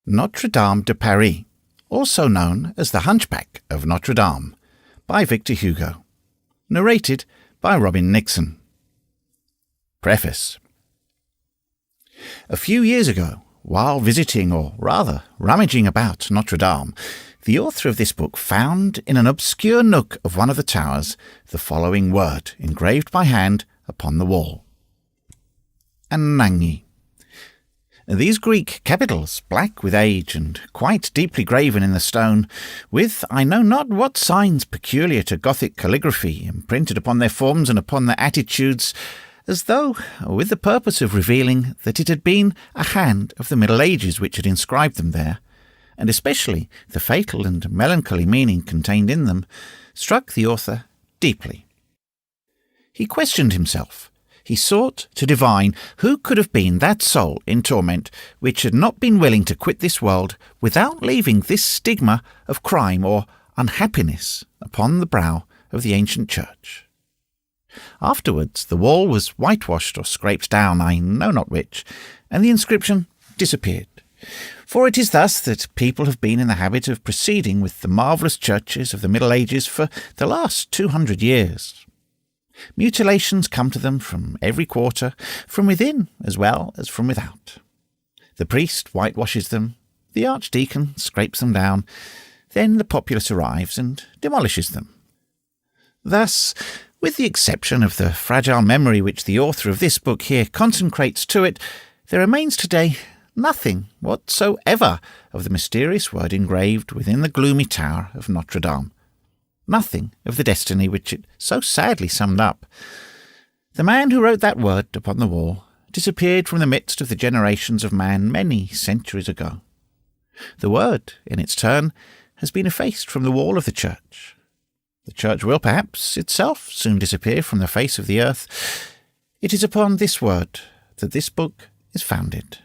Notre-Dame de Paris, also known as the Hunchback of Notre-Dame, by Victor Hugo. Narrated by Robin Nixon. Preface. A few years ago, while visiting, or rather rummaging about Notre-Dame, the author of this book found in an obscure nook of one of the towers the following word engraved by hand upon the wall. Anagni. These Greek capitals, black with age and quite deeply graven in the stone, with I know not what signs peculiar to Gothic calligraphy imprinted upon their forms and upon their attitudes, as though with the purpose of revealing that it had been a hand of the Middle Ages which had inscribed them there, and especially the fatal and melancholy meaning contained in them, struck the author deeply. He questioned himself. He sought to divine who could have been that soul in torment which had not been willing to quit this world without leaving this stigma of crime or unhappiness upon the brow of the ancient church. Afterwards the wall was whitewashed or scraped down, I know not which, and the inscription disappeared. For it is thus that people have been in the habit of proceeding with the marvellous churches of the Middle Ages for the last 200 years. Mutilations come to them from every quarter, from within as well as from without. The priest whitewashes them, the archdeacon scrapes them down, then the populace arrives and demolishes them. Thus, with the exception of the fragile memory which the author of this book here consecrates to it, there remains today nothing whatsoever of the mysterious word engraved within the gloomy tower of Notre-Dame. Nothing of the destiny which it so sadly summed up. The man who wrote that word upon the wall disappeared from the midst of the generations of man many centuries ago. The word, in its turn, has been effaced from the wall of the church. The church will, perhaps, itself soon disappear from the face of the earth. It is upon this word that this book is founded.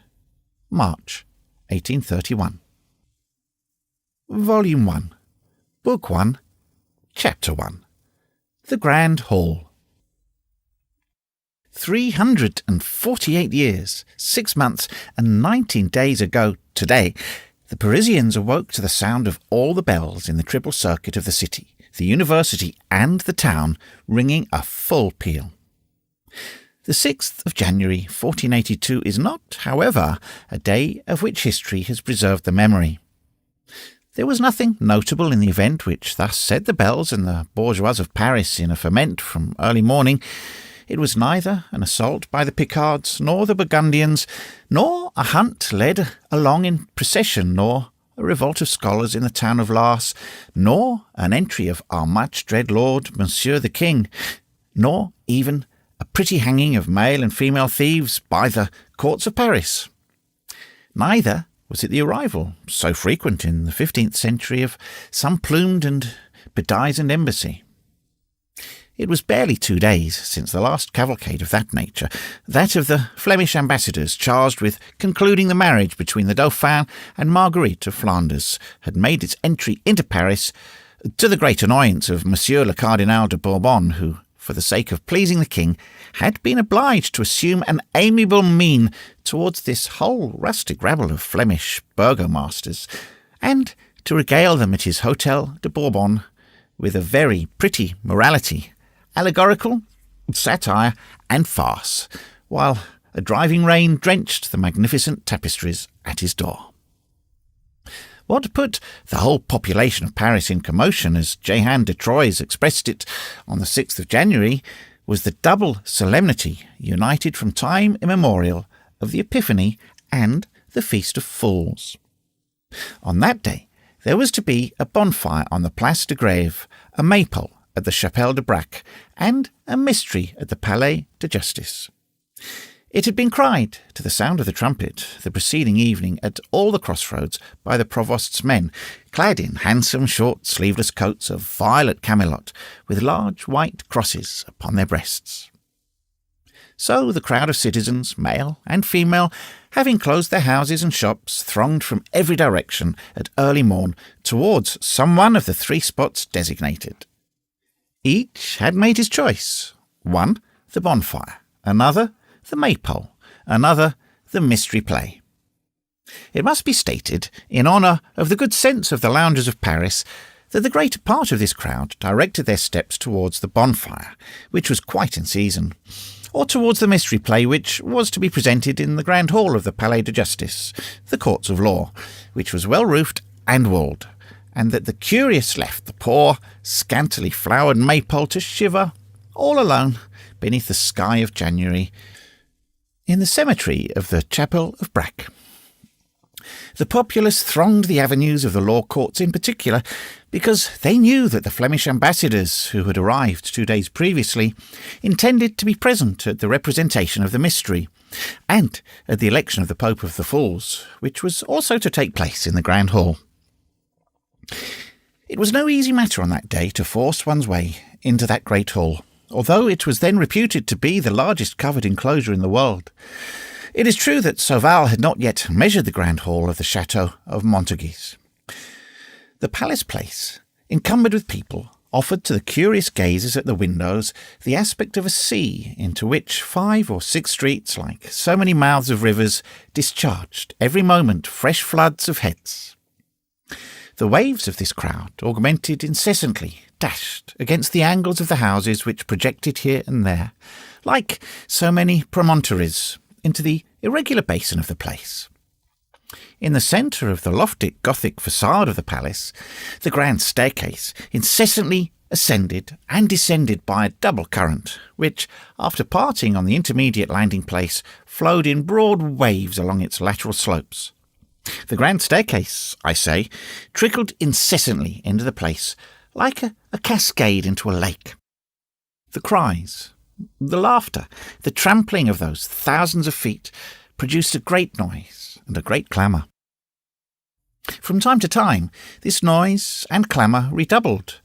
March 1831. Volume 1. Book 1. Chapter 1. The Grand Hall. 348 years, 6 months, and 19 days ago today, the Parisians awoke to the sound of all the bells in the triple circuit of the city, the university, and the town ringing a full peal. The 6th of January, 1482, is not, however, a day of which history has preserved the memory. There was nothing notable in the event which thus set the bells and the bourgeois of Paris in a ferment from early morning. It was neither an assault by the Picards nor the Burgundians, nor a hunt led along in procession, nor a revolt of scholars in the town of Lars, nor an entry of our much dread lord, Monsieur the King, nor even a pretty hanging of male and female thieves by the courts of Paris. Neither was it the arrival, so frequent in the 15th century, of some plumed and bedizened embassy. It was barely 2 days since the last cavalcade of that nature, that of the Flemish ambassadors charged with concluding the marriage between the Dauphin and Marguerite of Flanders, had made its entry into Paris, to the great annoyance of Monsieur le Cardinal de Bourbon, who, for the sake of pleasing the king, had been obliged to assume an amiable mien towards this whole rustic rabble of Flemish burgomasters, and to regale them at his Hotel de Bourbon with a very pretty morality, allegorical, satire, and farce, while a driving rain drenched the magnificent tapestries at his door. What put the whole population of Paris in commotion, as Jehan de Troyes expressed it on the 6th of January, was the double solemnity, united from time immemorial, of the Epiphany and the Feast of Fools. On that day there was to be a bonfire on the Place de Grève, a maypole at the Chapelle de Braque, and a mystery at the Palais de Justice. It had been cried to the sound of the trumpet the preceding evening at all the crossroads by the provost's men, clad in handsome short sleeveless coats of violet camelot, with large white crosses upon their breasts. So the crowd of citizens, male and female, having closed their houses and shops, thronged from every direction at early morn towards some one of the 3 spots designated. Each had made his choice. One, the bonfire; another, the maypole; another, the mystery play. It must be stated, in honour of the good sense of the loungers of Paris, that the greater part of this crowd directed their steps towards the bonfire, which was quite in season, or towards the mystery play which was to be presented in the grand hall of the Palais de Justice, the courts of law, which was well roofed and walled, and that the curious left the poor, scantily flowered maypole to shiver, all alone, beneath the sky of January, in the cemetery of the Chapel of Braque. The populace thronged the avenues of the law courts in particular, because they knew that the Flemish ambassadors, who had arrived 2 days previously, intended to be present at the representation of the mystery, and at the election of the Pope of the Fools, which was also to take place in the Grand Hall. It was no easy matter on that day to force one's way into that great hall, although it was then reputed to be the largest covered enclosure in the world. It is true that Sauval had not yet measured the grand hall of the chateau of Montargis. The palace place, encumbered with people, offered to the curious gazers at the windows the aspect of a sea into which 5 or 6 streets, like so many mouths of rivers, discharged every moment fresh floods of heads. The waves of this crowd augmented incessantly, dashed against the angles of the houses which projected here and there, like so many promontories, into the irregular basin of the place. In the centre of the lofty Gothic facade of the palace, the grand staircase incessantly ascended and descended by a double current, which, after parting on the intermediate landing place, flowed in broad waves along its lateral slopes. The grand staircase, I say, trickled incessantly into the place, like a cascade into a lake. The cries, the laughter, the trampling of those thousands of feet produced a great noise and a great clamour. From time to time, this noise and clamour redoubled.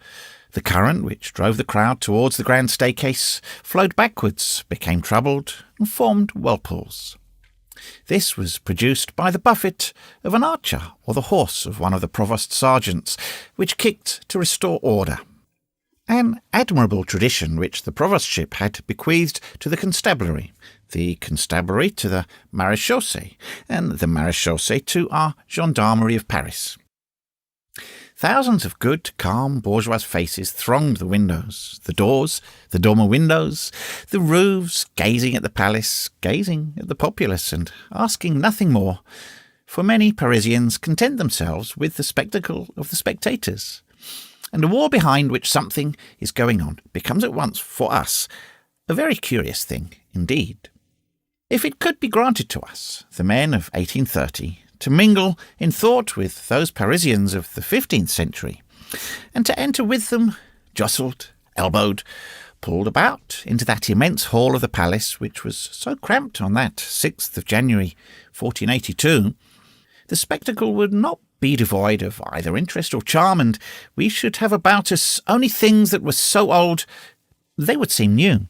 The current which drove the crowd towards the grand staircase flowed backwards, became troubled, and formed whirlpools. This was produced by the buffet of an archer or the horse of one of the provost sergeants, which kicked to restore order. An admirable tradition which the provostship had bequeathed to the constabulary, the constabulary to the maréchaussée, and the maréchaussée to our gendarmerie of Paris. Thousands of good, calm, bourgeois faces thronged the windows, the doors, the dormer windows, the roofs, gazing at the palace, gazing at the populace, and asking nothing more, for many Parisians content themselves with the spectacle of the spectators. And a war behind which something is going on becomes at once, for us, a very curious thing indeed. If it could be granted to us, the men of 1830, to mingle in thought with those Parisians of the 15th century, and to enter with them, jostled, elbowed, pulled about into that immense hall of the palace which was so cramped on that 6th of January, 1482, the spectacle would not be devoid of either interest or charm, and we should have about us only things that were so old they would seem new.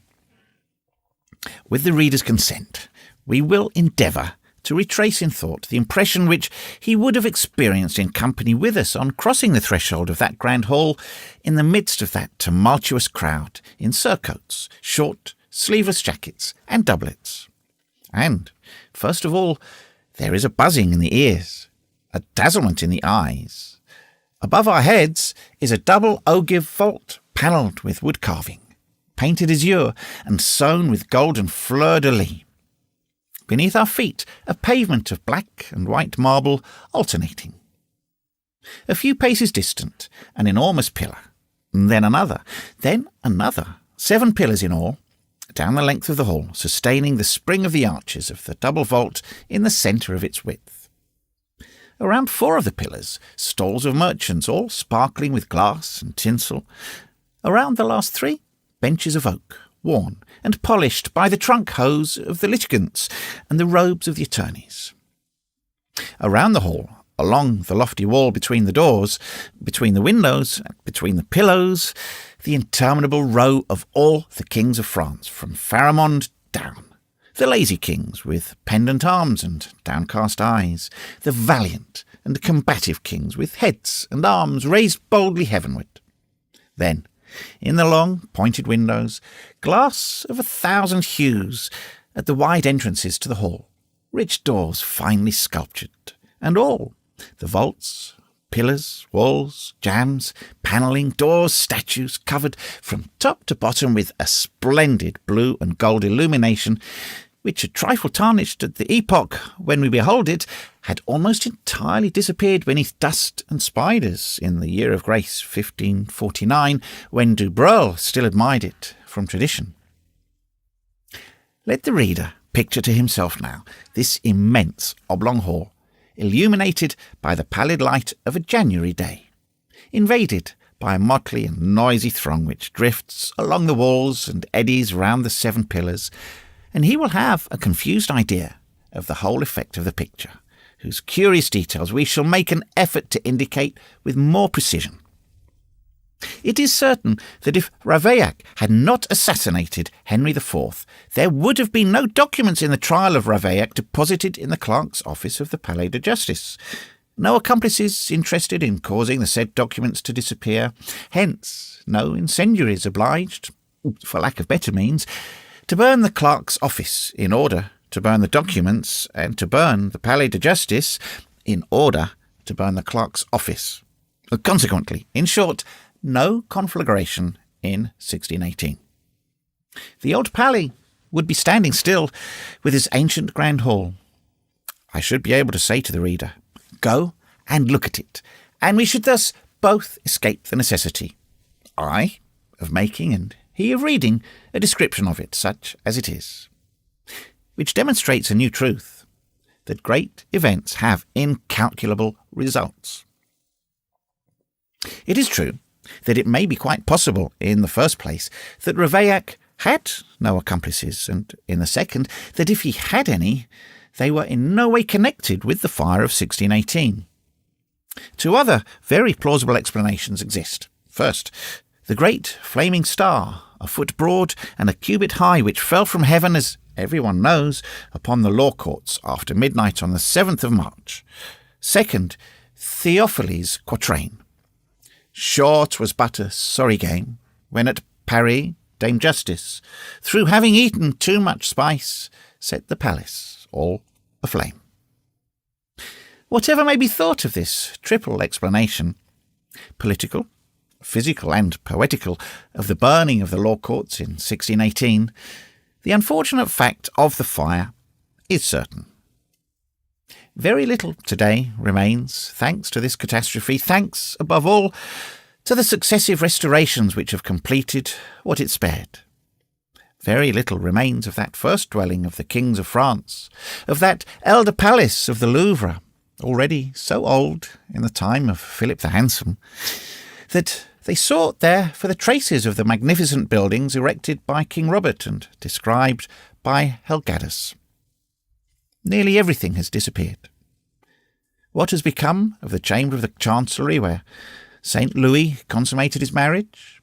With the reader's consent, we will endeavour to retrace in thought the impression which he would have experienced in company with us on crossing the threshold of that grand hall in the midst of that tumultuous crowd in surcoats, short, sleeveless jackets, and doublets. And, first of all, there is a buzzing in the ears, a dazzlement in the eyes. Above our heads is a double ogive vault panelled with wood carving, painted azure and sewn with golden fleur-de-lis. Beneath our feet, a pavement of black and white marble alternating. A few paces distant, an enormous pillar, then another, 7 pillars in all, down the length of the hall, sustaining the spring of the arches of the double vault in the centre of its width. Around 4 of the pillars, stalls of merchants, all sparkling with glass and tinsel. Around the last 3, benches of oak, worn and polished by the trunk hose of the litigants and the robes of the attorneys. Around the hall, along the lofty wall between the doors, between the windows, between the pillows, the interminable row of all the kings of France, from Pharamond down. The lazy kings with pendant arms and downcast eyes, the valiant and combative kings with heads and arms raised boldly heavenward. Then, in the long, pointed windows, glass of 1,000 hues at the wide entrances to the hall, rich doors finely sculptured, and all, the vaults, pillars, walls, jambs, panelling, doors, statues, covered from top to bottom with a splendid blue and gold illumination, which, a trifle tarnished at the epoch when we behold it, had almost entirely disappeared beneath dust and spiders in the year of grace 1549, when Du Breul still admired it from tradition. Let the reader picture to himself now this immense oblong hall, illuminated by the pallid light of a January day, invaded by a motley and noisy throng which drifts along the walls and eddies round the 7 pillars, and he will have a confused idea of the whole effect of the picture, whose curious details we shall make an effort to indicate with more precision. It is certain that if Ravaillac had not assassinated Henry IV, there would have been no documents in the trial of Ravaillac deposited in the clerk's office of the Palais de Justice, no accomplices interested in causing the said documents to disappear, hence no incendiaries obliged, for lack of better means, to burn the clerk's office in order to burn the documents, and to burn the Palais de Justice in order to burn the clerk's office. Consequently, in short, no conflagration in 1618. The old Palais would be standing still with its ancient grand hall. I should be able to say to the reader, go and look at it, and we should thus both escape the necessity, I of making and he of reading a description of it, such as it is, which demonstrates a new truth, that great events have incalculable results. It is true that it may be quite possible, in the first place, that Ravaillac had no accomplices, and in the second, that if he had any, they were in no way connected with the fire of 1618. 2 other very plausible explanations exist. First, the great flaming star, a foot broad and a cubit high, which fell from heaven, as everyone knows, upon the law courts after midnight on the 7th of March. Second, Theophiles' quatrain. Sure 'twas but a sorry game, when at Paris Dame Justice, through having eaten too much spice, set the palace all aflame. Whatever may be thought of this triple explanation, political, physical and poetical, of the burning of the law courts in 1618, the unfortunate fact of the fire is certain. Very little today remains, thanks to this catastrophe, thanks, above all, to the successive restorations which have completed what it spared. Very little remains of that first dwelling of the kings of France, of that elder palace of the Louvre, already so old in the time of Philip the Handsome, that they sought there for the traces of the magnificent buildings erected by King Robert and described by Helgadus. Nearly everything has disappeared. What has become of the chamber of the Chancellery where St. Louis consummated his marriage?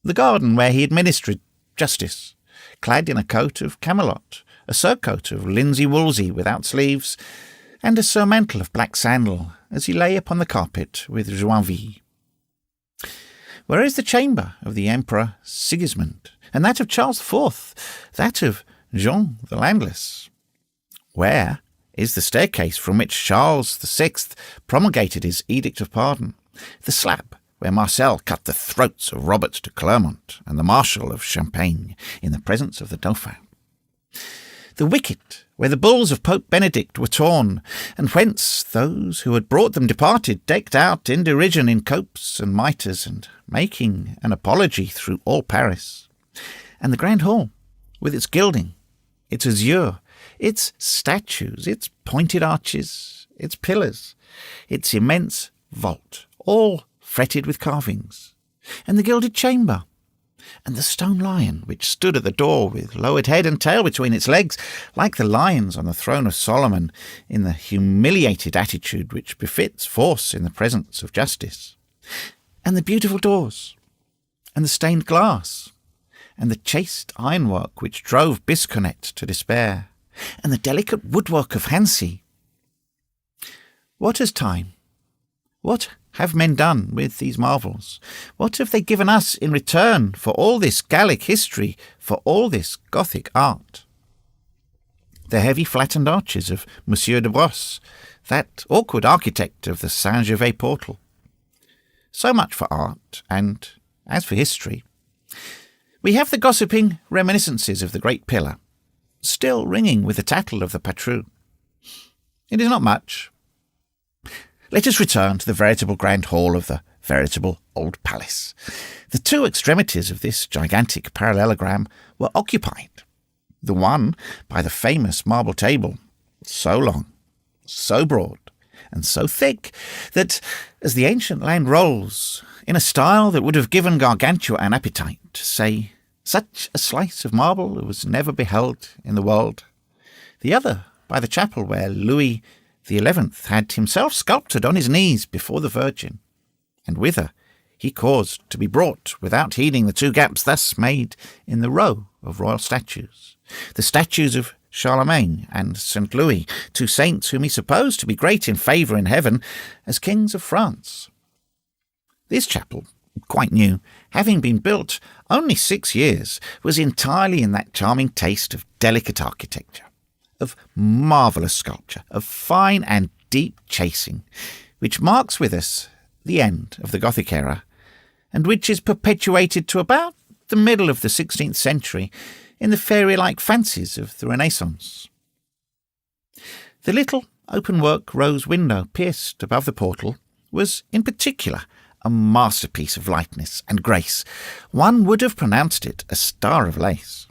The garden where he administered justice, clad in a coat of camelot, a surcoat of linsey-woolsey without sleeves, and a surmantle of black sandal, as he lay upon the carpet with Joinville? Where is the chamber of the Emperor Sigismund, and that of Charles IV, that of Jean the Landless? Where is the staircase from which Charles VI promulgated his Edict of Pardon, the slab where Marcel cut the throats of Robert de Clermont and the Marshal of Champagne in the presence of the Dauphin? The wicket where the bulls of Pope Benedict were torn, and whence those who had brought them departed, decked out in derision in copes and mitres, and making an apology through all Paris? And the Grand Hall, with its gilding, its azure, its statues, its pointed arches, its pillars, its immense vault, all fretted with carvings, and the gilded chamber, and the stone lion which stood at the door with lowered head and tail between its legs, like the lions on the throne of Solomon, in the humiliated attitude which befits force in the presence of justice, and the beautiful doors, and the stained glass, and the chaste ironwork which drove Bisconet to despair, and the delicate woodwork of Hancy. What has time, what have men done with these marvels? What have they given us in return for all this Gallic history, for all this Gothic art? the heavy flattened arches of Monsieur de Brosse, that awkward architect of the Saint-Gervais portal. So much for art, and as for history, we have the gossiping reminiscences of the Great Pillar, still ringing with the tattle of the patrouille. It is not much. Let us return to the veritable grand hall of the veritable old palace. The two extremities of this gigantic parallelogram were occupied. The one by the famous marble table, so long, so broad, and so thick that, as the ancient land rolls, in a style that would have given Gargantua an appetite, say, such a slice of marble was never beheld in the world. The other by the chapel where Louis XI had himself sculptured on his knees before the Virgin, and whither he caused to be brought without heeding the two gaps thus made in the row of royal statues, the statues of Charlemagne and St. Louis, two saints whom he supposed to be great in favour in heaven as kings of France. This chapel, quite new, having been built only 6 years, was entirely in that charming taste of delicate architecture, of marvellous sculpture, of fine and deep chasing, which marks with us the end of the Gothic era, and which is perpetuated to about the middle of the 16th century in the fairy-like fancies of the Renaissance. The little open-work rose window pierced above the portal was, in particular, a masterpiece of lightness and grace. One would have pronounced it a star of lace.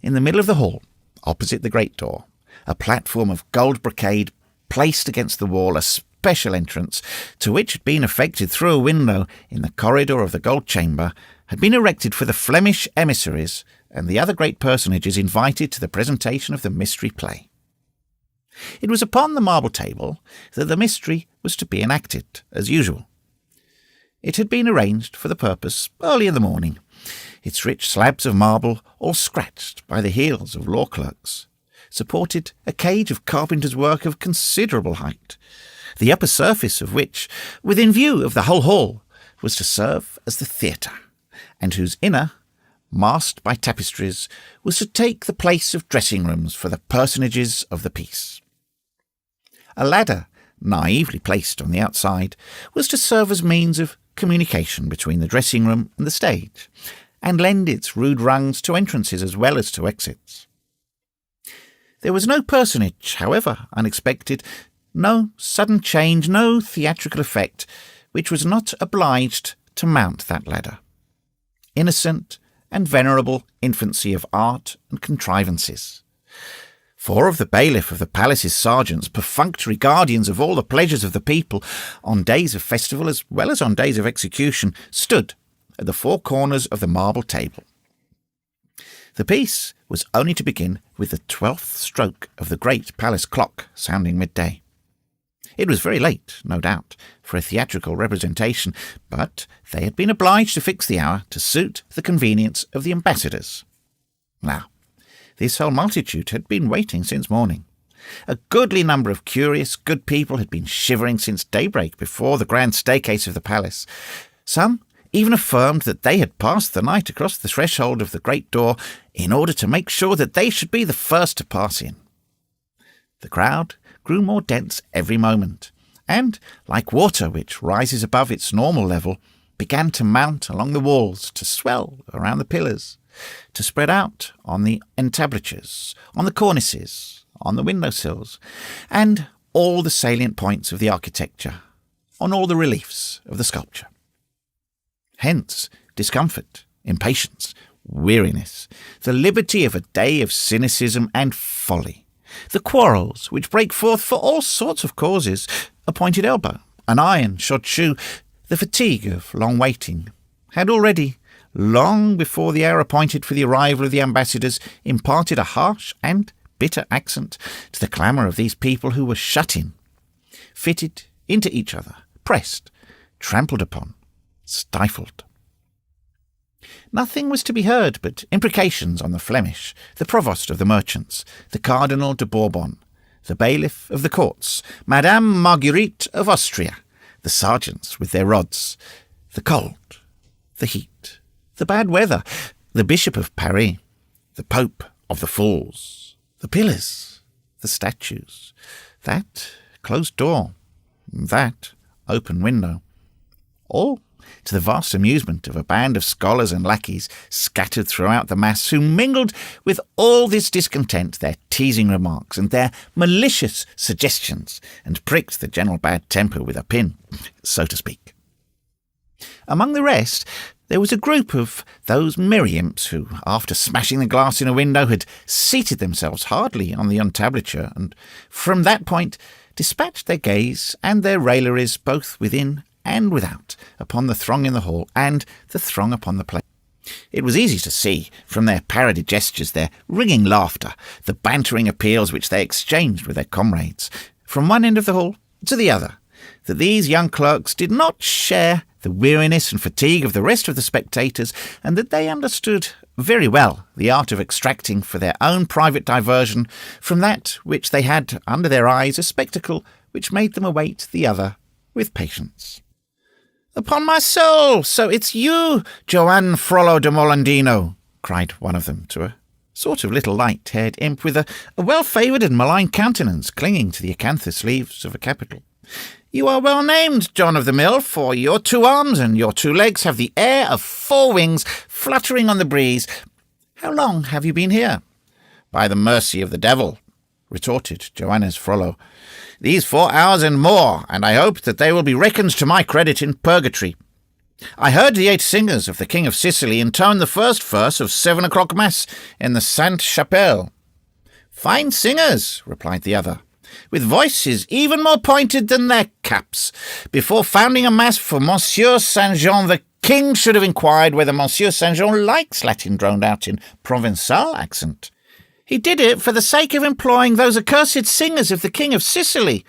In the middle of the hall, opposite the great door, a platform of gold brocade placed against the wall, a special entrance, to which had been effected through a window in the corridor of the gold chamber, had been erected for the Flemish emissaries and the other great personages invited to the presentation of the mystery play. It was upon the marble table that the mystery was to be enacted, as usual. It had been arranged for the purpose early in the morning, its rich slabs of marble all scratched by the heels of law clerks, supported a cage of carpenter's work of considerable height, the upper surface of which, within view of the whole hall, was to serve as the theatre, and whose inner, masked by tapestries, was to take the place of dressing-rooms for the personages of the piece. A ladder, naively placed on the outside, was to serve as means of communication between the dressing-room and the stage, and lend its rude rungs to entrances as well as to exits. There was no personage, however unexpected, no sudden change, no theatrical effect, which was not obliged to mount that ladder. Innocent and venerable infancy of art and contrivances. 4 of the bailiff of the palace's sergeants, perfunctory guardians of all the pleasures of the people, on days of festival as well as on days of execution, stood at the 4 corners of the marble table. The piece was only to begin with the 12th stroke of the great palace clock sounding midday. It was very late, no doubt, for a theatrical representation, but they had been obliged to fix the hour to suit the convenience of the ambassadors. Now, this whole multitude had been waiting since morning. A goodly number of curious, good people had been shivering since daybreak before the grand staircase of the palace. Some even affirmed that they had passed the night across the threshold of the great door in order to make sure that they should be the first to pass in. The crowd grew more dense every moment, and, like water which rises above its normal level, began to mount along the walls, to swell around the pillars, to spread out on the entablatures, on the cornices, on the window-sills, and all the salient points of the architecture, on all the reliefs of the sculpture. Hence discomfort, impatience, weariness, the liberty of a day of cynicism and folly, the quarrels which break forth for all sorts of causes, a pointed elbow, an iron-shod shoe, the fatigue of long waiting, had already, long before the hour appointed for the arrival of the ambassadors, imparted a harsh and bitter accent to the clamour of these people who were shut in, fitted into each other, pressed, trampled upon, stifled. Nothing was to be heard but imprecations on the Flemish, the provost of the merchants, the Cardinal de Bourbon, the bailiff of the courts, Madame Marguerite of Austria, the sergeants with their rods, the cold, the heat, the bad weather, the Bishop of Paris, the Pope of the Fools, The pillars, the statues, that closed door, that open window, all to the vast amusement of a band of scholars and lackeys scattered throughout the mass, who mingled with all this discontent their teasing remarks and their malicious suggestions, and pricked the general bad temper with a pin, so to speak. Among the rest, there was a group of those merry imps who, after smashing the glass in a window, had seated themselves hardly on the entablature, and from that point dispatched their gaze and their railleries both within and without, upon the throng in the hall and the throng upon the place. It was easy to see, from their parody gestures, their ringing laughter, the bantering appeals which they exchanged with their comrades, from one end of the hall to the other, that these young clerks did not share the weariness and fatigue of the rest of the spectators, and that they understood very well the art of extracting for their own private diversion from that which they had under their eyes a spectacle which made them await the other with patience. "Upon my soul, so it's you, Joanne Frollo de Molandino," cried one of them to a sort of little light-haired imp with a well-favoured and malign countenance clinging to the acanthus leaves of a capital. "You are well named, John of the Mill, for your 2 arms and your 2 legs have the air of 4 wings fluttering on the breeze. How long have you been here?" "By the mercy of the devil," retorted Joannes Frollo, "these 4 hours and more, and I hope that they will be reckoned to my credit in purgatory. I heard the 8 singers of the King of Sicily intone the first verse of 7 o'clock Mass in the Sainte-Chapelle." "Fine singers," replied the other, "with voices even more pointed than their caps. Before founding a Mass for Monsieur Saint-Jean, the King should have inquired whether Monsieur Saint-Jean likes Latin droned out in Provençal accent." "He did it for the sake of employing those accursed singers of the King of Sicily,"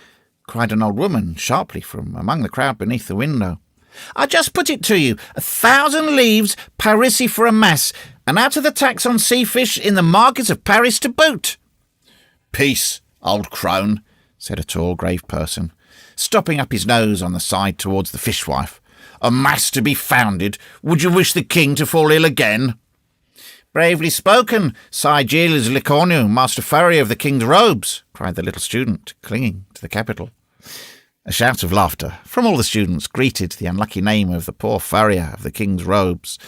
cried an old woman sharply from among the crowd beneath the window. "I just put it to you, 1,000 livres parisis for a Mass, and out of the tax on sea fish in the markets of Paris to boot." "Peace, old crone," said a tall, grave person, stopping up his nose on the side towards the fishwife. "A Mass to be founded? Would you wish the King to fall ill again?" "Bravely spoken, Sir Gilles Lecornu, Master Furrier of the King's Robes," cried the little student, clinging to the capital. A shout of laughter from all the students greeted the unlucky name of the poor Furrier of the King's Robes.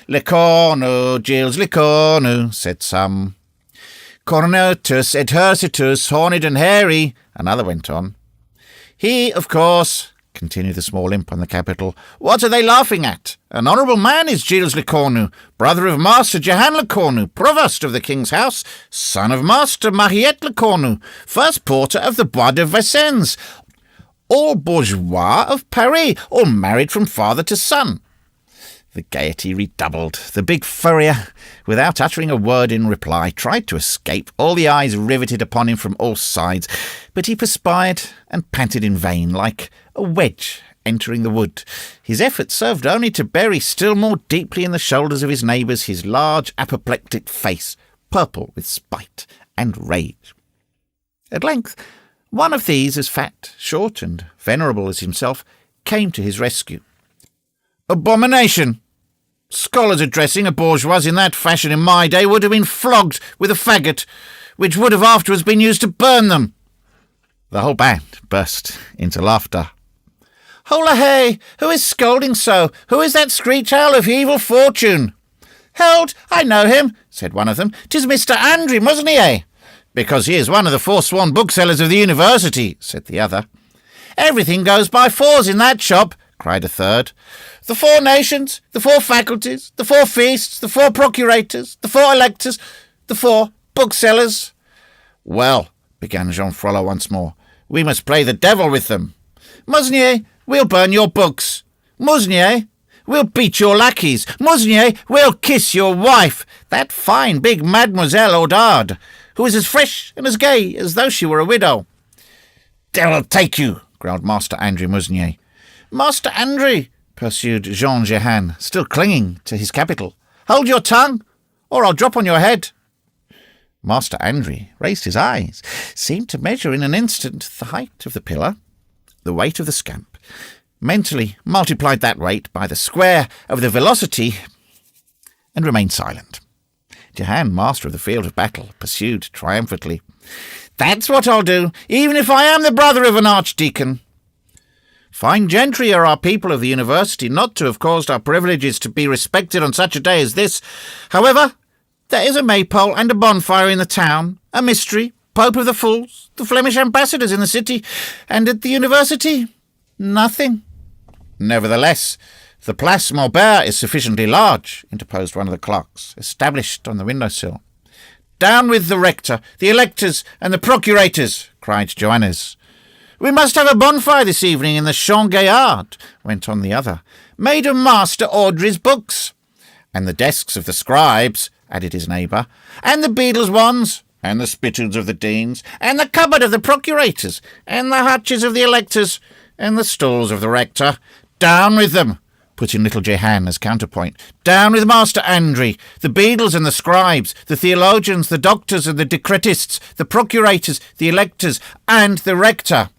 "Lecornu, Gilles Lecornu," said some. "Cornutus et hircitus, horned and hairy," another went on. "He, of course," continued the small imp on the capital. "What are they laughing at? An honourable man is Gilles Lecornu, brother of Master Jehan Lecornu, provost of the King's house, son of Master Mariette Lecornu, first porter of the Bois de Vincennes, all bourgeois of Paris, all married from father to son." The gaiety redoubled. The big furrier, without uttering a word in reply, tried to escape, all the eyes riveted upon him from all sides, but he perspired and panted in vain, like a wedge entering the wood. His effort served only to bury still more deeply in the shoulders of his neighbours his large apoplectic face, purple with spite and rage. At length, one of these, as fat, short, and venerable as himself, came to his rescue. "Abomination! Scholars addressing a bourgeois in that fashion in my day would have been flogged with a faggot, which would have afterwards been used to burn them." The whole band burst into laughter. "Hola hey! Who is scolding so? Who is that screech owl of evil fortune?" "Held, I know him," said one of them. "'Tis Mr. Andrew Musnier." "Because he is one of the forsworn booksellers of the university," said the other. "Everything goes by 4s in that shop," cried a third. "The 4 nations, the 4 faculties, the 4 feasts, the 4 procurators, the 4 electors, the 4 booksellers." "Well," began Jean Frollo once more, "we must play the devil with them. Musnier, we'll burn your books. Musnier, we'll beat your lackeys. Musnier, we'll kiss your wife, that fine big Mademoiselle Audard, who is as fresh and as gay as though she were a widow." "Devil take you," growled Master Andrew Musnier. "Master Andrew," pursued Jean Jehan, still clinging to his capital, "hold your tongue, or I'll drop on your head." Master Andrew raised his eyes, seemed to measure in an instant the height of the pillar, the weight of the scamp, mentally multiplied that weight by the square of the velocity, and remained silent. Jehan, master of the field of battle, pursued triumphantly. "That's what I'll do, even if I am the brother of an archdeacon. Fine gentry are our people of the university not to have caused our privileges to be respected on such a day as this. However, there is a maypole and a bonfire in the town, a mystery, Pope of the Fools, the Flemish ambassadors in the city, and at the university, nothing." "Nevertheless, the Place Maubert is sufficiently large," interposed one of the clerks, established on the window-sill. "Down with the rector, the electors, and the procurators," cried Joannes. "We must have a bonfire this evening in the Champ Gaillard," went on the other, "made of Master Audrey's books." "And the desks of the scribes," added his neighbour, "and the beadles' wands, and the spittoons of the deans, and the cupboard of the procurators, and the hutches of the electors, and the stalls of the rector. Down with them," put in little Jehan as counterpoint. "Down with Master Andry, the beadles and the scribes, the theologians, the doctors and the decretists, the procurators, the electors, and the rector."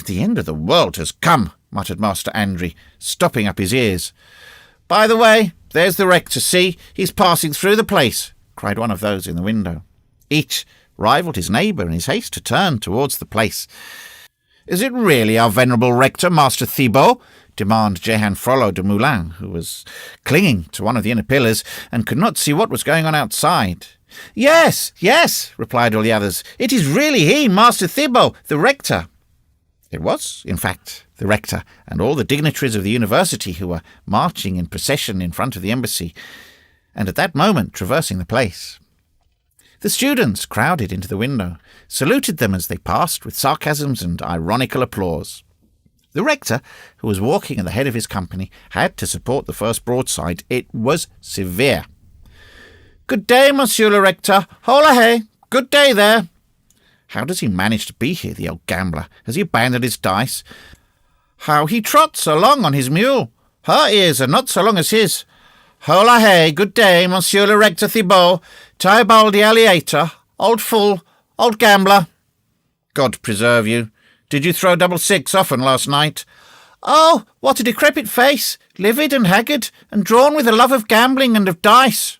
"The end of the world has come," muttered Master Andry, stopping up his ears. "By the way, there's the rector. See, he's passing through the place," cried one of those in the window. Each rivaled his neighbour in his haste to turn towards the place. "Is it really our venerable rector, Master Thibault?" demanded Jehan Frollo de Moulin, who was clinging to one of the inner pillars and could not see what was going on outside. Yes, replied all the others. "It is really he, Master Thibault, the rector." It was, in fact, the rector and all the dignitaries of the university who were marching in procession in front of the embassy, and at that moment traversing the place. The students crowded into the window, saluted them as they passed with sarcasms and ironical applause. The rector, who was walking at the head of his company, had to support the first broadside. It was severe. "Good day, monsieur le rector. Hola hey! Good day there!" How does he manage to be here, the old gambler? Has he abandoned his dice? How he trots along on his mule! Her ears are not so long as his. "Hola hey! Good day, monsieur le rector Thibault. Tybalt the alliator, old fool, old gambler." "God preserve you. Did you throw 6 often last night?" "Oh, what a decrepit face, livid and haggard, and drawn with a love of gambling and of dice."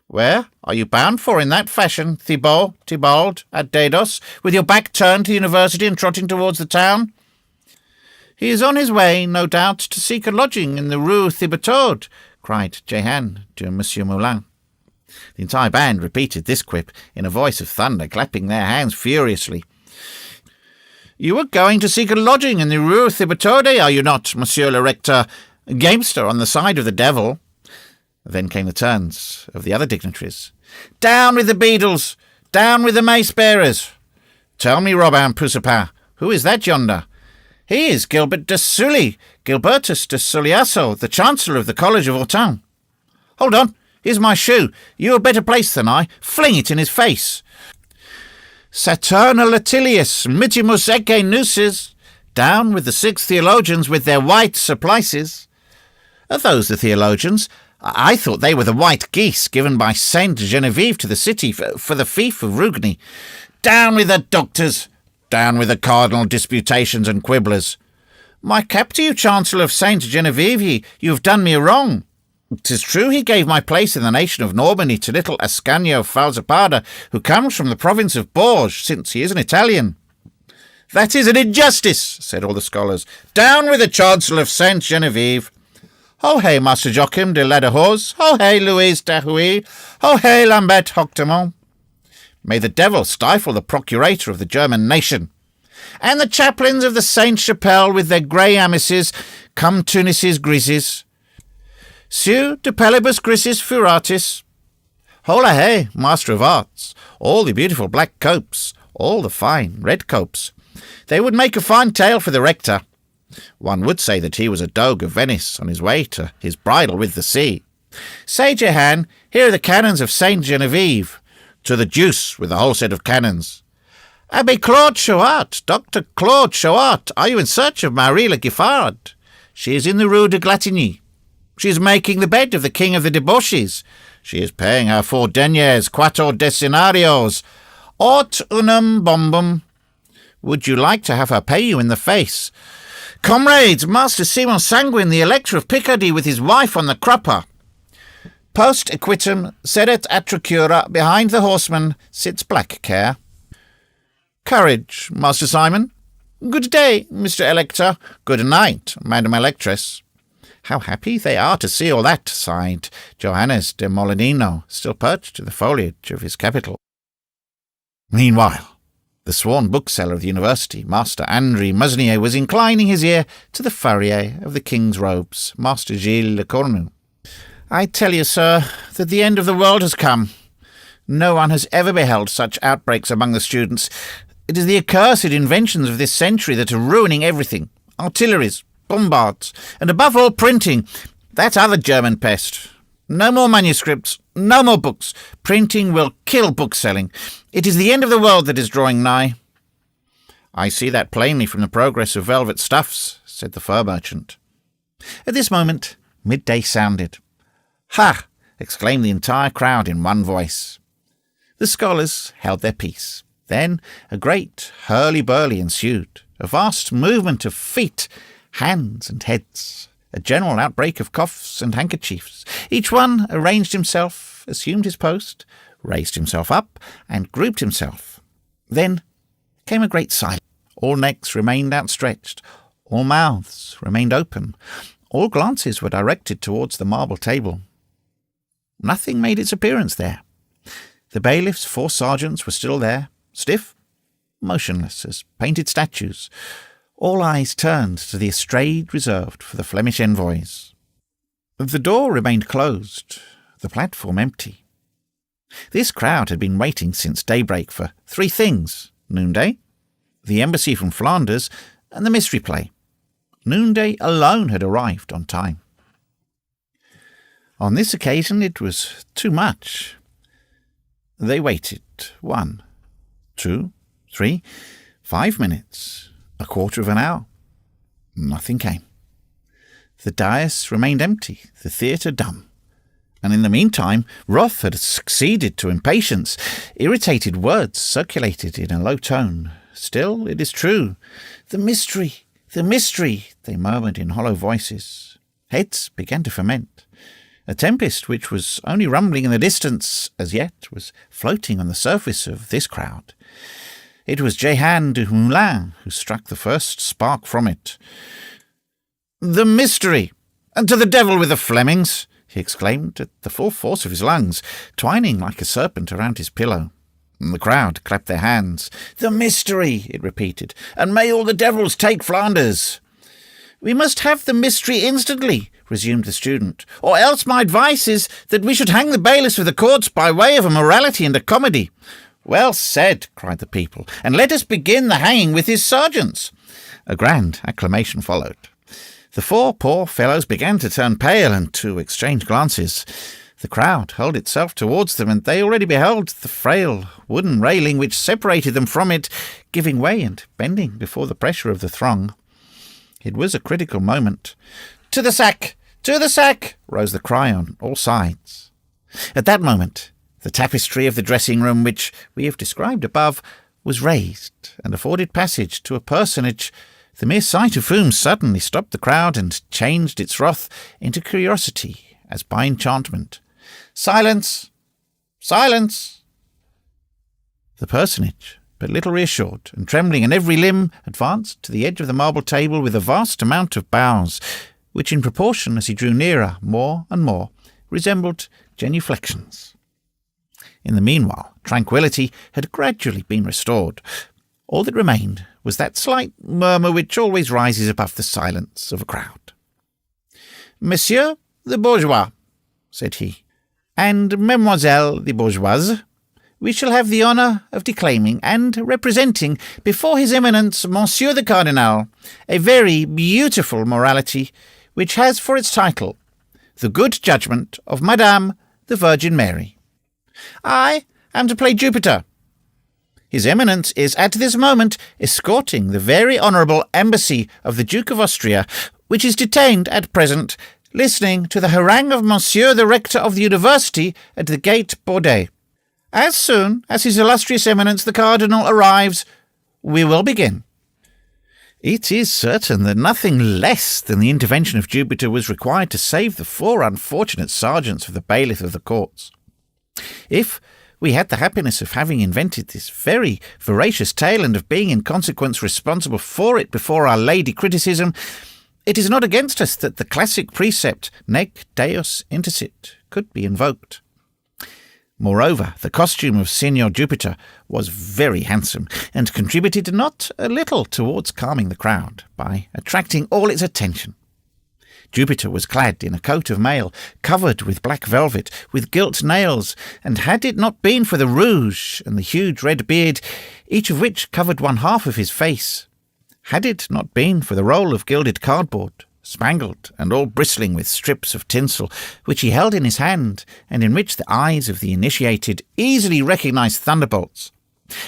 "Where are you bound for in that fashion, Thibault, Tybalt, at Dados, with your back turned to the university and trotting towards the town?" "He is on his way, no doubt, to seek a lodging in the Rue Thibertaud," cried Jehan to Monsieur Moulin. The entire band repeated this quip in a voice of thunder, clapping their hands furiously. "You are going to seek a lodging in the Rue Thibertaud, are you not, Monsieur le Rector? Gamester on the side of the devil." Then came the turns of the other dignitaries. "Down with the beadles! Down with the mace-bearers! Tell me, Robin Poussepin, who is that yonder?" "He is Gilbert de Sully, Gilbertus de Sulliasso, the Chancellor of the College of Autun." "Hold on, here's my shoe. You are better placed than I. Fling it in his face." "Saturna Latilius, mitimus ecce nuces." Down with the 6 theologians with their white surplices. "Are those the theologians? I thought they were the white geese given by Saint Genevieve to the city for the fief of Rugni. Down with the doctors! Down with the cardinal disputations and quibblers." "My cap to you, Chancellor of Saint Genevieve, you have done me a wrong. 'Tis true he gave my place in the nation of Normandy to little Ascanio Falzapada, who comes from the province of Bourges, since he is an Italian." "That is an injustice," said all the scholars. "Down with the Chancellor of Saint Genevieve." "Ho hey, Master Joachim de Ladehose, ho hey, Louise Dahuy, ho hey, Lambert Hoctemont." "May the devil stifle the procurator of the German nation." "And the chaplains of the Sainte-Chapelle with their grey amices, cum tunices grises. Seu de pellibus grisis furatis." "Hola hey, Master of Arts, all the beautiful black copes, all the fine red copes. They would make a fine tale for the rector. One would say that he was a doge of Venice on his way to his bridal with the sea. Say, Jehan, here are the canons of Saint Genevieve. To the deuce with the whole set of canons." "Abbe Claude Chouart, Dr. Claude Chouart, are you in search of Marie le Giffard? She is in the Rue de Glatigny. She is making the bed of the king of the debauches. She is paying her 4 deniers, 4 decenarios, aut unum bombum. Would you like to have her pay you in the face? Comrades, Master Simon Sanguine, the Elector of Picardy, with his wife on the crupper." Post equitum seret atrocura, behind the horseman sits black care. Courage, Master Simon. Good day, Mr. Elector. Good night, Madam Electress. How happy they are to see all that, sighed Johannes de Molinino, still perched to the foliage of his capital. Meanwhile, the sworn bookseller of the university, Master André Musnier, was inclining his ear to the furrier of the king's robes, Master Gilles Le Cornu. I tell you, sir, that the end of the world has come. No one has ever beheld such outbreaks among the students. It is the accursed inventions of this century that are ruining everything. Artilleries, bombards, and above all printing. That other German pest. No more manuscripts, no more books. Printing will kill bookselling. It is the end of the world that is drawing nigh. I see that plainly from the progress of velvet stuffs, said the fur merchant. At this moment, midday sounded. Ha! Exclaimed the entire crowd in one voice. The scholars held their peace. Then a great hurly-burly ensued, a vast movement of feet, hands and heads, a general outbreak of coughs and handkerchiefs. Each one arranged himself, assumed his post, raised himself up, and grouped himself. Then came a great silence. All necks remained outstretched, all mouths remained open, all glances were directed towards the marble table. Nothing made its appearance there. The bailiff's 4 sergeants were still there, stiff, motionless as painted statues. All eyes turned to the estrade reserved for the Flemish envoys. The door remained closed, the platform empty. This crowd had been waiting since daybreak for 3 things: noonday, the embassy from Flanders, and the mystery play. Noonday alone had arrived on time. On this occasion it was too much. They waited 1, 2, 3, 5 minutes, a quarter of an hour. Nothing came. The dais remained empty, the theatre dumb. And in the meantime, wrath had succeeded to impatience. Irritated words circulated in a low tone. Still, it is true. The mystery, they murmured in hollow voices. Heads began to ferment. A tempest which was only rumbling in the distance as yet was floating on the surface of this crowd. It was Jehan de Moulin who struck the first spark from it. The mystery! And to the devil with the Flemings! He exclaimed at the full force of his lungs, twining like a serpent around his pillow. The crowd clapped their hands. The mystery! It repeated. And may all the devils take Flanders! We must have the mystery instantly, resumed the student, or else my advice is that we should hang the bailiffs of the courts by way of a morality and a comedy. Well said, cried the people, and let us begin the hanging with his sergeants. A grand acclamation followed. The 4 poor fellows began to turn pale and to exchange glances. The crowd hurled itself towards them, and they already beheld the frail wooden railing which separated them from it, giving way and bending before the pressure of the throng. It was a critical moment. To the sack! To the sack! Rose the cry on all sides. At that moment, the tapestry of the dressing-room, which we have described above, was raised and afforded passage to a personage, the mere sight of whom suddenly stopped the crowd and changed its wrath into curiosity, as by enchantment. Silence! Silence! The personage, but little reassured, and trembling in every limb, advanced to the edge of the marble table with a vast amount of bows, which in proportion as he drew nearer more and more resembled genuflections. In the meanwhile, tranquillity had gradually been restored. All that remained was that slight murmur which always rises above the silence of a crowd. Monsieur the bourgeois, said he, and Mademoiselle the bourgeoise, we shall have the honour of declaiming and representing before His Eminence Monsieur the Cardinal a very beautiful morality which has for its title The Good Judgment of Madame the Virgin Mary. I am to play Jupiter. His Eminence is at this moment escorting the very honourable embassy of the Duke of Austria, which is detained at present, listening to the harangue of Monsieur the Rector of the University at the Gate Bordet. As soon as His Illustrious Eminence the Cardinal arrives, we will begin. It is certain that nothing less than the intervention of Jupiter was required to save the 4 unfortunate sergeants of the bailiff of the courts. If we had the happiness of having invented this very veracious tale and of being in consequence responsible for it before our Lady Criticism, it is not against us that the classic precept nec Deus intersit could be invoked. Moreover, the costume of Signor Jupiter was very handsome, and contributed not a little towards calming the crowd by attracting all its attention. Jupiter was clad in a coat of mail, covered with black velvet, with gilt nails, and had it not been for the rouge and the huge red beard, each of which covered 1/2 of his face, had it not been for the roll of gilded cardboard, spangled and all bristling with strips of tinsel, which he held in his hand, and in which the eyes of the initiated easily recognised thunderbolts,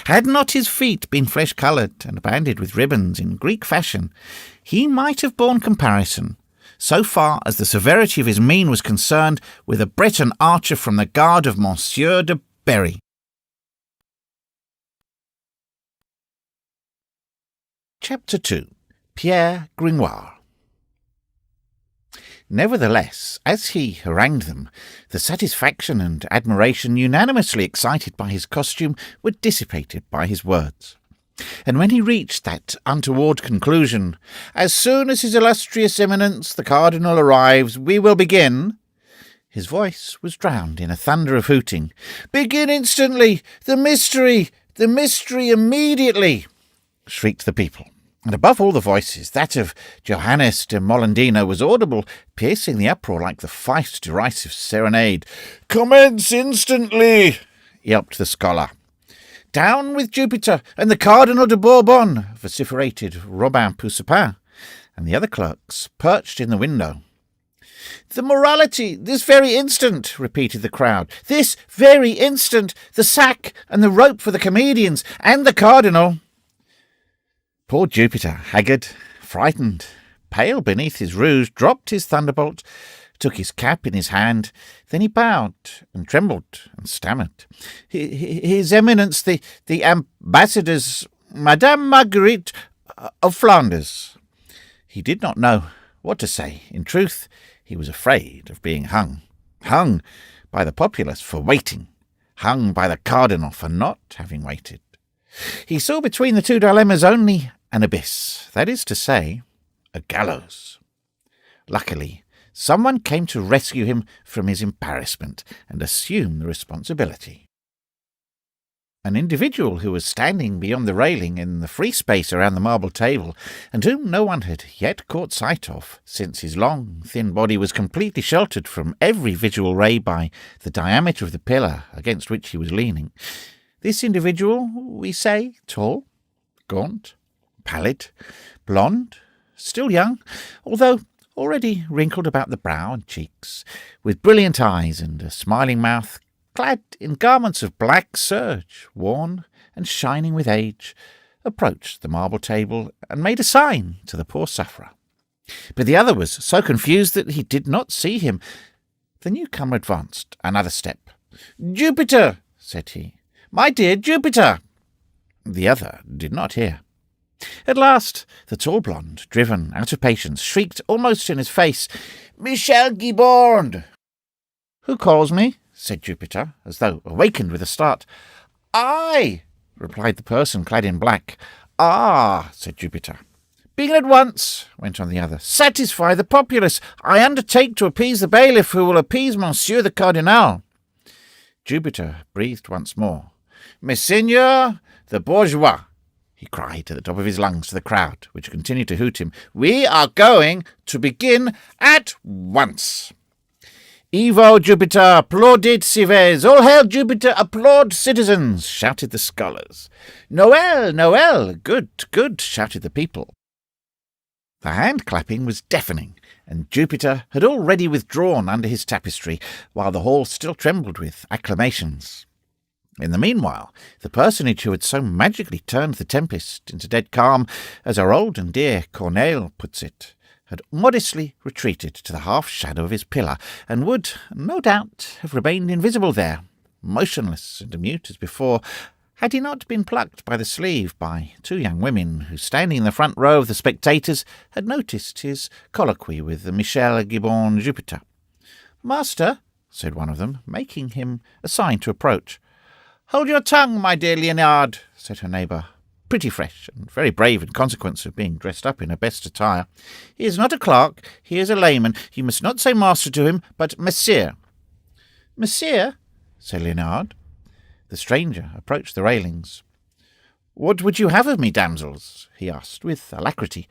had not his feet been flesh-coloured and banded with ribbons in Greek fashion, he might have borne comparison, so far as the severity of his mien was concerned, with a Breton archer from the guard of Monsieur de Berry. Chapter 2. Pierre Gringoire. Nevertheless, as he harangued them, the satisfaction and admiration unanimously excited by his costume were dissipated by his words. And when he reached that untoward conclusion, "As soon as his illustrious eminence the cardinal arrives, we will begin," his voice was drowned in a thunder of hooting. "Begin instantly! The mystery immediately!" shrieked the people. And above all the voices, that of Johannes de Molendino was audible, piercing the uproar like the fife's derisive serenade. "Commence instantly!" yelped the scholar. "Down with Jupiter and the Cardinal de Bourbon!" vociferated Robin Poussepin, and the other clerks perched in the window. "The morality, this very instant!" repeated the crowd. "This very instant! The sack and the rope for the comedians and the Cardinal!" Poor Jupiter, haggard, frightened, pale beneath his rouge, dropped his thunderbolt, took his cap in his hand, then he bowed and trembled and stammered. "His Eminence, the ambassadors, Madame Marguerite of Flanders." He did not know what to say. In truth, he was afraid of being hung. Hung by the populace for waiting. Hung by the Cardinal for not having waited. He saw between the two dilemmas only an abyss, that is to say, a gallows. Luckily, someone came to rescue him from his embarrassment and assume the responsibility. An individual who was standing beyond the railing in the free space around the marble table, and whom no one had yet caught sight of, since his long, thin body was completely sheltered from every visual ray by the diameter of the pillar against which he was leaning. This individual, we say, tall, gaunt, pallid, blonde, still young, although already wrinkled about the brow and cheeks, with brilliant eyes and a smiling mouth, clad in garments of black serge, worn and shining with age, approached the marble table and made a sign to the poor sufferer. But the other was so confused that he did not see him. The newcomer advanced another step. "Jupiter," said he. "My dear Jupiter!" The other did not hear. At last, the tall blonde, driven out of patience, shrieked almost in his face, "Michel Giborne!" "Who calls me?" said Jupiter, as though awakened with a start. "I," replied the person clad in black. "Ah," said Jupiter. "Begin at once," went on the other. "Satisfy the populace. I undertake to appease the bailiff, who will appease Monsieur the Cardinal." Jupiter breathed once more. "Messeigneur the bourgeois," he cried at the top of his lungs to the crowd, which continued to hoot him, "we are going to begin at once." "Evo Jupiter, applaudit cives, all hail Jupiter, applaud citizens," shouted the scholars. "Noel, Noel, good, good," shouted the people. The hand-clapping was deafening, and Jupiter had already withdrawn under his tapestry, while the hall still trembled with acclamations. In the meanwhile, the personage who had so magically turned the tempest into dead calm, as our old and dear Corneille puts it, had modestly retreated to the half-shadow of his pillar, and would, no doubt, have remained invisible there, motionless and mute as before, had he not been plucked by the sleeve by two young women who, standing in the front row of the spectators, had noticed his colloquy with the Michel Gibbon Jupiter. "Master," said one of them, making him a sign to approach. "Hold your tongue, my dear Leonard," said her neighbour, pretty fresh and very brave in consequence of being dressed up in her best attire. "He is not a clerk, he is a layman. You must not say master to him, but monsieur." "Monsieur?" said Leonard. The stranger approached the railings. "What would you have of me, damsels?" he asked with alacrity.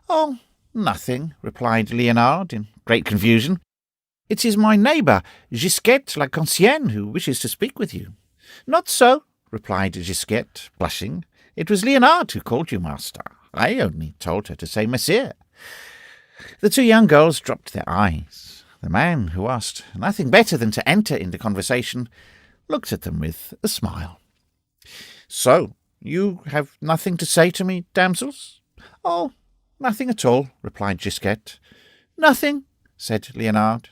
"Oh, nothing," replied Leonard in great confusion. "It is my neighbour, Gisquette la Concierge, who wishes to speak with you." "Not so," replied Gisquette, blushing. "It was Leonard who called you master. I only told her to say monsieur." The two young girls dropped their eyes. The man, who asked nothing better than to enter into conversation, looked at them with a smile. "So, you have nothing to say to me, damsels?" "Oh, nothing at all," replied Gisquette. "Nothing," said Leonard.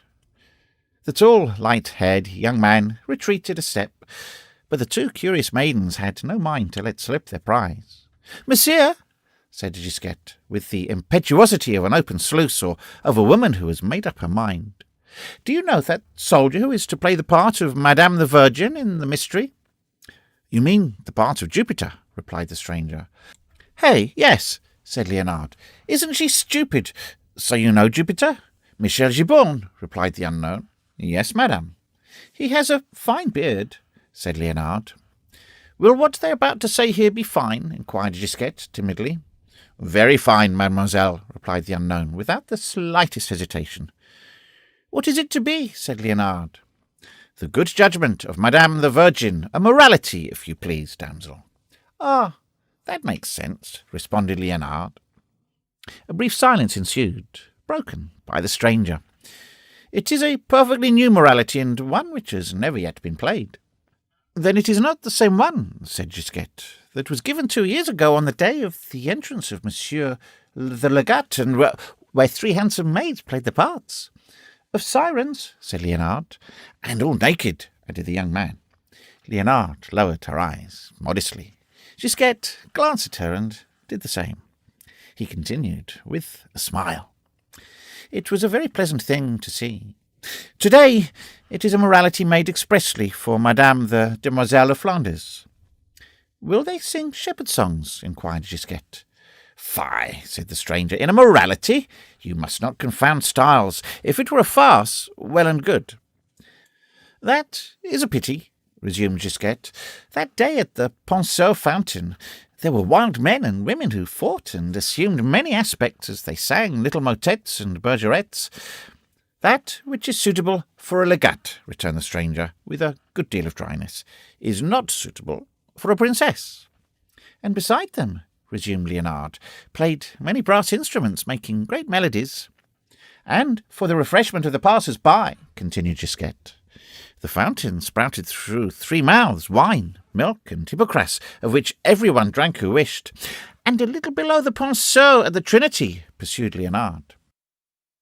The tall, light-haired young man retreated a step, but the two curious maidens had no mind to let slip their prize. "Monsieur," said Gisquette, with the impetuosity of an open sluice or of a woman who has made up her mind, "do you know that soldier who is to play the part of Madame the Virgin in the mystery?" "You mean the part of Jupiter," replied the stranger. "Hey, yes," said Leonard. "Isn't she stupid? So you know Jupiter?" "Michel Gibbon," replied the unknown. "Yes, madame." "He has a fine beard," said Leonard. "Will what they are about to say here be fine?" inquired Gisquette timidly. "Very fine, mademoiselle," replied the unknown, without the slightest hesitation. "What is it to be?" said Leonard. "The good judgment of Madame the Virgin, a morality, if you please, damsel." "Ah, that makes sense," responded Leonard. A brief silence ensued, broken by the stranger. "It is a perfectly new morality, and one which has never yet been played." "Then it is not the same one," said Gisquette, "that was given 2 years ago on the day of the entrance of Monsieur the Legate, and where 3 handsome maids played the parts." "Of sirens," said Leonard. "And all naked," added the young man. Leonard lowered her eyes modestly. Gisquette glanced at her and did the same. He continued with a smile. "It was a very pleasant thing to see. Today it is a morality made expressly for Madame the Demoiselle of Flanders." "Will they sing shepherd songs?" inquired Gisquette. "Fie," said the stranger, "in a morality? You must not confound styles. If it were a farce, well and good." "That is a pity," resumed Gisquette. "That day at the Ponceau fountain there were wild men and women who fought and assumed many aspects as they sang little motets and bergerettes." "That which is suitable for a legate," returned the stranger, with a good deal of dryness, "is not suitable for a princess." "And beside them," resumed Leonard, "played many brass instruments, making great melodies." "And for the refreshment of the passers-by," continued Gisquette. "The fountain sprouted through 3 mouths, wine, milk, and hippocras, of which everyone drank who wished." "And a little below the Ponceau at the Trinity," pursued Leonard,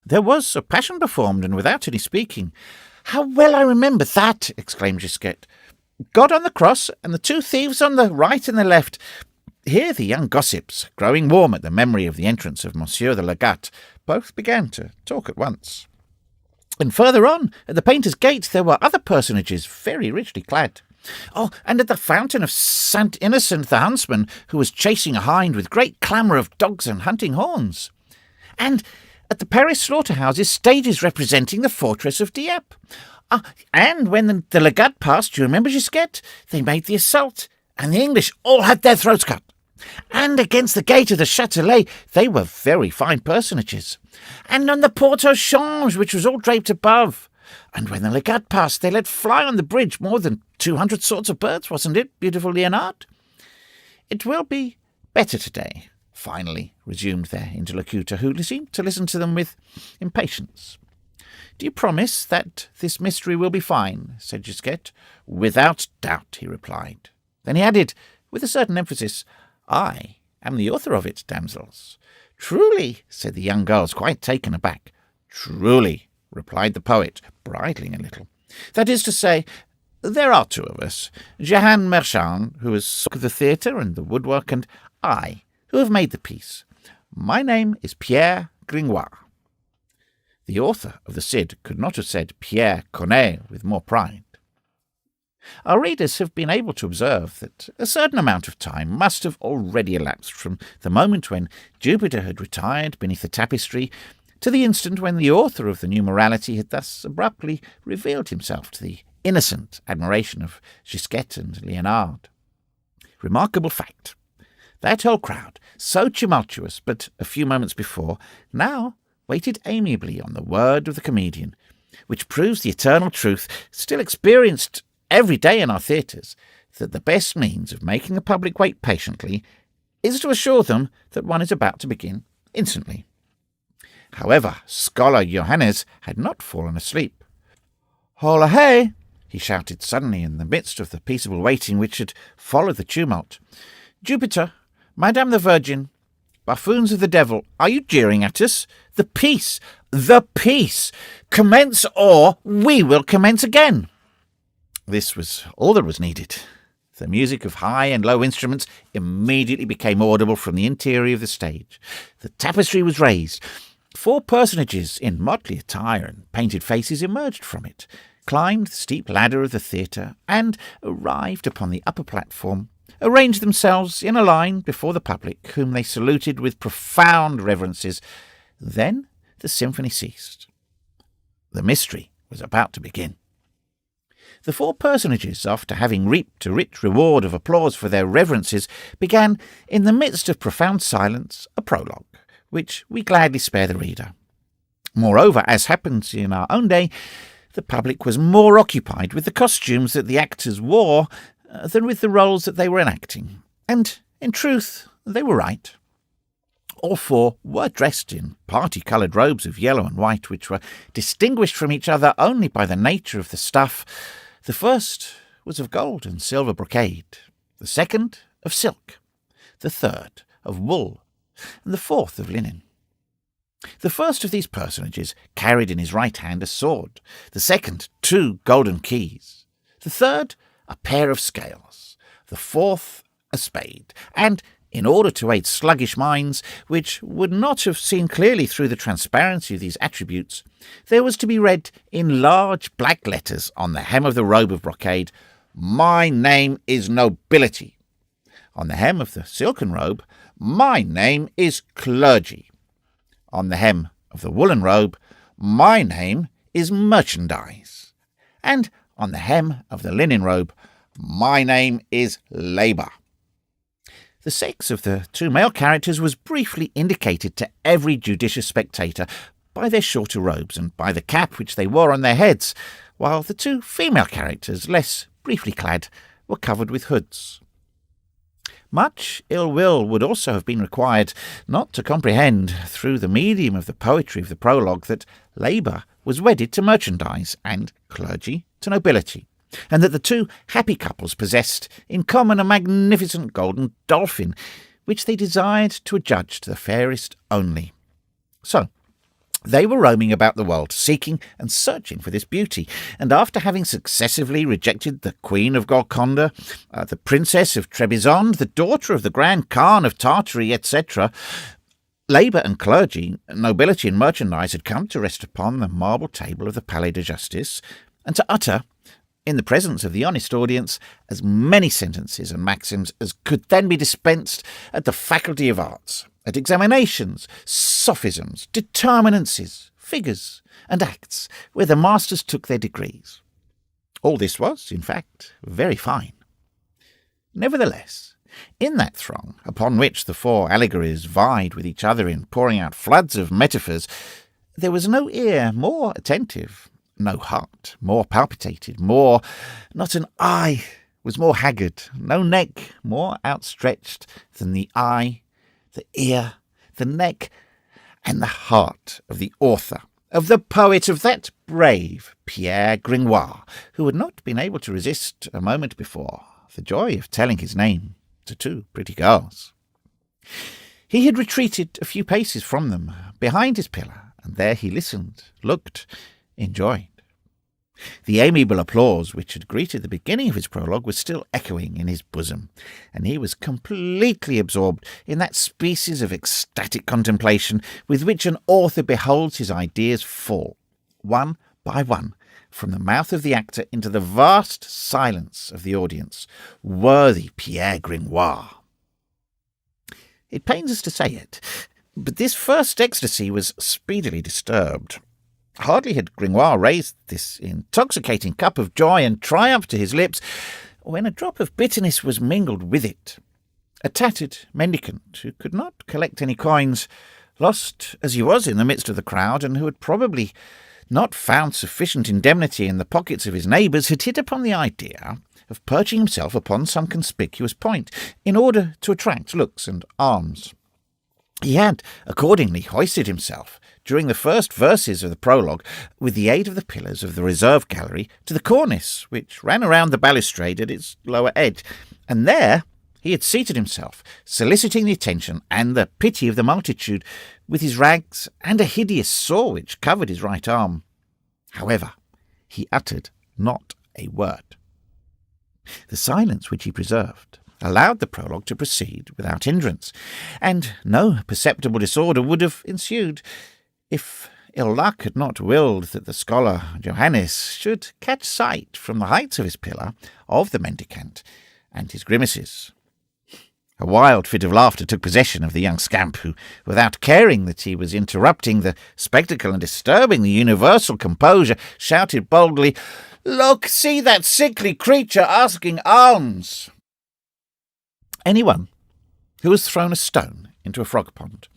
"there was a passion performed, and without any speaking." "How well I remember that!" exclaimed Gisquette. "God on the cross, and the 2 thieves on the right and the left." Here the young gossips, growing warm at the memory of the entrance of Monsieur the Legate, both began to talk at once. "And further on, at the Painter's Gate, there were other personages very richly clad." "Oh, and at the fountain of Saint Innocent the huntsman, who was chasing a hind with great clamour of dogs and hunting horns." "And at the Paris slaughterhouses, stages representing the fortress of Dieppe." "And when the Legate passed, do you remember, Gisquette? They made the assault, and the English all had their throats cut. And against the gate of the Châtelet they were very fine personages. And on the Porte au Change, which was all draped above. And when the Legate passed, they let fly on the bridge more than 200 sorts of birds, wasn't it, beautiful Leonard?" "It will be better today," finally resumed their interlocutor, who seemed to listen to them with impatience. "Do you promise that this mystery will be fine?" said Gisquette. "Without doubt," he replied. Then he added, with a certain emphasis, "I am the author of it, damsels." "Truly," said the young girls, quite taken aback. "Truly," replied the poet, bridling a little. "That is to say, There are two of us, Jehan Merchant, who is of the theatre and the woodwork, and I, who have made the piece. My name is Pierre Gringoire." The author of the Cid could not have said Pierre Corneille with more pride. Our readers have been able to observe that a certain amount of time must have already elapsed from the moment when Jupiter had retired beneath the tapestry to the instant when the author of the new morality had thus abruptly revealed himself to the innocent admiration of Gisquette and Leonard. Remarkable fact. That whole crowd, so tumultuous but a few moments before, now waited amiably on the word of the comedian, which proves the eternal truth, still experienced every day in our theatres, that the best means of making the public wait patiently is to assure them that one is about to begin instantly. However, Scholar Johannes had not fallen asleep. "Hola hey!" he shouted suddenly in the midst of the peaceable waiting which had followed the tumult. "Jupiter, Madame the Virgin, buffoons of the devil, are you jeering at us? The piece! Commence, or we will commence again!" This was all that was needed. The music of high and low instruments immediately became audible from the interior of the stage. The tapestry was raised. 4 personages in motley attire and painted faces emerged from it, climbed the steep ladder of the theatre, and, arrived upon the upper platform, arranged themselves in a line before the public, whom they saluted with profound reverences. Then the symphony ceased. The mystery was about to begin. The 4 personages, after having reaped a rich reward of applause for their reverences, began, in the midst of profound silence, a prologue, which we gladly spare the reader. Moreover, as happens in our own day, the public was more occupied with the costumes that the actors wore than with the roles that they were enacting. And, in truth, they were right. All 4 were dressed in party-coloured robes of yellow and white, which were distinguished from each other only by the nature of the stuff. The first was of gold and silver brocade, the second of silk, the third of wool, and the fourth of linen. The first of these personages carried in his right hand a sword, the second 2 golden keys, the third a pair of scales, the fourth a spade, and, in order to aid sluggish minds, which would not have seen clearly through the transparency of these attributes, there was to be read in large black letters on the hem of the robe of brocade, "My name is Nobility." On the hem of the silken robe, "My name is Clergy." On the hem of the woolen robe, "My name is Merchandise." And on the hem of the linen robe, "My name is Labour." The sex of the 2 male characters was briefly indicated to every judicious spectator by their shorter robes and by the cap which they wore on their heads, while the 2 female characters, less briefly clad, were covered with hoods. Much ill will would also have been required not to comprehend, through the medium of the poetry of the prologue, that Labour was wedded to Merchandise and Clergy to Nobility, and that the 2 happy couples possessed in common a magnificent golden dolphin, which they desired to adjudge to the fairest only. So they were roaming about the world, seeking and searching for this beauty, and after having successively rejected the Queen of Golconda, the Princess of Trebizond, the daughter of the Grand Khan of Tartary, etc., Labour and Clergy, Nobility and Merchandise had come to rest upon the marble table of the Palais de Justice, and to utter, in the presence of the honest audience, as many sentences and maxims as could then be dispensed at the Faculty of Arts, at examinations, sophisms, determinances, figures, and acts, where the masters took their degrees. All this was, in fact, very fine. Nevertheless, in that throng, upon which the 4 allegories vied with each other in pouring out floods of metaphors, there was no ear more attentive, no heart more palpitated, not an eye was more haggard, no neck more outstretched than the eye, the ear, the neck, and the heart of the author, of the poet, of that brave Pierre Gringoire, who had not been able to resist a moment before the joy of telling his name to 2 pretty girls. He had retreated a few paces from them, behind his pillar, and there he listened, looked, enjoyed. The amiable applause which had greeted the beginning of his prologue was still echoing in his bosom, and he was completely absorbed in that species of ecstatic contemplation with which an author beholds his ideas fall, one by one, from the mouth of the actor into the vast silence of the audience. Worthy Pierre Gringoire! It pains us to say it, but this first ecstasy was speedily disturbed. Hardly had Gringoire raised this intoxicating cup of joy and triumph to his lips, when a drop of bitterness was mingled with it. A tattered mendicant, who could not collect any coins, lost as he was in the midst of the crowd, and who had probably not found sufficient indemnity in the pockets of his neighbours, had hit upon the idea of perching himself upon some conspicuous point, in order to attract looks and alms. He had accordingly hoisted himself, during the first verses of the prologue, with the aid of the pillars of the reserve gallery, to the cornice which ran around the balustrade at its lower edge, and there he had seated himself, soliciting the attention and the pity of the multitude, with his rags and a hideous sore which covered his right arm. However, he uttered not a word. The silence which he preserved allowed the prologue to proceed without hindrance, and no perceptible disorder would have ensued, if ill luck had not willed that the scholar Johannes should catch sight from the heights of his pillar of the mendicant and his grimaces. A wild fit of laughter took possession of the young scamp, who, without caring that he was interrupting the spectacle and disturbing the universal composure, shouted boldly, "Look, see that sickly creature asking alms!" Anyone who has thrown a stone into a frog pond,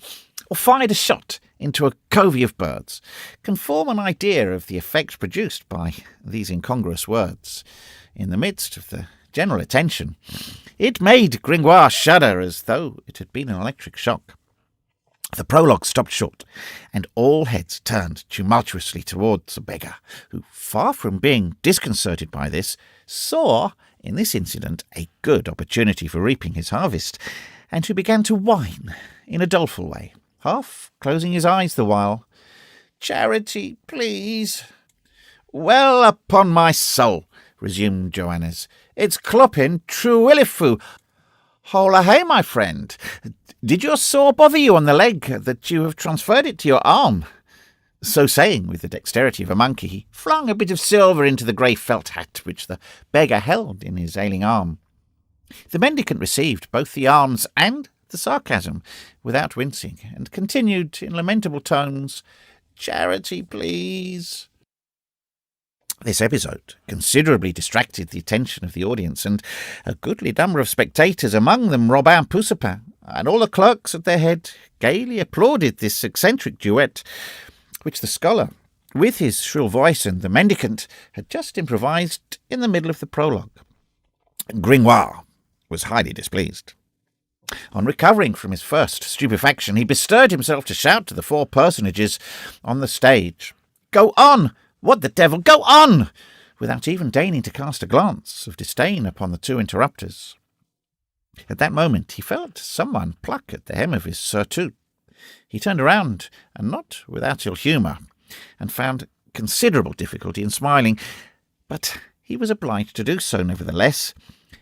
or fired a shot into a covey of birds, can form an idea of the effect produced by these incongruous words. In the midst of the general attention, it made Gringoire shudder as though it had been an electric shock. The prologue stopped short, and all heads turned tumultuously towards the beggar, who, far from being disconcerted by this, saw in this incident a good opportunity for reaping his harvest, and who began to whine in a doleful way, half closing his eyes the while. "Charity, please." "Well, upon my soul," resumed Johannes, "it's clopping truilifu. Hola hey, my friend. Did your sore bother you on the leg, that you have transferred it to your arm?" So saying, with the dexterity of a monkey, he flung a bit of silver into the grey felt hat which the beggar held in his ailing arm. The mendicant received both the alms and the sarcasm without wincing, and continued in lamentable tones, "Charity, please." This episode considerably distracted the attention of the audience, and a goodly number of spectators, among them Robin Poussepin, and all the clerks at their head, gaily applauded this eccentric duet, which the scholar, with his shrill voice, and the mendicant had just improvised in the middle of the prologue. Gringoire was highly displeased. On recovering from his first stupefaction, he bestirred himself to shout to the four personages on the stage, "Go on! What the devil? Go on!" without even deigning to cast a glance of disdain upon the two interrupters. At that moment he felt someone pluck at the hem of his surtout. He turned around, and not without ill humour, and found considerable difficulty in smiling, but he was obliged to do so nevertheless.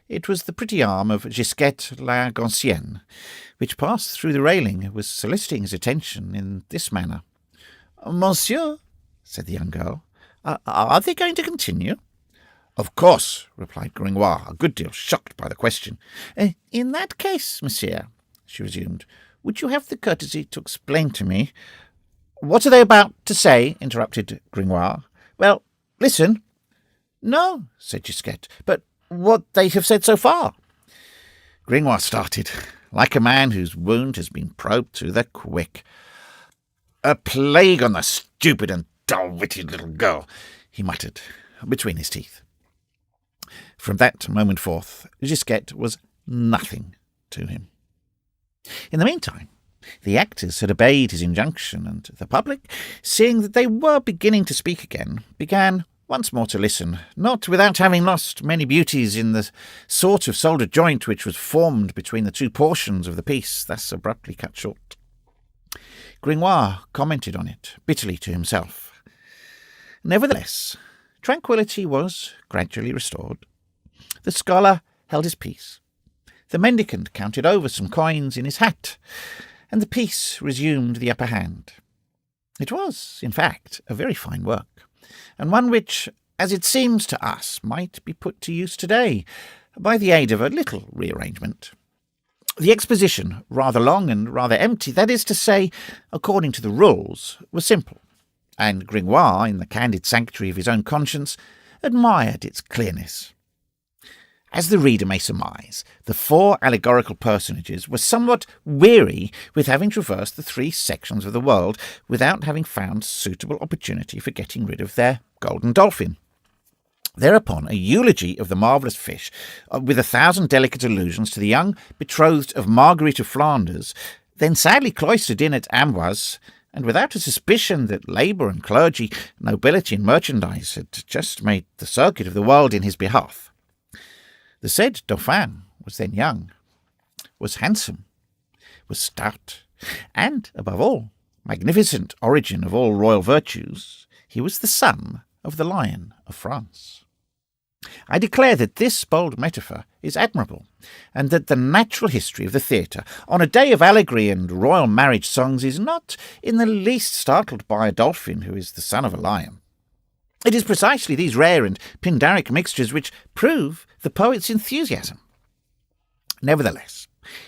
It was the pretty arm of Gisquette la Gancienne, which passed through the railing, and was soliciting his attention in this manner. "Monsieur," said the young girl, "are they going to continue?" "Of course," replied Gringoire, a good deal shocked by the question. "In that case, monsieur," she resumed, "would you have the courtesy to explain to me—" "What are they about to say?" interrupted Gringoire. "Well, listen." "No," said Gisquette, "but what they have said so far." Gringoire started, like a man whose wound has been probed to the quick. "A plague on the stupid and dull-witted little girl," he muttered between his teeth. From that moment forth, Gisquette was nothing to him. In the meantime, the actors had obeyed his injunction, and the public, seeing that they were beginning to speak again, began once more to listen, not without having lost many beauties in the sort of solder joint which was formed between the two portions of the piece thus abruptly cut short. Gringoire commented on it bitterly to himself. Nevertheless, tranquillity was gradually restored. The scholar held his peace. The mendicant counted over some coins in his hat, and the peace resumed the upper hand. It was, in fact, a very fine work, and one which, as it seems to us, might be put to use today by the aid of a little rearrangement. The exposition, rather long and rather empty, that is to say, according to the rules, was simple, and Gringoire, in the candid sanctuary of his own conscience, admired its clearness. As the reader may surmise, the four allegorical personages were somewhat weary with having traversed the three sections of the world without having found suitable opportunity for getting rid of their golden dolphin. Thereupon a eulogy of the marvellous fish, with 1,000 delicate allusions to the young betrothed of Marguerite of Flanders, then sadly cloistered in at Amboise, and without a suspicion that labour and clergy, nobility and merchandise had just made the circuit of the world in his behalf. The said Dauphin was then young, was handsome, was stout, and, above all, magnificent origin of all royal virtues, he was the son of the Lion of France. I declare that this bold metaphor is admirable, and that the natural history of the theatre, on a day of allegory and royal marriage songs, is not in the least startled by a dolphin who is the son of a lion. It is precisely these rare and Pindaric mixtures which prove the poet's enthusiasm. Nevertheless,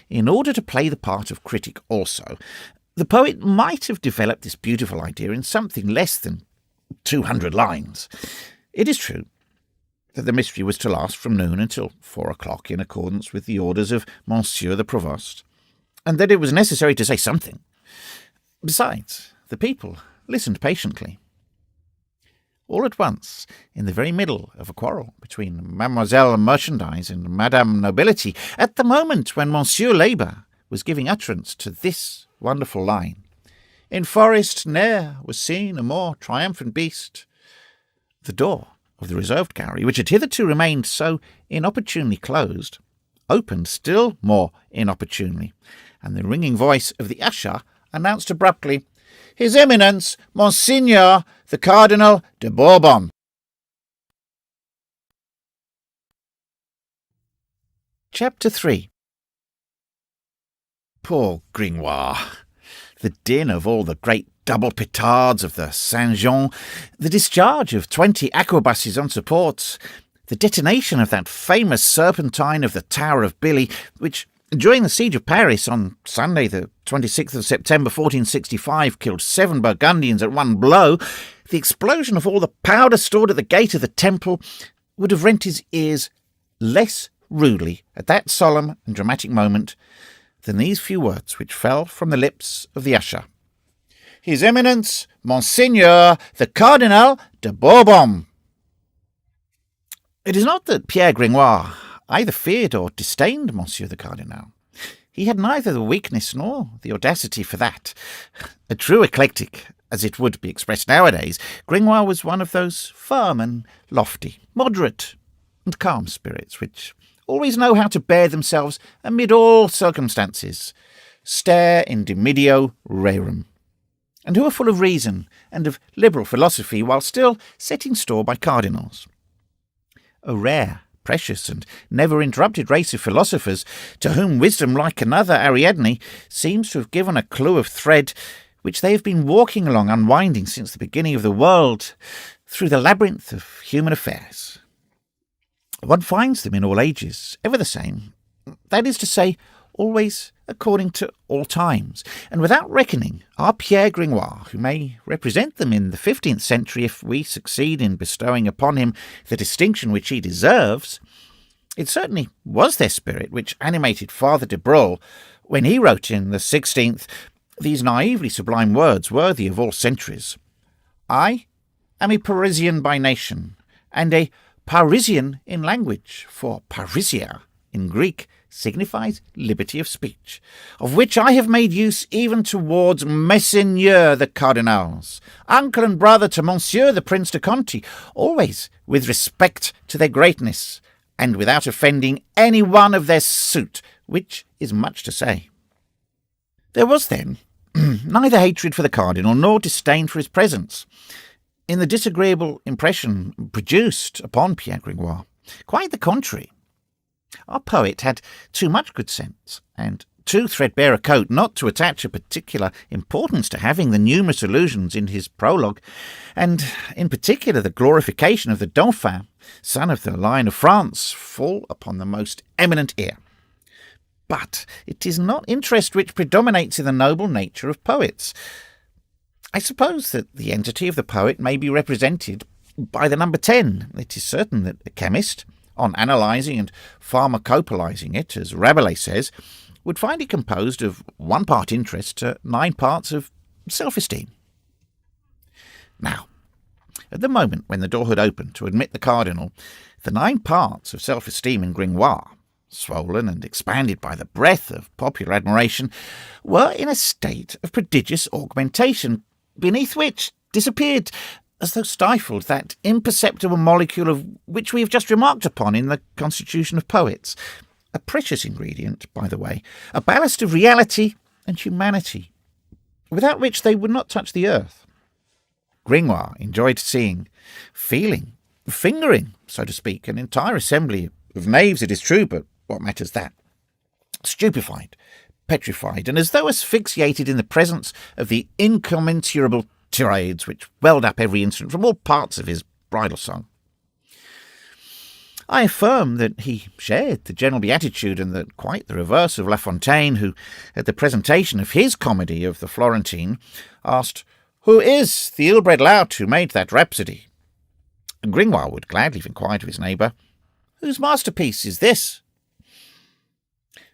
in order to play the part of critic also, the poet might have developed this beautiful idea in something less than 200 lines. It is true that the mystery was to last from noon until 4 o'clock in accordance with the orders of Monsieur the Provost, and that it was necessary to say something. Besides, the people listened patiently. All at once, in the very middle of a quarrel between Mademoiselle Merchandise and Madame Nobility, at the moment when Monsieur Labour was giving utterance to this wonderful line, "In forest ne'er was seen a more triumphant beast," the door of the reserved gallery, which had hitherto remained so inopportunely closed, opened still more inopportunely, and the ringing voice of the usher announced abruptly, "His Eminence, Monseigneur, the Cardinal de Bourbon." Chapter 3. Poor Gringoire! The din of all the great double petards of the Saint-Jean, the discharge of 20 aquabuses on supports, the detonation of that famous serpentine of the Tower of Billy, which, during the siege of Paris on Sunday the 26th of September 1465, killed 7 Burgundians at one blow, the explosion of all the powder stored at the gate of the temple, would have rent his ears less rudely at that solemn and dramatic moment than these few words which fell from the lips of the usher. "His Eminence, Monseigneur, the Cardinal de Bourbon." It is not that Pierre Gringoire either feared or disdained Monsieur the Cardinal. He had neither the weakness nor the audacity for that. A true eclectic, as it would be expressed nowadays, Gringoire was one of those firm and lofty, moderate and calm spirits which always know how to bear themselves amid all circumstances, stare in dimidio rerum, and who are full of reason and of liberal philosophy while still setting store by cardinals. A rare, precious, and never-interrupted race of philosophers, to whom wisdom, like another Ariadne, seems to have given a clue of thread which they have been walking along unwinding since the beginning of the world through the labyrinth of human affairs. One finds them in all ages, ever the same, that is to say, always according to all times, and without reckoning our Pierre Gringoire, who may represent them in the 15th century if we succeed in bestowing upon him the distinction which he deserves. It certainly was their spirit which animated Father de Broglie when he wrote in the 16th these naively sublime words worthy of all centuries. "I am a Parisian by nation, and a Parisian in language, for parisia in Greek signifies liberty of speech, of which I have made use even towards Messeigneurs the Cardinals, uncle and brother to Monsieur the Prince de Conti, always with respect to their greatness, and without offending any one of their suit, which is much to say." There was then neither hatred for the cardinal nor disdain for his presence. in the disagreeable impression produced upon Pierre Gringoire. Quite the contrary. Our poet had too much good sense, and too threadbare a coat not to attach a particular importance to having the numerous allusions in his prologue, and in particular the glorification of the Dauphin, son of the line of France, fall upon the most eminent ear. But it is not interest which predominates in the noble nature of poets. I suppose that the entity of the poet may be represented by the number 10. It is certain that a chemist, on analysing and pharmacopolising it, as Rabelais says, would find it composed of 1 part interest to 9 parts of self-esteem. Now, at the moment when the door had opened to admit the cardinal, the 9 parts of self-esteem in Gringoire, swollen and expanded by the breath of popular admiration, were in a state of prodigious augmentation, beneath which disappeared, as though stifled, that imperceptible molecule of which we have just remarked upon in the constitution of poets, a precious ingredient, by the way, a ballast of reality and humanity, without which they would not touch the earth. Gringoire enjoyed seeing, feeling, fingering, so to speak, an entire assembly of knaves, it is true, but what matters that? Stupefied, petrified, and as though asphyxiated in the presence of the incommensurable tirades which welled up every instant from all parts of his bridal song. I affirm that he shared the general beatitude, and that quite the reverse of La Fontaine, who, at the presentation of his comedy of the Florentine, asked, "Who is the ill-bred lout who made that rhapsody?" Gringoire would gladly have inquired of his neighbour, "Whose masterpiece is this?"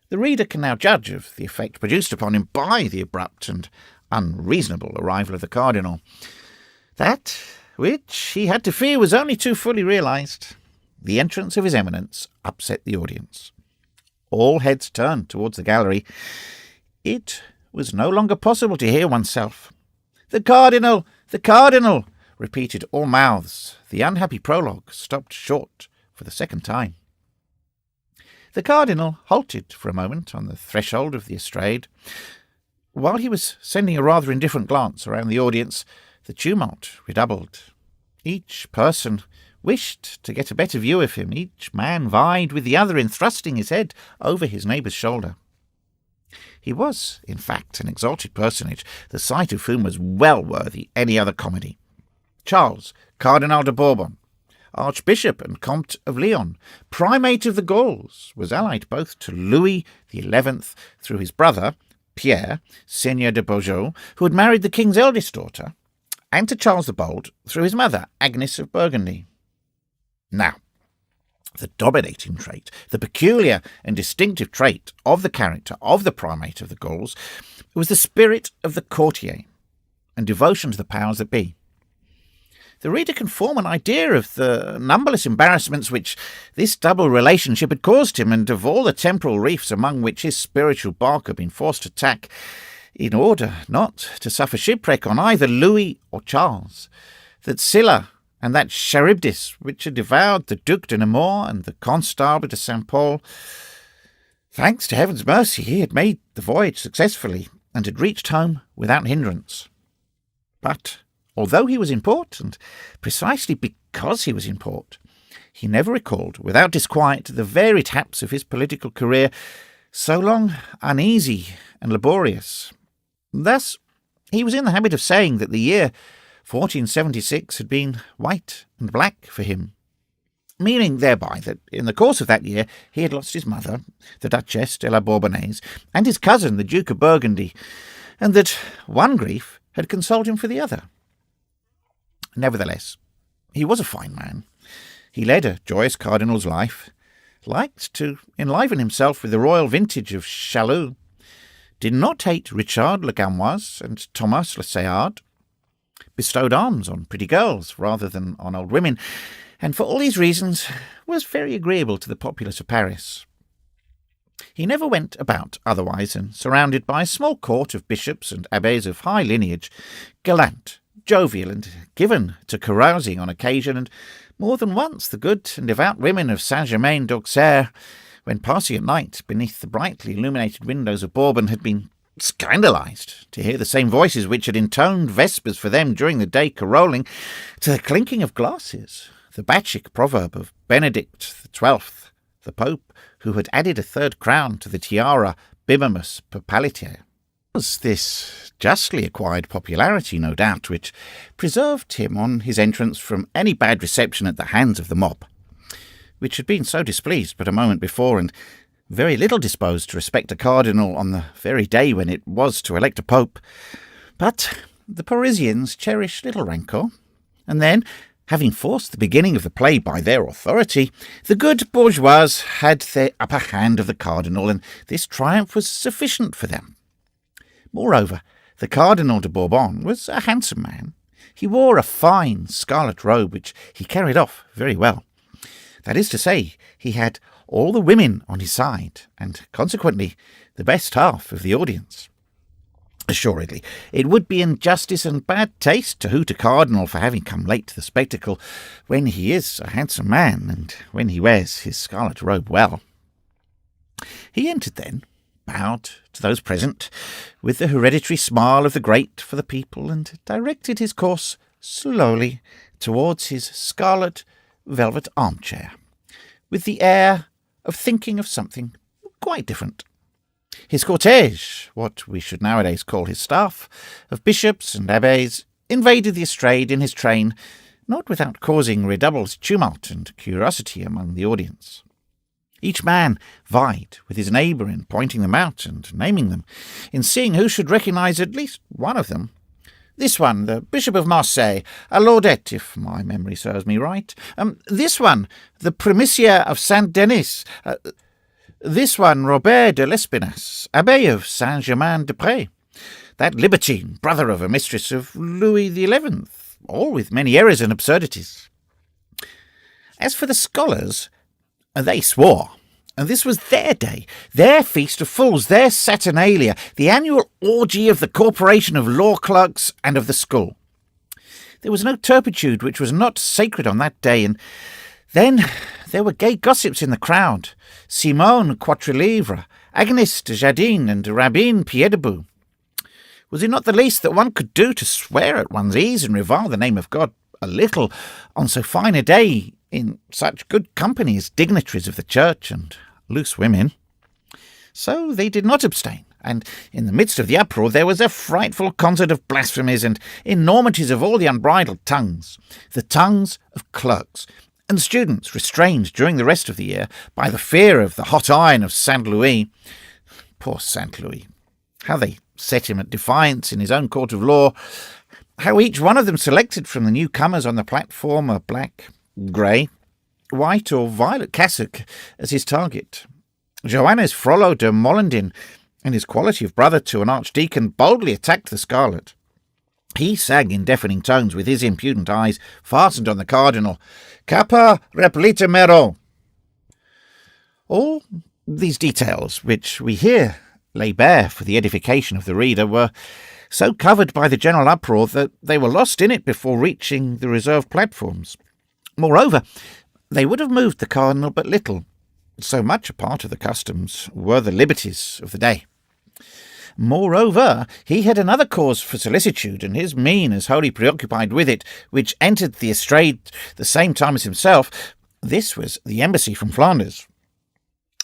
The reader can now judge of the effect produced upon him by the abrupt and unreasonable arrival of the cardinal. That which he had to fear was only too fully realised. The entrance of his eminence upset the audience. All heads turned towards the gallery. It was no longer possible to hear oneself. "The cardinal! The cardinal!" repeated all mouths. The unhappy prologue stopped short for the second time. The cardinal halted for a moment on the threshold of the estrade. While he was sending a rather indifferent glance around the audience, the tumult redoubled. Each person wished to get a better view of him. Each man vied with the other in thrusting his head over his neighbour's shoulder. He was, in fact, an exalted personage, the sight of whom was well worthy any other comedy. Charles, Cardinal de Bourbon, Archbishop and Comte of Leon, Primate of the Gauls, was allied both to Louis XI through his brother, Pierre, Seigneur de Beaujeu, who had married the king's eldest daughter, and to Charles the Bold through his mother, Agnes of Burgundy. Now, the dominating trait, the peculiar and distinctive trait of the character of the Primate of the Gauls, was the spirit of the courtier and devotion to the powers that be. The reader can form an idea of the numberless embarrassments which this double relationship had caused him, and of all the temporal reefs among which his spiritual bark had been forced to tack, in order not to suffer shipwreck on either Louis or Charles. That Scylla and that Charybdis which had devoured the Duc de Nemours and the Constable de Saint-Pol. Thanks to heaven's mercy, he had made the voyage successfully, and had reached home without hindrance. But although he was in port, and precisely because he was in port, he never recalled without disquiet the varied haps of his political career, so long uneasy and laborious. Thus, he was in the habit of saying that the year 1476 had been white and black for him, meaning thereby that in the course of that year he had lost his mother, the Duchesse de la Bourbonnaise, and his cousin, the Duke of Burgundy, and that one grief had consoled him for the other. Nevertheless, he was a fine man. He led a joyous cardinal's life, liked to enliven himself with the royal vintage of Chaloux, did not hate Richard le Gamois and Thomas le Séard, bestowed alms on pretty girls rather than on old women, and for all these reasons was very agreeable to the populace of Paris. He never went about otherwise than surrounded by a small court of bishops and abbés of high lineage, gallant, jovial, and given to carousing on occasion, and more than once the good and devout women of Saint-Germain d'Auxerre, when passing at night beneath the brightly illuminated windows of Bourbon, had been scandalized to hear the same voices which had intoned vespers for them during the day carolling to the clinking of glasses, the Bacchic proverb of Benedict XII, the Pope, who had added a third crown to the tiara Bibimus Perpalitiae. It was this justly acquired popularity, no doubt, which preserved him on his entrance from any bad reception at the hands of the mob, which had been so displeased but a moment before, and very little disposed to respect a cardinal on the very day when it was to elect a pope. But the Parisians cherished little rancour, and then, having forced the beginning of the play by their authority, the good bourgeois had the upper hand of the cardinal, and this triumph was sufficient for them. Moreover, the Cardinal de Bourbon was a handsome man. He wore a fine scarlet robe, which he carried off very well. That is to say, he had all the women on his side, and consequently the best half of the audience. Assuredly, it would be injustice and bad taste to hoot a cardinal for having come late to the spectacle, when he is a handsome man, and when he wears his scarlet robe well. He entered then, bowed to those present, with the hereditary smile of the great for the people, and directed his course slowly towards his scarlet velvet armchair, with the air of thinking of something quite different. His cortege, what we should nowadays call his staff, of bishops and abbés, invaded the estrade in his train, not without causing redoubled tumult and curiosity among the audience. Each man vied with his neighbour in pointing them out and naming them, in seeing who should recognise at least one of them. This one, the Bishop of Marseille, a Laudet, if my memory serves me right. This one, the Primicier of Saint-Denis. This one, Robert de l'Espinasse, Abbé of Saint-Germain-des-Prés. That libertine, brother of a mistress of Louis XI, all with many errors and absurdities. As for the scholars, they swore, and this was their day, their feast of fools, their Saturnalia, the annual orgy of the corporation of law clerks and of the school. There was no turpitude which was not sacred on that day, and then there were gay gossips in the crowd, Simone Quattrelivre, Agnes de Jardin, and Rabbin Piedebou. Was it not the least that one could do to swear at one's ease and revile the name of God a little on so fine a day, in such good company as dignitaries of the church and loose women? So they did not abstain, and in the midst of the uproar there was a frightful concert of blasphemies and enormities of all the unbridled tongues, the tongues of clerks and students restrained during the rest of the year by the fear of the hot iron of Saint Louis. Poor Saint Louis! How they set him at defiance in his own court of law! How each one of them selected from the newcomers on the platform a black, grey, white or violet cassock as his target. Joannes Frollo de Mollendin, in his quality of brother to an archdeacon, boldly attacked the scarlet. He sang in deafening tones, with his impudent eyes fastened on the cardinal, "Capa replete mero." All these details, which we here lay bare for the edification of the reader, were so covered by the general uproar that they were lost in it before reaching the reserved platforms. Moreover, they would have moved the cardinal but little, so much a part of the customs were the liberties of the day. Moreover, he had another cause for solicitude, and his mien as wholly preoccupied with it, which entered the estrade the same time as himself. This was the embassy from Flanders.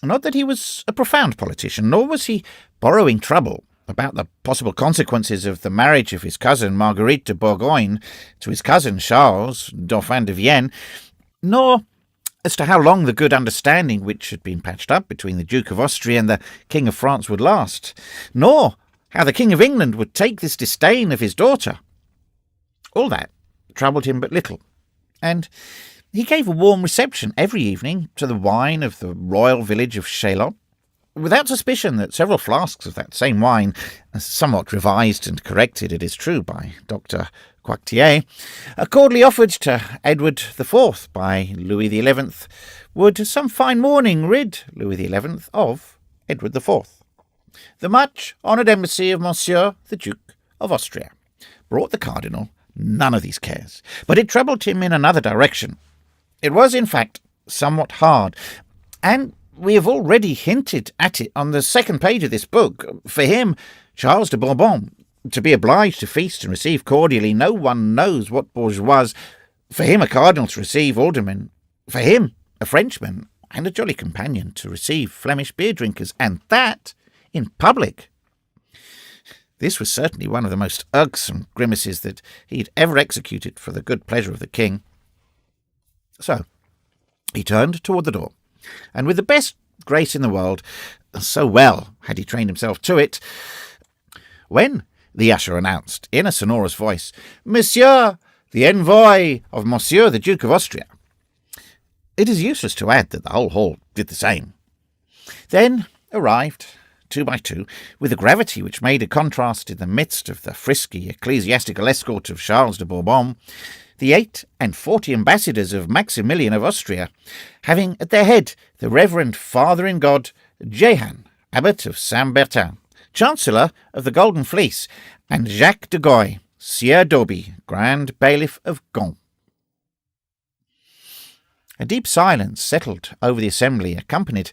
Not that he was a profound politician, nor was he borrowing trouble about the possible consequences of the marriage of his cousin Marguerite de Bourgogne to his cousin Charles, Dauphin de Vienne, nor as to how long the good understanding which had been patched up between the Duke of Austria and the King of France would last, nor how the King of England would take this disdain of his daughter. All that troubled him but little, and he gave a warm reception every evening to the wine of the royal village of Chaillot, without suspicion that several flasks of that same wine, somewhat revised and corrected, it is true, by Dr. Coictier, cordially offered to Edward IV by Louis XI, would some fine morning rid Louis XI of Edward IV. The much honoured embassy of Monsieur the Duke of Austria brought the cardinal none of these cares, but it troubled him in another direction. It was, in fact, somewhat hard, and We have already hinted at it on the second page of this book. For him, Charles de Bourbon, to be obliged to feast and receive cordially no one knows what bourgeois. For him, a cardinal to receive aldermen. For him, a Frenchman, and a jolly companion to receive Flemish beer drinkers, and that in public. This was certainly one of the most irksome grimaces that he had ever executed for the good pleasure of the king. So he turned toward the door, and with the best grace in the world, so well had he trained himself to it, when the usher announced in a sonorous voice, "Monsieur, the envoy of Monsieur the Duke of Austria." It is useless to add that the whole hall did the same. Then arrived, 2 by 2, with a gravity which made a contrast in the midst of the frisky ecclesiastical escort of Charles de Bourbon, the 48 ambassadors of Maximilian of Austria, having at their head the Reverend Father-in-God, Jehan, Abbot of Saint-Bertin, Chancellor of the Golden Fleece, and Jacques de Goy, Sieur d'Auby, Grand Bailiff of Gand. A deep silence settled over the assembly, accompanied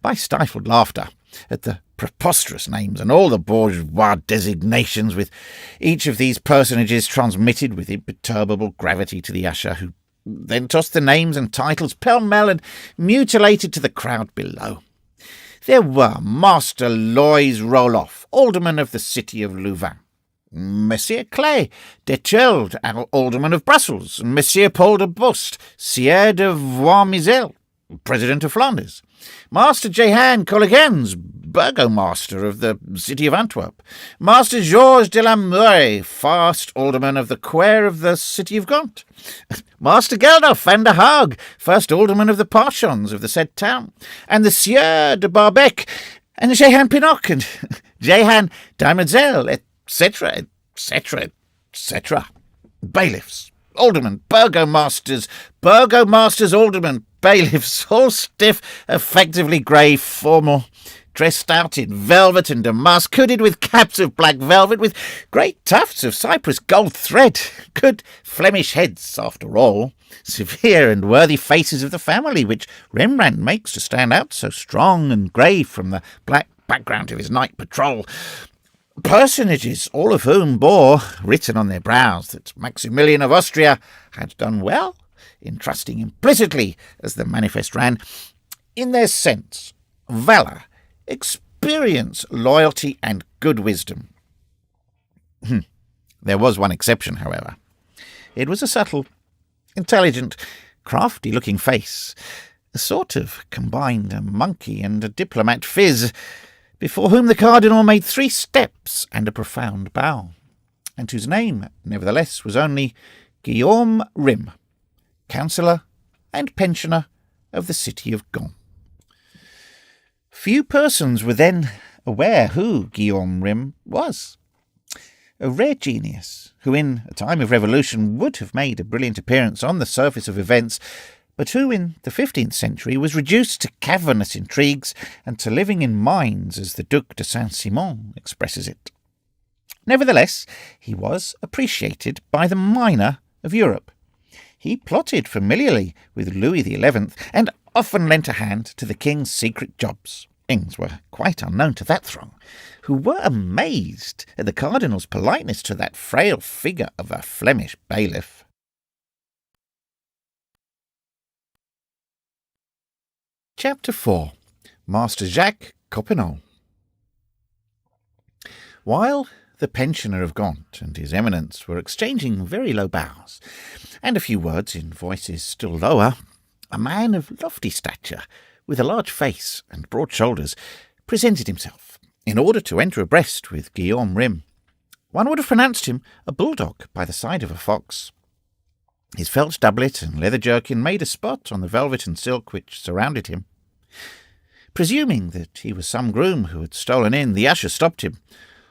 by stifled laughter at the preposterous names and all the bourgeois designations, with each of these personages transmitted with imperturbable gravity to the usher, who then tossed the names and titles pell-mell and mutilated to the crowd below. There were Master Loys Roloff, alderman of the city of Louvain, Monsieur Clay, Dechelde, alderman of Brussels, and Monsieur Paul de Bost, Sieur de Voie-Misel, president of Flanders, Master Jehan Colligens, burgomaster of the city of Antwerp, Master Georges de la Mure, first alderman of the Quair of the city of Gand, Master Geldof van der Haag, first alderman of the Parchons of the said town, and the Sieur de Barbec, and Jehan Pinnock, and Jehan Daimedzel, etc., etc., etc. Bailiffs, aldermen, burgomasters, aldermen, bailiffs, all stiff, effectively grey, formal, dressed out in velvet and damask, hooded with caps of black velvet, with great tufts of Cyprus gold thread. Good Flemish heads, after all, severe and worthy faces of the family, which Rembrandt makes to stand out so strong and grave from the black background of his night patrol. Personages, all of whom bore written on their brows that Maximilian of Austria had done well in trusting implicitly, as the manifest ran, in their sense, valour, experience, loyalty, and good wisdom. There was one exception, however. It was a subtle, intelligent, crafty-looking face, a sort of combined a monkey and a diplomat phiz, before whom the cardinal made 3 steps and a profound bow, and whose name, nevertheless, was only Guillaume Rym, councillor and pensioner of the city of Gand. Few persons were then aware who Guillaume Rym was. A rare genius, who in a time of revolution would have made a brilliant appearance on the surface of events, but who in the 15th century was reduced to cavernous intrigues and to living in mines, as the Duc de Saint-Simon expresses it. Nevertheless, he was appreciated by the minor of Europe. He plotted familiarly with Louis XI and often lent a hand to the king's secret jobs. Things were quite unknown to that throng, who were amazed at the cardinal's politeness to that frail figure of a Flemish bailiff. Chapter 4. Master Jacques Coppenole. While the pensioner of Gand and his eminence were exchanging very low bows, and a few words in voices still lower, a man of lofty stature, with a large face and broad shoulders, presented himself, in order to enter abreast with Guillaume Rym. One would have pronounced him a bulldog by the side of a fox. His felt doublet and leather jerkin made a spot on the velvet and silk which surrounded him. Presuming that he was some groom who had stolen in, the usher stopped him.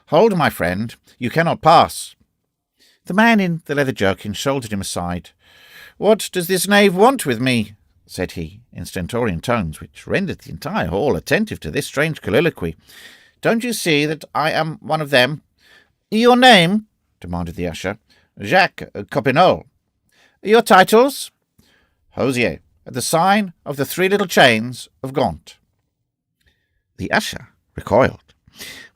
"Hold, my friend, you cannot pass." The man in the leather jerkin shouldered him aside. "What does this knave want with me?" said he, in stentorian tones, which rendered the entire hall attentive to this strange colloquy. "Don't you see that I am one of them?" "Your name?" demanded the usher. "Jacques Coppenole." "Your titles?" "Hosier, at the sign of the 3 little chains of Gand." The usher recoiled.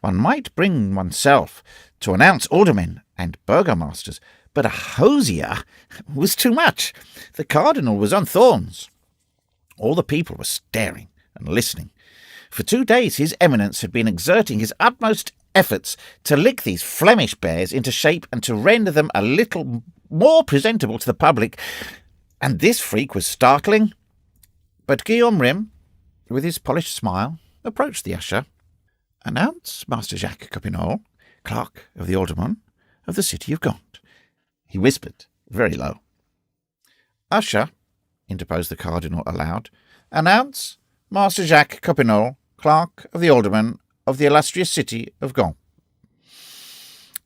One might bring oneself to announce aldermen and burgomasters, but a hosier was too much. The cardinal was on thorns. All the people were staring and listening. For 2 days his eminence had been exerting his utmost efforts to lick these Flemish bears into shape and to render them a little more presentable to the public, and this freak was startling. But Guillaume Rym, with his polished smile, approached the usher. "Announce Master Jacques Copinol, clerk of the alderman of the city of Gand," he whispered, very low. "Usher," interposed the cardinal aloud, "announce Master Jacques Copinol, clerk of the alderman of the illustrious city of Gand."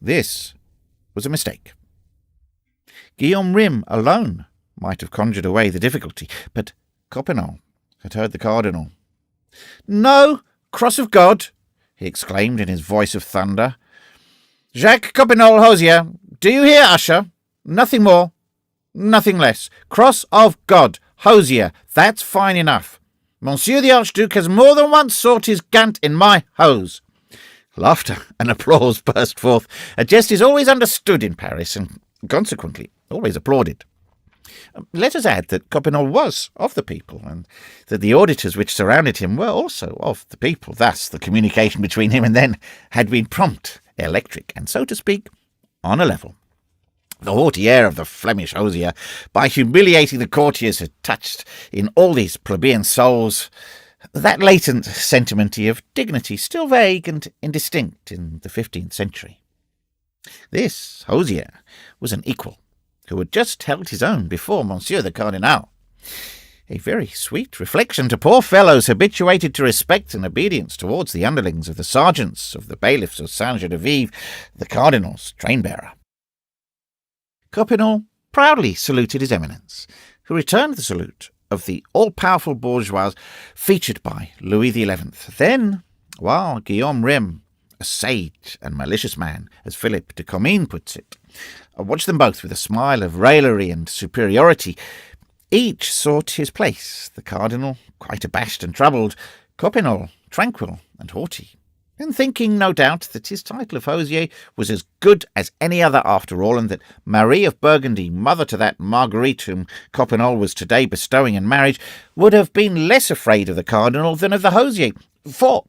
This was a mistake. Guillaume Rym alone might have conjured away the difficulty, but Copinol had heard the cardinal. "No, cross of God!" he exclaimed in his voice of thunder. "Jacques Copinol, hosier, do you hear, usher? Nothing more, nothing less. Cross of God, hosier, that's fine enough. Monsieur the Archduke has more than once sought his gant in my hose." Laughter and applause burst forth. A jest is always understood in Paris, and consequently always applauded. Let us add that Copinol was of the people, and that the auditors which surrounded him were also of the people. Thus the communication between him and them had been prompt, electric, and, so to speak, on a level. The haughty air of the Flemish hosier, by humiliating the courtiers, had touched in all these plebeian souls that latent sentiment of dignity still vague and indistinct in the 15th century. This hosier was an equal, who had just held his own before Monsieur the Cardinal. A very sweet reflection to poor fellows habituated to respect and obedience towards the underlings of the sergeants of the bailiffs of Saint-Geneviève, the cardinal's train-bearer. Copinol proudly saluted his eminence, who returned the salute of the all-powerful bourgeois featured by Louis XI. Then, while Guillaume Rym, a sage and malicious man, as Philip de Comines puts it, watched them both with a smile of raillery and superiority, each sought his place, the cardinal quite abashed and troubled, Copinol tranquil and haughty, and thinking, no doubt, that his title of hosier was as good as any other after all, and that Marie of Burgundy, mother to that Marguerite whom Copinol was today bestowing in marriage, would have been less afraid of the cardinal than of the hosier, for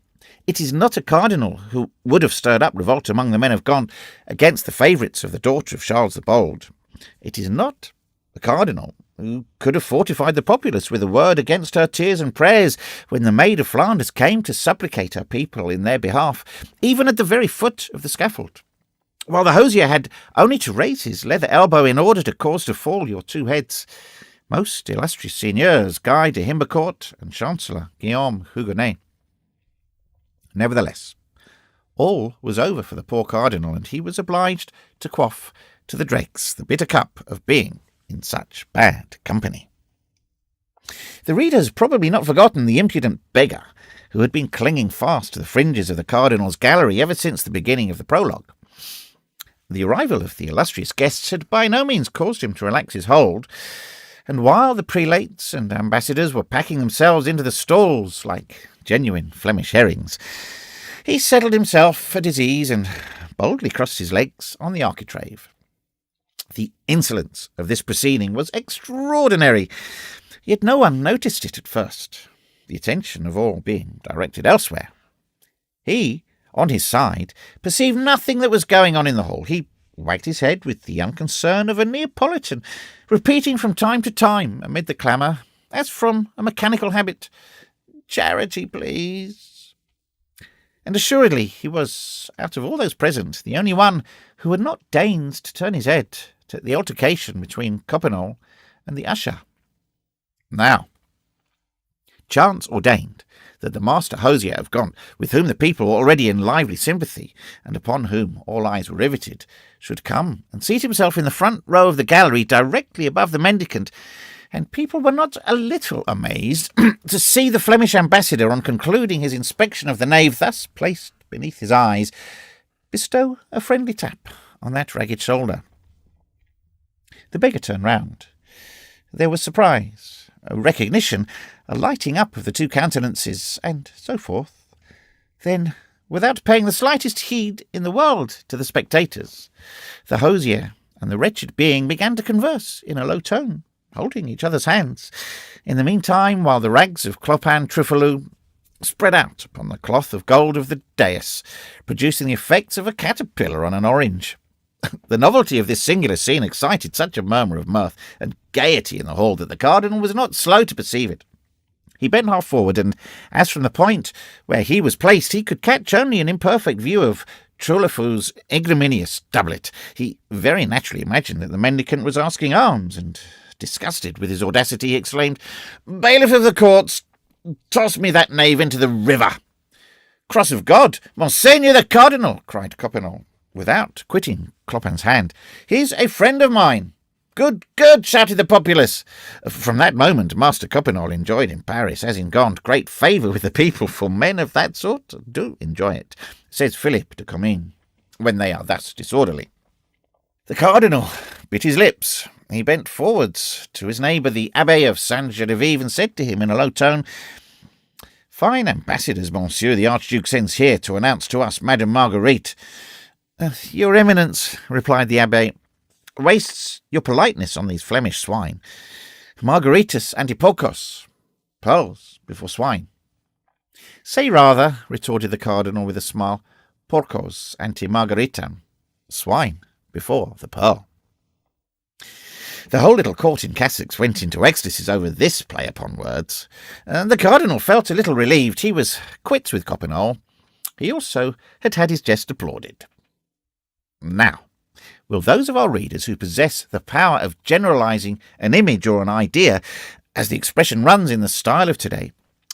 it is not a cardinal who would have stirred up revolt among the men of Gand against the favourites of the daughter of Charles the Bold. It is not a cardinal who could have fortified the populace with a word against her tears and prayers when the Maid of Flanders came to supplicate her people in their behalf, even at the very foot of the scaffold, while the hosier had only to raise his leather elbow in order to cause to fall your two heads. Most illustrious seigneurs, Guy de Himbecourt and Chancellor Guillaume Huguenet. Nevertheless, all was over for the poor cardinal, and he was obliged to quaff to the dregs the bitter cup of being in such bad company. The reader has probably not forgotten the impudent beggar who had been clinging fast to the fringes of the cardinal's gallery ever since the beginning of the prologue. The arrival of the illustrious guests had by no means caused him to relax his hold, and while the prelates and ambassadors were packing themselves into the stalls like genuine Flemish herrings, he settled himself at his ease and boldly crossed his legs on the architrave. The insolence of this proceeding was extraordinary, yet no one noticed it at first, the attention of all being directed elsewhere. He, on his side, perceived nothing that was going on in the hall. He wagged his head with the unconcern of a Neapolitan, repeating from time to time, amid the clamour, as from a mechanical habit, "Charity, please." And assuredly he was, out of all those present, the only one who had not deigned to turn his head to the altercation between Copinol and the usher. Now, chance ordained that the master hosier of Gand, with whom the people were already in lively sympathy, and upon whom all eyes were riveted, should come and seat himself in the front row of the gallery directly above the mendicant, and people were not a little amazed to see the Flemish ambassador, on concluding his inspection of the nave thus placed beneath his eyes, bestow a friendly tap on that ragged shoulder. The beggar turned round. There was surprise, a recognition, a lighting up of the two countenances, and so forth. Then, without paying the slightest heed in the world to the spectators, the hosier and the wretched being began to converse in a low tone, holding each other's hands. In the meantime, while the rags of Clopin Trifalou spread out upon the cloth of gold of the dais, producing the effects of a caterpillar on an orange. The novelty of this singular scene excited such a murmur of mirth and gaiety in the hall that the cardinal was not slow to perceive it. He bent half forward, and as from the point where he was placed he could catch only an imperfect view of Trolifou's ignominious doublet, he very naturally imagined that the mendicant was asking alms, and, disgusted with his audacity, he exclaimed, "Bailiff of the courts, toss me that knave into the river." "Cross of God, Monseigneur the Cardinal," cried Coppenole, without quitting Clopin's hand. "He's a friend of mine." "Good, good," shouted the populace. From that moment Master Coppenole enjoyed in Paris, as in Gand, great favour with the people, for men of that sort do enjoy it, says Philippe de Comines, when they are thus disorderly. The cardinal bit his lips. He bent forwards to his neighbour, the Abbé of Sainte-Geneviève, and said to him in a low tone, "Fine ambassadors, monsieur, the Archduke sends here to announce to us Madame Marguerite." "Your Eminence," replied the Abbé, "wastes your politeness on these Flemish swine. Margaritus antipokos, pearls before swine." "Say rather," retorted the cardinal with a smile, "porcos anti margaritam, swine before the pearl." The whole little court in cassocks went into ecstasies over this play upon words, and the cardinal felt a little relieved. He was quits with Coppenole. He also had had his jest applauded. Now, will those of our readers who possess the power of generalizing an image or an idea, as the expression runs in the style of today,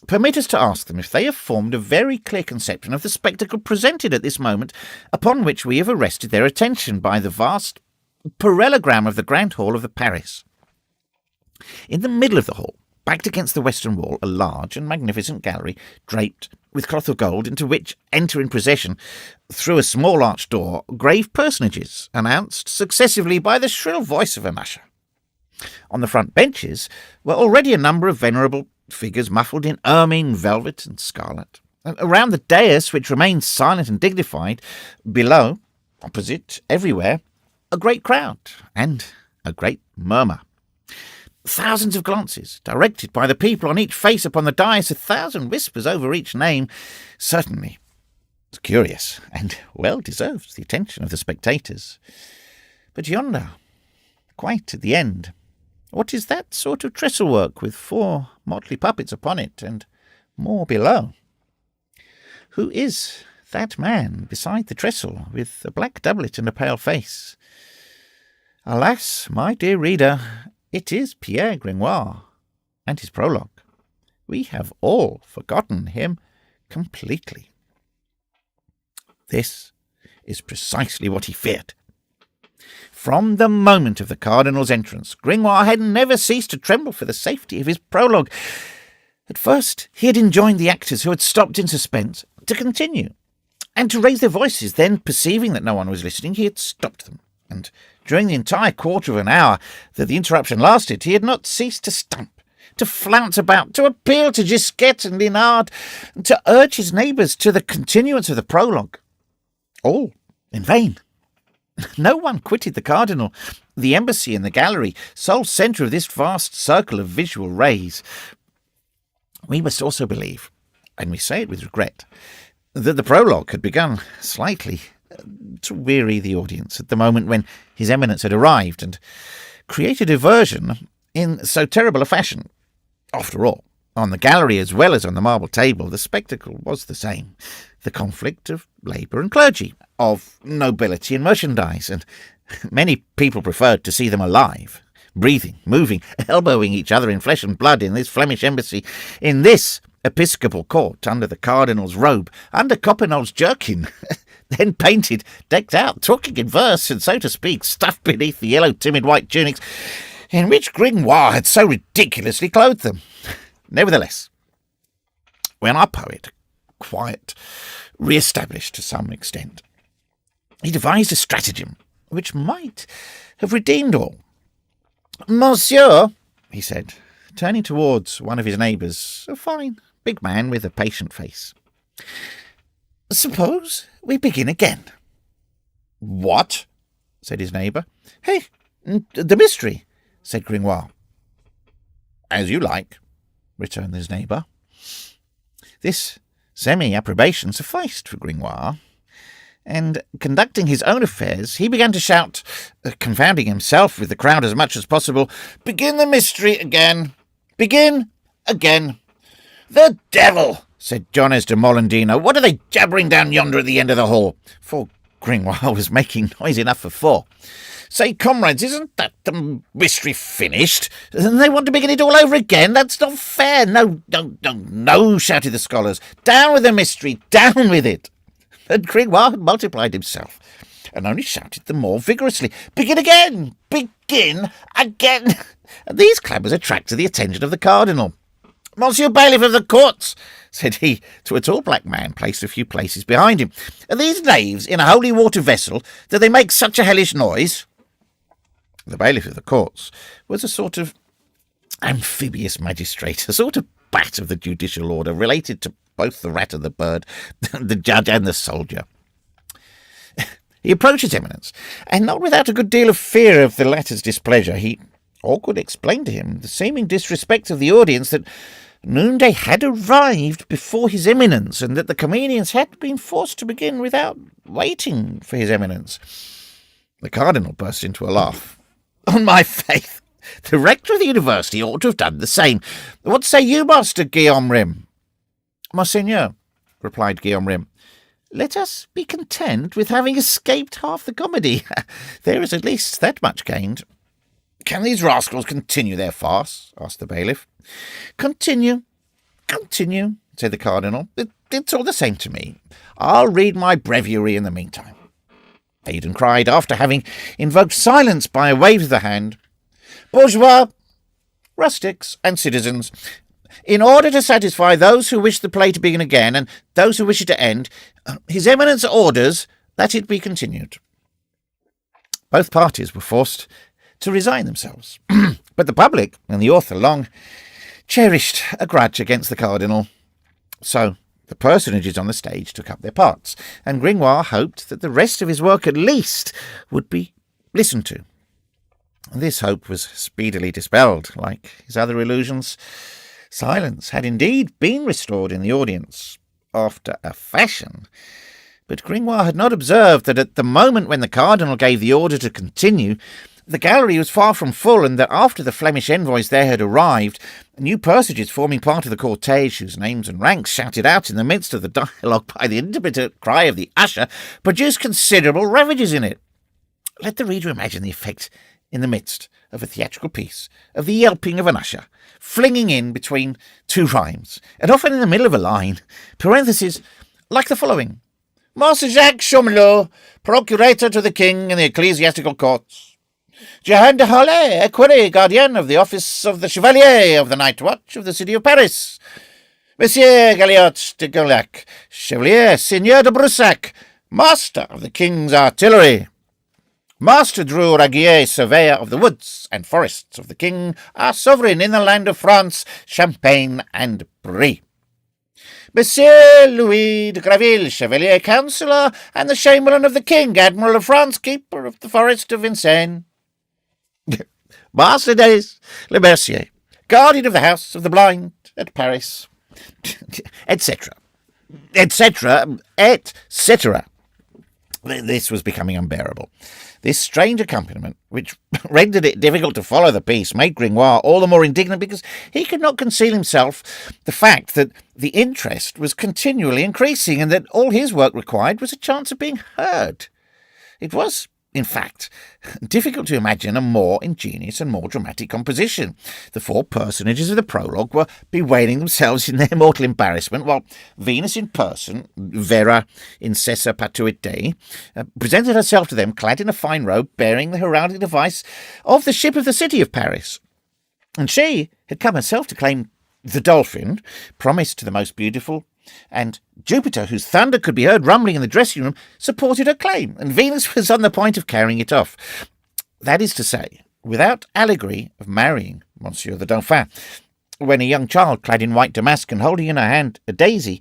permit us to ask them if they have formed a very clear conception of the spectacle presented at this moment, upon which we have arrested their attention by the vast parallelogram of the grand hall of the Paris. In the middle of the hall, backed against the western wall, a large and magnificent gallery, draped with cloth of gold, into which enter in procession, through a small arched door, grave personages, announced successively by the shrill voice of an usher. On the front benches were already a number of venerable figures muffled in ermine, velvet, and scarlet. Around the dais, which remained silent and dignified, below, opposite, everywhere, a great crowd and a great murmur. Thousands of glances directed by the people on each face upon the dais, 1,000 whispers over each name. Certainly, it's curious and well deserves the attention of the spectators. But yonder, quite at the end, what is that sort of trestle work with 4 motley puppets upon it, and more below? Who is that man beside the trestle, with a black doublet and a pale face? Alas, my dear reader, it is Pierre Gringoire and his prologue. We have all forgotten him completely. This is precisely what he feared. From the moment of the cardinal's entrance, Gringoire had never ceased to tremble for the safety of his prologue. At first he had enjoined the actors who had stopped in suspense to continue, and to raise their voices. Then, perceiving that no one was listening, he had stopped them, and during the entire quarter of an hour that the interruption lasted, he had not ceased to stamp, to flounce about, to appeal to Gisquet and Linard, and to urge his neighbours to the continuance of the prologue. All in vain. No one quitted the cardinal, the embassy and the gallery, sole centre of this vast circle of visual rays. We must also believe, and we say it with regret, that the prologue had begun slightly to weary the audience at the moment when His Eminence had arrived, and created diversion in so terrible a fashion. After all, on the gallery as well as on the marble table, the spectacle was the same. The conflict of labour and clergy, of nobility and merchandise, and many people preferred to see them alive, breathing, moving, elbowing each other in flesh and blood in this Flemish embassy, in this episcopal court, under the cardinal's robe, under Coppenole's jerkin, then painted, decked out, talking in verse, and, so to speak, stuffed beneath the yellow timid white tunics in which Gringoire had so ridiculously clothed them. Nevertheless, when our poet, quiet, re-established to some extent, he devised a stratagem which might have redeemed all. "Monsieur," he said, turning towards one of his neighbours, a fine, big man with a patient face, Suppose we begin again." "What?" said his neighbour. "Hey, the mystery," said Gringoire. "As you like," returned his neighbour. This semi-approbation sufficed for Gringoire, and, conducting his own affairs, he began to shout, confounding himself with the crowd as much as possible, "Begin the mystery again! Begin again!" "The devil!" said Jones de Molendino. "What are they jabbering down yonder at the end of the hall?" For Gringoire was making noise enough for four. "Say, comrades, isn't that the mystery finished? And they want to begin it all over again? That's not fair. No, no, no, no," shouted the scholars. "Down with the mystery, down with it." And Gringoire had multiplied himself, and only shouted the more vigorously, "Begin again! Begin again!" And these clamours attracted the attention of the cardinal. "Monsieur Bailiff of the courts," said he to a tall black man placed a few places behind him, "are these knaves in a holy water vessel that they make such a hellish noise?" The bailiff of the courts was a sort of amphibious magistrate, a sort of bat of the judicial order, related to both the rat and the bird, the judge and the soldier. He approached his eminence, and not without a good deal of fear of the latter's displeasure, he awkwardly explained to him the seeming disrespect of the audience, that noonday had arrived before his eminence, and that the comedians had been forced to begin without waiting for his eminence. The cardinal burst into a laugh. "On my faith, the rector of the university ought to have done the same. What say you, Master Guillaume Rym?" "Monseigneur," replied Guillaume Rym, "let us be content with having escaped half the comedy. There is at least that much gained." "Can these rascals continue their farce?" asked the bailiff. Continue, said the cardinal. It's all the same to me. I'll read my breviary in the meantime." Aidan cried, after having invoked silence by a wave of the hand, "Bourgeois, rustics, and citizens, in order to satisfy those who wish the play to begin again and those who wish it to end, His Eminence orders that it be continued." Both parties were forced to resign themselves, but the public and the author long cherished a grudge against the cardinal. So the personages on the stage took up their parts, and Gringoire hoped that the rest of his work at least would be listened to. This hope was speedily dispelled. Like his other illusions, silence had indeed been restored in the audience, after a fashion, but Gringoire had not observed that at the moment when the cardinal gave the order to continue, the gallery was far from full, and that after the Flemish envoys there had arrived, new personages forming part of the cortege, whose names and ranks, shouted out in the midst of the dialogue by the intermittent cry of the usher, produced considerable ravages in it. Let the reader imagine the effect in the midst of a theatrical piece of the yelping of an usher, flinging in between two rhymes, and often in the middle of a line, parentheses like the following: "Master Jacques Chomelot, procurator to the king in the ecclesiastical courts. Jehan de Harlay, equerry guardian of the office of the Chevalier of the Night Watch of the city of Paris. Monsieur Galliot de Gaulac, Chevalier Seigneur de Broussac, master of the king's artillery. Master Drew Raguier, surveyor of the woods and forests of the king, our sovereign in the land of France, Champagne and Brie. Monsieur Louis de Graville, Chevalier Councillor, and the Chamberlain of the King, Admiral of France, Keeper of the Forest of Vincennes. Master Denis Le Mercier, Guardian of the House of the Blind at Paris," etc., etc., etc. This was becoming unbearable. This strange accompaniment, which rendered it difficult to follow the piece, made Gringoire all the more indignant because he could not conceal himself the fact that the interest was continually increasing, and that all his work required was a chance of being heard. It was, in fact, difficult to imagine a more ingenious and more dramatic composition. The four personages of the prologue were bewailing themselves in their mortal embarrassment, while Venus in person, Vera incessa patuit Dei, presented herself to them clad in a fine robe bearing the heraldic device of the ship of the city of Paris. And she had come herself to claim the dolphin, promised to the most beautiful, and Jupiter, whose thunder could be heard rumbling in the dressing room, supported her claim, and Venus was on the point of carrying it off. That is to say, without allegory of marrying Monsieur the Dauphin. when a young child clad in white damask and holding in her hand a daisy,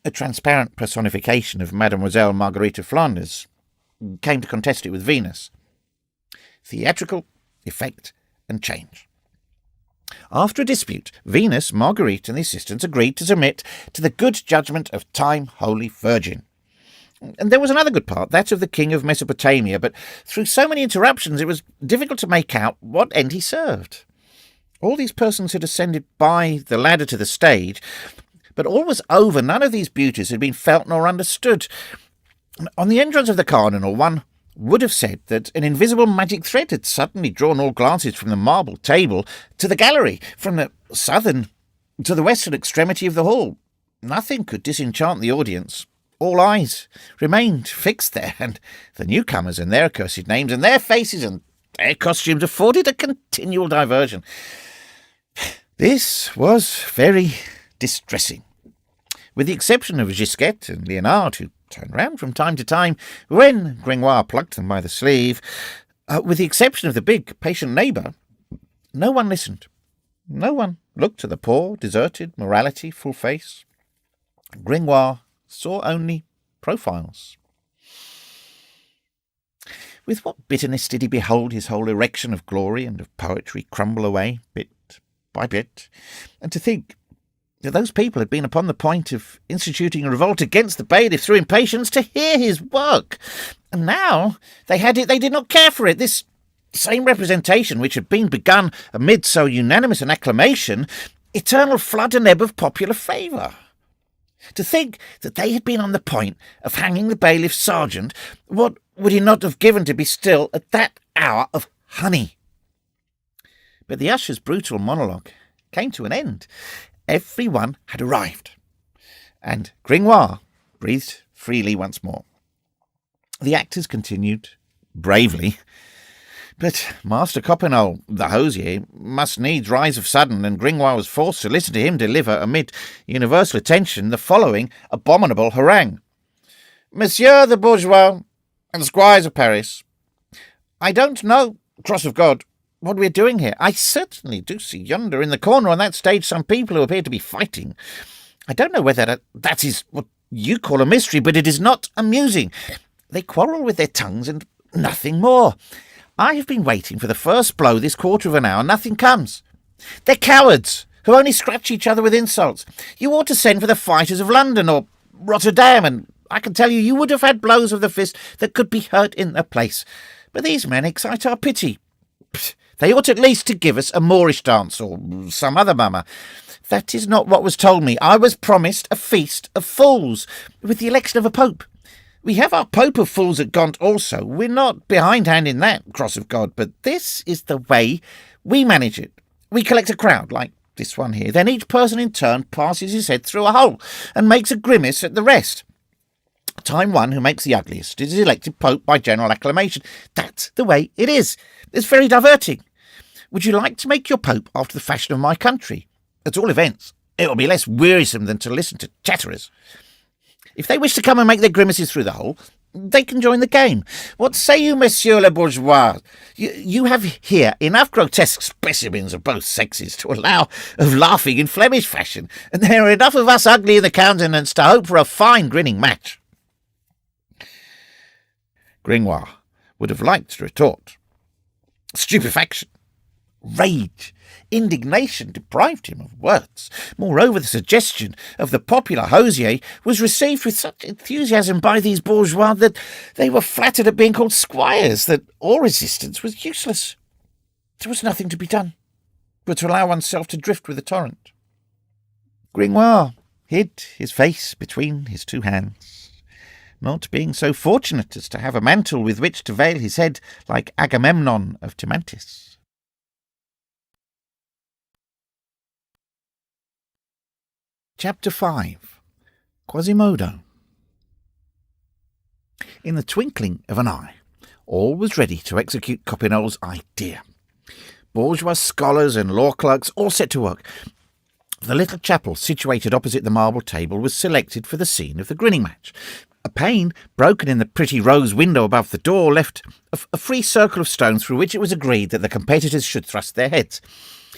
a transparent personification of Mademoiselle Marguerite of Flanders, came to contest it with Venus. Theatrical, effect, and change. After a dispute, Venus, Marguerite, and the assistants agreed to submit to the good judgment of Time Holy Virgin. And there was another good part, that of the king of Mesopotamia, but through so many interruptions it was difficult to make out what end he served. All these persons had ascended by the ladder to the stage, but all was over. None of these beauties had been felt nor understood. On the entrance of the cardinal, one would have said that an invisible magic thread had suddenly drawn all glances from the marble table to the gallery, from the southern to the western extremity of the hall. Nothing could disenchant the audience. All eyes remained fixed there, and the newcomers and their accursed names and their faces and their costumes afforded a continual diversion. This was very distressing. With the exception of Gisquette and Leonard, who turned round from time to time when Gringoire plucked them by the sleeve, with the exception of the big, patient neighbour, no one listened. No one looked to the poor, deserted, morality-full face. Gringoire saw only profiles. With what bitterness did he behold his whole erection of glory and of poetry crumble away, bit by bit, and to think that those people had been upon the point of instituting a revolt against the bailiff through impatience to hear his work. And now they did not care for it. This same representation which had been begun amid so unanimous an acclamation, eternal flood and ebb of popular favour. To think that they had been on the point of hanging the bailiff's sergeant, what would he not have given to be still at that hour of honey? But the usher's brutal monologue came to an end. Everyone had arrived, and Gringoire breathed freely once more. The actors continued bravely, but Master Coppenole, the hosier, must needs rise of sudden, and Gringoire was forced to listen to him deliver, amid universal attention, the following abominable harangue. Monsieur the bourgeois and squires of Paris, I don't know, cross of God, what we're doing here. I certainly do see yonder in the corner on that stage some people who appear to be fighting. I don't know whether that is what you call a mystery, but it is not amusing. They quarrel with their tongues and nothing more. I have been waiting for the first blow this quarter of an hour. Nothing comes. They're cowards who only scratch each other with insults. You ought to send for the fighters of London or Notre-Dame, and I can tell you would have had blows of the fist that could be hurt in the place. But these men excite our pity. They ought at least to give us a Moorish dance or some other mummer. That is not what was told me. I was promised a feast of fools with the election of a pope. We have our Pope of Fools at Gaunt also. We're not behindhand in that, cross of God, but this is the way we manage it. We collect a crowd, like this one here. Then each person in turn passes his head through a hole and makes a grimace at the rest. Time one who makes the ugliest is elected Pope by general acclamation. That's the way it is. It's very diverting. Would you like to make your Pope after the fashion of my country? At all events, it will be less wearisome than to listen to chatterers. If they wish to come and make their grimaces through the hole, they can join the game. What say you, Monsieur le Bourgeois? You have here enough grotesque specimens of both sexes to allow of laughing in Flemish fashion, and there are enough of us ugly in the countenance to hope for a fine grinning match. Gringoire would have liked to retort. Stupefaction, rage, indignation deprived him of words. Moreover, the suggestion of the popular hosier was received with such enthusiasm by these bourgeois that they were flattered at being called squires, that all resistance was useless. There was nothing to be done but to allow oneself to drift with the torrent. Gringoire hid his face between his two hands, not being so fortunate as to have a mantle with which to veil his head like Agamemnon of Timantis. Chapter 5. Quasimodo. In the twinkling of an eye, all was ready to execute Coppenol's idea. Bourgeois scholars and law clerks all set to work. The little chapel situated opposite the marble table was selected for the scene of the grinning match. A pane broken in the pretty rose window above the door left a free circle of stone through which it was agreed that the competitors should thrust their heads.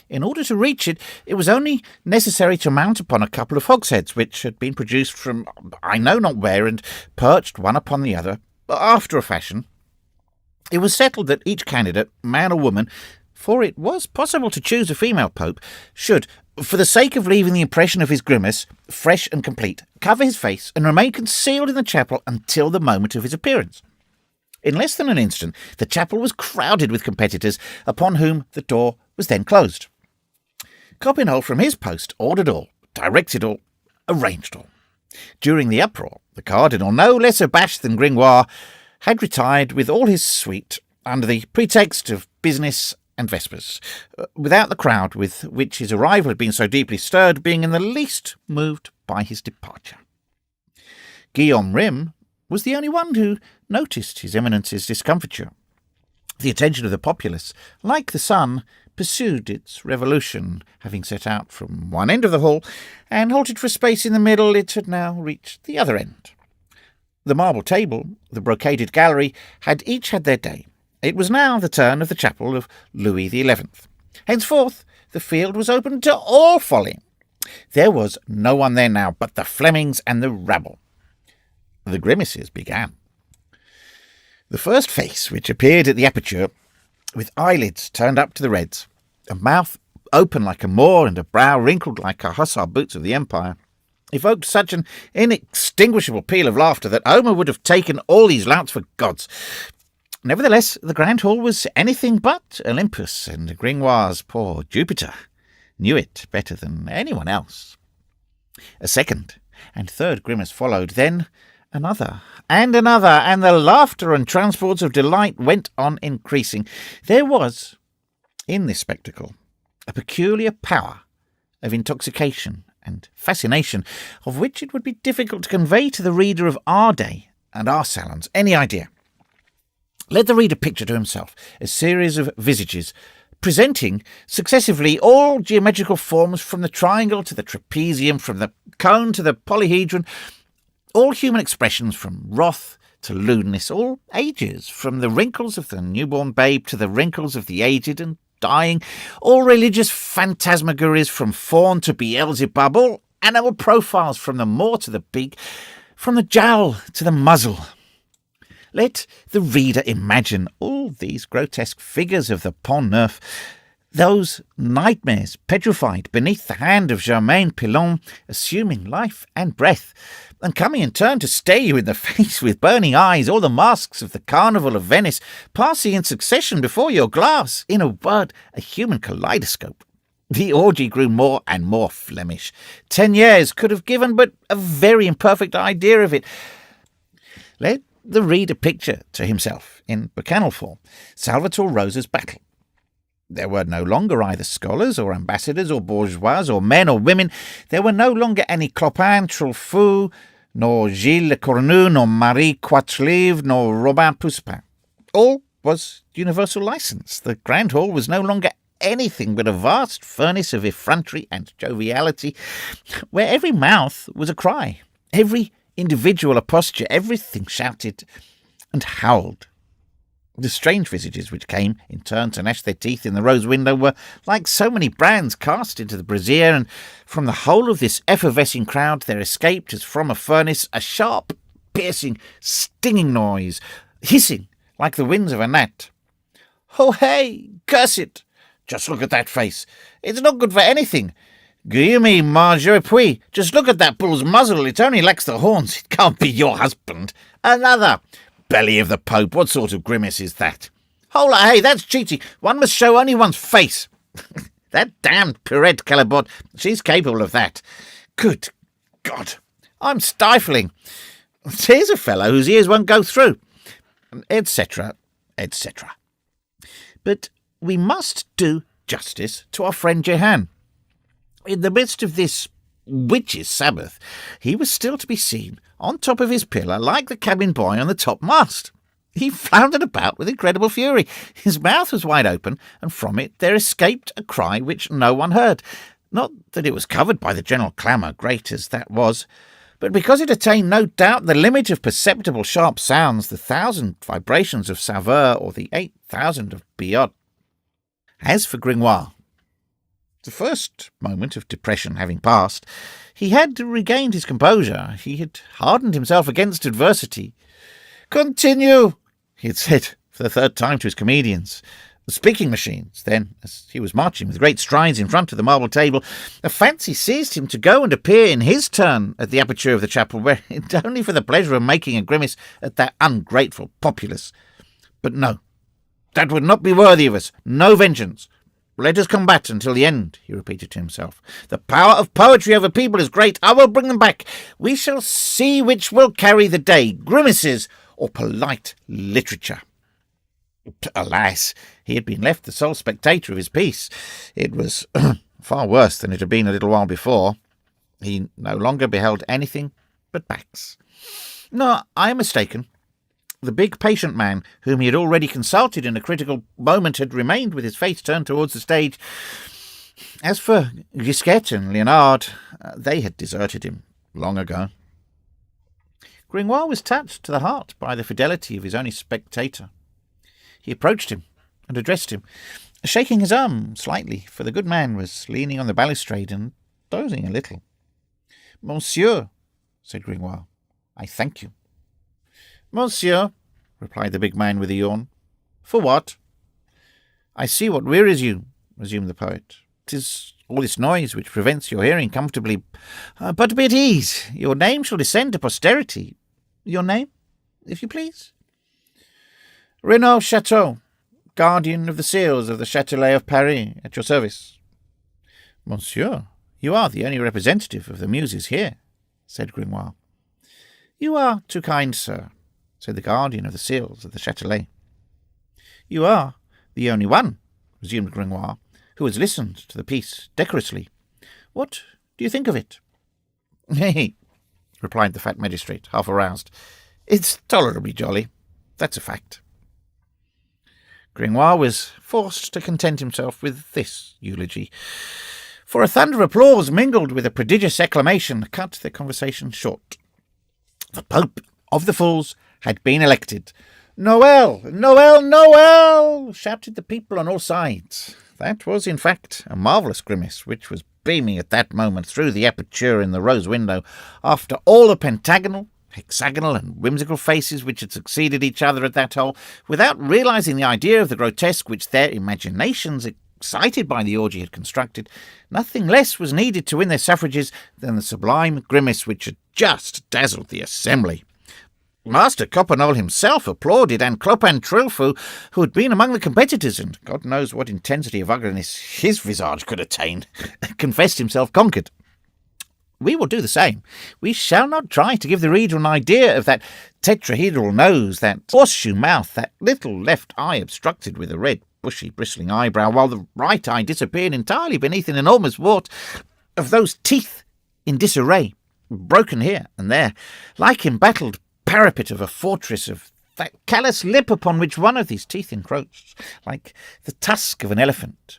In order to reach it, it was only necessary to mount upon a couple of hogsheads, which had been produced from I know not where, and perched one upon the other, after a fashion. It was settled that each candidate, man or woman, for it was possible to choose a female pope, should, for the sake of leaving the impression of his grimace fresh and complete, cover his face and remain concealed in the chapel until the moment of his appearance. In less than an instant, the chapel was crowded with competitors, upon whom the door was then closed. Coppenole from his post ordered all, directed all, arranged all. During the uproar, the cardinal, no less abashed than Gringoire, had retired with all his suite under the pretext of business and vespers, without the crowd with which his arrival had been so deeply stirred being in the least moved by his departure. Guillaume Rym was the only one who noticed His Eminence's discomfiture. The attention of the populace, like the sun, pursued its revolution. Having set out from one end of the hall and halted for a space in the middle, it had now reached the other end. The marble table, the brocaded gallery, had each had their day. It was now the turn of the chapel of Louis XI. Henceforth, the field was open to all folly. There was no one there now but the Flemings and the rabble. The grimaces began. The first face which appeared at the aperture, with eyelids turned up to the reds, a mouth open like a Moor and a brow wrinkled like a hussar boots of the Empire, evoked such an inextinguishable peal of laughter that Homer would have taken all these louts for gods. Nevertheless, the grand hall was anything but Olympus, and Gringoire's poor Jupiter knew it better than anyone else. A second and third grimace followed, then another, and the laughter and transports of delight went on increasing. There was, in this spectacle, a peculiar power of intoxication and fascination, of which it would be difficult to convey to the reader of our day and our salons any idea. Let the reader picture to himself a series of visages, presenting successively all geometrical forms from the triangle to the trapezium, from the cone to the polyhedron, all human expressions from wrath to lewdness, all ages, from the wrinkles of the newborn babe to the wrinkles of the aged and dying, all religious phantasmagories from faun to Beelzebub, all animal profiles from the Moor to the pig, from the jowl to the muzzle. Let the reader imagine all these grotesque figures of the Pont Neuf, those nightmares petrified beneath the hand of Germain Pilon, assuming life and breath, and coming in turn to stare you in the face with burning eyes, all the masks of the Carnival of Venice passing in succession before your glass. In a word, a human kaleidoscope. The orgy grew more and more Flemish. 10 years could have given but a very imperfect idea of it. Let the reader picture to himself, in bacchanal form, Salvator Rosa's battle. There were no longer either scholars or ambassadors or bourgeois or men or women. There were no longer any Clopin, Trulfou, nor Gilles Le Cornu, nor Marie Quatreливre, nor Robin Poussin. All was universal license. The grand hall was no longer anything but a vast furnace of effrontery and joviality, where every mouth was a cry, every individual a posture, everything shouted and howled. The strange visages which came in turn to gnash their teeth in the rose window were like so many brands cast into the brazier, and from the whole of this effervescing crowd there escaped, as from a furnace, a sharp, piercing, stinging noise, hissing like the wings of a gnat. "Oh, hey! Curse it! Just look at that face! It's not good for anything! Guillaume Margerie, just look at that bull's muzzle! It only lacks the horns! It can't be your husband! Another! Belly of the Pope, what sort of grimace is that? Hola, hey, that's cheating. One must show only one's face. That damned Pirette Calabot, she's capable of that. Good God, I'm stifling. Here's a fellow whose ears won't go through, etc., etc. But we must do justice to our friend Jehan. In the midst of this witches' Sabbath, he was still to be seen on top of his pillar like the cabin boy on the top mast. He floundered about with incredible fury. His mouth was wide open, and from it there escaped a cry which no one heard. Not that it was covered by the general clamour, great as that was, but because it attained no doubt the limit of perceptible sharp sounds, the 1,000 vibrations of Sauveur or the 8,000 of Biot. As for Gringoire, The first moment of depression having passed, he had regained his composure. He had hardened himself against adversity. "Continue," he had said for the third time to his comedians. The speaking machines. Then, as he was marching with great strides in front of the marble table, a fancy seized him to go and appear in his turn at the aperture of the chapel, where only for the pleasure of making a grimace at that ungrateful populace. But no, that would not be worthy of us. No vengeance. "Let us combat until the end," he repeated to himself. "The power of poetry over people is great. I will bring them back. We shall see which will carry the day, grimaces or polite literature." Alas, he had been left the sole spectator of his piece. It was far worse than it had been a little while before. He no longer beheld anything but backs. No, I am mistaken. The big patient man, whom he had already consulted in a critical moment, had remained with his face turned towards the stage. As for Gisquette and Leonard, they had deserted him long ago. Gringoire was touched to the heart by the fidelity of his only spectator. He approached him and addressed him, shaking his arm slightly, for the good man was leaning on the balustrade and dozing a little. "Monsieur," said Gringoire, "I thank you." "Monsieur," replied the big man with a yawn. "For what?" "I see what wearies you," resumed the poet. "'Tis all this noise which prevents your hearing comfortably. But be at ease. Your name shall descend to posterity. Your name, if you please?" "Renaud Chateau, guardian of the seals of the Châtelet of Paris, at your service." "Monsieur, you are the only representative of the muses here," said Gringoire. "You are too kind, sir," said the guardian of the seals of the Châtelet. "You are the only one," resumed Gringoire, "who has listened to the piece decorously. What do you think of it?" "Hey," replied the fat magistrate, half aroused. "It's tolerably jolly. That's a fact." Gringoire was forced to content himself with this eulogy, for a thunder of applause mingled with a prodigious acclamation cut the conversation short. The Pope of the Fools had been elected. "Noel! Noel! Noel!" shouted the people on all sides. That was, in fact, a marvellous grimace, which was beaming at that moment through the aperture in the rose window, after all the pentagonal, hexagonal and whimsical faces which had succeeded each other at that hole, without realizing the idea of the grotesque which their imaginations, excited by the orgy, had constructed. Nothing less was needed to win their suffrages than the sublime grimace which had just dazzled the assembly. Master Coppenole himself applauded, and Clopin Trilfou, who had been among the competitors, and God knows what intensity of ugliness his visage could attain, confessed himself conquered. We will do the same. We shall not try to give the reader an idea of that tetrahedral nose, that horseshoe mouth, that little left eye obstructed with a red, bushy, bristling eyebrow, while the right eye disappeared entirely beneath an enormous wart, of those teeth in disarray, broken here and there, like embattled parapet of a fortress, of that callous lip upon which one of these teeth encroached, like the tusk of an elephant,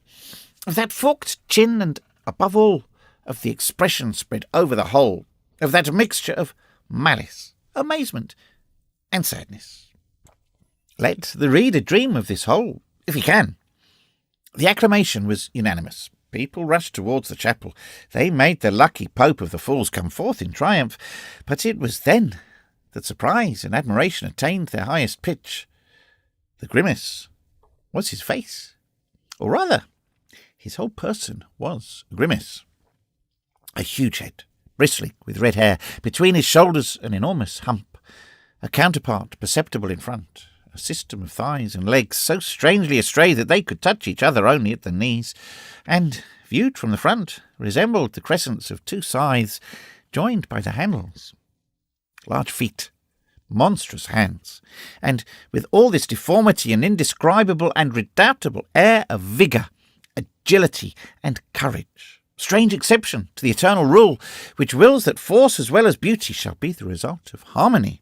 of that forked chin, and, above all, of the expression spread over the whole, of that mixture of malice, amazement, and sadness. Let the reader dream of this whole, if he can. The acclamation was unanimous. People rushed towards the chapel. They made the lucky Pope of the Fools come forth in triumph. But it was then that surprise and admiration attained their highest pitch. The grimace was his face, or rather, his whole person was a grimace. A huge head, bristling with red hair, between his shoulders an enormous hump, a counterpart perceptible in front, a system of thighs and legs so strangely astray that they could touch each other only at the knees, and, viewed from the front, resembled the crescents of two scythes joined by the handles. Large feet, monstrous hands, and with all this deformity an indescribable and redoubtable air of vigour, agility, and courage. Strange exception to the eternal rule, which wills that force as well as beauty shall be the result of harmony.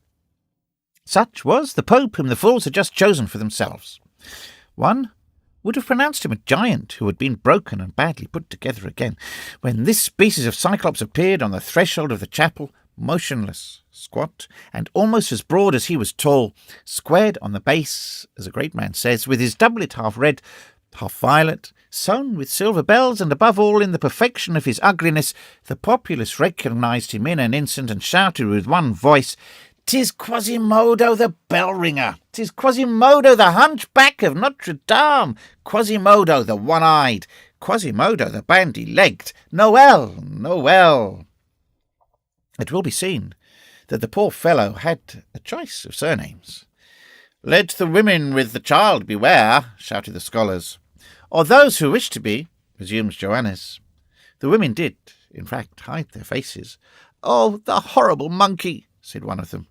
Such was the Pope whom the fools had just chosen for themselves. One would have pronounced him a giant who had been broken and badly put together again, when this species of Cyclops appeared on the threshold of the chapel, motionless, squat, and almost as broad as he was tall, squared on the base, as a great man says, with his doublet half red, half violet, Sewn with silver bells, and above all in the perfection of his ugliness, the populace recognised him in an instant and shouted with one voice, "'Tis Quasimodo the bell-ringer! 'Tis Quasimodo the hunchback of Notre-Dame! Quasimodo the one-eyed! Quasimodo the bandy-legged! Noel! Noel!" It will be seen that the poor fellow had a choice of surnames. "Let the women with the child beware," shouted the scholars. "Or those who wish to be," resumes Johannes. The women did, in fact, hide their faces. "Oh, the horrible monkey," said one of them.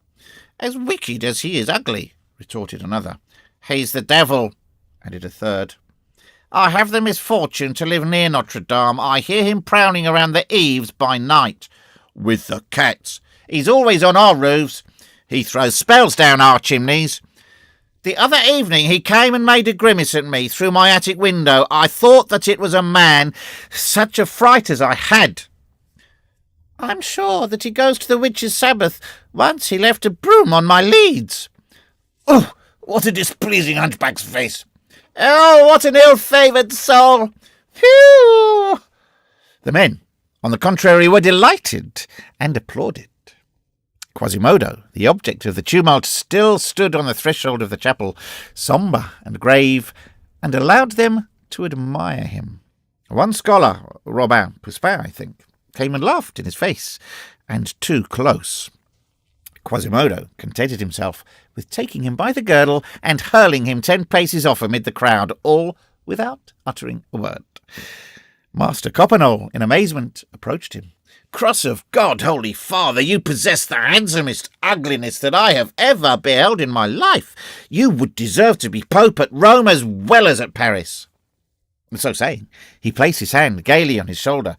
"As wicked as he is ugly," retorted another. "He's the devil," added a third. "I have the misfortune to live near Notre-Dame. I hear him prowling around the eaves by night." "With the cats. He's always on our roofs. He throws spells down our chimneys. The other evening he came and made a grimace at me through my attic window. I thought that it was a man. Such a fright as I had." "I'm sure that he goes to the witches' sabbath. Once he left a broom on my leads." "Oh, what a displeasing hunchback's face!" "Oh, what an ill-favoured soul!" "Phew!" The men, on the contrary, were delighted and applauded. Quasimodo, the object of the tumult, still stood on the threshold of the chapel, sombre and grave, and allowed them to admire him. One scholar, Robin Puspin, I think, came and laughed in his face, and too close. Quasimodo contented himself with taking him by the girdle and hurling him 10 paces off amid the crowd, all without uttering a word. Master Coppenole, in amazement, approached him. "Cross of God, Holy Father, you possess the handsomest ugliness that I have ever beheld in my life. You would deserve to be Pope at Rome as well as at Paris." And so saying, he placed his hand gaily on his shoulder.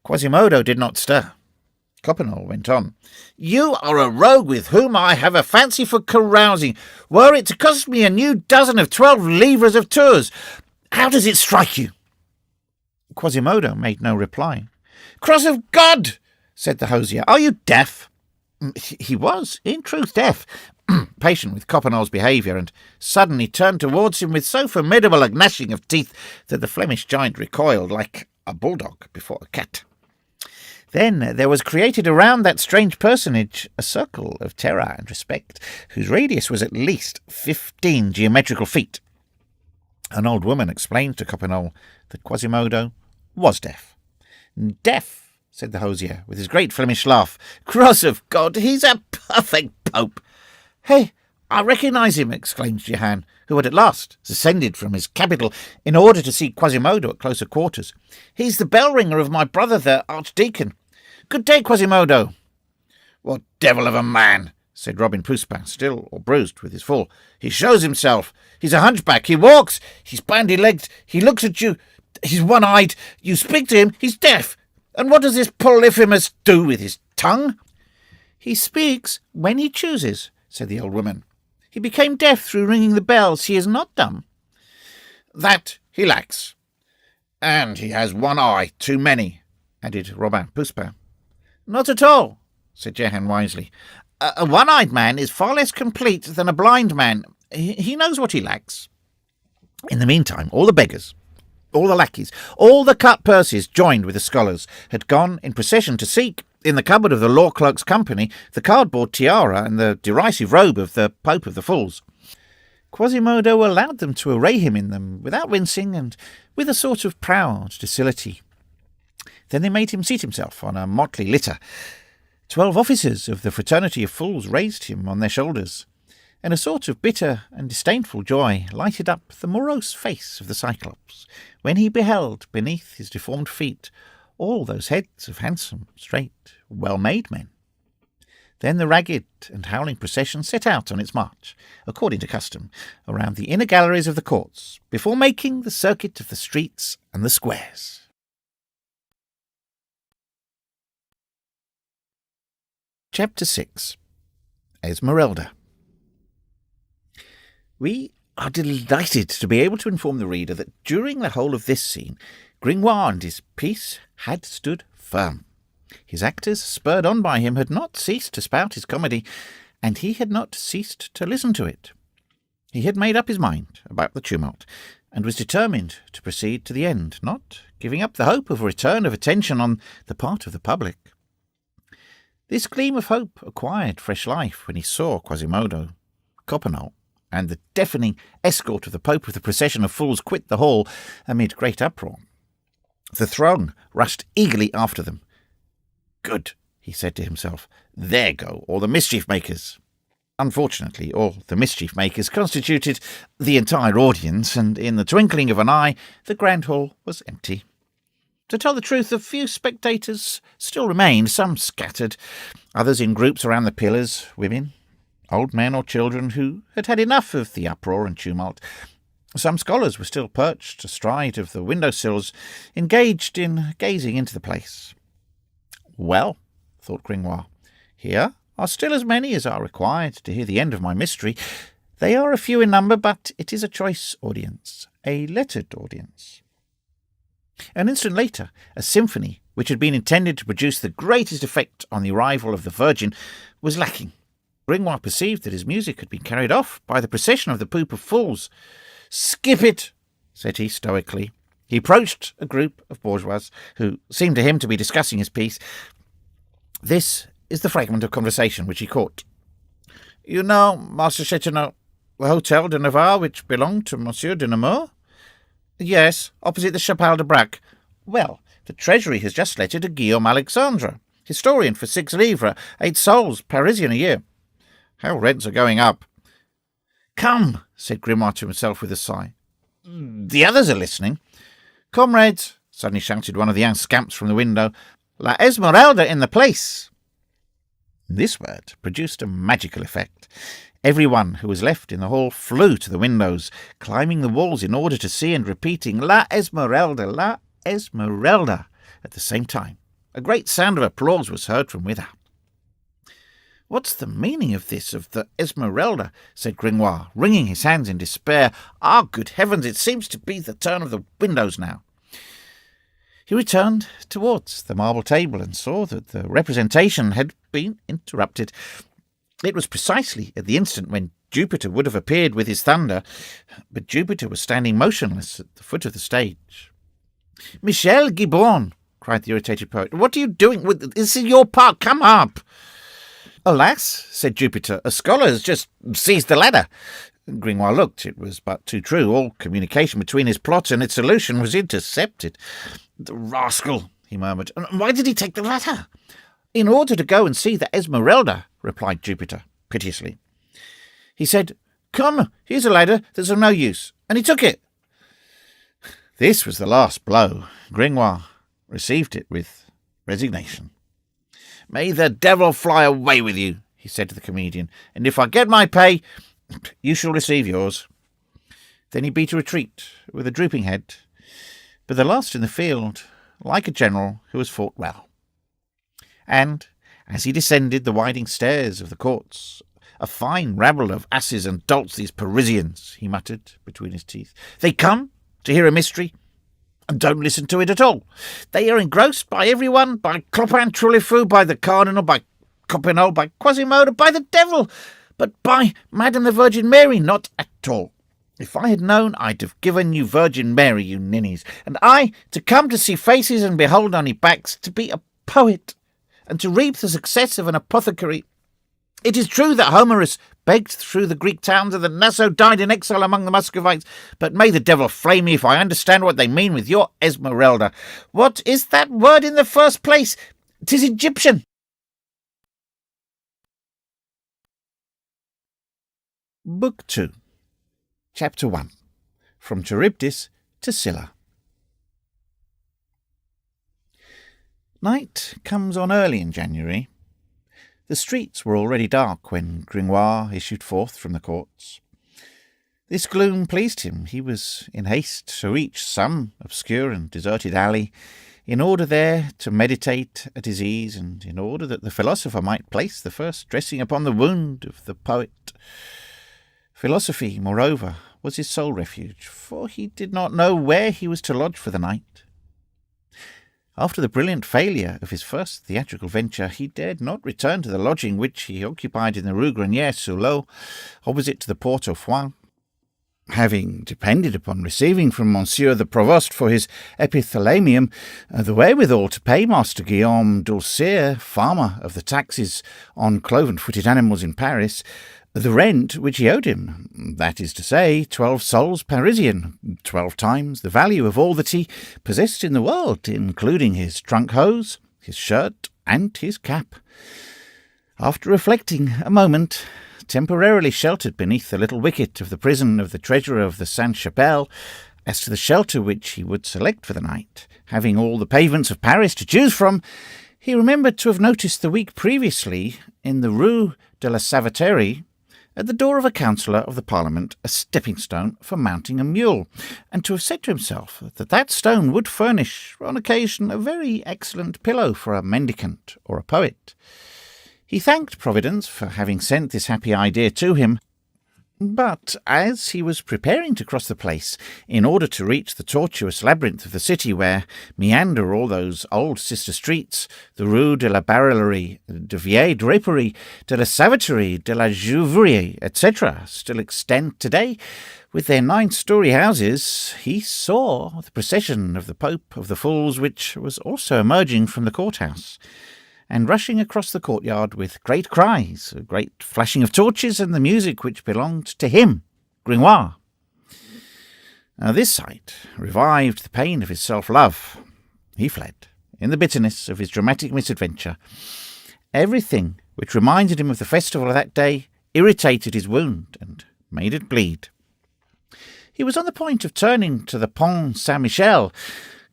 Quasimodo did not stir. Coppenole went on. "You are a rogue with whom I have a fancy for carousing. Were it to cost me a new dozen of 12 livres of tours, how does it strike you?" Quasimodo made no reply. "Cross of God!" said the hosier. "Are you deaf?" He was, in truth, deaf, patient with Coppenole's behaviour, and suddenly turned towards him with so formidable a gnashing of teeth that the Flemish giant recoiled like a bulldog before a cat. Then there was created around that strange personage a circle of terror and respect, whose radius was at least 15 geometrical feet. An old woman explained to Coppenole that Quasimodo was deaf. "Deaf," said the hosier, with his great Flemish laugh. "Cross of God, he's a perfect pope." "Hey, I recognise him," exclaimed Jehan, who had at last descended from his capital in order to see Quasimodo at closer quarters. "He's the bell-ringer of my brother, the archdeacon. Good day, Quasimodo." "What devil of a man," said Robin Puspin, still or bruised with his fall. "He shows himself. He's a hunchback. He walks. He's bandy-legged. He looks at you. He's one-eyed. You speak to him. He's deaf. And what does this Polyphemus do with his tongue?" "He speaks when he chooses," said the old woman. "He became deaf through ringing the bells. He is not dumb." "That he lacks. And he has one eye too many," added Robin Puspin. "Not at all," said Jehan wisely. "A one-eyed man is far less complete than a blind man. He knows what he lacks." In the meantime, all the beggars, all the lackeys, all the cut purses joined with the scholars, had gone in procession to seek, in the cupboard of the law clerk's company, the cardboard tiara and the derisive robe of the Pope of the Fools. Quasimodo allowed them to array him in them, without wincing, and with a sort of proud docility. Then they made him seat himself on a motley litter. 12 officers of the fraternity of fools raised him on their shoulders, and a sort of bitter and disdainful joy lighted up the morose face of the Cyclops, when he beheld beneath his deformed feet all those heads of handsome, straight, well-made men. Then the ragged and howling procession set out on its march, according to custom, around the inner galleries of the courts, before making the circuit of the streets and the squares. Chapter 6. Esmeralda. We are delighted to be able to inform the reader that during the whole of this scene, Gringoire and his piece had stood firm. His actors, spurred on by him, had not ceased to spout his comedy, and he had not ceased to listen to it. He had made up his mind about the tumult, and was determined to proceed to the end, not giving up the hope of a return of attention on the part of the public. This gleam of hope acquired fresh life when he saw Quasimodo, cardinal, and the deafening escort of the Pope of the procession of fools quit the hall amid great uproar. The throng rushed eagerly after them. "Good," he said to himself. "There go all the mischief-makers." Unfortunately, all the mischief-makers constituted the entire audience, and in the twinkling of an eye the grand hall was empty. To tell the truth, a few spectators still remained, some scattered, others in groups around the pillars, women, old men or children who had had enough of the uproar and tumult. Some scholars were still perched astride of the window-sills, engaged in gazing into the place. "Well," thought Gringoire, "here are still as many as are required to hear the end of my mystery. They are a few in number, but it is a choice audience, a lettered audience." An instant later, a symphony, which had been intended to produce the greatest effect on the arrival of the Virgin, was lacking. Gringoire perceived that his music had been carried off by the procession of the Poop of Fools. "Skip it," said he stoically. He approached a group of bourgeois who seemed to him to be discussing his piece. This is the fragment of conversation which he caught. "You know, Master Chettenot, the Hotel de Navarre which belonged to Monsieur de Nemours?" "Yes, opposite the Chapelle de Brac." "Well, the Treasury has just let it to Guillaume Alexandre, historian, for 6 livres, 8 sols, Parisian a year. How rents are going up." "Come," said Gringoire to himself with a sigh. "The others are listening." "Comrades," suddenly shouted one of the young scamps from the window, "La Esmeralda in the place." This word produced a magical effect. Everyone who was left in the hall flew to the windows, climbing the walls in order to see and repeating "La Esmeralda, La Esmeralda" at the same time. A great sound of applause was heard from without. "What's the meaning of this, of the Esmeralda?" said Gringoire, wringing his hands in despair. "Ah, good heavens, it seems to be the turn of the windows now." He returned towards the marble table and saw that the representation had been interrupted. It was precisely at the instant when Jupiter would have appeared with his thunder, but Jupiter was standing motionless at the foot of the stage. "Michel Gibbon," cried the irritated poet, "what are you doing? This is your part. Come up." "Alas," said Jupiter, "a scholar has just seized the ladder." Gringoire looked. It was but too true. All communication between his plot and its solution was intercepted. "The rascal," he murmured. "And why did he take the ladder?" "In order to go and see the Esmeralda," replied Jupiter, piteously. "He said, 'Come, here's a ladder that's of no use,' and he took it." This was the last blow. Gringoire received it with resignation. "May the devil fly away with you," he said to the comedian, "and if I get my pay, you shall receive yours." Then he beat a retreat with a drooping head, but the last in the field, like a general who has fought well. And, as he descended the winding stairs of the courts, "A fine rabble of asses and dolts, these Parisians," he muttered between his teeth. "They come to hear a mystery, and don't listen to it at all. They are engrossed by everyone, by Clopin Trollifou, by the cardinal, by Copinol, by Quasimodo, by the devil, but by Madame the Virgin Mary not at all. If I had known, I'd have given you Virgin Mary, you ninnies, and I to come to see faces and behold only backs, to be a poet, and to reap the success of an apothecary. It is true that Homerus begged through the Greek towns and that Naso died in exile among the Muscovites, but may the devil flame me if I understand what they mean with your Esmeralda. What is that word in the first place? 'Tis Egyptian." Book 2, Chapter 1, From Charybdis to Scylla. Night comes on early in January. The streets were already dark when Gringoire issued forth from the courts. This gloom pleased him. He was in haste to reach some obscure and deserted alley, in order there to meditate at his ease, and in order that the philosopher might place the first dressing upon the wound of the poet. Philosophy, moreover, was his sole refuge, for he did not know where he was to lodge for the night. After the brilliant failure of his first theatrical venture, he dared not return to the lodging which he occupied in the Rue Grenier-sur-Lot, opposite to the Port au Foin. Having depended upon receiving from Monsieur the Provost for his epithalamium the wherewithal to pay Master Guillaume Dulcier, farmer of the taxes on cloven-footed animals in Paris, the rent which he owed him, that is to say, 12 sols Parisian, 12 times the value of all that he possessed in the world, including his trunk hose, his shirt, and his cap. After reflecting a moment, temporarily sheltered beneath the little wicket of the prison of the treasurer of the Sainte-Chapelle, as to the shelter which he would select for the night, having all the pavements of Paris to choose from, he remembered to have noticed the week previously, in the Rue de la Savaterie, at the door of a councillor of the Parliament, a stepping-stone for mounting a mule, and to have said to himself that that stone would furnish, on occasion, a very excellent pillow for a mendicant or a poet. He thanked Providence for having sent this happy idea to him, but as he was preparing to cross the place in order to reach the tortuous labyrinth of the city where meander all those old sister streets, the Rue de la Barillerie, de Vieille Draperie, de la Savaterie, de la Juiverie, etc., still extant today, with their 9-story houses, he saw the procession of the Pope of the Fools, which was also emerging from the courthouse, and rushing across the courtyard with great cries, a great flashing of torches, and the music which belonged to him, Gringoire. Now this sight revived the pain of his self-love. He fled, in the bitterness of his dramatic misadventure. Everything which reminded him of the festival of that day irritated his wound and made it bleed. He was on the point of turning to the Pont Saint-Michel.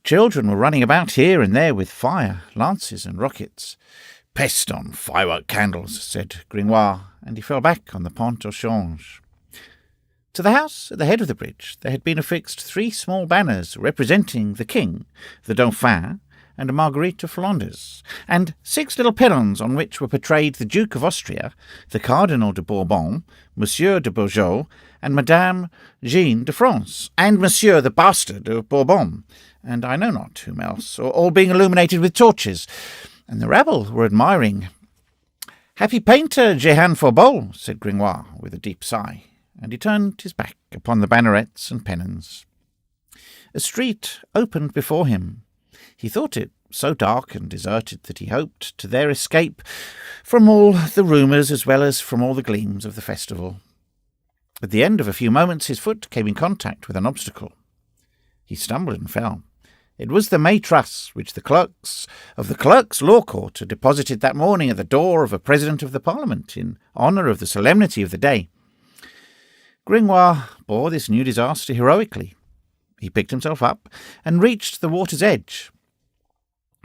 Children were running about here and there with fire, lances, and rockets. "Peste on firework candles," said Gringoire, and he fell back on the Pont au Change. To the house at the head of the bridge there had been affixed 3 small banners representing the king, the dauphin, and Marguerite of Flanders, and 6 little pennons on which were portrayed the Duke of Austria, the Cardinal de Bourbon, Monsieur de Beaujeu, and Madame Jeanne de France, and Monsieur the Bastard of Bourbon, and I know not whom else, all being illuminated with torches, and the rabble were admiring. "Happy painter, Jehan Faubourg," said Gringoire, with a deep sigh, and he turned his back upon the bannerets and pennons. A street opened before him. He thought it so dark and deserted that he hoped to there escape from all the rumours as well as from all the gleams of the festival. At the end of a few moments his foot came in contact with an obstacle. He stumbled and fell. It was the May truss which the clerks of the Clerks' Law Court had deposited that morning at the door of a President of the Parliament in honour of the solemnity of the day. Gringoire bore this new disaster heroically. He picked himself up and reached the water's edge.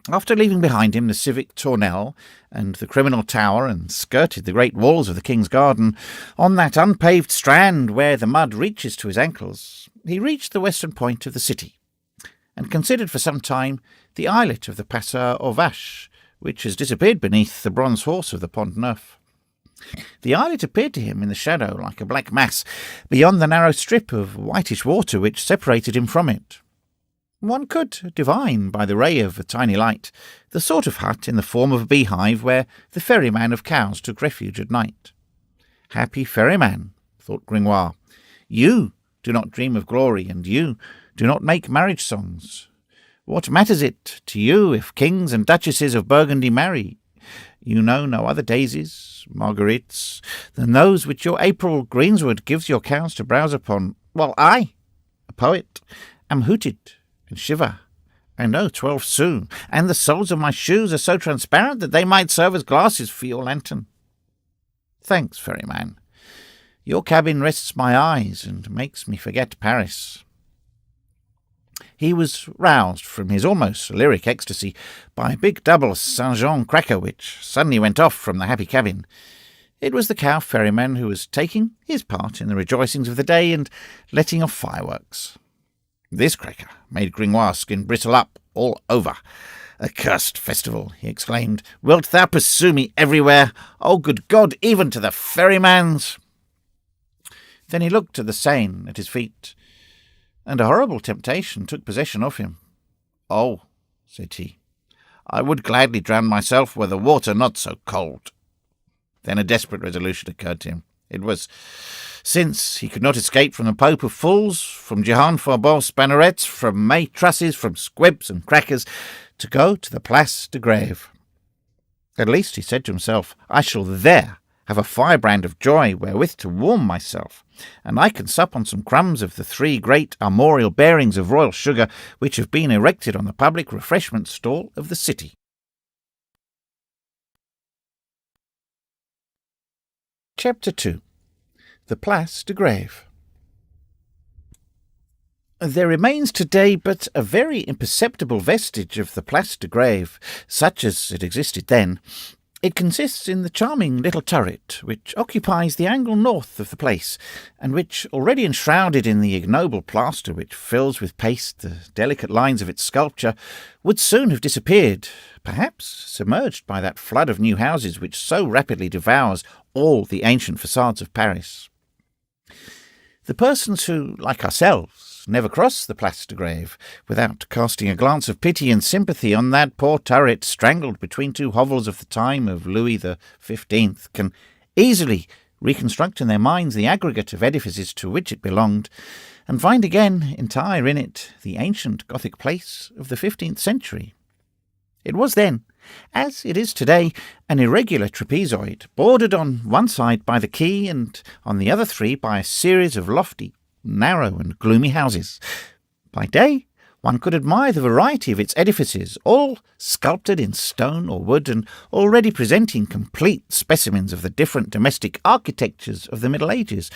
After leaving behind him the civic Tournelle and the criminal tower, and skirted the great walls of the King's Garden, on that unpaved strand where the mud reaches to his ankles, he reached the western point of the city, and considered for some time the islet of the Passeur aux Vaches, which has disappeared beneath the bronze horse of the Pont Neuf. The islet appeared to him in the shadow like a black mass, beyond the narrow strip of whitish water which separated him from it. One could divine, by the ray of a tiny light, the sort of hut in the form of a beehive where the ferryman of cows took refuge at night. Happy ferryman, thought Gringoire, you do not dream of glory, and you do not make marriage songs. What matters it to you if kings and duchesses of Burgundy marry? You know no other daisies, marguerites, than those which your April greensward gives your cows to browse upon, while I, a poet, am hooted and shiver. I know 12 sous, and the soles of my shoes are so transparent that they might serve as glasses for your lantern. Thanks, ferryman. Your cabin rests my eyes and makes me forget Paris. He was roused from his almost lyric ecstasy by a big double Saint-Jean cracker which suddenly went off from the happy cabin. It was the cow ferryman who was taking his part in the rejoicings of the day and letting off fireworks. This cracker made Gringoire's skin bristle up all over. "Accursed festival," he exclaimed. "Wilt thou pursue me everywhere? Oh, good God, even to the ferryman's!" Then he looked at the Seine at his feet, and a horrible temptation took possession of him. "Oh," said he, "I would gladly drown myself were the water not so cold." Then a desperate resolution occurred to him. It was since he could not escape from the Pope of Fools, from Jehan Faubourg's bannerets, from May trusses, from squibs and crackers, to go to the Place de Grève. At least, he said to himself, I shall there have a firebrand of joy wherewith to warm myself, and I can sup on some crumbs of the 3 great armorial bearings of royal sugar which have been erected on the public refreshment stall of the city. Chapter 2. The Place de Grève. There remains today but a very imperceptible vestige of the Place de Grève, such as it existed then. It consists in the charming little turret which occupies the angle north of the place, and which, already enshrouded in the ignoble plaster which fills with paste the delicate lines of its sculpture, would soon have disappeared, perhaps submerged by that flood of new houses which so rapidly devours all the ancient facades of Paris. The persons who, like ourselves, never cross the Place de Grève without casting a glance of pity and sympathy on that poor turret strangled between 2 hovels of the time of Louis XV, can easily reconstruct in their minds the aggregate of edifices to which it belonged, and find again entire in it the ancient Gothic place of the 15th century. It was then, as it is today, an irregular trapezoid, bordered on one side by the quay and on the other 3 by a series of lofty, narrow and gloomy houses. By day, one could admire the variety of its edifices, all sculptured in stone or wood, and already presenting complete specimens of the different domestic architectures of the Middle Ages,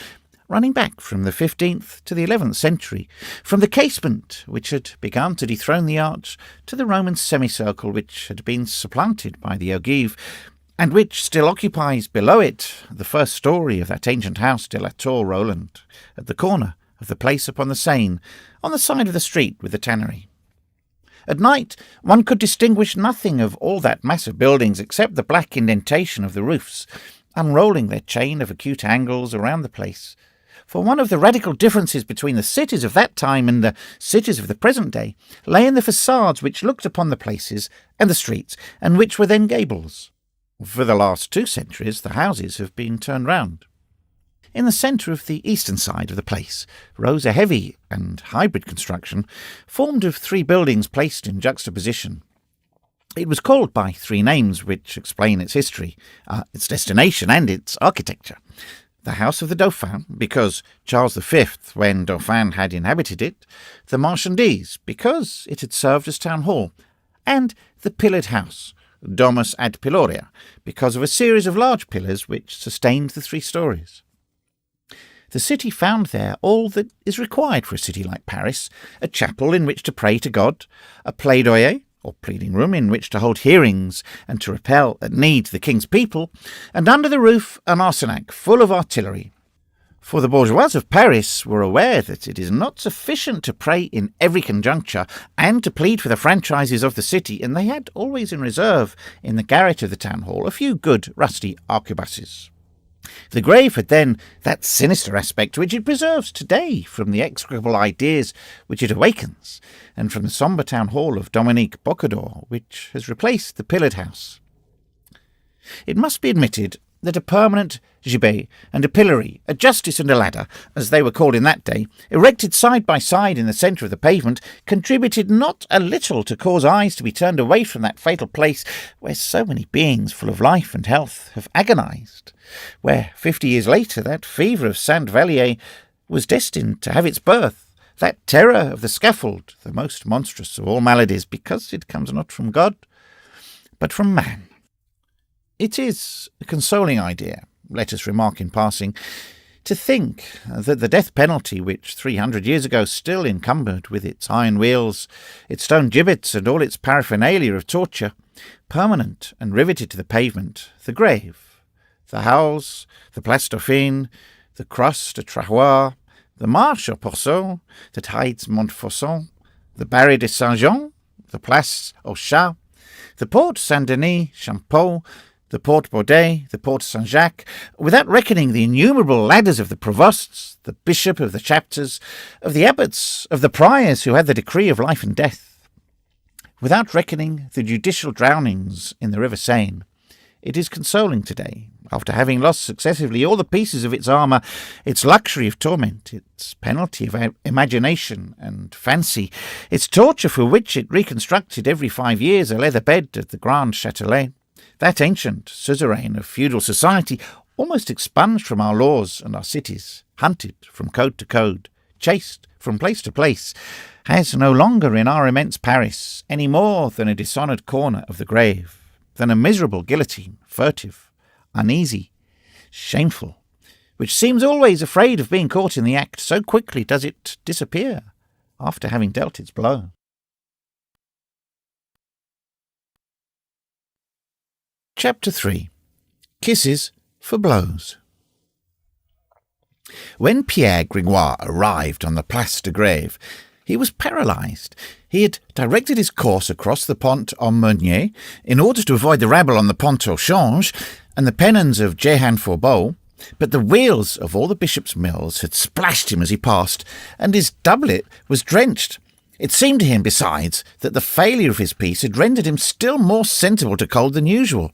running back from the 15th to the 11th century, from the casement which had begun to dethrone the arch to the Roman semicircle which had been supplanted by the ogive, and which still occupies below it the first story of that ancient house de la Tour Roland, at the corner of the place upon the Seine, on the side of the street with the tannery. At night one could distinguish nothing of all that mass of buildings except the black indentation of the roofs, unrolling their chain of acute angles around the place. For one of the radical differences between the cities of that time and the cities of the present day lay in the facades which looked upon the places and the streets, and which were then gables. For the last 2 centuries the houses have been turned round. In the centre of the eastern side of the place rose a heavy and hybrid construction, formed of 3 buildings placed in juxtaposition. It was called by 3 names which explain its history, its destination and its architecture. The House of the Dauphin, because Charles V, when Dauphin, had inhabited it; the Marchandise, because it had served as town hall; and the Pillared House, Domus ad Piloria, because of a series of large pillars which sustained the 3 stories. The city found there all that is required for a city like Paris: a chapel in which to pray to God, a plaidoyer, or pleading room, in which to hold hearings and to repel at need the king's people, and under the roof an arsenac full of artillery. For the bourgeois of Paris were aware that it is not sufficient to pray in every conjuncture and to plead for the franchises of the city, and they had always in reserve, in the garret of the town hall, a few good rusty arquebuses. The Grève had then that sinister aspect which it preserves today from the execrable ideas which it awakens, and from the sombre town hall of Dominique Bocador, which has replaced the pillared house. It must be admitted that a permanent gibet and a pillory, a justice and a ladder, as they were called in that day, erected side by side in the centre of the pavement, contributed not a little to cause eyes to be turned away from that fatal place where so many beings full of life and health have agonized, where 50 years later that fever of Saint-Vallier was destined to have its birth, that terror of the scaffold, the most monstrous of all maladies, because it comes not from God, but from man. It is a consoling idea, let us remark in passing, to think that the death penalty which 300 years ago still encumbered with its iron wheels, its stone gibbets, and all its paraphernalia of torture, permanent and riveted to the pavement, the Grève, the Hauses, the Place Dauphine, the Cross de Trahoir, the Marche aux Pourceaux, the Tides Montfaucon, the Barrière de Saint-Jean, the Place aux Chats, the Porte Saint-Denis, Champeaux, the Porte Baudet, the Porte Saint-Jacques, without reckoning the innumerable ladders of the provosts, the bishop of the chapters, of the abbots, of the priors who had the decree of life and death, without reckoning the judicial drownings in the river Seine, it is consoling today, after having lost successively all the pieces of its armour, its luxury of torment, its penalty of imagination and fancy, its torture for which it reconstructed every 5 years a leather bed at the Grand Châtelet, that ancient suzerain of feudal society, almost expunged from our laws and our cities, hunted from code to code, chased from place to place, has no longer in our immense Paris any more than a dishonoured corner of the grave, than a miserable guillotine, furtive, uneasy, shameful, which seems always afraid of being caught in the act, so quickly does it disappear after having dealt its blow. Chapter 3. Kisses for Blows. When Pierre Gringoire arrived on the Place de Grève, he was paralysed. He had directed his course across the Pont au Meunier in order to avoid the rabble on the Pont au Change and the pennons of Jehan Fourbeau, but the wheels of all the bishop's mills had splashed him as he passed, and his doublet was drenched. It seemed to him, besides, that the failure of his piece had rendered him still more sensible to cold than usual.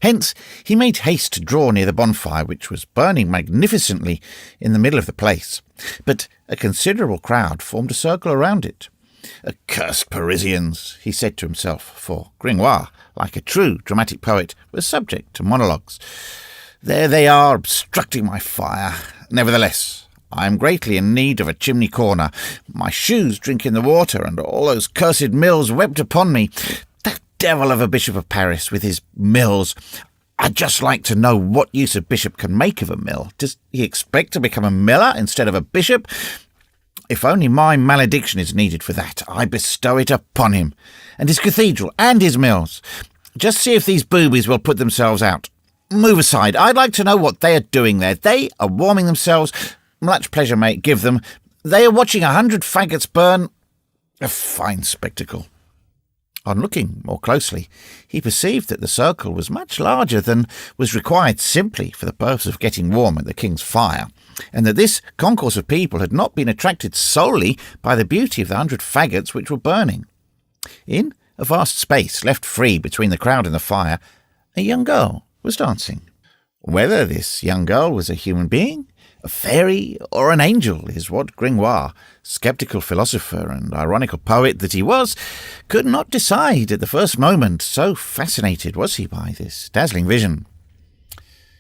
Hence he made haste to draw near the bonfire, which was burning magnificently in the middle of the place, but a considerable crowd formed a circle around it. "Accursed Parisians," he said to himself, for Gringoire, like a true dramatic poet, was subject to monologues. "There they are, obstructing my fire. Nevertheless, I am greatly in need of a chimney corner. My shoes drink in the water, and all those cursed mills wept upon me. That devil of a Bishop of Paris with his mills. I'd just like to know what use a bishop can make of a mill. Does he expect to become a miller instead of a bishop? If only my malediction is needed for that, I bestow it upon him, and his cathedral, and his mills. Just see if these boobies will put themselves out. Move aside. I'd like to know what they are doing there. They are warming themselves. Much pleasure may it give them. They are watching 100 faggots burn. A fine spectacle." On looking more closely, he perceived that the circle was much larger than was required simply for the purpose of getting warm at the king's fire, and that this concourse of people had not been attracted solely by the beauty of the 100 faggots which were burning. In a vast space left free between the crowd and the fire, a young girl was dancing. Whether this young girl was a human being, a fairy, or an angel is what Gringoire, sceptical philosopher and ironical poet that he was, could not decide at the first moment, so fascinated was he by this dazzling vision.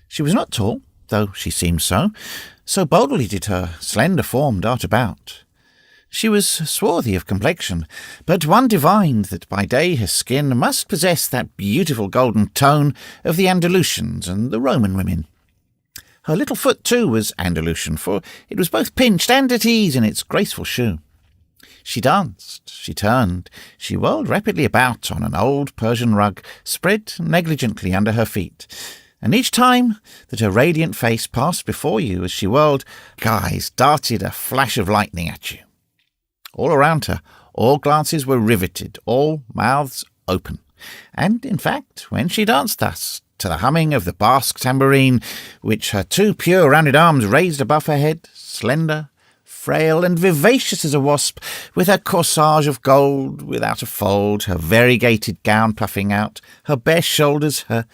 She was not tall, though she seemed so boldly did her slender form dart about. She was swarthy of complexion, but one divined that by day her skin must possess that beautiful golden tone of the Andalusians and the Roman women. Her little foot, too, was Andalusian, for it was both pinched and at ease in its graceful shoe. She danced, she turned, she whirled rapidly about on an old Persian rug spread negligently under her feet, and each time that her radiant face passed before you as she whirled, eyes darted a flash of lightning at you. All around her, all glances were riveted, all mouths open, and, in fact, when she danced thus, to the humming of the Basque tambourine, which her two pure rounded arms raised above her head, slender, frail, and vivacious as a wasp, with her corsage of gold without a fold, her variegated gown puffing out, her bare shoulders, her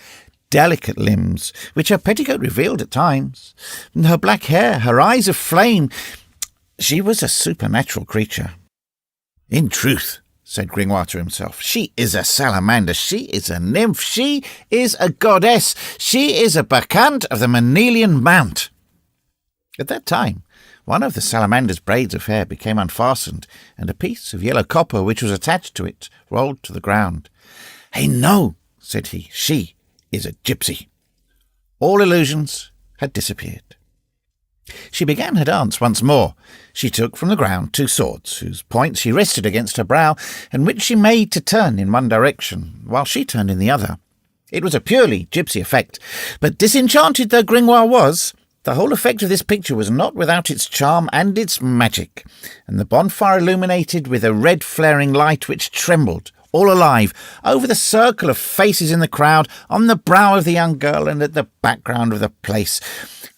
delicate limbs, which her petticoat revealed at times, and her black hair, her eyes of flame. She was a supernatural creature. "In truth," said Gringoire to himself, "she is a salamander, she is a nymph, she is a goddess, she is a bacchante of the Manelian Mount." At that time, one of the salamander's braids of hair became unfastened, and a piece of yellow copper which was attached to it rolled to the ground. "Hey, no," said he, "she is a gypsy." All illusions had disappeared. She began her dance once more. She took from the ground 2 swords, whose points she rested against her brow, and which she made to turn in one direction, while she turned in the other. It was a purely gypsy effect, but disenchanted though Gringoire was, the whole effect of this picture was not without its charm and its magic, and the bonfire illuminated with a red flaring light which trembled, all alive, over the circle of faces in the crowd, on the brow of the young girl, and at the background of the place,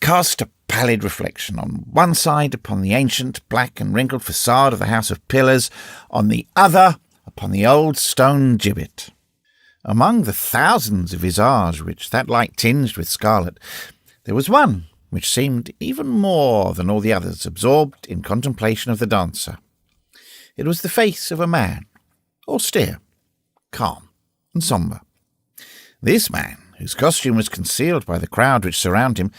cast a pallid reflection on one side upon the ancient black and wrinkled facade of the House of Pillars, on the other upon the old stone gibbet. Among the thousands of visages which that light tinged with scarlet, there was one which seemed even more than all the others absorbed in contemplation of the dancer. It was the face of a man, austere, calm, and sombre. This man, whose costume was concealed by the crowd which surrounded him,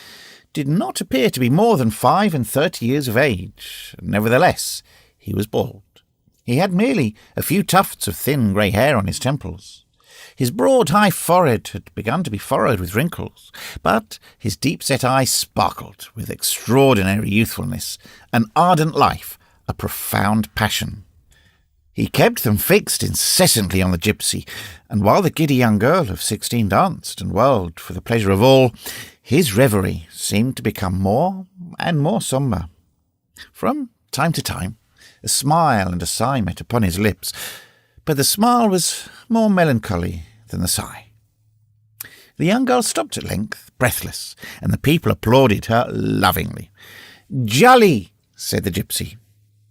did not appear to be more than 35 years of age. Nevertheless, he was bald. He had merely a few tufts of thin grey hair on his temples. His broad, high forehead had begun to be furrowed with wrinkles, but his deep-set eyes sparkled with extraordinary youthfulness, an ardent life, a profound passion. He kept them fixed incessantly on the gypsy, and while the giddy young girl of 16 danced and whirled for the pleasure of all, his reverie seemed to become more and more sombre. From time to time, a smile and a sigh met upon his lips, but the smile was more melancholy than the sigh. The young girl stopped at length, breathless, and the people applauded her lovingly. "Jolly!" said the gypsy.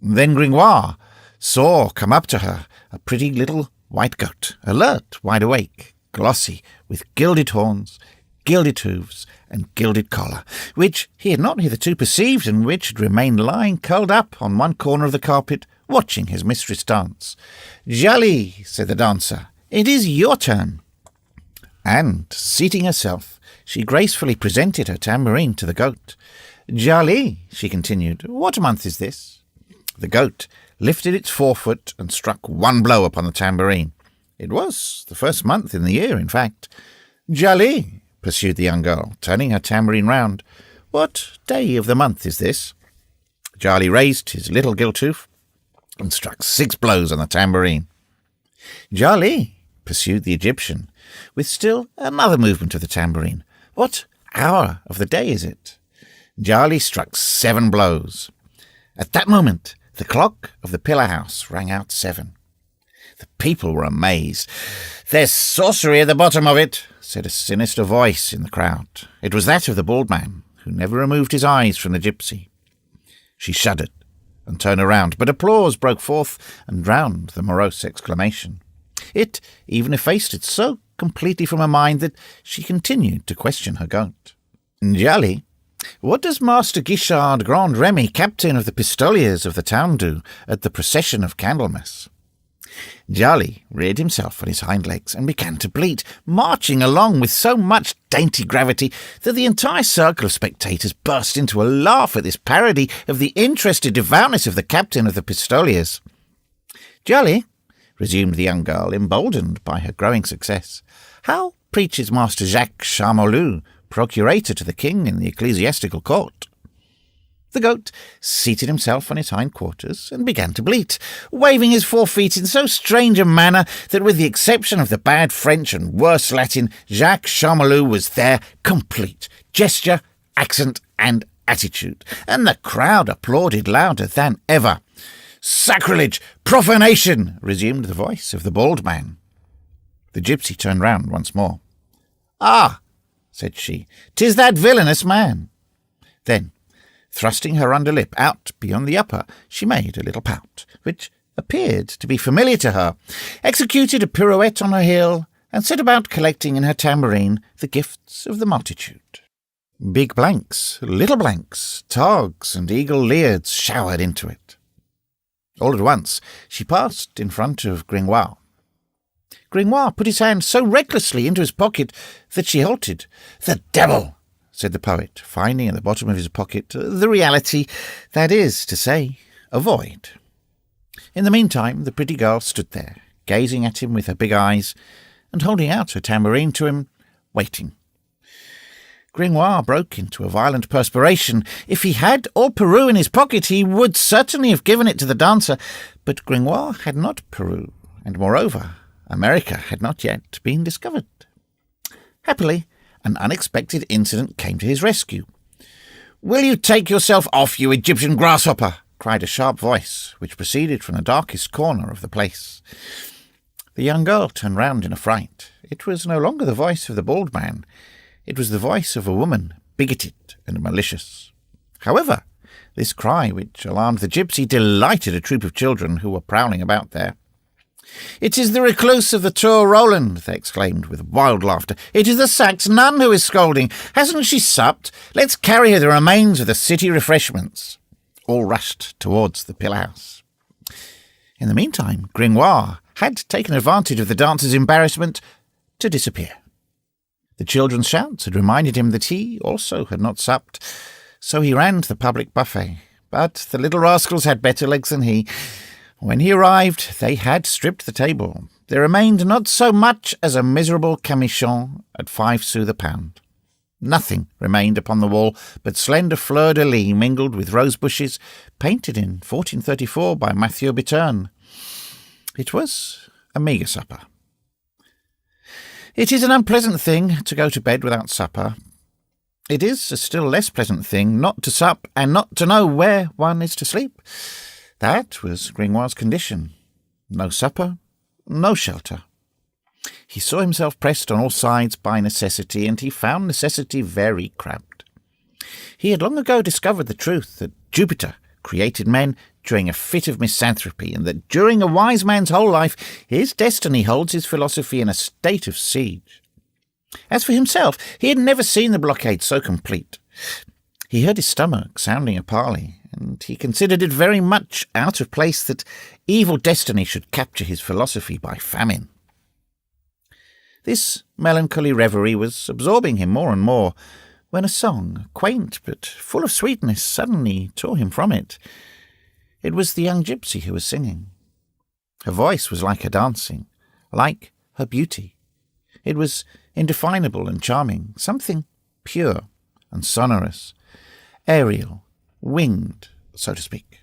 Then Gringoire saw come up to her a pretty little white goat, alert, wide awake, glossy, with gilded horns, gilded hooves, and gilded collar, which he had not hitherto perceived, and which had remained lying curled up on one corner of the carpet, watching his mistress dance. "Jolly," said the dancer, "it is your turn." And, seating herself, she gracefully presented her tambourine to the goat. "Jolly," she continued, "what month is this?" The goat lifted its forefoot and struck one blow upon the tambourine. It was the first month in the year, in fact. "Jolly," pursued the young girl, turning her tambourine round, "what day of the month is this?" Jolly raised his little gilt tooth and struck 6 blows on the tambourine. "Jolly," pursued the Egyptian, with still another movement of the tambourine, "what hour of the day is it?" Jolly struck 7 blows. At that moment, the clock of the pillar-house rang out 7. The people were amazed. "There's sorcery at the bottom of it," said a sinister voice in the crowd. It was that of the bald man, who never removed his eyes from the gypsy. She shuddered and turned around, but applause broke forth and drowned the morose exclamation. It even effaced it so completely from her mind that she continued to question her goat. "Jolly, what does Master Guichard Grand Remy, captain of the pistoliers of the town, do at the procession of Candlemas?" Jolly reared himself on his hind legs and began to bleat, marching along with so much dainty gravity that the entire circle of spectators burst into a laugh at this parody of the interested devoutness of the captain of the pistoliers. "Jolly," resumed the young girl, emboldened by her growing success, "how preaches Master Jacques Charmolue, procurator to the king in the ecclesiastical court?" The goat seated himself on his hind quarters and began to bleat, waving his 4 feet in so strange a manner that, with the exception of the bad French and worse Latin, Jacques Charmolue was there complete, gesture, accent, and attitude, and the crowd applauded louder than ever. "Sacrilege! Profanation!" resumed the voice of the bald man. The gypsy turned round once more. "Ah," said she, "'tis that villainous man." Then, thrusting her under lip out beyond the upper, she made a little pout, which appeared to be familiar to her, executed a pirouette on her heel, and set about collecting in her tambourine the gifts of the multitude. Big blanks, little blanks, togs, and eagle leards showered into it. All at once she passed in front of Gringoire. Gringoire put his hand so recklessly into his pocket that she halted. "The devil!" said the poet, finding at the bottom of his pocket the reality, that is to say, a void. In the meantime, the pretty girl stood there, gazing at him with her big eyes, and holding out her tambourine to him, waiting. Gringoire broke into a violent perspiration. If he had all Peru in his pocket, he would certainly have given it to the dancer, but Gringoire had not Peru, and moreover, America had not yet been discovered. Happily, an unexpected incident came to his rescue. "Will you take yourself off, you Egyptian grasshopper?" cried a sharp voice, which proceeded from the darkest corner of the place. The young girl turned round in a fright. It was no longer the voice of the bald man. It was the voice of a woman, bigoted and malicious. However, this cry, which alarmed the gypsy, delighted a troop of children who were prowling about there. "It is the recluse of the Tour Roland," they exclaimed with wild laughter. "It is the Saxe nun who is scolding. Hasn't she supped? Let's carry her the remains of the city refreshments." All rushed towards the pillar-house. In the meantime, Gringoire had taken advantage of the dancer's embarrassment to disappear. The children's shouts had reminded him that he also had not supped, so he ran to the public buffet. But the little rascals had better legs than he. When he arrived, they had stripped the table. There remained not so much as a miserable camichon at 5 sous the pound. Nothing remained upon the wall but slender fleur-de-lis mingled with rose bushes, painted in 1434 by Mathieu Bitterne. It was a meagre supper. It is an unpleasant thing to go to bed without supper. It is a still less pleasant thing not to sup and not to know where one is to sleep. That was Gringoire's condition. No supper, no shelter. He saw himself pressed on all sides by necessity, and he found necessity very cramped. He had long ago discovered the truth that Jupiter created men during a fit of misanthropy, and that during a wise man's whole life his destiny holds his philosophy in a state of siege. As for himself, he had never seen the blockade so complete. He heard his stomach sounding a parley, and he considered it very much out of place that evil destiny should capture his philosophy by famine. This melancholy reverie was absorbing him more and more, when a song, quaint but full of sweetness, suddenly tore him from it. It was the young gypsy who was singing. Her voice was like her dancing, like her beauty. It was indefinable and charming, something pure and sonorous, aerial, winged, so to speak.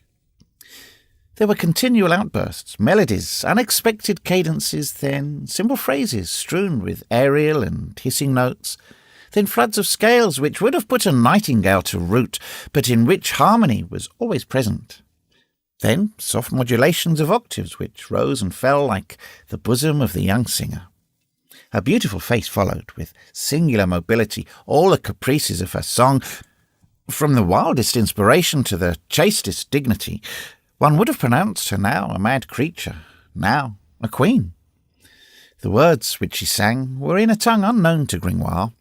There were continual outbursts, melodies, unexpected cadences, then simple phrases strewn with aerial and hissing notes, then floods of scales which would have put a nightingale to rout, but in which harmony was always present. Then soft modulations of octaves which rose and fell like the bosom of the young singer. Her beautiful face followed, with singular mobility, all the caprices of her song. From the wildest inspiration to the chastest dignity, one would have pronounced her now a mad creature, now a queen. The words which she sang were in a tongue unknown to Gringoire,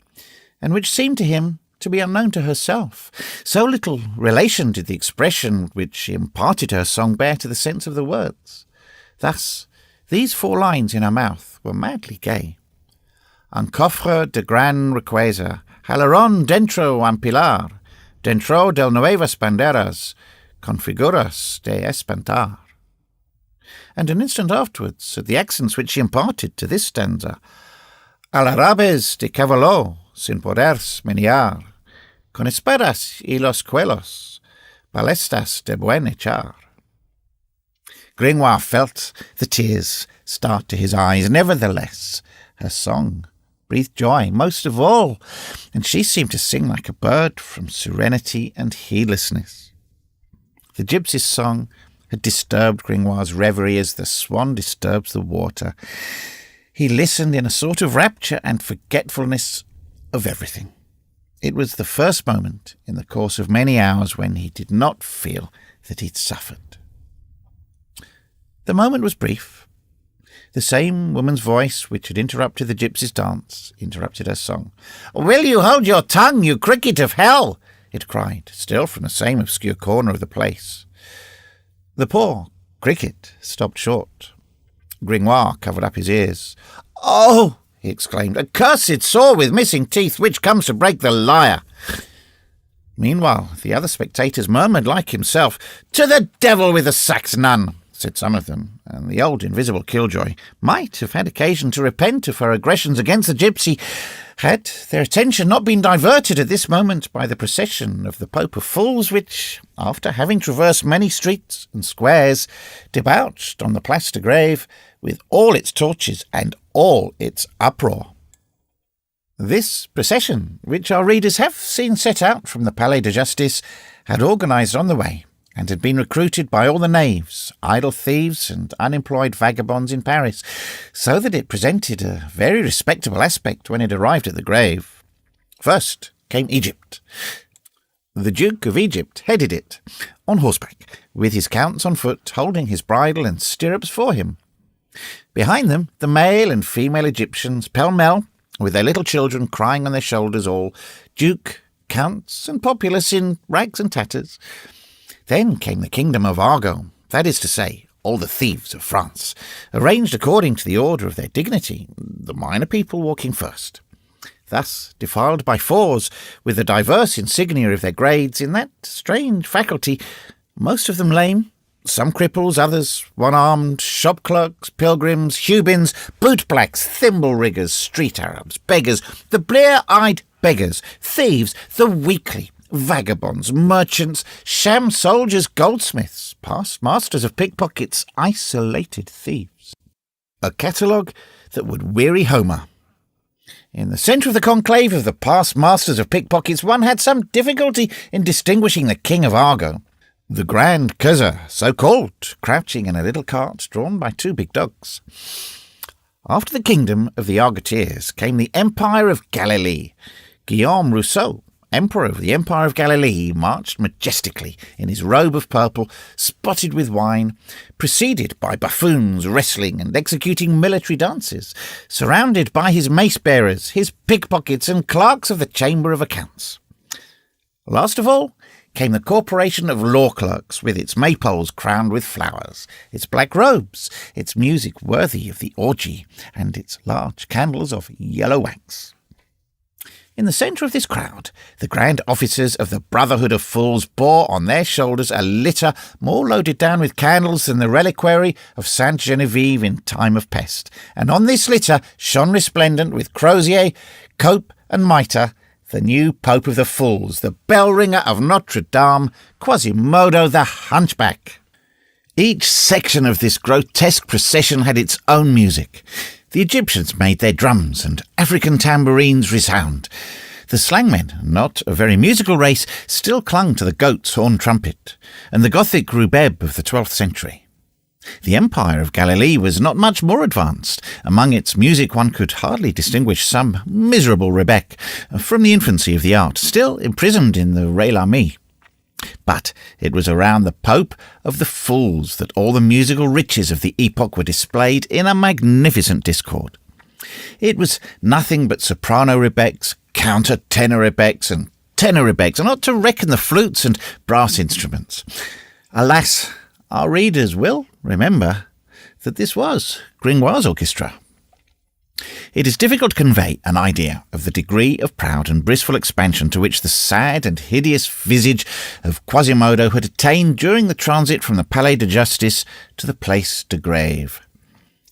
and which seemed to him to be unknown to herself. So little relation did the expression which she imparted to her song bear to the sense of the words. Thus, these 4 lines in her mouth were madly gay. Un cofre de gran riqueza, halaron dentro un pilar, dentro del nuevas banderas, con figuras de espantar. And an instant afterwards, at the accents which she imparted to this stanza, Alarabes de cavallo, sin poders menear, con espadas y los cuelos, balestas de buen echar. Gringoire felt the tears start to his eyes. Nevertheless, her song breathed joy most of all, and she seemed to sing like a bird from serenity and heedlessness. The gypsy's song had disturbed Gringoire's reverie as the swan disturbs the water. He listened in a sort of rapture and forgetfulness of everything. It was the first moment in the course of many hours when he did not feel that he'd suffered. The moment was brief. The same woman's voice which had interrupted the gypsy's dance interrupted her song. "Will you hold your tongue, you cricket of hell?" it cried, still from the same obscure corner of the place. The poor cricket stopped short. Gringoire covered up his ears. "Oh!" he exclaimed, "a cursed saw with missing teeth, which comes to break the lyre." Meanwhile, the other spectators murmured like himself. "To the devil with the Saxe nun," said some of them, and the old invisible killjoy might have had occasion to repent of her aggressions against the gypsy, had their attention not been diverted at this moment by the procession of the Pope of Fools, which, after having traversed many streets and squares, debouched on the Place de Grève with all its torches and all its uproar. This procession, which our readers have seen set out from the Palais de Justice, had organised on the way, and had been recruited by all the knaves, idle thieves, and unemployed vagabonds in Paris, so that it presented a very respectable aspect when it arrived at the grave. First came Egypt. The Duke of Egypt headed it, on horseback, with his counts on foot, holding his bridle and stirrups for him. Behind them, the male and female Egyptians, pell-mell, with their little children crying on their shoulders, all duke, counts, and populace in rags and tatters. Then came the kingdom of Argo, that is to say, all the thieves of France, arranged according to the order of their dignity, the minor people walking first. Thus defiled by fours, with the diverse insignia of their grades, in that strange faculty, most of them lame, some cripples, others one-armed, shop clerks, pilgrims, Hubins, boot-blacks, thimble-riggers, street Arabs, beggars, the blear-eyed beggars, thieves, the weakly, vagabonds, merchants, sham soldiers, goldsmiths, past masters of pickpockets, isolated thieves. A catalogue that would weary Homer. In the centre of the conclave of the past masters of pickpockets, one had some difficulty in distinguishing the king of Argo, the Grand Khazar, so called, crouching in a little cart drawn by two big dogs. After the kingdom of the Argoteers came the Empire of Galilee. Guillaume Rousseau, Emperor of the Empire of Galilee, marched majestically in his robe of purple, spotted with wine, preceded by buffoons wrestling and executing military dances, surrounded by his mace-bearers, his pickpockets, and clerks of the Chamber of Accounts. Last of all came the corporation of law clerks, with its maypoles crowned with flowers, its black robes, its music worthy of the orgy, and its large candles of yellow wax. In the centre of this crowd, the grand officers of the Brotherhood of Fools bore on their shoulders a litter more loaded down with candles than the reliquary of Sainte Genevieve in time of pest, and on this litter shone resplendent with crozier, cope, and mitre, the new Pope of the Fools, the bell-ringer of Notre-Dame, Quasimodo the Hunchback. Each section of this grotesque procession had its own music. The Egyptians made their drums, and African tambourines resound. The slangmen, not a very musical race, still clung to the goat's horn trumpet, and the Gothic rubeb of the 12th century. The Empire of Galilee was not much more advanced. Among its music one could hardly distinguish some miserable rebec from the infancy of the art, still imprisoned in the Ré Lamy. But it was around the Pope of the Fools that all the musical riches of the epoch were displayed in a magnificent discord. It was nothing but soprano rebecs, counter-tenor rebecs, and tenor rebecs, and not to reckon the flutes and brass instruments. Alas, our readers will remember that this was Gringoire's orchestra. It is difficult to convey an idea of the degree of proud and blissful expansion to which the sad and hideous visage of Quasimodo had attained during the transit from the Palais de Justice to the Place de Grève.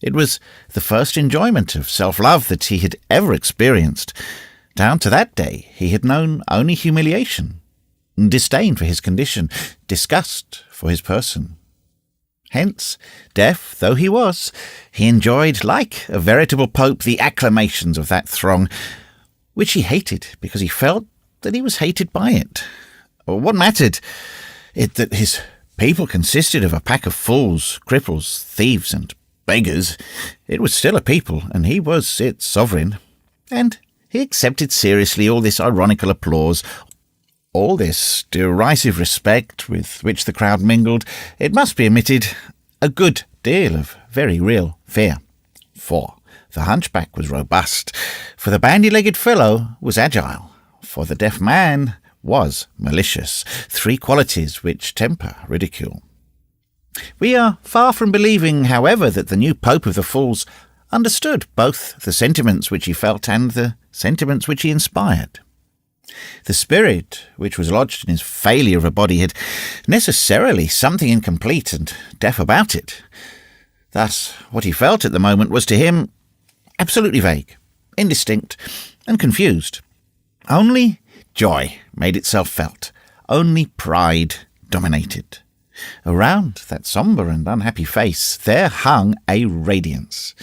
It was the first enjoyment of self-love that he had ever experienced. Down to that day he had known only humiliation, disdain for his condition, disgust for his person. Hence, deaf though he was, he enjoyed, like a veritable pope, the acclamations of that throng, which he hated because he felt that he was hated by it. Or what mattered it that his people consisted of a pack of fools, cripples, thieves, and beggars? It was still a people, and he was its sovereign. And he accepted seriously all this ironical applause, all this derisive respect with which the crowd mingled, it must be admitted, a good deal of very real fear. For the hunchback was robust, for the bandy-legged fellow was agile, for the deaf man was malicious, three qualities which temper ridicule. We are far from believing, however, that the new Pope of the Fools understood both the sentiments which he felt and the sentiments which he inspired. The spirit which was lodged in his failure of a body had necessarily something incomplete and deaf about it. Thus, what he felt at the moment was to him absolutely vague, indistinct, and confused. Only joy made itself felt, only pride dominated. Around that sombre and unhappy face there hung a radiance.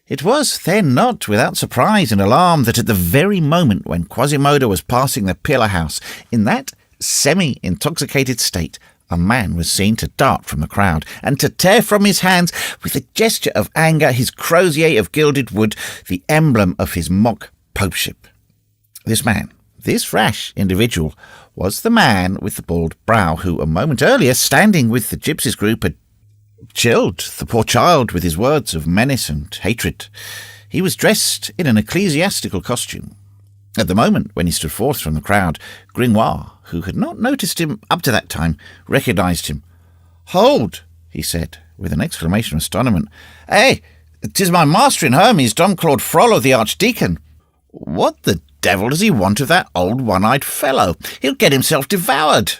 It was then not without surprise and alarm that at the very moment when Quasimodo was passing the pillar-house, in that semi-intoxicated state, a man was seen to dart from the crowd, and to tear from his hands, with a gesture of anger, his crozier of gilded wood, the emblem of his mock popeship. This man, this rash individual, was the man with the bald brow who, a moment earlier, standing with the gypsies group, had chilled the poor child with his words of menace and hatred. He was dressed in an ecclesiastical costume. At the moment when he stood forth from the crowd, Gringoire, who had not noticed him up to that time, recognised him. "Hold," he said, with an exclamation of astonishment. "Hey, 'tis my master in Hermes, Dom Claude Frollo, the archdeacon. What the devil does he want of that old one-eyed fellow? He'll get himself devoured."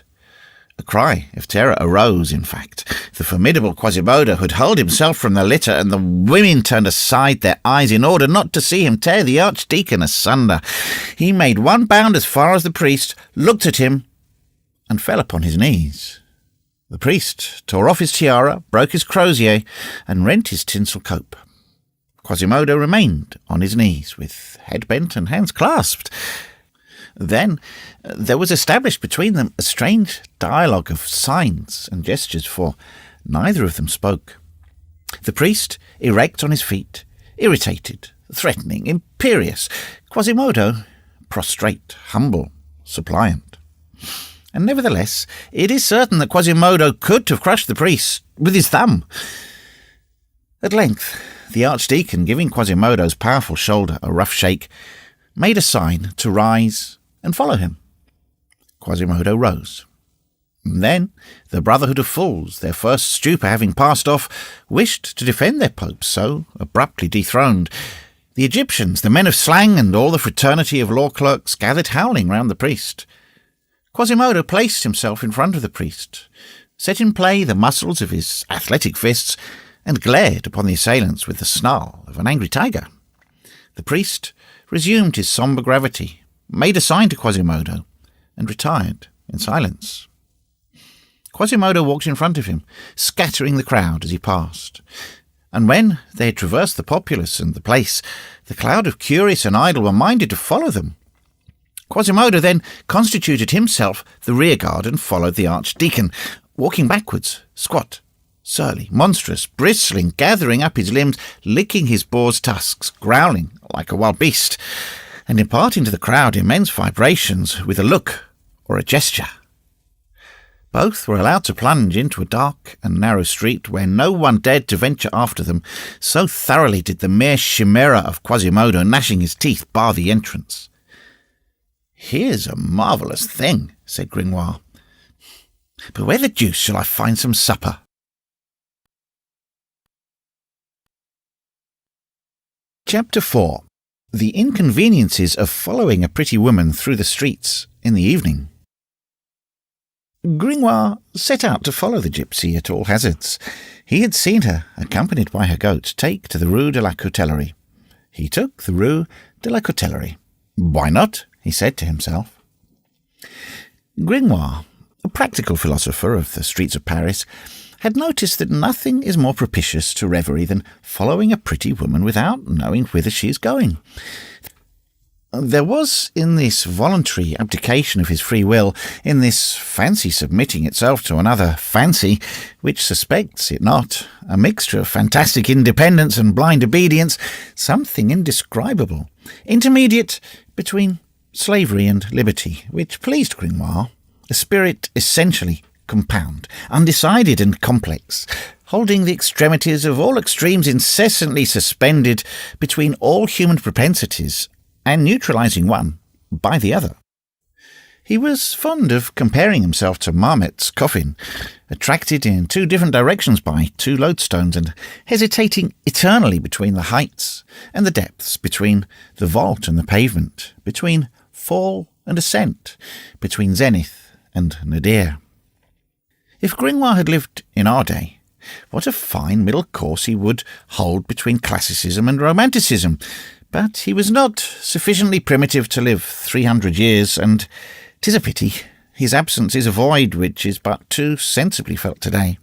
A cry of terror arose, in fact. The formidable Quasimodo had hurled himself from the litter, and the women turned aside their eyes in order not to see him tear the archdeacon asunder. He made one bound as far as the priest, looked at him, and fell upon his knees. The priest tore off his tiara, broke his crozier, and rent his tinsel cope. Quasimodo remained on his knees, with head bent and hands clasped. Then there was established between them a strange dialogue of signs and gestures, for neither of them spoke. The priest, erect on his feet, irritated, threatening, imperious. Quasimodo, prostrate, humble, suppliant. And nevertheless, it is certain that Quasimodo could have crushed the priest with his thumb. At length, the archdeacon, giving Quasimodo's powerful shoulder a rough shake, made a sign to rise and follow him. Quasimodo rose. Then the Brotherhood of Fools, their first stupor having passed off, wished to defend their pope, so abruptly dethroned. The Egyptians, the men of slang, and all the fraternity of law clerks gathered howling round the priest. Quasimodo placed himself in front of the priest, set in play the muscles of his athletic fists, and glared upon the assailants with the snarl of an angry tiger. The priest resumed his sombre gravity, made a sign to Quasimodo, and retired in silence. Quasimodo walked in front of him, scattering the crowd as he passed. And when they had traversed the populace and the place, the cloud of curious and idle were minded to follow them. Quasimodo then constituted himself the rearguard and followed the archdeacon, walking backwards, squat, surly, monstrous, bristling, gathering up his limbs, licking his boar's tusks, growling like a wild beast, and imparting to the crowd immense vibrations with a look or a gesture. Both were allowed to plunge into a dark and narrow street where no one dared to venture after them, so thoroughly did the mere chimera of Quasimodo, gnashing his teeth, bar the entrance. "Here's a marvellous thing," said Gringoire. "But where the deuce shall I find some supper?" Chapter 4. The inconveniences of following a pretty woman through the streets in the evening. Gringoire set out to follow the gypsy at all hazards. He had seen her, accompanied by her goat, take to the Rue de la Cotellerie. He took the Rue de la Cotellerie. Why not? He said to himself. Gringoire, a practical philosopher of the streets of Paris, had noticed that nothing is more propitious to reverie than following a pretty woman without knowing whither she is going. There was in this voluntary abdication of his free will, in this fancy submitting itself to another fancy, which suspects it not, a mixture of fantastic independence and blind obedience, something indescribable, intermediate between slavery and liberty, which pleased Gringoire, a spirit essentially compound, undecided and complex, holding the extremities of all extremes incessantly suspended between all human propensities, and neutralizing one by the other. He was fond of comparing himself to Marmot's coffin, attracted in two different directions by two lodestones, and hesitating eternally between the heights and the depths, between the vault and the pavement, between fall and ascent, between zenith and nadir. If Gringoire had lived in our day, what a fine middle course he would hold between classicism and romanticism. But he was not sufficiently primitive to live 300 years, and 'tis a pity. His absence is a void which is but too sensibly felt today.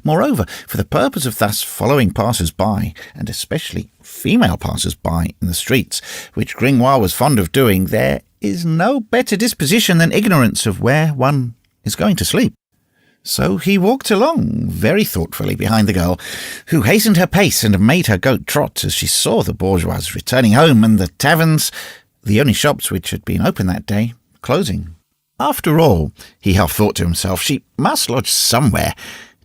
Moreover, for the purpose of thus following passers-by, and especially female passers-by in the streets, which Gringoire was fond of doing, there is no better disposition than ignorance of where one is going to sleep. So he walked along very thoughtfully behind the girl, who hastened her pace and made her goat trot as she saw the bourgeois returning home and the taverns, the only shops which had been open that day, closing. After all, he half thought to himself, she must lodge somewhere.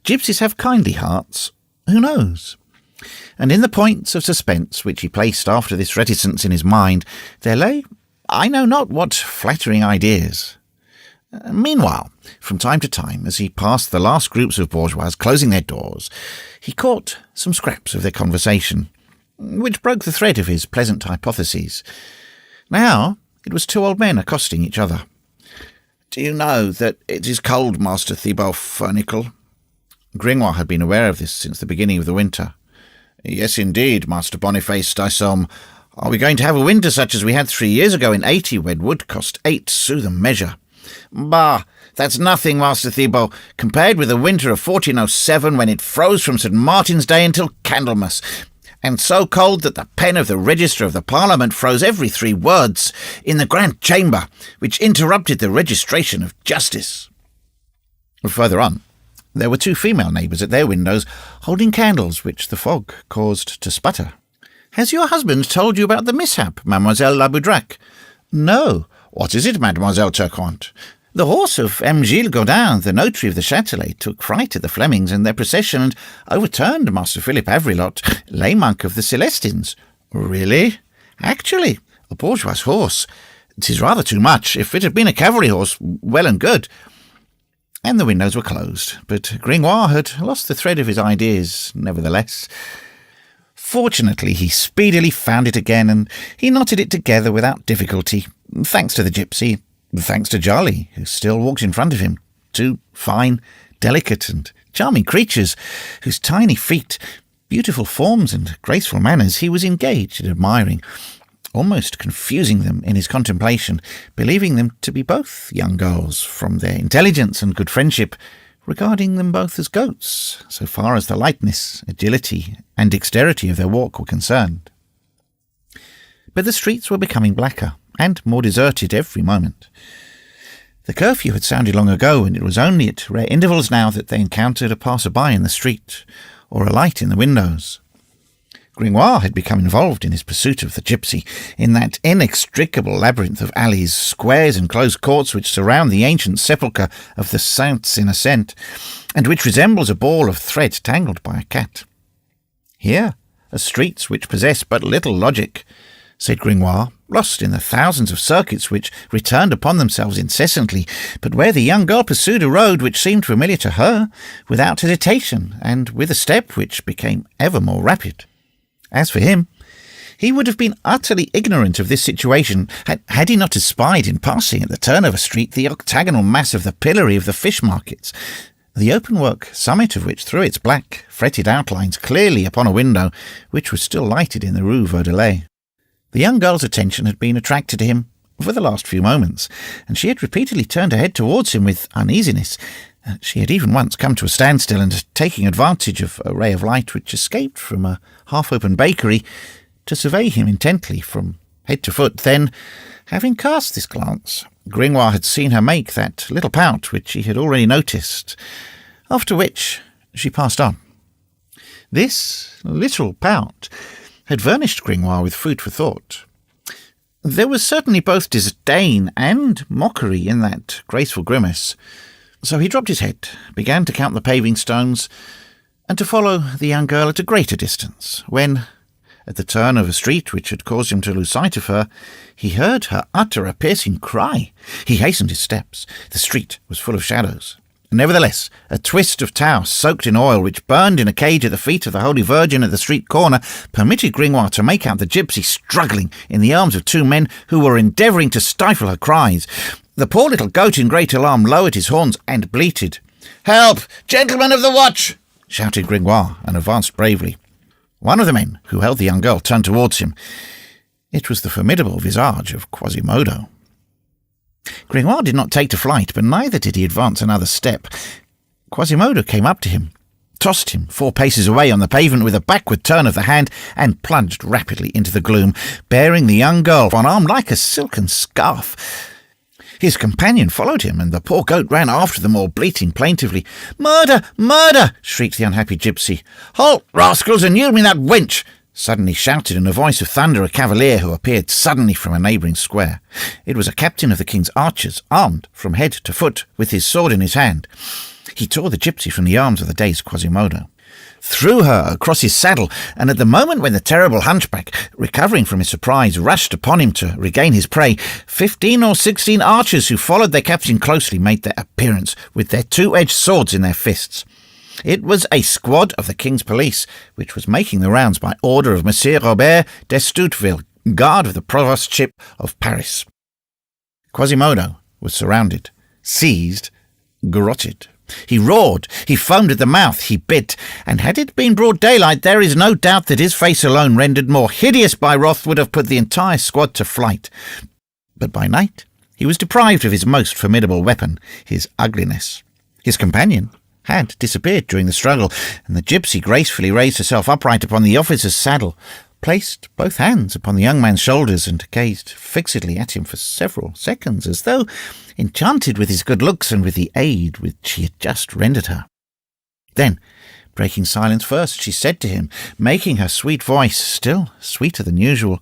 gypsies have kindly hearts. Who knows? And in the points of suspense which he placed after this reticence in his mind, there lay, I know not what flattering ideas. Meanwhile, from time to time, as he passed the last groups of bourgeois closing their doors, he caught some scraps of their conversation, which broke the thread of his pleasant hypotheses. Now it was two old men accosting each other. "Do you know that it is cold, Master Thibault Furnicle?" Gringoire had been aware of this since the beginning of the winter. "Yes, indeed, Master Boniface d'Issom. Are we going to have a winter such as we had 3 years ago in 80, when wood cost 8 sous the measure?" "Bah, that's nothing, Master Thibault, compared with the winter of 1407, when it froze from St. Martin's Day until Candlemas, and so cold that the pen of the Register of the Parliament froze every 3 words in the Grand Chamber, which interrupted the registration of justice." Further on, there were 2 female neighbours at their windows, holding candles which the fog caused to sputter. "Has your husband told you about the mishap, Mademoiselle Laboudrac?" "No." "What is it, Mademoiselle Turquointe?" "The horse of M. Gilles Godin, the notary of the Châtelet, took fright at the Flemings and their procession, and overturned Master Philip Avrilot, lay monk of the Celestines." "Really?" "Actually, a bourgeois horse. 'Tis rather too much. If it had been a cavalry horse, well and good." And the windows were closed, but Gringoire had lost the thread of his ideas, nevertheless. Fortunately, he speedily found it again, and he knotted it together without difficulty, thanks to the gypsy, thanks to Jolly, who still walked in front of him, 2 fine, delicate, and charming creatures, whose tiny feet, beautiful forms, and graceful manners he was engaged in admiring, almost confusing them in his contemplation, believing them to be both young girls, from their intelligence and good friendship, regarding them both as goats, so far as the lightness, agility, and dexterity of their walk were concerned. But the streets were becoming blacker, and more deserted every moment. The curfew had sounded long ago, and it was only at rare intervals now that they encountered a passer-by in the street, or a light in the windows. Gringoire had become involved in his pursuit of the gypsy, in that inextricable labyrinth of alleys, squares, and closed courts which surround the ancient sepulchre of the Saints Innocents, and which resembles a ball of thread tangled by a cat. "Here are streets which possess but little logic," said Gringoire, lost in the thousands of circuits which returned upon themselves incessantly, but where the young girl pursued a road which seemed familiar to her, without hesitation, and with a step which became ever more rapid. As for him, he would have been utterly ignorant of this situation had he not espied in passing at the turn of a street the octagonal mass of the pillory of the fish markets, the open-work summit of which threw its black, fretted outlines clearly upon a window which was still lighted in the Rue Vaudelet. The young girl's attention had been attracted to him for the last few moments, and she had repeatedly turned her head towards him with uneasiness. She had even once come to a standstill, and, taking advantage of a ray of light which escaped from a half-open bakery, to survey him intently from head to foot. Then, having cast this glance, Gringoire had seen her make that little pout which he had already noticed, after which she passed on. This little pout had furnished Gringoire with food for thought. There was certainly both disdain and mockery in that graceful grimace. So he dropped his head, began to count the paving stones, and to follow the young girl at a greater distance, when, at the turn of a street which had caused him to lose sight of her, he heard her utter a piercing cry. He hastened his steps. The street was full of shadows. Nevertheless, a twist of tow soaked in oil, which burned in a cage at the feet of the Holy Virgin at the street corner, permitted Gringoire to make out the gypsy struggling in the arms of 2 men who were endeavouring to stifle her cries. The poor little goat in great alarm lowered his horns and bleated. "Help! Gentlemen of the watch!" shouted Gringoire, and advanced bravely. One of the men who held the young girl turned towards him. It was the formidable visage of Quasimodo. Gringoire did not take to flight, but neither did he advance another step. Quasimodo came up to him, tossed him 4 paces away on the pavement with a backward turn of the hand, and plunged rapidly into the gloom, bearing the young girl on arm like a silken scarf. His companion followed him, and the poor goat ran after them, all bleating plaintively. "Murder! Murder!" shrieked the unhappy gypsy. "Halt, rascals, and yield me that wench!" suddenly shouted in a voice of thunder a cavalier who appeared suddenly from a neighbouring square. It was a captain of the king's archers, armed from head to foot, with his sword in his hand. He tore the gypsy from the arms of the dazed Quasimodo, threw her across his saddle, and at the moment when the terrible hunchback, recovering from his surprise, rushed upon him to regain his prey, 15 or 16 archers who followed their captain closely made their appearance with their two-edged swords in their fists. It was a squad of the king's police, which was making the rounds by order of Monsieur Robert d'Estouteville, guard of the provostship of Paris. Quasimodo was surrounded, seized, garroted. He roared, he foamed at the mouth, he bit, and had it been broad daylight, there is no doubt that his face alone, rendered more hideous by wrath, would have put the entire squad to flight. But by night he was deprived of his most formidable weapon, his ugliness. His companion had disappeared during the struggle, and the gypsy gracefully raised herself upright upon the officer's saddle, placed both hands upon the young man's shoulders, and gazed fixedly at him for several seconds, as though enchanted with his good looks and with the aid which he had just rendered her. Then, breaking silence first, she said to him, making her sweet voice still sweeter than usual,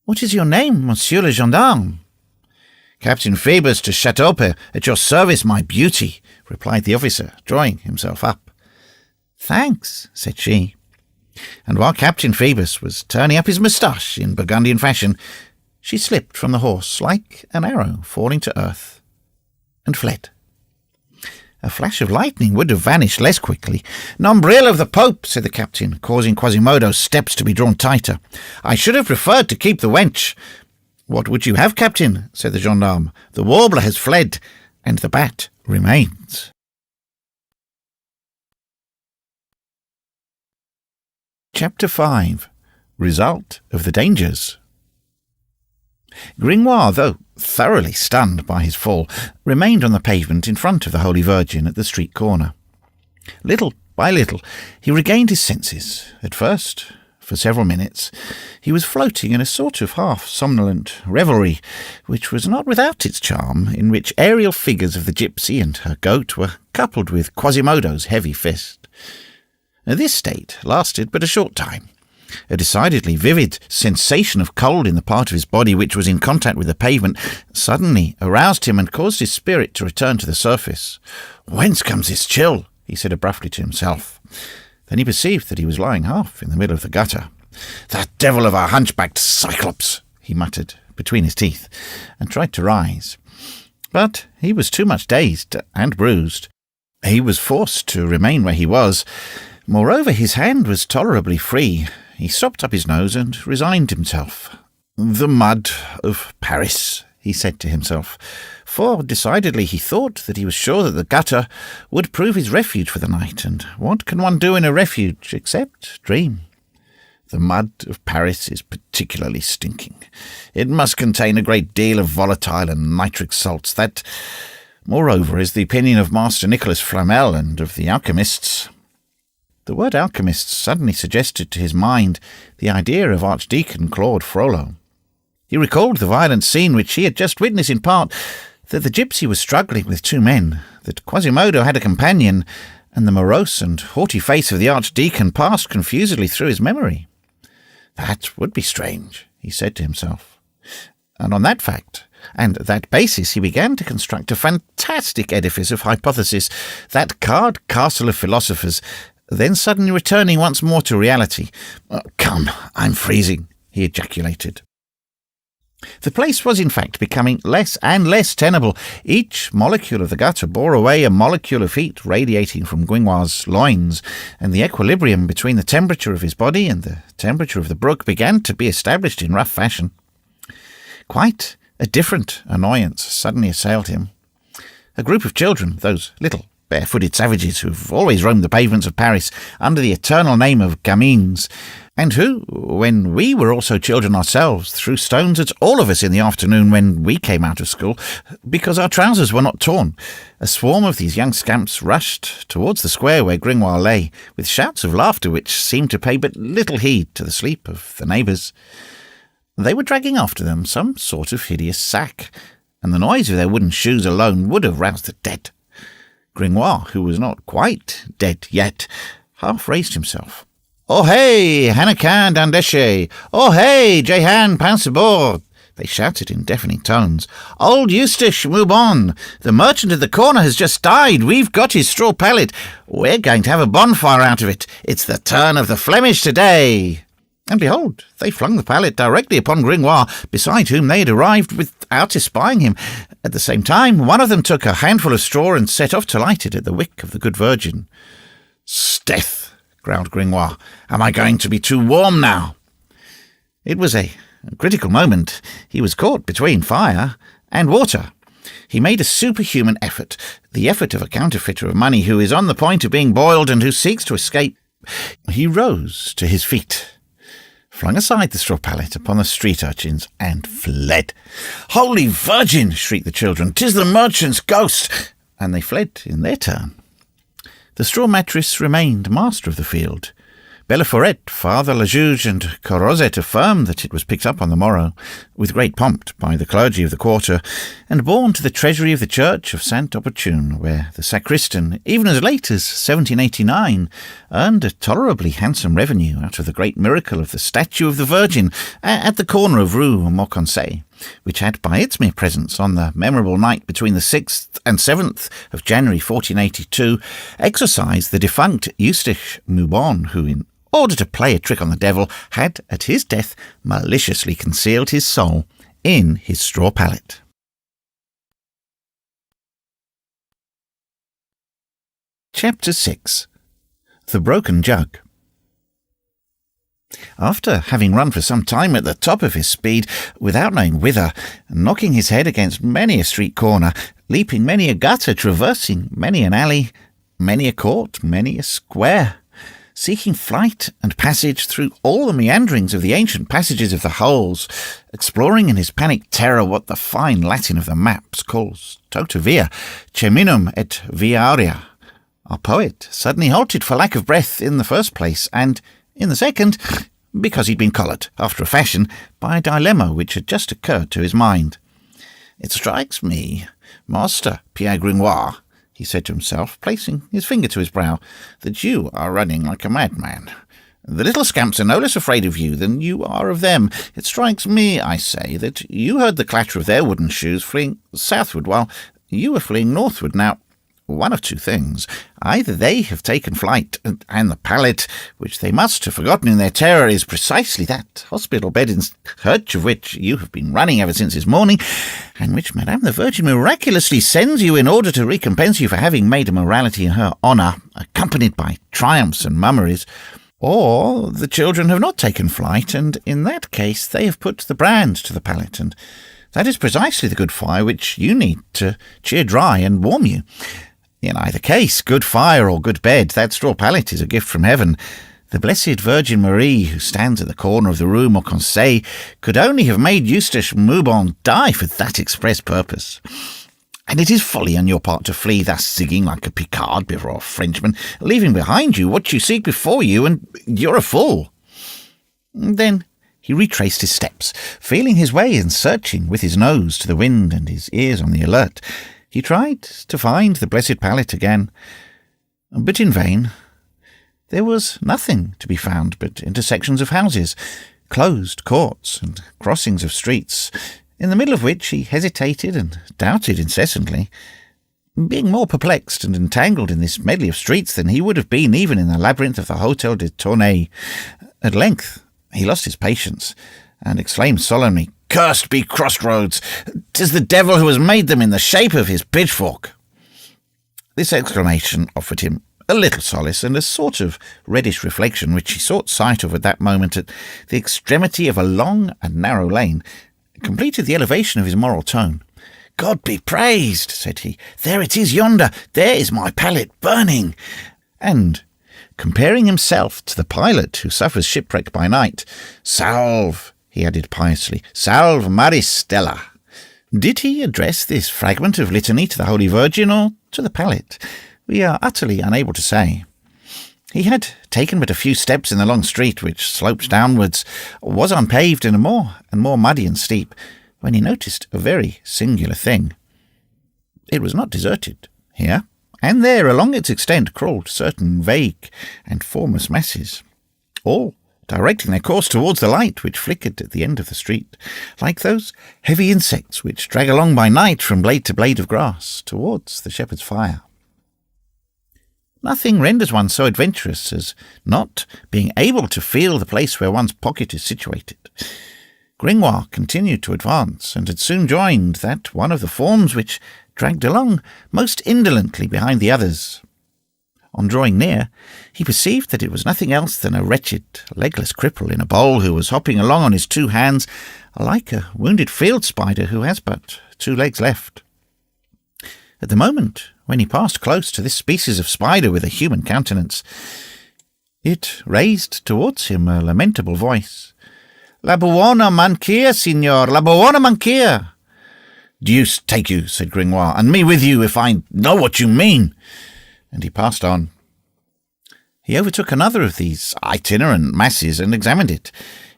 "What is your name, monsieur le gendarme?" "Captain Phoebus de Chateaupe, at your service, my beauty," replied the officer, drawing himself up. "Thanks," said she. And while Captain Phoebus was turning up his moustache in Burgundian fashion, she slipped from the horse like an arrow falling to earth, and fled. A flash of lightning would have vanished less quickly. "Nombril of the Pope," said the captain, causing Quasimodo's steps to be drawn tighter. "I should have preferred to keep the wench." "What would you have, captain?" said the gendarme. "The warbler has fled, and the bat remains." Chapter 5. Result of the Dangers. Gringoire, though thoroughly stunned by his fall, remained on the pavement in front of the Holy Virgin at the street corner. Little by little he regained his senses. At first, for several minutes, he was floating in a sort of half-somnolent revelry, which was not without its charm, in which aerial figures of the gypsy and her goat were coupled with Quasimodo's heavy fist. This state lasted but a short time. A decidedly vivid sensation of cold in the part of his body which was in contact with the pavement suddenly aroused him and caused his spirit to return to the surface. "Whence comes this chill?" he said abruptly to himself. Then he perceived that he was lying half in the middle of the gutter. "That devil of a hunchbacked cyclops," he muttered between his teeth, and tried to rise. But he was too much dazed and bruised. He was forced to remain where he was. Moreover, his hand was tolerably free. He stopped up his nose and resigned himself. "The mud of Paris," he said to himself, for decidedly he thought that he was sure that the gutter would prove his refuge for the night, and what can one do in a refuge except dream? "The mud of Paris is particularly stinking. It must contain a great deal of volatile and nitric salts. That, moreover, is the opinion of Master Nicholas Flamel and of the alchemists." The word alchemists suddenly suggested to his mind the idea of Archdeacon Claude Frollo. He recalled the violent scene which he had just witnessed in part, that the gypsy was struggling with two men, that Quasimodo had a companion, and the morose and haughty face of the archdeacon passed confusedly through his memory. That would be strange, he said to himself. And on that fact, and that basis, he began to construct a fantastic edifice of hypothesis, that card castle of philosophers, then suddenly returning once more to reality. "Come, I'm freezing," he ejaculated. The place was in fact becoming less and less tenable. Each molecule of the gutter bore away a molecule of heat radiating from Gringoire's loins, and the equilibrium between the temperature of his body and the temperature of the brook began to be established in rough fashion. Quite a different annoyance suddenly assailed him. A group of children, those little barefooted savages who've always roamed the pavements of Paris under the eternal name of gamins, and who, when we were also children ourselves, threw stones at all of us in the afternoon when we came out of school, because our trousers were not torn. A swarm of these young scamps rushed towards the square where Gringoire lay, with shouts of laughter which seemed to pay but little heed to the sleep of the neighbours. They were dragging after them some sort of hideous sack, and the noise of their wooden shoes alone would have roused the dead. Gringoire, who was not quite dead yet, half raised himself. "Oh hey, Hanakan Dandeshe! Oh hey, Jehan Pansabor!" they shouted in deafening tones. "Old Eustache, move on! The merchant at the corner has just died. We've got his straw pallet. We're going to have a bonfire out of it. It's the turn of the Flemish today." And behold, they flung the pallet directly upon Gringoire, beside whom they had arrived without espying him. At the same time, one of them took a handful of straw and set off to light it at the wick of the good Virgin. "'Sdeath!" growled Gringoire. "Am I going to be too warm now?" It was a critical moment. He was caught between fire and water. He made a superhuman effort, the effort of a counterfeiter of money who is on the point of being boiled and who seeks to escape. He rose to his feet, flung aside the straw pallet upon the street urchins, and fled. "Holy Virgin!" shrieked the children. "'Tis the merchant's ghost!" And they fled in their turn. The straw mattress remained master of the field. Belleforest, Father Le Juge, and Corozet affirmed that it was picked up on the morrow, with great pomp, by the clergy of the quarter, and borne to the treasury of the church of Saint Opportune, where the sacristan, even as late as 1789, earned a tolerably handsome revenue out of the great miracle of the statue of the Virgin at the corner of Rue Mauconseil, which had, by its mere presence on the memorable night between the 6th and 7th of January 1482, exorcised the defunct Eustache Moubon, who, in order to play a trick on the devil, had, at his death, maliciously concealed his soul in his straw pallet. Chapter 6. The Broken Jug. After having run for some time at the top of his speed, without knowing whither, knocking his head against many a street corner, leaping many a gutter, traversing many an alley, many a court, many a square, seeking flight and passage through all the meanderings of the ancient passages of the holes, exploring in his panic terror what the fine Latin of the maps calls tota via, ceminum et via aurea, our poet suddenly halted for lack of breath in the first place, and in the second, because he'd been collared, after a fashion, by a dilemma which had just occurred to his mind. "It strikes me, Master Pierre Gringoire," he said to himself, placing his finger to his brow, "that you are running like a madman. The little scamps are no less afraid of you than you are of them. It strikes me, I say, that you heard the clatter of their wooden shoes fleeing southward while you were fleeing northward. Now, one of two things. Either they have taken flight, and the pallet, which they must have forgotten in their terror, is precisely that hospital bed in search of which you have been running ever since this morning, and which Madame the Virgin miraculously sends you in order to recompense you for having made a morality in her honour, accompanied by triumphs and mummeries. Or the children have not taken flight, and in that case they have put the brand to the pallet, and that is precisely the good fire which you need to cheer dry and warm you. In either case, good fire or good bed, that straw pallet is a gift from heaven. The Blessed Virgin Marie, who stands at the corner of the Rue Mauconseil, could only have made Eustache Moubon die for that express purpose. And it is folly on your part to flee thus zigging like a Picard before a Frenchman, leaving behind you what you seek before you, and you're a fool." Then he retraced his steps, feeling his way and searching with his nose to the wind and his ears on the alert. He tried to find the blessed pallet again, but in vain. There was nothing to be found but intersections of houses, closed courts, and crossings of streets, in the middle of which he hesitated and doubted incessantly, being more perplexed and entangled in this medley of streets than he would have been even in the labyrinth of the Hôtel de Tournai. At length he lost his patience, and exclaimed solemnly, "Cursed be crossroads! 'Tis the devil who has made them in the shape of his pitchfork." This exclamation offered him a little solace, and a sort of reddish reflection which he sought sight of at that moment at the extremity of a long and narrow lane completed the elevation of his moral tone. "God be praised," said he. "There it is yonder. There is my pallet burning." And, comparing himself to the pilot who suffers shipwreck by night, "Salve," he added piously, "salve Maris Stella." Did he address this fragment of litany to the Holy Virgin or to the pallet? We are utterly unable to say. He had taken but a few steps in the long street, which sloped downwards, was unpaved and more muddy and steep, when he noticed a very singular thing. It was not deserted. Here and there along its extent crawled certain vague and formless masses. all directing their course towards the light which flickered at the end of the street, like those heavy insects which drag along by night from blade to blade of grass towards the shepherd's fire. Nothing renders one so adventurous as not being able to feel the place where one's pocket is situated. Gringoire continued to advance, and had soon joined that one of the forms which dragged along most indolently behind the others. On drawing near, he perceived that it was nothing else than a wretched, legless cripple in a bowl who was hopping along on his 2 hands, like a wounded field spider who has but 2 legs left. At the moment when he passed close to this species of spider with a human countenance, it raised towards him a lamentable voice. "La buona manquia, signor, la buona manquia." "Deuce take you," said Gringoire, "and me with you, if I know what you mean." And he passed on. He overtook another of these itinerant masses and examined it.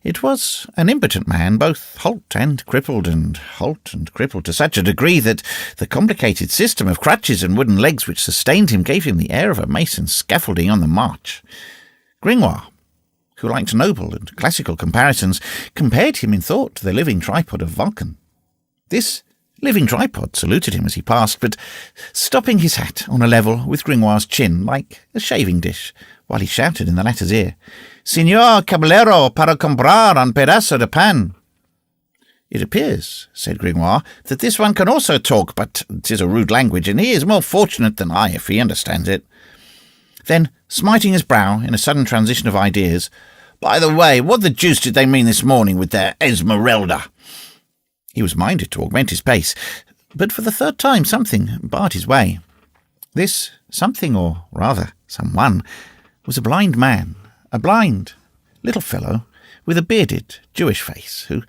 It was an impotent man, both halt and crippled to such a degree that the complicated system of crutches and wooden legs which sustained him gave him the air of a mason's scaffolding on the march. Gringoire, who liked noble and classical comparisons, compared him in thought to the living tripod of Vulcan. This living tripod saluted him as he passed, but stopping his hat on a level with Gringoire's chin, like a shaving dish, while he shouted in the latter's ear, "Signor Caballero, para comprar un pedazo de pan." "It appears," said Gringoire, "that this one can also talk, but 'tis a rude language, and he is more fortunate than I if he understands it." Then, smiting his brow in a sudden transition of ideas, "By the way, what the deuce did they mean this morning with their Esmeralda?" He was minded to augment his pace, but for the 3rd time something barred his way. This something, or rather someone, was a blind man, a blind little fellow with a bearded Jewish face, who,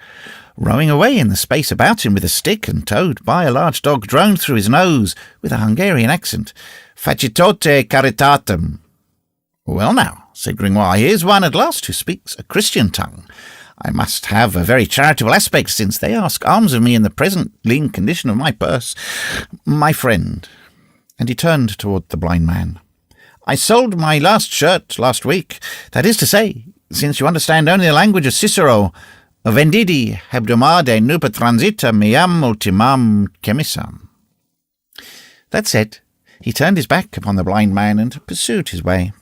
rowing away in the space about him with a stick and towed by a large dog, droned through his nose with a Hungarian accent, "Facitote caritatem." "Well now," said Gringoire, "here's one at last who speaks a Christian tongue. I must have a very charitable aspect, since they ask alms of me in the present lean condition of my purse. My friend," and he turned toward the blind man, "I sold my last shirt last week. That is to say, since you understand only the language of Cicero, vendidi hebdomade nuper transita meam ultimam chemisam." That said, he turned his back upon the blind man and pursued his way.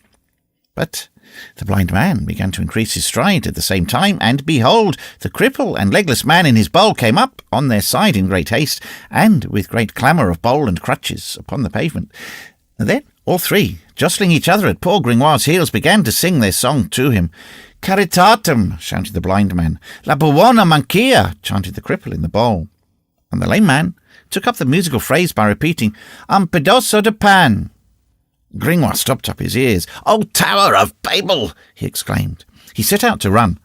But the blind man began to increase his stride at the same time, and behold, the cripple and legless man in his bowl came up on their side in great haste, and with great clamour of bowl and crutches upon the pavement. Then all 3, jostling each other at poor Gringoire's heels, began to sing their song to him. "Caritatem," shouted the blind man. "La buona manquia," chanted the cripple in the bowl. And the lame man took up the musical phrase by repeating, "Un pedazo de pan." Gringoire stopped up his ears. "O Tower of Babel!" he exclaimed. He set out to run.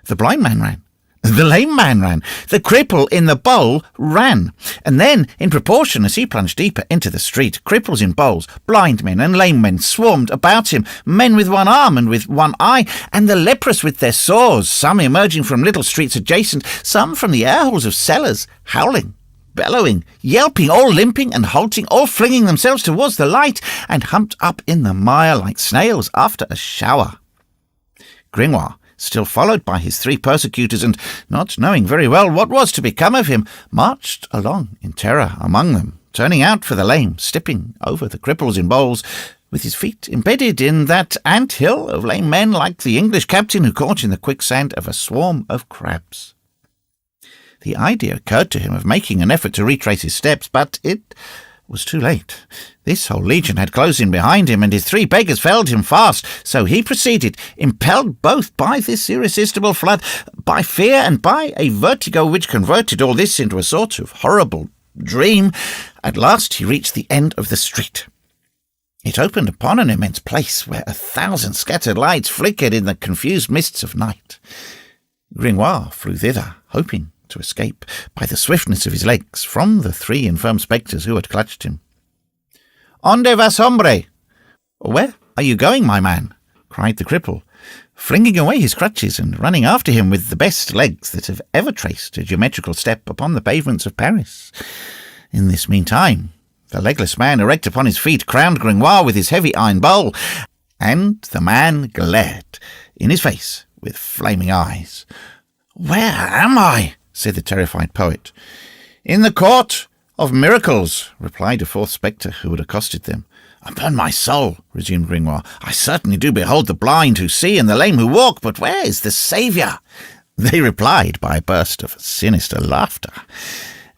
The blind man ran. The lame man ran. The cripple in the bowl ran. And then, in proportion as he plunged deeper into the street, cripples in bowls, blind men and lame men swarmed about him, men with one arm and with one eye, and the leprous with their sores, some emerging from little streets adjacent, some from the air-holes of cellars, howling, bellowing, yelping, all limping and halting, all flinging themselves towards the light, and humped up in the mire like snails after a shower. Gringoire, still followed by his 3 persecutors, and not knowing very well what was to become of him, marched along in terror among them, turning out for the lame, stepping over the cripples in bowls, with his feet embedded in that ant-hill of lame men, like the English captain who caught in the quicksand of a swarm of crabs. The idea occurred to him of making an effort to retrace his steps, but it was too late. This whole legion had closed in behind him, and his 3 beggars held him fast. So he proceeded, impelled both by this irresistible flood, by fear and by a vertigo which converted all this into a sort of horrible dream. At last he reached the end of the street. It opened upon an immense place where 1,000 scattered lights flickered in the confused mists of night. Gringoire flew thither, hoping to escape by the swiftness of his legs from the 3 infirm spectres who had clutched him. "Onde vas, hombre?" "Where are you going, my man?" cried the cripple, flinging away his crutches and running after him with the best legs that have ever traced a geometrical step upon the pavements of Paris. In this meantime, the legless man, erect upon his feet, crowned Gringoire with his heavy iron bowl, and the man glared in his face with flaming eyes. "Where am I?" said the terrified poet. "In the court of miracles," replied a fourth spectre who had accosted them. "Upon my soul," resumed Gringoire, "I certainly do behold the blind who see and the lame who walk, but where is the Saviour?" They replied by a burst of sinister laughter.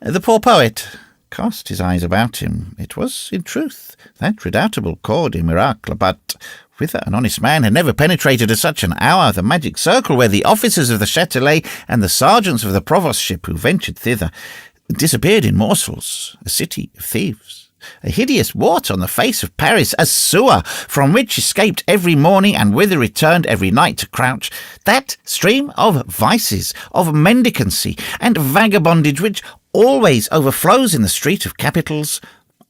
The poor poet cast his eyes about him. It was, in truth, that redoubtable Corps des Miracles, but whither an honest man had never penetrated at such an hour, the magic circle where the officers of the Châtelet and the sergeants of the provostship who ventured thither disappeared in morsels, a city of thieves, a hideous wart on the face of Paris, a sewer from which escaped every morning and whither returned every night to crouch, that stream of vices, of mendicancy and vagabondage which always overflows in the street of capitals,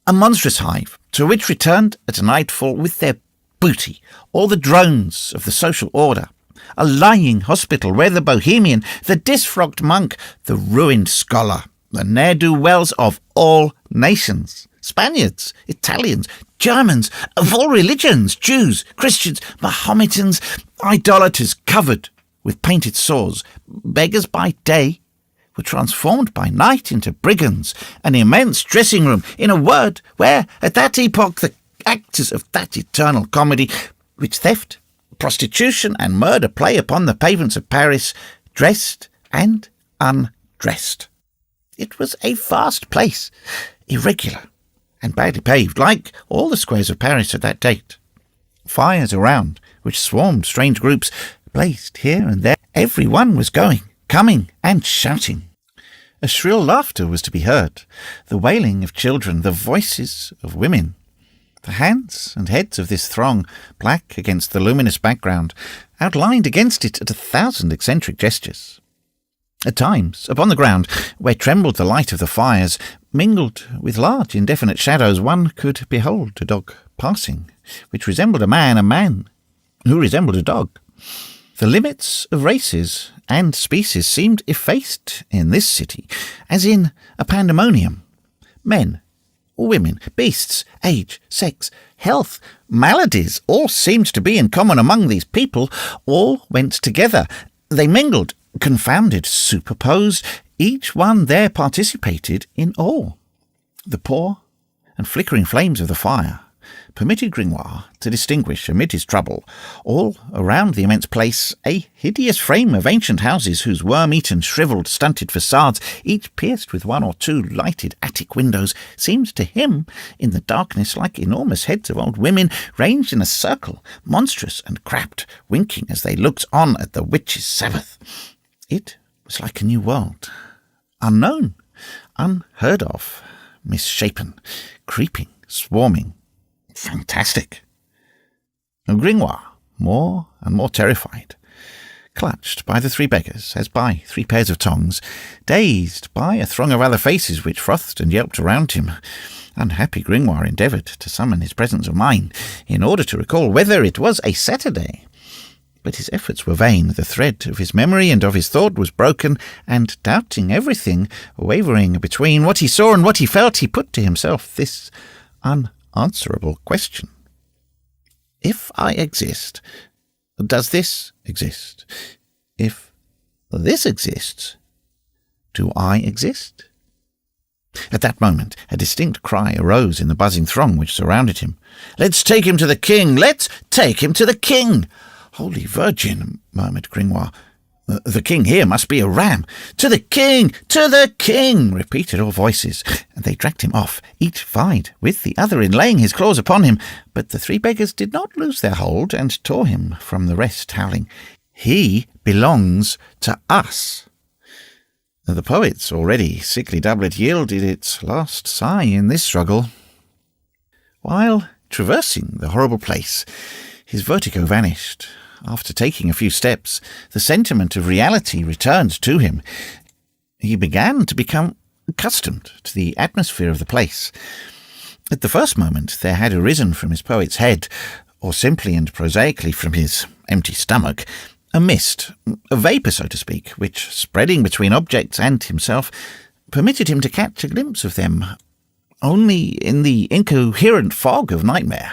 a monstrous hive to which returned at nightfall with their booty all the drones of the social order, a lying hospital where the bohemian, the disfrocked monk, the ruined scholar, the ne'er-do-wells of all nations, Spaniards, Italians, Germans, of all religions, Jews, Christians, Mahometans, idolaters covered with painted sores, beggars by day, were transformed by night into brigands, an immense dressing-room, in a word, where, at that epoch, the actors of that eternal comedy, which theft, prostitution, and murder play upon the pavements of Paris, dressed and undressed. It was a vast place, irregular and badly paved, like all the squares of Paris at that date. Fires around, which swarmed strange groups, blazed here and there. Every one was going, coming, and shouting. A shrill laughter was to be heard, the wailing of children, the voices of women. The hands and heads of this throng, black against the luminous background, outlined against it at 1,000 eccentric gestures. At times, upon the ground, where trembled the light of the fires, mingled with large indefinite shadows, one could behold a dog passing, which resembled a man who resembled a dog. The limits of races and species seemed effaced in this city, as in a pandemonium. Men, women, beasts, age, sex, health, maladies, all seemed to be in common among these people. All went together. They mingled, confounded, superposed. Each one there participated in all. The poor and flickering flames of the fire permitted Gringoire to distinguish, amid his trouble, all around the immense place, a hideous frame of ancient houses whose worm-eaten, shriveled, stunted facades, each pierced with one or two lighted attic windows, seemed to him, in the darkness, like enormous heads of old women, ranged in a circle, monstrous and crabbed, winking as they looked on at the witches' Sabbath. It was like a new world, unknown, unheard of, misshapen, creeping, swarming, fantastic. Gringoire, more and more terrified, clutched by the three beggars as by three pairs of tongs, dazed by a throng of other faces which frothed and yelped around him. Unhappy Gringoire endeavoured to summon his presence of mind in order to recall whether it was a Saturday. But his efforts were vain. The thread of his memory and of his thought was broken, and doubting everything, wavering between what he saw and what he felt, he put to himself this unanswerable question. If I exist, does this exist? If this exists, do I exist? At that moment, a distinct cry arose in the buzzing throng which surrounded him. "Let's take him to the king! Let's take him to the king!" "Holy Virgin," murmured Gringoire, "the king here must be a ram." "To the king! To the king!" repeated all voices, and they dragged him off, each vied with the other in laying his claws upon him. But the three beggars did not lose their hold, and tore him from the rest, howling, "He belongs to us." The poet's already sickly doublet yielded its last sigh in this struggle. While traversing the horrible place, his vertigo vanished. After taking a few steps, the sentiment of reality returned to him. He began to become accustomed to the atmosphere of the place. At the first moment there had arisen from his poet's head, or simply and prosaically from his empty stomach, a mist, a vapour, so to speak, which, spreading between objects and himself, permitted him to catch a glimpse of them only in the incoherent fog of nightmare.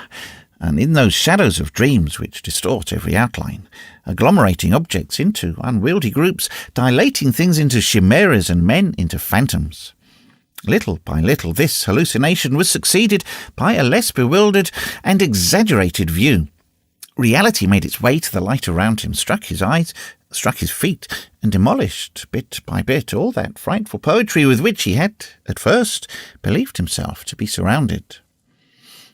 and in those shadows of dreams which distort every outline, agglomerating objects into unwieldy groups, dilating things into chimeras and men into phantoms. Little by little this hallucination was succeeded by a less bewildered and exaggerated view. Reality made its way to the light around him, struck his eyes, struck his feet, and demolished, bit by bit, all that frightful poetry with which he had, at first, believed himself to be surrounded.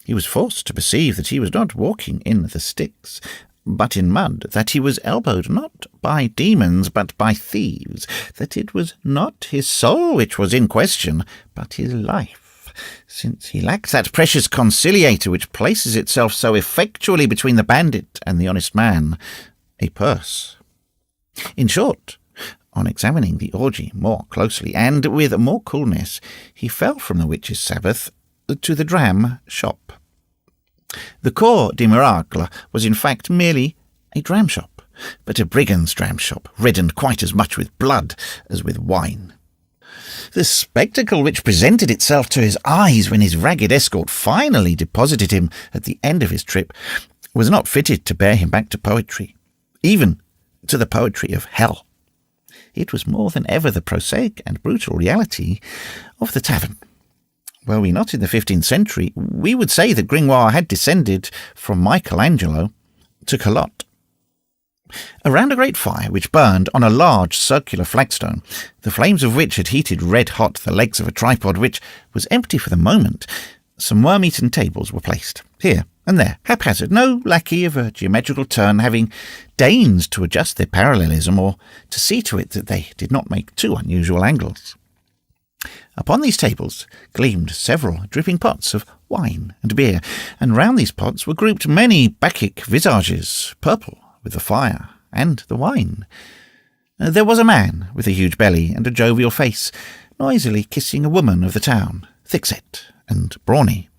He was forced to perceive that he was not walking in the sticks, but in mud, that he was elbowed not by demons, but by thieves, that it was not his soul which was in question, but his life, since he lacked that precious conciliator which places itself so effectually between the bandit and the honest man, a purse. In short, on examining the orgy more closely, and with more coolness, he fell from the witch's Sabbath to the dram shop. The Cour des Miracles was in fact merely a dram shop, but a brigand's dram shop, reddened quite as much with blood as with wine. The spectacle which presented itself to his eyes when his ragged escort finally deposited him at the end of his trip was not fitted to bear him back to poetry, even to the poetry of hell. It was more than ever the prosaic and brutal reality of the tavern. Were we not in the 15th century, we would say that Gringoire had descended from Michelangelo to Calotte. Around a great fire which burned on a large circular flagstone, the flames of which had heated red-hot the legs of a tripod which was empty for the moment, some worm-eaten tables were placed, here and there, haphazard, no lackey of a geometrical turn having deigned to adjust their parallelism or to see to it that they did not make too unusual angles. Upon these tables gleamed several dripping pots of wine and beer, and round these pots were grouped many Bacchic visages, purple with the fire and the wine. There was a man with a huge belly and a jovial face, noisily kissing a woman of the town, thick-set and brawny.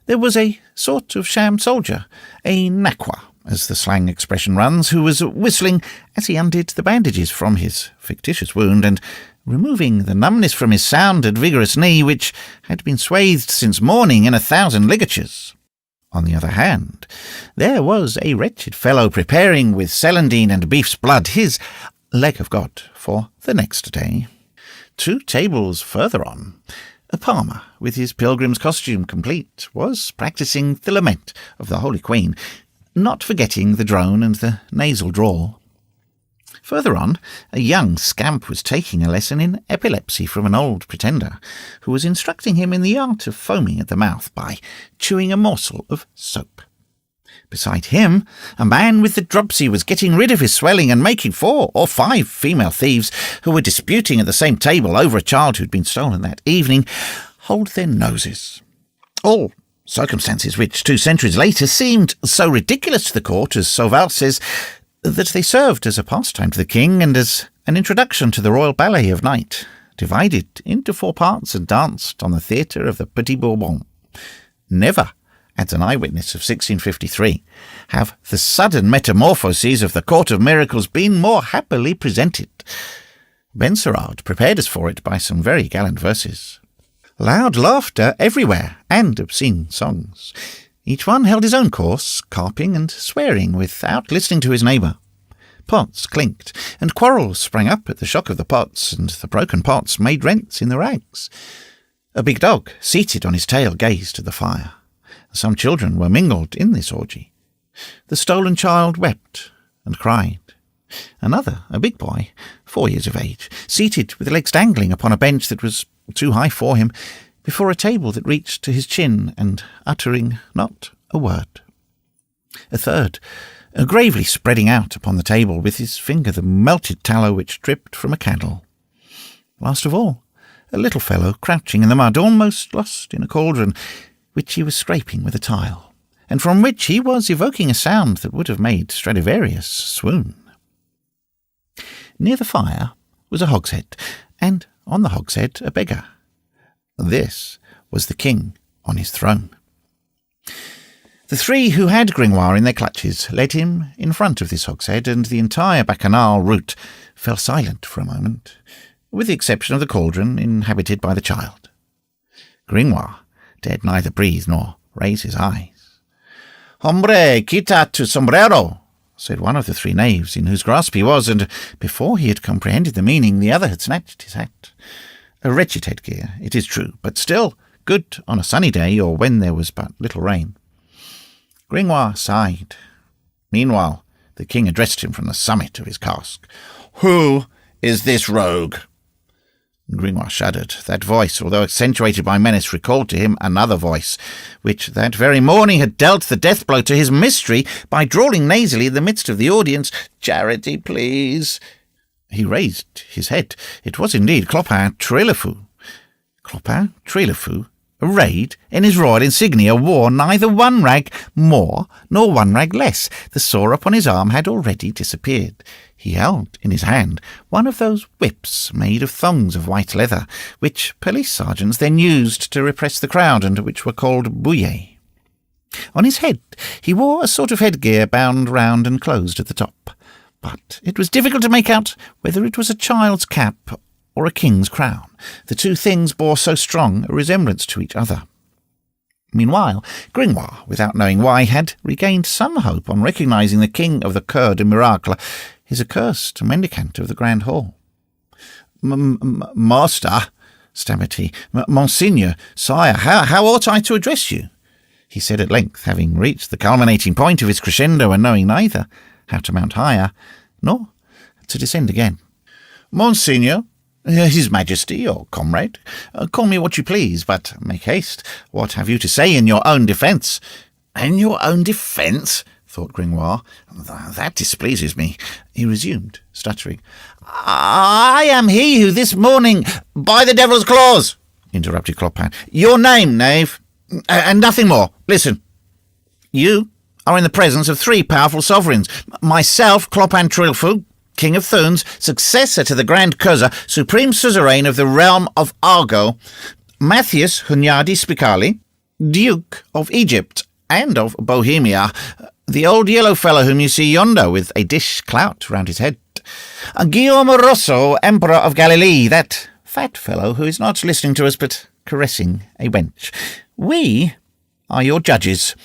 There was a sort of sham soldier, a naqua, as the slang expression runs, who was whistling as he undid the bandages from his fictitious wound and removing the numbness from his sound and vigorous knee, which had been swathed since morning in 1,000 ligatures. On the other hand, there was a wretched fellow preparing with celandine and beef's blood his leg of God for the next day. 2 tables further on, a palmer, with his pilgrim's costume complete, was practising the lament of the Holy Queen, not forgetting the drone and the nasal drawl. Further on, a young scamp was taking a lesson in epilepsy from an old pretender, who was instructing him in the art of foaming at the mouth by chewing a morsel of soap. Beside him, a man with the dropsy was getting rid of his swelling and making 4 or 5 female thieves, who were disputing at the same table over a child who'd been stolen that evening, hold their noses. All circumstances which 2 centuries later seemed so ridiculous to the court, as Sauval says, that they served as a pastime to the king and as an introduction to the royal ballet of night, divided into 4 parts and danced on the theatre of the Petit Bourbon. Never, adds an eyewitness of 1653, have the sudden metamorphoses of the Court of Miracles been more happily presented. Benserade prepared us for it by some very gallant verses. Loud laughter everywhere, and obscene songs. Each one held his own course, carping and swearing without listening to his neighbour. Pots clinked, and quarrels sprang up at the shock of the pots, and the broken pots made rents in the rags. A big dog, seated on his tail, gazed at the fire. Some children were mingled in this orgy. The stolen child wept and cried. Another, a big boy, 4 years of age, seated with legs dangling upon a bench that was too high for him, before a table that reached to his chin, and uttering not a word. A third, gravely spreading out upon the table with his finger the melted tallow which dripped from a candle. Last of all, a little fellow crouching in the mud, almost lost in a cauldron, which he was scraping with a tile, and from which he was evoking a sound that would have made Stradivarius swoon. Near the fire was a hogshead, and on the hogshead a beggar. This was the king on his throne. The 3 who had Gringoire in their clutches led him in front of this hogshead, and the entire bacchanal route fell silent for a moment, with the exception of the cauldron inhabited by the child. Gringoire dared neither breathe nor raise his eyes. Hombre, quita tu sombrero, said one of the three knaves, in whose grasp he was, and before he had comprehended the meaning, the other had snatched his hat. A wretched headgear, it is true, but still good on a sunny day or when there was but little rain. Gringoire sighed. Meanwhile, the king addressed him from the summit of his cask. "Who is this rogue?" Gringoire shuddered. That voice, although accentuated by menace, recalled to him another voice, which that very morning had dealt the death blow to his mystery by drawling nasally in the midst of the audience, "Charity, please." He raised his head. It was indeed Clopin Trillefou. Clopin Trillefou, arrayed in his royal insignia, wore neither one rag more nor one rag less. The sore upon his arm had already disappeared. He held in his hand one of those whips made of thongs of white leather, which police sergeants then used to repress the crowd, and which were called bouillets. On his head he wore a sort of headgear bound round and closed at the top, but it was difficult to make out whether it was a child's cap or a king's crown. The two things bore so strong a resemblance to each other. Meanwhile, Gringoire, without knowing why, had regained some hope on recognizing the king of the Coeur de Miracle, his accursed mendicant of the Grand Hall. "Master," stammered he, "Monseigneur, sire, how ought I to address you?" he said at length, having reached the culminating point of his crescendo and knowing neither how to mount higher nor to descend again. "Monseigneur, His Majesty, or comrade, call me what you please, but make haste. What have you to say in your own defence?" "In your own defence?" thought Gringoire. "That displeases me," he resumed, stuttering. "I am he who this morning—" "By the devil's claws!" interrupted Clopin. "Your name, knave, and nothing more. Listen. You are in the presence of three powerful sovereigns. Myself, Clopin Trillefou, King of Thunes, successor to the Grand Cousin, supreme suzerain of the realm of Argo, Matthias Hunyadi Spicali, Duke of Egypt and of Bohemia, the old yellow fellow whom you see yonder with a dish clout round his head, Guillaume Rosso, Emperor of Galilee, that fat fellow who is not listening to us but caressing a wench. We are your judges.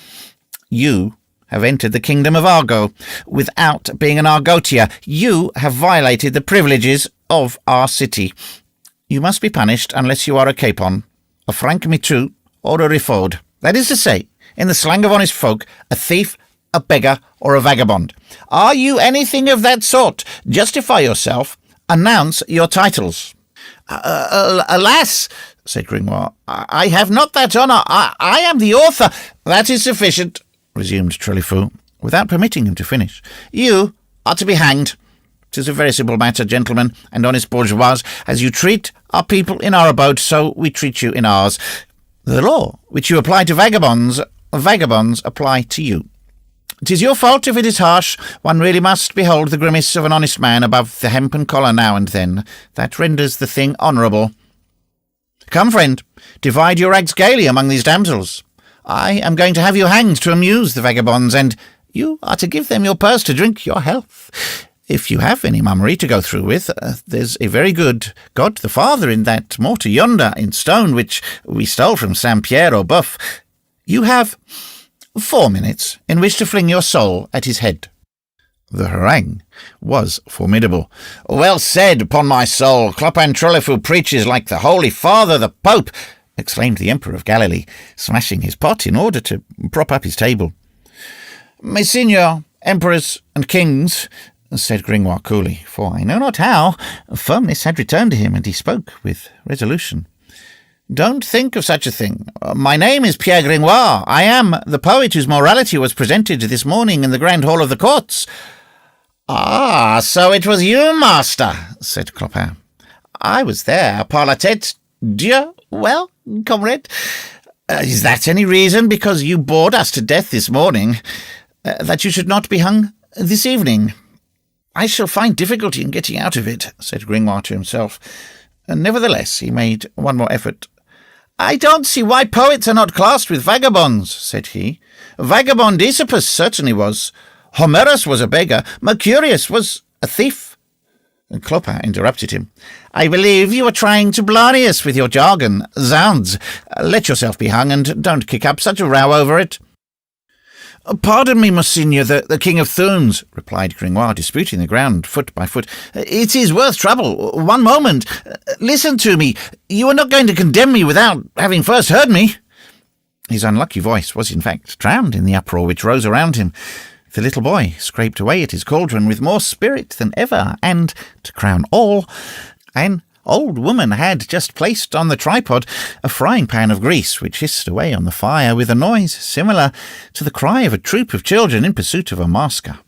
You have entered the kingdom of Argo without being an Argotier. You have violated the privileges of our city. You must be punished unless you are a capon, a franc mitou, or a rifaud. That is to say, in the slang of honest folk, a thief, a beggar, or a vagabond. Are you anything of that sort? Justify yourself. Announce your titles." Alas," said Gringoire, "I have not that honour. I am the author." "That is sufficient," resumed Trillefou, without permitting him to finish. "You are to be hanged. 'Tis a very simple matter, gentlemen and honest bourgeois. As you treat our people in our abode, so we treat you in ours. The law which you apply to vagabonds apply to you. 'Tis your fault if it is harsh. One really must behold the grimace of an honest man above the hempen collar now and then. That renders the thing honourable. Come, friend, divide your rags gaily among these damsels. I am going to have you hanged to amuse the vagabonds, and you are to give them your purse to drink your health. If you have any mummery to go through with, there's a very good God the Father in that mortar yonder in stone, which we stole from Saint Pierre au Boeuf. You have 4 minutes in which to fling your soul at his head." The harangue was formidable. "Well said, upon my soul. Clopin Trillefou preaches like the Holy Father, the Pope," exclaimed the Emperor of Galilee, smashing his pot in order to prop up his table. "Messeigneurs, emperors, and kings," said Gringoire coolly, for I know not how firmness had returned to him, and he spoke with resolution. "Don't think of such a thing. My name is Pierre Gringoire. I am the poet whose morality was presented this morning in the Grand Hall of the Courts." "Ah, so it was you, master," said Clopin. "I was there, par la tête. Dieu, well, comrade, is that any reason, because you bored us to death this morning, that you should not be hung this evening?" "I shall find difficulty in getting out of it," said Gringoire to himself. Nevertheless, he made one more effort. "I don't see why poets are not classed with vagabonds," said he. "Vagabond Aesopus certainly was. Homerus was a beggar. Mercurius was a thief." Clopin interrupted him. "I believe you are trying to blarney us with your jargon. Zounds! Let yourself be hung, and don't kick up such a row over it." Pardon me, Monseigneur, the King of Thunes, replied Gringoire, disputing the ground foot by foot. It is worth trouble. One moment. Listen to me. You are not going to condemn me without having first heard me. His unlucky voice was, in fact, drowned in the uproar which rose around him. The little boy scraped away at his cauldron with more spirit than ever, and, to crown all, an old woman had just placed on the tripod a frying pan of grease, which hissed away on the fire with a noise similar to the cry of a troop of children in pursuit of a masker.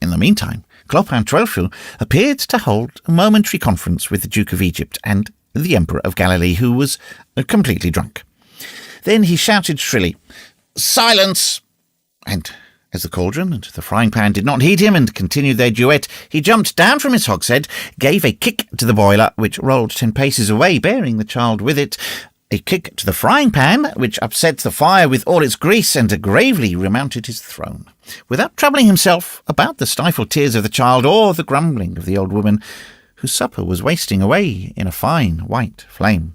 In the meantime, Clopin Troelfou appeared to hold a momentary conference with the Duke of Egypt and the Emperor of Galilee, who was completely drunk. Then he shouted shrilly, "Silence!" And as the cauldron and the frying pan did not heed him and continued their duet, he jumped down from his hogshead, gave a kick to the boiler, which rolled 10 paces away, bearing the child with it, a kick to the frying pan, which upset the fire with all its grease, and gravely remounted his throne, without troubling himself about the stifled tears of the child or the grumbling of the old woman, whose supper was wasting away in a fine white flame.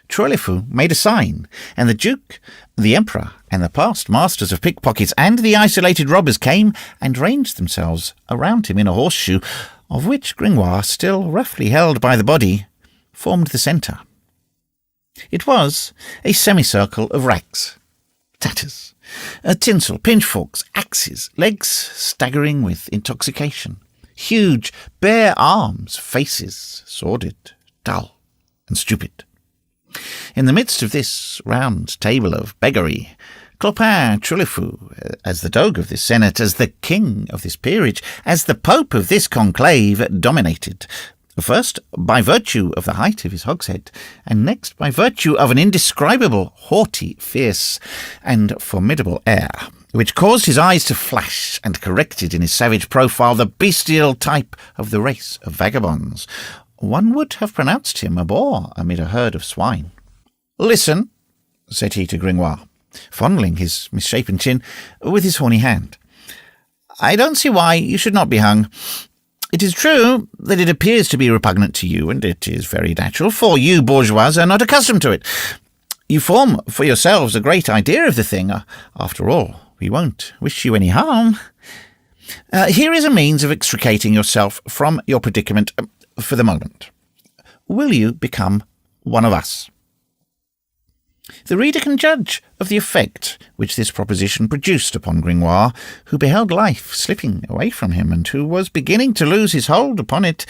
Troelfou made a sign, and the Duke, the Emperor, and the past masters of pickpockets and the isolated robbers came and ranged themselves around him in a horseshoe, of which Gringoire, still roughly held by the body, formed the centre. It was a semicircle of rags, tatters, tinsel, pinchforks, axes, legs staggering with intoxication, huge, bare arms, faces, sordid, dull, and stupid. In the midst of this round table of beggary, Clopin Troelfou, as the doge of this senate, as the king of this peerage, as the pope of this conclave, dominated, first by virtue of the height of his hogshead, and next by virtue of an indescribable, haughty, fierce, and formidable air, which caused his eyes to flash and corrected in his savage profile the bestial type of the race of vagabonds. One would have pronounced him a boar amid a herd of swine. "Listen," said he to Gringoire, fondling his misshapen chin with his horny hand. "I don't see why you should not be hung. It is true that it appears to be repugnant to you, and it is very natural, for you bourgeois are not accustomed to it. You form for yourselves a great idea of the thing. After all, we won't wish you any harm. Here is a means of extricating yourself from your predicament for the moment. Will you become one of us?" The reader can judge of the effect which this proposition produced upon Gringoire, who beheld life slipping away from him, and who was beginning to lose his hold upon it.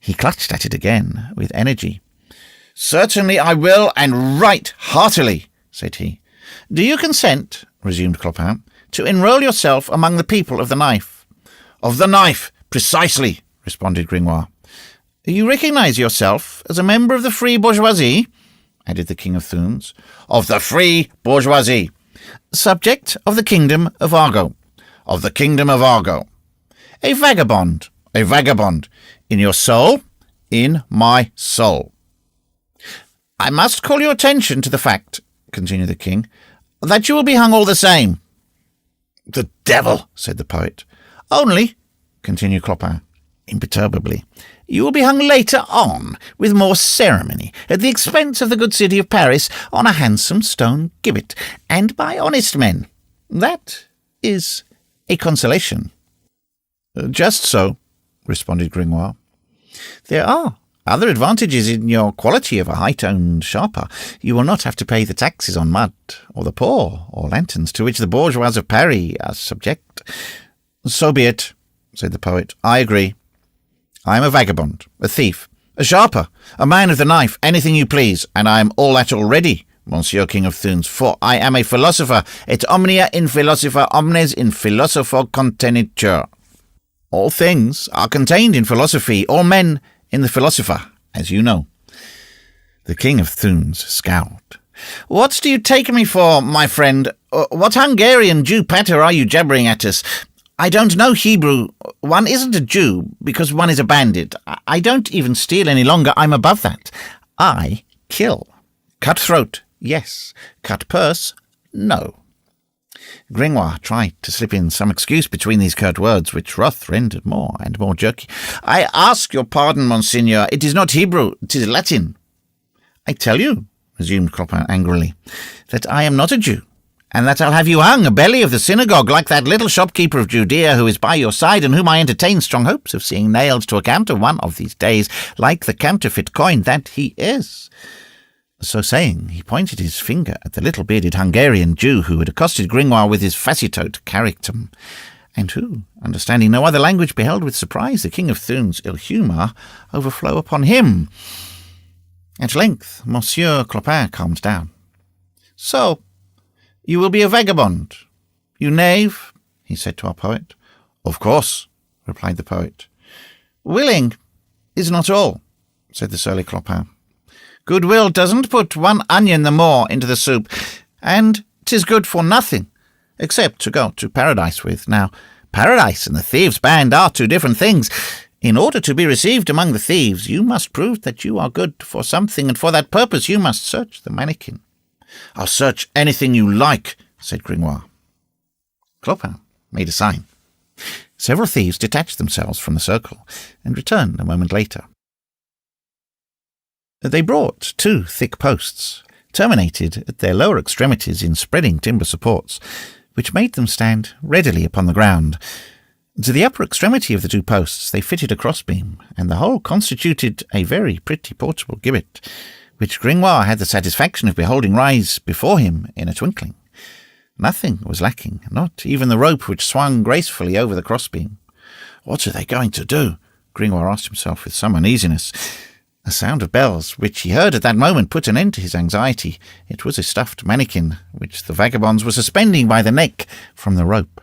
He clutched at it again with energy. "Certainly I will, and right heartily," said he. "Do you consent," resumed Clopin, "to enrol yourself among the people of the knife?" "Of the knife, precisely," responded Gringoire. "You recognize yourself as a member of the free bourgeoisie?" added the King of Thunes. "Of the free bourgeoisie." "Subject of the kingdom of Argo?" "Of the kingdom of Argo." "A vagabond?" "A vagabond." "In your soul?" "In my soul." "I must call your attention to the fact," continued the king, "that you will be hung all the same." "The devil!" said the poet. "Only," continued Clopin, imperturbably, "you will be hung later on, with more ceremony, at the expense of the good city of Paris, on a handsome stone gibbet, and by honest men. That is a consolation." "Just so," responded Gringoire. "There are other advantages in your quality of a high-toned sharper. You will not have to pay the taxes on mud, or the poor, or lanterns, to which the bourgeois of Paris are subject." "So be it," said the poet. "I agree. I am a vagabond, a thief, a sharper, a man of the knife, anything you please, and I am all that already, Monsieur King of Thunes, for I am a philosopher, et omnia in philosopher omnes in philosopho contenitur. All things are contained in philosophy, all men in the philosopher, as you know." The King of Thunes scowled. "What do you take me for, my friend? What Hungarian Jew patter are you jabbering at us? I don't know Hebrew. One isn't a Jew because one is a bandit. I don't even steal any longer. I'm above that. I kill. Cut throat, yes. Cut purse, no." Gringoire tried to slip in some excuse between these curt words, which wrath rendered more and more jerky. "I ask your pardon, Monseigneur. It is not Hebrew, it is Latin." "I tell you," resumed Clopin angrily, "that I am not a Jew, and that I'll have you hung, a belly of the synagogue, like that little shopkeeper of Judea who is by your side, and whom I entertain strong hopes of seeing nailed to a counter one of these days, like the counterfeit coin that he is." So saying, he pointed his finger at the little bearded Hungarian Jew who had accosted Gringoire with his facitote character, and who, understanding no other language, beheld with surprise the King of Thunes' ill-humour overflow upon him. At length, Monsieur Clopin calmed down. "So, you will be a vagabond, you knave?" he said to our poet. "Of course," replied the poet. "Willing is not all," said the surly Clopin. "Goodwill doesn't put one onion the more into the soup, and 'tis good for nothing, except to go to paradise with. Now, paradise and the thieves' band are two different things. In order to be received among the thieves, you must prove that you are good for something, and for that purpose you must search the mannequin." "I'll search anything you like," said Gringoire. Clopin made a sign. Several thieves detached themselves from the circle, and returned a moment later. They brought 2 thick posts, terminated at their lower extremities in spreading timber supports, which made them stand readily upon the ground. To the upper extremity of the 2 posts they fitted a crossbeam, and the whole constituted a very pretty portable gibbet, which Gringoire had the satisfaction of beholding rise before him in a twinkling. Nothing was lacking, not even the rope which swung gracefully over the crossbeam. "What are they going to do?" Gringoire asked himself with some uneasiness. A sound of bells, which he heard at that moment, put an end to his anxiety. It was a stuffed mannequin, which the vagabonds were suspending by the neck from the rope.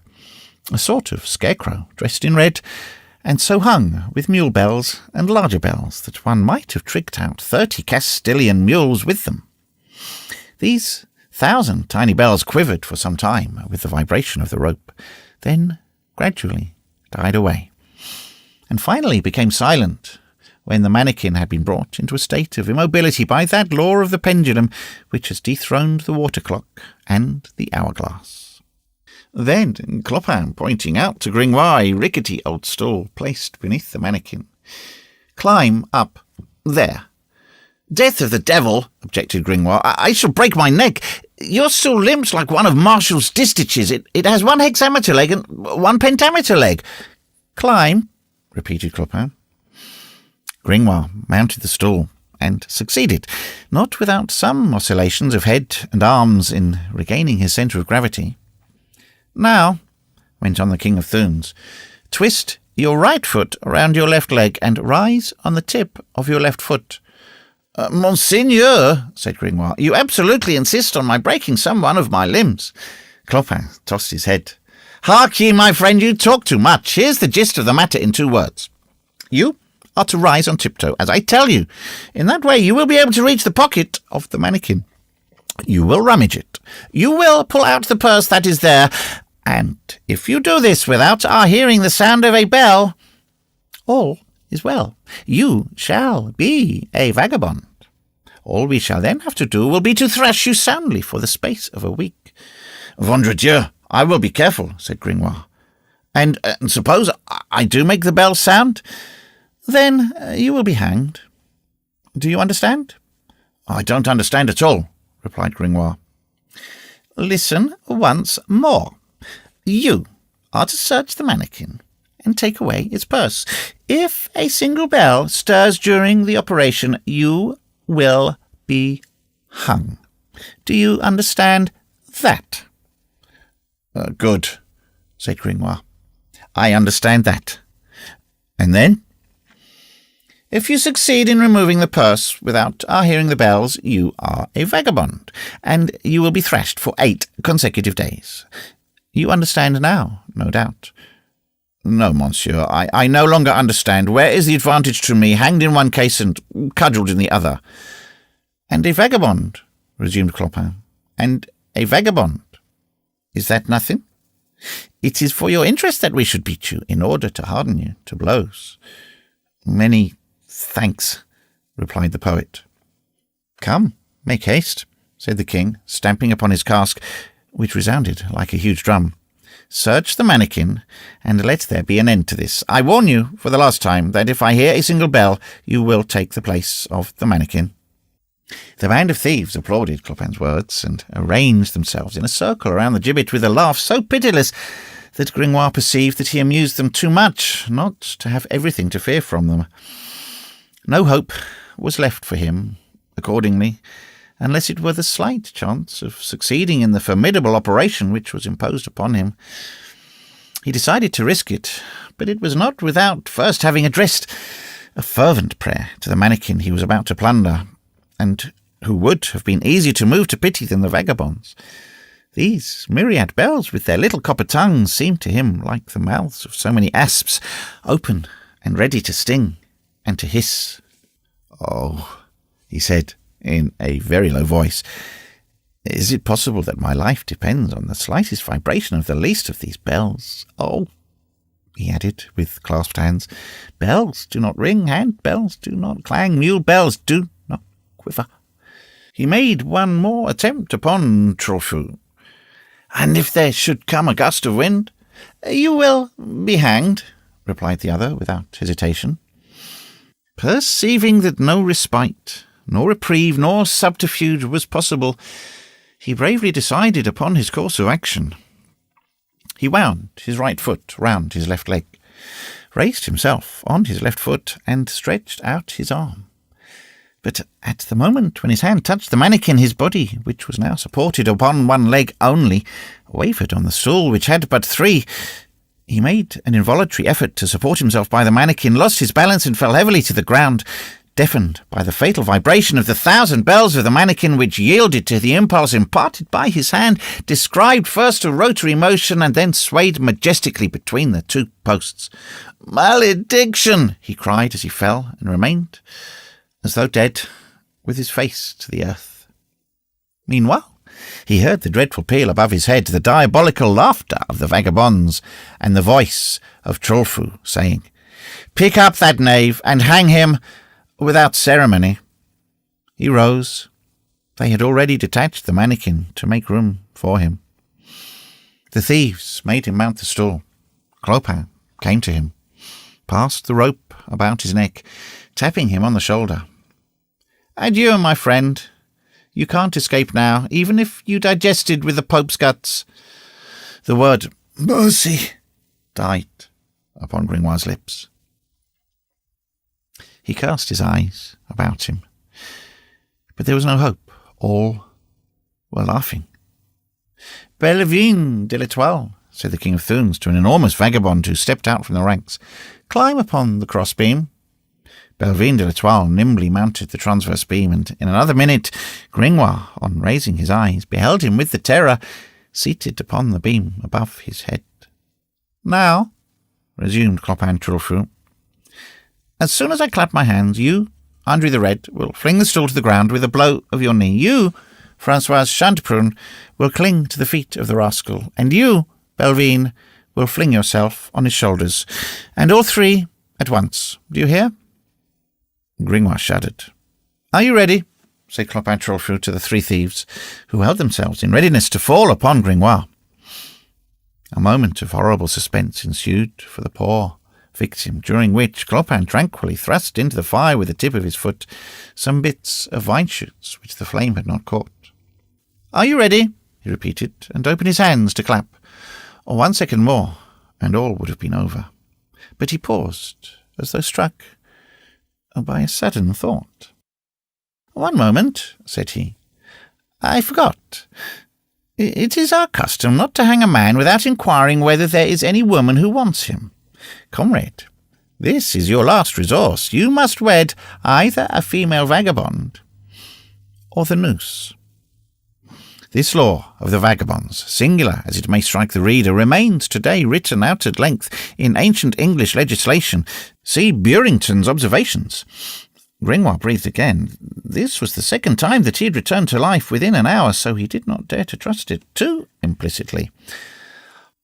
A sort of scarecrow, dressed in red, and so hung with mule bells and larger bells that one might have tricked out 30 Castilian mules with them. These 1,000 tiny bells quivered for some time with the vibration of the rope, then gradually died away, and finally became silent when the mannequin had been brought into a state of immobility by that law of the pendulum which has dethroned the water clock and the hourglass. Then Clopin, pointing out to Gringoire a rickety old stool placed beneath the mannequin, "Climb up there." "Death of the devil," objected Gringoire. I shall break my neck. Your stool limps like one of Marshall's distiches. It has 1 hexameter leg and 1 pentameter leg." "Climb," repeated Clopin. Gringoire mounted the stool, and succeeded, not without some oscillations of head and arms, in regaining his centre of gravity. "Now," went on the King of Thunes, "twist your right foot around your left leg, and rise on the tip of your left foot." "Monseigneur," said Gringoire, "you absolutely insist on my breaking some one of my limbs." Clopin tossed his head. "Hark ye, my friend, you talk too much. Here's the gist of the matter in 2 words. You are to rise on tiptoe, as I tell you. In that way you will be able to reach the pocket of the mannequin. You will rummage it. You will pull out the purse that is there, and if you do this without our hearing the sound of a bell, all is well. You shall be a vagabond. All we shall then have to do will be to thrash you soundly for the space of a week." "Ventre Dieu, I will be careful," said Gringoire. And suppose I do make the bell sound?" "Then you will be hanged. Do you understand?" "I don't understand at all," replied Gringoire. "Listen once more. You are to search the mannequin and take away its purse. If a single bell stirs during the operation, you will be hung. Do you understand that?" "Good," said Gringoire. "I understand that. And then?" "If you succeed in removing the purse without our hearing the bells, you are a vagabond, and you will be thrashed for 8 consecutive days. You understand now, no doubt." "No, monsieur, I no longer understand. Where is the advantage to me, hanged in one case and cudgelled in the other?" "And a vagabond," resumed Clopin, "and a vagabond. Is that nothing? It is for your interest that we should beat you, in order to harden you to blows." "Many thanks," replied the poet. "Come, make haste," said the king, stamping upon his cask, which resounded like a huge drum. "Search the mannequin, and let there be an end to this. I warn you, for the last time, that if I hear a single bell, you will take the place of the mannequin." The band of thieves applauded Clopin's words and arranged themselves in a circle around the gibbet with a laugh so pitiless that Gringoire perceived that he amused them too much not to have everything to fear from them. No hope was left for him, accordingly, unless it were the slight chance of succeeding in the formidable operation which was imposed upon him. He decided to risk it, but it was not without first having addressed a fervent prayer to the mannequin he was about to plunder, and who would have been easier to move to pity than the vagabonds. These myriad bells with their little copper tongues seemed to him like the mouths of so many asps, open and ready to sting and to hiss. "Oh," he said in a very low voice, "is it possible that my life depends on the slightest vibration of the least of these bells? Oh," he added with clasped hands, "bells do not ring, hand bells do not clang, mule bells do not quiver." He made one more attempt upon Trolfou. "And if there should come a gust of wind?" "You will be hanged," replied the other without hesitation. Perceiving that no respite, nor reprieve, nor subterfuge was possible, he bravely decided upon his course of action. He wound his right foot round his left leg, raised himself on his left foot, and stretched out his arm. But at the moment when his hand touched the mannequin, his body, which was now supported upon one leg only, wavered on the stool, which had but three. He made an involuntary effort to support himself by the mannequin, lost his balance, and fell heavily to the ground, deafened by the fatal vibration of the 1,000 bells of the mannequin, which yielded to the impulse imparted by his hand, described first a rotary motion, and then swayed majestically between the two posts. "Malediction!" he cried as he fell, and remained as though dead, with his face to the earth. Meanwhile, he heard the dreadful peal above his head, the diabolical laughter of the vagabonds, and the voice of Trolfou saying, "Pick up that knave, and hang him without ceremony." He rose. They had already detached the mannequin to make room for him. The thieves made him mount the stool. Clopin came to him, passed the rope about his neck, tapping him on the shoulder. "Adieu, my friend. You can't escape now, even if you digested with the Pope's guts." The word "mercy" died upon Gringoire's lips. He cast his eyes about him, but there was no hope. All were laughing. "Belvin de l'Etoile," said the King of Thunes to an enormous vagabond who stepped out from the ranks. "Climb upon the crossbeam." Belvin de l'Etoile nimbly mounted the transverse beam, and in another minute Gringoire, on raising his eyes, beheld him with the terror seated upon the beam above his head. "Now," resumed Clopin Trolfou, "as soon as I clap my hands, you, Andre the Red, will fling the stool to the ground with a blow of your knee. You, Francoise Chanteprune, will cling to the feet of the rascal, and you, Belvin, will fling yourself on his shoulders, and all three at once. Do you hear?" Gringoire shuddered. "Are you ready?" said Clopin Trolfou to the three thieves, who held themselves in readiness to fall upon Gringoire. A moment of horrible suspense ensued for the poor victim, during which Clopin tranquilly thrust into the fire with the tip of his foot some bits of vine shoots which the flame had not caught. "Are you ready?" he repeated, and opened his hands to clap. 1 second more, and all would have been over. But he paused, as though struck by a sudden thought. "One moment," said he. "I forgot. It is our custom not to hang a man without inquiring whether there is any woman who wants him. Comrade, this is your last resource. You must wed either a female vagabond or the noose." This law of the vagabonds, singular as it may strike the reader, remains today written out at length in ancient English legislation. See Burrington's Observations. Gringoire breathed again. This was the second time that he had returned to life within an hour, so he did not dare to trust it too implicitly.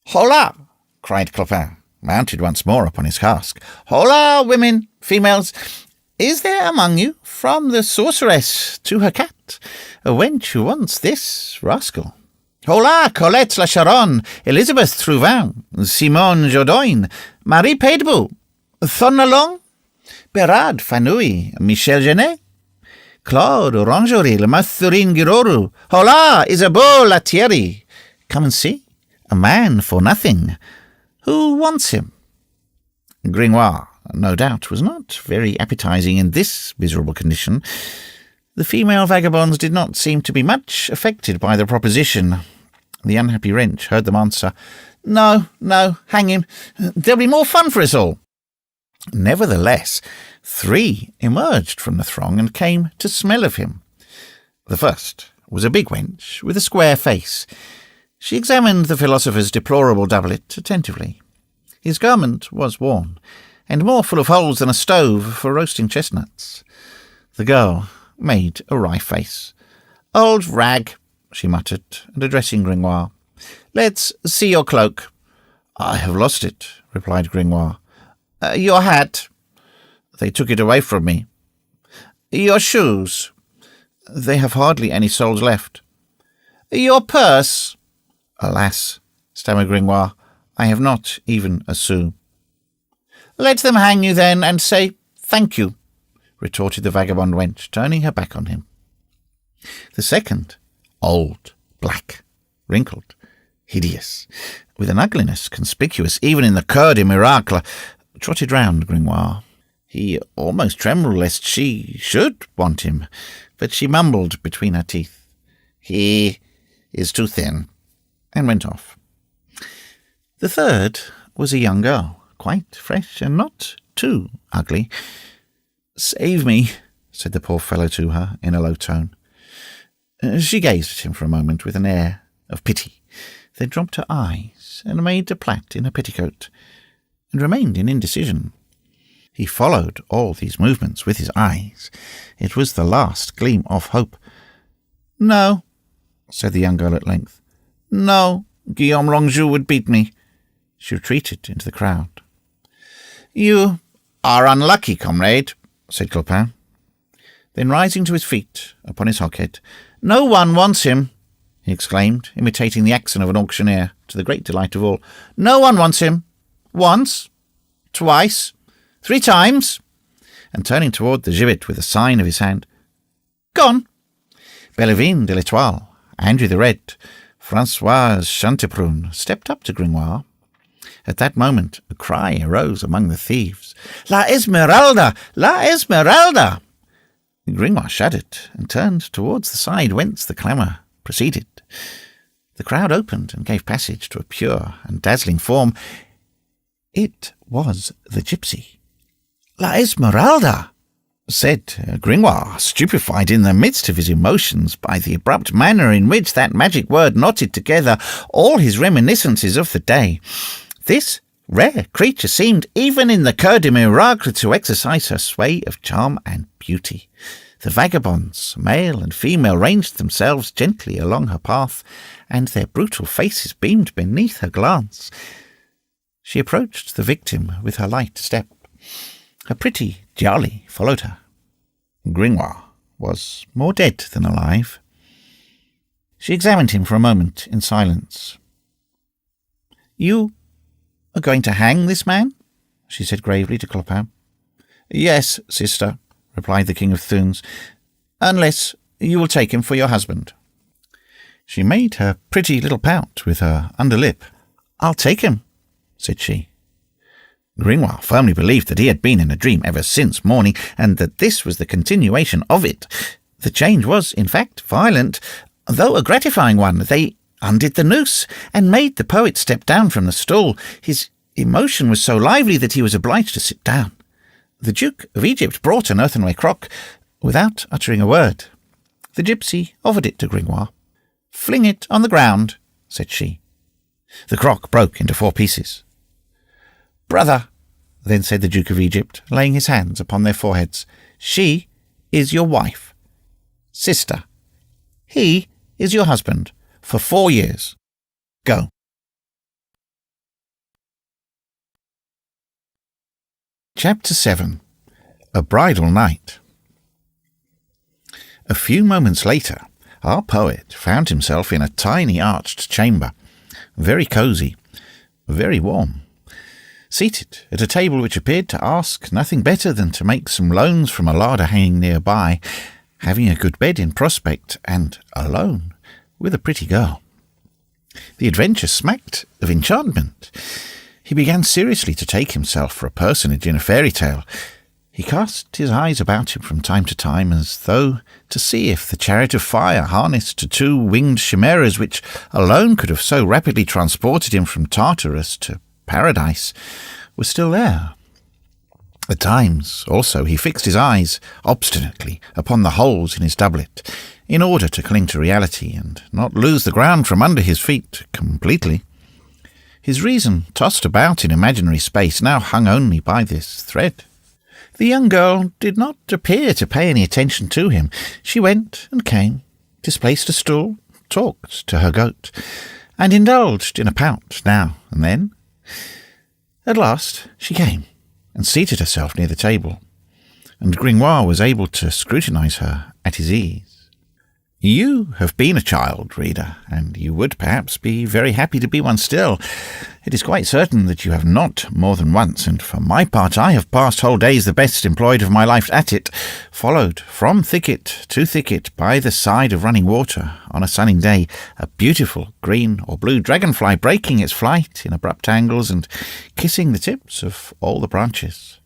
"Hola!" cried Clopin, mounted once more upon his cask. "Hola, women, females! Is there among you, from the sorceress to her cat, a wench who wants this rascal? Hola, Colette la Charonne, Elizabeth Trouvin, Simone Jodoin, Marie Paidebout, Thornalong, Berard Fanouille, Michel Genet? Claude Orangerie, le Mathurin Giroru. Hola, Isabeau Latieri. Come and see. A man for nothing. Who wants him? Gringoire, no doubt, was not very appetizing in this miserable condition. The female vagabonds did not seem to be much affected by the proposition. The unhappy wretch heard them answer, No, hang him. There'll be more fun for us all. Nevertheless, 3 emerged from the throng and came to smell of him. The first was a big wench with a square face. She examined the philosopher's deplorable doublet attentively. His garment was worn, and more full of holes than a stove for roasting chestnuts. The girl made a wry face. Old rag, she muttered, and addressing Gringoire, Let's see your cloak. I have lost it, replied Gringoire. Your hat. They took it away from me. Your shoes. They have hardly any soles left. Your purse. Alas, stammered Gringoire, I have not even a sou. Let them hang you then, and say thank you, retorted the vagabond wench, turning her back on him. The second, old, black, wrinkled, hideous, with an ugliness conspicuous even in the Coeur des Miracles, trotted round Gringoire. He almost trembled lest she should want him, but she mumbled between her teeth, He is too thin, and went off. The third was a young girl, quite fresh and not too ugly. Save me, said the poor fellow to her in a low tone. She gazed at him for a moment with an air of pity, then dropped her eyes and made a plait in her petticoat, and remained in indecision. He followed all these movements with his eyes. It was the last gleam of hope. No, said the young girl at length. No, Guillaume Longjou would beat me. She retreated into the crowd. You are unlucky, comrade, said Clopin. Then rising to his feet upon his hogshead, No one wants him, he exclaimed, imitating the accent of an auctioneer, to the great delight of all. No one wants him. Once, twice, 3 times, and turning toward the gibbet with a sign of his hand. Gone. Bellevine de l'Etoile, Andrew the Red, Françoise Chanteprune stepped up to Gringoire. At that moment a cry arose among the thieves. La Esmeralda! La Esmeralda! Gringoire shuddered and turned towards the side whence the clamour proceeded. The crowd opened and gave passage to a pure and dazzling form. It was the gypsy. La Esmeralda! Said Gringoire, stupefied in the midst of his emotions by the abrupt manner in which that magic word knotted together all his reminiscences of the day. This rare creature seemed even in the Coeur des Miracles to exercise her sway of charm and beauty. The vagabonds, male and female, ranged themselves gently along her path, and their brutal faces beamed beneath her glance. She approached the victim with her light step. Her pretty Djali followed her. Gringoire was more dead than alive. She examined him for a moment in silence. You are going to hang this man? She said gravely to Clopin. Yes, sister, replied the King of Thunes, unless you will take him for your husband. She made her pretty little pout with her under lip. I'll take him, said she. Gringoire firmly believed that he had been in a dream ever since morning, and that this was the continuation of it. The change was, in fact, violent, though a gratifying one. They undid the noose, and made the poet step down from the stool. His emotion was so lively that he was obliged to sit down. The Duke of Egypt brought an earthenware crock, without uttering a word. The gypsy offered it to Gringoire. Fling it on the ground, said she. The crock broke into 4 pieces. Brother, then said the Duke of Egypt, laying his hands upon their foreheads, she is your wife. Sister, he is your husband for 4 years. Go. Chapter 7. A Bridal Night. A few moments later, our poet found himself in a tiny arched chamber, very cosy, very warm. Seated at a table which appeared to ask nothing better than to make some loans from a larder hanging nearby, having a good bed in prospect, and alone with a pretty girl. The adventure smacked of enchantment. He began seriously to take himself for a personage in a fairy tale. He cast his eyes about him from time to time, as though to see if the chariot of fire harnessed to two winged chimeras, which alone could have so rapidly transported him from Tartarus to paradise, was still there. At times, also, he fixed his eyes obstinately upon the holes in his doublet, in order to cling to reality and not lose the ground from under his feet completely. His reason, tossed about in imaginary space, now hung only by this thread. The young girl did not appear to pay any attention to him. She went and came, displaced a stool, talked to her goat, and indulged in a pout now and then. At last she came and seated herself near the table, and Gringoire was able to scrutinize her at his ease. You have been a child, reader, and you would perhaps be very happy to be one still. It is quite certain that you have not more than once, and for my part I have passed whole days the best employed of my life at it, followed from thicket to thicket by the side of running water, on a sunny day, a beautiful green or blue dragonfly breaking its flight in abrupt angles and kissing the tips of all the branches.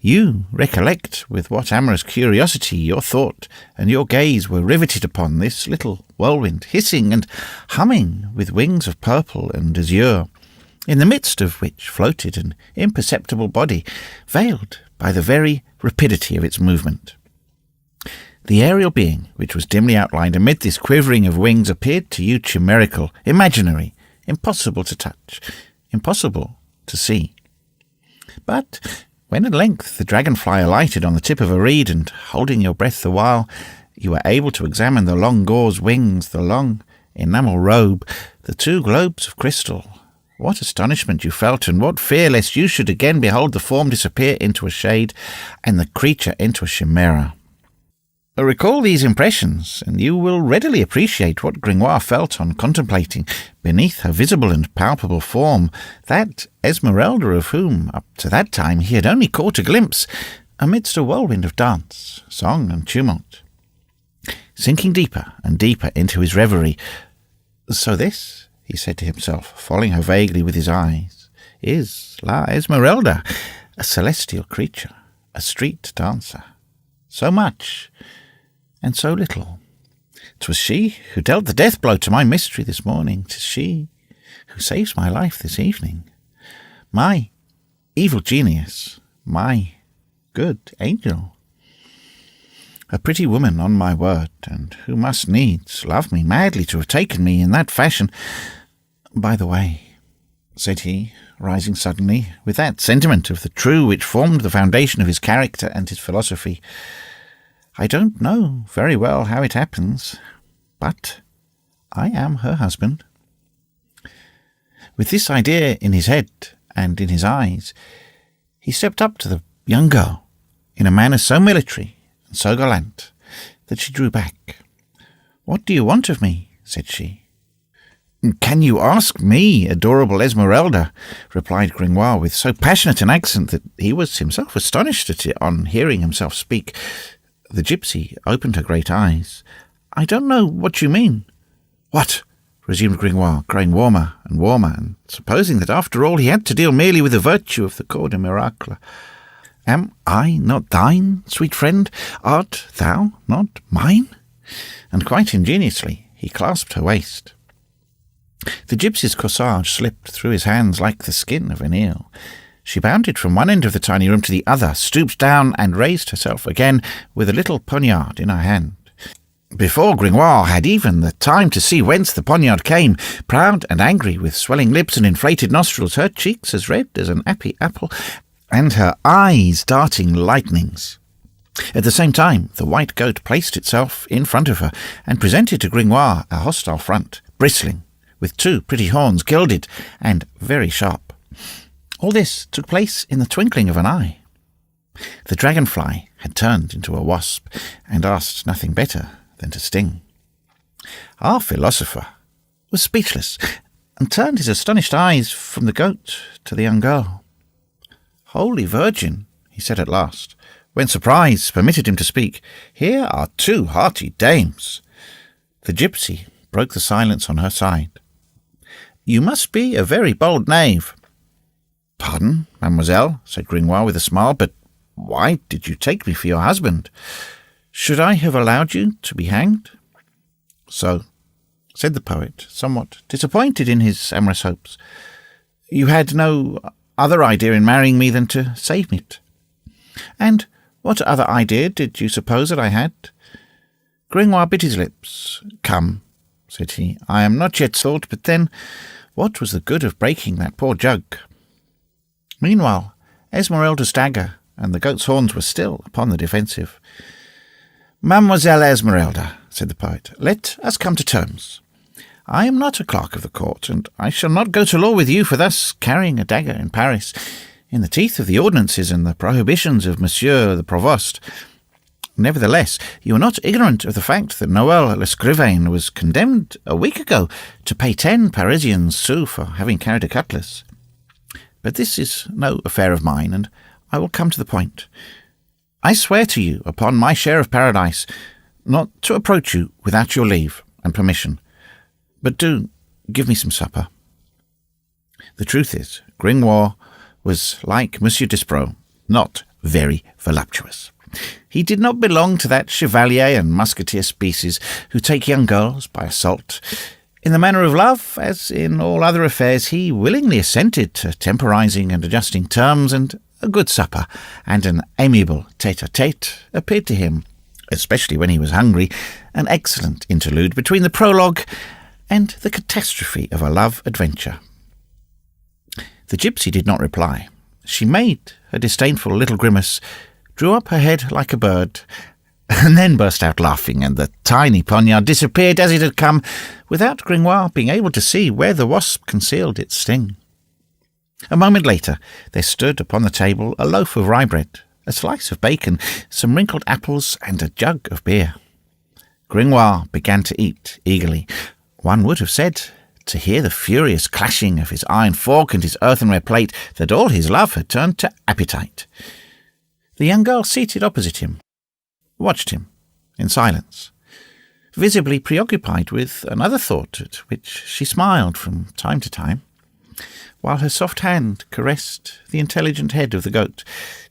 You recollect with what amorous curiosity your thought and your gaze were riveted upon this little whirlwind, hissing and humming with wings of purple and azure, in the midst of which floated an imperceptible body, veiled by the very rapidity of its movement. The aerial being, which was dimly outlined amid this quivering of wings, appeared to you chimerical, imaginary, impossible to touch, impossible to see. But when at length the dragonfly alighted on the tip of a reed, and, holding your breath the while, you were able to examine the long gauze wings, the long enamel robe, the two globes of crystal, what astonishment you felt, and what fear lest you should again behold the form disappear into a shade, and the creature into a chimera. Recall these impressions, and you will readily appreciate what Gringoire felt on contemplating, beneath her visible and palpable form, that Esmeralda of whom, up to that time, he had only caught a glimpse, amidst a whirlwind of dance, song, and tumult. Sinking deeper and deeper into his reverie, "So this," he said to himself, following her vaguely with his eyes, "is La Esmeralda, a celestial creature, a street dancer. So much, and so little. 'Twas she who dealt the death blow to my mystery this morning. 'Tis she who saves my life this evening. My evil genius, my good angel. A pretty woman, on my word, and who must needs love me madly to have taken me in that fashion. By the way," said he, rising suddenly, with that sentiment of the true which formed the foundation of his character and his philosophy, "I don't know very well how it happens, but I am her husband." With this idea in his head and in his eyes, he stepped up to the young girl in a manner so military and so gallant that she drew back. "What do you want of me?" said she. "Can you ask me, adorable Esmeralda?" replied Gringoire with so passionate an accent that he was himself astonished at it on hearing himself speak. The gypsy opened her great eyes. "I don't know what you mean." "What?" resumed Gringoire, growing warmer and warmer, and supposing that after all he had to deal merely with the virtue of the corps de miracle. "Am I not thine, sweet friend? Art thou not mine?" And quite ingeniously he clasped her waist. The gypsy's corsage slipped through his hands like the skin of an eel. She bounded from one end of the tiny room to the other, stooped down, and raised herself again with a little poniard in her hand. Before Gringoire had even the time to see whence the poniard came, proud and angry, with swelling lips and inflated nostrils, her cheeks as red as an appy apple, and her eyes darting lightnings. At the same time, the white goat placed itself in front of her, and presented to Gringoire a hostile front, bristling, with two pretty horns, gilded and very sharp. All this took place in the twinkling of an eye. The dragonfly had turned into a wasp, and asked nothing better than to sting. Our philosopher was speechless, and turned his astonished eyes from the goat to the young girl. "Holy Virgin," he said at last, when surprise permitted him to speak. "Here are two hearty dames." The gypsy broke the silence on her side. "You must be a very bold knave." "Pardon, mademoiselle," said Gringoire with a smile, "but why did you take me for your husband? Should I have allowed you to be hanged?" "So," said the poet, somewhat disappointed in his amorous hopes, "you had no other idea in marrying me than to save me." "And what other idea did you suppose that I had?" Gringoire bit his lips. "Come," said he, "I am not yet sold, but then what was the good of breaking that poor jug?" Meanwhile, Esmeralda's dagger and the goat's horns were still upon the defensive. "Mademoiselle Esmeralda," said the poet, "let us come to terms. I am not a clerk of the court, and I shall not go to law with you for thus carrying a dagger in Paris, in the teeth of the ordinances and the prohibitions of Monsieur the Provost. Nevertheless, you are not ignorant of the fact that Noël Lescrivain was condemned a week ago to pay 10 Parisian sous for having carried a cutlass. But this is no affair of mine, and I will come to the point. I swear to you, upon my share of paradise, not to approach you without your leave and permission. But do give me some supper." The truth is, Gringoire was like Monsieur Despreaux, not very voluptuous. He did not belong to that chevalier and musketeer species who take young girls by assault. In the matter of love, as in all other affairs, he willingly assented to temporizing and adjusting terms, and a good supper and an amiable tete-a-tete appeared to him, especially when he was hungry, an excellent interlude between the prologue and the catastrophe of a love adventure. The gypsy did not reply. She made a disdainful little grimace, drew up her head like a bird, and then burst out laughing, and the tiny poniard disappeared as it had come, without Gringoire being able to see where the wasp concealed its sting. A moment later there stood upon the table a loaf of rye bread, a slice of bacon, some wrinkled apples, and a jug of beer. Gringoire began to eat eagerly. One would have said, to hear the furious clashing of his iron fork and his earthenware plate, that all his love had turned to appetite. The young girl seated opposite him watched him in silence, visibly preoccupied with another thought, at which she smiled from time to time, while her soft hand caressed the intelligent head of the goat,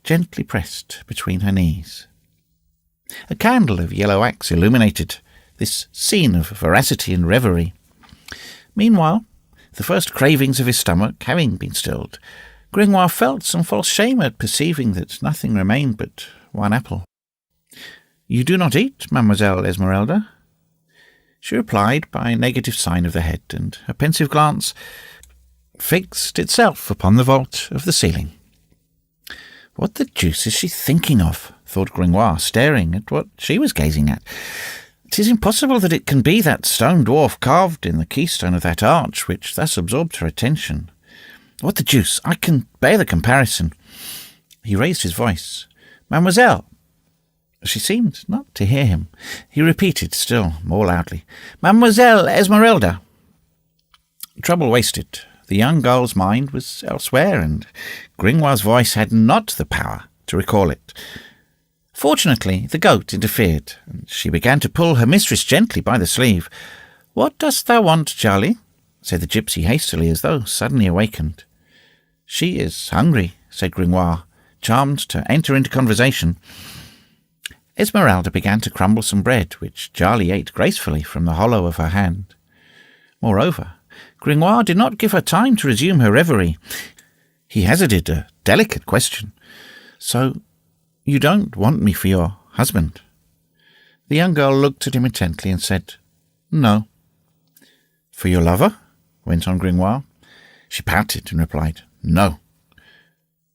gently pressed between her knees. A candle of yellow wax illuminated this scene of veracity and reverie. Meanwhile, the first cravings of his stomach having been stilled, Gringoire felt some false shame at perceiving that nothing remained but one apple. "You do not eat, Mademoiselle Esmeralda?" She replied by a negative sign of the head, and her pensive glance fixed itself upon the vault of the ceiling. "What the deuce is she thinking of?" thought Gringoire, staring at what she was gazing at. "It is impossible that it can be that stone dwarf carved in the keystone of that arch which thus absorbed her attention. What the deuce! I can bear the comparison." He raised his voice. "Mademoiselle!" She seemed not to hear him. He repeated still more loudly, "Mademoiselle Esmeralda!" Trouble wasted. The young girl's mind was elsewhere, and Gringoire's voice had not the power to recall it. Fortunately, the goat interfered, and she began to pull her mistress gently by the sleeve. "What dost thou want, Charlie?" said the gypsy hastily, as though suddenly awakened. "She is hungry," said Gringoire, charmed to enter into conversation. Esmeralda began to crumble some bread, which Charlie ate gracefully from the hollow of her hand. Moreover, Gringoire did not give her time to resume her reverie. He hazarded a delicate question. "So, you don't want me for your husband?" The young girl looked at him intently and said, "No." "For your lover?" went on Gringoire. She pouted and replied, "No."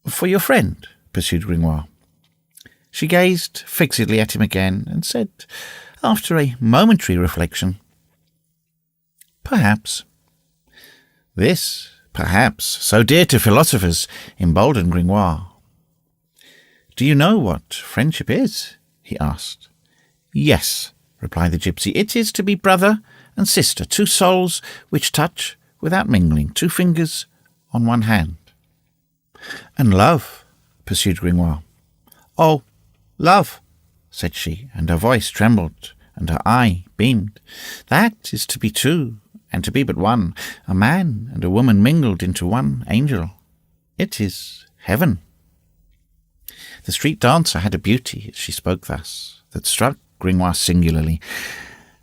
"For your friend?" pursued Gringoire. She gazed fixedly at him again and said, after a momentary reflection, "Perhaps." This, perhaps, so dear to philosophers, emboldened Gringoire. "Do you know what friendship is?" he asked. "Yes," replied the gypsy. "It is to be brother and sister, two souls which touch without mingling, two fingers on one hand." "And love?" pursued Gringoire. "Oh, Love, said she, and her voice trembled, and her eye beamed. That is to be two, and to be but one, a man and a woman mingled into one angel. It is heaven. The street dancer had a beauty, as she spoke thus, that struck Gringoire singularly,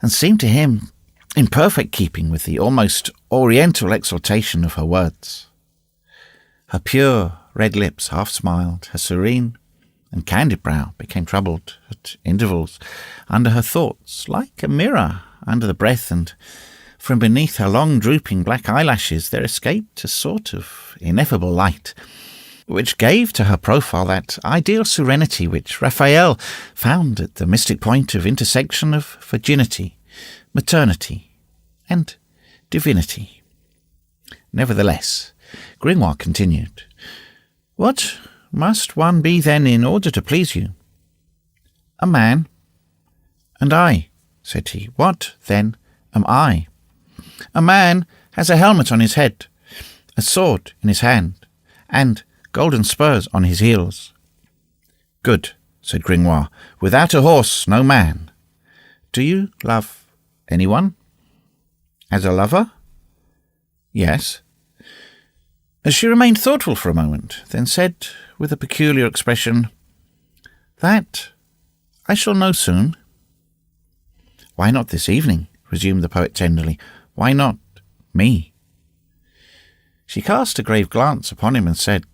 and seemed to him in perfect keeping with the almost oriental exaltation of her words. Her pure red lips half smiled, her serene and candid brow became troubled at intervals under her thoughts, like a mirror under the breath, and from beneath her long drooping black eyelashes there escaped a sort of ineffable light, which gave to her profile that ideal serenity which Raphael found at the mystic point of intersection of virginity, maternity, and divinity. Nevertheless, Gringoire continued, What must one be then in order to please you? A man. And I, said he, what, then, am I? A man has a helmet on his head, a sword in his hand, and golden spurs on his heels. Good, said Gringoire. Without a horse, no man. Do you love anyone? As a lover? Yes. She remained thoughtful for a moment, then said, with a peculiar expression, That I shall know soon. Why not this evening? Resumed the poet tenderly. Why not me? She cast a grave glance upon him and said,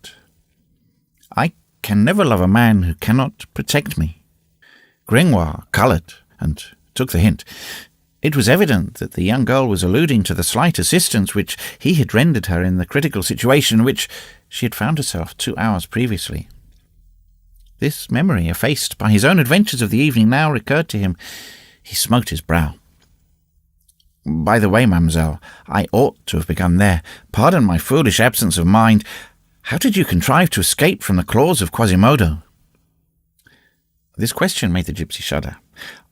I can never love a man who cannot protect me. Gringoire coloured and took the hint. It was evident that the young girl was alluding to the slight assistance which he had rendered her in the critical situation in which she had found herself 2 hours previously. This memory, effaced by his own adventures of the evening, now recurred to him. He smote his brow. By the way, mademoiselle, I ought to have begun there. Pardon my foolish absence of mind. How did you contrive to escape from the claws of Quasimodo? This question made the gypsy shudder.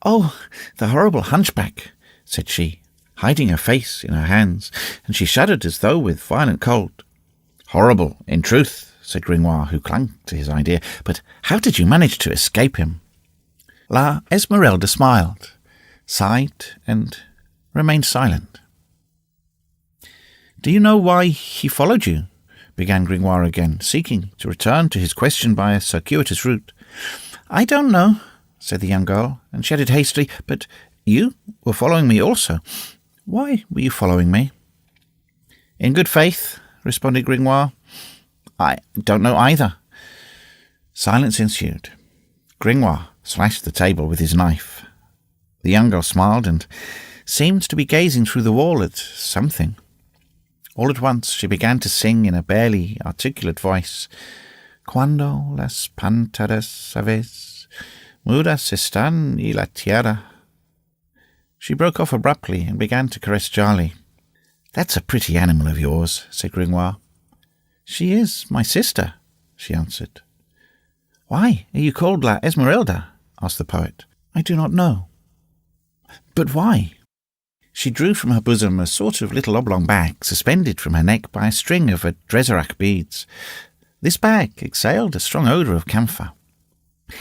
Oh, the horrible hunchback, said she, hiding her face in her hands, and she shuddered as though with violent cold. Horrible, in truth, said Gringoire, who clung to his idea. But how did you manage to escape him? La Esmeralda smiled, sighed, and remained silent. Do you know why he followed you? Began Gringoire again, seeking to return to his question by a circuitous route. I don't know, said the young girl, and she added hastily, but you were following me also. Why were you following me? In good faith, responded Gringoire. I don't know either. Silence ensued. Gringoire slashed the table with his knife. The young girl smiled and seemed to be gazing through the wall at something. All at once she began to sing in a barely articulate voice, Cuando las panteras aves mudas están y la tierra. She broke off abruptly and began to caress Charlie. That's a pretty animal of yours, said Gringoire. She is my sister, she answered. Why are you called La Esmeralda? Asked the poet. I do not know. But why? She drew from her bosom a sort of little oblong bag, suspended from her neck by a string of Dreserac beads. This bag exhaled a strong odour of camphor.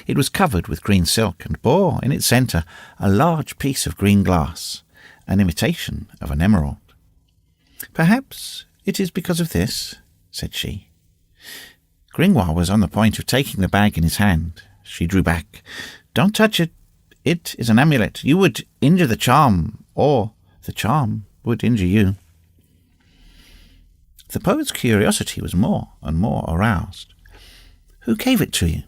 It was covered with green silk, and bore in its centre a large piece of green glass, an imitation of an emerald. Perhaps it is because of this, said she. Gringoire was on the point of taking the bag in his hand. She drew back. Don't touch it. It is an amulet. You would injure the charm, or the charm would injure you. The poet's curiosity was more and more aroused. Who gave it to you?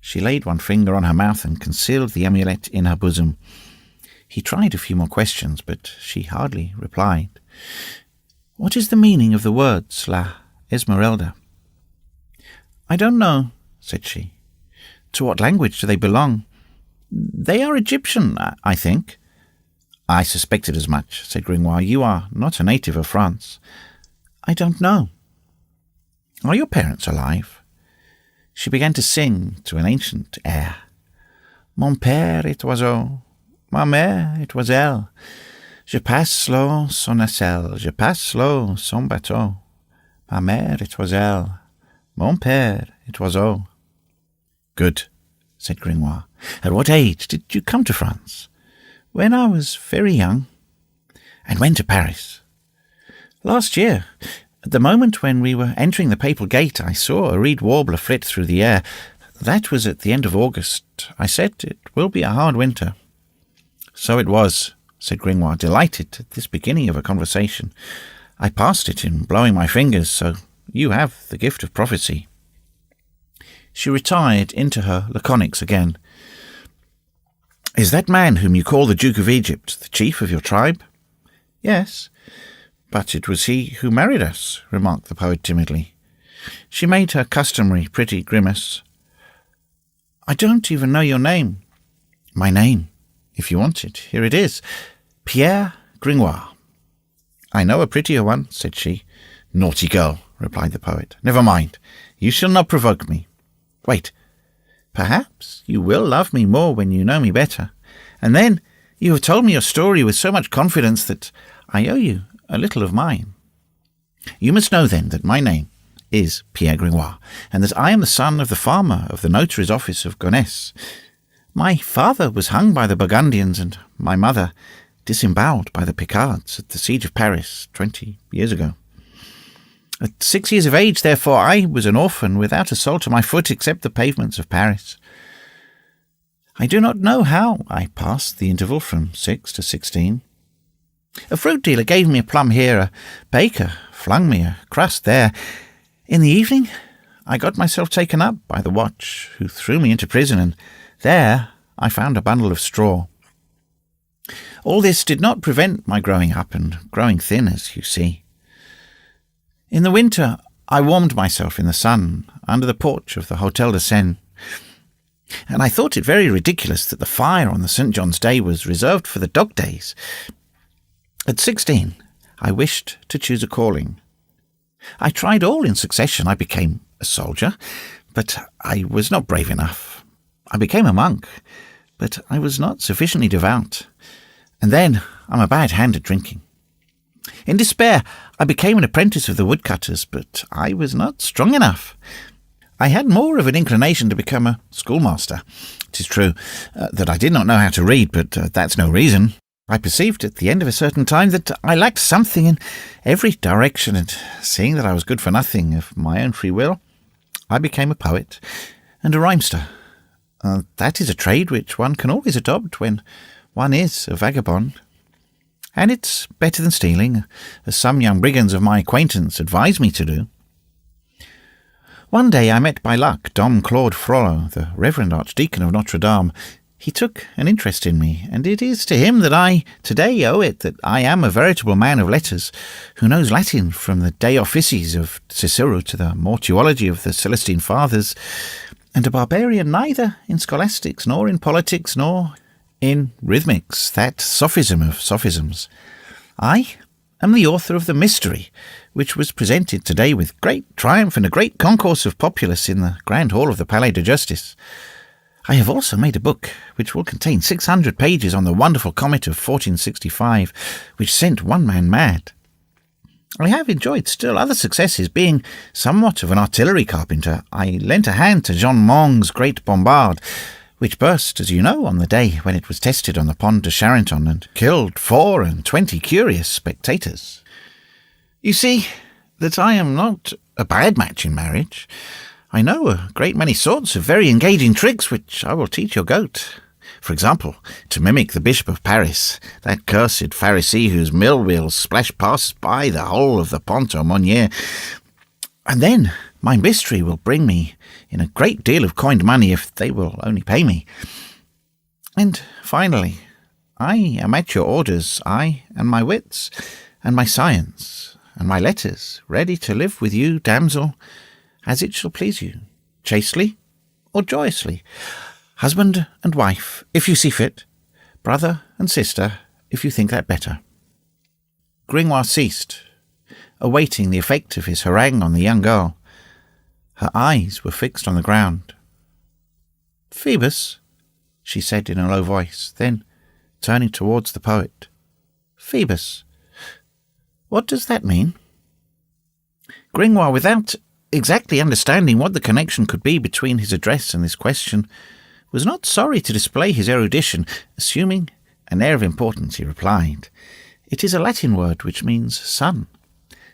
She laid one finger on her mouth and concealed the amulet in her bosom. He tried a few more questions, but she hardly replied. What is the meaning of the words, La Esmeralda? I don't know, said she. To what language do they belong? They are Egyptian, I think. I suspected as much, said Gringoire. You are not a native of France. I don't know. Are your parents alive? She began to sing to an ancient air. Mon père est oiseau, ma mère est oiselle. Je passe slow son nacelle, je passe slow son bateau. Ma mère est oiselle, mon père est oiseau. Good, said Gringoire. "At what age did you come to France?" "When I was very young." "And when to Paris?" "Last year. At the moment when we were entering the Papal Gate, I saw a reed warbler flit through the air. That was at the end of August. I said it will be a hard winter." "So it was," said Gringoire, delighted at this beginning of a conversation. "I passed it in blowing my fingers, so you have the gift of prophecy." She retired into her laconics again. "Is that man whom you call the Duke of Egypt the chief of your tribe?" "Yes." "But it was he who married us," remarked the poet timidly. She made her customary pretty grimace. "I don't even know your name." "My name, if you want it. Here it is. Pierre Gringoire." "I know a prettier one," said she. "Naughty girl," replied the poet. "Never mind. You shall not provoke me. Wait. Perhaps you will love me more when you know me better. And then you have told me your story with so much confidence that I owe you a little of mine. You must know, then, that my name is Pierre Gringoire, and that I am the son of the farmer of the notary's office of Gonesse. My father was hung by the Burgundians, and my mother disemboweled by the Picards at the siege of Paris 20 years ago. At 6 years of age, therefore, I was an orphan without a sole to my foot except the pavements of Paris. I do not know how I passed the interval from 6 to 16. A fruit dealer gave me a plum here, a baker flung me a crust there. In the evening, I got myself taken up by the watch, who threw me into prison, and there I found a bundle of straw. All this did not prevent my growing up and growing thin, as you see. In the winter, I warmed myself in the sun under the porch of the Hôtel de Seine, and I thought it very ridiculous that the fire on the St. John's Day was reserved for the dog days. At 16, I wished to choose a calling. I tried all in succession. I became a soldier, but I was not brave enough. I became a monk, but I was not sufficiently devout. And then I'm a bad hand at drinking. In despair, I became an apprentice of the woodcutters, but I was not strong enough. I had more of an inclination to become a schoolmaster. It is true that I did not know how to read, but that's no reason. I perceived at the end of a certain time that I lacked something in every direction, and seeing that I was good for nothing of my own free will, I became a poet and a rhymester. That is a trade which one can always adopt when one is a vagabond. And it's better than stealing, as some young brigands of my acquaintance advise me to do. One day I met by luck Dom Claude Frollo, the Reverend Archdeacon of Notre-Dame. He took an interest in me, and it is to him that I today owe it that I am a veritable man of letters, who knows Latin from the De Officiis of Cicero to the Mortuology of the Celestine Fathers, and a barbarian neither in scholastics, nor in politics, nor in rhythmics, that sophism of sophisms. I am the author of The Mystery, which was presented today with great triumph and a great concourse of populace in the Grand Hall of the Palais de Justice. I have also made a book which will contain 600 pages on the wonderful comet of 1465, which sent one man mad. I have enjoyed still other successes. Being somewhat of an artillery carpenter, I lent a hand to Jean Mong's great bombard, which burst, as you know, on the day when it was tested on the Pont de Charenton and killed 24 curious spectators. You see that I am not a bad match in marriage. I know a great many sorts of very engaging tricks which I will teach your goat. For example, to mimic the Bishop of Paris, that cursed Pharisee whose mill wheels splash past by the whole of the Pont aux Monniers. And then my mystery will bring me in a great deal of coined money if they will only pay me. And finally, I am at your orders, I and my wits, and my science, and my letters, ready to live with you, damsel, as it shall please you, chastely or joyously, husband and wife, if you see fit, brother and sister, if you think that better. Gringoire ceased, awaiting the effect of his harangue on the young girl. Her eyes were fixed on the ground. "Phoebus," she said in a low voice, then, turning towards the poet, "Phoebus, what does that mean?" Gringoire, without exactly understanding what the connection could be between his address and this question, was not sorry to display his erudition. Assuming an air of importance, he replied, "It is a Latin word which means sun."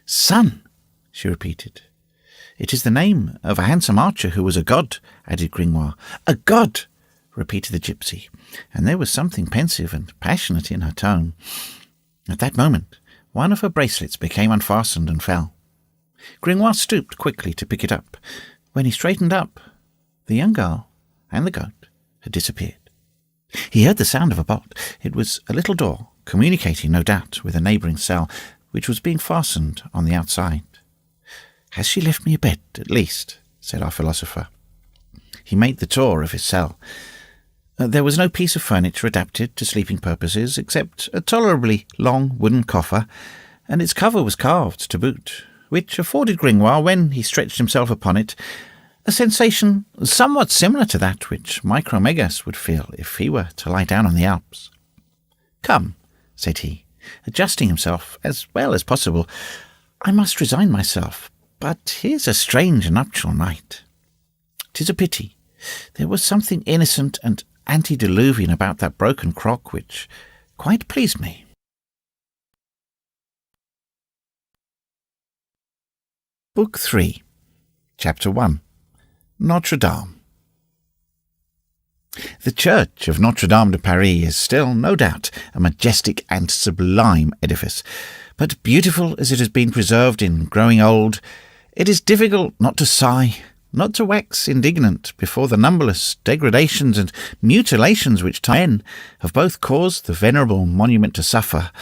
"Sun," she repeated. "It is the name of a handsome archer who was a god," added Gringoire. "A god," repeated the gypsy, and there was something pensive and passionate in her tone. At that moment, one of her bracelets became unfastened and fell. Gringoire stooped quickly to pick it up. When he straightened up, the young girl and the goat had disappeared. He heard the sound of a bolt. It was a little door, communicating, no doubt, with a neighbouring cell, which was being fastened on the outside. "Has she left me a bed, at least?" said our philosopher. He made the tour of his cell. There was no piece of furniture adapted to sleeping purposes, except a tolerably long wooden coffer, and its cover was carved to boot, which afforded Gringoire, when he stretched himself upon it, a sensation somewhat similar to that which Micromegas would feel if he were to lie down on the Alps. "Come," said he, adjusting himself as well as possible, "I must resign myself, but here's a strange nuptial night. 'Tis a pity. There was something innocent and antediluvian about that broken crock which quite pleased me." Book 3, Chapter 1. Notre-Dame. The church of Notre-Dame de Paris is still, no doubt, a majestic and sublime edifice, but beautiful as it has been preserved in growing old, it is difficult not to sigh, not to wax indignant before the numberless degradations and mutilations which men have both caused the venerable monument to suffer,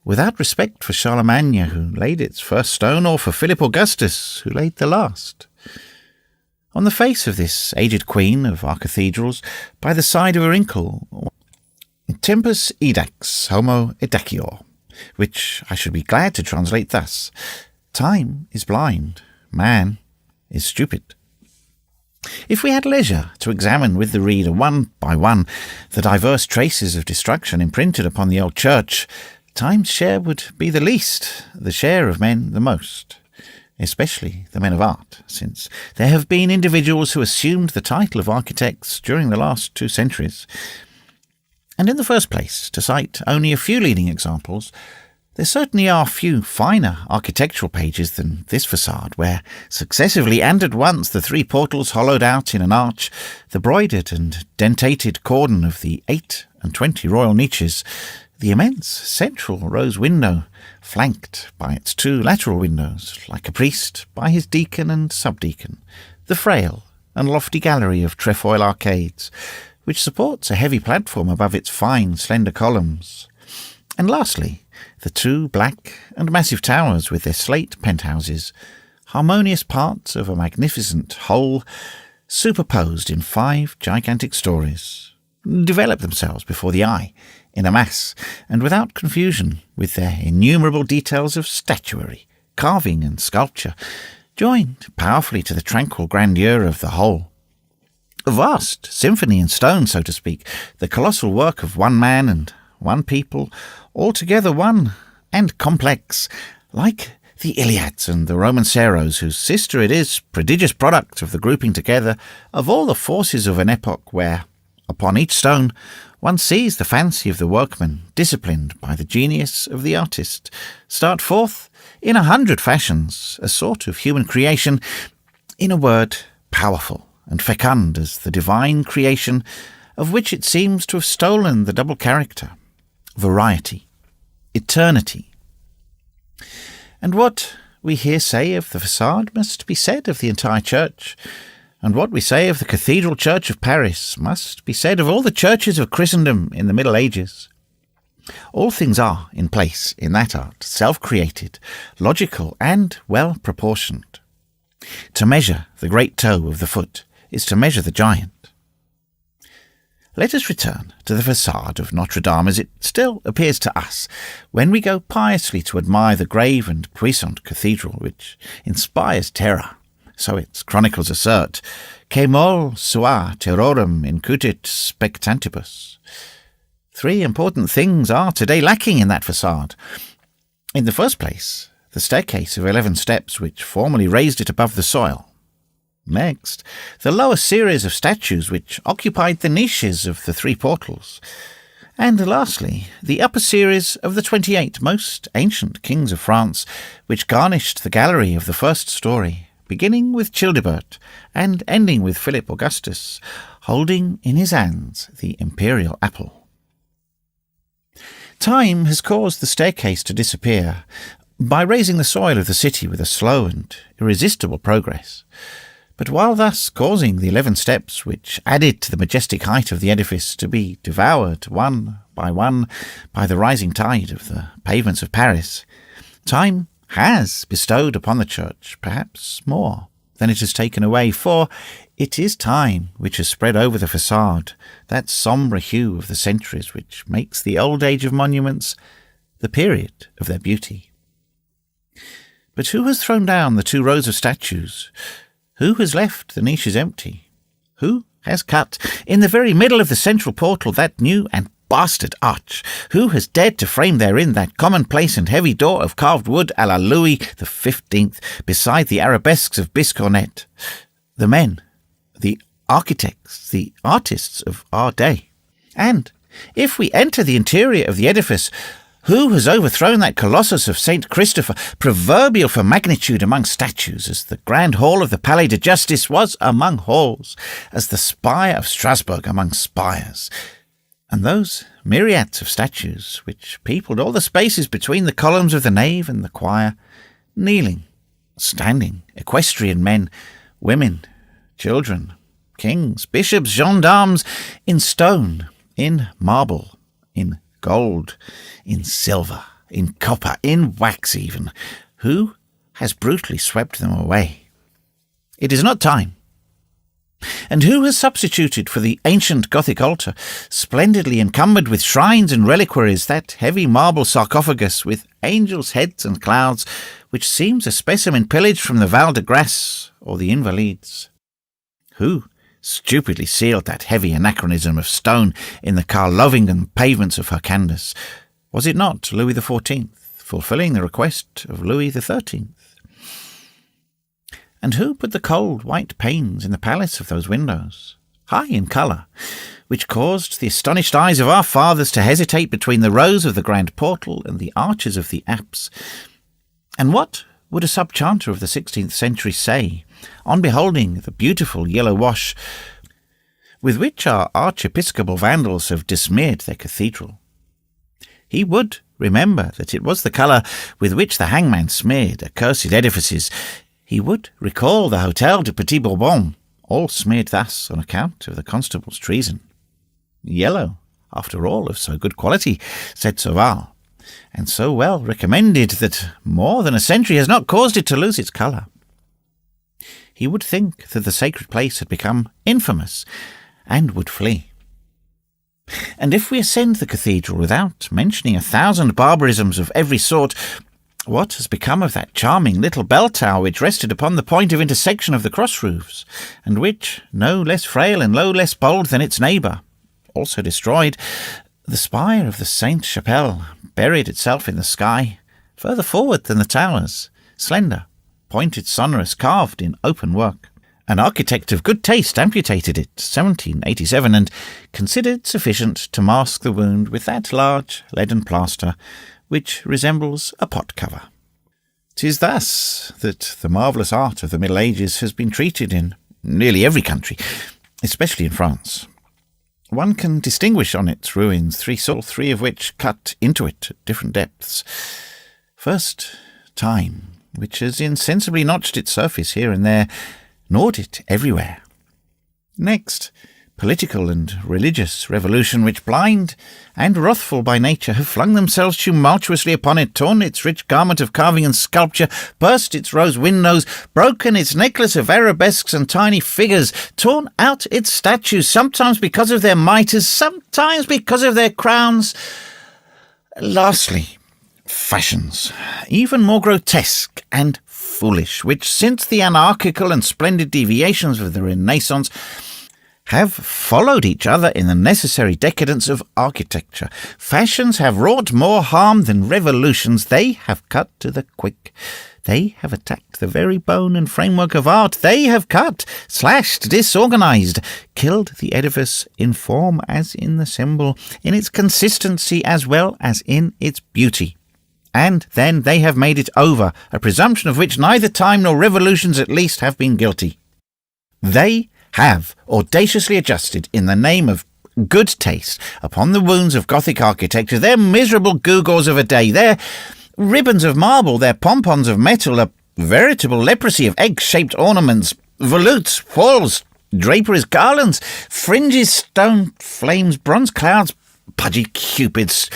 without respect for Charlemagne, who laid its first stone, or for Philip Augustus, who laid the last. On the face of this aged queen of our cathedrals, by the side of a wrinkle, Tempus edax homo edacior, which I should be glad to translate thus: Time is blind, man is stupid. If we had leisure to examine with the reader one by one the diverse traces of destruction imprinted upon the old church, Time's share would be the least, the share of men the most, especially the men of art, since there have been individuals who assumed the title of architects during the last 2 centuries. And in the first place, to cite only a few leading examples, there certainly are few finer architectural pages than this facade, where successively and at once the 3 portals hollowed out in an arch, the broidered and dentated cordon of the 28 royal niches, the immense central rose window, flanked by its 2 lateral windows, like a priest by his deacon and subdeacon, the frail and lofty gallery of trefoil arcades, which supports a heavy platform above its fine, slender columns, and lastly, the 2 black and massive towers with their slate penthouses, harmonious parts of a magnificent whole, superposed in 5 gigantic stories, develop themselves before the eye in a mass, and without confusion, with their innumerable details of statuary, carving and sculpture, joined powerfully to the tranquil grandeur of the whole. A vast symphony in stone, so to speak, the colossal work of one man and one people, altogether one and complex, like the Iliads and the Roman Seros, whose sister it is, prodigious product of the grouping together of all the forces of an epoch where, upon each stone, one sees the fancy of the workman, disciplined by the genius of the artist, start forth in 100 fashions, a sort of human creation, in a word, powerful and fecund as the divine creation, of which it seems to have stolen the double character, variety, eternity. And what we here say of the facade must be said of the entire church, and what we say of the Cathedral Church of Paris must be said of all the churches of Christendom in the Middle Ages. All things are in place in that art, self-created, logical, and well-proportioned. To measure the great toe of the foot is to measure the giant. Let us return to the facade of Notre-Dame as it still appears to us when we go piously to admire the grave and puissant cathedral which inspires terror, so its chronicles assert, que mol sua terrorem incutit spectantibus. 3 important things are today lacking in that facade. In the first place, the staircase of 11 steps which formerly raised it above the soil. Next, the lower series of statues which occupied the niches of the 3 portals. And lastly, the upper series of the 28 most ancient kings of France, which garnished the gallery of the first story, beginning with Childebert and ending with Philip Augustus, holding in his hands the imperial apple. Time has caused the staircase to disappear by raising the soil of the city with a slow and irresistible progress. But while thus causing the 11 steps which added to the majestic height of the edifice to be devoured one by the rising tide of the pavements of Paris, time has bestowed upon the church perhaps more than it has taken away, for it is time which has spread over the facade that sombre hue of the centuries which makes the old age of monuments the period of their beauty. But who has thrown down the 2 rows of statues? Who has left the niches empty? Who has cut, in the very middle of the central portal, that new and bastard arch? Who has dared to frame therein that commonplace and heavy door of carved wood à la Louis XV, beside the arabesques of Biscornet? The men, the architects, the artists of our day. And if we enter the interior of the edifice, who has overthrown that colossus of St. Christopher, proverbial for magnitude among statues, as the grand hall of the Palais de Justice was among halls, as the spire of Strasbourg among spires, and those myriads of statues which peopled all the spaces between the columns of the nave and the choir, kneeling, standing, equestrian men, women, children, kings, bishops, gendarmes, in stone, in marble, in gold, in silver, in copper, in wax even. Who has brutally swept them away? It is not time. And who has substituted for the ancient Gothic altar, splendidly encumbered with shrines and reliquaries, that heavy marble sarcophagus with angels' heads and clouds, which seems a specimen pillaged from the Val de Grace or the Invalides? Who stupidly sealed that heavy anachronism of stone in the Karlovingen pavements of Hyrcanus? Was it not Louis XIV, fulfilling the request of Louis XIII? And who put the cold white panes in the palace of those windows, high in colour, which caused the astonished eyes of our fathers to hesitate between the rows of the grand portal and the arches of the apse? And what would a sub-chanter of the 16th century say on beholding the beautiful yellow wash with which our archiepiscopal vandals have besmeared their cathedral? He would remember that it was the colour with which the hangman smeared accursed edifices. He would recall the Hôtel de Petit Bourbon, all smeared thus on account of the constable's treason. Yellow, after all, of so good quality, said Sauval, and so well recommended that more than a century has not caused it to lose its colour. He would think that the sacred place had become infamous, and would flee. And if we ascend the cathedral without mentioning 1,000 barbarisms of every sort, what has become of that charming little bell tower which rested upon the point of intersection of the cross roofs, and which, no less frail and no less bold than its neighbour, also destroyed? The spire of the Sainte-Chapelle buried itself in the sky, further forward than the towers, slender, pointed, sonorous, carved in open work. An architect of good taste amputated it, 1787, and considered sufficient to mask the wound with that large leaden plaster which resembles a pot cover. 'Tis thus that the marvellous art of the Middle Ages has been treated in nearly every country, especially in France. One can distinguish on its ruins three of which cut into it at different depths. First, time, which has insensibly notched its surface here and there, gnawed it everywhere. Next, political and religious revolution, which, blind and wrathful by nature, have flung themselves tumultuously upon it, torn its rich garment of carving and sculpture, burst its rose windows, broken its necklace of arabesques and tiny figures, torn out its statues, sometimes because of their mitres, sometimes because of their crowns. Lastly, fashions, even more grotesque and foolish, which, since the anarchical and splendid deviations of the Renaissance, have followed each other in the necessary decadence of architecture. Fashions have wrought more harm than revolutions. They have cut to the quick. They have attacked the very bone and framework of art. They have cut, slashed, disorganized, killed the edifice in form as in the symbol, in its consistency as well as in its beauty. And then they have made it over, a presumption of which neither time nor revolutions at least have been guilty. They have audaciously adjusted, in the name of good taste, upon the wounds of Gothic architecture, their miserable gewgaws of a day, their ribbons of marble, their pompons of metal, a veritable leprosy of egg-shaped ornaments, volutes, foils, draperies, garlands, fringes, stone flames, bronze clouds, pudgy cupids,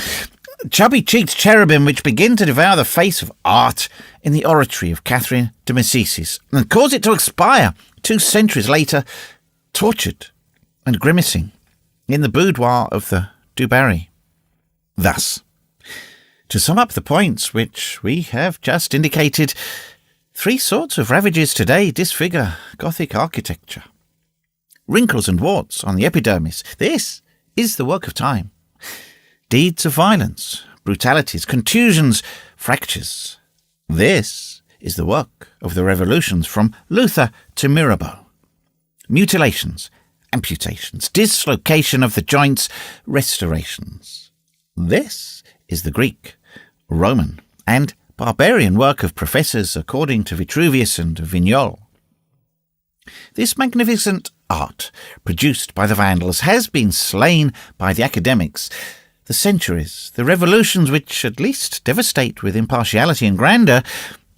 chubby-cheeked cherubim which begin to devour the face of art in the oratory of Catherine de Medicis, and cause it to expire 2 centuries later, tortured and grimacing in the boudoir of the Du Barry. Thus, to sum up the points which we have just indicated, 3 sorts of ravages today disfigure Gothic architecture. Wrinkles and warts on the epidermis. This is the work of time. Deeds of violence, brutalities, contusions, fractures. This is the work of the revolutions from Luther to Mirabeau. Mutilations, amputations, dislocation of the joints, restorations. This is the Greek, Roman, and barbarian work of professors according to Vitruvius and Vignol. This magnificent art, produced by the Vandals, has been slain by the academics. The centuries, the revolutions which at least devastate with impartiality and grandeur,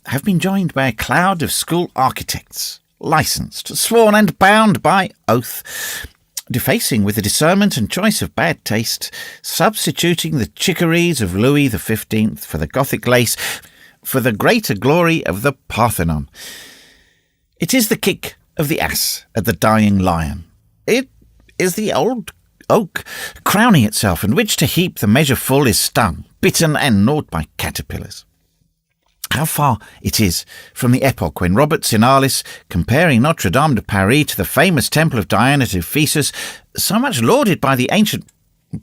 have been joined by a cloud of school architects, licensed, sworn and bound by oath, defacing with the discernment and choice of bad taste, substituting the chicories of Louis XV for the Gothic lace, for the greater glory of the Parthenon. It is the kick of the ass at the dying lion. It is the old oak crowning itself, in which to heap the measure full is stung, bitten and gnawed by caterpillars. How far it is from the epoch when Robert Sinalis, comparing Notre-Dame de Paris to the famous temple of Diana to Ephesus, so much lauded by the ancient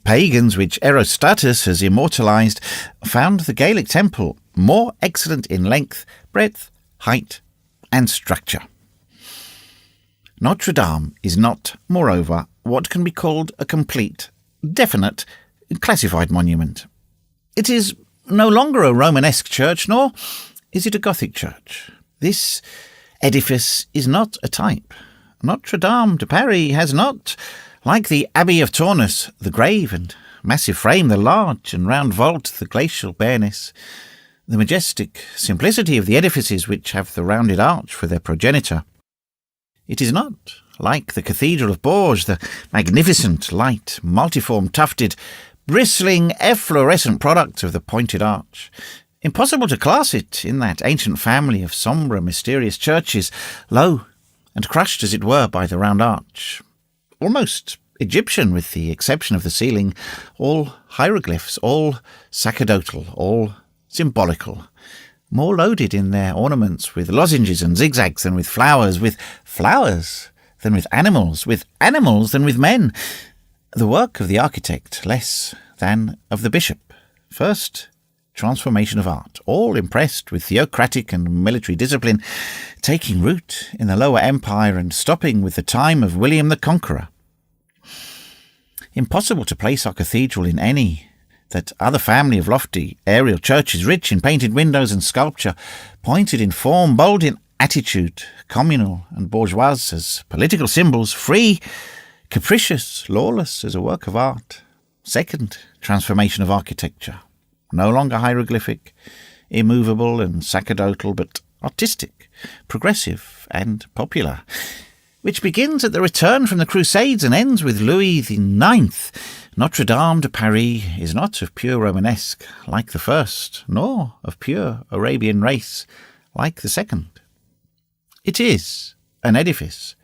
pagans which Erostatus has immortalized, found the Gaelic temple more excellent in length, breadth, height, and structure. Notre-Dame is not, moreover, what can be called a complete, definite, classified monument. It is no longer a Romanesque church, nor is it a Gothic church. This edifice is not a type. Notre-Dame de Paris has not, like the Abbey of Tournus, the grave and massive frame, the large and round vault, the glacial bareness, the majestic simplicity of the edifices which have the rounded arch for their progenitor. It is not, like the Cathedral of Bourges, the magnificent, light, multiform, tufted, bristling, efflorescent product of the pointed arch. Impossible to class it in that ancient family of sombre, mysterious churches, low and crushed as it were by the round arch. Almost Egyptian, with the exception of the ceiling, all hieroglyphs, all sacerdotal, all symbolical, more loaded in their ornaments with lozenges and zigzags than with flowers than with animals than with men. The work of the architect less than of the bishop. First, transformation of art, all impressed with theocratic and military discipline, taking root in the Lower Empire and stopping with the time of William the Conqueror. Impossible to place our cathedral in any that other family of lofty aerial churches, rich in painted windows and sculpture, pointed in form, bold in attitude, communal and bourgeois as political symbols, free, capricious, lawless as a work of art. Second, transformation of architecture. No longer hieroglyphic, immovable and sacerdotal, but artistic, progressive and popular, which begins at the return from the Crusades and ends with Louis IX. Notre-Dame de Paris is not of pure Romanesque, like the first, nor of pure Arabian race, like the second. It is an edifice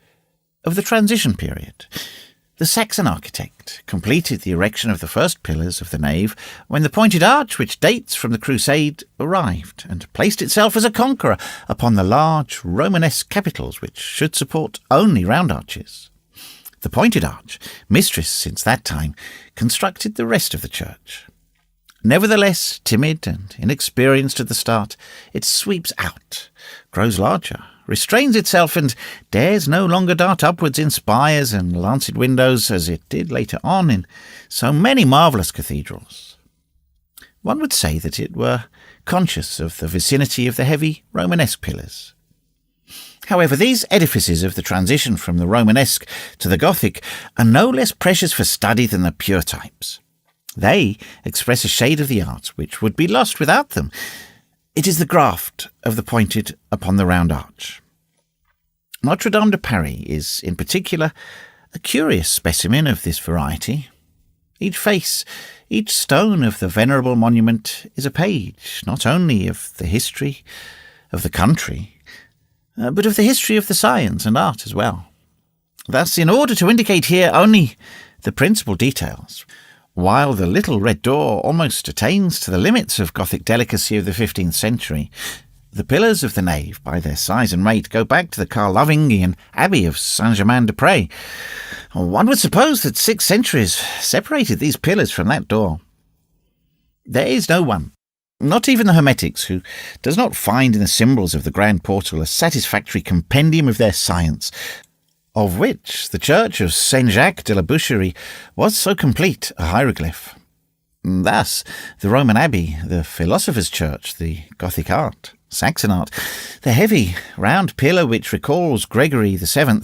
of the transition period. The Saxon architect completed the erection of the first pillars of the nave when the pointed arch, which dates from the Crusade, arrived, and placed itself as a conqueror upon the large Romanesque capitals which should support only round arches. The pointed arch, mistress since that time, constructed the rest of the church. Nevertheless, timid and inexperienced at the start, it sweeps out, grows larger, restrains itself, and dares no longer dart upwards in spires and lancet windows as it did later on in so many marvellous cathedrals. One would say that it were conscious of the vicinity of the heavy Romanesque pillars. However, these edifices of the transition from the Romanesque to the Gothic are no less precious for study than the pure types. They express a shade of the art which would be lost without them. It is the graft of the pointed upon the round arch. Notre-Dame de Paris is, in particular, a curious specimen of this variety. Each face, each stone of the venerable monument is a page, not only of the history of the country, but of the history of the science and art as well. Thus, in order to indicate here only the principal details, while the little red door almost attains to the limits of Gothic delicacy of the 15th century, the pillars of the nave, by their size and weight, go back to the Carlovingian Abbey of Saint-Germain-des-Prés. One would suppose that 6 centuries separated these pillars from that door. There is no one, not even the Hermetics, who does not find in the symbols of the grand portal a satisfactory compendium of their science, of which the church of Saint-Jacques de la Boucherie was so complete a hieroglyph. Thus, the Roman Abbey, the Philosopher's Church, the Gothic art, Saxon art, the heavy, round pillar which recalls Gregory VII,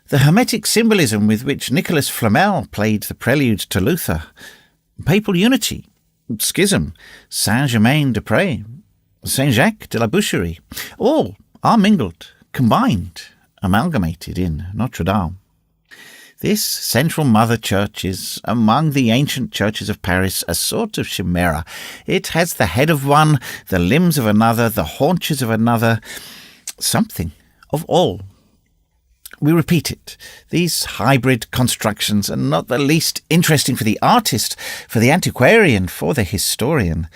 the Hermetic symbolism with which Nicholas Flamel played the prelude to Luther, papal unity, schism, Saint-Germain-des-Prés, Saint-Jacques de la Boucherie, all are mingled, combined, amalgamated in Notre-Dame. This central mother church is, among the ancient churches of Paris, a sort of chimera. It has the head of one, the limbs of another, the haunches of another, something of all. We repeat it. These hybrid constructions are not the least interesting for the artist, for the antiquarian, for the historian.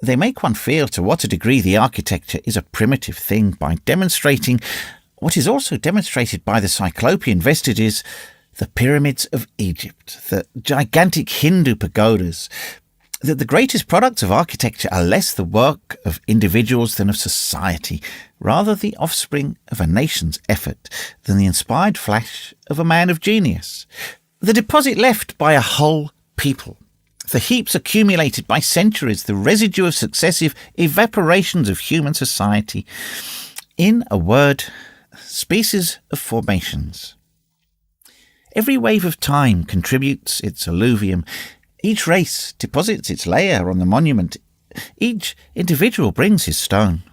They make one feel to what a degree the architecture is a primitive thing by demonstrating what is also demonstrated by the Cyclopean vestiges, the pyramids of Egypt, the gigantic Hindu pagodas, that the greatest products of architecture are less the work of individuals than of society, rather the offspring of a nation's effort than the inspired flash of a man of genius, the deposit left by a whole people, the heaps accumulated by centuries, the residue of successive evaporations of human society. In a word, species of formations. Every wave of time contributes its alluvium. Each race deposits its layer on the monument. Each individual brings his stone.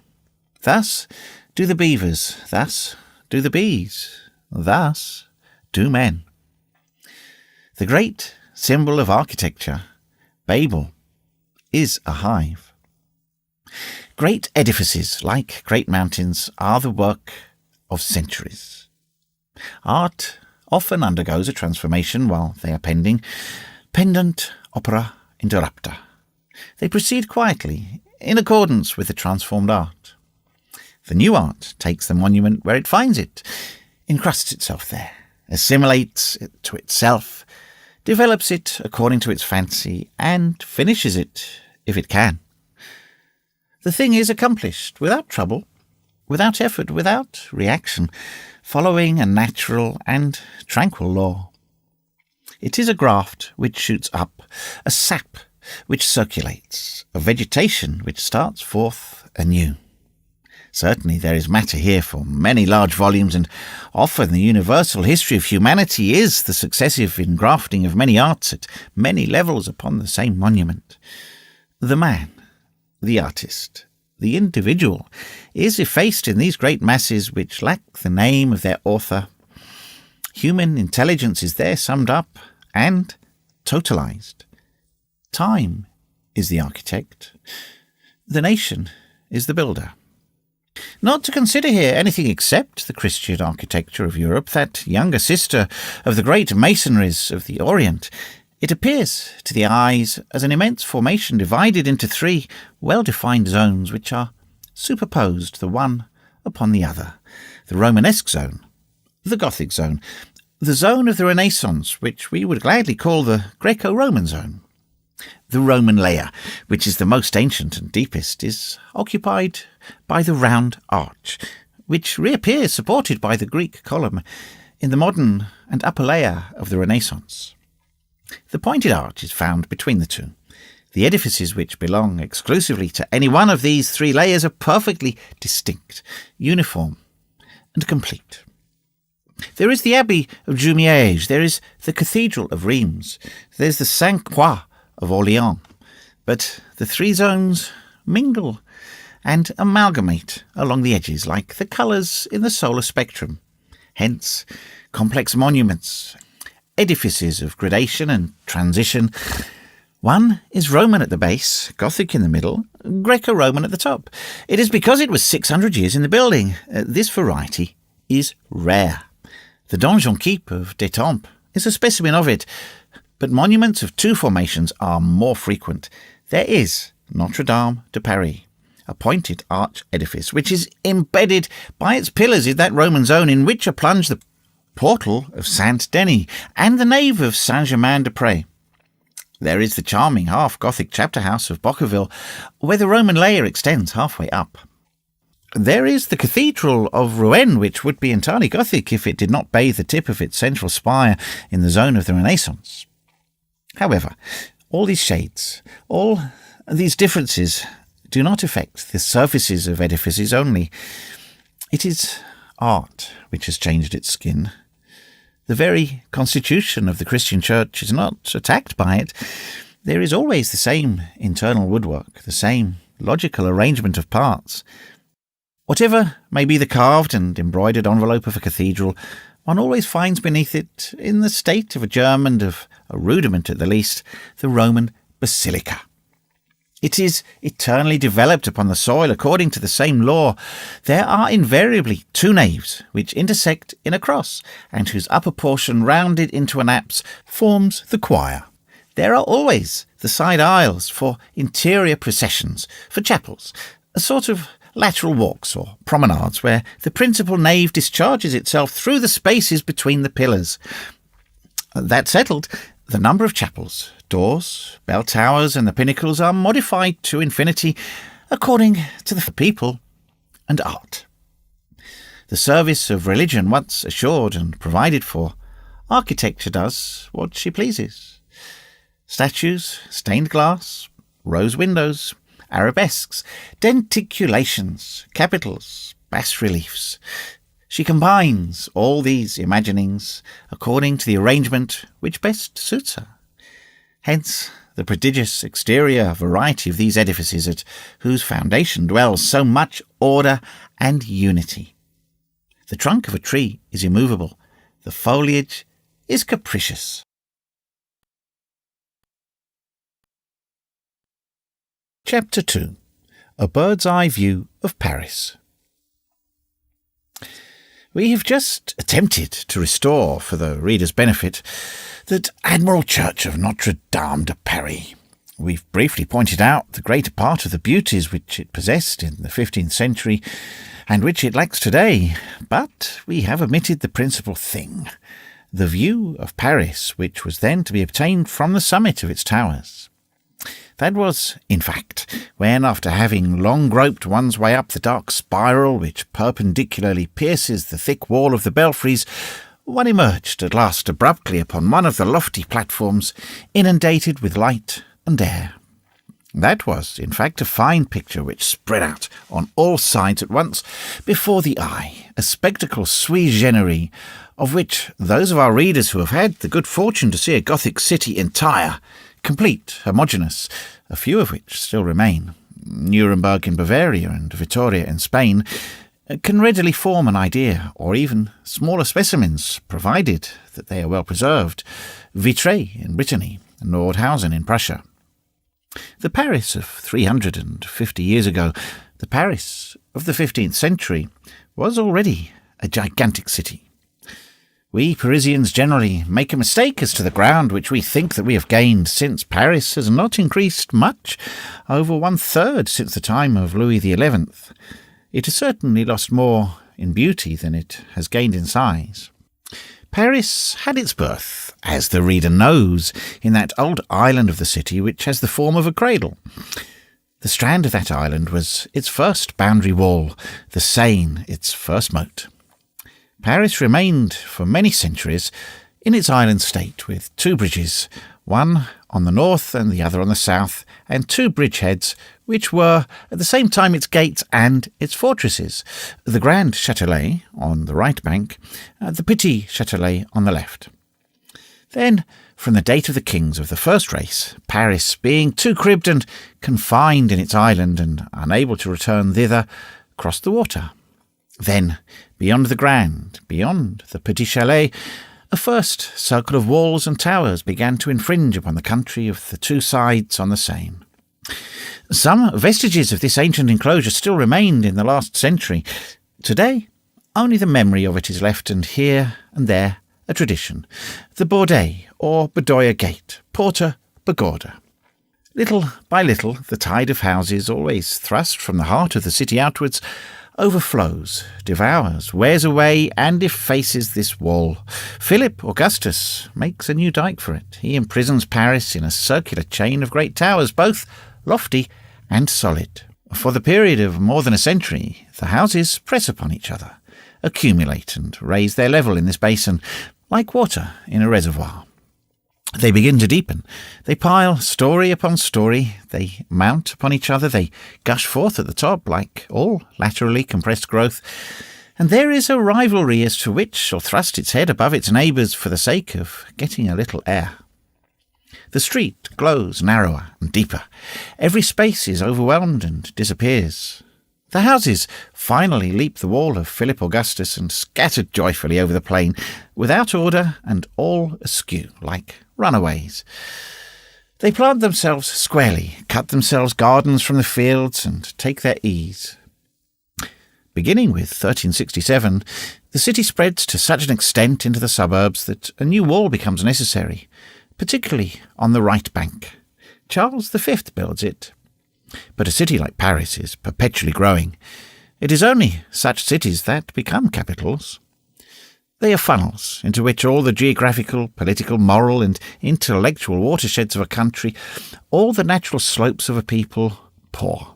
Thus do the beavers, thus do the bees, thus do men. The great symbol of architecture, Babel, is a hive. Great edifices, like great mountains, are the work of centuries. Art often undergoes a transformation while they are pending. Pendant opera interrupta. They proceed quietly, in accordance with the transformed art. The new art takes the monument where it finds it, incrusts itself there, assimilates it to itself, develops it according to its fancy, and finishes it, if it can. The thing is accomplished without trouble, without effort, without reaction, following a natural and tranquil law. It is a graft which shoots up, a sap which circulates, a vegetation which starts forth anew. Certainly there is matter here for many large volumes, and often the universal history of humanity is the successive engrafting of many arts at many levels upon the same monument. The man, the artist, the individual, is effaced in these great masses which lack the name of their author. Human intelligence is there summed up and totalized. Time is the architect. The nation is the builder. Not to consider here anything except the Christian architecture of Europe, that younger sister of the great masonries of the Orient, it appears to the eyes as an immense formation divided into 3 well-defined zones which are superposed the one upon the other. The Romanesque zone, the Gothic zone, the zone of the Renaissance, which we would gladly call the Greco-Roman zone. The Roman layer, which is the most ancient and deepest, is occupied by the round arch, which reappears supported by the Greek column in the modern and upper layer of the Renaissance. The pointed arch is found between the two. The edifices which belong exclusively to any one of these three layers are perfectly distinct, uniform, and complete. There is the Abbey of Jumièges, there is the Cathedral of Rheims, there is the Sainte-Croix of Orléans, but the three zones mingle and amalgamate along the edges like the colours in the solar spectrum. Hence, complex monuments, edifices of gradation and transition. One is Roman at the base, Gothic in the middle, Greco-Roman at the top. It is because it was 600 years in the building. This variety is rare. The Donjon Keep of Détampes is a specimen of it, but monuments of two formations are more frequent. There is Notre-Dame de Paris, a pointed arch edifice, which is embedded by its pillars in that Roman zone in which are plunged the portal of Saint-Denis and the nave of Saint-Germain-des-Prés. There is the charming half-Gothic chapter house of Bocqueville, where the Roman layer extends halfway up. There is the Cathedral of Rouen, which would be entirely Gothic if it did not bathe the tip of its central spire in the zone of the Renaissance. However, all these shades, all these differences do not affect the surfaces of edifices only. It is art which has changed its skin. The very constitution of the Christian Church is not attacked by it. There is always the same internal woodwork, the same logical arrangement of parts. Whatever may be the carved and embroidered envelope of a cathedral, one always finds beneath it, in the state of a germ and of a rudiment at the least, the Roman basilica. It is eternally developed upon the soil according to the same law. There are invariably two naves which intersect in a cross, and whose upper portion, rounded into an apse, forms the choir. There are always the side aisles for interior processions, for chapels, a sort of lateral walks or promenades where the principal nave discharges itself through the spaces between the pillars. That settled, the number of chapels, doors, bell towers and the pinnacles are modified to infinity according to the people and art. The service of religion once assured and provided for, architecture does what she pleases. Statues, stained glass, rose windows, arabesques, denticulations, capitals, bas-reliefs. She combines all these imaginings according to the arrangement which best suits her. Hence the prodigious exterior variety of these edifices at whose foundation dwells so much order and unity. The trunk of a tree is immovable, the foliage is capricious. Chapter 2. A Bird's Eye View of Paris. We have just attempted to restore, for the reader's benefit, that admirable church of Notre-Dame de Paris. We've briefly pointed out the greater part of the beauties which it possessed in the 15th century, and which it lacks today, but we have omitted the principal thing, the view of Paris which was then to be obtained from the summit of its towers. That was, in fact, when, after having long groped one's way up the dark spiral which perpendicularly pierces the thick wall of the belfries, one emerged at last abruptly upon one of the lofty platforms, inundated with light and air. That was, in fact, a fine picture which spread out on all sides at once before the eye, a spectacle sui generis, of which those of our readers who have had the good fortune to see a Gothic city entire, complete, homogeneous, a few of which still remain, Nuremberg in Bavaria and Vitoria in Spain, can readily form an idea, or even smaller specimens, provided that they are well preserved, Vitré in Brittany, and Nordhausen in Prussia. The Paris of 350 years ago, the Paris of the 15th century, was already a gigantic city. We Parisians generally make a mistake as to the ground which we think that we have gained, since Paris has not increased much, over 1/3 since the time of Louis XI. It has certainly lost more in beauty than it has gained in size. Paris had its birth as the reader knows, in that old island of the city which has the form of a cradle. The strand of that island was its first boundary wall, the Seine its first moat. Paris remained for many centuries in its island state, with two bridges, one on the north and the other on the south, and two bridgeheads, which were at the same time its gates and its fortresses, the Grand Châtelet on the right bank, the Petit Châtelet on the left. Then, from the date of the kings of the first race, Paris, being too cribbed and confined in its island and unable to return thither, crossed the water. Then, beyond the Grand, beyond the Petit Châtelet, a first circle of walls and towers began to infringe upon the country of the two sides on the Seine. Some vestiges of this ancient enclosure still remained in the last century. Today, only the memory of it is left, and here and there a tradition, the Bordet or Bedoya Gate, Porta Bagorda. Little by little, the tide of houses, always thrust from the heart of the city outwards, overflows, devours, wears away, and effaces this wall. Philip Augustus makes a new dike for it. He imprisons Paris in a circular chain of great towers, both lofty and solid. For the period of more than a century, the houses press upon each other, accumulate and raise their level in this basin, like water in a reservoir. They begin to deepen. They pile story upon story. They mount upon each other. They gush forth at the top, like all laterally compressed growth. And there is a rivalry as to which shall thrust its head above its neighbours for the sake of getting a little air. The street glows narrower and deeper. Every space is overwhelmed and disappears. The houses finally leap the wall of Philip Augustus and scatter joyfully over the plain, without order and all askew, like runaways. They plant themselves squarely, cut themselves gardens from the fields, and take their ease. Beginning with 1367, the city spreads to such an extent into the suburbs that a new wall becomes necessary, particularly on the right bank. Charles V builds it. But a city like Paris is perpetually growing. It is only such cities that become capitals. They are funnels into which all the geographical, political, moral and intellectual watersheds of a country, all the natural slopes of a people, pour.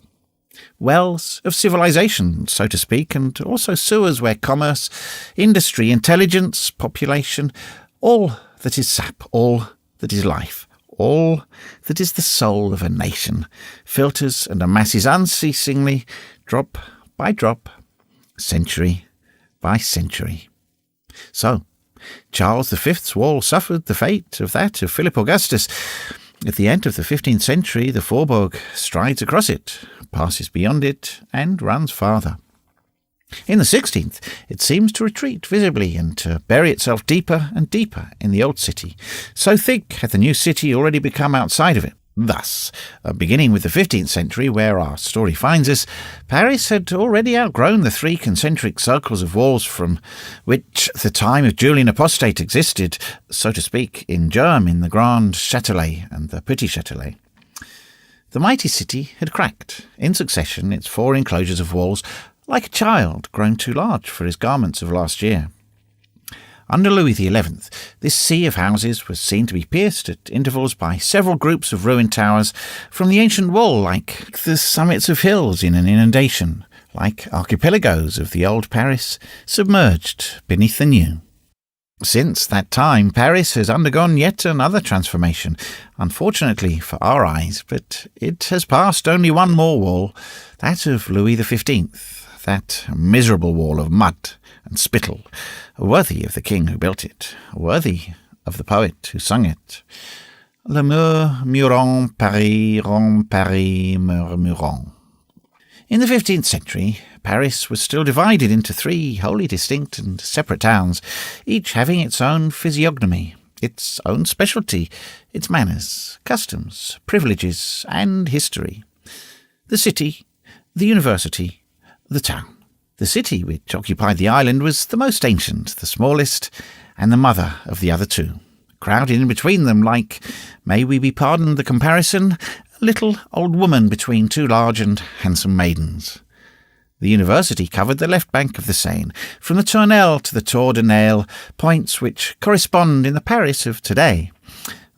Wells of civilization, so to speak, and also sewers where commerce, industry, intelligence, population, all that is sap, all that is life, all that is the soul of a nation, filters and amasses unceasingly, drop by drop, century by century. So, Charles V's wall suffered the fate of that of Philip Augustus. At the end of the 15th century, the Faubourg strides across it, passes beyond it, and runs farther. In the 16th, it seems to retreat visibly and to bury itself deeper and deeper in the old city. So thick had the new city already become outside of it. Thus, beginning with the 15th century, where our story finds us, Paris had already outgrown the three concentric circles of walls from which the time of Julian Apostate existed, so to speak, in germ in the Grand Châtelet and the Petit Châtelet. The mighty city had cracked, in succession, its four enclosures of walls, like a child grown too large for his garments of last year. Under Louis XI, this sea of houses was seen to be pierced at intervals by several groups of ruined towers from the ancient wall, like the summits of hills in an inundation, like archipelagos of the old Paris submerged beneath the new. Since that time, Paris has undergone yet another transformation, unfortunately for our eyes, but it has passed only one more wall, that of Louis XV, that miserable wall of mud and spittle, worthy of the king who built it, worthy of the poet who sung it. Le murmurant Paris rend Paris murmurant. In the 15th century, Paris was still divided into three wholly distinct and separate towns, each having its own physiognomy, its own specialty, its manners, customs, privileges, and history. The city, the university, the town. The city, which occupied the island, was the most ancient, the smallest, and the mother of the other two, crowded in between them like, may we be pardoned the comparison, a little old woman between two large and handsome maidens. The university covered the left bank of the Seine, from the Tournelle to the Tour de Nesle, points which correspond in the Paris of today,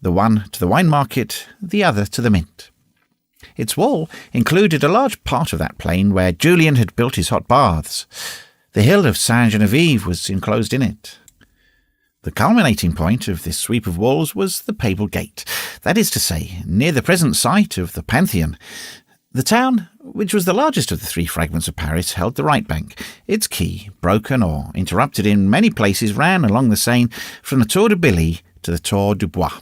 the one to the wine market, the other to the mint. Its wall included a large part of that plain where Julian had built his hot baths. The hill of Saint-Geneviève was enclosed in it. The culminating point of this sweep of walls was the Papal Gate, that is to say, near the present site of the Pantheon. The town, which was the largest of the three fragments of Paris, held the right bank. Its quay, broken or interrupted in many places, ran along the Seine from the Tour de Billy to the Tour du Bois.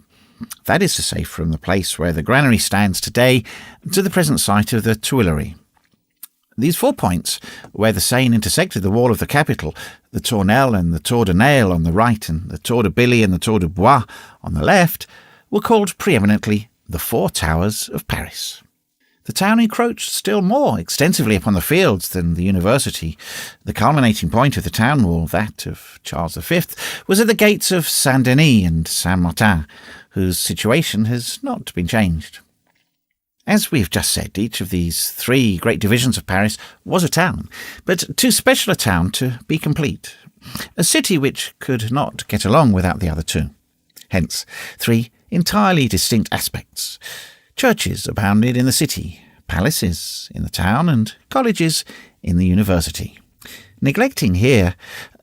That is to say, from the place where the granary stands today to the present site of the Tuileries. These 4 points, where the Seine intersected the wall of the capital, the Tournelle and the Tour de Nesle on the right and the Tour de Billy and the Tour de Bois on the left, were called preeminently the 4 Towers of Paris. The town encroached still more extensively upon the fields than the university. The culminating point of the town wall, that of Charles V, was at the gates of Saint-Denis and Saint-Martin, whose situation has not been changed. As we have just said, each of these 3 great divisions of Paris was a town, but too special a town to be complete. A city which could not get along without the other 2. Hence, 3 entirely distinct aspects. Churches abounded in the city, palaces in the town, and colleges in the university. Neglecting here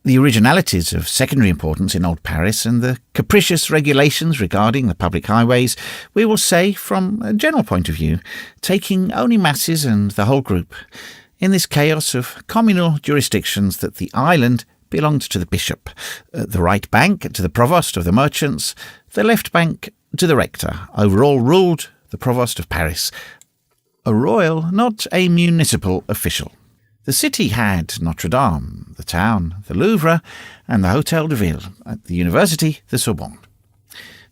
the originalities of secondary importance in Old Paris and the capricious regulations regarding the public highways, we will say, from a general point of view, taking only masses and the whole group, in this chaos of communal jurisdictions, that the island belonged to the bishop, the right bank to the provost of the merchants, the left bank to the rector. Over all ruled the provost of Paris, a royal, not a municipal official. The city had Notre-Dame, the town, the Louvre, and the Hôtel de Ville. At the university, the Sorbonne.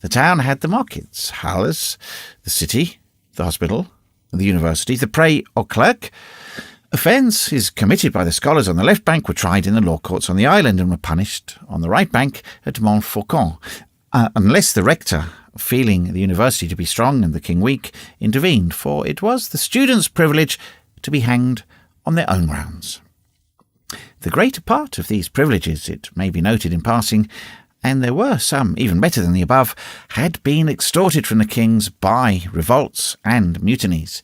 The town had the markets, Halles, the city, the hospital, the university, the Pré aux Clercs. Offences committed by the scholars on the left bank were tried in the law courts on the island and were punished on the right bank at Montfaucon, unless the rector, feeling the university to be strong and the king weak, intervened, for it was the students' privilege to be hanged on their own grounds. The greater part of these privileges, it may be noted in passing, and there were some even better than the above, had been extorted from the kings by revolts and mutinies.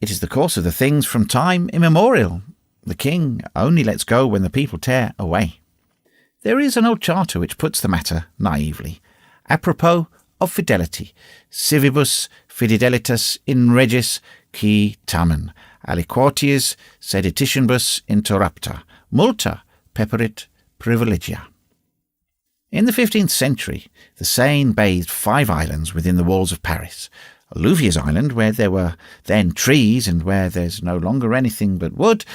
It is the course of the things from time immemorial. The king only lets go when the people tear away. There is an old charter which puts the matter naively. Apropos of fidelity, civibus fidelitas in regis qui tamen, aliquoties sedititionibus interrupta, multa peperit privilegia. In the 15th century, the Seine bathed 5 islands within the walls of Paris. Louvier's Island, where there were then trees and where there's no longer anything but wood,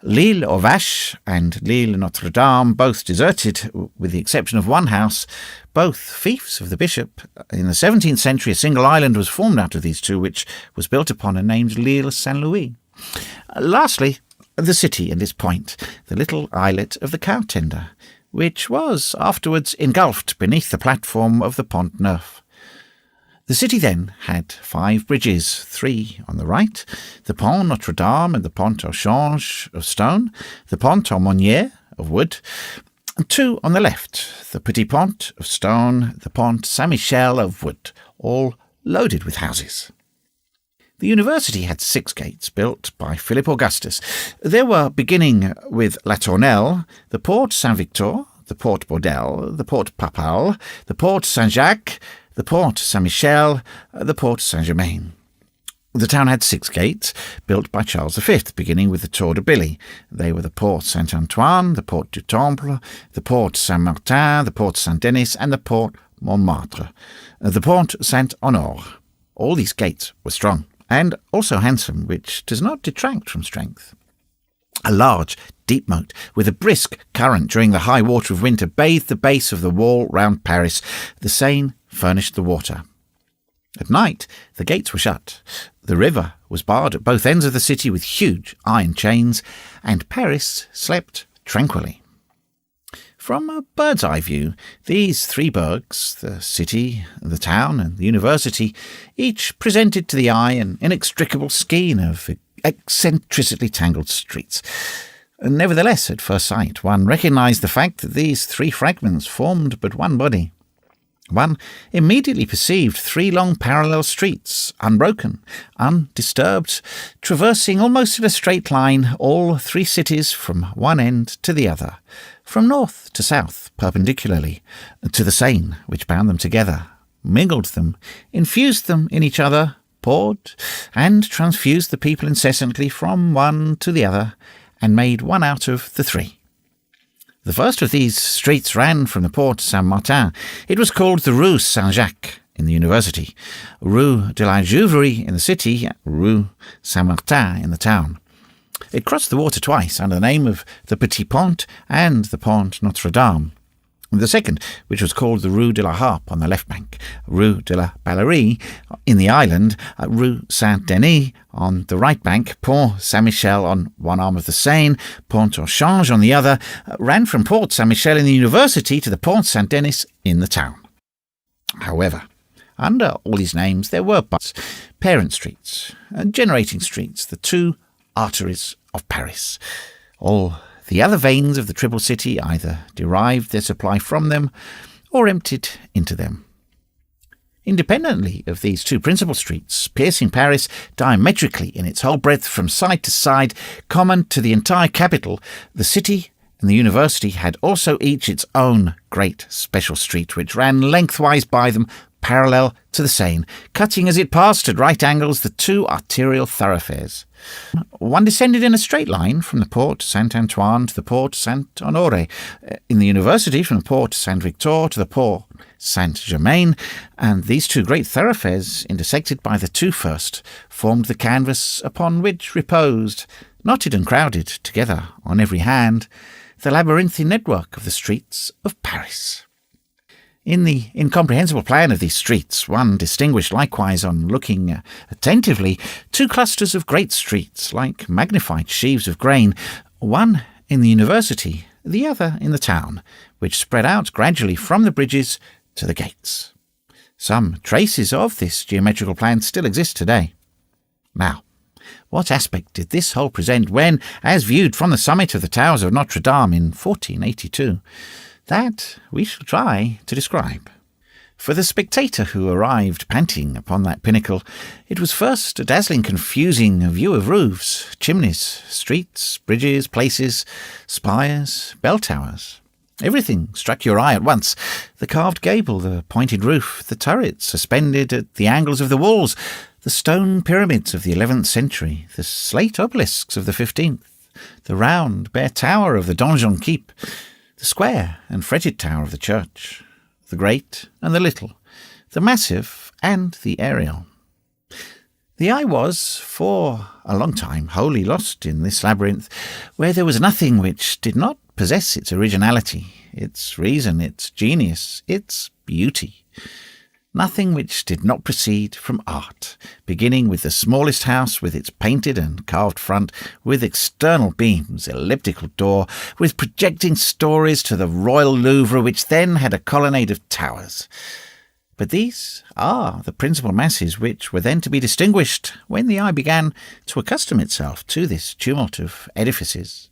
l'Île aux Vaches and l'Île Notre-Dame, both deserted, with the exception of one house, both fiefs of the bishop. In the 17th century, a single island was formed out of these 2, which was built upon and named l'Île Saint-Louis. Lastly, the city and its point, the little islet of the cow tender, which was afterwards engulfed beneath the platform of the Pont Neuf. The city then had 5 bridges, 3 on the right, the Pont Notre-Dame and the Pont au Change of stone, the Pont au Monnier of wood, and 2 on the left, the Petit Pont of stone, the Pont Saint-Michel of wood, all loaded with houses. The university had 6 gates built by Philip Augustus. There were, beginning with La Tournelle, the Porte Saint-Victor, the Porte Baudel, the Porte Papal, the Porte Saint-Jacques, the Porte Saint-Michel, the Porte Saint-Germain. The town had 6 gates, built by Charles V, beginning with the Tour de Billy. They were the Porte Saint-Antoine, the Porte du Temple, the Porte Saint-Martin, the Porte Saint-Denis, and the Porte Montmartre, the Porte Saint-Honore. All these gates were strong, and also handsome, which does not detract from strength. A large, deep moat, with a brisk current during the high water of winter, bathed the base of the wall round Paris. The Seine furnished the water. At night, the gates were shut. The river was barred at both ends of the city with huge iron chains, and Paris slept tranquilly. From a bird's-eye view, these 3 burghs, the city, the town, and the university, each presented to the eye an inextricable skein of eccentrically tangled streets. Nevertheless, at first sight, one recognised the fact that these three fragments formed but one body. One immediately perceived three long parallel streets, unbroken, undisturbed, traversing almost in a straight line all three cities from one end to the other, from north to south, perpendicularly, to the Seine, which bound them together, mingled them, infused them in each other, poured and transfused the people incessantly from one to the other, and made one out of the three. The first of these streets ran from the Porte Saint-Martin. It was called the Rue Saint-Jacques in the University, Rue de la Juiverie in the city, Rue Saint-Martin in the town. It crossed the water twice under the name of the Petit Pont and the Pont Notre-Dame. The second, which was called the Rue de la Harpe on the left bank, Rue de la Ballerie in the island, Rue Saint-Denis on the right bank, Pont Saint-Michel on one arm of the Seine, Pont au Change on the other, ran from Port Saint-Michel in the University to the Pont Saint-Denis in the town. However, under all these names there were but parent streets, generating streets, the two arteries of Paris. All the other veins of the Triple City either derived their supply from them or emptied into them. Independently of these two principal streets, piercing Paris diametrically in its whole breadth from side to side, common to the entire capital, the city and the university had also each its own great special street, which ran lengthwise by them, parallel to the Seine, cutting as it passed at right angles the two arterial thoroughfares. One descended in a straight line from the Porte Saint-Antoine to the Porte Saint-Honoré, in the University from the Porte Saint-Victor to the Porte Saint-Germain, and these two great thoroughfares, intersected by the two first, formed the canvas upon which reposed, knotted and crowded together on every hand, the labyrinthine network of the streets of Paris. In the incomprehensible plan of these streets, one distinguished likewise on looking attentively two clusters of great streets, like magnified sheaves of grain, one in the university, the other in the town, which spread out gradually from the bridges to the gates. Some traces of this geometrical plan still exist today. Now, what aspect did this whole present when, as viewed from the summit of the towers of Notre-Dame in 1482? That we shall try to describe. For the spectator who arrived panting upon that pinnacle, it was first a dazzling, confusing view of roofs, chimneys, streets, bridges, places, spires, bell towers. Everything struck your eye at once. The carved gable, the pointed roof, the turrets suspended at the angles of the walls, the stone pyramids of the 11th century, the slate obelisks of the 15th, the round, bare tower of the Donjon Keep, the square and fretted tower of the church, the great and the little, the massive and the aerial. The eye was, for a long time, wholly lost in this labyrinth, where there was nothing which did not possess its originality, its reason, its genius, its beauty. Nothing which did not proceed from art, beginning with the smallest house with its painted and carved front, with external beams, elliptical door, with projecting stories to the Royal Louvre, which then had a colonnade of towers. But these are the principal masses which were then to be distinguished when the eye began to accustom itself to this tumult of edifices.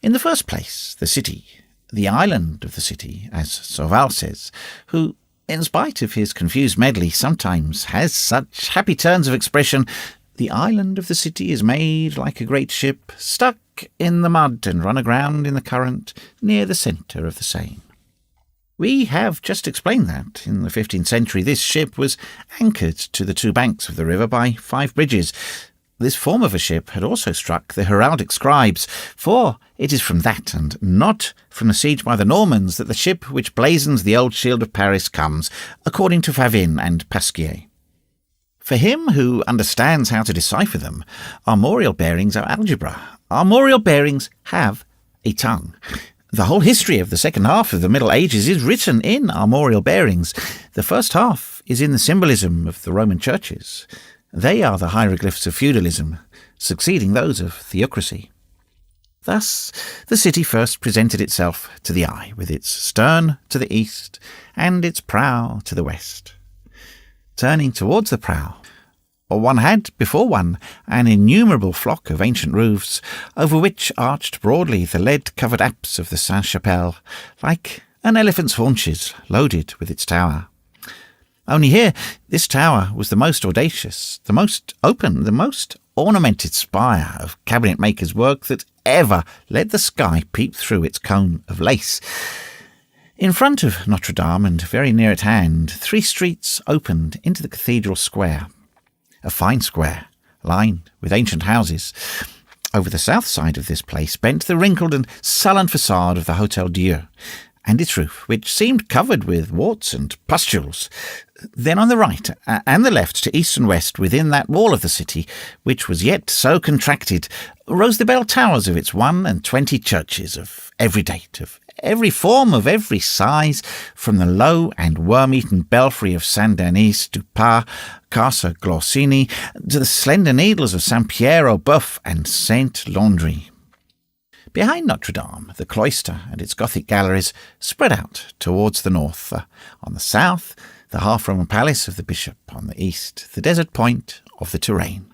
In the first place, the city, the island of the city, as Sauval says, who, in spite of his confused medley, sometimes has such happy turns of expression. The island of the city is made like a great ship, stuck in the mud and run aground in the current near the centre of the Seine. We have just explained that, in the 15th century, this ship was anchored to the two banks of the river by 5 bridges. This form of a ship had also struck the heraldic scribes, for it is from that, and not from the siege by the Normans, that the ship which blazons the old shield of Paris comes, according to Favin and Pasquier. For him who understands how to decipher them, armorial bearings are algebra. Armorial bearings have a tongue. The whole history of the second half of the Middle Ages is written in armorial bearings. The first half is in the symbolism of the Roman churches. They are the hieroglyphs of feudalism, succeeding those of theocracy. Thus, the city first presented itself to the eye, with its stern to the east and its prow to the west. Turning towards the prow, One had, before one, an innumerable flock of ancient roofs, over which arched broadly the lead-covered apse of the Sainte-Chapelle, like an elephant's haunches loaded with its tower. Only here, this tower was the most audacious, the most open, the most ornamented spire of cabinet-maker's work that ever let the sky peep through its cone of lace. In front of Notre-Dame, and very near at hand, 3 streets opened into the cathedral square. A fine square, lined with ancient houses. Over the south side of this place bent the wrinkled and sullen facade of the Hôtel Dieu, and its roof, which seemed covered with warts and pustules. Then on the right and the left, to east and west, within that wall of the city, which was yet so contracted, rose the bell towers of its 21 churches of every date, of every form, of every size, from the low and worm-eaten belfry of Saint-Denis du Pas, Casa Glossini, to the slender needles of Saint-Pierre-au-Boeuf and Saint-Landry. Behind Notre-Dame, the cloister and its Gothic galleries spread out towards the north. On the south, the half-Roman palace of the bishop; on the east, the desert point of the Touraine.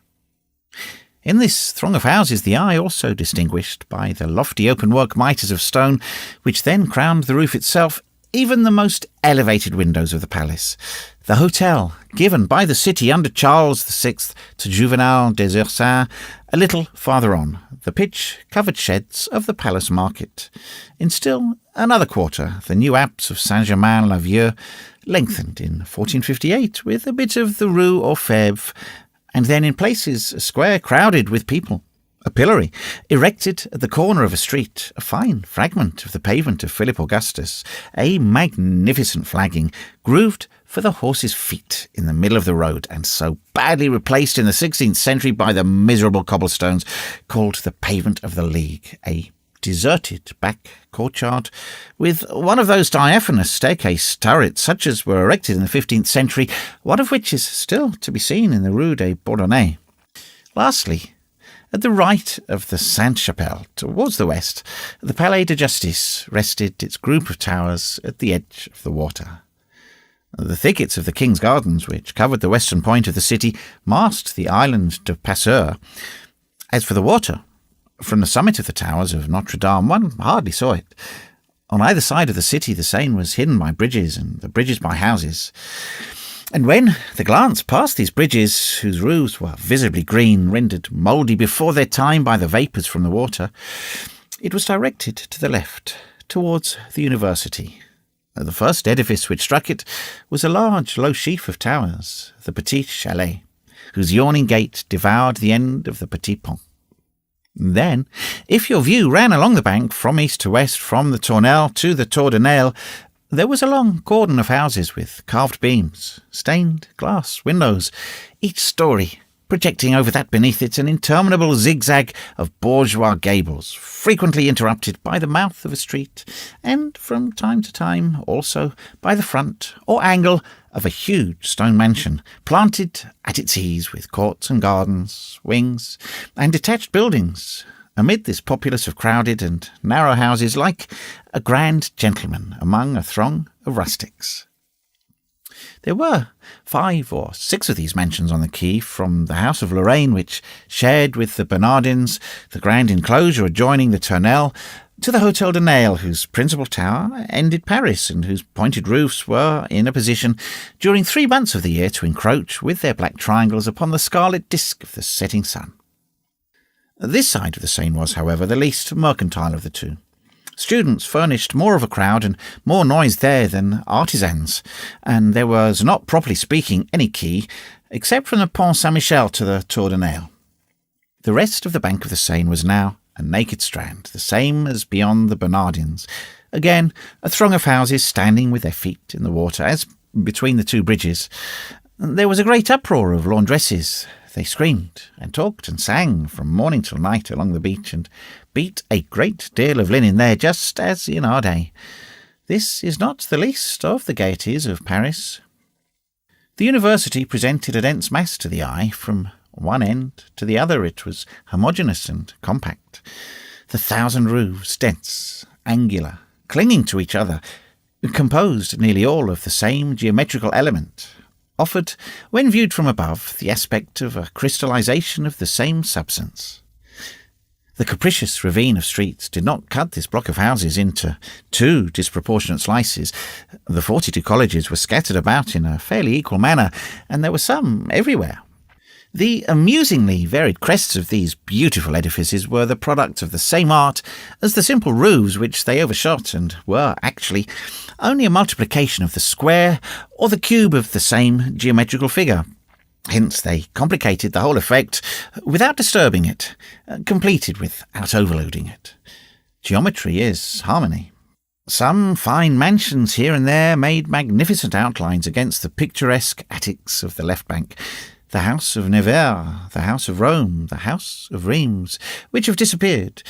In this throng of houses the eye also distinguished, by the lofty open-work mitres of stone which then crowned the roof itself, even the most elevated windows of the palace. The hotel, given by the city under Charles VI to Juvenal des Ursins, a little farther on, the pitch-covered sheds of the palace market. In still another quarter, the new apse of Saint-Germain-l'Auvieux, lengthened in 1458 with a bit of the Rue aux Fèves, and then in places a square crowded with people. A pillory, erected at the corner of a street, a fine fragment of the pavement of Philip Augustus, a magnificent flagging, grooved for the horses' feet in the middle of the road, and so badly replaced in the 16th century by the miserable cobblestones, called the pavement of the League, a deserted back courtyard, with one of those diaphanous staircase turrets such as were erected in the 15th century, one of which is still to be seen in the Rue des Bourdonnais. Lastly, at the right of the Sainte-Chapelle, towards the west, the Palais de Justice rested its group of towers at the edge of the water. The thickets of the King's Gardens, which covered the western point of the city, masked the island de Passeur. As for the water, from the summit of the towers of Notre-Dame one hardly saw it. On either side of the city the Seine was hidden by bridges, and the bridges by houses. And when the glance passed these bridges, whose roofs were visibly green, rendered mouldy before their time by the vapours from the water, it was directed to the left, towards the university. The first edifice which struck it was a large, low sheaf of towers, the Petit Chalet, whose yawning gate devoured the end of the Petit Pont. Then, if your view ran along the bank from east to west, from the Tournelle to the Tour de Nesle, there was a long cordon of houses with carved beams, stained glass windows, each story projecting over that beneath it, an interminable zigzag of bourgeois gables, frequently interrupted by the mouth of a street, and from time to time also by the front or angle of a huge stone mansion, planted at its ease with courts and gardens, wings, and detached buildings, amid this populace of crowded and narrow houses, like a grand gentleman among a throng of rustics. There were 5 or 6 of these mansions on the quay, from the house of Lorraine, which shared with the Bernardins the grand enclosure adjoining the Tournelle, to the Hôtel de Nesle, whose principal tower ended Paris, and whose pointed roofs were in a position during 3 months of the year to encroach with their black triangles upon the scarlet disk of the setting sun. This side of the Seine was, however, the least mercantile of the two. Students furnished more of a crowd and more noise there than artisans, and there was not, properly speaking, any quay, except from the Pont Saint-Michel to the Tour de Nesle. The rest of the bank of the Seine was now a naked strand, the same as beyond the Bernardins. Again, a throng of houses standing with their feet in the water, as between the 2 bridges. There was a great uproar of laundresses. They screamed and talked and sang from morning till night along the beach, and beat a great deal of linen there, just as in our day. This is not the least of the gaieties of Paris. The university presented a dense mass to the eye. From one end to the other it was homogeneous and compact. The 1,000 roofs, dense, angular, clinging to each other, composed nearly all of the same geometrical element, offered, when viewed from above, the aspect of a crystallization of the same substance. The capricious ravine of streets did not cut this block of houses into two disproportionate slices. The 42 colleges were scattered about in a fairly equal manner, and there were some everywhere. The amusingly varied crests of these beautiful edifices were the product of the same art as the simple roofs which they overshot, and were, actually, only a multiplication of the square or the cube of the same geometrical figure. Hence they complicated the whole effect without disturbing it, completed without overloading it. Geometry is harmony. Some fine mansions here and there made magnificent outlines against the picturesque attics of the left bank. The house of Nevers, the house of Rome, the house of Rheims, which have disappeared,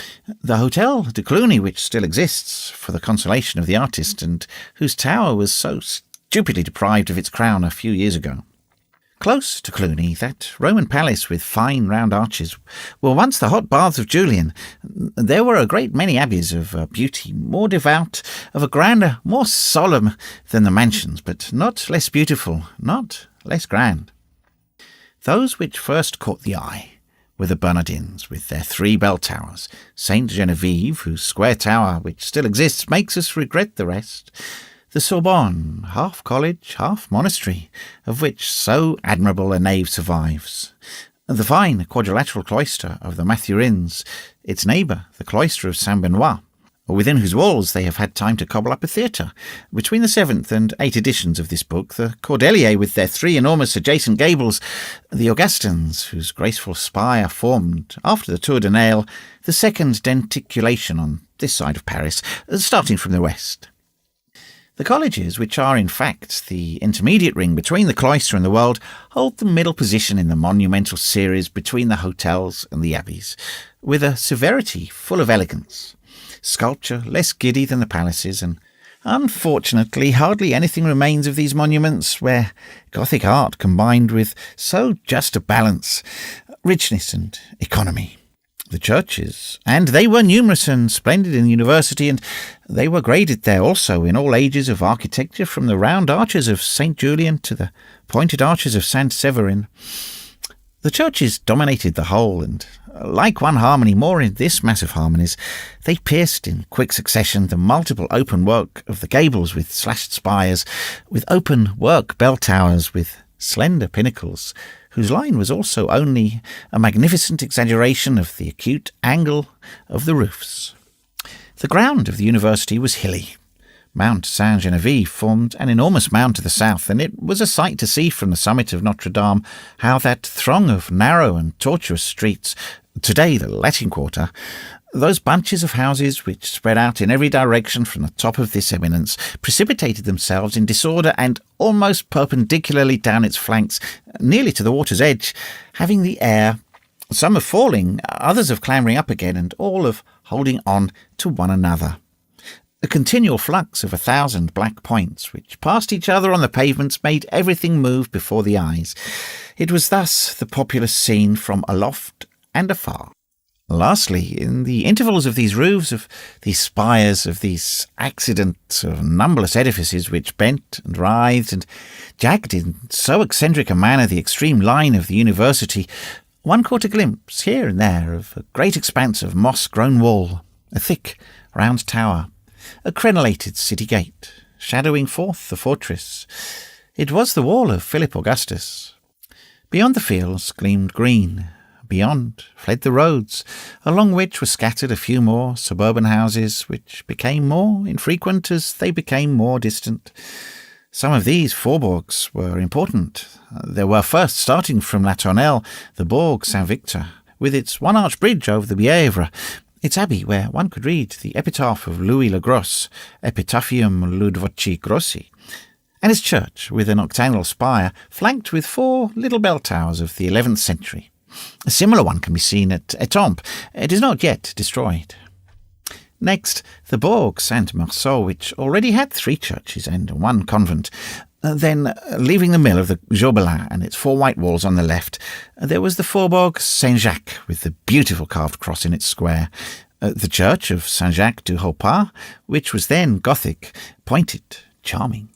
the Hôtel de Cluny, which still exists for the consolation of the artist, and whose tower was so stupidly deprived of its crown a few years ago. Close to Cluny, that Roman palace with fine round arches were once the hot baths of Julian. There were a great many abbeys of beauty, more devout, of a grandeur more solemn than the mansions, but not less beautiful, not less grand. Those which first caught the eye were the Bernardines, with their 3 bell towers, Saint Genevieve, whose square tower, which still exists, makes us regret the rest, the Sorbonne, half college, half monastery, of which so admirable a nave survives, the fine quadrilateral cloister of the Mathurins, its neighbour, the cloister of Saint-Benoît, within whose walls they have had time to cobble up a theatre. Between the 7th and 8th editions of this book, the Cordeliers, with their 3 enormous adjacent gables, the Augustins, whose graceful spire formed, after the Tour de Nesle, the second denticulation on this side of Paris, starting from the west. The colleges, which are in fact the intermediate ring between the cloister and the world, hold the middle position in the monumental series between the hotels and the abbeys, with a severity full of elegance, sculpture less giddy than the palaces, and unfortunately hardly anything remains of these monuments where Gothic art combined with so just a balance, richness and economy. The churches, and they were numerous and splendid in the university, and they were graded there also in all ages of architecture, from the round arches of St. Julian to the pointed arches of St. Severin. The churches dominated the whole, and like one harmony more in this mass of harmonies, they pierced in quick succession the multiple open work of the gables with slashed spires, with open work bell towers with slender pinnacles, whose line was also only a magnificent exaggeration of the acute angle of the roofs. The ground of the university was hilly. Mount Saint-Genevieve formed an enormous mound to the south, and it was a sight to see from the summit of Notre-Dame how that throng of narrow and tortuous streets, today the Latin Quarter, those bunches of houses which spread out in every direction from the top of this eminence, precipitated themselves in disorder and almost perpendicularly down its flanks, nearly to the water's edge, having the air, some of falling, others of clambering up again, and all of holding on to one another. A continual flux of 1,000 black points, which passed each other on the pavements, made everything move before the eyes. It was thus the populous scene from aloft and afar. Lastly, in the intervals of these roofs, of these spires, of these accidents of numberless edifices which bent and writhed and jagged in so eccentric a manner the extreme line of the university, one caught a glimpse here and there of a great expanse of moss-grown wall, a thick, round tower, a crenellated city gate, shadowing forth the fortress. It was the wall of Philip Augustus. Beyond the fields gleamed green. Beyond fled the roads, along which were scattered a few more suburban houses, which became more infrequent as they became more distant. Some of these faubourgs were important. There were first, starting from La Tournelle, the Bourg Saint-Victor, with its one-arch bridge over the Bièvre, its abbey where one could read the epitaph of Louis le Gros, Epitaphium Ludvoci Grossi, and its church, with an octagonal spire, flanked with 4 little bell towers of the 11th century. A similar one can be seen at Étampes. It is not yet destroyed. Next, the Bourg Saint-Marceau, which already had 3 churches and 1 convent. Then, leaving the mill of the Jobelin and its 4 white walls on the left, there was the Faubourg Saint-Jacques, with the beautiful carved cross in its square. The church of Saint-Jacques du Haut-Pas, which was then Gothic, pointed, charming.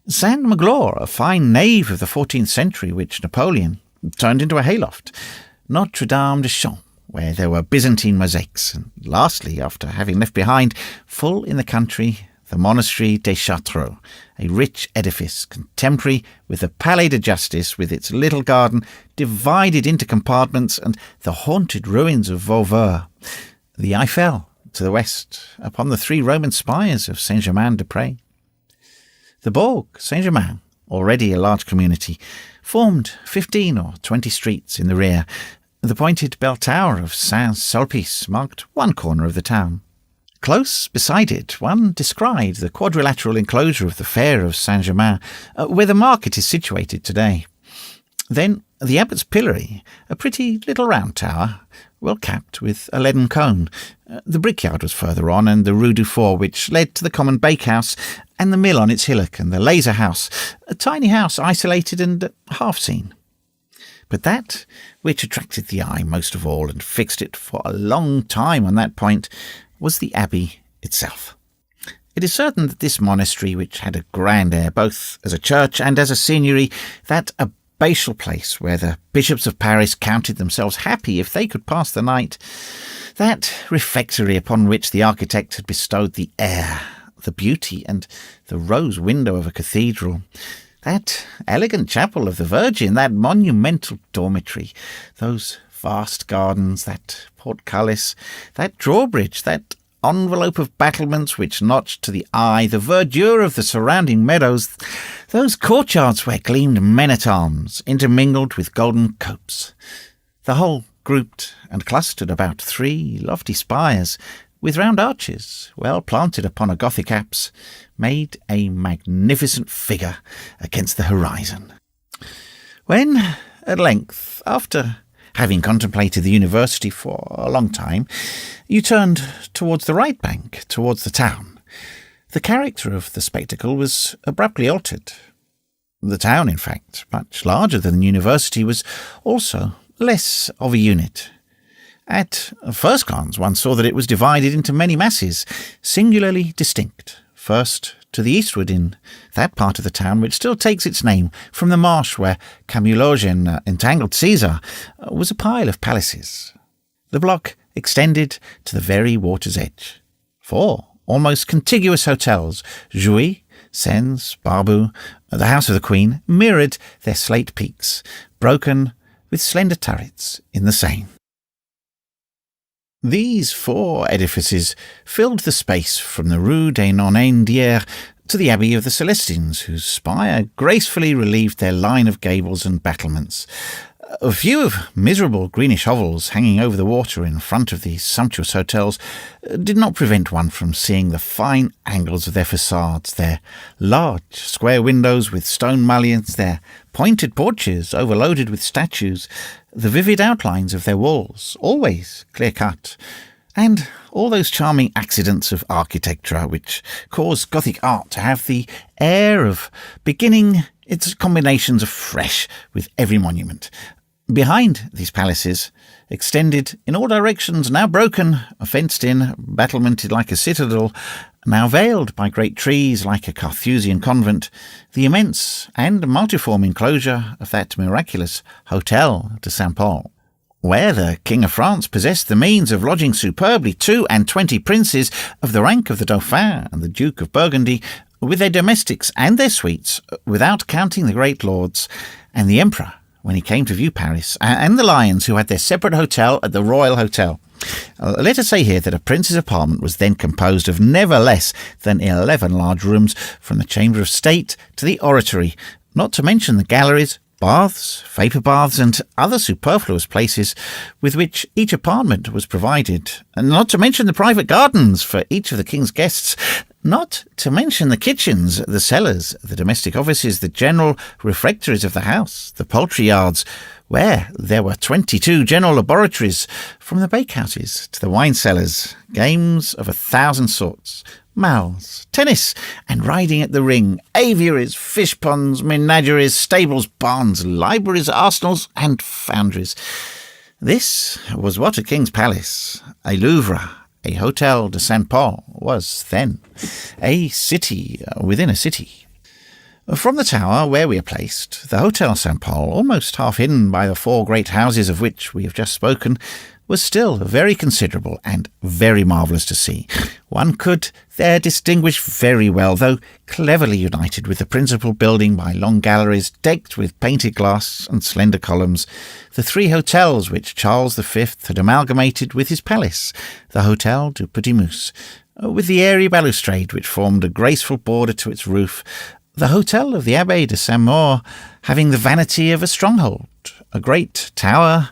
Saint-Magloire, a fine nave of the 14th century which Napoleon turned into a hayloft. Notre-Dame de Champs, where there were Byzantine mosaics. And lastly, after having left behind, full in the country, the Monastery des Chartreux, a rich edifice contemporary with the Palais de Justice, with its little garden divided into compartments, and the haunted ruins of Vauvert, the Eiffel to the west, upon the 3 Roman spires of Saint-Germain-des-Prés. The Bourg, Saint-Germain, already a large community, formed 15 or 20 streets in the rear. The pointed bell tower of Saint-Sulpice marked one corner of the town. Close beside it, one descried the quadrilateral enclosure of the Fair of Saint-Germain, where the market is situated today. Then the Abbot's Pillory, a pretty little round tower, well capped with a leaden cone. The brickyard was further on, and the Rue du Fort, which led to the common bakehouse, and the mill on its hillock, and the laser house, a tiny house isolated and half seen. But that which attracted the eye most of all, and fixed it for a long time on that point, was the abbey itself. It is certain that this monastery, which had a grand air both as a church and as a seigneury, that abbatial place where the bishops of Paris counted themselves happy if they could pass the night, that refectory upon which the architect had bestowed the air, the beauty, and the rose window of a cathedral, that elegant chapel of the Virgin, that monumental dormitory, those vast gardens, that portcullis, that drawbridge, that envelope of battlements which notched to the eye the verdure of the surrounding meadows, those courtyards where gleamed men-at-arms, intermingled with golden copes, the whole grouped and clustered about 3 lofty spires, with round arches, well planted upon a Gothic apse, made a magnificent figure against the horizon. When, at length, after having contemplated the university for a long time, you turned towards the right bank, towards the town, the character of the spectacle was abruptly altered. The town, in fact, much larger than the university, was also less of a unit. At first glance, one saw that it was divided into many masses, singularly distinct. First, to the eastward, in that part of the town which still takes its name from the marsh where Camulogen entangled Caesar, was a pile of palaces. The block extended to the very water's edge. 4 almost contiguous hotels, Jouy, Sens, Barbu, the House of the Queen, mirrored their slate peaks, broken with slender turrets in the Seine. These 4 edifices filled the space from the Rue des Nonnains-d'Hier to the Abbey of the Celestines, whose spire gracefully relieved their line of gables and battlements. A few of miserable greenish hovels hanging over the water in front of these sumptuous hotels did not prevent one from seeing the fine angles of their facades, their large square windows with stone mullions, their pointed porches overloaded with statues, the vivid outlines of their walls, always clear-cut, and all those charming accidents of architecture which cause Gothic art to have the air of beginning its combinations afresh with every monument. Behind these palaces, extended in all directions, now broken, fenced in, battlemented like a citadel, now veiled by great trees like a Carthusian convent, the immense and multiform enclosure of that miraculous Hôtel de Saint-Paul, where the King of France possessed the means of lodging superbly 22 princes of the rank of the Dauphin and the Duke of Burgundy, with their domestics and their suites, without counting the great lords, and the Emperor, when he came to view Paris, and the Lions, who had their separate hotel at the Royal Hotel. Let us say here that a prince's apartment was then composed of never less than 11 large rooms, from the chamber of state to the oratory, not to mention the galleries, baths, vapour baths, and other superfluous places with which each apartment was provided, and not to mention the private gardens for each of the king's guests, not to mention the kitchens, the cellars, the domestic offices, the general refectories of the house, the poultry yards, where there were 22 general laboratories, from the bakehouses to the wine cellars, games of 1,000 sorts, malles, tennis, and riding at the ring, aviaries, fish ponds, menageries, stables, barns, libraries, arsenals, and foundries. This was what a king's palace, a Louvre, a Hôtel de Saint-Paul was then, a city within a city. From the tower where we are placed, the Hotel Saint-Paul, almost half hidden by the 4 great houses of which we have just spoken, was still very considerable and very marvellous to see. One could there distinguish very well, though cleverly united with the principal building by long galleries decked with painted glass and slender columns, the 3 hotels which Charles V had amalgamated with his palace, the Hotel du Petit Mousse, with the airy balustrade which formed a graceful border to its roof, the Hotel of the Abbé de Saint-Maur having the vanity of a stronghold, a great tower,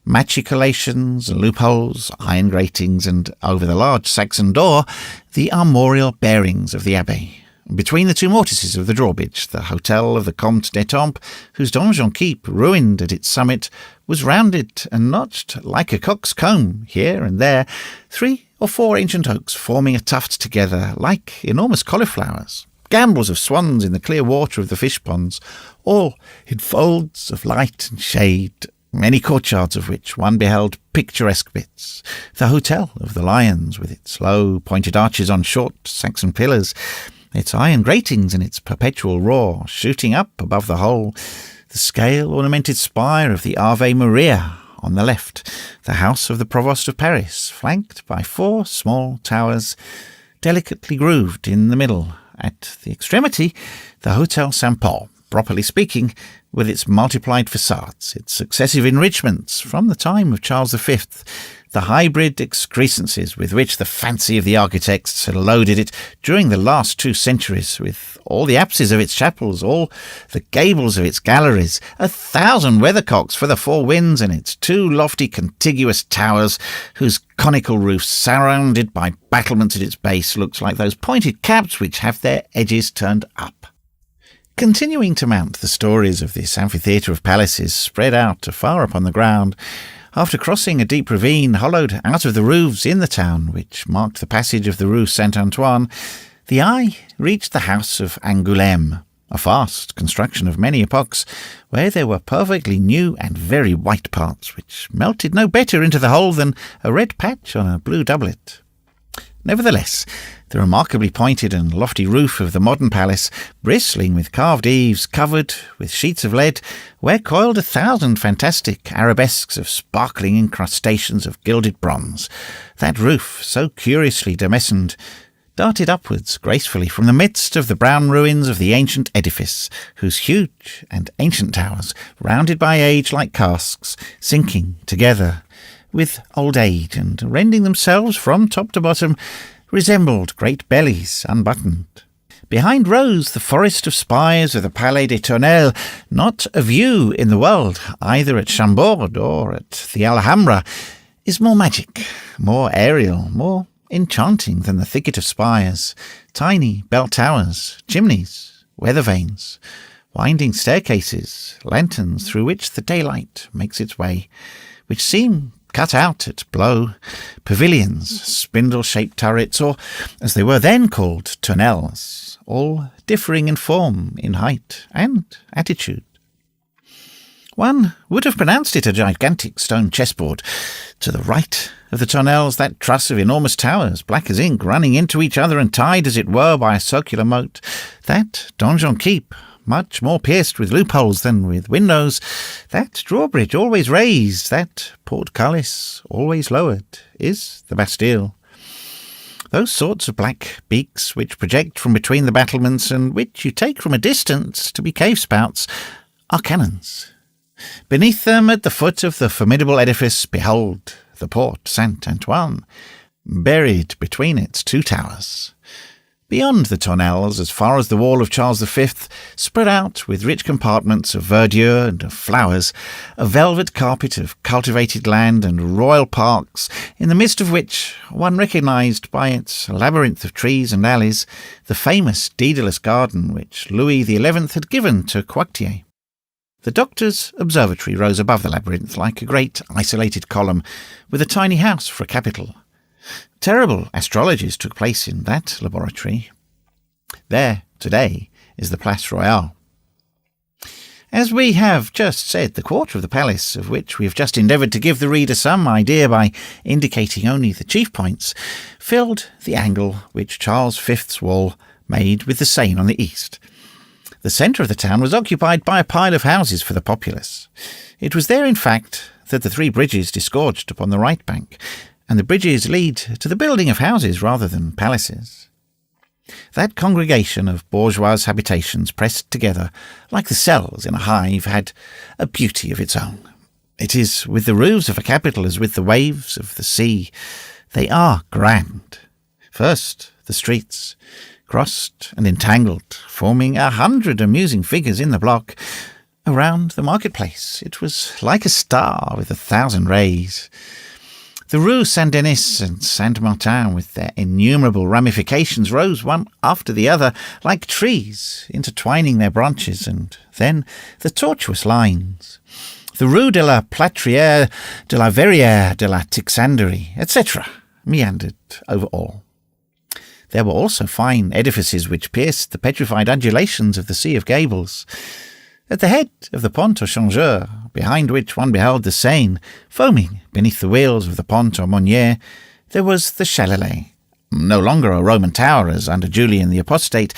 machicolations, loopholes, iron gratings, and over the large Saxon door, the armorial bearings of the Abbé. Between the 2 mortices of the drawbridge, the Hotel of the Comte d'Etampes, whose donjon keep, ruined at its summit, was rounded and notched like a cock's comb, here and there, 3 or 4 ancient oaks forming a tuft together like enormous cauliflowers. Gambols of swans in the clear water of the fish ponds, all in folds of light and shade, many courtyards of which one beheld picturesque bits. The Hotel of the Lions, with its low pointed arches on short Saxon pillars, its iron gratings and its perpetual roar shooting up above the whole, the scale-ornamented spire of the Ave Maria on the left, the house of the Provost of Paris, flanked by 4 small towers, delicately grooved in the middle. At the extremity, the Hotel Saint-Paul, properly speaking, with its multiplied facades, its successive enrichments from the time of Charles V, the hybrid excrescences with which the fancy of the architects had loaded it during the last 2 centuries, with all the apses of its chapels, all the gables of its galleries, 1,000 weathercocks for the 4 winds, and its 2 lofty contiguous towers, whose conical roofs, surrounded by battlements at its base, looks like those pointed caps which have their edges turned up. Continuing to mount the stories of this amphitheatre of palaces spread out afar upon the ground, after crossing a deep ravine hollowed out of the roofs in the town, which marked the passage of the Rue Saint-Antoine, the eye reached the house of Angoulême, a vast construction of many epochs, where there were perfectly new and very white parts, which melted no better into the whole than a red patch on a blue doublet. Nevertheless, the remarkably pointed and lofty roof of the modern palace, bristling with carved eaves covered with sheets of lead, where coiled 1,000 fantastic arabesques of sparkling incrustations of gilded bronze, that roof, so curiously demescened, darted upwards gracefully from the midst of the brown ruins of the ancient edifice, whose huge and ancient towers, rounded by age like casks, sinking together with old age, and rending themselves from top to bottom, resembled great bellies unbuttoned. Behind rose the forest of spires of the Palais des Tournelles, not a view in the world, either at Chambord or at the Alhambra, is more magic, more aerial, more enchanting than the thicket of spires, tiny bell towers, chimneys, weather vanes, winding staircases, lanterns through which the daylight makes its way, which seem cut out at blow, pavilions, spindle-shaped turrets, or, as they were then called, tournelles, all differing in form, in height, and attitude. One would have pronounced it a gigantic stone chessboard. To the right of the tournelles, that truss of enormous towers, black as ink, running into each other and tied, as it were, by a circular moat, that donjon keep, much more pierced with loopholes than with windows, that drawbridge always raised, that portcullis always lowered, is the Bastille. Those sorts of black beaks which project from between the battlements and which you take from a distance to be cave-spouts are cannons. Beneath them, at the foot of the formidable edifice, behold the Porte Saint-Antoine, buried between its 2 towers. Beyond the tournelles, as far as the wall of Charles V, spread out with rich compartments of verdure and of flowers, a velvet carpet of cultivated land and royal parks, in the midst of which one recognised by its labyrinth of trees and alleys the famous Daedalus garden which Louis XI had given to Poitiers. The doctor's observatory rose above the labyrinth like a great isolated column, with a tiny house for a capital. Terrible astrologies took place in that laboratory. There, today, is the Place Royale. As we have just said, the quarter of the palace, of which we have just endeavoured to give the reader some idea by indicating only the chief points, filled the angle which Charles V's wall made with the Seine on the east. The centre of the town was occupied by a pile of houses for the populace. It was there, in fact, that the 3 bridges disgorged upon the right bank, and the bridges lead to the building of houses rather than palaces. That congregation of bourgeois habitations pressed together like the cells in a hive had a beauty of its own. It is with the roofs of a capital as with the waves of the sea. They are grand. First, the streets, crossed and entangled, forming 100 amusing figures in the block. Around the marketplace, it was like a star with 1,000 rays. The Rue Saint-Denis and Saint-Martin, with their innumerable ramifications, rose one after the other like trees, intertwining their branches, and then the tortuous lines. The Rue de la Plâtrière, de la Verrière, de la Tixanderie, etc., meandered over all. There were also fine edifices which pierced the petrified undulations of the Sea of Gables. At the head of the Pont aux Changeurs, behind which one beheld the Seine, foaming beneath the wheels of the Pont aux Monniers, there was the Chalalet, no longer a Roman tower as under Julian the Apostate,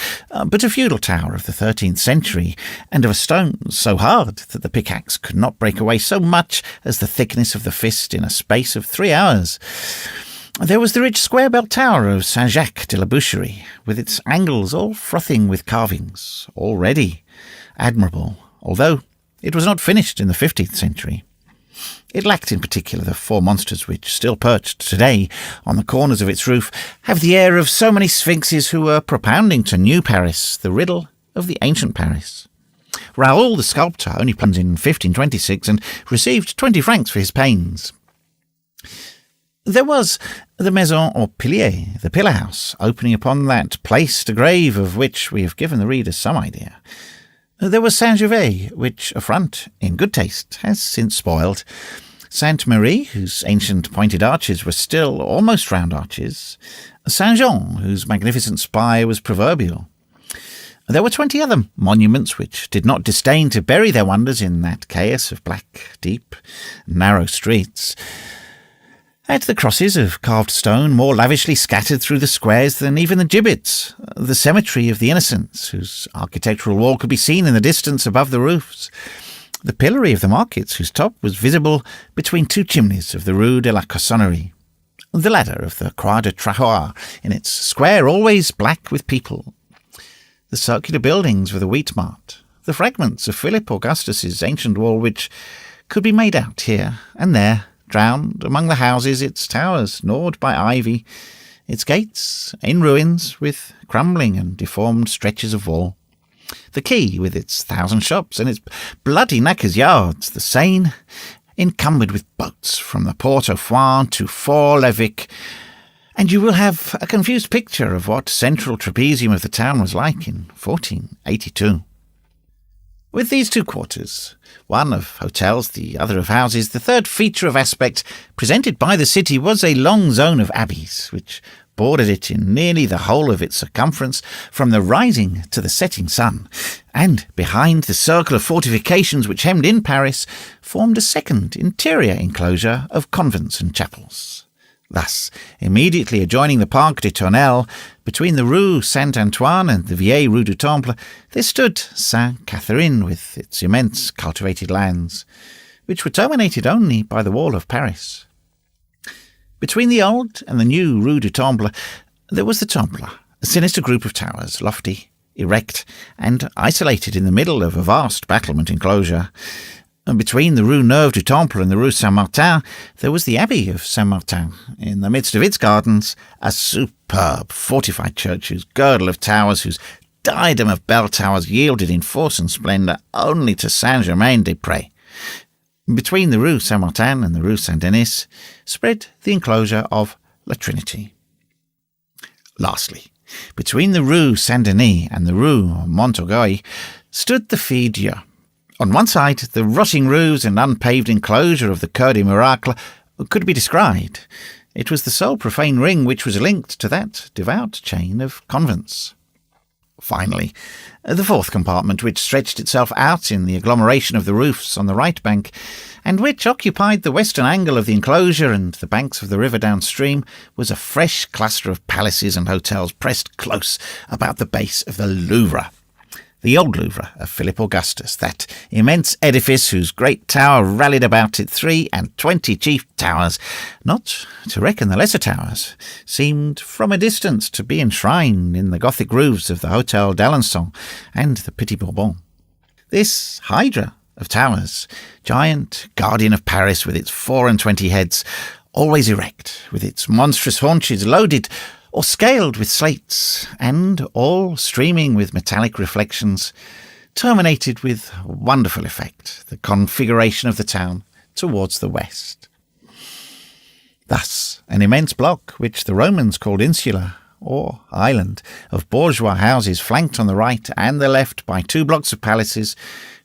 but a feudal tower of the 13th century, and of a stone so hard that the pickaxe could not break away so much as the thickness of the fist in a space of 3 hours. There was the rich square-built tower of Saint-Jacques de la Boucherie, with its angles all frothing with carvings, already admirable, although it was not finished in the 15th century. It lacked in particular the 4 monsters which, still perched today on the corners of its roof, have the air of so many sphinxes who were propounding to New Paris the riddle of the ancient Paris. Raoul the sculptor only plunged in 1526 and received 20 francs for his pains. There was the Maison aux Piliers, the pillar house, opening upon that placed grave of which we have given the reader some idea. There was Saint-Gervais, which a front, in good taste, has since spoiled. Sainte-Marie, whose ancient pointed arches were still almost round arches. Saint-Jean, whose magnificent spire was proverbial. There were 20 other monuments which did not disdain to bury their wonders in that chaos of black, deep, narrow streets. At the crosses of carved stone, more lavishly scattered through the squares than even the gibbets, the cemetery of the Innocents, whose architectural wall could be seen in the distance above the roofs, the pillory of the markets, whose top was visible between 2 chimneys of the Rue de la Cossonnerie, the ladder of the Croix de Trahoir, in its square always black with people, the circular buildings of the Wheat Mart, the fragments of Philip Augustus's ancient wall which could be made out here and there, drowned among the houses, its towers gnawed by ivy, its gates in ruins with crumbling and deformed stretches of wall, the quay with its 1,000 shops and its bloody knackers' yards, the Seine encumbered with boats from the port of Foin to Fort-l'Évêque, and you will have a confused picture of what central trapezium of the town was like in 1482. With these 2 quarters, one of hotels, the other of houses, the third feature of aspect presented by the city was a long zone of abbeys, which bordered it in nearly the whole of its circumference from the rising to the setting sun, and behind the circle of fortifications which hemmed in Paris, formed a second interior enclosure of convents and chapels. Thus, immediately adjoining the Parc des Tournelles, between the Rue Saint-Antoine and the Vieille Rue du Temple, there stood Sainte-Catherine with its immense cultivated lands, which were terminated only by the wall of Paris. Between the old and the new Rue du Temple, there was the Temple, a sinister group of towers, lofty, erect, and isolated in the middle of a vast battlement enclosure. And between the Rue Neuve du Temple and the Rue Saint-Martin, there was the Abbey of Saint-Martin, in the midst of its gardens, a superb fortified church whose girdle of towers, whose diadem of bell towers yielded in force and splendour only to Saint-Germain-des-Prés. Between the Rue Saint-Martin and the Rue Saint-Denis spread the enclosure of La Trinity. Lastly, between the Rue Saint-Denis and the Rue Montorgueil stood the Fille-Dieu. On one side, the rotting roofs and unpaved enclosure of the Coeur des Miracles could be descried. It was the sole profane ring which was linked to that devout chain of convents. Finally, the fourth compartment, which stretched itself out in the agglomeration of the roofs on the right bank, and which occupied the western angle of the enclosure and the banks of the river downstream, was a fresh cluster of palaces and hotels pressed close about the base of the Louvre. The old Louvre of Philip Augustus, that immense edifice whose great tower rallied about it 23 chief towers, not to reckon the lesser towers, seemed from a distance to be enshrined in the Gothic roofs of the Hôtel d'Alençon and the Petit Bourbon. This hydra of towers, giant guardian of Paris with its 24 heads, always erect, with its monstrous haunches loaded or scaled with slates, and all streaming with metallic reflections, terminated with wonderful effect the configuration of the town towards the west. Thus, an immense block, which the Romans called insula, or island, of bourgeois houses flanked on the right and the left by 2 blocks of palaces,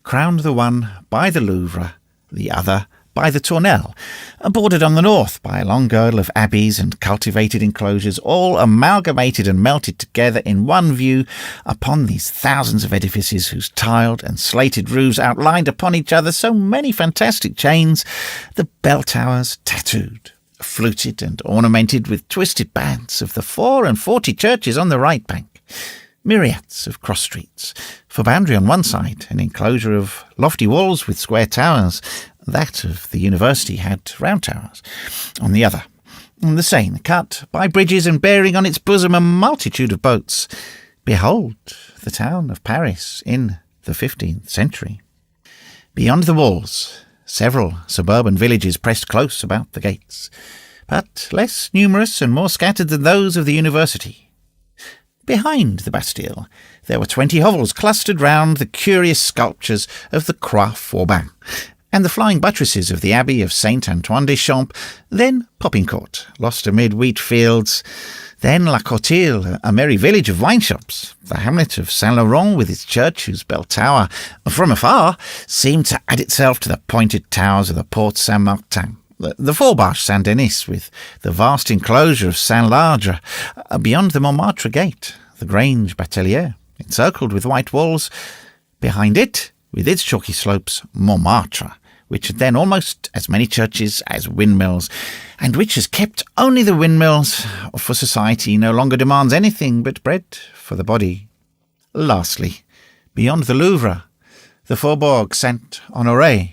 crowned the one by the Louvre, the other by the Tournelle, and bordered on the north by a long girdle of abbeys and cultivated enclosures, all amalgamated and melted together in one view upon these thousands of edifices whose tiled and slated roofs outlined upon each other so many fantastic chains, the bell towers tattooed, fluted and ornamented with twisted bands of the 44 churches on the right bank, myriads of cross streets, for boundary on one side, an enclosure of lofty walls with square towers, that of the university had round towers, on the other, and the Seine cut by bridges and bearing on its bosom a multitude of boats. Behold the town of Paris in the 15th century. Beyond the walls, several suburban villages pressed close about the gates, but less numerous and more scattered than those of the university. Behind the Bastille, there were 20 hovels clustered round the curious sculptures of the Croix Faubourg, and the flying buttresses of the Abbey of Saint-Antoine-des-Champs, then Popincourt, lost amid wheat fields, then La Courtille, a merry village of wine shops, the hamlet of Saint-Laurent with its church whose bell tower, from afar, seemed to add itself to the pointed towers of the Porte Saint-Martin, the Faubourg Saint-Denis with the vast enclosure of Saint-Lardre, beyond the Montmartre gate, the Grange Batelier, encircled with white walls, behind it, with its chalky slopes, Montmartre, which had then almost as many churches as windmills, and which has kept only the windmills, for society no longer demands anything but bread for the body. Lastly, beyond the Louvre, the Faubourg Saint-Honoré,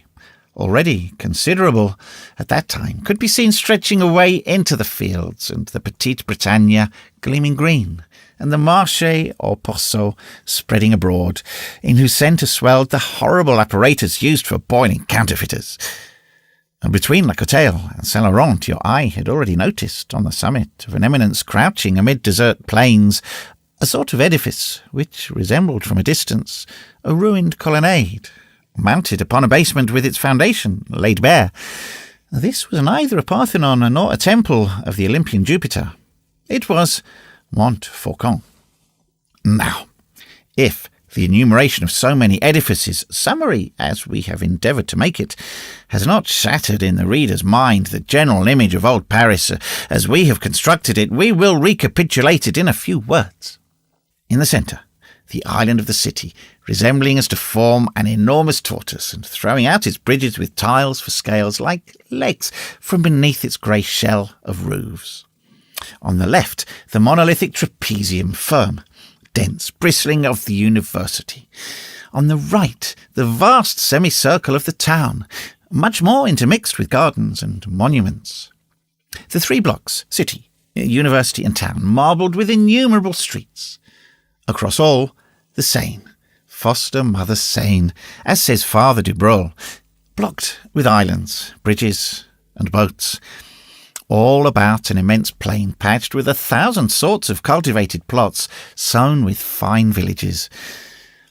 already considerable at that time, could be seen stretching away into the fields, and the Petite Bretagne gleaming green, and the Marché aux Pourceaux spreading abroad, in whose centre swelled the horrible apparatus used for boiling counterfeiters. And between La Courtille and Saint-Laurent, your eye had already noticed, on the summit of an eminence crouching amid desert plains, a sort of edifice which resembled from a distance a ruined colonnade, mounted upon a basement with its foundation laid bare. This was neither a Parthenon nor a temple of the Olympian Jupiter. It was Montfaucon. Now, if the enumeration of so many edifices, summary as we have endeavoured to make it, has not shattered in the reader's mind the general image of old Paris as we have constructed it, we will recapitulate it in a few words. In the centre, the island of the city, resembling as to form an enormous tortoise, and throwing out its bridges with tiles for scales like legs from beneath its grey shell of roofs. On the left, the monolithic trapezium, firm, dense, bristling of the university. On the right, the vast semicircle of the town, much more intermixed with gardens and monuments. The 3 blocks, city, university and town, marbled with innumerable streets. Across all, the Seine, foster mother Seine, as says Father Dubreuil, blocked with islands, bridges and boats, all about an immense plain patched with 1,000 sorts of cultivated plots sown with fine villages.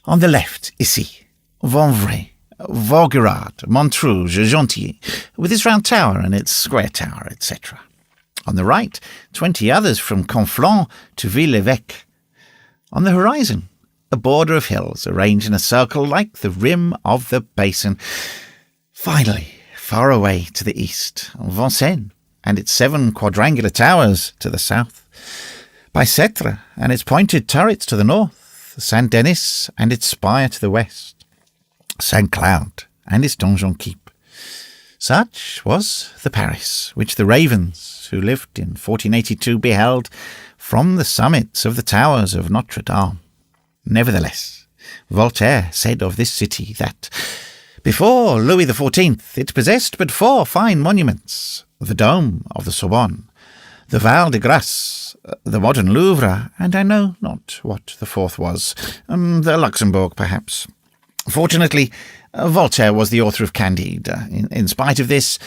On the left, Issy, Vanvray, Vaugirard, Montrouge, Gentilly, with its round tower and its square tower, etc. On the right, 20 others from Conflans to Ville-l'Évêque. On the horizon, a border of hills arranged in a circle like the rim of the basin. Finally, far away to the east, Vincennes and its 7 quadrangular towers to the south, Bicêtre and its pointed turrets to the north, Saint-Denis and its spire to the west, Saint-Cloud and its donjon keep. Such was the Paris which the ravens, who lived in 1482, beheld from the summits of the towers of Notre-Dame. Nevertheless, Voltaire said of this city that, before Louis XIV, it possessed but 4 fine monuments: the Dome of the Sorbonne, the Val de Grace, the modern Louvre, and I know not what the 4th was, the Luxembourg, perhaps. Fortunately, Voltaire was the author of Candide. In spite of this,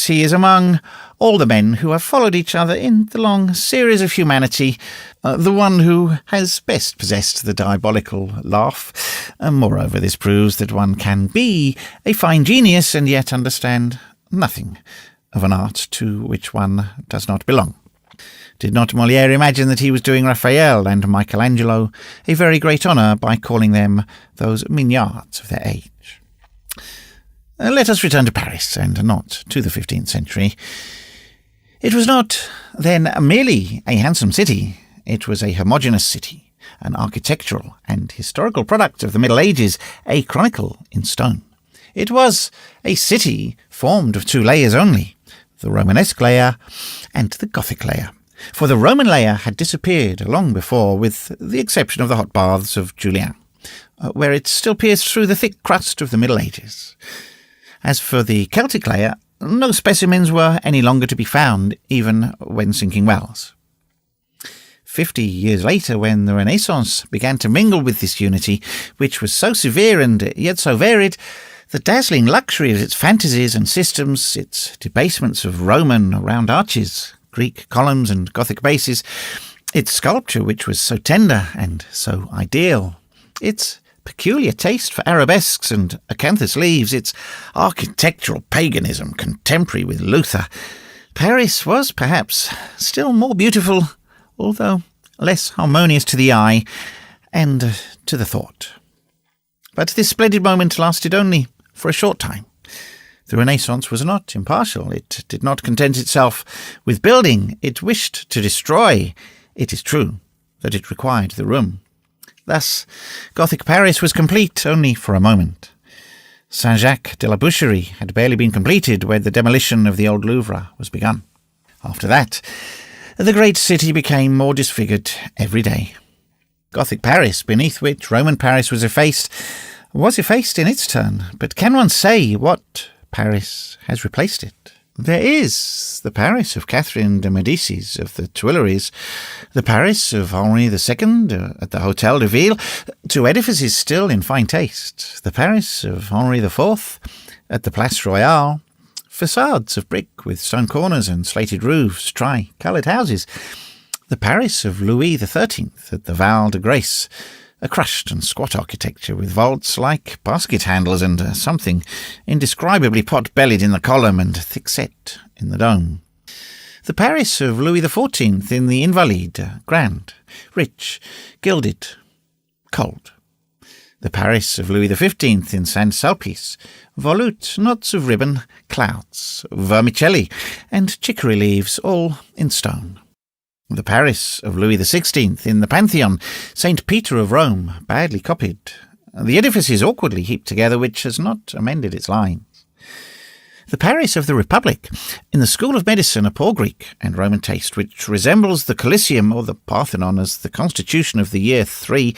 he is among all the men who have followed each other in the long series of humanity, the one who has best possessed the diabolical laugh. Moreover, this proves that one can be a fine genius and yet understand nothing of an art to which one does not belong. Did not Molière imagine that he was doing Raphael and Michelangelo a very great honour by calling them those mignards of their age? Let us return to Paris, and not to the 15th century. It was not, then, merely a handsome city. It was a homogeneous city, an architectural and historical product of the Middle Ages, a chronicle in stone. It was a city formed of 2 layers only, the Romanesque layer and the Gothic layer. For the Roman layer had disappeared long before, with the exception of the hot baths of Julian, where it still pierced through the thick crust of the Middle Ages. As for the Celtic layer, no specimens were any longer to be found, even when sinking wells. 50 years later, when the Renaissance began to mingle with this unity, which was so severe and yet so varied, the dazzling luxury of its fantasies and systems, its debasements of Roman round arches, Greek columns and Gothic bases, its sculpture which was so tender and so ideal, its peculiar taste for arabesques and acanthus leaves, its architectural paganism contemporary with Luther, Paris was perhaps still more beautiful, although less harmonious to the eye and to the thought. But this splendid moment lasted only for a short time. The Renaissance was not impartial. It did not content itself with building. It wished to destroy. It is true that it required the room. Thus, Gothic Paris was complete only for a moment. Saint-Jacques de la Boucherie had barely been completed when the demolition of the old Louvre was begun. After that, the great city became more disfigured every day. Gothic Paris, beneath which Roman Paris was effaced in its turn. But can one say what Paris has replaced it? There is the Paris of Catherine de Medicis of the Tuileries, the Paris of Henri II at the Hôtel de Ville, 2 edifices still in fine taste, the Paris of Henri IV at the Place Royale, facades of brick with stone corners and slated roofs, tri-coloured houses, the Paris of Louis XIII at the Val de Grace, a crushed and squat architecture with vaults like basket handles and something indescribably pot-bellied in the column and thick-set in the dome. The Paris of Louis XIV in the Invalides, grand, rich, gilded, cold. The Paris of Louis XV in Saint-Sulpice, volute, knots of ribbon, clouds, vermicelli, and chicory leaves, all in stone. The Paris of Louis XVI in the Pantheon, St. Peter of Rome, badly copied. The edifice is awkwardly heaped together, which has not amended its lines. The Paris of the Republic in the School of Medicine, a poor Greek and Roman taste, which resembles the Colosseum or the Parthenon as the constitution of the year 3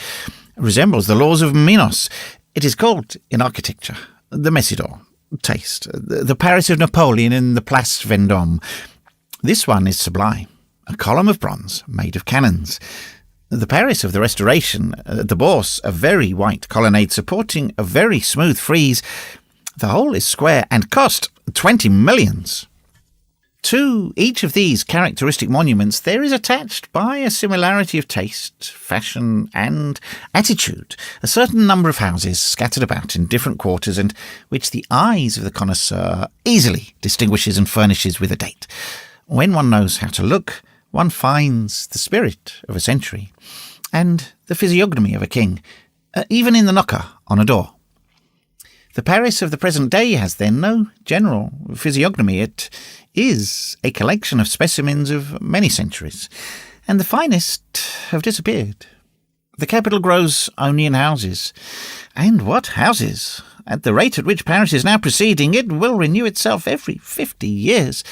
resembles the laws of Minos. It is called, in architecture, the Messidor taste. The Paris of Napoleon in the Place Vendôme. This one is sublime. A column of bronze made of cannons. The Paris of the Restoration, the Bourse, a very white colonnade supporting a very smooth frieze. The whole is square and cost 20 millions. To each of these characteristic monuments there is attached, by a similarity of taste, fashion, and attitude, a certain number of houses scattered about in different quarters, and which the eyes of the connoisseur easily distinguishes and furnishes with a date. When one knows how to look, one finds the spirit of a century, and the physiognomy of a king, even in the knocker on a door. The Paris of the present day has then no general physiognomy. It is a collection of specimens of many centuries, and the finest have disappeared. The capital grows only in houses. And what houses! At the rate at which Paris is now proceeding, it will renew itself every 50 years.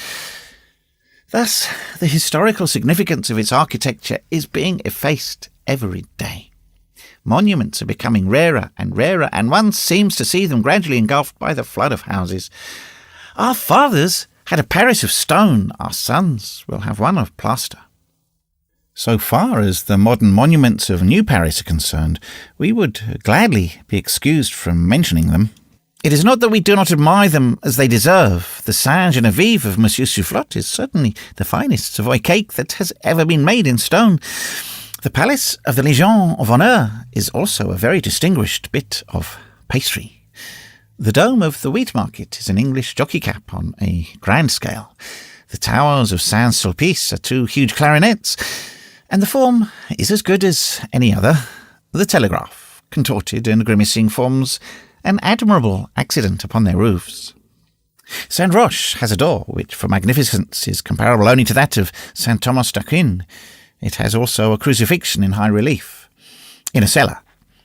Thus, the historical significance of its architecture is being effaced every day. Monuments are becoming rarer, and one seems to see them gradually engulfed by the flood of houses. Our fathers had a Paris of stone, our sons will have one of plaster. So far as the modern monuments of New Paris are concerned, we would gladly be excused from mentioning them. It is not that we do not admire them as they deserve. The Saint-Geneviève of Monsieur Soufflot is certainly the finest Savoy cake that has ever been made in stone. The Palace of the Légion of Honour is also a very distinguished bit of pastry. The dome of the Wheat Market is an English jockey cap on a grand scale. The towers of Saint-Sulpice are two huge clarinets, and the form is as good as any other. The Telegraph, contorted and grimacing, forms an admirable accident upon their roofs. Saint Roch has a door which for magnificence is comparable only to that of Saint Thomas d'Aquin. It has also a crucifixion in high relief. In a cellar.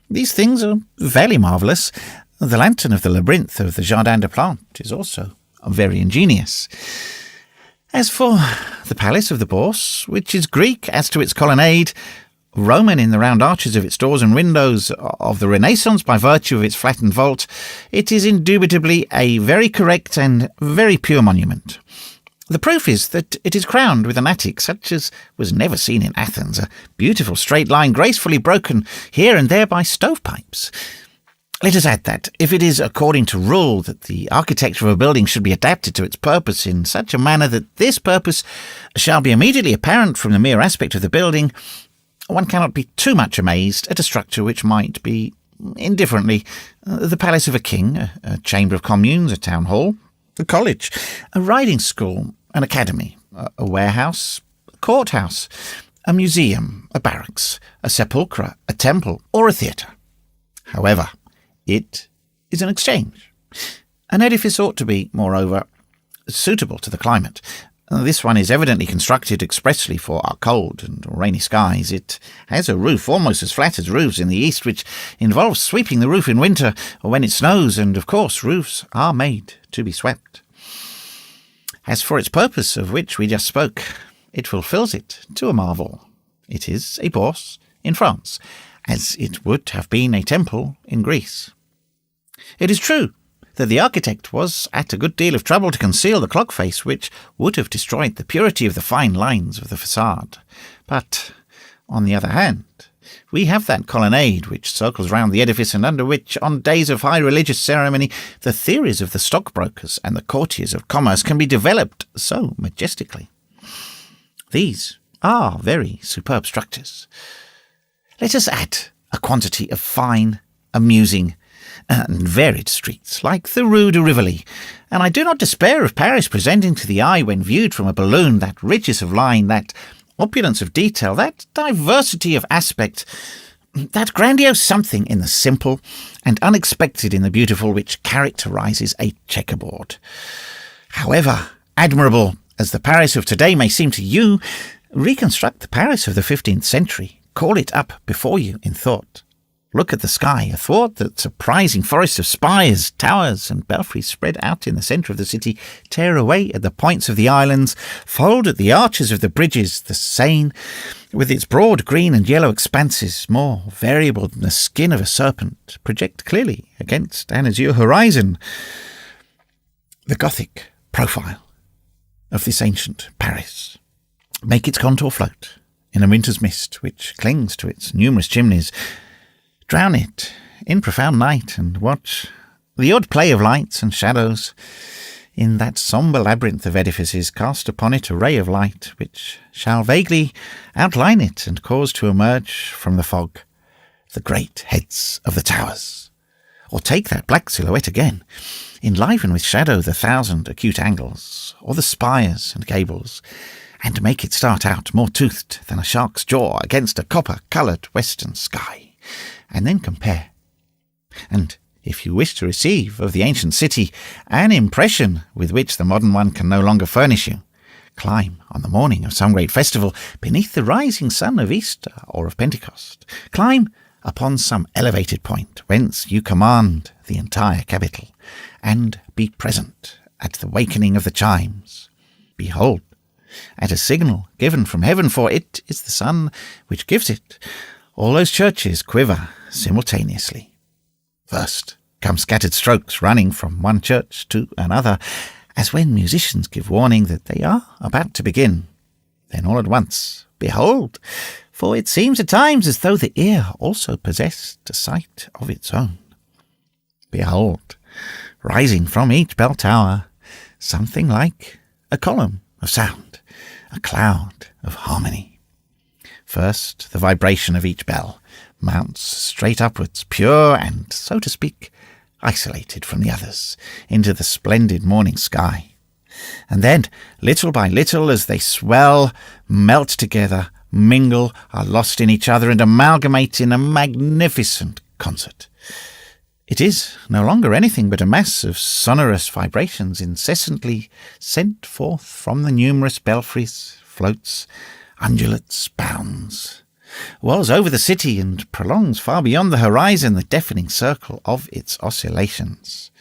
These things are fairly marvellous. The lantern of the labyrinth of the Jardin des Plantes is also very ingenious. As for the Palace of the Bourse, which is Greek as to its colonnade, Roman in the round arches of its doors and windows of the Renaissance by virtue of its flattened vault, it is indubitably a very correct and very pure monument. The proof is that it is crowned with an attic such as was never seen in Athens, a beautiful straight line gracefully broken here and there by stovepipes. Let us add that, if it is according to rule that the architecture of a building should be adapted to its purpose in such a manner that this purpose shall be immediately apparent from the mere aspect of the building, one cannot be too much amazed at a structure which might be, indifferently, the palace of a king, a chamber of communes, a town hall, a college, a riding school, an academy, a warehouse, a courthouse, a museum, a barracks, a sepulchre, a temple, or a theatre. However, it is an exchange. An edifice ought to be, moreover, suitable to the climate. This one is evidently constructed expressly for our cold and rainy skies. It has a roof almost as flat as roofs in the east, which involves sweeping the roof in winter or when it snows, and of course roofs are made to be swept. As for its purpose, of which we just spoke, it fulfills it to a marvel. It is a bourse in France, as it would have been a temple in Greece. It is true that the architect was at a good deal of trouble to conceal the clock face, which would have destroyed the purity of the fine lines of the facade. But, on the other hand, we have that colonnade which circles round the edifice, and under which, on days of high religious ceremony, the theories of the stockbrokers and the courtiers of commerce can be developed so majestically. These are very superb structures. Let us add a quantity of fine, amusing, and varied streets, like the Rue de Rivoli, and I do not despair of Paris presenting to the eye, when viewed from a balloon, that richness of line, that opulence of detail, that diversity of aspect, that grandiose something in the simple and unexpected in the beautiful which characterizes a checkerboard. However admirable as the Paris of today may seem to you, reconstruct the Paris of the 15th century. Call it up before you in thought. Look at the sky athwart the surprising forest of spires, towers, and belfries spread out in the centre of the city, tear away at the points of the islands, fold at the arches of the bridges, the Seine, with its broad green and yellow expanses, more variable than the skin of a serpent, project clearly against an azure horizon. The Gothic profile of this ancient Paris make its contour float in a winter's mist which clings to its numerous chimneys. Drown it in profound night, and watch the odd play of lights and shadows in that sombre labyrinth of edifices. Cast upon it a ray of light which shall vaguely outline it and cause to emerge from the fog the great heads of the towers. Or take that black silhouette again, enliven with shadow the thousand acute angles, or the spires and gables, and make it start out more toothed than a shark's jaw against a copper-coloured western sky. And then compare. And if you wish to receive of the ancient city an impression with which the modern one can no longer furnish you, climb on the morning of some great festival beneath the rising sun of Easter or of Pentecost. Climb upon some elevated point whence you command the entire capital, and be present at the wakening of the chimes. Behold, at a signal given from heaven, for it is the sun which gives it, all those churches quiver simultaneously. First come scattered strokes running from one church to another, as when musicians give warning that they are about to begin. Then all at once, behold, for it seems at times as though the ear also possessed a sight of its own. Behold, rising from each bell tower, something like a column of sound, a cloud of harmony. First, the vibration of each bell mounts straight upwards, pure and, so to speak, isolated from the others, into the splendid morning sky. And then, little by little, as they swell, melt together, mingle, are lost in each other, and amalgamate in a magnificent concert. It is no longer anything but a mass of sonorous vibrations incessantly sent forth from the numerous belfries, floats, undulates, bounds, whirls over the city and prolongs far beyond the horizon the deafening circle of its oscillations.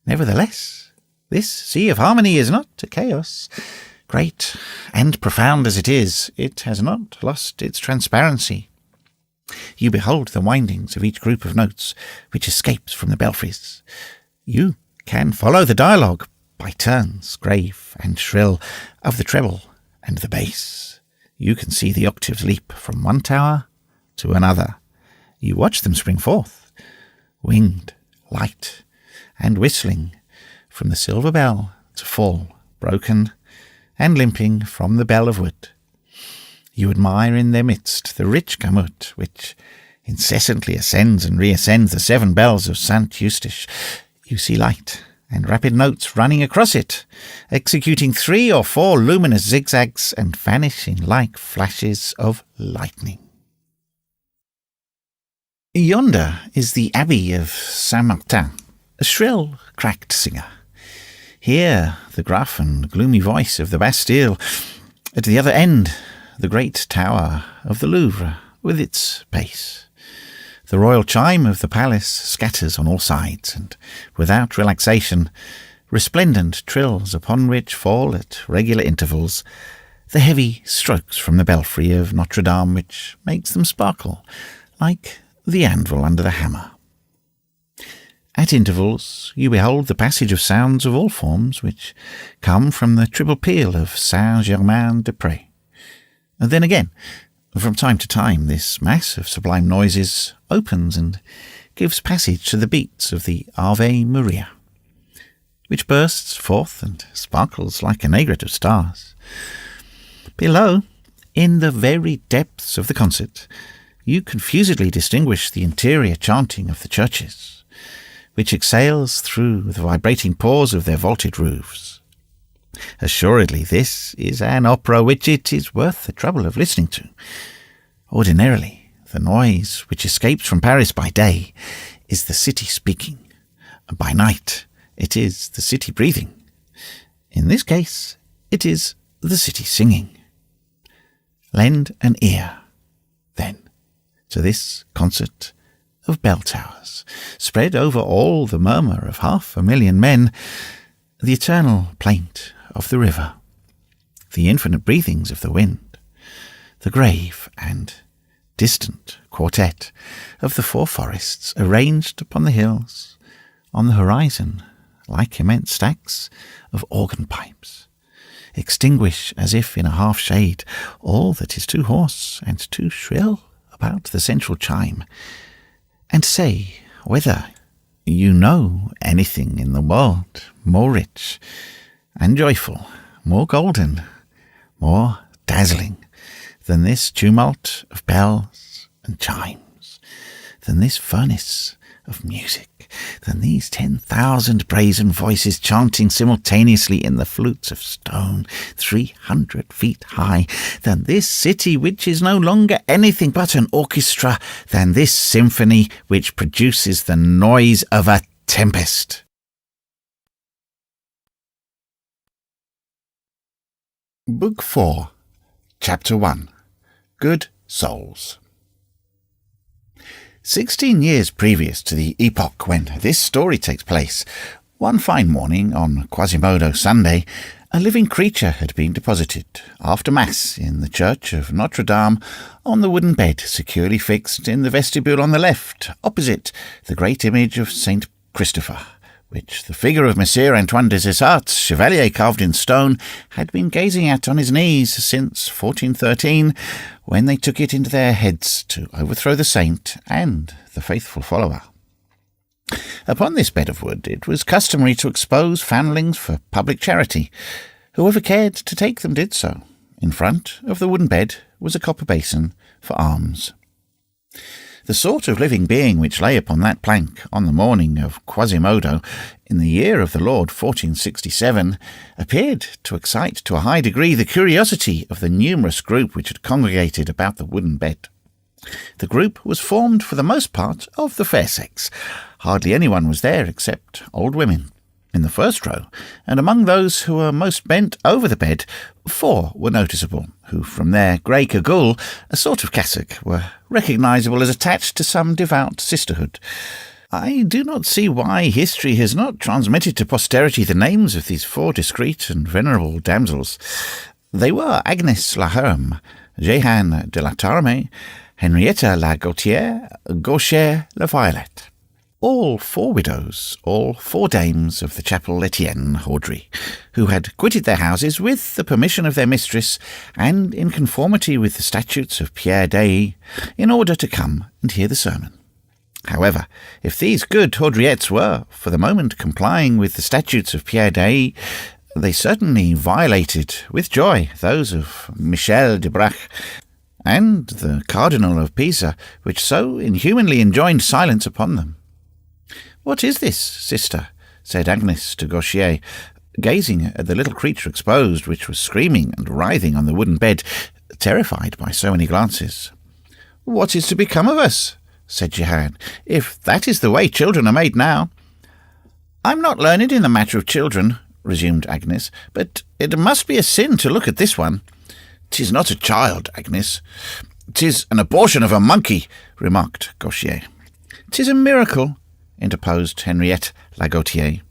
Nevertheless, this sea of harmony is not a chaos. Great and profound as it is, it has not lost its transparency. You behold the windings of each group of notes which escapes from the belfries. You can follow the dialogue by turns, grave and shrill, of the treble and the bass. You can see the octaves leap from one tower to another. You watch them spring forth, winged, light, and whistling, from the silver bell to fall, broken and limping, from the bell of wood. You admire in their midst the rich gamut which incessantly ascends and reascends the 7 bells of Saint Eustache. You see light and rapid notes running across it, executing 3 or 4 luminous zigzags and vanishing like flashes of lightning. Yonder is the Abbey of Saint-Martin, a shrill, cracked singer. Here the gruff and gloomy voice of the Bastille. At the other end, the great tower of the Louvre with its bass. The royal chime of the palace scatters on all sides, and without relaxation, resplendent trills upon which fall at regular intervals the heavy strokes from the belfry of Notre-Dame, which makes them sparkle like the anvil under the hammer. At intervals you behold the passage of sounds of all forms which come from the triple peal of Saint-Germain-des-Prés. And then again, from time to time, this mass of sublime noises opens and gives passage to the beats of the Ave Maria, which bursts forth and sparkles like an aigrette of stars. Below, in the very depths of the concert, you confusedly distinguish the interior chanting of the churches, which exhales through the vibrating pores of their vaulted roofs. Assuredly, this is an opera which it is worth the trouble of listening to. Ordinarily, the noise which escapes from Paris by day is the city speaking, and by night it is the city breathing. In this case, it is the city singing. Lend an ear, then, to this concert of bell towers, spread over all the murmur of 500,000 men, the eternal plaint of the river, the infinite breathings of the wind, the grave and distant quartet of the 4 forests arranged upon the hills, on the horizon, like immense stacks of organ pipes, extinguish as if in a half shade all that is too hoarse and too shrill about the central chime, and say whether you know anything in the world more rich and joyful, more golden, more dazzling than this tumult of bells and chimes, than this furnace of music, than these 10,000 brazen voices chanting simultaneously in the flutes of stone 300 feet high, than this city which is no longer anything but an orchestra, than this symphony which produces the noise of a tempest. Book 4, Chapter 1, Good Souls. 16 years previous to the epoch when this story takes place, one fine morning on Quasimodo Sunday, A living creature had been deposited, after Mass, in the church of Notre-Dame, on the wooden bed securely fixed in the vestibule on the left, opposite the great image of Saint Christopher, which the figure of Messire Antoine des Essarts, chevalier carved in stone, had been gazing at on his knees since 1413, when they took it into their heads to overthrow the saint and the faithful follower. Upon this bed of wood it was customary to expose foundlings for public charity. Whoever cared to take them did so. In front of the wooden bed was a copper basin for alms. The sort of living being which lay upon that plank on the morning of Quasimodo, in the year of the Lord 1467, appeared to excite to a high degree the curiosity of the numerous group which had congregated about the wooden bed. The group was formed for the most part of the fair sex. Hardly anyone was there except old women. In the first row, and among those who were most bent over the bed, 4 were noticeable, who from their grey cagoule, a sort of cassock, were recognisable as attached to some devout sisterhood. I do not see why history has not transmitted to posterity the names of these 4 discreet and venerable damsels. They were Agnes la Herme, Jehanne de la Tarme, Henrietta la Gautier, Gaucher la Violette. All 4 widows, all 4 dames of the chapel Etienne Audrey, who had quitted their houses with the permission of their mistress and in conformity with the statutes of Pierre Day, in order to come and hear the sermon. However, if these good Haudriettes were, for the moment, complying with the statutes of Pierre Day, they certainly violated, with joy, those of Michel de Braque and the cardinal of Pisa, which so inhumanly enjoined silence upon them. "What is this, sister?" said Agnes to Gaucher, gazing at the little creature exposed, which was screaming and writhing on the wooden bed, terrified by so many glances. "What is to become of us?" said Jehanne, "if that is the way children are made now." "I'm not learned in the matter of children," resumed Agnes, "but it must be a sin to look at this one." "'Tis not a child, Agnes. 'Tis an abortion of a monkey," remarked Gaucher. "'Tis a miracle," interposed Henriette Lagautier.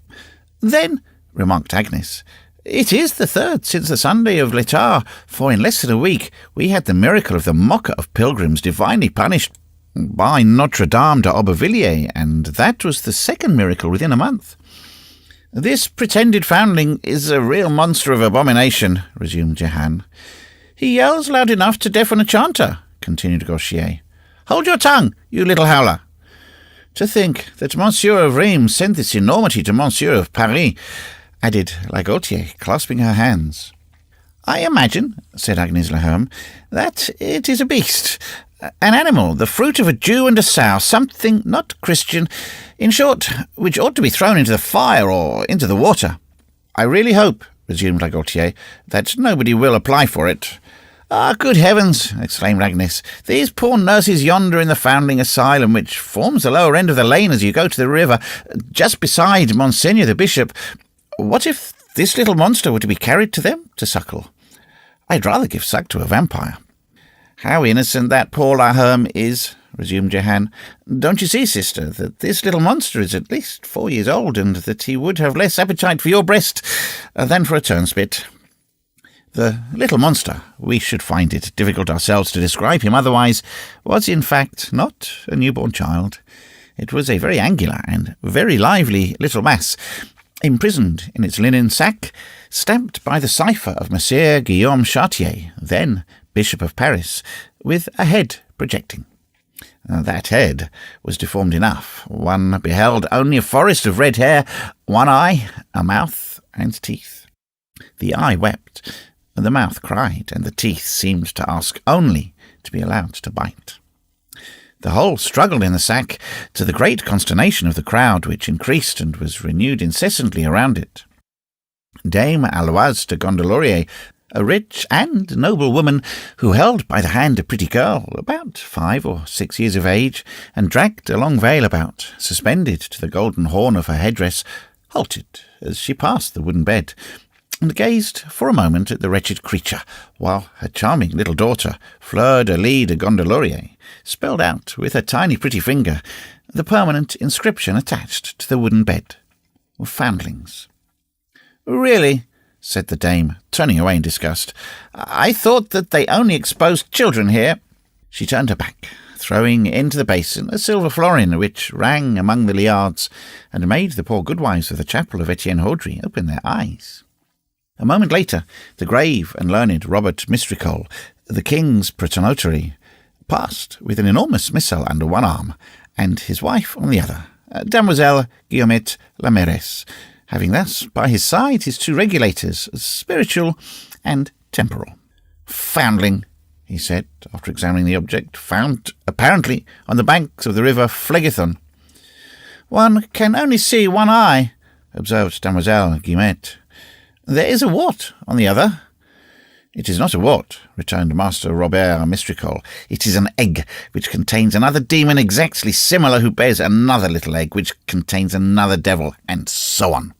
"Then," remarked Agnes, "it is the 3rd since the Sunday of Letard, for in less than a week we had the miracle of the mocker of pilgrims divinely punished by Notre-Dame de Aubervilliers, and that was the 2nd miracle within a month." "This pretended foundling is a real monster of abomination," resumed Jehanne. "He yells loud enough to deafen a chanter," continued Gaucher. "Hold your tongue, you little howler." "To think that Monsieur of Rheims sent this enormity to Monsieur of Paris," added La Gautier, clasping her hands. "I imagine," said Agnes la Herme, "that it is a beast, an animal, the fruit of a Jew and a sow, something not Christian, in short, which ought to be thrown into the fire or into the water." "I really hope," resumed La Gautier, "that nobody will apply for it." "Ah, good heavens!" exclaimed Agnes. "These poor nurses yonder in the foundling asylum, which forms the lower end of the lane as you go to the river, just beside Monseigneur the Bishop. What if this little monster were to be carried to them to suckle? I'd rather give suck to a vampire." "How innocent that poor La Herme is," resumed Jehanne. "Don't you see, sister, that this little monster is at least 4 years old, and that he would have less appetite for your breast than for a turnspit? The little monster, we should find it difficult ourselves to describe him otherwise, was in fact not a newborn child. It was a very angular and very lively little mass, imprisoned in its linen sack, stamped by the cipher of Messire Guillaume Chartier, then Bishop of Paris, with a head projecting. That head was deformed enough. One beheld only a forest of red hair, one eye, a mouth, and teeth. The eye wept, the mouth cried, and the teeth seemed to ask only to be allowed to bite. The whole struggled in the sack, to the great consternation of the crowd, which increased and was renewed incessantly around it. Dame Aloise de Gondelaurier, a rich and noble woman, who held by the hand a pretty girl, about 5 or 6 years of age, and dragged a long veil about, suspended to the golden horn of her headdress, halted as she passed the wooden bed, and gazed for a moment at the wretched creature, while her charming little daughter, Fleur de Lis de Gondelaurier, spelled out with her tiny pretty finger the permanent inscription attached to the wooden bed, "Foundlings." "Really," said the dame, turning away in disgust. "I thought that they only exposed children here." She turned her back, throwing into the basin a silver florin which rang among the liards, and made the poor goodwives of the chapel of Etienne Haudry open their eyes. A moment later, the grave and learned Robert Mistricolle, the king's protonotary, passed with an enormous missal under one arm, and his wife on the other, Mademoiselle Guillemette la Mairesse, having thus by his side his two regulators, spiritual and temporal. "Foundling," he said, after examining the object, "found, apparently, on the banks of the river Phlegethon." "One can only see one eye," observed Mademoiselle Guillemette. "There is a wart on the other." "It is not a wart," returned Master Robert Mistricolle. "It is an egg, which contains another demon exactly similar, who bears another little egg, which contains another devil, and so on."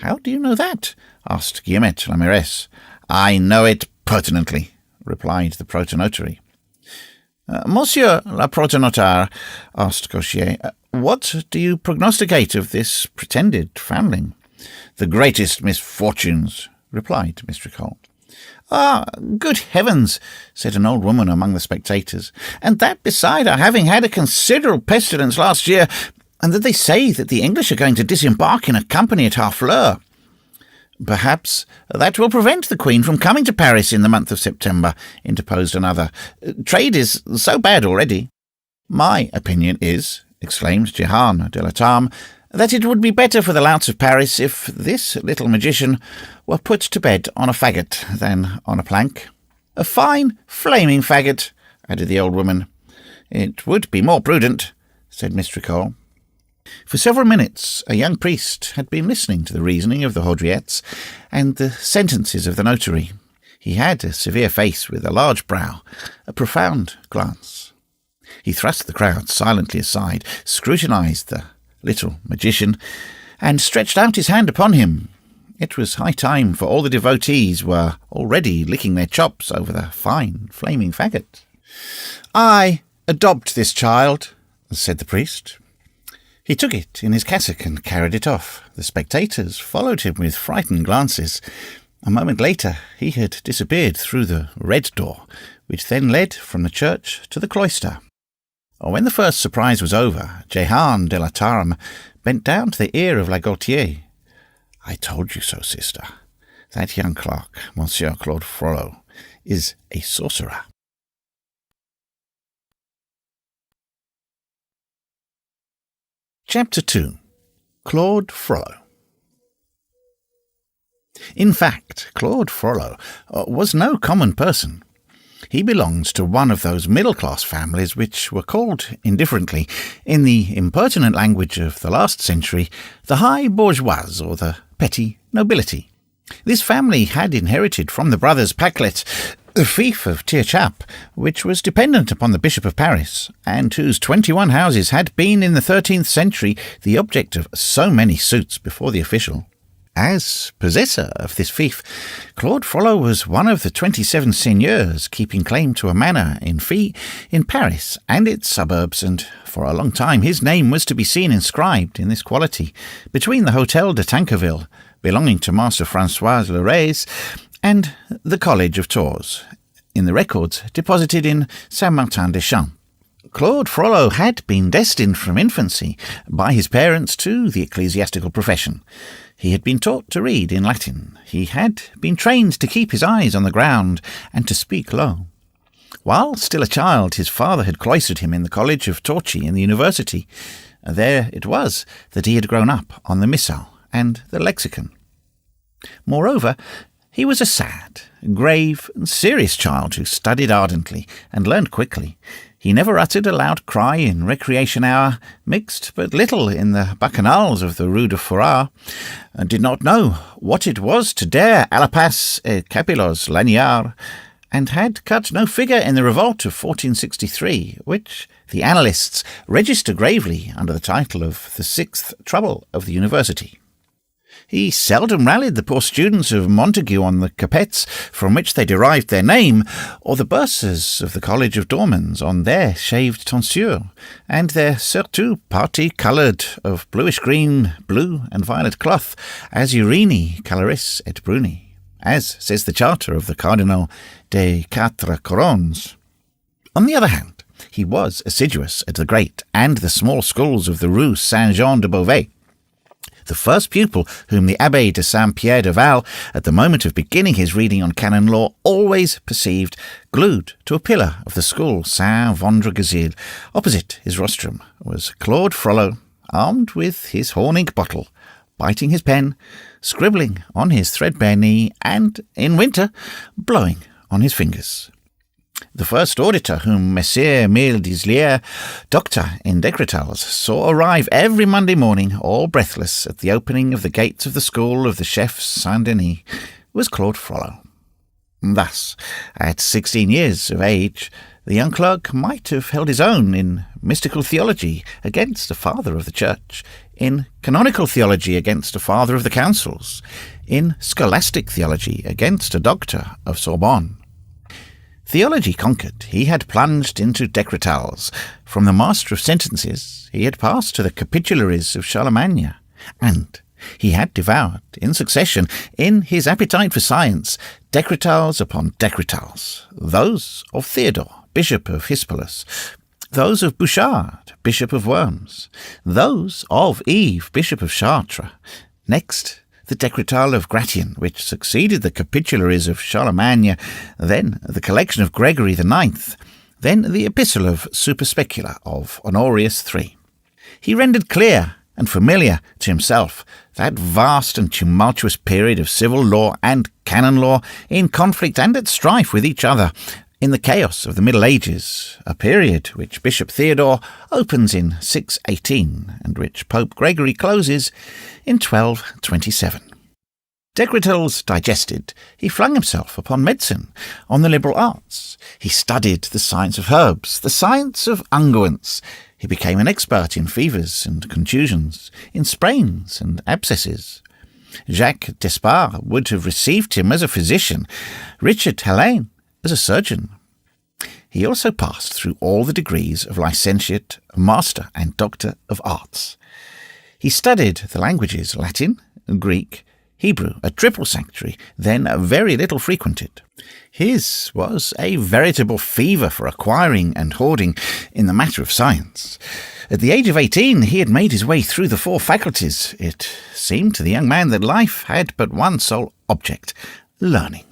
"How do you know that?" asked Guillemette la Mairesse. "I know it pertinently," replied the protonotary. "Monsieur la protonotare," asked Gauchier, "what do you prognosticate of this pretended foundling?" "The greatest misfortunes," replied Mistricolle. "Ah, good heavens," said an old woman among the spectators, "and that beside our having had a considerable pestilence last year, and that they say that the English are going to disembark in a company at Harfleur." "Perhaps that will prevent the Queen from coming to Paris in the month of September," interposed another. "Trade is so bad already." "My opinion is," exclaimed Jehan de la Tarme, "that it would be better for the louts of Paris if this little magician were put to bed on a faggot than on a plank." "A fine flaming faggot," added the old woman. "It would be more prudent," said Mistricolle. For several minutes a young priest had been listening to the reasoning of the Haudriettes and the sentences of the notary. He had a severe face with a large brow, a profound glance. He thrust the crowd silently aside, scrutinized the little magician, and stretched out his hand upon him. It was high time, for all the devotees were already licking their chops over the fine flaming faggot. "I adopt this child," said the priest. He took it in his cassock and carried it off. The spectators followed him with frightened glances. A moment later he had disappeared through the red door, which then led from the church to the cloister. When the first surprise was over, Jehan de la Tarme bent down to the ear of La Gaultier. "I told you so, sister. That young clerk, Monsieur Claude Frollo, is a sorcerer." Chapter 2. Claude Frollo. In fact, Claude Frollo was no common person. He belonged to one of those middle-class families which were called, indifferently, in the impertinent language of the last century, the high bourgeois or the petty nobility. This family had inherited from the brothers Paclet the fief of Tirchap, which was dependent upon the Bishop of Paris, and whose 21 houses had been in the 13th century the object of so many suits before the official. As possessor of this fief, Claude Frollo was one of the 27 seigneurs keeping claim to a manor in fee in Paris and its suburbs, and for a long time his name was to be seen inscribed in this quality between the Hôtel de Tancarville, belonging to Master François Le Reyes, and the College of Tours, in the records deposited in Saint-Martin-des-Champs. Claude Frollo had been destined from infancy by his parents to the ecclesiastical profession. He had been taught to read in Latin. He had been trained to keep his eyes on the ground and to speak low. While still a child, his father had cloistered him in the College of Torchi in the university. There it was that he had grown up on the Missal and the Lexicon. Moreover, he was a sad, grave, and serious child who studied ardently and learned quickly. He never uttered a loud cry in recreation hour, mixed but little in the bacchanals of the Rue de Forat, and did not know what it was to dare à la passe et capillos laniard, and had cut no figure in the revolt of 1463, which the annalists register gravely under the title of the Sixth Trouble of the University. He seldom rallied the poor students of Montague on the capettes from which they derived their name, or the bursars of the College of Dormans on their shaved tonsure, and their surtout parti-coloured of bluish-green, blue and violet cloth, as Ureni coloris et bruni, as says the charter of the Cardinal des Quatre Couronnes. On the other hand, he was assiduous at the great and the small schools of the Rue Saint-Jean-de-Beauvais. The first pupil whom the Abbé de Saint-Pierre de Val, at the moment of beginning his reading on canon law, always perceived glued to a pillar of the school Saint-Vendregazile, opposite his rostrum, was Claude Frollo, armed with his horn-ink bottle, biting his pen, scribbling on his threadbare knee, and, in winter, blowing on his fingers. The first auditor whom Messire Mille d'Isliers, doctor in Decretals, saw arrive every Monday morning, all breathless, at the opening of the gates of the school of the Chefs Saint-Denis, was Claude Frollo. Thus, at 16 years of age, the young clerk might have held his own in mystical theology against a father of the Church, in canonical theology against a father of the councils, in scholastic theology against a doctor of Sorbonne. Theology conquered, he had plunged into Decretals. From the master of sentences, he had passed to the capitularies of Charlemagne, and he had devoured, in succession, in his appetite for science, Decretals upon Decretals, those of Theodore, Bishop of Hispalis, those of Bouchard, Bishop of Worms, those of Yves, Bishop of Chartres, next the Decretal of Gratian, which succeeded the capitularies of Charlemagne, then the collection of Gregory IX, then the epistle of Superspecula of Honorius III. He rendered clear and familiar to himself that vast and tumultuous period of civil law and canon law in conflict and at strife with each other, in the chaos of the Middle Ages, a period which Bishop Theodore opens in 618 and which Pope Gregory closes in 1227. Decretals digested, he flung himself upon medicine, on the liberal arts. He studied the science of herbs, the science of unguents. He became an expert in fevers and contusions, in sprains and abscesses. Jacques Despard would have received him as a physician, Richard Helene as a surgeon. He also passed through all the degrees of licentiate, master, and doctor of arts. He studied the languages Latin, Greek, Hebrew, a triple sanctuary, then very little frequented. His was a veritable fever for acquiring and hoarding in the matter of science. At the age of 18, he had made his way through the 4 faculties. It seemed to the young man that life had but one sole object, learning.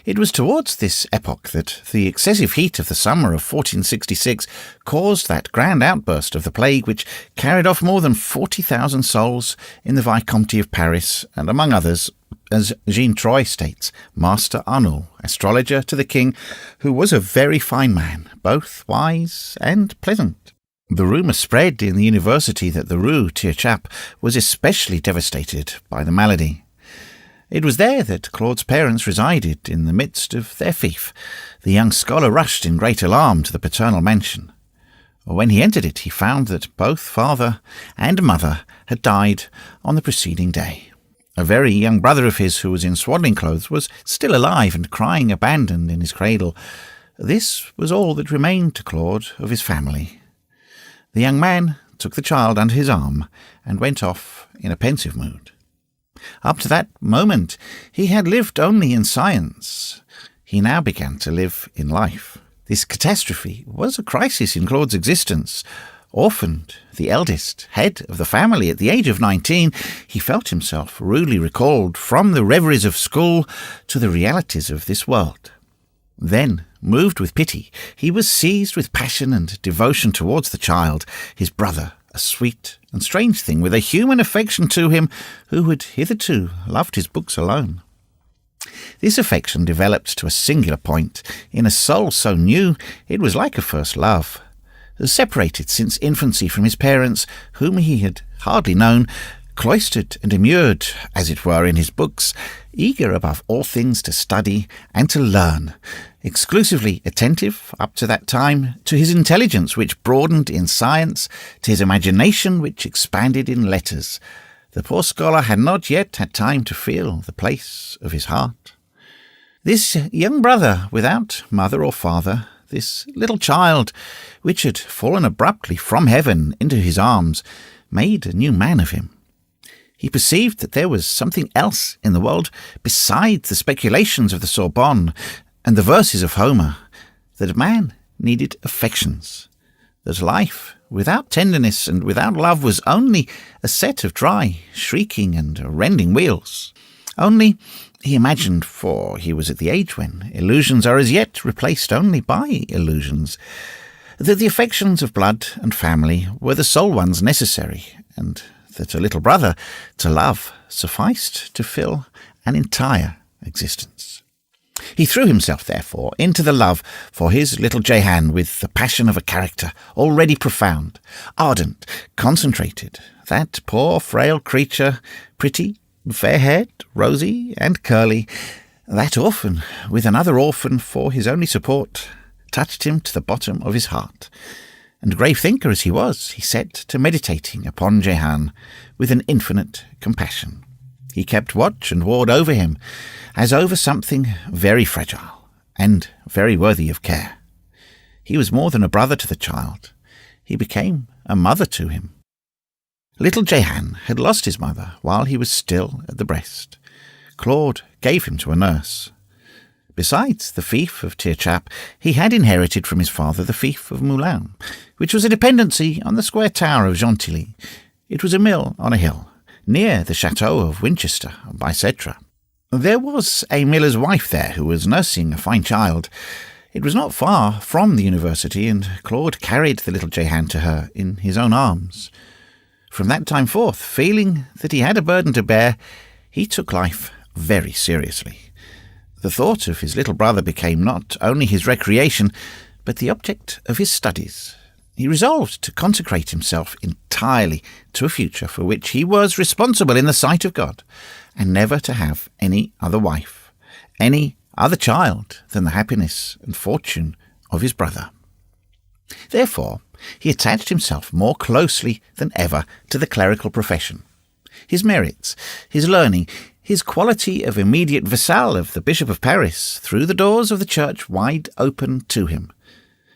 It was towards this epoch that the excessive heat of the summer of 1466 caused that grand outburst of the plague which carried off more than 40,000 souls in the Vicomte of Paris, and among others, as Jean Troy states, Master Arnauld, astrologer to the king, who was a very fine man, both wise and pleasant. The rumour spread in the university that the Rue Tirchap was especially devastated by the malady. It was there that Claude's parents resided in the midst of their fief. The young scholar rushed in great alarm to the paternal mansion. When he entered it, he found that both father and mother had died on the preceding day. A very young brother of his, who was in swaddling clothes, was still alive and crying abandoned in his cradle. This was all that remained to Claude of his family. The young man took the child under his arm and went off in a pensive mood. Up to that moment, he had lived only in science. He now began to live in life. This catastrophe was a crisis in Claude's existence. Orphaned, the eldest, head of the family at the age of 19, he felt himself rudely recalled from the reveries of school to the realities of this world. Then, moved with pity, he was seized with passion and devotion towards the child, his brother, a sweet and strange thing, with a human affection to him who had hitherto loved his books alone. This affection developed to a singular point. In a soul so new, it was like a first love. Separated since infancy from his parents, whom he had hardly known, cloistered and immured, as it were, in his books, eager above all things to study and to learn, exclusively attentive, up to that time, to his intelligence which broadened in science, to his imagination which expanded in letters. The poor scholar had not yet had time to feel the place of his heart. This young brother, without mother or father, this little child, which had fallen abruptly from heaven into his arms, made a new man of him. He perceived that there was something else in the world besides the speculations of the Sorbonne and the verses of Homer, that man needed affections, that life without tenderness and without love was only a set of dry, shrieking and rending wheels. Only, he imagined, for he was at the age when illusions are as yet replaced only by illusions, that the affections of blood and family were the sole ones necessary, and that a little brother to love sufficed to fill an entire existence. He threw himself, therefore, into the love for his little Jehan with the passion of a character already profound, ardent, concentrated, that poor frail creature, pretty, fair-haired, rosy, and curly, that orphan, with another orphan for his only support, touched him to the bottom of his heart, and grave thinker as he was, he set to meditating upon Jehan with an infinite compassion. He kept watch and ward over him, as over something very fragile and very worthy of care. He was more than a brother to the child. He became a mother to him. Little Jehan had lost his mother while he was still at the breast. Claude gave him to a nurse. Besides the fief of Tirchap, he had inherited from his father the fief of Moulins, which was a dependency on the square tower of Gentilly. It was a mill on a hill, near the chateau of Winchester, by Bicêtre. There was a miller's wife there who was nursing a fine child. It was not far from the university, and Claude carried the little Jehan to her in his own arms. From that time forth, feeling that he had a burden to bear, he took life very seriously. The thought of his little brother became not only his recreation, but the object of his studies. He resolved to consecrate himself entirely to a future for which he was responsible in the sight of God, and never to have any other wife, any other child than the happiness and fortune of his brother. Therefore, he attached himself more closely than ever to the clerical profession. His merits, his learning, his quality of immediate vassal of the Bishop of Paris threw the doors of the church wide open to him.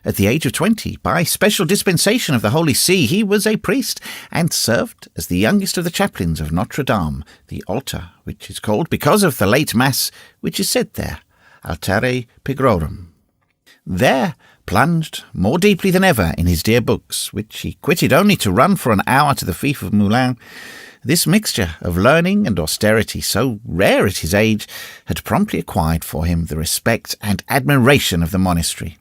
At the age of 20, by special dispensation of the Holy See, he was a priest, and served as the youngest of the chaplains of Notre-Dame, the altar which is called because of the late Mass which is said there, Altare Pigrorum. There, plunged more deeply than ever in his dear books, which he quitted only to run for an hour to the fief of Moulins, this mixture of learning and austerity, so rare at his age, had promptly acquired for him the respect and admiration of the monastery.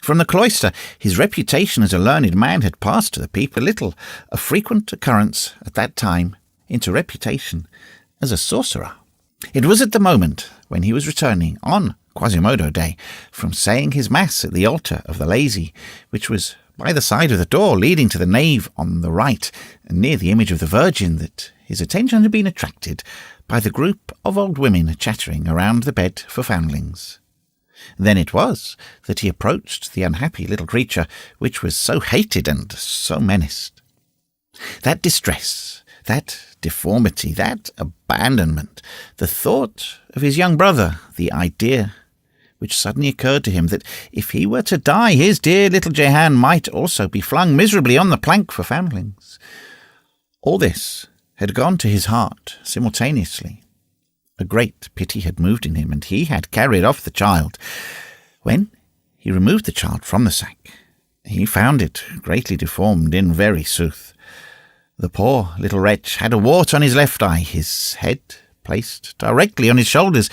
From the cloister, his reputation as a learned man had passed to the people little, a frequent occurrence at that time, into reputation as a sorcerer. It was at the moment when he was returning, on Quasimodo Day, from saying his Mass at the altar of the Lazy, which was by the side of the door leading to the nave on the right, near the image of the Virgin, that his attention had been attracted by the group of old women chattering around the bed for foundlings. Then it was that he approached the unhappy little creature which was so hated and so menaced. That distress, that deformity, that abandonment, the thought of his young brother, the idea which suddenly occurred to him that if he were to die, his dear little Jehan might also be flung miserably on the plank for foundlings. All this had gone to his heart simultaneously. A great pity had moved in him, and he had carried off the child. When he removed the child from the sack, he found it greatly deformed in very sooth. The poor little wretch had a wart on his left eye, his head placed directly on his shoulders,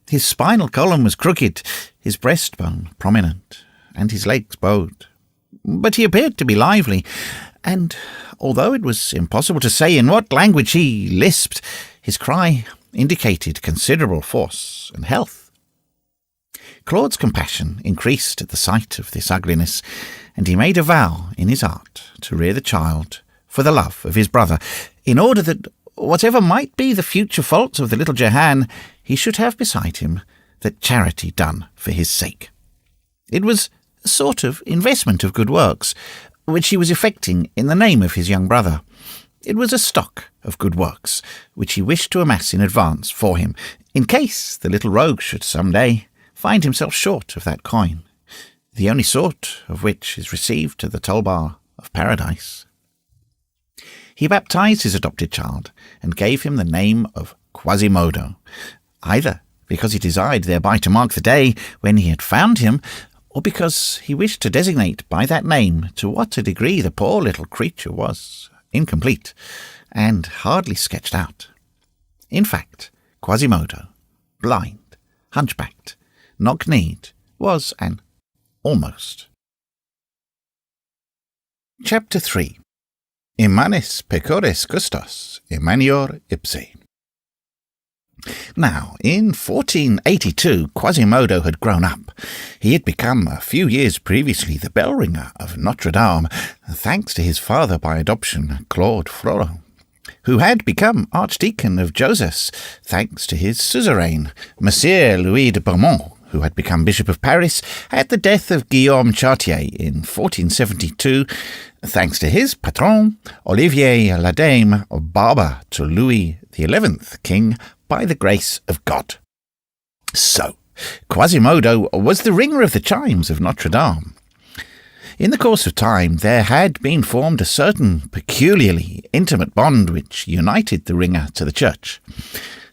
his spinal column was crooked, his breastbone prominent, and his legs bowed. But he appeared to be lively, and although it was impossible to say in what language he lisped, his cry indicated considerable force and health. Claude's compassion increased at the sight of this ugliness, and he made a vow in his heart to rear the child for the love of his brother, in order that, whatever might be the future faults of the little Jehan, he should have beside him that charity done for his sake. It was a sort of investment of good works, which he was effecting in the name of his young brother. It was a stock of good works, which he wished to amass in advance for him, in case the little rogue should some day find himself short of that coin, the only sort of which is received to the toll-bar of paradise. He baptized his adopted child, and gave him the name of Quasimodo, either because he desired thereby to mark the day when he had found him, or because he wished to designate by that name to what a degree the poor little creature was incomplete, and hardly sketched out. In fact, Quasimodo, blind, hunchbacked, knock-kneed, was an almost. Chapter 3. Immanis pecores custos, immanior ipse. Now, in 1482, Quasimodo had grown up. He had become, a few years previously, the bell-ringer of Notre-Dame, thanks to his father by adoption, Claude Frollo, who had become archdeacon of Josas, thanks to his suzerain, Monsieur Louis de Beaumont, who had become Bishop of Paris at the death of Guillaume Chartier in 1472, thanks to his patron, Olivier la Dame, barber to Louis XI, king by the grace of God. So, Quasimodo was the ringer of the chimes of Notre-Dame. In the course of time, there had been formed a certain peculiarly intimate bond which united the ringer to the church.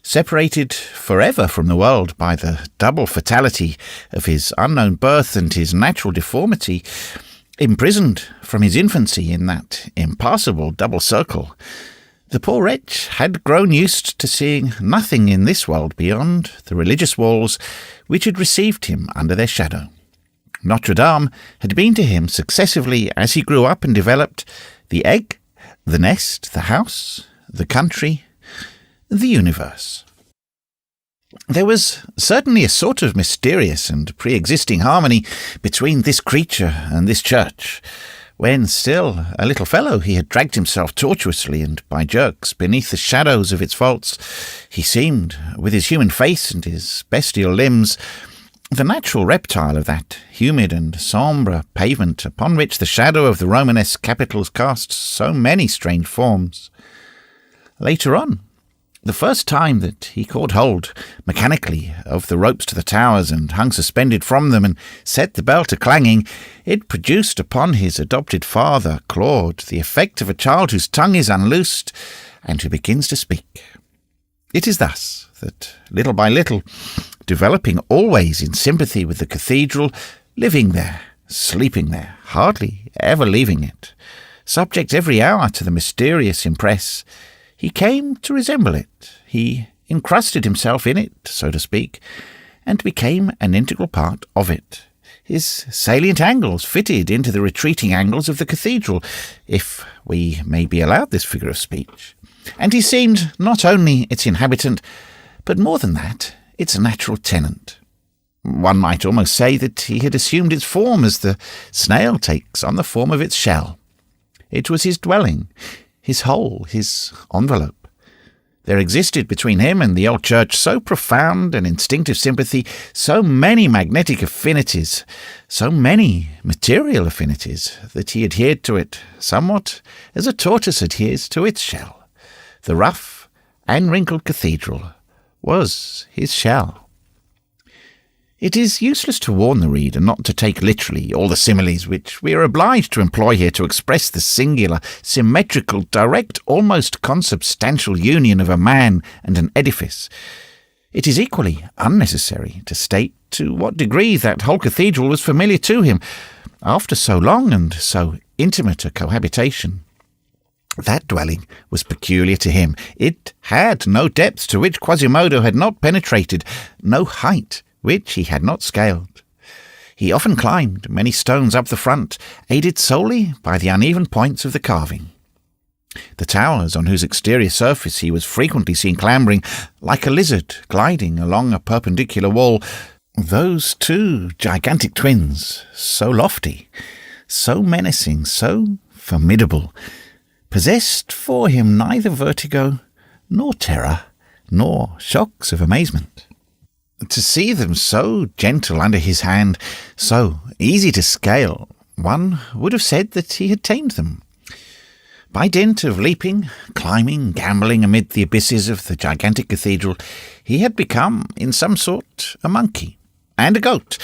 Separated forever from the world by the double fatality of his unknown birth and his natural deformity, imprisoned from his infancy in that impassable double circle, the poor wretch had grown used to seeing nothing in this world beyond the religious walls which had received him under their shadow. Notre-Dame had been to him successively, as he grew up and developed, the egg, the nest, the house, the country, the universe. There was certainly a sort of mysterious and pre-existing harmony between this creature and this church. When still a little fellow, he had dragged himself tortuously and by jerks beneath the shadows of its vaults. He seemed, with his human face and his bestial limbs, the natural reptile of that humid and sombre pavement upon which the shadow of the Romanesque capitals cast so many strange forms. Later on, the first time that he caught hold, mechanically, of the ropes to the towers and hung suspended from them and set the bell to clanging, it produced upon his adopted father, Claude, the effect of a child whose tongue is unloosed and who begins to speak. It is thus that, little by little, developing always in sympathy with the cathedral, living there, sleeping there, hardly ever leaving it, subject every hour to the mysterious impress, he came to resemble it. He encrusted himself in it, so to speak, and became an integral part of it. His salient angles fitted into the retreating angles of the cathedral, if we may be allowed this figure of speech. And he seemed not only its inhabitant, but more than that, its natural tenant. One might almost say that he had assumed its form as the snail takes on the form of its shell. It was his dwelling, his hole, his envelope. There existed between him and the old church so profound an instinctive sympathy, so many magnetic affinities, so many material affinities, that he adhered to it somewhat as a tortoise adheres to its shell. The rough and wrinkled cathedral was his shell. It is useless to warn the reader not to take literally all the similes which we are obliged to employ here to express the singular, symmetrical, direct, almost consubstantial union of a man and an edifice. It is equally unnecessary to state to what degree that whole cathedral was familiar to him, after so long and so intimate a cohabitation. That dwelling was peculiar to him. It had no depths to which Quasimodo had not penetrated, no height which he had not scaled. He often climbed many stones up the front, aided solely by the uneven points of the carving. The towers, on whose exterior surface he was frequently seen clambering, like a lizard gliding along a perpendicular wall, those two gigantic twins, so lofty, so menacing, so formidable, possessed for him neither vertigo, nor terror, nor shocks of amazement. To see them so gentle under his hand, so easy to scale, one would have said that he had tamed them. By dint of leaping, climbing, gambling amid the abysses of the gigantic cathedral, he had become, in some sort, a monkey and a goat,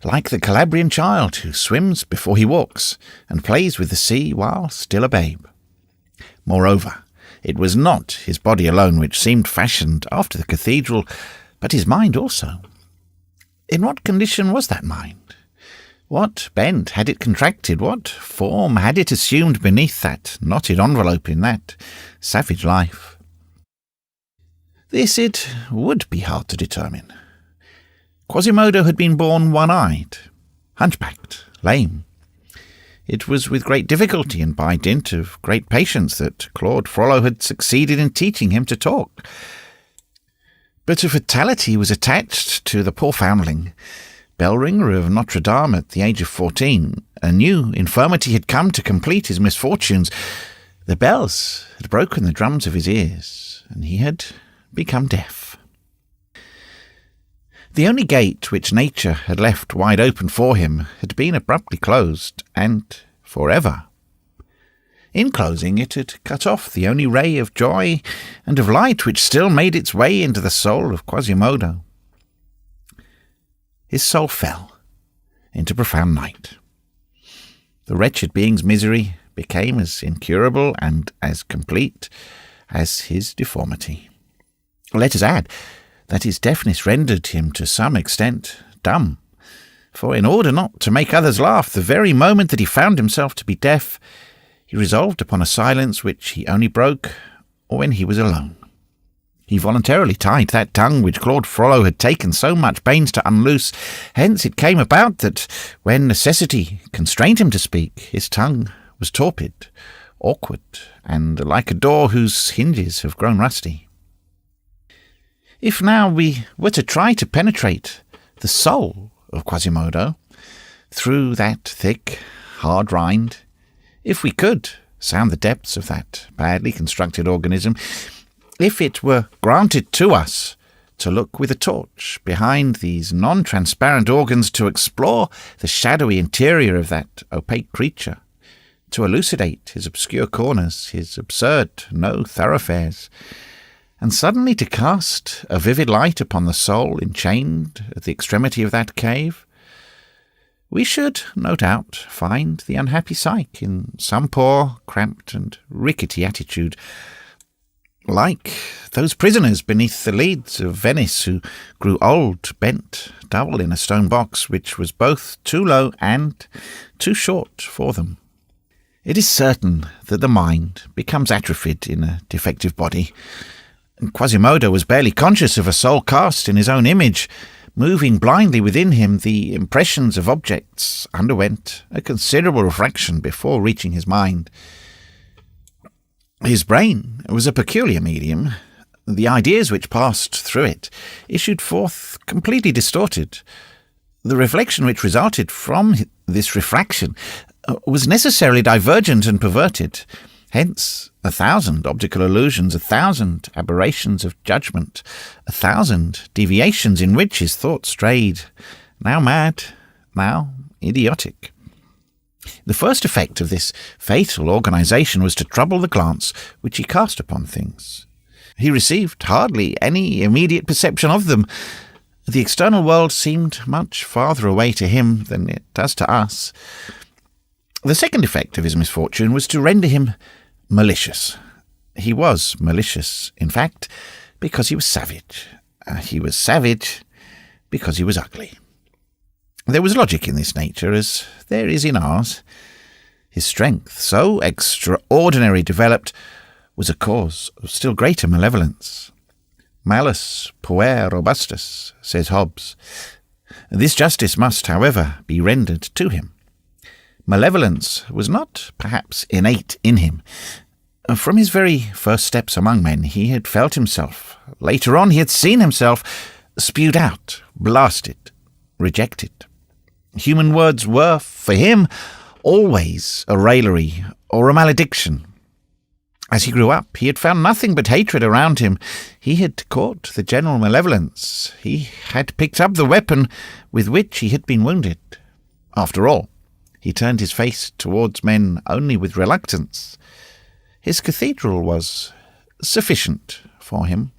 like the Calabrian child who swims before he walks and plays with the sea while still a babe. Moreover, it was not his body alone which seemed fashioned after the cathedral, but his mind also. In what condition was that mind? What bent had it contracted? What form had it assumed beneath that knotted envelope in that savage life? This it would be hard to determine. Quasimodo had been born one-eyed, hunchbacked, lame. It was with great difficulty and by dint of great patience that Claude Frollo had succeeded in teaching him to talk. But a fatality was attached to the poor foundling. Bell-ringer of Notre-Dame at the age of 14, a new infirmity had come to complete his misfortunes. The bells had broken the drums of his ears, and he had become deaf. The only gate which nature had left wide open for him had been abruptly closed, and forever. In closing, it had cut off the only ray of joy and of light which still made its way into the soul of Quasimodo. His soul fell into profound night. The wretched being's misery became as incurable and as complete as his deformity. Let us add that his deafness rendered him to some extent dumb, for in order not to make others laugh, the very moment that he found himself to be deaf, he resolved upon a silence which he only broke when he was alone. He voluntarily tied that tongue which Claude Frollo had taken so much pains to unloose. Hence it came about that, when necessity constrained him to speak, his tongue was torpid, awkward, and like a door whose hinges have grown rusty. If now we were to try to penetrate the soul of Quasimodo through that thick, hard rind, if we could sound the depths of that badly constructed organism, if it were granted to us to look with a torch behind these non-transparent organs to explore the shadowy interior of that opaque creature, to elucidate his obscure corners, his absurd no-thoroughfares, and suddenly to cast a vivid light upon the soul enchained at the extremity of that cave, we should, no doubt, find the unhappy Psyche in some poor, cramped, and rickety attitude, like those prisoners beneath the leads of Venice who grew old, bent, double in a stone box which was both too low and too short for them. It is certain that the mind becomes atrophied in a defective body, and Quasimodo was barely conscious of a soul cast in his own image. Moving blindly within him, the impressions of objects underwent a considerable refraction before reaching his mind. His brain was a peculiar medium. The ideas which passed through it issued forth completely distorted. The reflection which resulted from this refraction was necessarily divergent and perverted. Hence, 1,000 optical illusions, 1,000 aberrations of judgment, 1,000 deviations in which his thoughts strayed, now mad, now idiotic. The first effect of this fatal organization was to trouble the glance which he cast upon things. He received hardly any immediate perception of them. The external world seemed much farther away to him than it does to us. The second effect of his misfortune was to render him malicious. He was malicious, in fact, because he was savage. He was savage because he was ugly. There was logic in this nature, as there is in ours. His strength, so extraordinarily developed, was a cause of still greater malevolence. Malus puer robustus, says Hobbes. This justice must, however, be rendered to him. Malevolence was not, perhaps, innate in him. From his very first steps among men, he had felt himself. Later on, he had seen himself spewed out, blasted, rejected. Human words were, for him, always a raillery or a malediction. As he grew up, he had found nothing but hatred around him. He had caught the general malevolence. He had picked up the weapon with which he had been wounded. After all, he turned his face towards men only with reluctance. his cathedral was sufficient for him.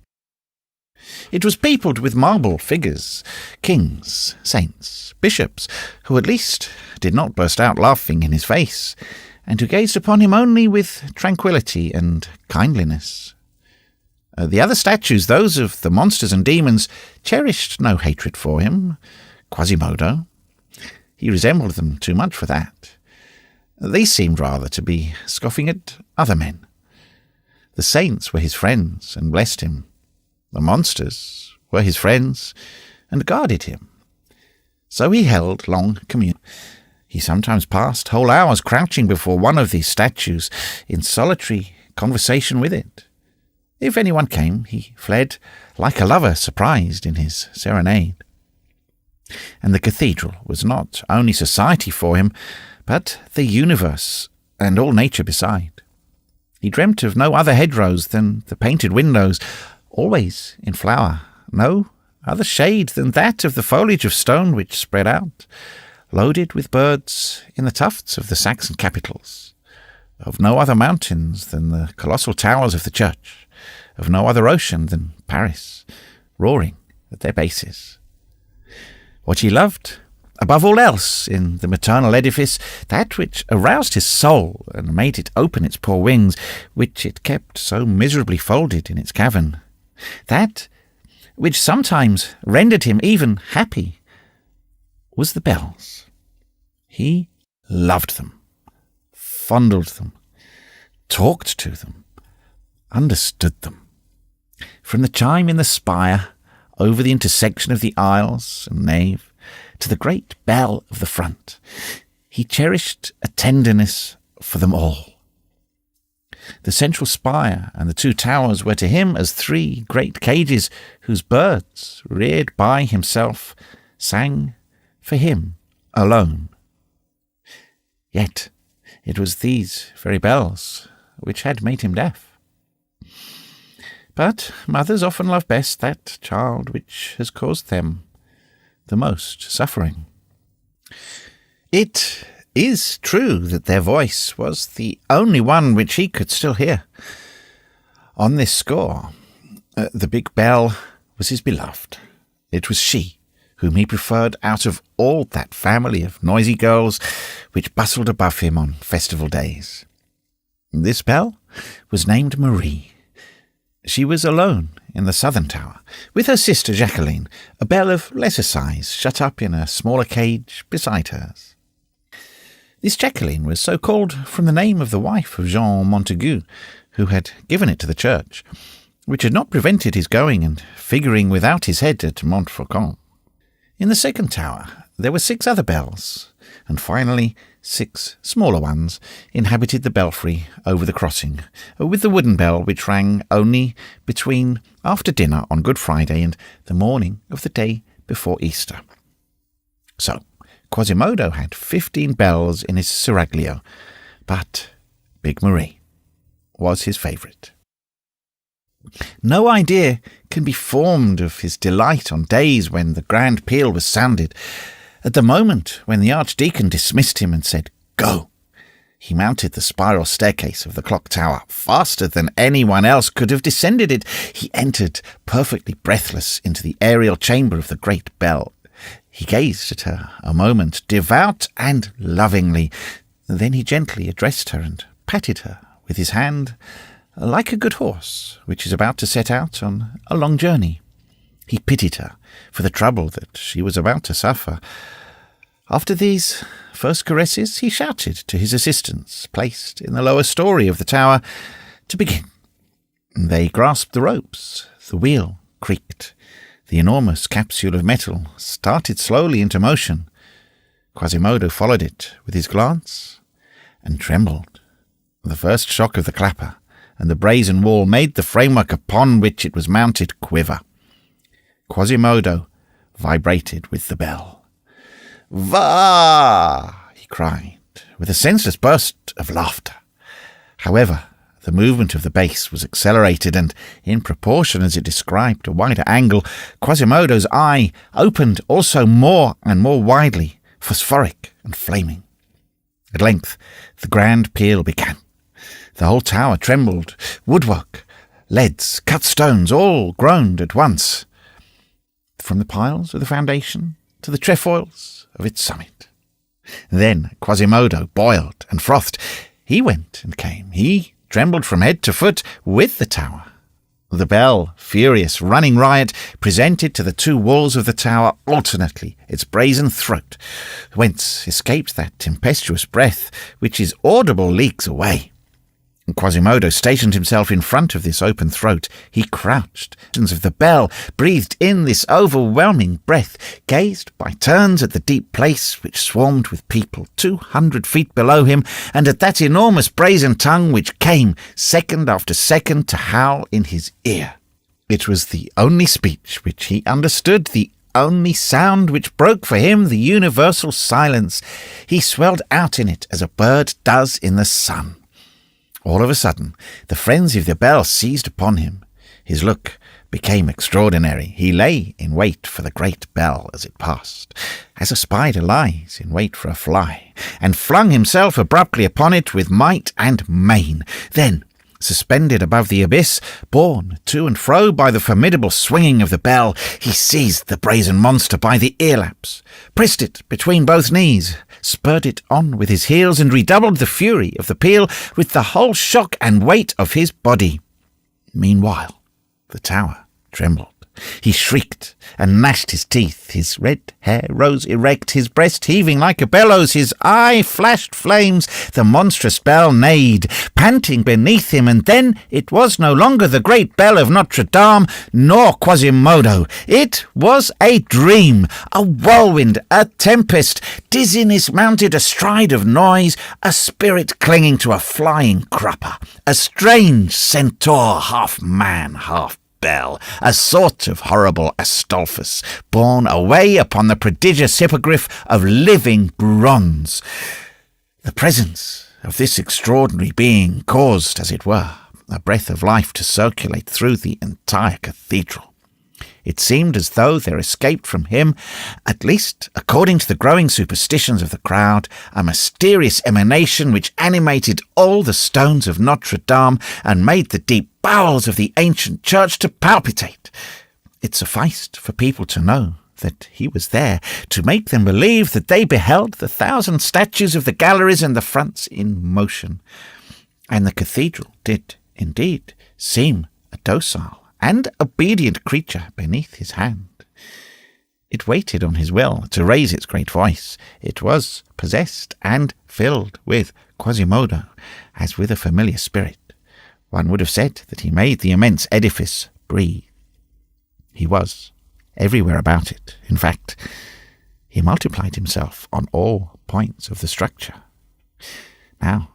It was peopled with marble figures, kings, saints, bishops, who at least did not burst out laughing in his face, and who gazed upon him only with tranquillity and kindliness. The other statues, those of the monsters and demons, cherished no hatred for him. Quasimodo, he resembled them too much for that. They seemed rather to be scoffing at other men. The saints were his friends and blessed him. The monsters were his friends and guarded him. So he held long commune. He sometimes passed whole hours crouching before one of these statues in solitary conversation with it. If anyone came, he fled like a lover surprised in his serenade. And the cathedral was not only society for him, but the universe and all nature beside. He dreamt of no other hedgerows than the painted windows, always in flower, no other shade than that of the foliage of stone which spread out, loaded with birds in the tufts of the Saxon capitals, of no other mountains than the colossal towers of the church, of no other ocean than Paris, roaring at their bases. What he loved, above all else, in the maternal edifice, that which aroused his soul and made it open its poor wings, which it kept so miserably folded in its cavern, that which sometimes rendered him even happy, was the bells. He loved them, fondled them, talked to them, understood them. From the chime in the spire, over the intersection of the aisles and nave, to the great bell of the front, he cherished a tenderness for them all. The central spire and the two towers were to him as three great cages whose birds, reared by himself, sang for him alone. Yet it was these very bells which had made him deaf. But mothers often love best that child which has caused them the most suffering. It is true that their voice was the only one which he could still hear. On this score, the big bell was his beloved. It was she whom he preferred out of all that family of noisy girls which bustled above him on festival days. This bell was named Marie. She was alone in the southern tower, with her sister Jacqueline, a bell of lesser size, shut up in a smaller cage beside hers. This Jacqueline was so called from the name of the wife of Jean Montagu, who had given it to the church, which had not prevented his going and figuring without his head at Montfaucon. In the second tower there were 6 other bells, and finally 6 smaller ones inhabited the belfry over the crossing, with the wooden bell which rang only between after dinner on Good Friday and the morning of the day before Easter. So Quasimodo had 15 bells in his seraglio, but Big Marie was his favourite. No idea can be formed of his delight on days when the grand peal was sounded. At the moment when the archdeacon dismissed him and said, "Go," he mounted the spiral staircase of the clock tower faster than anyone else could have descended it. He entered, perfectly breathless, into the aerial chamber of the great bell. He gazed at her a moment, devout and lovingly. Then he gently addressed her and patted her with his hand, like a good horse which is about to set out on a long journey. He pitied her for the trouble that she was about to suffer. After these first caresses, he shouted to his assistants, placed in the lower story of the tower, to begin. They grasped the ropes. The wheel creaked. The enormous capsule of metal started slowly into motion. Quasimodo followed it with his glance and trembled. The first shock of the clapper and the brazen wall made the framework upon which it was mounted quiver. Quasimodo vibrated with the bell. "Va!" he cried, with a senseless burst of laughter. However, the movement of the base was accelerated, and, in proportion as it described a wider angle, Quasimodo's eye opened also more and more widely, phosphoric and flaming. At length the grand peal began. The whole tower trembled. Woodwork, leads, cut stones, all groaned at once, from the piles of the foundation to the trefoils of its summit. Then Quasimodo boiled and frothed. He went and came. He trembled from head to foot with the tower. The bell, furious, running riot, presented to the two walls of the tower alternately its brazen throat, whence escaped that tempestuous breath which is audible leagues away. Quasimodo stationed himself in front of this open throat. He crouched, of the bell, breathed in this overwhelming breath, gazed by turns at the deep place which swarmed with people 200 feet below him, and at that enormous brazen tongue which came, second after second, to howl in his ear. It was the only speech which he understood, the only sound which broke for him the universal silence. He swelled out in it as a bird does in the sun. All of a sudden, the frenzy of the bell seized upon him. His look became extraordinary. He lay in wait for the great bell as it passed, as a spider lies in wait for a fly, and flung himself abruptly upon it with might and main. Then, suspended above the abyss, borne to and fro by the formidable swinging of the bell, he seized the brazen monster by the ear-laps, pressed it between both knees, spurred it on with his heels, and redoubled the fury of the peal with the whole shock and weight of his body. Meanwhile, the tower trembled. He shrieked and gnashed his teeth. His red hair rose erect, his breast heaving like a bellows, his eye flashed flames. The monstrous bell neighed, panting beneath him, and then it was no longer the great bell of Notre-Dame, nor Quasimodo. It was a dream, a whirlwind, a tempest. Dizziness mounted astride of noise, a spirit clinging to a flying crupper, a strange centaur, half man, half bell, a sort of horrible Astolphus, borne away upon the prodigious hippogriff of living bronze. The presence of this extraordinary being caused, as it were, a breath of life to circulate through the entire cathedral. It seemed as though there escaped from him, at least according to the growing superstitions of the crowd, a mysterious emanation which animated all the stones of Notre-Dame and made the deep bowels of the ancient church to palpitate. It sufficed for people to know that he was there, to make them believe that they beheld the 1,000 statues of the galleries and the fronts in motion. And the cathedral did, indeed, seem a docile and obedient creature beneath his hand. It waited on his will to raise its great voice. It was possessed and filled with Quasimodo, as with a familiar spirit. One would have said that he made the immense edifice breathe. He was everywhere about it. In fact, he multiplied himself on all points of the structure. Now,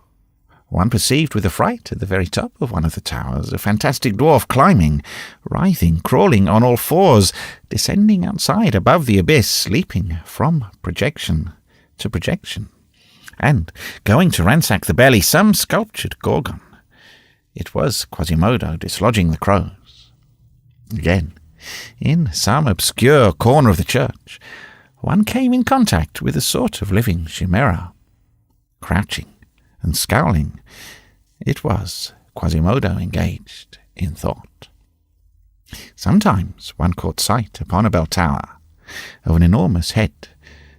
one perceived with affright at the very top of one of the towers a fantastic dwarf climbing, writhing, crawling on all fours, descending outside above the abyss, leaping from projection to projection, and going to ransack the belly some sculptured gorgon. It was Quasimodo dislodging the crows. Again, in some obscure corner of the church, one came in contact with a sort of living chimera, crouching and scowling. It was Quasimodo engaged in thought. Sometimes one caught sight upon a bell tower of an enormous head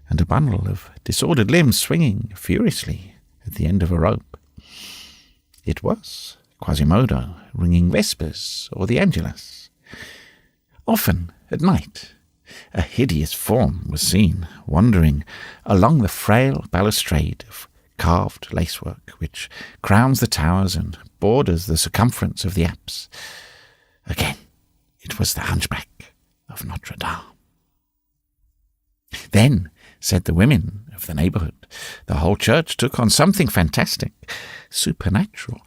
and a bundle of disordered limbs swinging furiously at the end of a rope. It was Quasimodo ringing vespers or the Angelus. Often at night a hideous form was seen wandering along the frail balustrade of carved lacework which crowns the towers and borders the circumference of the apse. Again, it was the Hunchback of Notre-Dame. Then, said the women of the neighbourhood, the whole church took on something fantastic, supernatural,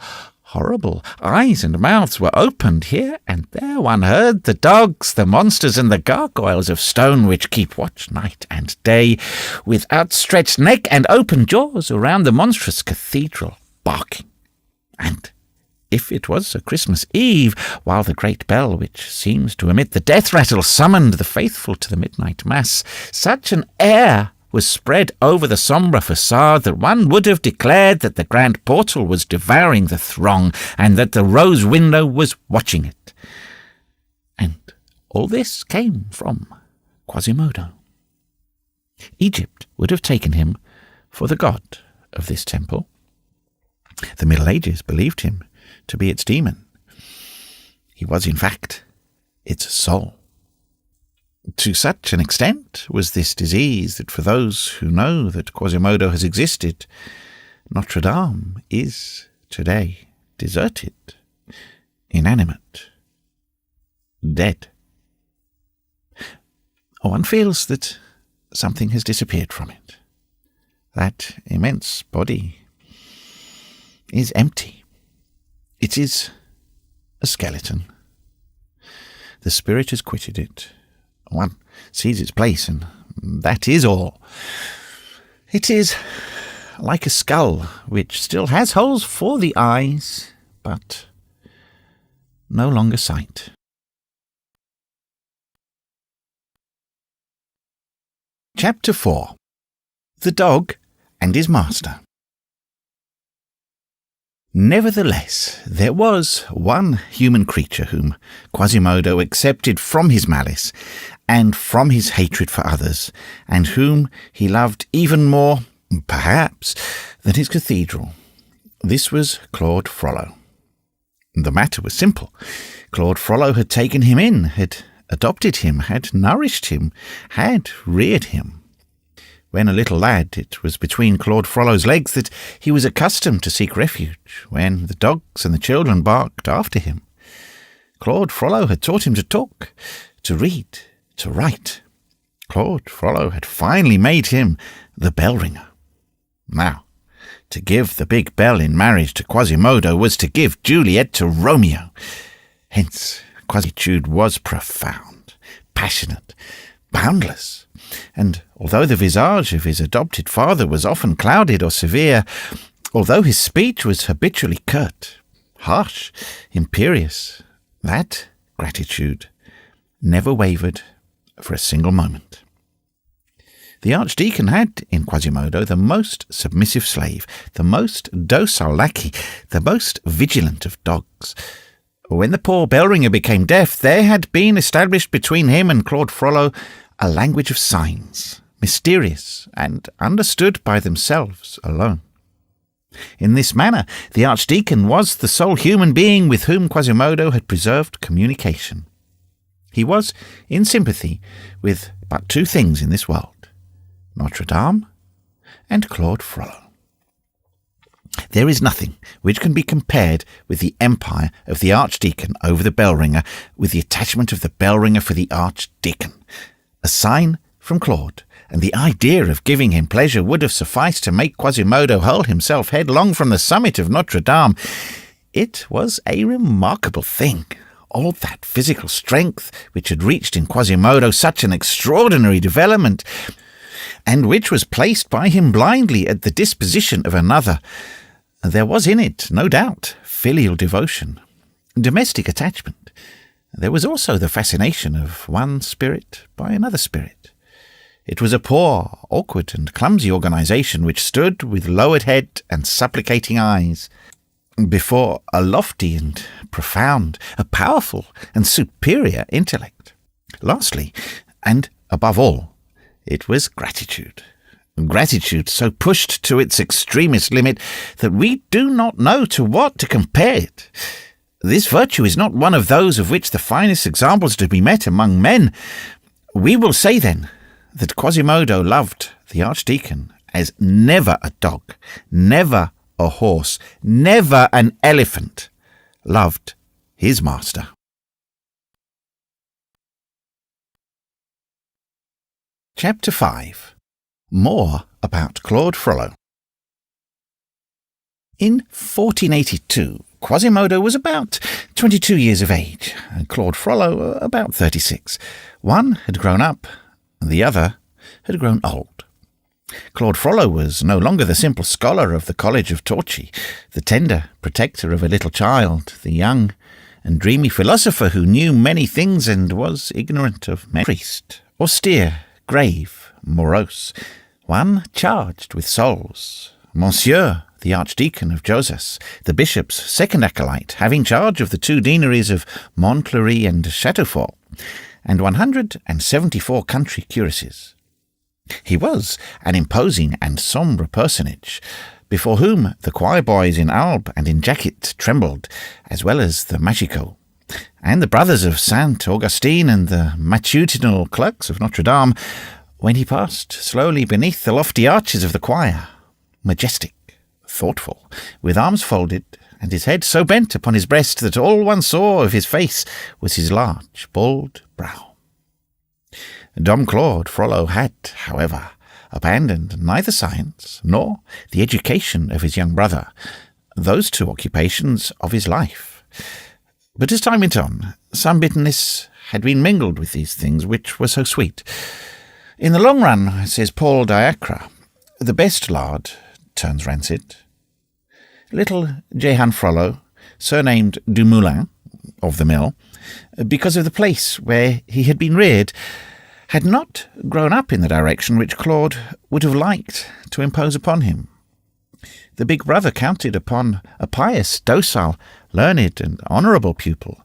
horrible. Eyes and mouths were opened here and there. One heard the dogs, the monsters, and the gargoyles of stone which keep watch night and day, with outstretched neck and open jaws around the monstrous cathedral, barking. And if it was a Christmas Eve, while the great bell, which seems to emit the death rattle, summoned the faithful to the midnight mass, such an air was spread over the sombre facade that one would have declared that the grand portal was devouring the throng and that the rose window was watching it. And all this came from Quasimodo. Egypt would have taken him for the god of this temple. The Middle Ages believed him to be its demon. He was, in fact, its soul. To such an extent was this disease that for those who know that Quasimodo has existed, Notre-Dame is today deserted, inanimate, dead. One feels that something has disappeared from it. That immense body is empty. It is a skeleton. The spirit has quitted it. One sees its place, and that is all. It is like a skull, which still has holes for the eyes, but no longer sight. Chapter 4. The Dog and His Master. Nevertheless, there was one human creature whom Quasimodo accepted from his malice and from his hatred for others, and whom he loved even more, perhaps, than his cathedral. This was Claude Frollo. The matter was simple. Claude Frollo had taken him in, had adopted him, had nourished him, had reared him. When a little lad, it was between Claude Frollo's legs that he was accustomed to seek refuge, when the dogs and the children barked after him. Claude Frollo had taught him to talk, to read, to write. Claude Frollo had finally made him the bell ringer. Now, to give the big bell in marriage to Quasimodo was to give Juliet to Romeo. Hence, Quasitude was profound, passionate, boundless, and although the visage of his adopted father was often clouded or severe, although his speech was habitually curt, harsh, imperious, that gratitude never wavered for a single moment. The archdeacon had in Quasimodo the most submissive slave, the most docile lackey, the most vigilant of dogs. When the poor bell-ringer became deaf, there had been established between him and Claude Frollo a language of signs, mysterious and understood by themselves alone. In this manner, the archdeacon was the sole human being with whom Quasimodo had preserved communication. He was in sympathy with but two things in this world, Notre-Dame and Claude Frollo. There is nothing which can be compared with the empire of the archdeacon over the bell-ringer, with the attachment of the bell-ringer for the archdeacon. A sign from Claude, and the idea of giving him pleasure would have sufficed to make Quasimodo hurl himself headlong from the summit of Notre-Dame. It was a remarkable thing, all that physical strength which had reached in Quasimodo such an extraordinary development, and which was placed by him blindly at the disposition of another. There was in it, no doubt, filial devotion, domestic attachment. There was also the fascination of one spirit by another spirit. It was a poor, awkward, and clumsy organization which stood with lowered head and supplicating eyes before a lofty and profound, a powerful and superior intellect. Lastly, and above all, it was gratitude. Gratitude so pushed to its extremest limit that we do not know to what to compare it. This virtue is not one of those of which the finest examples are to be met among men. We will say, then, that Quasimodo loved the archdeacon as never a dog, never a horse, never an elephant loved his master. Chapter 5. More about Claude Frollo. In 1482, Quasimodo was about 22 years of age, and Claude Frollo about 36. One had grown up, and the other had grown old. Claude Frollo was no longer the simple scholar of the College of Torchy, the tender protector of a little child, the young and dreamy philosopher who knew many things and was ignorant of many. Priest, austere, grave, morose, one charged with souls, Monsieur, the archdeacon of Josas, the bishop's second acolyte, having charge of the 2 deaneries of Montclery and Châteaufort, and 174 country curacies. He was an imposing and sombre personage, before whom the choir boys in alb and in jacket trembled, as well as the machicots, and the brothers of Saint Augustine and the matutinal clerks of Notre-Dame, when he passed slowly beneath the lofty arches of the choir, majestic, thoughtful, with arms folded, and his head so bent upon his breast that all one saw of his face was his large, bald brow. Dom Claude Frollo had, however, abandoned neither science nor the education of his young brother, those 2 occupations of his life. But as time went on, some bitterness had been mingled with these things which were so sweet. In the long run, says Paul Diacre, the best lard turns rancid. Little Jehan Frollo, surnamed du Moulin, of the mill, because of the place where he had been reared, had not grown up in the direction which Claude would have liked to impose upon him. The big brother counted upon a pious, docile, learned, and honourable pupil.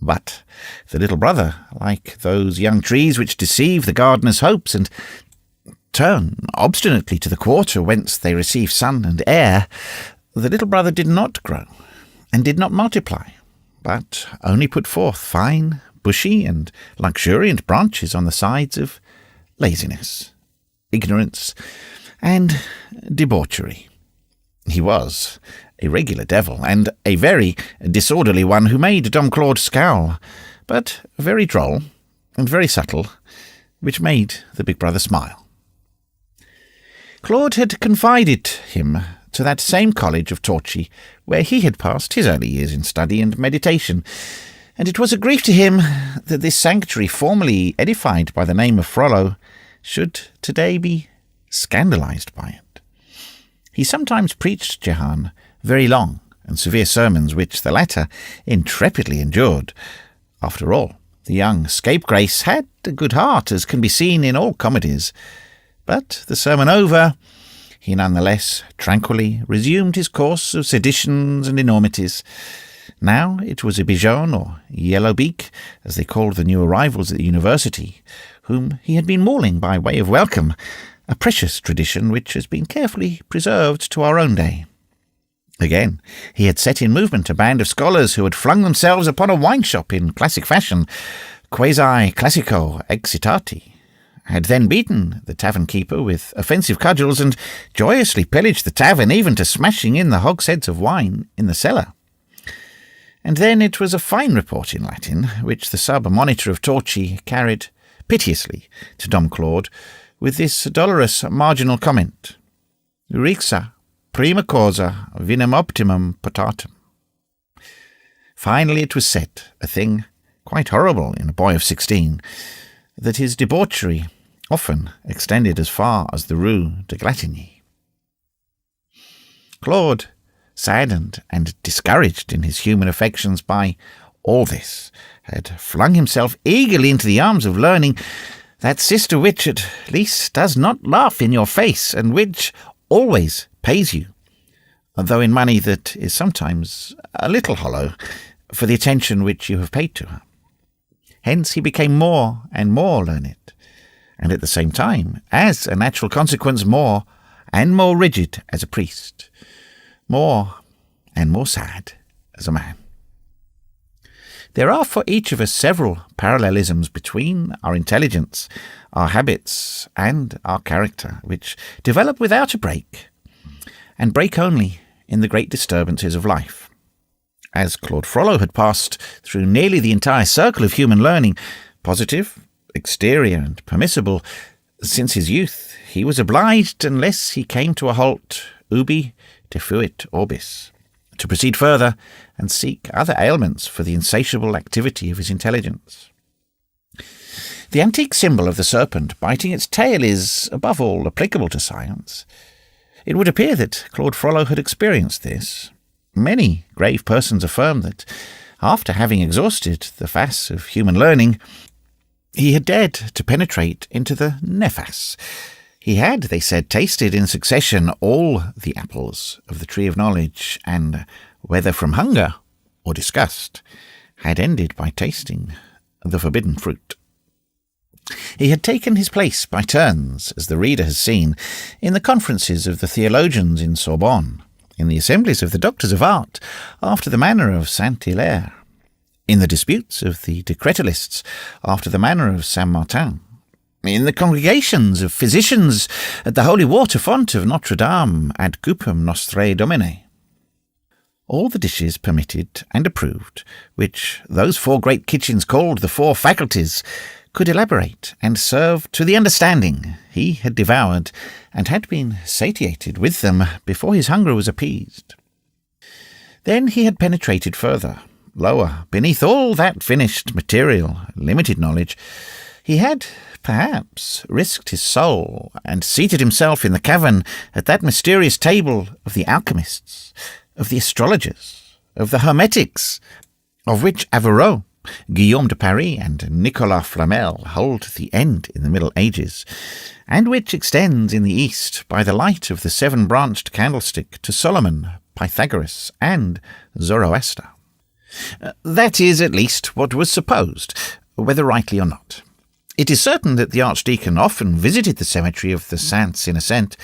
But the little brother, like those young trees which deceive the gardener's hopes and turn obstinately to the quarter whence they receive sun and air, the little brother did not grow, and did not multiply, but only put forth fine, bushy, and luxuriant branches on the sides of laziness, ignorance, and debauchery. He was a regular devil, and a very disorderly one who made Dom Claude scowl, but very droll and very subtle, which made the big brother smile. Claude had confided him to that same college of Torchy where he had passed his early years in study and meditation, and it was a grief to him that this sanctuary, formerly edified by the name of Frollo, should today be scandalized by it. He sometimes preached Jehan very long and severe sermons, which the latter intrepidly endured. After all, the young scapegrace had a good heart, as can be seen in all comedies. But the sermon over, he none the less tranquilly resumed his course of seditions and enormities. Now it was a Bijon, or Yellowbeak, as they called the new arrivals at the university, whom he had been mauling by way of welcome, a precious tradition which has been carefully preserved to our own day. Again, he had set in movement a band of scholars who had flung themselves upon a wine-shop in classic fashion, quasi classico excitati, had then beaten the tavern-keeper with offensive cudgels, and joyously pillaged the tavern, even to smashing in the hogsheads of wine in the cellar. And then it was a fine report in Latin, which the sub-monitor of Torchy carried piteously to Dom Claude, with this dolorous marginal comment: Rixa prima causa vinem optimum potatum. Finally it was said, a thing quite horrible in a boy of 16, that his debauchery often extended as far as the Rue de Glatigny. Claude, saddened and discouraged in his human affections by all this, had flung himself eagerly into the arms of learning, that sister which at least does not laugh in your face, and which always pays you, though in money that is sometimes a little hollow, for the attention which you have paid to her. Hence he became more and more learned, and at the same time, as a natural consequence, more and more rigid as a priest, more and more sad as a man. There are for each of us several parallelisms between our intelligence, our habits, and our character, which develop without a break, and break only in the great disturbances of life. As Claude Frollo had passed through nearly the entire circle of human learning, positive, exterior, and permissible, since his youth, he was obliged, unless he came to a halt, ubi defuit orbis, to proceed further and seek other ailments for the insatiable activity of his intelligence. The antique symbol of the serpent biting its tail is, above all, applicable to science. It would appear that Claude Frollo had experienced this. Many grave persons affirm that, after having exhausted the face of human learning, he had dared to penetrate into the nefas, He had, they said, tasted in succession all the apples of the tree of knowledge, and, whether from hunger or disgust, had ended by tasting the forbidden fruit. He had taken his place by turns, as the reader has seen, in the conferences of the theologians in Sorbonne, in the assemblies of the doctors of art, after the manner of Saint-Hilaire, in the disputes of the Decretalists, after the manner of Saint-Martin, in the congregations of physicians at the holy water font of Notre-Dame ad cupum Nostrae Domine. All the dishes permitted and approved, which those 4 great kitchens called the 4 faculties, could elaborate and serve to the understanding, he had devoured, and had been satiated with them before his hunger was appeased. Then he had penetrated further, lower, beneath all that finished, material, limited knowledge. He had, perhaps, risked his soul, and seated himself in the cavern at that mysterious table of the alchemists, of the astrologers, of the hermetics, of which Averroes, Guillaume de Paris, and Nicolas Flamel hold the end in the Middle Ages, and which extends in the East by the light of the 7-branched candlestick to Solomon, Pythagoras, and Zoroaster. That is at least what was supposed, whether rightly or not. It is certain that the archdeacon often visited the cemetery of the Saints Innocents,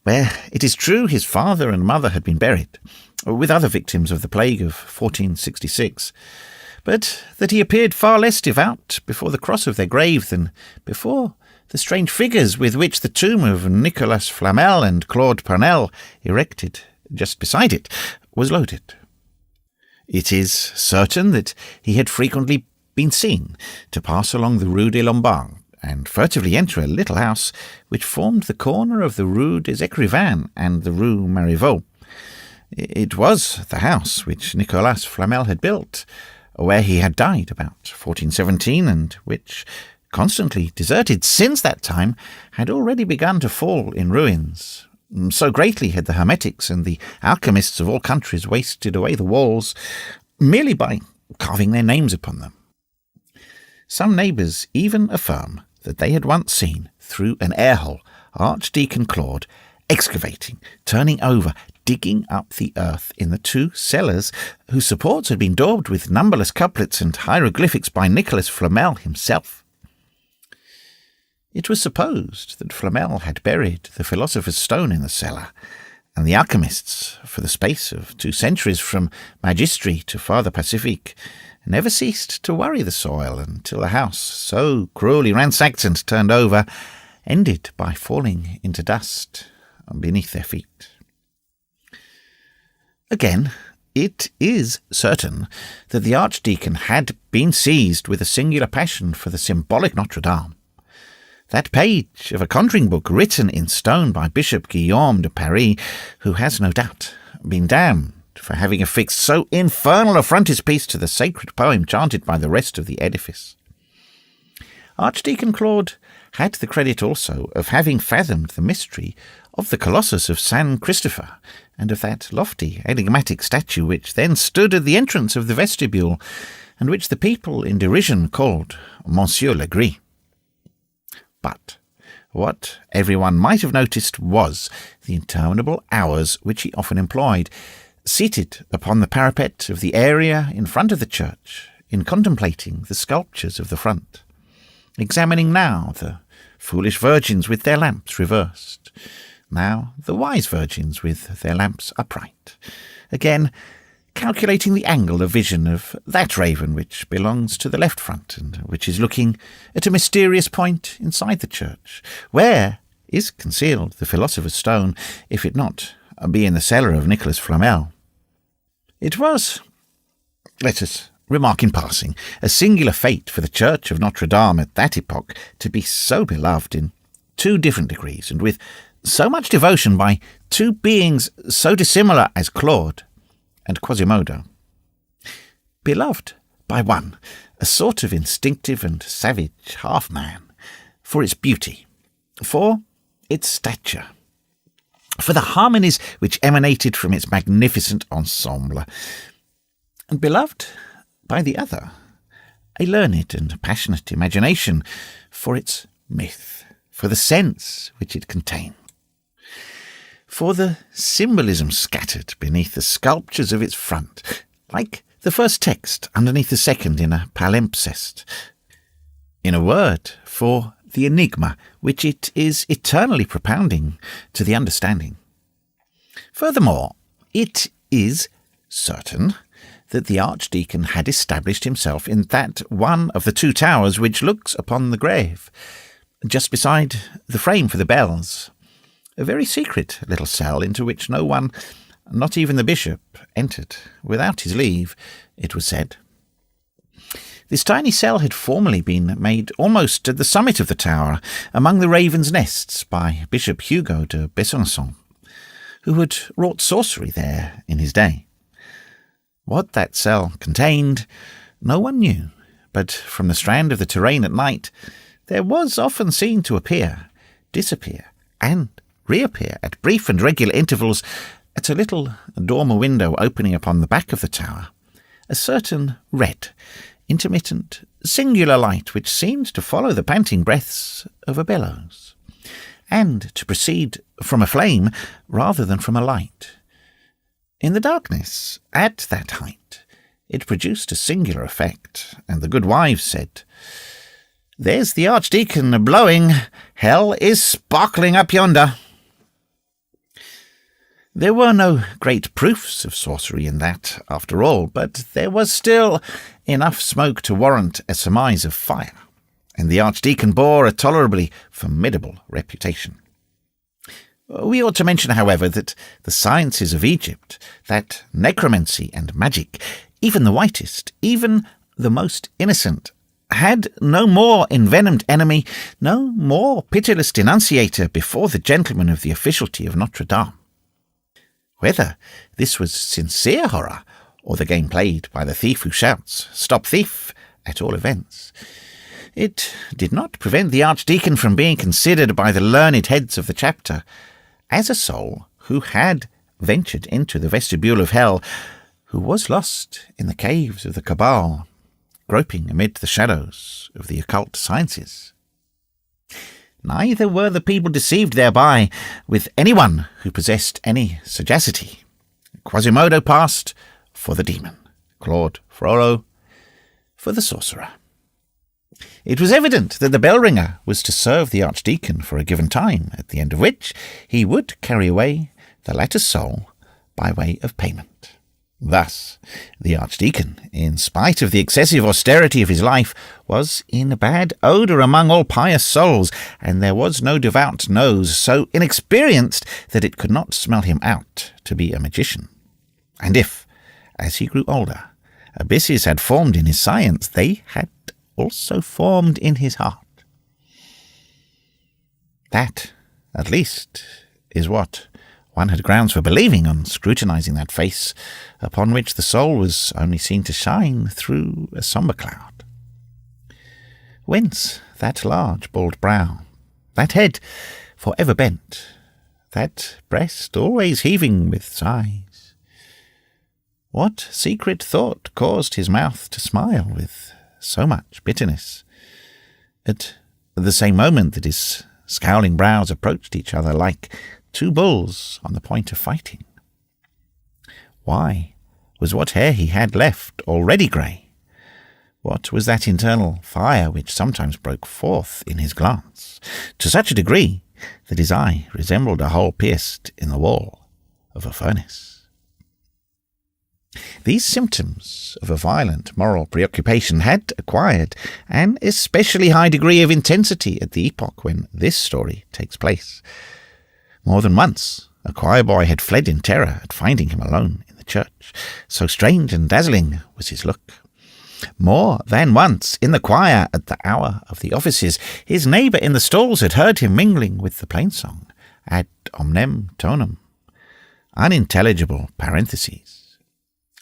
where it is true his father and mother had been buried, with other victims of the plague of 1466, but that he appeared far less devout before the cross of their grave than before the strange figures with which the tomb of Nicolas Flamel and Claude Pernelle, erected just beside it, was loaded. It is certain that he had frequently been seen to pass along the Rue des Lombards and furtively enter a little house which formed the corner of the Rue des Écrivains and the Rue Marivaux. It was the house which Nicolas Flamel had built, where he had died about 1417, and which, constantly deserted since that time, had already begun to fall in ruins. So greatly had the hermetics and the alchemists of all countries wasted away the walls, merely by carving their names upon them. Some neighbours even affirm that they had once seen, through an air-hole, Archdeacon Claude excavating, turning over, digging up the earth in the 2 cellars whose supports had been daubed with numberless couplets and hieroglyphics by Nicolas Flamel himself. It was supposed that Flamel had buried the philosopher's stone in the cellar, and the alchemists, for the space of 2 centuries from Magistri to Father Pacifique, never ceased to worry the soil until the house, so cruelly ransacked and turned over, ended by falling into dust beneath their feet. Again, it is certain that the archdeacon had been seized with a singular passion for the symbolic Notre-Dame. That page of a conjuring book written in stone by Bishop Guillaume de Paris, who has no doubt been damned for having affixed so infernal a frontispiece to the sacred poem chanted by the rest of the edifice. Archdeacon Claude had the credit also of having fathomed the mystery of the Colossus of San Christopher, and of that lofty, enigmatic statue which then stood at the entrance of the vestibule, and which the people in derision called Monsieur le Gris. But what everyone might have noticed was the interminable hours which he often employed, seated upon the parapet of the area in front of the church, in contemplating the sculptures of the front, examining now the foolish virgins with their lamps reversed, now the wise virgins with their lamps upright, again calculating the angle of vision of that raven which belongs to the left front, and which is looking at a mysterious point inside the church, where is concealed the philosopher's stone, if it not be in the cellar of Nicolas Flamel. It was, let us remark in passing, a singular fate for the church of Notre-Dame at that epoch to be so beloved in 2 different degrees, and with so much devotion by 2 beings so dissimilar as Claude and Quasimodo. Beloved by one, a sort of instinctive and savage half-man, for its beauty, for its stature, for the harmonies which emanated from its magnificent ensemble, and beloved by the other, a learned and passionate imagination, for its myth, for the sense which it contained, for the symbolism scattered beneath the sculptures of its front, like the first text underneath the second in a palimpsest. In a word, for the enigma which it is eternally propounding to the understanding. Furthermore, it is certain that the archdeacon had established himself in that one of the two towers which looks upon the grave, just beside the frame for the bells, a very secret little cell into which no one, not even the bishop, entered without his leave, it was said. This tiny cell had formerly been made almost at the summit of the tower, among the ravens' nests, by Bishop Hugo de Besançon, who had wrought sorcery there in his day. What that cell contained, no one knew, but from the strand of the terrain at night, there was often seen to appear, disappear, and reappear at brief and regular intervals at a little dormer window opening upon the back of the tower, a certain red, intermittent, singular light which seemed to follow the panting breaths of a bellows, and to proceed from a flame rather than from a light. In the darkness, at that height, it produced a singular effect, and the good wives said, "There's the archdeacon blowing. Hell is sparkling up yonder." There were no great proofs of sorcery in that, after all, but there was still enough smoke to warrant a surmise of fire, and the archdeacon bore a tolerably formidable reputation. We ought to mention, however, that the sciences of Egypt, that necromancy and magic, even the whitest, even the most innocent, had no more envenomed enemy, no more pitiless denunciator before the gentlemen of the officialty of Notre-Dame. Whether this was sincere horror, or the game played by the thief who shouts, "Stop thief!" at all events, it did not prevent the archdeacon from being considered by the learned heads of the chapter as a soul who had ventured into the vestibule of hell, who was lost in the caves of the cabal, groping amid the shadows of the occult sciences. Neither were the people deceived thereby with anyone who possessed any sagacity. Quasimodo passed for the demon, Claude Frollo for the sorcerer. It was evident that the bell-ringer was to serve the archdeacon for a given time, at the end of which he would carry away the latter's soul by way of payment. Thus, the archdeacon, in spite of the excessive austerity of his life, was in bad odour among all pious souls, and there was no devout nose so inexperienced that it could not smell him out to be a magician. And if, as he grew older, abysses had formed in his science, they had also formed in his heart. That, at least, is what one had grounds for believing on scrutinizing that face, upon which the soul was only seen to shine through a sombre cloud. Whence that large bald brow, that head for ever bent, that breast always heaving with sighs? What secret thought caused his mouth to smile with so much bitterness, at the same moment that his scowling brows approached each other like two bulls on the point of fighting? Why was what hair he had left already grey? What was that internal fire which sometimes broke forth in his glance, to such a degree that his eye resembled a hole pierced in the wall of a furnace? These symptoms of a violent moral preoccupation had acquired an especially high degree of intensity at the epoch when this story takes place. More than once, a choir-boy had fled in terror at finding him alone in the church, so strange and dazzling was his look. More than once, in the choir at the hour of the offices, his neighbour in the stalls had heard him mingling with the plain-song, ad omnem tonum, unintelligible parentheses.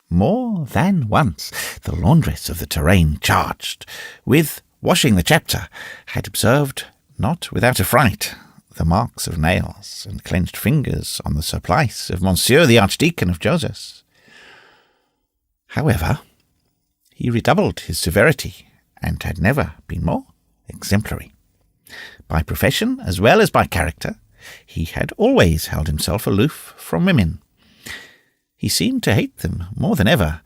More than once, the laundress of the terrain, charged with washing the chapter, had observed, not without affright, the marks of nails and clenched fingers on the surplice of Monsieur the Archdeacon of Joseph. However, he redoubled his severity, and had never been more exemplary. By profession, as well as by character, he had always held himself aloof from women. He seemed to hate them more than ever.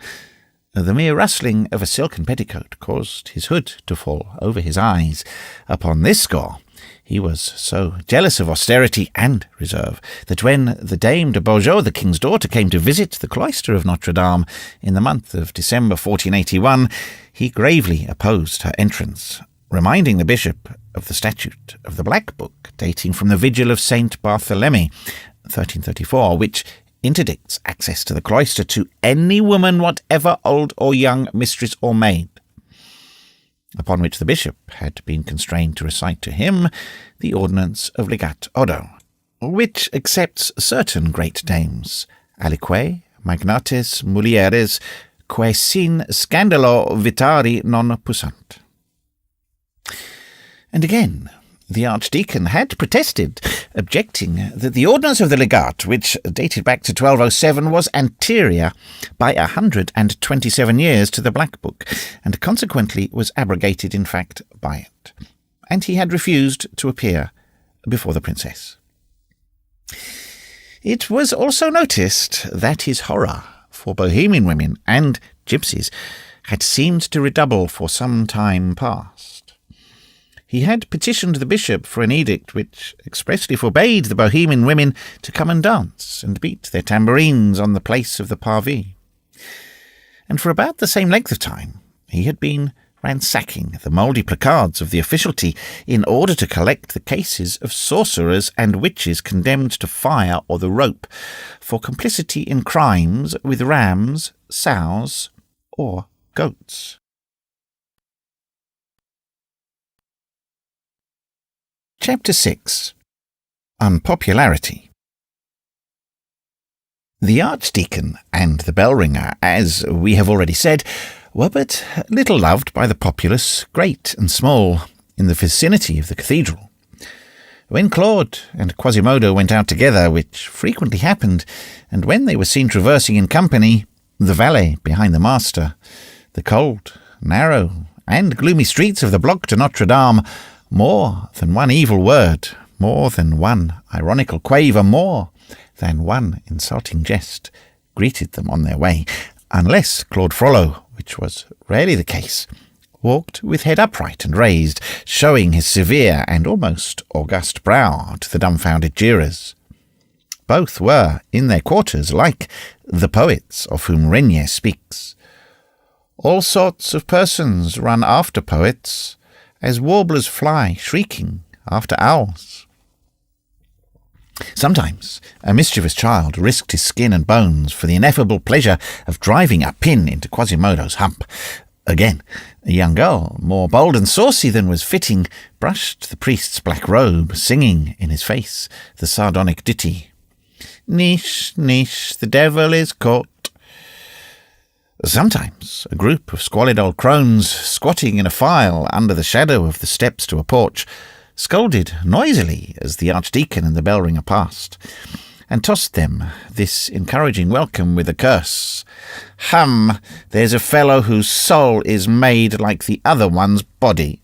The mere rustling of a silken petticoat caused his hood to fall over his eyes. Upon this score, he was so jealous of austerity and reserve that when the Dame de Beaujeu, the king's daughter, came to visit the cloister of Notre-Dame in the month of December 1481, he gravely opposed her entrance, reminding the bishop of the statute of the Black Book dating from the vigil of Saint Barthélemy, 1334, which interdicts access to the cloister to any woman, whatever old or young, mistress or maid, upon which the bishop had been constrained to recite to him the ordinance of Legat Odo, which accepts certain great dames, alique magnates mulieres, quae sin scandalo vitari non pussant. And again, the archdeacon had protested, objecting that the ordinance of the legate, which dated back to 1207, was anterior by 127 years to the Black Book, and consequently was abrogated in fact by it, and he had refused to appear before the princess. It was also noticed that his horror for Bohemian women and gypsies had seemed to redouble for some time past. He had petitioned the bishop for an edict which expressly forbade the Bohemian women to come and dance and beat their tambourines on the place of the Parvis. And for about the same length of time, he had been ransacking the mouldy placards of the officialty in order to collect the cases of sorcerers and witches condemned to fire or the rope for complicity in crimes with rams, sows, or goats. Chapter 6. Unpopularity. The archdeacon and the bell-ringer, as we have already said, were but little loved by the populace, great and small, in the vicinity of the cathedral. When Claude and Quasimodo went out together, which frequently happened, and when they were seen traversing in company, the valet behind the master, the cold, narrow, and gloomy streets of the Bloc de Notre-Dame, more than one evil word, more than one ironical quaver, more than one insulting jest greeted them on their way, unless Claude Frollo, which was rarely the case, walked with head upright and raised, showing his severe and almost august brow to the dumbfounded jeerers. Both were, in their quarters, like the poets of whom Regnier speaks. All sorts of persons run after poets, as warblers fly shrieking after owls. Sometimes a mischievous child risked his skin and bones for the ineffable pleasure of driving a pin into Quasimodo's hump. Again, a young girl, more bold and saucy than was fitting, brushed the priest's black robe, singing in his face the sardonic ditty, "Niche, niche, the devil is caught." Sometimes a group of squalid old crones, squatting in a file under the shadow of the steps to a porch, scolded noisily as the archdeacon and the bell-ringer passed, and tossed them this encouraging welcome with a curse. "Hum, there's a fellow whose soul is made like the other one's body."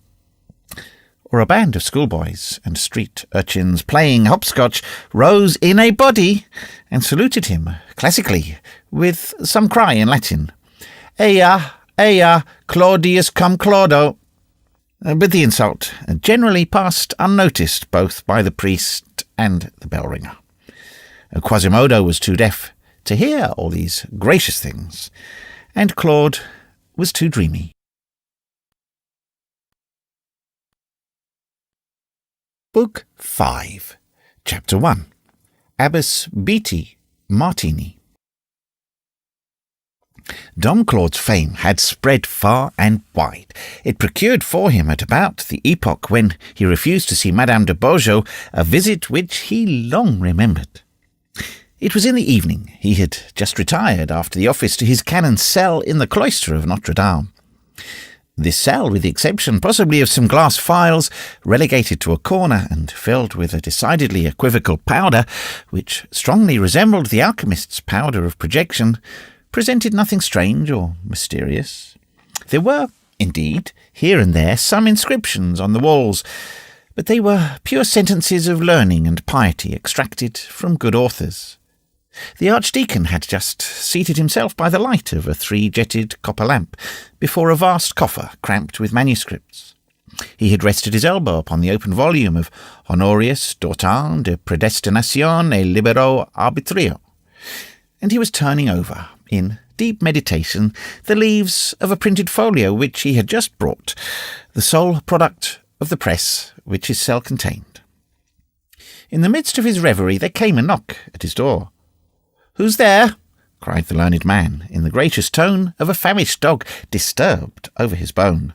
Or a band of schoolboys and street urchins playing hopscotch rose in a body and saluted him classically with some cry in Latin, "Ea, ea, Claudius cum Claudo." But the insult generally passed unnoticed both by the priest and the bell-ringer. Quasimodo was too deaf to hear all these gracious things, and Claude was too dreamy. Book 5, Chapter 1. Abbess Beatty Martini. Dom Claude's fame had spread far and wide. It procured for him at about the epoch when he refused to see Madame de Beaujeu a visit which he long remembered. It was in the evening. He had just retired after the office to his canon's cell in the cloister of Notre-Dame. This cell, with the exception possibly of some glass phials, relegated to a corner and filled with a decidedly equivocal powder, which strongly resembled the alchemist's powder of projection, presented nothing strange or mysterious. There were, indeed, here and there some inscriptions on the walls, but they were pure sentences of learning and piety extracted from good authors. The archdeacon had just seated himself by the light of a 3-jetted copper lamp before a vast coffer cramped with manuscripts. He had rested his elbow upon the open volume of Honorius Dautin de Predestination et Libero Arbitrio, and he was turning over, in deep meditation, the leaves of a printed folio which he had just brought, the sole product of the press which his cell contained. In the midst of his reverie there came a knock at his door. "Who's there?" cried the learned man, in the gracious tone of a famished dog disturbed over his bone.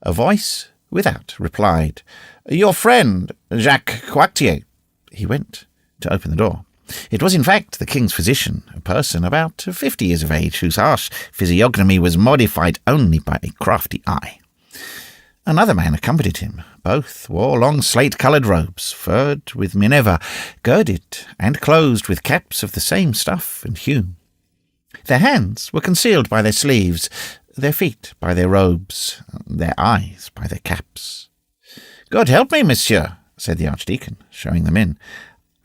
A voice without replied, "Your friend, Jacques Coictier." He went to open the door. It was in fact the king's physician, a person about 50 years of age, whose harsh physiognomy was modified only by a crafty eye. Another man accompanied him. Both wore long slate-coloured robes, furred with minerva, girded and closed with caps of the same stuff and hue. Their hands were concealed by their sleeves, their feet by their robes, their eyes by their caps. "God help me, monsieur," said the archdeacon, showing them in.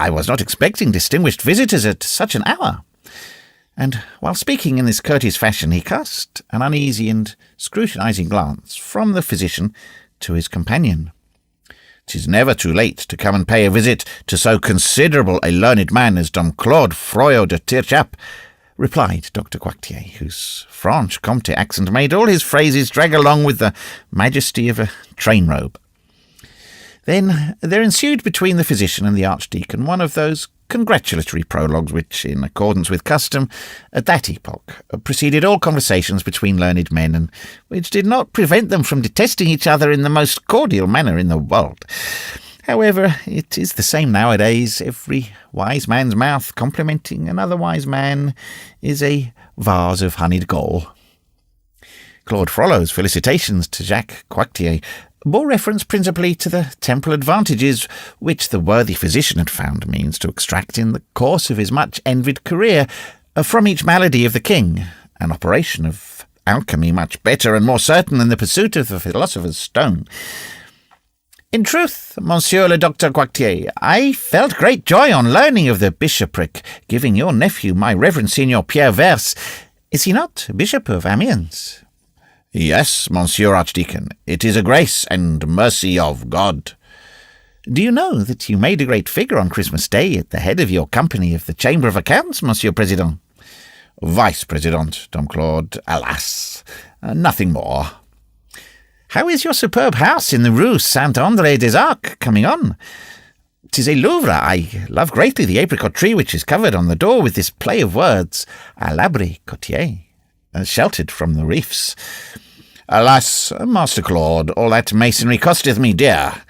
"I was not expecting distinguished visitors at such an hour." And while speaking in this courteous fashion, he cast an uneasy and scrutinizing glance from the physician to his companion. "'Tis never too late to come and pay a visit to so considerable a learned man as Dom Claude Froyot de Tirchap," replied Dr. Coictier, whose Franche Comte accent made all his phrases drag along with the majesty of a train robe. Then there ensued between the physician and the archdeacon one of those congratulatory prologues which, in accordance with custom, at that epoch, preceded all conversations between learned men, and which did not prevent them from detesting each other in the most cordial manner in the world. However, it is the same nowadays. Every wise man's mouth complimenting another wise man is a vase of honeyed gall. Claude Frollo's felicitations to Jacques Coictier bore reference principally to the temporal advantages which the worthy physician had found means to extract in the course of his much-envied career from each malady of the king, an operation of alchemy much better and more certain than the pursuit of the philosopher's stone. "In truth, Monsieur le Docteur Coictier, I felt great joy on learning of the bishopric, giving your nephew, my reverend Signor Pierre Verse. Is he not Bishop of Amiens?" "Yes, Monsieur Archdeacon, it is a grace and mercy of God." "Do you know that you made a great figure on Christmas Day at the head of your company of the Chamber of Accounts, Monsieur President?" "Vice-President, Dom Claude, alas, nothing more." "How is your superb house in the Rue Saint-André des Arcs coming on?" "'Tis a Louvre. I love greatly the apricot tree which is covered on the door with this play of words, à l'abri côtier, sheltered from the reefs." "Alas, Master Claude, all that masonry costeth me dear.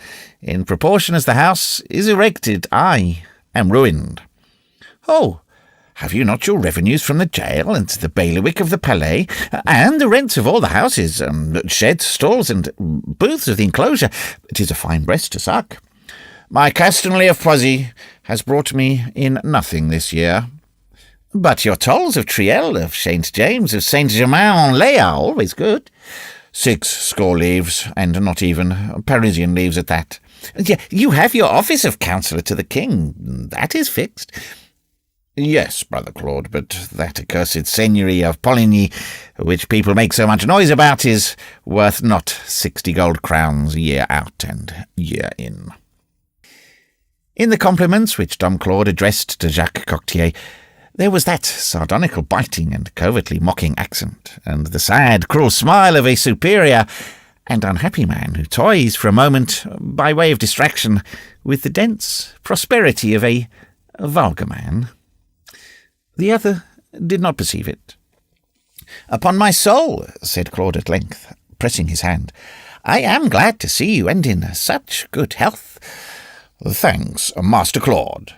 In proportion as the house is erected, I am ruined." "Oh, have you not your revenues from the jail and the bailiwick of the palais, and the rents of all the houses, sheds, stalls, and booths of the enclosure? 'Tis a fine breast to suck." "My castanly of Poissy has brought me in nothing this year." "But your tolls of Triel, of St. James, of St. Germain-en-Laye are always good." 6 score leaves, and not even Parisian leaves at that." "You have your office of counsellor to the king. That is fixed." "Yes, brother Claude, but that accursed seigneury of Poligny, which people make so much noise about, is worth not 60 gold crowns year out and year in." In the compliments which Dom Claude addressed to Jacques Coictier, there was that sardonical biting and covertly mocking accent, and the sad, cruel smile of a superior and unhappy man who toys for a moment, by way of distraction, with the dense prosperity of a vulgar man. The other did not perceive it. "Upon my soul," said Claude at length, pressing his hand, "I am glad to see you, and in such good health." "Thanks, Master Claude."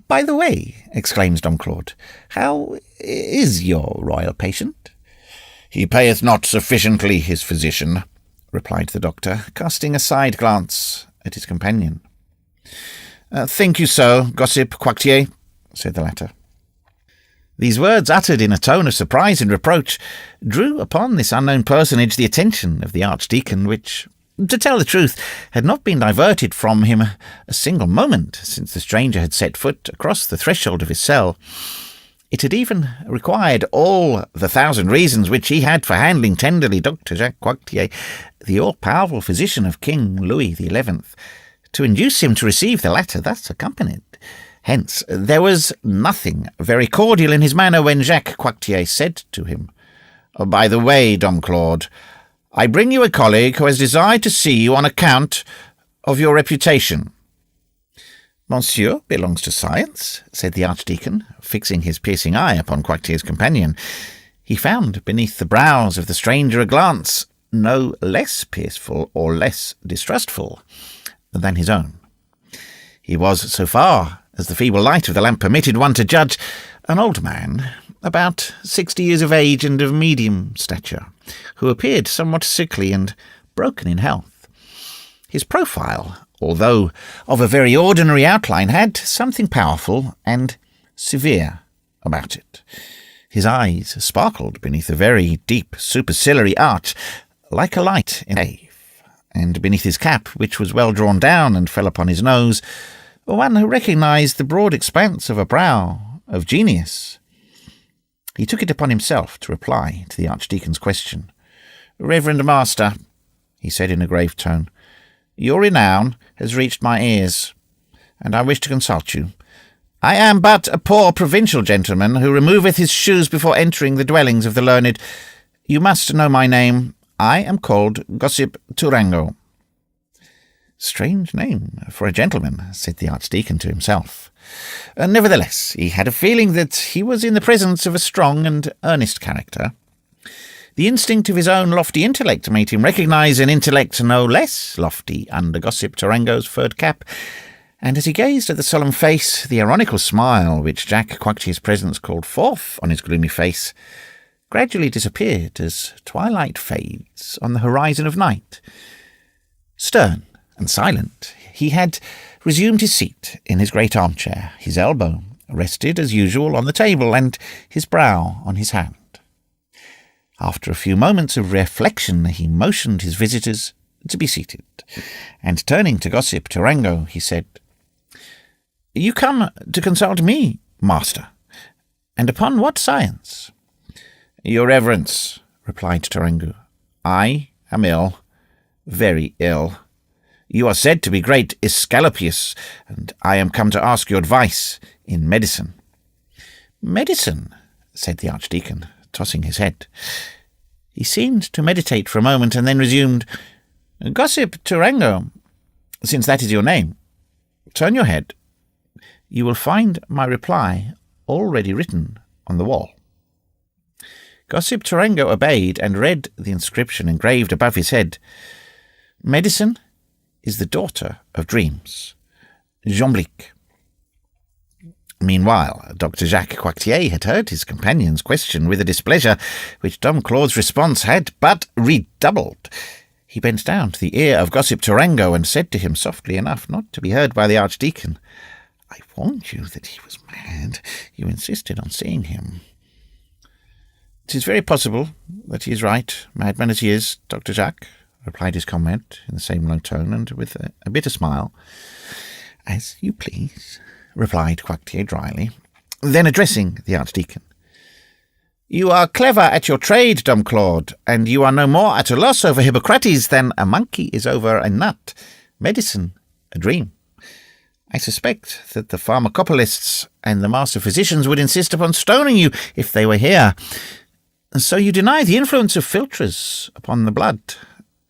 "By the way," exclaims Dom Claude, "how is your royal patient?" "He payeth not sufficiently his physician," replied the doctor, casting a side glance at his companion. "Think you so, gossip Coictier?" said the latter. These words, uttered in a tone of surprise and reproach, drew upon this unknown personage the attention of the archdeacon, which to tell the truth, had not been diverted from him a single moment since the stranger had set foot across the threshold of his cell. It had even required all the 1,000 reasons which he had for handling tenderly Dr. Jacques Coictier, the all-powerful physician of King Louis XI, to induce him to receive the latter thus accompanied. Hence, there was nothing very cordial in his manner when Jacques Coictier said to him, "By the way, Dom Claude, I bring you a colleague who has desired to see you on account of your reputation." "Monsieur belongs to science," said the archdeacon, fixing his piercing eye upon Coictier's companion. He found beneath the brows of the stranger a glance no less pierceful or less distrustful than his own. He was, so far as the feeble light of the lamp permitted one to judge, an old man, about 60 years of age and of medium stature, who appeared somewhat sickly and broken in health. His profile, although of a very ordinary outline, had something powerful and severe about it. His eyes sparkled beneath a very deep superciliary arch, like a light in a cave, and beneath his cap, which was well drawn down and fell upon his nose, one recognised the broad expanse of a brow of genius. He took it upon himself to reply to the archdeacon's question. "Reverend Master," he said in a grave tone, "your renown has reached my ears, and I wish to consult you. I am but a poor provincial gentleman who removeth his shoes before entering the dwellings of the learned. You must know my name. I am called Gossip Tourangeau." "Strange name for a gentleman," said the archdeacon to himself. Nevertheless, he had a feeling that he was in the presence of a strong and earnest character. The instinct of his own lofty intellect made him recognise an intellect no less lofty under Gossip Tourangeau's furred cap, and as he gazed at the solemn face, the ironical smile which Jacques Coictier's presence called forth on his gloomy face gradually disappeared as twilight fades on the horizon of night. Stern and silent, he had resumed his seat in his great armchair, his elbow rested as usual on the table, and his brow on his hand. After a few moments of reflection, he motioned his visitors to be seated, and turning to Gossip Tourangeau, he said, "You come to consult me, master, and upon what science?" "Your reverence," replied Tourangeau, "I am ill, very ill. You are said to be great Esculapius, and I am come to ask your advice in medicine." "Medicine?" said the archdeacon, tossing his head. He seemed to meditate for a moment, and then resumed, "Gossip Tourangeau, since that is your name, turn your head. You will find my reply already written on the wall." Gossip Tourangeau obeyed and read the inscription engraved above his head. "Medicine is the daughter of dreams. Jamblique." Meanwhile, Dr. Jacques Coictier had heard his companion's question with a displeasure which Dom Claude's response had but redoubled. He bent down to the ear of Gossip Tourangeau and said to him softly enough not to be heard by the archdeacon, "I warned you that he was mad. You insisted on seeing him." "It is very possible that he is right, madman as he is, Dr. Jacques," replied his comrade in the same low tone and with a bitter smile. "As you please," replied Coictier dryly. Then addressing the archdeacon, "You are clever at your trade, Dom Claude, and you are no more at a loss over Hippocrates than a monkey is over a nut, medicine, a dream. I suspect that the pharmacopolists and the master physicians would insist upon stoning you if they were here. So you deny the influence of philtres upon the blood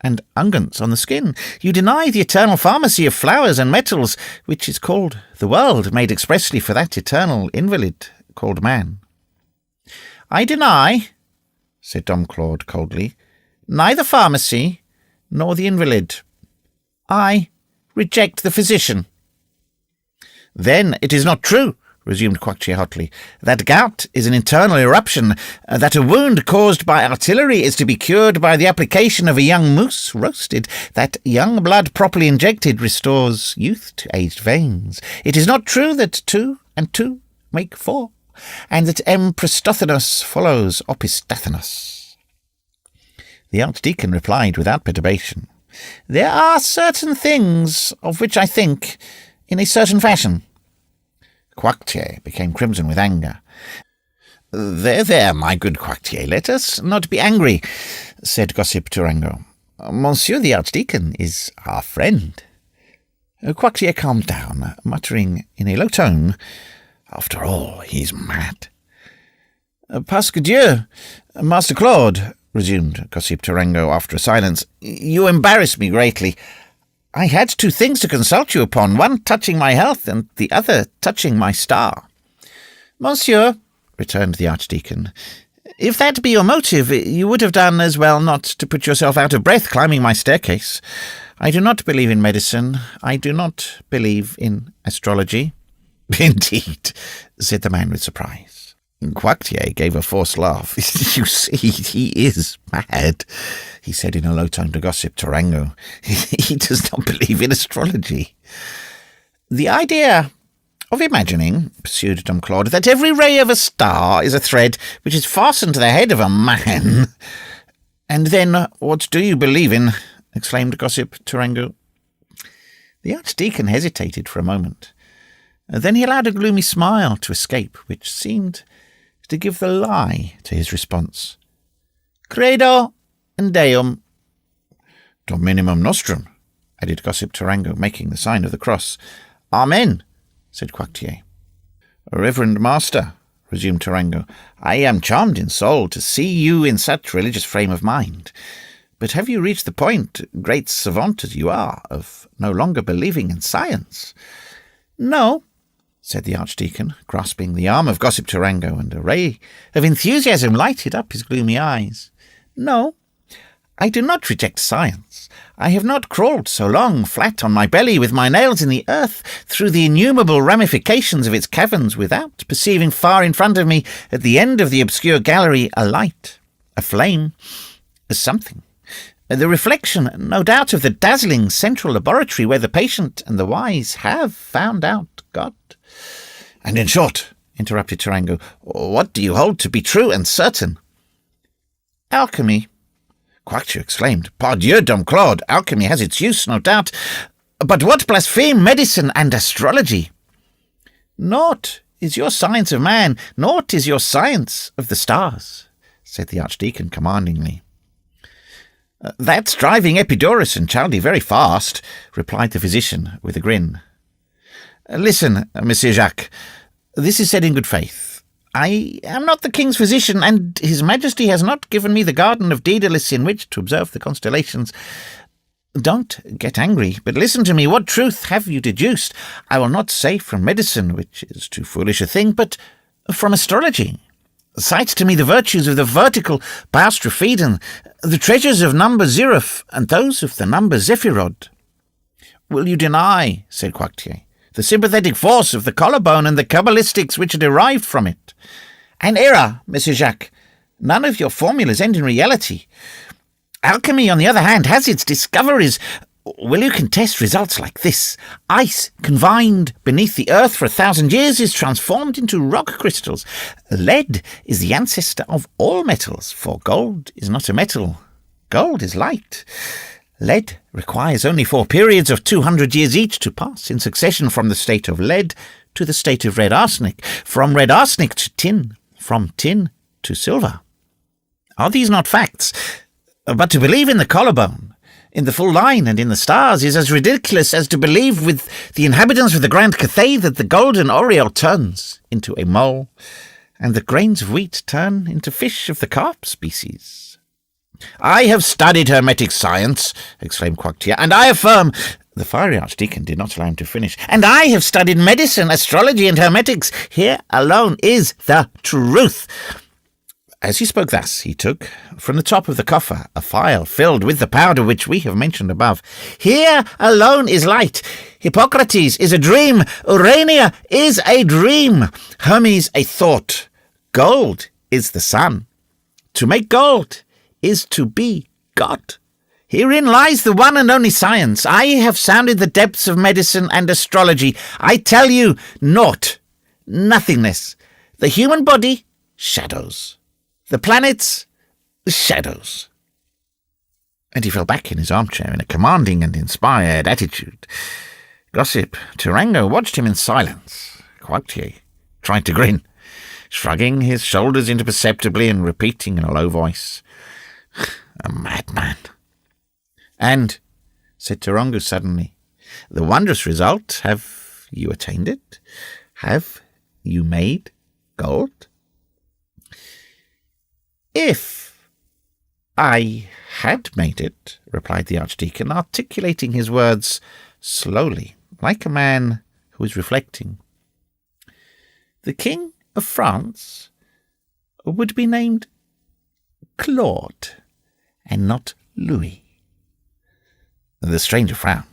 and unguents on the skin. You deny the eternal pharmacy of flowers and metals, which is called the world, made expressly for that eternal invalid called man." "I deny," said Dom Claude coldly, "neither pharmacy nor the invalid. I reject the physician." "Then it is not true," resumed Coictier hotly, "that gout is an internal eruption, that a wound caused by artillery is to be cured by the application of a young moose roasted, that young blood properly injected restores youth to aged veins. It is not true that 2 and 2 make 4, and that Empristothenus follows Opistathenus." The archdeacon replied without perturbation, There are certain things of which I think in a certain fashion. Coictier became crimson with anger. There, my good Coictier, let us not be angry, said Gossip Tourangeau. Monsieur the Archdeacon is our friend. Coictier calmed down, muttering in a low tone, After all, he's mad. Pasque Dieu, Master Claude, resumed Gossip Tourangeau after a silence, you embarrass me greatly. I had two things to consult you upon, one touching my health and the other touching my star. Monsieur, returned the Archdeacon, if that be your motive, you would have done as well not to put yourself out of breath climbing my staircase. I do not believe in medicine. I do not believe in astrology. Indeed, said the man with surprise. Coictier gave a forced laugh. You see, he is mad, he said in a low tone to Gossip Tourangeau. He does not believe in astrology. The idea of imagining, pursued Dom Claude, that every ray of a star is a thread which is fastened to the head of a man. And then what do you believe in? Exclaimed Gossip Tourangeau. The Archdeacon hesitated for a moment. Then he allowed a gloomy smile to escape, which seemed to give the lie to his response. Credo and Deum. Dominum nostrum, added Gossip Tourangeau, making the sign of the cross. Amen, said Coictier. Reverend Master, resumed Tourangeau, I am charmed in soul to see you in such religious frame of mind. But have you reached the point, great savant as you are, of no longer believing in science? No, said the Archdeacon, grasping the arm of Gossip Tourangeau, and a ray of enthusiasm lighted up his gloomy eyes. No, I do not reject science. I have not crawled so long flat on my belly with my nails in the earth through the innumerable ramifications of its caverns without perceiving far in front of me, at the end of the obscure gallery, a light, a flame, a something. The reflection, no doubt, of the dazzling central laboratory where the patient and the wise have found out God. And in short, interrupted Tourangeau, what do you hold to be true and certain? Alchemy. Coictier exclaimed, Pardieu, Dom Claude, alchemy has its use, no doubt, but what blaspheme medicine and astrology? Naught is your science of man, naught is your science of the stars, said the Archdeacon commandingly. That's driving Epidaurus and Chaldee very fast, replied the physician with a grin. Listen, Monsieur Jacques, this is said in good faith. I am not the king's physician, and his majesty has not given me the garden of Daedalus in which to observe the constellations. Don't get angry, but listen to me. What truth have you deduced? I will not say from medicine, which is too foolish a thing, but from astrology. Cite to me the virtues of the vertical Baastropheden, the treasures of number Ziraph, and those of the number Zephirod. Will you deny, said Coictier, the sympathetic force of the collarbone and the cabalistics which are derived from it? An error, Monsieur Jacques. None of your formulas end in reality. Alchemy, on the other hand, has its discoveries. Will you contest results like this? Ice, confined beneath the earth for 1,000 years, is transformed into rock crystals. Lead is the ancestor of all metals, for gold is not a metal. Gold is light. Lead requires only 4 periods of 200 years each to pass in succession from the state of lead to the state of red arsenic, from red arsenic to tin, from tin to silver. Are these not facts? But to believe in the collarbone, in the full line, and in the stars is as ridiculous as to believe with the inhabitants of the Grand Cathay that the golden oriole turns into a mole, and the grains of wheat turn into fish of the carp species. I have studied hermetic science, exclaimed Coictier, and I affirm— The fiery Archdeacon did not allow him to finish. And I have studied medicine, astrology, and hermetics. Here alone is the truth. As he spoke thus, he took from the top of the coffer a phial filled with the powder which we have mentioned above. Here alone is light. Hippocrates is a dream. Urania is a dream. Hermes a thought. Gold is the sun. To make gold is to be God. Herein lies the one and only science. I have sounded the depths of medicine and astrology. I tell you, naught, nothingness. The human body, shadows. The planets, shadows. and he fell back in his armchair in a commanding and inspired attitude. Gossip Tarango watched him in silence. Coictier tried to grin, shrugging his shoulders imperceptibly and repeating in a low voice, "A madman." "And," said Tarango suddenly, "the wondrous result, have you attained it? Have you made gold?" "If I had made it," replied the archdeacon, articulating his words slowly, like a man who is reflecting, "the King of France would be named Claude and not Louis." The stranger frowned.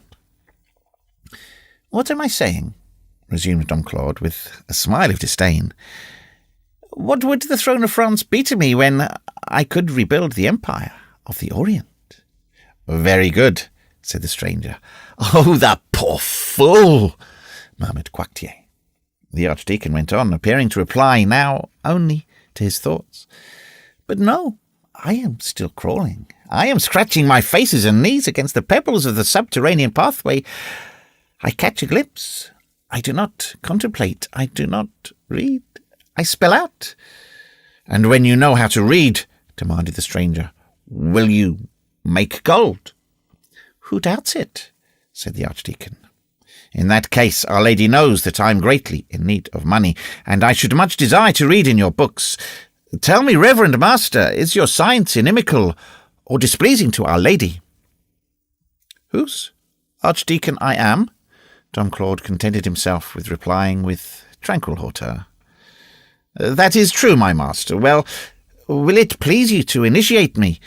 "What am I saying?" resumed Don Claude, with a smile of disdain. "What would the throne of France be to me when I could rebuild the empire of the Orient?" "Very good," said the stranger. "Oh, the poor fool!" murmured Coictier. The archdeacon went on, appearing to reply now only to his thoughts. "But no, I am still crawling. I am scratching my faces and knees against the pebbles of the subterranean pathway. I catch a glimpse. I do not contemplate. I do not read. I spell out." "And when you know how to read," demanded the stranger, "will you make gold?" "Who doubts it?" said the archdeacon. "In that case, Our Lady knows that I am greatly in need of money, and I should much desire to read in your books. Tell me, Reverend Master, is your science inimical or displeasing to Our Lady?" "Whose archdeacon I am?" Don Claude contented himself with replying with tranquil hauteur. "That is true, my master. Well, will it please you to initiate me?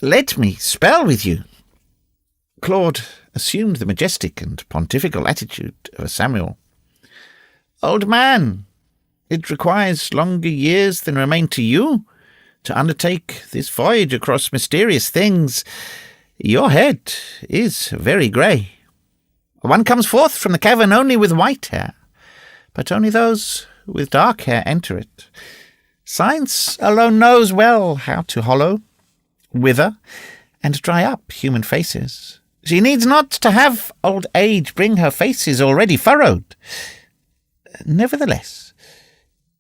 Let me spell with you." Claude assumed the majestic and pontifical attitude of a Samuel. "Old man, it requires longer years than remain to you to undertake this voyage across mysterious things. Your head is very grey. One comes forth from the cavern only with white hair, but only those with dark hair enter it. Science alone knows well how to hollow, wither, and dry up human faces. She needs not to have old age bring her faces already furrowed. Nevertheless,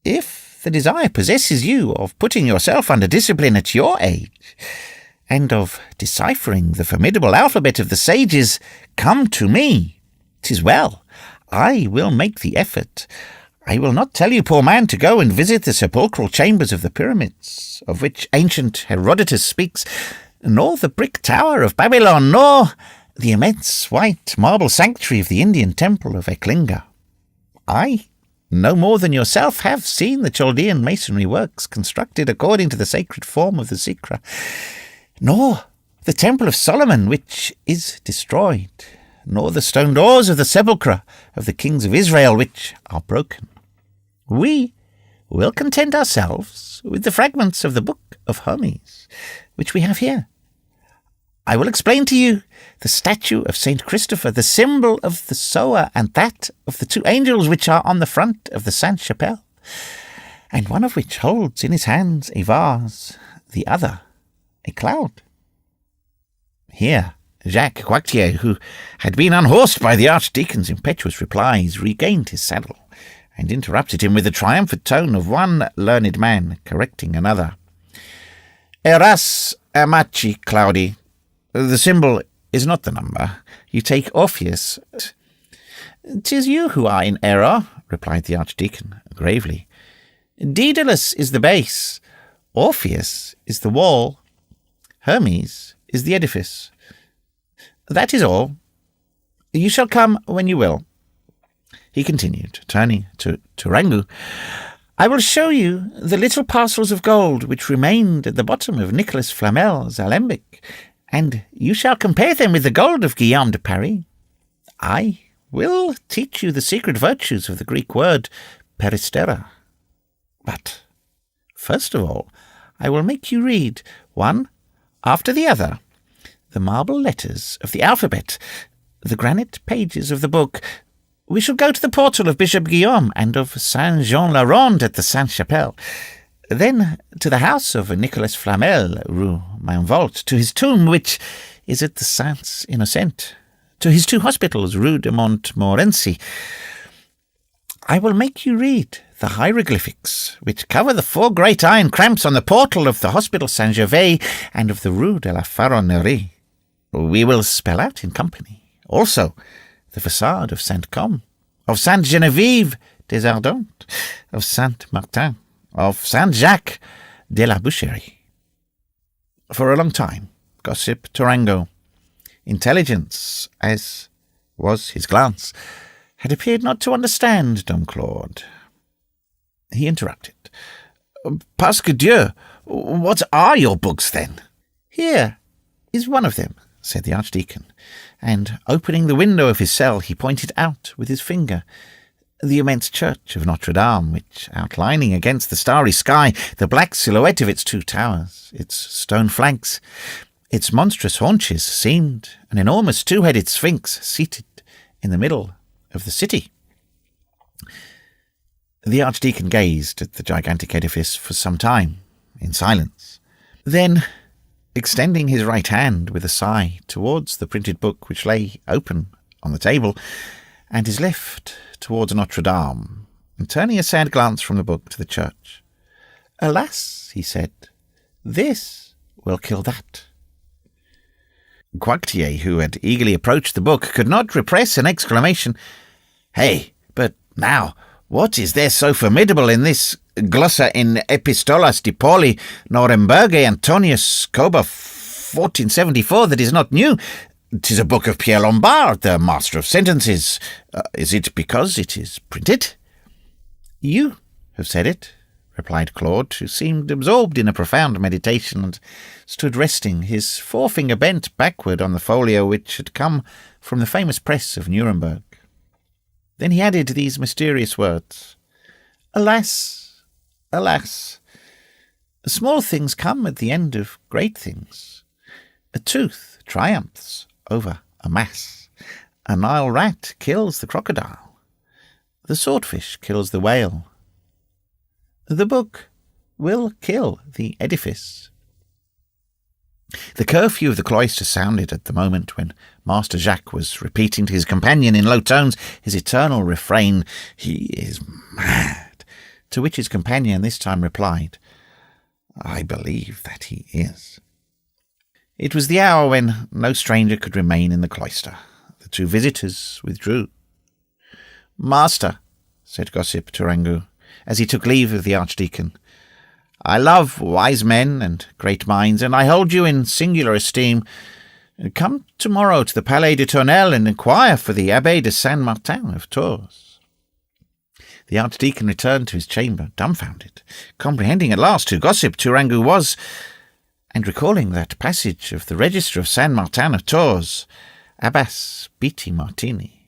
if the desire possesses you of putting yourself under discipline at your age, and of deciphering the formidable alphabet of the sages, come to me. 'Tis well. I will make the effort. I will not tell you, poor man, to go and visit the sepulchral chambers of the pyramids, of which ancient Herodotus speaks, nor the brick tower of Babylon, nor the immense white marble sanctuary of the Indian temple of Eklinga. I, no more than yourself, have seen the Chaldean masonry works constructed according to the sacred form of the Sikra, nor the temple of Solomon, which is destroyed, nor the stone doors of the sepulchre of the kings of Israel, which are broken. We will content ourselves with the fragments of the book of Hermes, which we have here. I will explain to you the statue of Saint Christopher, the symbol of the sower, and that of the two angels which are on the front of the Sainte-Chapelle, and one of which holds in his hands a vase, the other a cloud. Here Jacques Coictier, who had been unhorsed by the archdeacon's impetuous replies, regained his saddle, and interrupted him with the triumphant tone of one learned man correcting another. Eras amachi Claudi. The symbol is not the number. You take Orpheus. 'Tis you who are in error, replied the archdeacon gravely. Daedalus is the base. Orpheus is the wall. Hermes is the edifice. That is all. You shall come when you will. He continued, turning to Tarango. I will show you the little parcels of gold which remained at the bottom of Nicholas Flamel's alembic, and you shall compare them with the gold of Guillaume de Paris. I will teach you the secret virtues of the Greek word peristera. But, first of all, I will make you read, one after the other, the marble letters of the alphabet, the granite pages of the book. We shall go to the portal of Bishop Guillaume and of Saint-Jean-la-Ronde at the Sainte-Chapelle, then to the house of Nicolas Flamel, Rue Mainvolt, to his tomb, which is at the Saints Innocents, to his 2 hospitals, Rue de Montmorency. I will make you read the hieroglyphics which cover the 4 great iron cramps on the portal of the Hospital Saint-Gervais and of the Rue de la Faronnerie. We will spell out in company also the facade of Saint-Côme, of Sainte-Geneviève des Ardentes, of Saint-Martin, of Saint-Jacques de la Boucherie. For a long time, Gossip Tourangeau, intelligence as was his glance, had appeared not to understand Dom Claude. He interrupted. Pasque Dieu, what are your books, then? Here is one of them, said the archdeacon, and, opening the window of his cell, he pointed out with his finger the immense church of Notre-Dame, which, outlining against the starry sky the black silhouette of its 2 towers, its stone flanks, its monstrous haunches, seemed an enormous 2-headed sphinx seated in the middle of the city. The archdeacon gazed at the gigantic edifice for some time, in silence. Then, extending his right hand with a sigh towards the printed book which lay open on the table, and his left towards Notre-Dame, and turning a sad glance from the book to the church. Alas, he said, this will kill that. Quactier, who had eagerly approached the book, could not repress an exclamation. Hey, but now, what is there so formidable in this glossa in epistolas de Pauli Noremberge Antonius Coba 1474 that is not new? 'Tis a book of Pierre Lombard, the master of sentences. Is it because it is printed? You have said it, replied Claude, who seemed absorbed in a profound meditation, and stood resting, his forefinger bent backward on the folio which had come from the famous press of Nuremberg. Then he added these mysterious words. Alas, alas, small things come at the end of great things. A tooth triumphs over a mass. A Nile rat kills the crocodile. The swordfish kills the whale. The book will kill the edifice. The curfew of the cloister sounded at the moment when Master Jacques was repeating to his companion in low tones his eternal refrain, "He is mad," to which his companion this time replied, "I believe that he is." It was the hour when no stranger could remain in the cloister. The 2 visitors withdrew. "Master," said Gossip Tourangeau, as he took leave of the archdeacon, "I love wise men and great minds, and I hold you in singular esteem. Come tomorrow to the Palais de Tournelle and inquire for the Abbé de Saint-Martin of Tours." The archdeacon returned to his chamber, dumbfounded, comprehending at last who Gossip Tourangeau was, and recalling that passage of the Register of Saint-Martin of Tours, Abbas Biti Martini,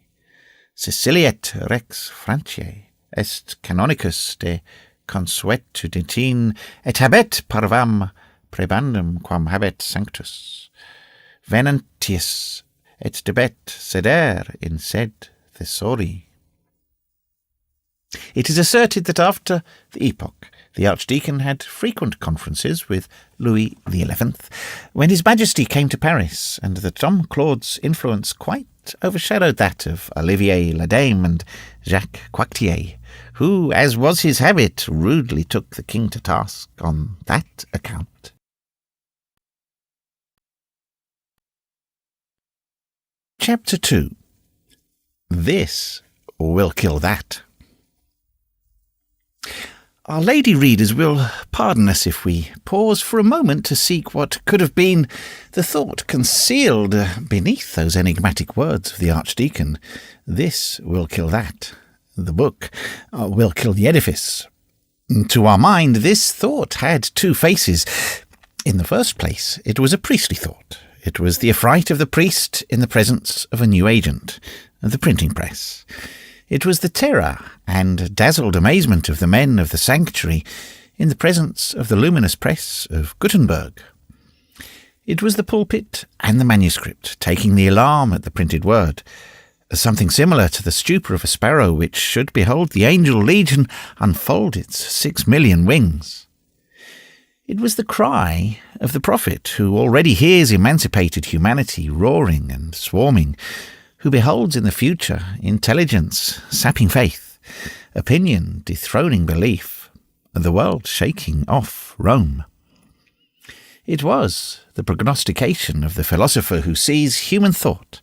Ceciliet Rex Frantiae, est canonicus de consuetudine, et habet parvam prebandum quam habet sanctus. Venantius et debet seder in sed thesori. It is asserted that after the epoch, the archdeacon had frequent conferences with Louis XI, when His Majesty came to Paris, and that Dom Claude's influence quite overshadowed that of Olivier Ladame and Jacques Quactier, who, as was his habit, rudely took the king to task on that account. Chapter 2. This will kill that. Our lady readers will pardon us if we pause for a moment to seek what could have been the thought concealed beneath those enigmatic words of the archdeacon. This will kill that. The book will kill the edifice. To our mind, this thought had 2 faces. In the first place, it was a priestly thought. It was the affright of the priest in the presence of a new agent, the printing press. It was the terror and dazzled amazement of the men of the sanctuary in the presence of the luminous press of Gutenberg. It was the pulpit and the manuscript taking the alarm at the printed word, something similar to the stupor of a sparrow which should behold the angel legion unfold its 6 million wings. It was the cry of the prophet who already hears emancipated humanity roaring and swarming, who beholds in the future intelligence sapping faith, opinion dethroning belief, and the world shaking off Rome. It was the prognostication of the philosopher who sees human thought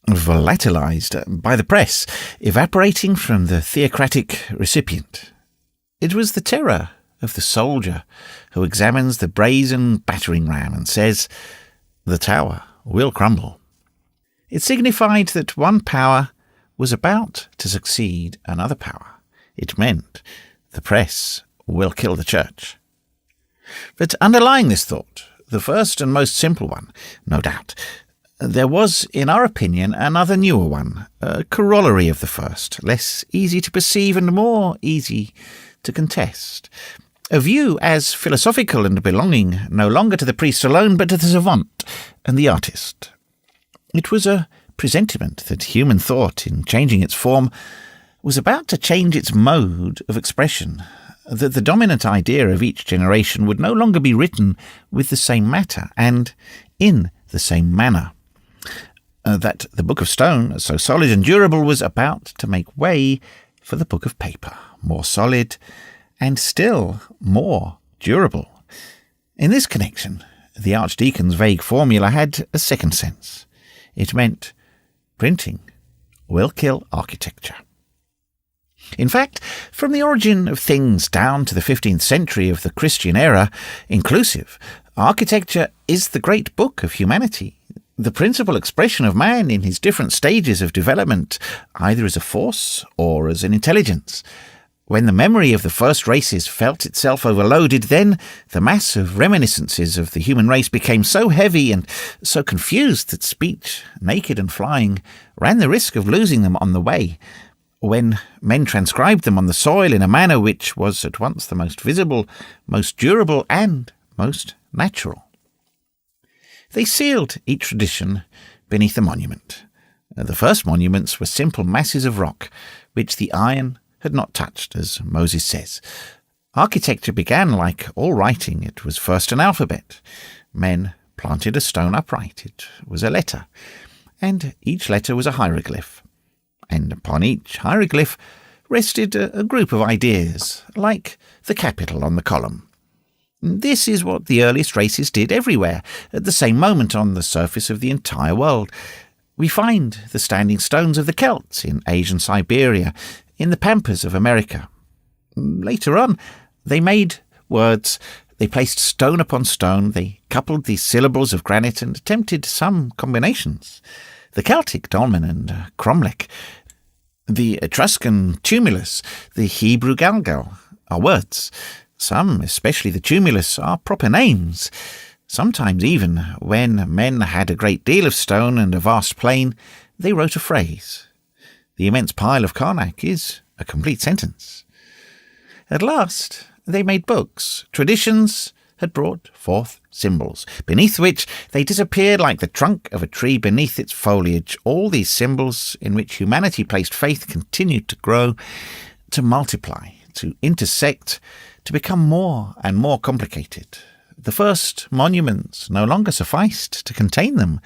volatilized by the press, evaporating from the theocratic recipient. It was the terror of the soldier who examines the brazen battering ram and says, "The tower will crumble." It signified that one power was about to succeed another power. It meant the press will kill the church. But underlying this thought, the first and most simple one, no doubt, there was, in our opinion, another newer one, a corollary of the first, less easy to perceive and more easy to contest. A view as philosophical and belonging no longer to the priest alone, but to the savant and the artist. It was a presentiment that human thought, in changing its form, was about to change its mode of expression, that the dominant idea of each generation would no longer be written with the same matter and in the same manner. That the book of stone, so solid and durable, was about to make way for the book of paper, more solid and still more durable. In this connection, the archdeacon's vague formula had a second sense. It meant printing will kill architecture. In fact, from the origin of things down to the 15th century of the Christian era, inclusive, architecture is the great book of humanity, the principal expression of man in his different stages of development, either as a force or as an intelligence. When the memory of the first races felt itself overloaded, then the mass of reminiscences of the human race became so heavy and so confused that speech, naked and flying, ran the risk of losing them on the way, when men transcribed them on the soil in a manner which was at once the most visible, most durable, and most natural. They sealed each tradition beneath a monument. The first monuments were simple masses of rock, which the iron had not touched, as Moses says. Architecture began like all writing. It was first an alphabet. Men planted a stone upright. It was a letter, and each letter was a hieroglyph. And upon each hieroglyph rested a group of ideas, like the capital on the column. This is what the earliest races did everywhere, at the same moment on the surface of the entire world. We find the standing stones of the Celts in Asian Siberia, in the pampas of America. Later on, they made words. They placed stone upon stone. They coupled the syllables of granite and attempted some combinations. The Celtic dolmen and cromlech, the Etruscan tumulus, the Hebrew galgal are words. Some, especially the tumulus, are proper names. Sometimes even, when men had a great deal of stone and a vast plain, they wrote a phrase. The immense pile of Karnak is a complete sentence. At last, they made books. Traditions had brought forth symbols, beneath which they disappeared like the trunk of a tree beneath its foliage. All these symbols in which humanity placed faith continued to grow, to multiply, to intersect, to become more and more complicated. The first monuments no longer sufficed to contain them.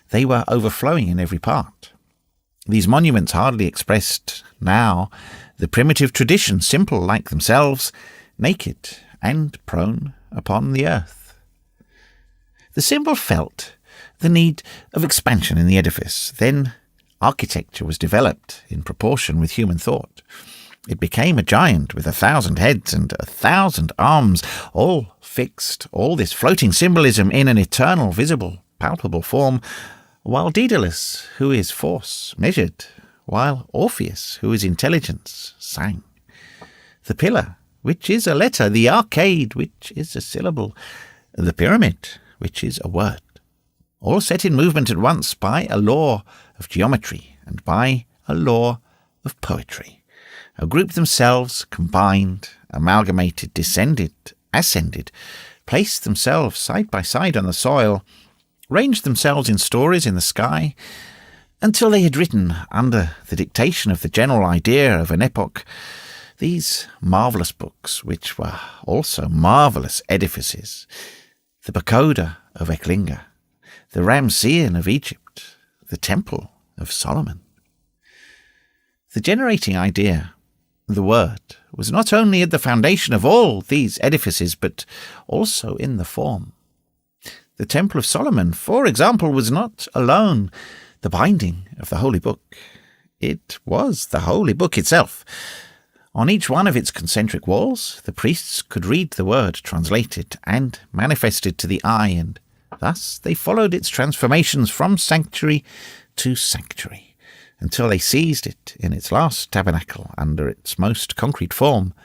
They were overflowing in every part. These monuments hardly expressed now the primitive tradition, simple like themselves, naked and prone upon the earth. The symbol felt the need of expansion in the edifice. Then architecture was developed in proportion with human thought. It became a giant with 1,000 heads and 1,000 arms, all fixed, all this floating symbolism in an eternal, visible, palpable form, while Daedalus, who is force, measured, while Orpheus, who is intelligence, sang. The pillar, which is a letter, the arcade, which is a syllable, the pyramid, which is a word, all set in movement at once by a law of geometry and by a law of poetry, grouped themselves, combined, amalgamated, descended, ascended, placed themselves side by side on the soil, ranged themselves in stories in the sky, until they had written, under the dictation of the general idea of an epoch, These marvellous books, which were also marvellous edifices, the pagoda of Eklinga, the Ramesseum of Egypt, the Temple of Solomon. The generating idea, the Word, was not only at the foundation of all these edifices, but also in the form. The Temple of Solomon, for example, was not alone the binding of the Holy Book. It was the Holy Book itself. On each one of its concentric walls, the priests could read the Word translated and manifested to the eye, and thus they followed its transformations from sanctuary to sanctuary, until they seized it in its last tabernacle under its most concrete form,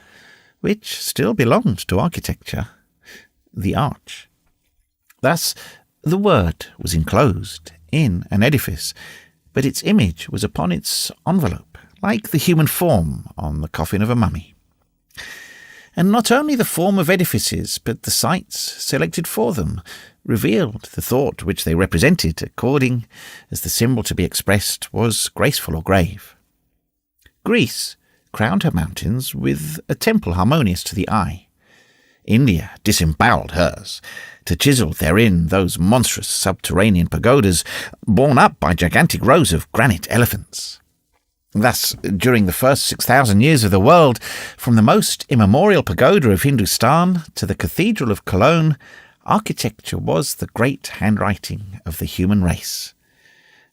which still belonged to architecture, the arch. Thus, the Word was enclosed in an edifice, but its image was upon its envelope, like the human form on the coffin of a mummy. And not only the form of edifices, but the sites selected for them revealed the thought which they represented, according as the symbol to be expressed was graceful or grave. Greece crowned her mountains with a temple harmonious to the eye. India disembowelled hers, to chisel therein those monstrous subterranean pagodas borne up by gigantic rows of granite elephants. Thus, during the first 6,000 years of the world, from the most immemorial pagoda of Hindustan to the Cathedral of Cologne, architecture was the great handwriting of the human race.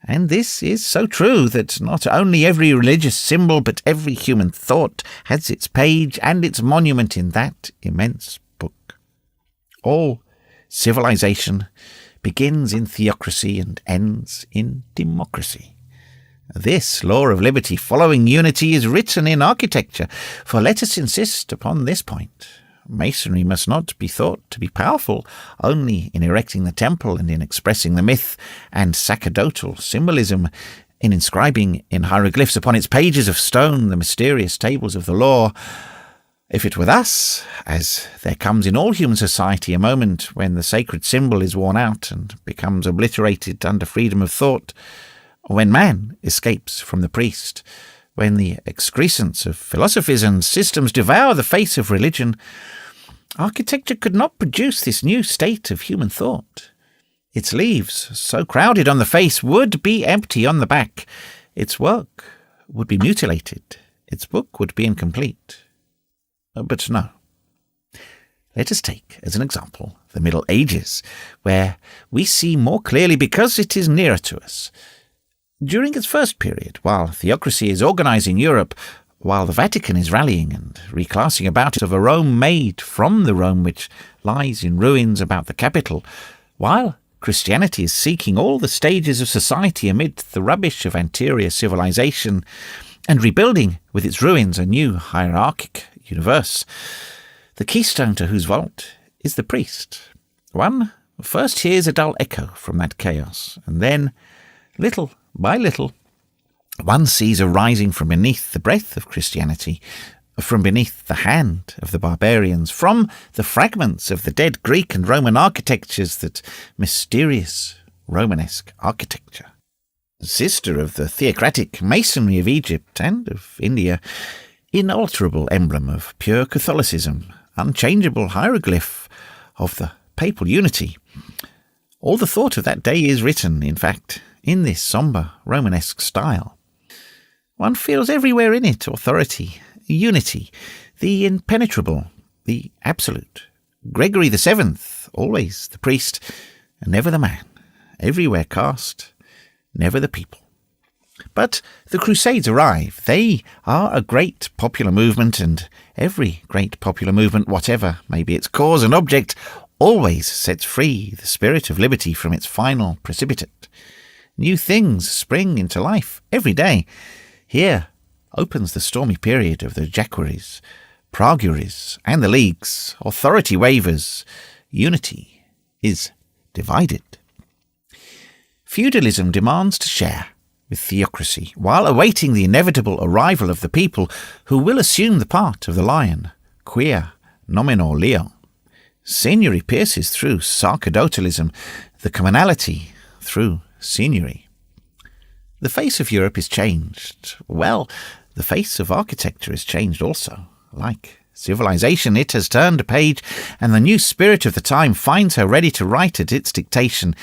And this is so true that not only every religious symbol, but every human thought has its page and its monument in that immense book. All civilization begins in theocracy and ends in democracy. This law of liberty following unity is written in architecture, for let us insist upon this point. Masonry must not be thought to be powerful only in erecting the temple and in expressing the myth and sacerdotal symbolism, in inscribing in hieroglyphs upon its pages of stone the mysterious tables of the law. If it were thus, as there comes in all human society a moment when the sacred symbol is worn out and becomes obliterated under freedom of thought, when man escapes from the priest, when the excrescence of philosophies and systems devour the face of religion, architecture could not produce this new state of human thought. Its leaves, so crowded on the face, would be empty on the back. Its work would be mutilated. Its book would be incomplete. But no. Let us take, as an example, the Middle Ages, where we see more clearly because it is nearer to us. During its first period, while theocracy is organizing Europe, while the Vatican is rallying and reclassing about it of a Rome made from the Rome which lies in ruins about the capital, while Christianity is seeking all the stages of society amid the rubbish of anterior civilization and rebuilding with its ruins a new hierarchic universe, the keystone to whose vault is the priest. One first hears a dull echo from that chaos, and then, little by little, one sees arising from beneath the breath of Christianity, from beneath the hand of the barbarians, from the fragments of the dead Greek and Roman architectures, that mysterious Romanesque architecture. Sister of the theocratic masonry of Egypt and of India, inalterable emblem of pure Catholicism, unchangeable hieroglyph of the papal unity. All the thought of that day is written, in fact, in this sombre Romanesque style. One feels everywhere in it authority, unity, the impenetrable, the absolute. Gregory VII, always the priest, and never the man, everywhere caste, never the people. But the Crusades arrive. They are a great popular movement, and every great popular movement, whatever may be its cause and object, always sets free the spirit of liberty from its final precipitate. New things spring into life every day. Here opens the stormy period of the Jacqueries, Pragueries, and the Leagues. Authority wavers. Unity is divided. Feudalism demands to share with theocracy, while awaiting the inevitable arrival of the people who will assume the part of the lion, quia nominor leon. Seigneury pierces through sacerdotalism, the commonality through seigneury. The face of Europe is changed. Well, the face of architecture is changed also. Like civilization, it has turned a page, and the new spirit of the time finds her ready to write at its dictation.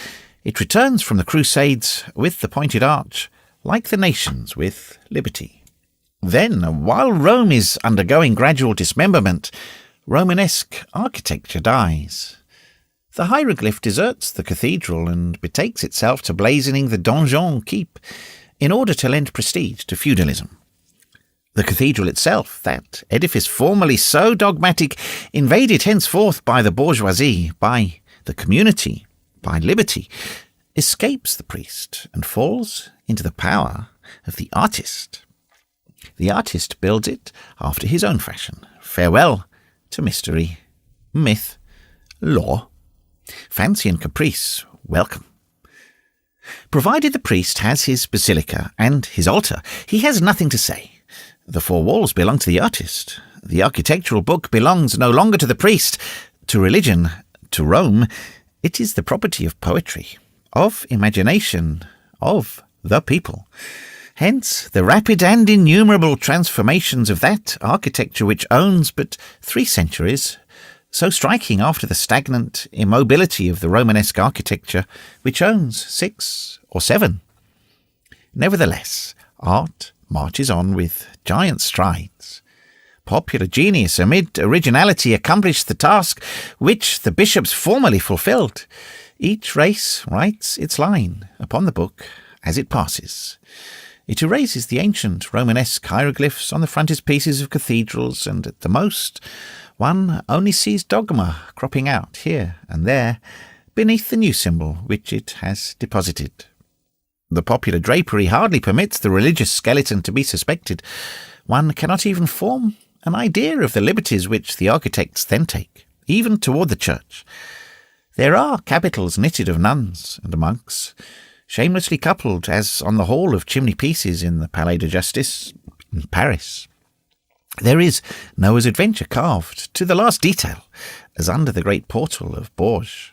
It returns from the Crusades with the pointed arch, like the nations with liberty. Then, while Rome is undergoing gradual dismemberment, Romanesque architecture dies. The hieroglyph deserts the cathedral and betakes itself to blazoning the donjon keep in order to lend prestige to feudalism. The cathedral itself, that edifice formerly so dogmatic, invaded henceforth by the bourgeoisie, by the community, by liberty, escapes the priest and falls into the power of the artist. The artist builds it after his own fashion. Farewell to mystery, myth, law. Fancy and caprice, welcome. Provided the priest has his basilica and his altar, he has nothing to say. The four walls belong to the artist. The architectural book belongs no longer to the priest, to religion, to Rome. It is the property of poetry, of imagination, of the people. Hence, the rapid and innumerable transformations of that architecture which owns but 3 centuries, so striking after the stagnant immobility of the Romanesque architecture, which owns 6 or 7. Nevertheless, art marches on with giant strides. Popular genius amid originality accomplished the task which the bishops formerly fulfilled. Each race writes its line upon the book as it passes. It erases the ancient Romanesque hieroglyphs on the frontispieces of cathedrals, and at the most, one only sees dogma cropping out here and there beneath the new symbol which it has deposited. The popular drapery hardly permits the religious skeleton to be suspected. One cannot even form an idea of the liberties which the architects then take, even toward the church. There are capitals knitted of nuns and monks, shamelessly coupled as on the hall of chimney-pieces in the Palais de Justice in Paris. There is Noah's Adventure carved to the last detail, as under the great portal of Bourges.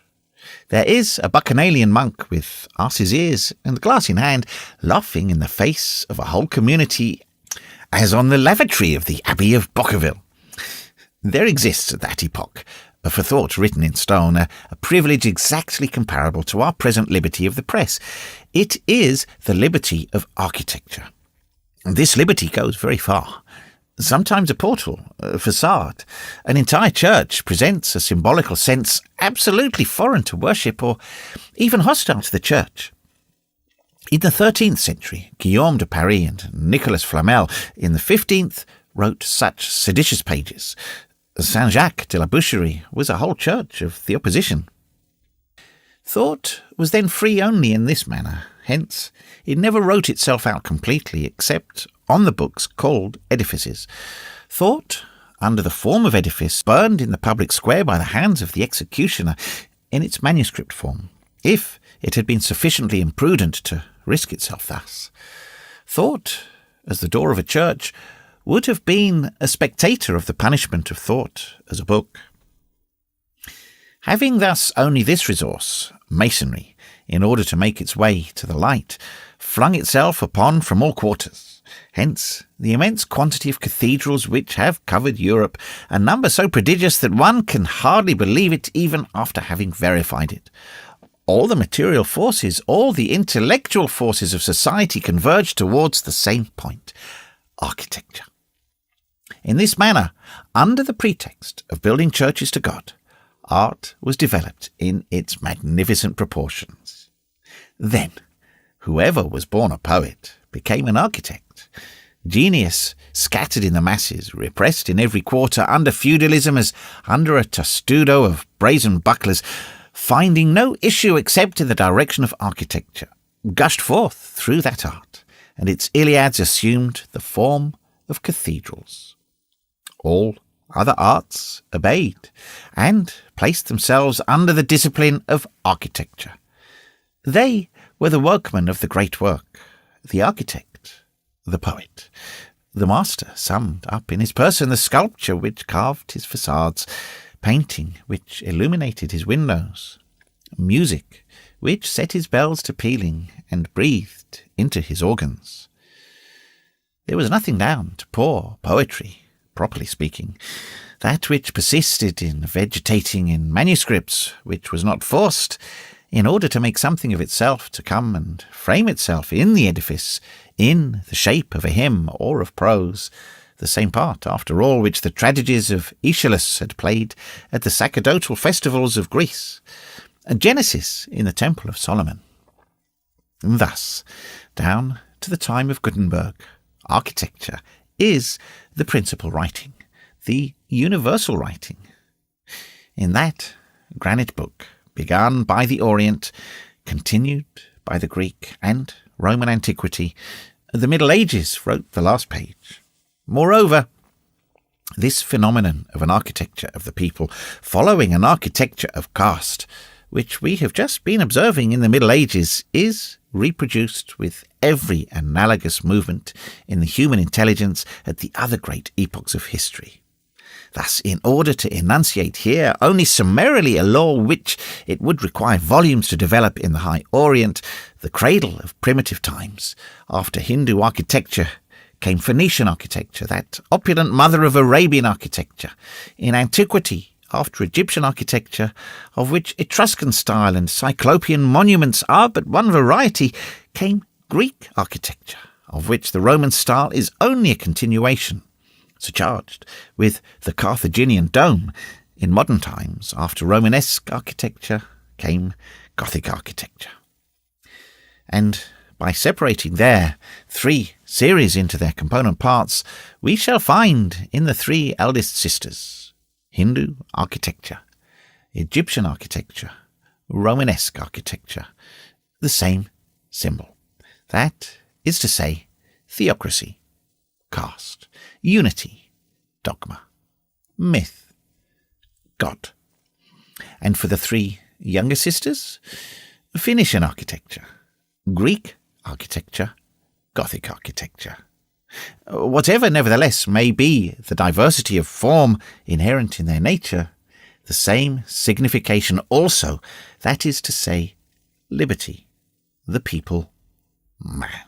There is a bacchanalian monk with ass's ears and glass in hand, laughing in the face of a whole community, as on the lavatory of the Abbey of Bocqueville. There exists at that epoch, for thought written in stone, a privilege exactly comparable to our present liberty of the press. It is the liberty of architecture. This liberty goes very far. Sometimes a portal, a facade, an entire church presents a symbolical sense absolutely foreign to worship or even hostile to the church. In the 13th century, Guillaume de Paris and Nicolas Flamel in the 15th wrote such seditious pages. Saint-Jacques de la Boucherie was a whole church of the opposition. Thought was then free only in this manner. Hence, it never wrote itself out completely except on the books called edifices. Thought, under the form of edifice, burned in the public square by the hands of the executioner in its manuscript form, if it had been sufficiently imprudent to risk itself thus. Thought, as the door of a church, would have been a spectator of the punishment of thought as a book. Having thus only this resource, masonry, in order to make its way to the light, flung itself upon from all quarters. Hence the immense quantity of cathedrals which have covered Europe, a number so prodigious that one can hardly believe it even after having verified it. All the material forces, all the intellectual forces of society converge towards the same point: architecture. In this manner, under the pretext of building churches to God, art was developed in its magnificent proportions. Then, whoever was born a poet became an architect. Genius, scattered in the masses, repressed in every quarter under feudalism as under a testudo of brazen bucklers, finding no issue except in the direction of architecture, gushed forth through that art, and its Iliads assumed the form of cathedrals. All other arts obeyed, and placed themselves under the discipline of architecture. They were the workmen of the great work, the architect, the poet. The master summed up in his person the sculpture which carved his facades, painting which illuminated his windows, music which set his bells to pealing and breathed into his organs. There was nothing down to poor poetry, properly speaking, that which persisted in vegetating in manuscripts, which was not forced, in order to make something of itself to come and frame itself in the edifice, in the shape of a hymn or of prose, the same part, after all, which the tragedies of Aeschylus had played at the sacerdotal festivals of Greece, a Genesis in the Temple of Solomon. And thus, down to the time of Gutenberg, architecture is the principal writing, the universal writing. In that granite book, begun by the Orient, continued by the Greek and Roman antiquity, the Middle Ages wrote the last page. Moreover, this phenomenon of an architecture of the people following an architecture of caste, which we have just been observing in the Middle Ages, is reproduced with every analogous movement in the human intelligence at the other great epochs of history. Thus, in order to enunciate here only summarily a law which it would require volumes to develop in the High Orient, the cradle of primitive times, after Hindu architecture came Phoenician architecture, that opulent mother of Arabian architecture. In antiquity, after Egyptian architecture, of which Etruscan style and Cyclopean monuments are but one variety, came Greek architecture, of which the Roman style is only a continuation, surcharged with the Carthaginian dome. In modern times, after Romanesque architecture, came Gothic architecture. And by separating their three series into their component parts, we shall find in the three eldest sisters Hindu architecture, Egyptian architecture, Romanesque architecture, the same symbol. That is to say, theocracy, caste, unity, dogma, myth, God. And for the three younger sisters, Phoenician architecture, Greek architecture, Gothic architecture. Whatever, nevertheless, may be the diversity of form inherent in their nature, the same signification also, that is to say, liberty, the people, man.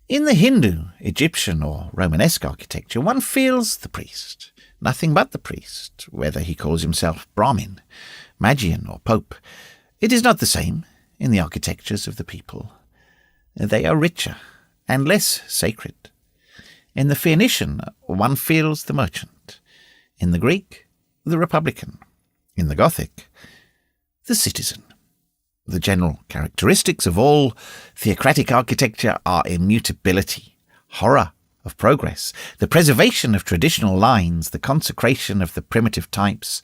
In the Hindu, Egyptian or Romanesque architecture, one feels the priest, nothing but the priest, whether he calls himself Brahmin, Magian or Pope. It is not the same in the architectures of the people. They are richer and less sacred. In the Phoenician, one feels the merchant. In the Greek, the republican. In the Gothic, the citizen. The general characteristics of all theocratic architecture are immutability, horror of progress, the preservation of traditional lines, the consecration of the primitive types,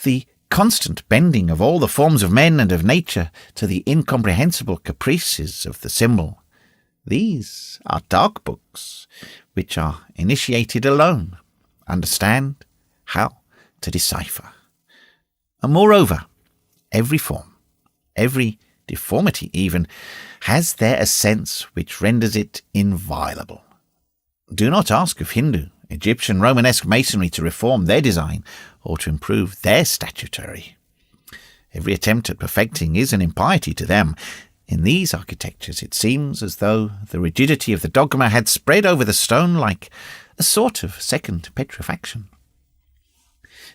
the constant bending of all the forms of men and of nature to the incomprehensible caprices of the symbol. These are dark books, which are initiated alone, understand how to decipher. And moreover, every form, every deformity even, has there a sense which renders it inviolable. Do not ask of Hindu, Egyptian, Romanesque masonry to reform their design or to improve their statuary. Every attempt at perfecting is an impiety to them. In these architectures it seems as though the rigidity of the dogma had spread over the stone like a sort of second petrifaction.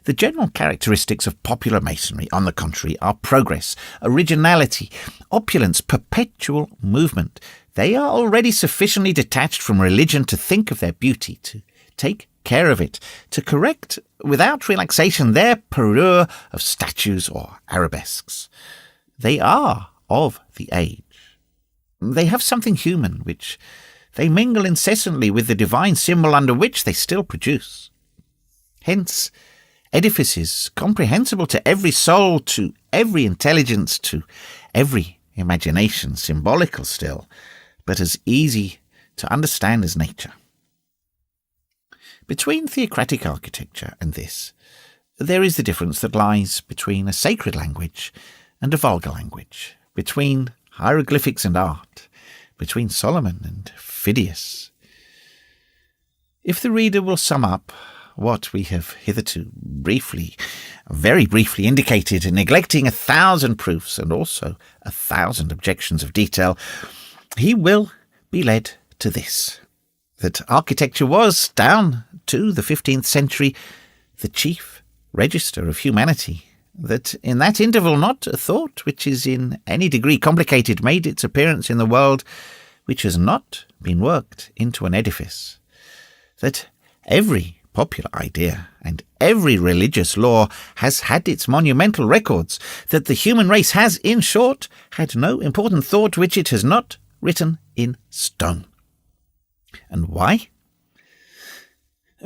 The general characteristics of popular masonry, on the contrary, are progress, originality, opulence, perpetual movement. They are already sufficiently detached from religion to think of their beauty, to take care of it, to correct without relaxation their parure of statues or arabesques. They are of the age. They have something human which they mingle incessantly with the divine symbol under which they still produce. Hence, edifices comprehensible to every soul, to every intelligence, to every imagination, symbolical still, but as easy to understand as nature. Between theocratic architecture and this, there is the difference that lies between a sacred language and a vulgar language, between hieroglyphics and art, between Solomon and Phidias. If the reader will sum up what we have hitherto very briefly indicated, neglecting 1,000 proofs and also 1,000 objections of detail, he will be led to this. that architecture was, down to the 15th century, the chief register of humanity, that in that interval not a thought which is in any degree complicated made its appearance in the world which has not been worked into an edifice, that every popular idea and every religious law has had its monumental records, that the human race has, in short, had no important thought which it has not written in stone. And why?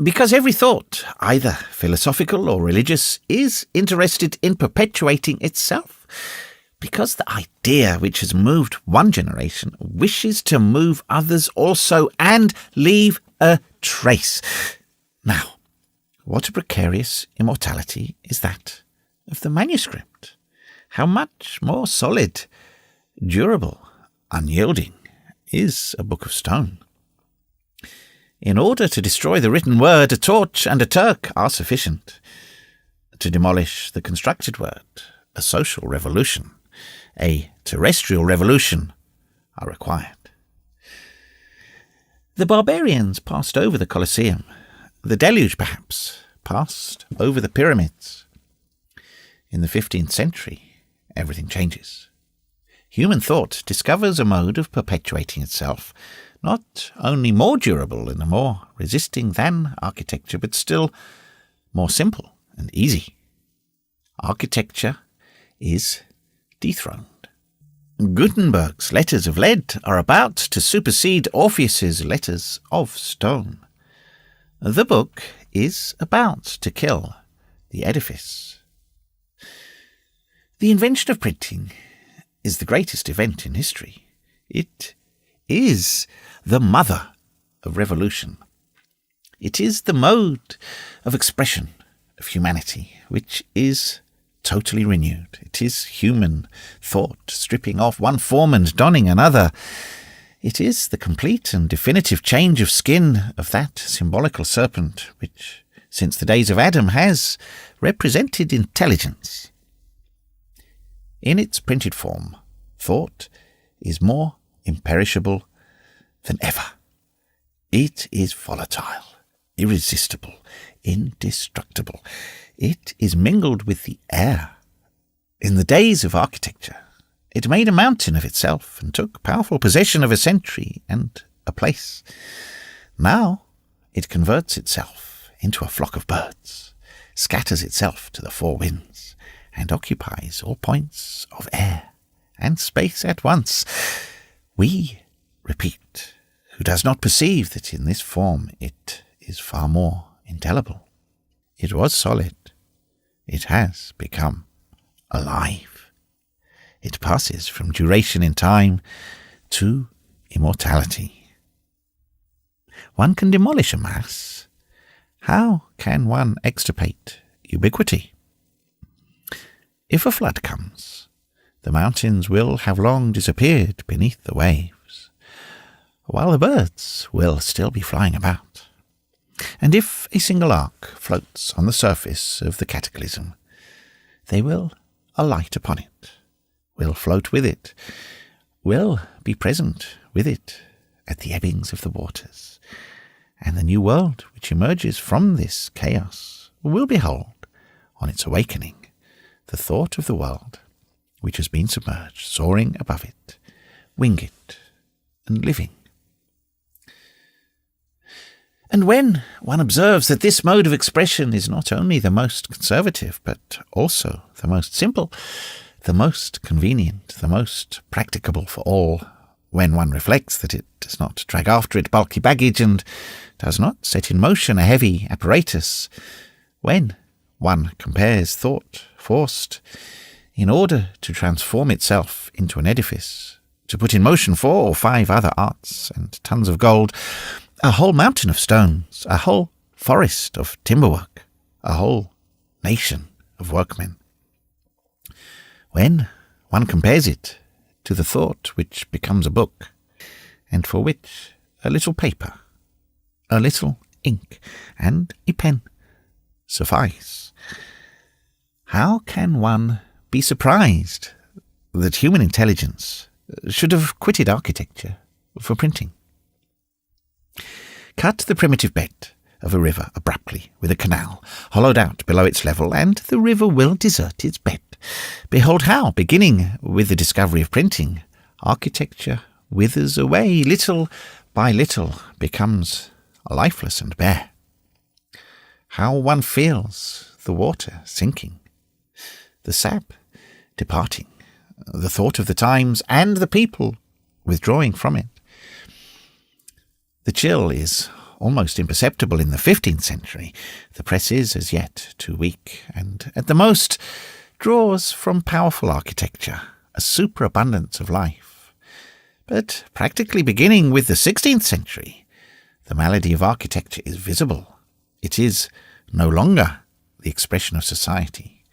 Because every thought, either philosophical or religious, is interested in perpetuating itself. Because the idea which has moved one generation wishes to move others also and leave a trace. Now, what a precarious immortality is that of the manuscript. How much more solid, durable, unyielding is a book of stone. In order to destroy the written word, a torch and a Turk are sufficient. To demolish the constructed word, a social revolution, a terrestrial revolution are required. The barbarians passed over the Colosseum. The deluge, perhaps, passed over the pyramids. In the 15th century, everything changes. Human thought discovers a mode of perpetuating itself, not only more durable and more resisting than architecture, but still more simple and easy. Architecture is dethroned. Gutenberg's letters of lead are about to supersede Orpheus's letters of stone. The book is about to kill the edifice. The invention of printing is the greatest event in history. It is the mother of revolution. It is the mode of expression of humanity which is totally renewed. It is human thought stripping off one form and donning another. It is the complete and definitive change of skin of that symbolical serpent which, since the days of Adam, has represented intelligence. In its printed form, thought is more imperishable than ever. It is volatile, irresistible, indestructible. It is mingled with the air. In the days of architecture, it made a mountain of itself and took powerful possession of a century and a place. Now it converts itself into a flock of birds, scatters itself to the four winds, and occupies all points of air and space at once. We repeat, who does not perceive that in this form it is far more indelible. It was solid. It has become alive. It passes from duration in time to immortality. One can demolish a mass. How can one extirpate ubiquity? If a flood comes, the mountains will have long disappeared beneath the waves, while the birds will still be flying about. And if a single ark floats on the surface of the cataclysm, they will alight upon it, will float with it, will be present with it at the ebbings of the waters, and the new world which emerges from this chaos will behold, on its awakening, the thought of the world which has been submerged, soaring above it, winged and living. And when one observes that this mode of expression is not only the most conservative, but also the most simple, the most convenient, the most practicable for all, when one reflects that it does not drag after it bulky baggage and does not set in motion a heavy apparatus, when one compares thought forced in order to transform itself into an edifice, to put in motion 4 or 5 other arts and tons of gold, a whole mountain of stones, a whole forest of timberwork, a whole nation of workmen. When one compares it to the thought which becomes a book, and for which a little paper, a little ink, and a pen suffice, how can one be surprised that human intelligence should have quitted architecture for printing? cut the primitive bed of a river abruptly with a canal hollowed out below its level, and the river will desert its bed. Behold how, beginning with the discovery of printing, architecture withers away, little by little becomes lifeless and bare. How one feels the water sinking, the sap departing, the thought of the times and the people withdrawing from it. The chill is almost imperceptible in the 15th century. The press is as yet too weak, and at the most draws from powerful architecture a superabundance of life. But practically beginning with the 16th century, the malady of architecture is visible. It is no longer the expression of society.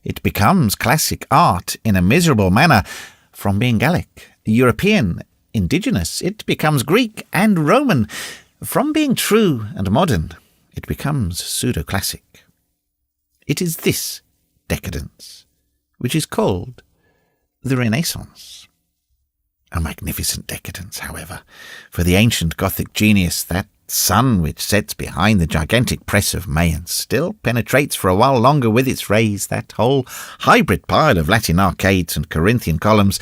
It becomes classic art in a miserable manner. From being Gallic, European, indigenous, it becomes Greek and Roman. From being true and modern, it becomes pseudo-classic. It is this decadence which is called the Renaissance. A magnificent decadence, however, for the ancient Gothic genius, that sun which sets behind the gigantic press of Mayence, still penetrates for a while longer with its rays that whole hybrid pile of Latin arcades and Corinthian columns.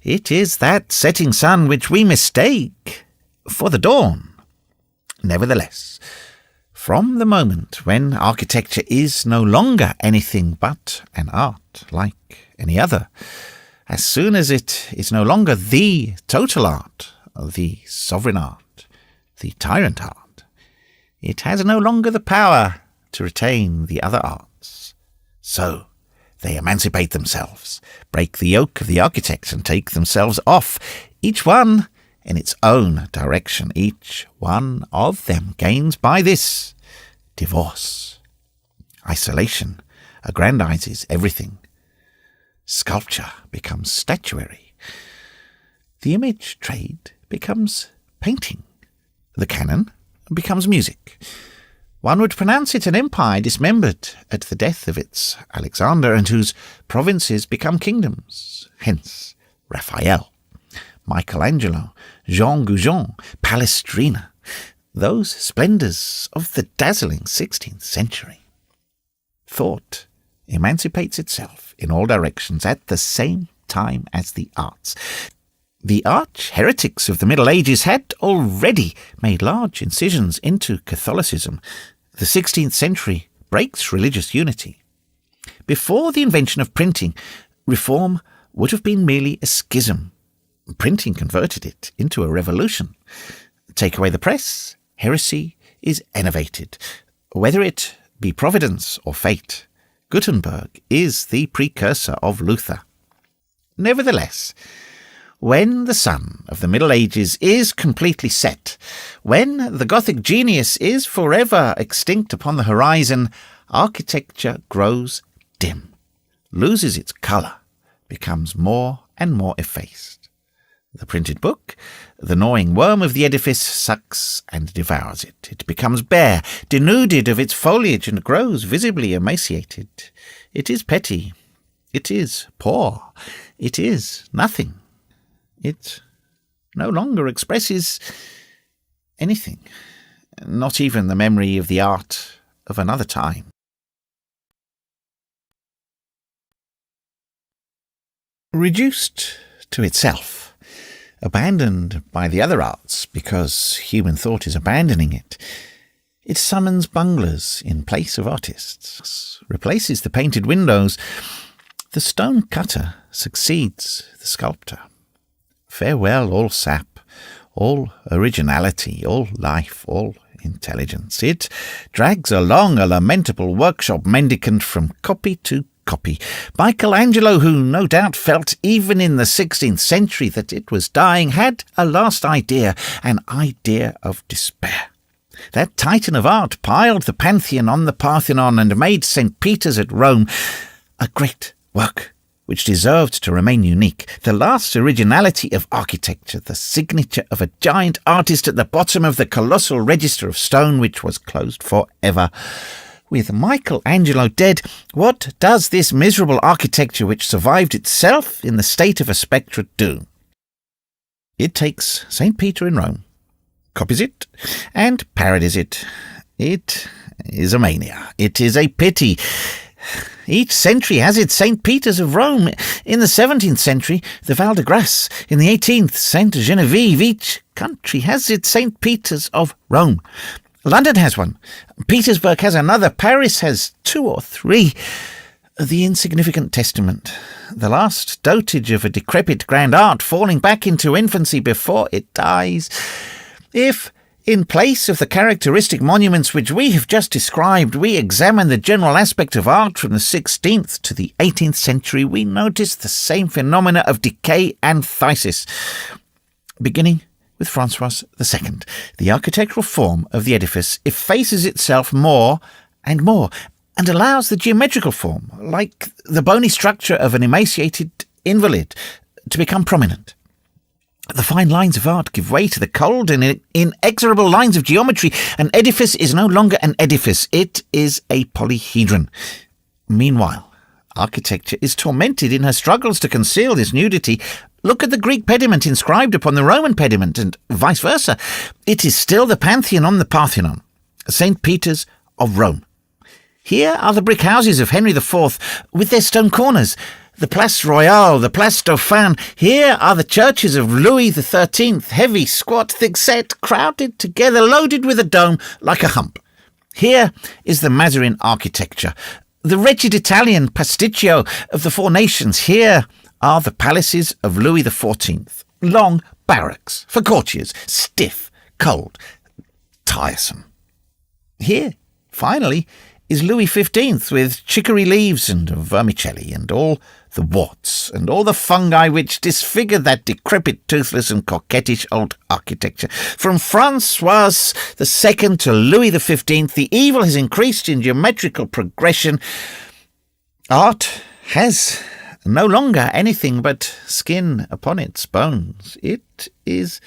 It is that setting sun which we mistake for the dawn. Nevertheless, from the moment when architecture is no longer anything but an art like any other, as soon as it is no longer the total art, the sovereign art, the tyrant art, it has no longer the power to retain the other arts. So they emancipate themselves, break the yoke of the architect, and take themselves off, each one in its own direction. Each one of them gains by this divorce. Isolation aggrandizes everything. Sculpture becomes statuary. The image trade becomes painting. The canon becomes music. One would pronounce it an empire dismembered at the death of its Alexander, and whose provinces become kingdoms. Hence Raphael, Michelangelo, Jean Goujon, Palestrina, those splendours of the dazzling 16th century. Thought emancipates itself in all directions at the same time as the arts. The arch-heretics of the Middle Ages had already made large incisions into Catholicism. The 16th century breaks religious unity. Before the invention of printing, reform would have been merely a schism. Printing converted it into a revolution. Take away the press, heresy is enervated. Whether it be providence or fate, Gutenberg is the precursor of Luther. Nevertheless, when the sun of the Middle Ages is completely set, when the Gothic genius is forever extinct upon the horizon, architecture grows dim, loses its colour, becomes more and more effaced. The printed book, the gnawing worm of the edifice, sucks and devours it. It becomes bare, denuded of its foliage, and grows visibly emaciated. It is petty. It is poor. It is nothing. It no longer expresses anything, not even the memory of the art of another time. Reduced to itself, abandoned by the other arts because human thought is abandoning it, it summons bunglers in place of artists, replaces the painted windows. The stone cutter succeeds the sculptor. Farewell all sap, all originality, all life, all intelligence. It drags along a lamentable workshop mendicant from copy to copy. Michelangelo, who no doubt felt even in the 16th century that it was dying, had a last idea, an idea of despair. That titan of art piled the Pantheon on the Parthenon and made St. Peter's at Rome a great work which deserved to remain unique, the last originality of architecture, the signature of a giant artist at the bottom of the colossal register of stone which was closed forever. With Michelangelo dead, what does this miserable architecture which survived itself in the state of a spectre do? It takes St. Peter in Rome, copies it, and parodies it. It is a mania. It is a pity. Each century has its St. Peter's of Rome. In the 17th century, the Val de Grace. In the 18th, St. Genevieve. Each country has its St. Peter's of Rome. London has one. Petersburg has another. Paris has 2 or 3. The insignificant testament, the last dotage of a decrepit grand art falling back into infancy before it dies. If, in place of the characteristic monuments which we have just described, we examine the general aspect of art from the 16th to the 18th century, we notice the same phenomena of decay and phthisis. Beginning with Francois II, the architectural form of the edifice effaces itself more and more, and allows the geometrical form, like the bony structure of an emaciated invalid, to become prominent. The fine lines of art give way to the cold and inexorable lines of geometry. An edifice is no longer an edifice. It is a polyhedron. Meanwhile, architecture is tormented in her struggles to conceal this nudity. Look at the Greek pediment inscribed upon the Roman pediment, and vice versa. It is still the Pantheon on the Parthenon, St. Peter's of Rome. Here are the brick houses of Henry IV, with their stone corners, the Place Royale, the Place Dauphine. Here are the churches of Louis XIII, heavy, squat, thick-set, crowded together, loaded with a dome like a hump. Here is the Mazarin architecture, the wretched Italian pasticcio of the Four Nations. Here are the palaces of Louis XIV, long barracks for courtiers, stiff, cold, tiresome. Here, finally, is Louis XV with chicory leaves and vermicelli and all the warts and all the fungi which disfigure that decrepit, toothless and coquettish old architecture. From Francois II to Louis XV, the evil has increased in geometrical progression. Art has no longer anything but skin upon its bones. It is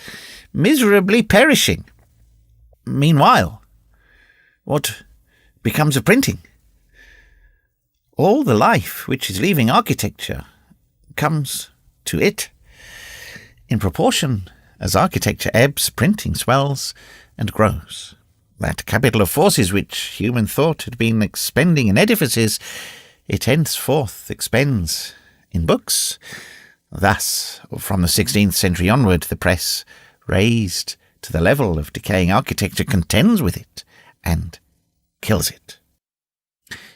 miserably perishing. Meanwhile, what becomes of printing? All the life which is leaving architecture comes to it. In proportion as architecture ebbs, printing swells and grows. That capital of forces which human thought had been expending in edifices, it henceforth expends in books. Thus, from the 16th century onward, the press, raised to the level of decaying architecture, contends with it and kills it.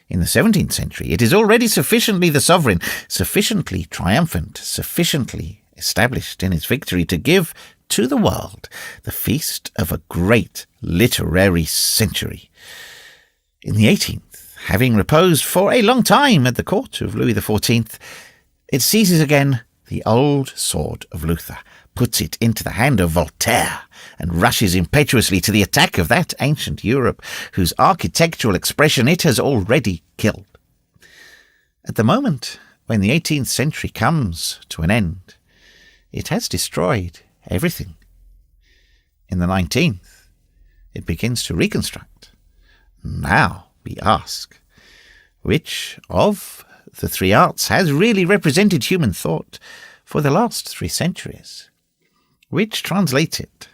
In the 17th century, it is already sufficiently the sovereign, sufficiently triumphant, sufficiently established in its victory to give to the world the feast of a great literary century. In the 18th, having reposed for a long time at the court of Louis XIV, it seizes again the old sword of Luther, puts it into the hand of Voltaire, and rushes impetuously to the attack of that ancient Europe, whose architectural expression it has already killed. At the moment when the 18th century comes to an end, it has destroyed everything. In the 19th, it begins to reconstruct. Now we ask, which of the 3 arts has really represented human thought for the last 3 centuries? Which translates it?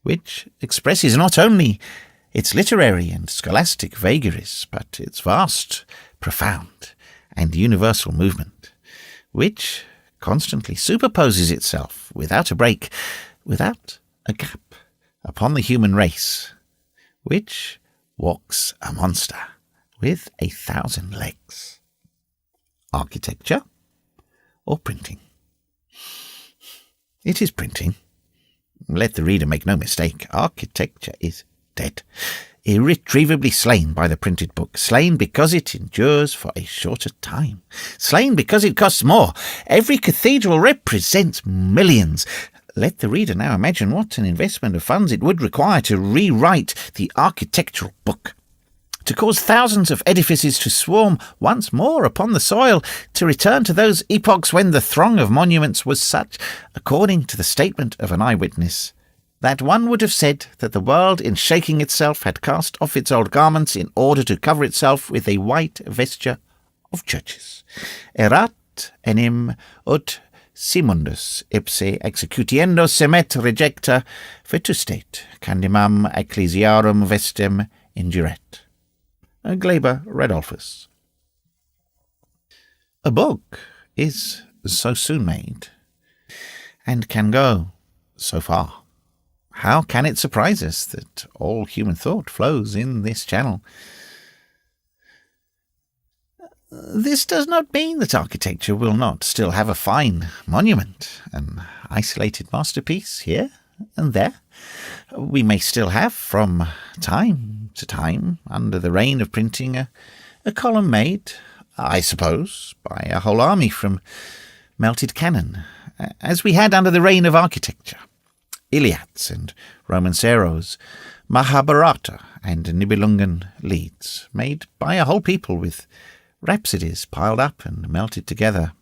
Which expresses not only its literary and scholastic vagaries, but its vast, profound, and universal movement? Which constantly superposes itself, without a break, without a gap, upon the human race? Which walks a monster with 1,000 legs? Architecture or printing? It is printing. Let the reader make no mistake. Architecture is dead, irretrievably slain by the printed book, slain because it endures for a shorter time, slain because it costs more. Every cathedral represents millions. Let the reader now imagine what an investment of funds it would require to rewrite the architectural book, to cause thousands of edifices to swarm once more upon the soil, to return to those epochs when the throng of monuments was such, according to the statement of an eyewitness, that one would have said that the world in shaking itself had cast off its old garments in order to cover itself with a white vesture of churches. Erat enim ut simundus ipse executiendo semet rejecta vetustate candimam ecclesiarum vestem injuret. Glaber Redolphus. A book is so soon made, and can go so far. How can it surprise us that all human thought flows in this channel? This does not mean that architecture will not still have a fine monument, an isolated masterpiece here and there. We may still have, from time to time, under the reign of printing, a column made, I suppose, by a whole army from melted cannon, as we had under the reign of architecture. Iliads and romanceros, Mahabharata and Nibelungen lieds, made by a whole people with rhapsodies piled up and melted together.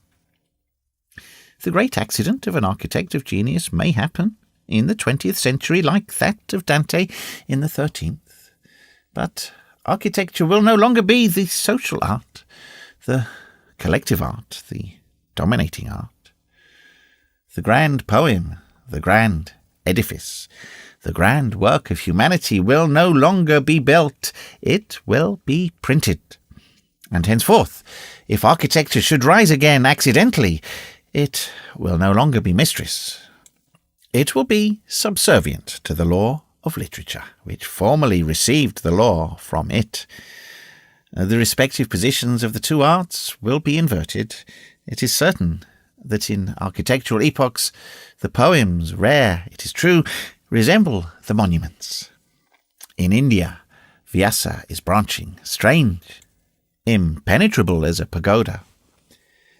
The great accident of an architect of genius may happen in the 20th century like that of Dante in the 13th. But architecture will no longer be the social art, the collective art, the dominating art. The grand poem, the grand edifice, the grand work of humanity will no longer be built, it will be printed. And henceforth, if architecture should rise again accidentally, it will no longer be mistress. It will be subservient to the law of literature, which formerly received the law from it. The respective positions of the two arts will be inverted. It is certain that in architectural epochs, the poems, rare, it is true, resemble the monuments. In India, Vyasa is branching, strange, impenetrable as a pagoda.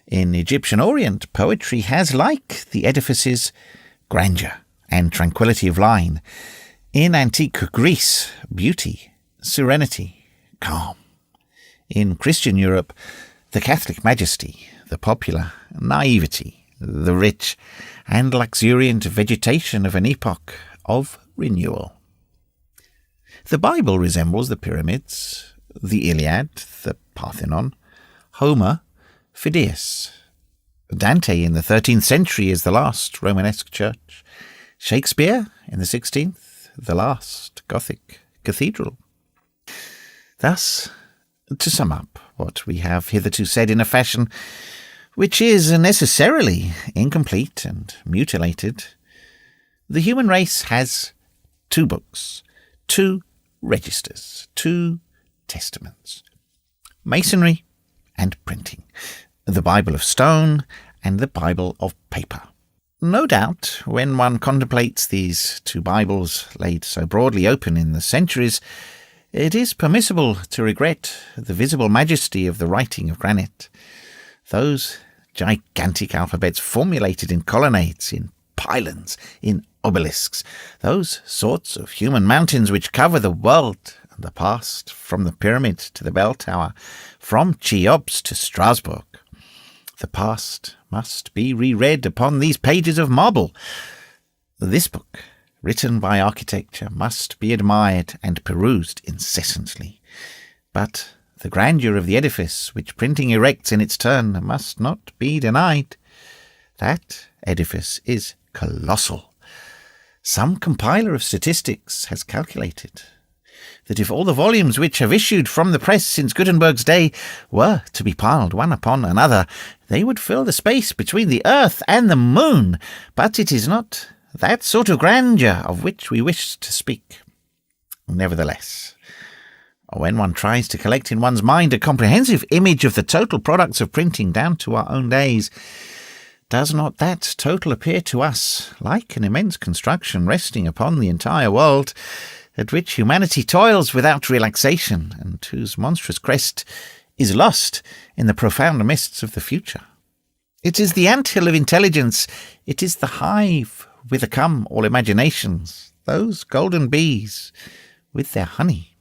In Egyptian Orient, poetry has, like the edifices, grandeur and tranquillity of line. In antique Greece, beauty, serenity, calm. In Christian Europe, the Catholic majesty, the popular naivety, the rich and luxuriant vegetation of an epoch of renewal. The Bible resembles the pyramids, the Iliad, the Parthenon, Homer, Phidias. Dante in the 13th century is the last Romanesque church. Shakespeare in the 16th, the last Gothic cathedral. Thus, to sum up what we have hitherto said in a fashion which is necessarily incomplete and mutilated, the human race has two books, two registers, two testaments, masonry and printing, the Bible of stone and the Bible of paper. No doubt, when one contemplates these two Bibles laid so broadly open in the centuries, it is permissible to regret the visible majesty of the writing of granite. Those gigantic alphabets formulated in colonnades, in pylons, in obelisks, those sorts of human mountains which cover the world and the past, from the pyramid to the bell tower, from Cheops to Strasbourg. The past must be reread upon these pages of marble. This book, written by architecture, must be admired and perused incessantly. But the grandeur of the edifice which printing erects in its turn must not be denied. That edifice is colossal. Some compiler of statistics has calculated that if all the volumes which have issued from the press since Gutenberg's day were to be piled one upon another, they would fill the space between the earth and the moon. But it is not that sort of grandeur of which we wish to speak. Nevertheless, when one tries to collect in one's mind a comprehensive image of the total products of printing down to our own days, does not that total appear to us like an immense construction resting upon the entire world, at which humanity toils without relaxation, and whose monstrous crest is lost in the profound mists of the future? It is the anthill of intelligence, it is the hive whither come all imaginations, those golden bees with their honey.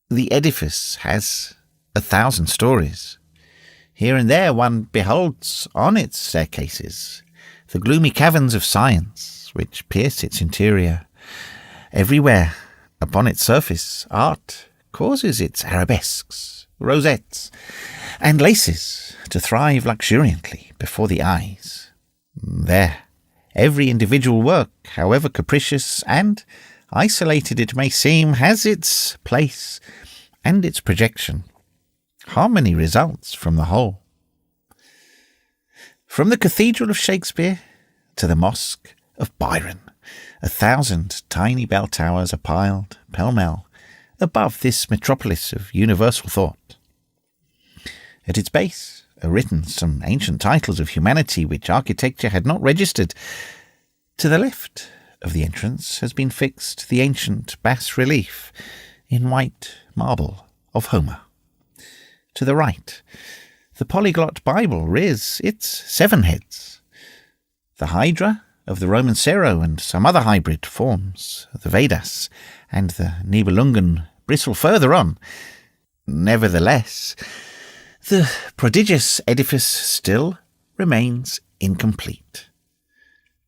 The edifice has 1,000 stories. Here and there one beholds on its staircases the gloomy caverns of science which pierce its interior. Everywhere upon its surface art causes its arabesques, rosettes, and laces to thrive luxuriantly before the eyes. There, every individual work, however capricious and isolated it may seem, has its place and its projection. Harmony results from the whole. From the Cathedral of Shakespeare to the Mosque of Byron, 1,000 tiny bell towers are piled pell-mell above this metropolis of universal thought. At its base are written some ancient titles of humanity which architecture had not registered. To the left of the entrance has been fixed the ancient bas-relief in white marble of Homer. To the right, the polyglot Bible rears its 7 heads. The Hydra of the Roman Cero and some other hybrid forms, the Vedas and the Nibelungen, bristle further on. Nevertheless, the prodigious edifice still remains incomplete.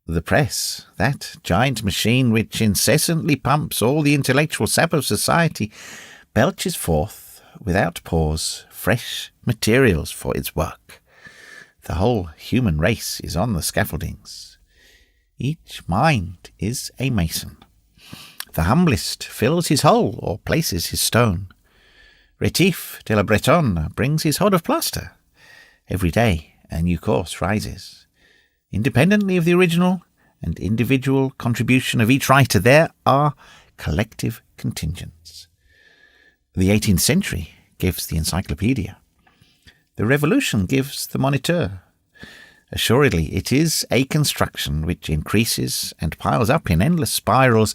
The press, that giant machine which incessantly pumps all the intellectual sap of society, belches forth, without pause, fresh materials for its work. The whole human race is on the scaffoldings. Each mind is a mason. The humblest fills his hole or places his stone. Rétif de la Bretonne brings his hod of plaster. Every day a new course rises. Independently of the original and individual contribution of each writer, there are collective contingents. The 18th century gives the encyclopedia. The Revolution gives the Moniteur. Assuredly, it is a construction which increases and piles up in endless spirals.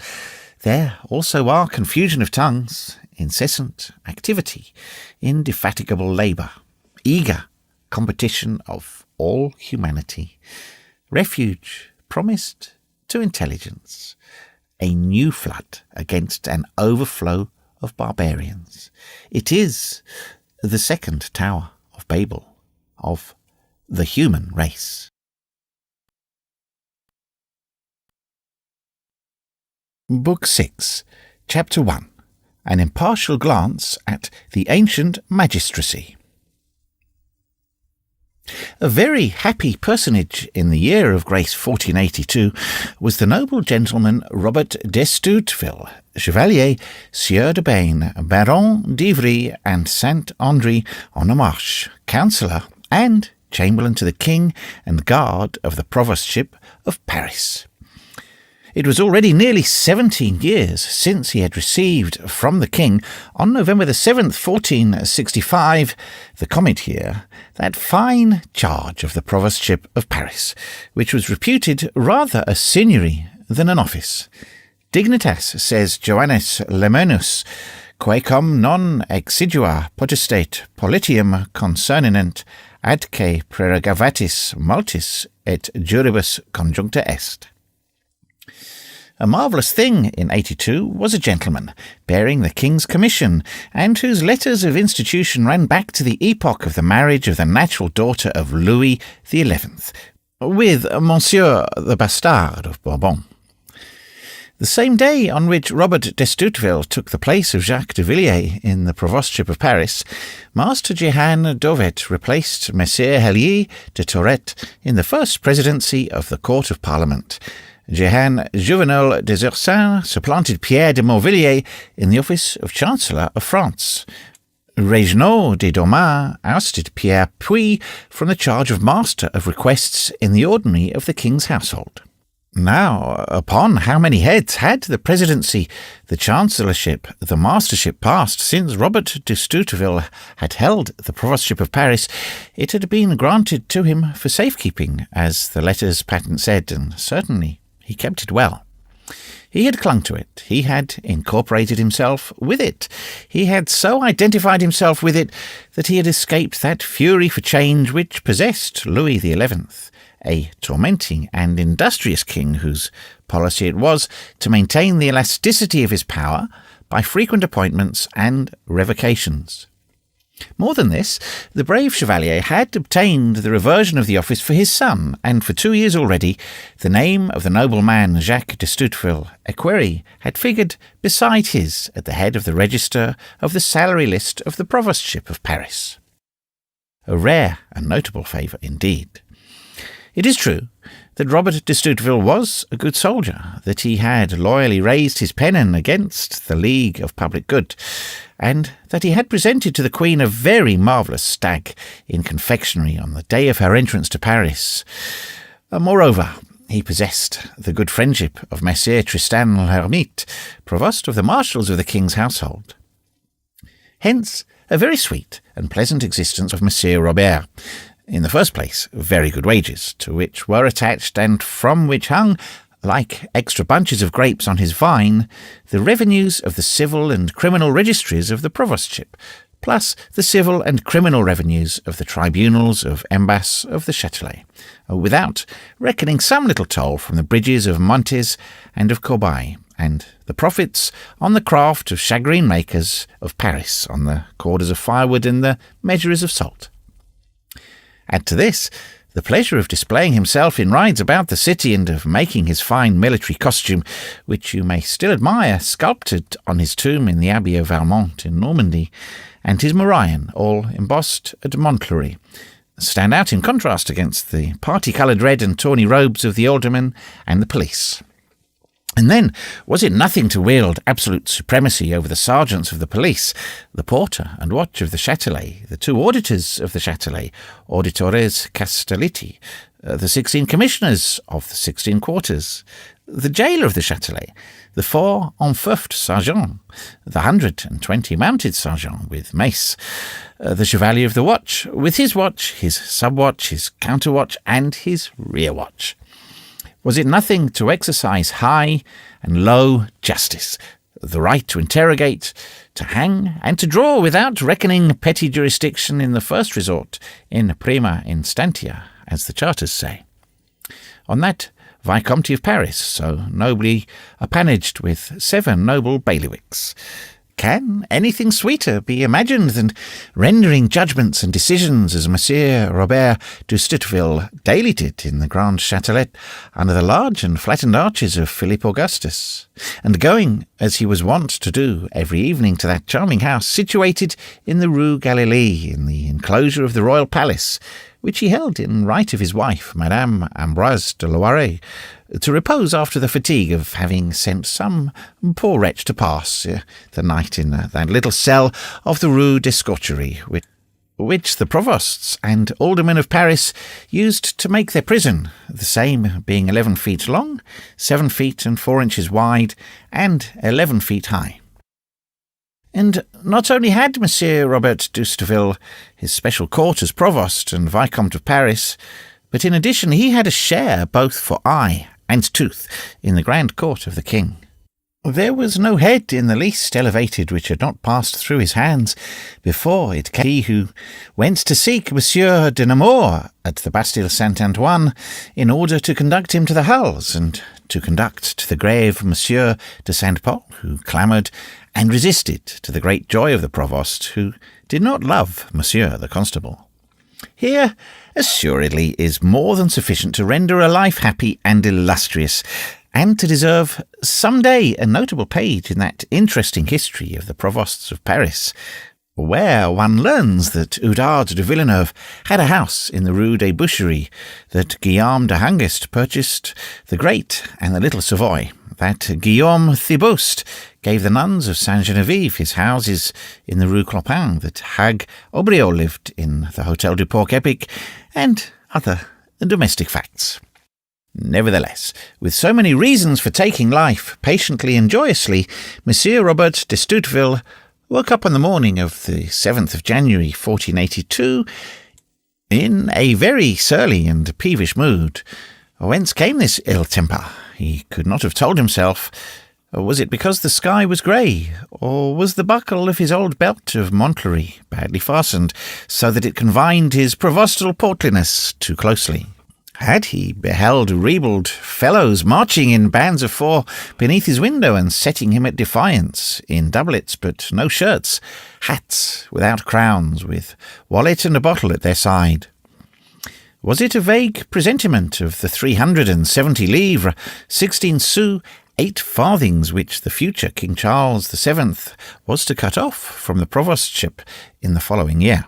There also are confusion of tongues, incessant activity, indefatigable labour, eager competition of all humanity, refuge promised to intelligence, a new flood against an overflow of barbarians. It is the second Tower of Babel of the human race. Book 6, Chapter 1. An impartial glance at the ancient magistracy. A very happy personage in the year of grace 1482 was the noble gentleman Robert d'Estouteville, Chevalier, Sieur de Bain, Baron d'Ivry and Saint-André-en-Marche, councillor and chamberlain to the king and guard of the provostship of Paris. It was already nearly 17 years since he had received from the king, on November the 7th, 1465, the comet year, that fine charge of the provostship of Paris, which was reputed rather a signory than an office. Dignitas, says Joannes Lemonius, quaecum non exigua potestate politium concernent adque prerogativis multis et juribus conjuncta est. A marvellous thing in 82 was a gentleman bearing the king's commission, and whose letters of institution ran back to the epoch of the marriage of the natural daughter of Louis XI with Monsieur the Bastard of Bourbon. The same day on which Robert d'Estouteville took the place of Jacques de Villiers in the provostship of Paris, Master Jehan Dauvet replaced Messire Hélier de Tourette in the first presidency of the Court of Parliament. Jehan Juvenal des Ursins supplanted Pierre de Morvilliers in the office of Chancellor of France. Reginald de Domas ousted Pierre Puy from the charge of Master of Requests in the ordinary of the king's household. Now, upon how many heads had the presidency, the chancellorship, the mastership passed since Robert d'Estouteville had held the provostship of Paris? It had been granted to him for safekeeping, as the letters patent said, and certainly he kept it well. He had clung to it. He had incorporated himself with it. He had so identified himself with it that he had escaped that fury for change which possessed Louis XI, a tormenting and industrious king whose policy it was to maintain the elasticity of his power by frequent appointments and revocations. More than this, the brave chevalier had obtained the reversion of the office for his son, and for 2 years already the name of the nobleman Jacques de Stuteville, equerry, had figured beside his at the head of the register of the salary list of the provostship of Paris. A rare and notable favour indeed. It is true that Robert de Stuteville was a good soldier, that he had loyally raised his pennon against the League of Public Good, and that he had presented to the Queen a very marvellous stag in confectionery on the day of her entrance to Paris. Moreover, he possessed the good friendship of Messire Tristan l'Hermite, provost of the marshals of the king's household. Hence, a very sweet and pleasant existence of Monsieur Robert. In the first place, very good wages, to which were attached and from which hung, like extra bunches of grapes on his vine, the revenues of the civil and criminal registries of the provostship, plus the civil and criminal revenues of the tribunals of Embass of the Châtelet, without reckoning some little toll from the bridges of Montes and of Corbeil, and the profits on the craft of shagreen makers of Paris, on the corders of firewood and the measurers of salt. Add to this the pleasure of displaying himself in rides about the city and of making his fine military costume, which you may still admire sculptured on his tomb in the Abbey of Valmont in Normandy, and his morion, all embossed at Montcloury, stand out in contrast against the party-coloured red and tawny robes of the aldermen and the police. And then, was it nothing to wield absolute supremacy over the sergeants of the police, the porter and watch of the Châtelet, the 2 auditors of the Châtelet, auditores castelliti, the 16 commissioners of the 16 quarters, the jailer of the Châtelet, the 4 enfeoffed sergeants, the 120 mounted sergeants with mace, the chevalier of the watch, with his watch, his sub-watch, his counter-watch, and his rear-watch? Was it nothing to exercise high and low justice, the right to interrogate, to hang, and to draw without reckoning petty jurisdiction in the first resort, in prima instantia, as the charters say? On that Vicomte of Paris, so nobly appanaged with 7 noble bailiwicks, can anything sweeter be imagined than rendering judgments and decisions as Monsieur Robert de Stuteville daily did in the Grand Châtelet under the large and flattened arches of Philip Augustus, and going, as he was wont to do every evening, to that charming house situated in the Rue Galilee in the enclosure of the royal palace, which he held in right of his wife, Madame Ambroise de Loiret, to repose after the fatigue of having sent some poor wretch to pass the night in that little cell of the Rue d'Escorcherie, which the provosts and aldermen of Paris used to make their prison, the same being 11 feet long, 7 feet and 4 inches wide, and 11 feet high. And not only had Monsieur Robert de Stuteville his special court as provost and Vicomte of Paris, but in addition he had a share both for eye and tooth in the grand court of the king. There was no head in the least elevated which had not passed through his hands before it came he who went to seek Monsieur de Nemours at the Bastille Saint-Antoine in order to conduct him to the Halles, and to conduct to the grave Monsieur de Saint-Paul, who clamoured and resisted, to the great joy of the provost, who did not love Monsieur the Constable. Here, assuredly, is more than sufficient to render a life happy and illustrious, and to deserve some day a notable page in that interesting history of the provosts of Paris, where one learns that Oudard de Villeneuve had a house in the Rue des Boucheries, that Guillaume de Hangest purchased the Great and the Little Savoy, that Guillaume Thibaust gave the nuns of Saint-Geneviève his houses in the Rue Clopin, that Hag Aubriot lived in the Hôtel du Porc-Épic, and other domestic facts. Nevertheless, with so many reasons for taking life patiently and joyously, Monsieur Robert de Stuteville woke up on the morning of the 7th of January 1482 in a very surly and peevish mood. Whence came this ill temper? He could not have told himself. Was it because the sky was grey, or was the buckle of his old belt of Montcloury badly fastened, so that it confined his provostal portliness too closely? Had he beheld ribald fellows marching in bands of 4 beneath his window and setting him at defiance, in doublets but no shirts, hats without crowns, with wallet and a bottle at their side? Was it a vague presentiment of the 370 livres, 16 sous, 8 farthings which the future King Charles VII was to cut off from the provostship in the following year?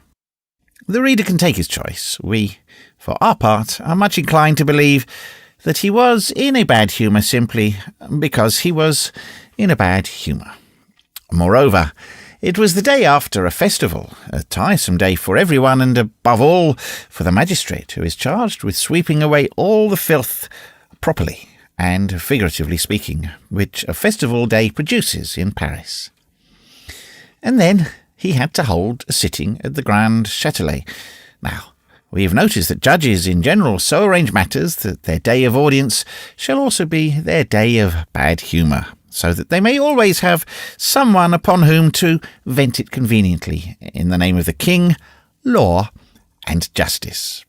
The reader can take his choice. We, for our part, are much inclined to believe that he was in a bad humour simply because he was in a bad humour. Moreover, it was the day after a festival, a tiresome day for everyone, and above all for the magistrate, who is charged with sweeping away all the filth properly and figuratively speaking, which a festival day produces in Paris. And then he had to hold a sitting at the Grand Châtelet. Now, we have noticed that judges in general so arrange matters that their day of audience shall also be their day of bad humour, so that they may always have someone upon whom to vent it conveniently, in the name of the king, law, and justice.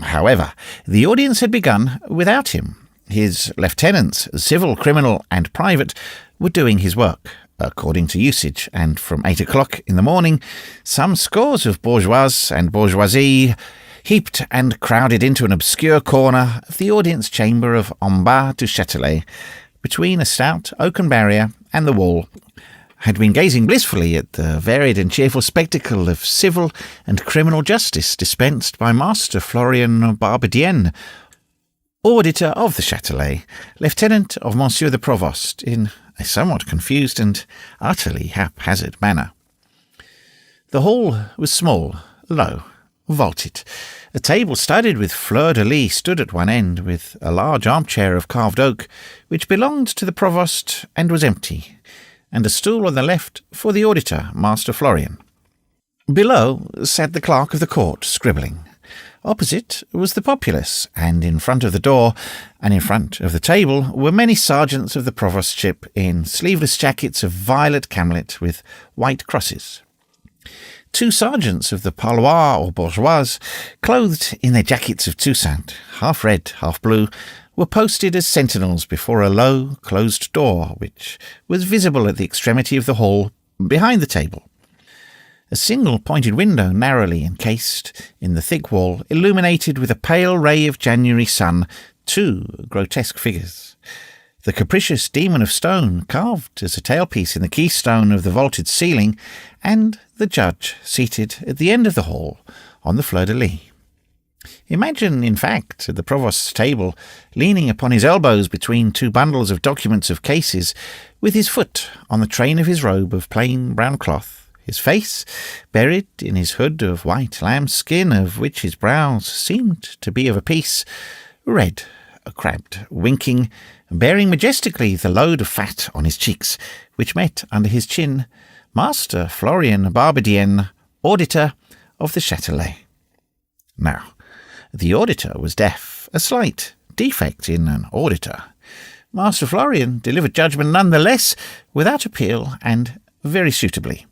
However, the audience had begun without him. His lieutenants, civil, criminal, and private, were doing his work according to usage, and from 8 o'clock in the morning, some scores of bourgeois and bourgeoisie heaped and crowded into an obscure corner of the audience chamber of en bas du Châtelet, between a stout oaken barrier and the wall, had been gazing blissfully at the varied and cheerful spectacle of civil and criminal justice dispensed by Master Florian Barbedienne, auditor of the Châtelet, lieutenant of Monsieur the Provost, in a somewhat confused and utterly haphazard manner. The hall was small, low, vaulted. A table studded with fleur-de-lis stood at one end, with a large armchair of carved oak, which belonged to the provost and was empty, and a stool on the left for the auditor, Master Florian. Below sat the clerk of the court, scribbling. Opposite was the populace, and in front of the door and in front of the table were many sergeants of the provostship in sleeveless jackets of violet camlet with white crosses. 2 sergeants of the parloir or bourgeois, clothed in their jackets of Toussaint, half red, half blue, were posted as sentinels before a low, closed door, which was visible at the extremity of the hall behind the table. A single pointed window, narrowly encased in the thick wall, illuminated with a pale ray of January sun 2 grotesque figures. The capricious demon of stone, carved as a tailpiece in the keystone of the vaulted ceiling, and the judge seated at the end of the hall on the fleur-de-lis. Imagine, in fact, the provost's table, leaning upon his elbows between 2 bundles of documents of cases, with his foot on the train of his robe of plain brown cloth, his face buried in his hood of white lambskin, of which his brows seemed to be of a piece, red, crabbed, winking, bearing majestically the load of fat on his cheeks, which met under his chin, Master Florian Barbedienne, auditor of the Châtelet. Now, the auditor was deaf, a slight defect in an auditor. Master Florian delivered judgment none the less, without appeal, and very suitably.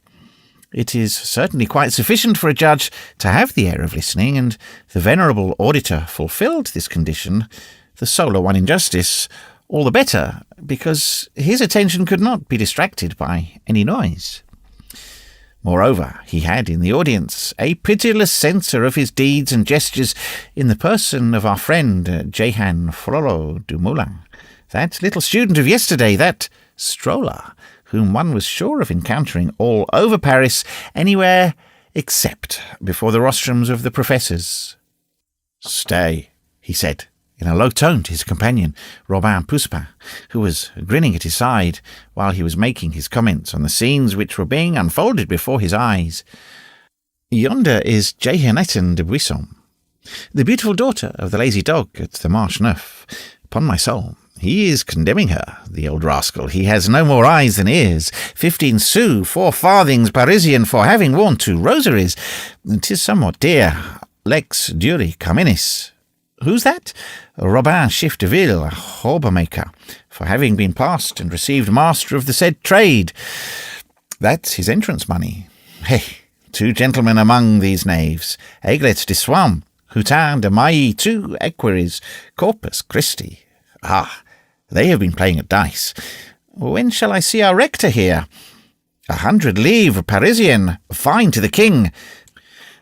It is certainly quite sufficient for a judge to have the air of listening, and the venerable auditor fulfilled this condition, the solar one in justice, all the better, because his attention could not be distracted by any noise. Moreover, he had in the audience a pitiless censor of his deeds and gestures in the person of our friend Jehan Frollo du Moulin, that little student of yesterday, that stroller, whom one was sure of encountering all over Paris, anywhere except before the rostrums of the professors. "Stay," he said, in a low tone to his companion, Robin Poussepain, who was grinning at his side, while he was making his comments on the scenes which were being unfolded before his eyes. "Yonder is Jehanette de Buisson, the beautiful daughter of the lazy dog at the Marche Neuf. Upon my soul, he is condemning her, the old rascal. He has no more eyes than ears. 15 sous, 4 farthings Parisian for having worn 2 rosaries. 'Tis somewhat dear. Lex duri carminis. Who's that? Robin Chiffdeville, a harbour-maker, for having been passed and received master of the said trade. That's his entrance money. Hey, 2 gentlemen among these knaves. Aiglet de Swam, Hutin de Mailly, 2 equerries, Corpus Christi. Ah, they have been playing at dice. When shall I see our rector here? 100 livres Parisian, fine to the king.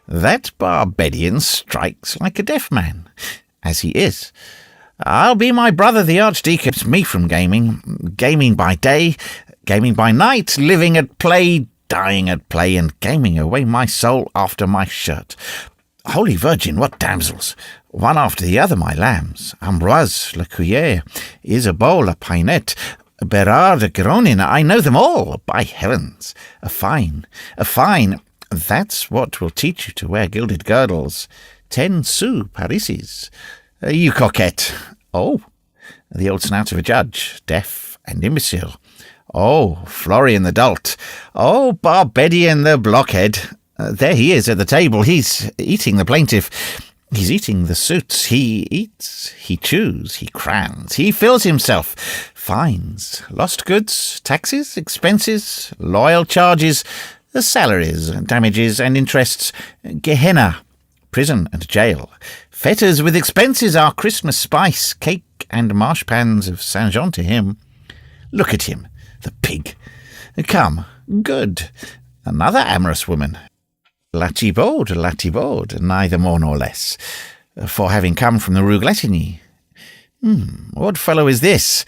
That Barbadian strikes like a deaf man, as he is. I'll be my brother the archdeacon. Keeps me from gaming. Gaming by day, gaming by night, living at play, dying at play, and gaming away my soul after my shirt. Holy Virgin, what damsels! One after the other, my lambs. Ambroise, Le Cuyer, Isabeau, La Painette, Berard de Gronin, I know them all, by heavens. A fine. That's what will teach you to wear gilded girdles. 10 sous parisis. You coquette. Oh, the old snout of a judge, deaf and imbecile. Oh, Florian the dolt. Oh, Barbadian the blockhead. There he is at the table. He's eating the plaintiff. He's eating the suits. He eats, he chews, he crans, he fills himself. Fines, lost goods, taxes, expenses, loyal charges, salaries, damages and interests, Gehenna, prison and jail. Fetters with expenses are Christmas spice, cake and marchpans of Saint-Jean to him. Look at him, the pig. Come, good. Another amorous woman. La Thibaud, neither more nor less, for having come from the Rue Glattigny. What fellow is this?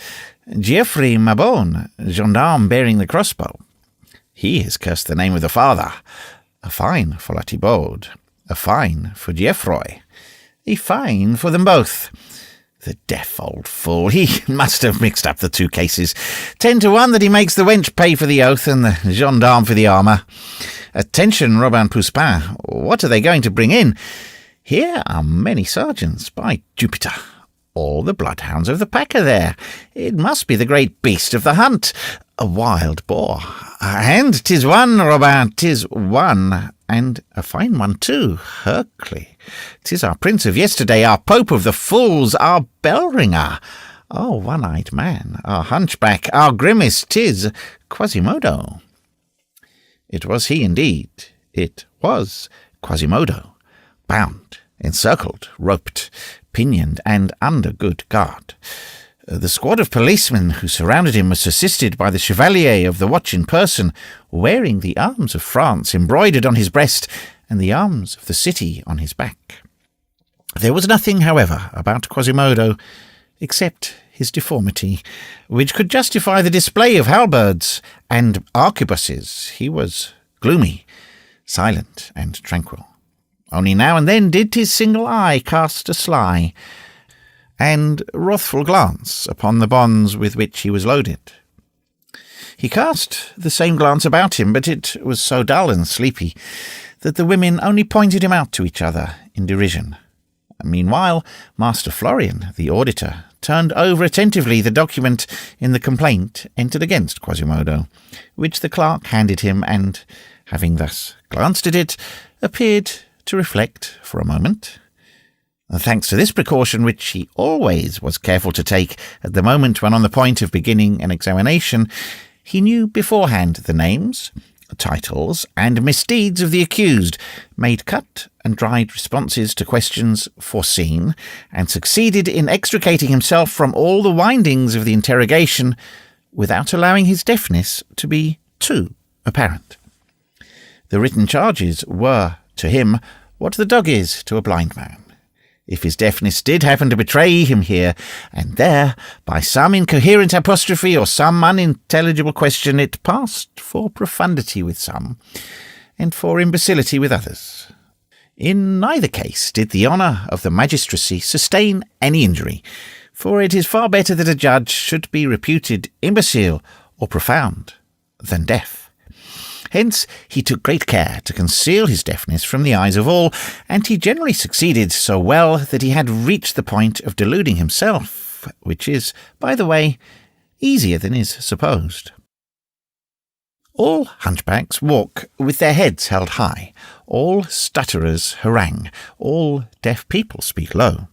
Geoffrey Mabon, gendarme bearing the crossbow. He has cursed the name of the father. A fine for La Thibaud, a fine for Geoffroy, a fine for them both. The deaf old fool, he must have mixed up the 2 cases. 10 to 1 that he makes the wench pay for the oath and the gendarme for the armour. Attention, Robin Poussin, what are they going to bring in? Here are many sergeants, by Jupiter. All the bloodhounds of the pack are there. It must be the great beast of the hunt, a wild boar. And 'tis one, Robin, 'tis one, and a fine one too, Hercley. 'Tis our prince of yesterday, our pope of the fools, our bell-ringer, our one-eyed man, our hunchback, our grimace, 'tis Quasimodo. It was he indeed. It was Quasimodo, bound, encircled, roped, pinioned, and under good guard. The squad of policemen who surrounded him was assisted by the Chevalier of the Watch in person, wearing the arms of France embroidered on his breast and the arms of the city on his back. There was nothing, however, about Quasimodo except his deformity, which could justify the display of halberds and arquebuses. He was gloomy, silent, and tranquil. Only now and then did his single eye cast a sly and wrathful glance upon the bonds with which he was loaded. He cast the same glance about him, but it was so dull and sleepy that the women only pointed him out to each other in derision. Meanwhile, Master Florian, the auditor, turned over attentively the document in the complaint entered against Quasimodo, which the clerk handed him, and, having thus glanced at it, appeared to reflect for a moment. Thanks to this precaution, which he always was careful to take at the moment when on the point of beginning an examination, he knew beforehand the names, titles, and misdeeds of the accused, made cut and dried responses to questions foreseen, and succeeded in extricating himself from all the windings of the interrogation without allowing his deafness to be too apparent. The written charges were, to him, what the dog is to a blind man. If his deafness did happen to betray him here and there, by some incoherent apostrophe or some unintelligible question, it passed for profundity with some, and for imbecility with others. In neither case did the honour of the magistracy sustain any injury, for it is far better that a judge should be reputed imbecile or profound than deaf. Hence he took great care to conceal his deafness from the eyes of all, and he generally succeeded so well that he had reached the point of deluding himself, which is, by the way, easier than is supposed. All hunchbacks walk with their heads held high, all stutterers harangue, all deaf people speak low.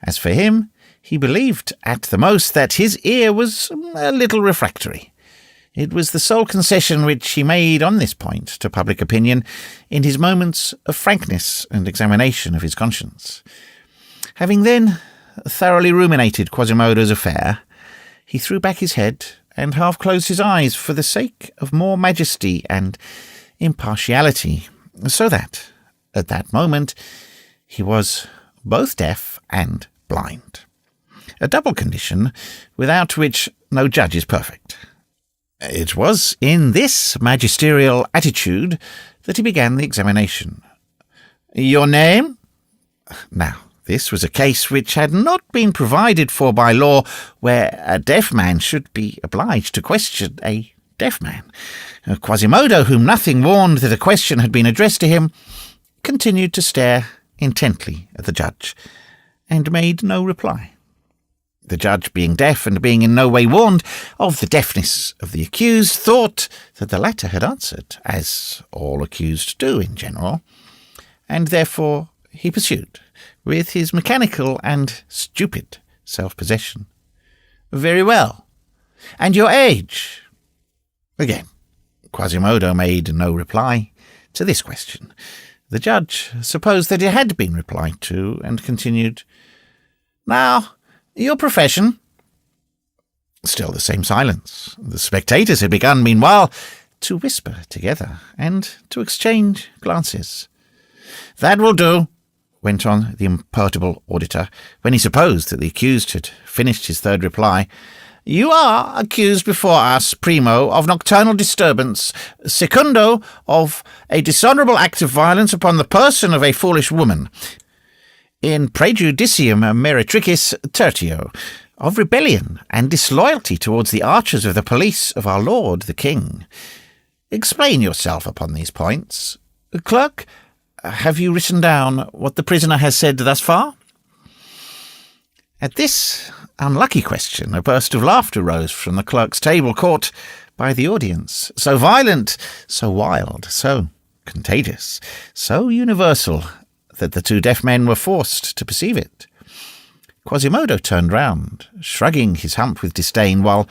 As for him, he believed at the most that his ear was a little refractory. It was the sole concession which he made on this point to public opinion in his moments of frankness and examination of his conscience. Having then thoroughly ruminated Quasimodo's affair, he threw back his head and half closed his eyes for the sake of more majesty and impartiality, so that, at that moment, he was both deaf and blind. A double condition without which no judge is perfect. It was in this magisterial attitude that he began the examination. "Your name?" Now, this was a case which had not been provided for by law, where a deaf man should be obliged to question a deaf man. Quasimodo, whom nothing warned that a question had been addressed to him, continued to stare intently at the judge, and made no reply. The judge, being deaf and being in no way warned of the deafness of the accused, thought that the latter had answered, as all accused do in general, and therefore he pursued, with his mechanical and stupid self-possession. "Very well. And your age?" Again, Quasimodo made no reply to this question. The judge supposed that it had been replied to, and continued, "Now, your profession?" Still the same silence. The spectators had begun, meanwhile, to whisper together and to exchange glances. "That will do," went on the imperturbable auditor, when he supposed that the accused had finished his third reply. "You are accused before us, primo, of nocturnal disturbance, secundo, of a dishonourable act of violence upon the person of a foolish woman, in prejudicium meretricis tertio, of rebellion and disloyalty towards the archers of the police of our lord the king. Explain yourself upon these points. Clerk, have you written down what the prisoner has said thus far?" At this unlucky question, a burst of laughter rose from the clerk's table, caught by the audience, so violent, so wild, so contagious, so universal, that the two deaf men were forced to perceive it. Quasimodo turned round, shrugging his hump with disdain, while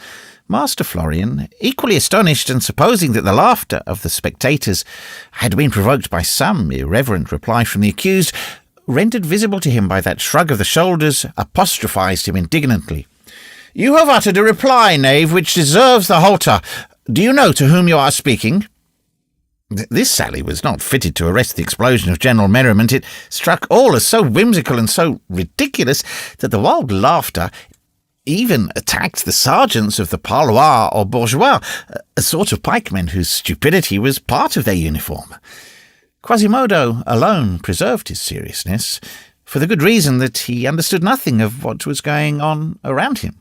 Master Florian, equally astonished and supposing that the laughter of the spectators had been provoked by some irreverent reply from the accused, rendered visible to him by that shrug of the shoulders, apostrophized him indignantly. "You have uttered a reply, knave, which deserves the halter. Do you know to whom you are speaking?" This sally was not fitted to arrest the explosion of general merriment. It struck all as so whimsical and so ridiculous that the wild laughter even attacked the sergeants of the parloir or bourgeois, a sort of pikemen whose stupidity was part of their uniform. Quasimodo alone preserved his seriousness, for the good reason that he understood nothing of what was going on around him.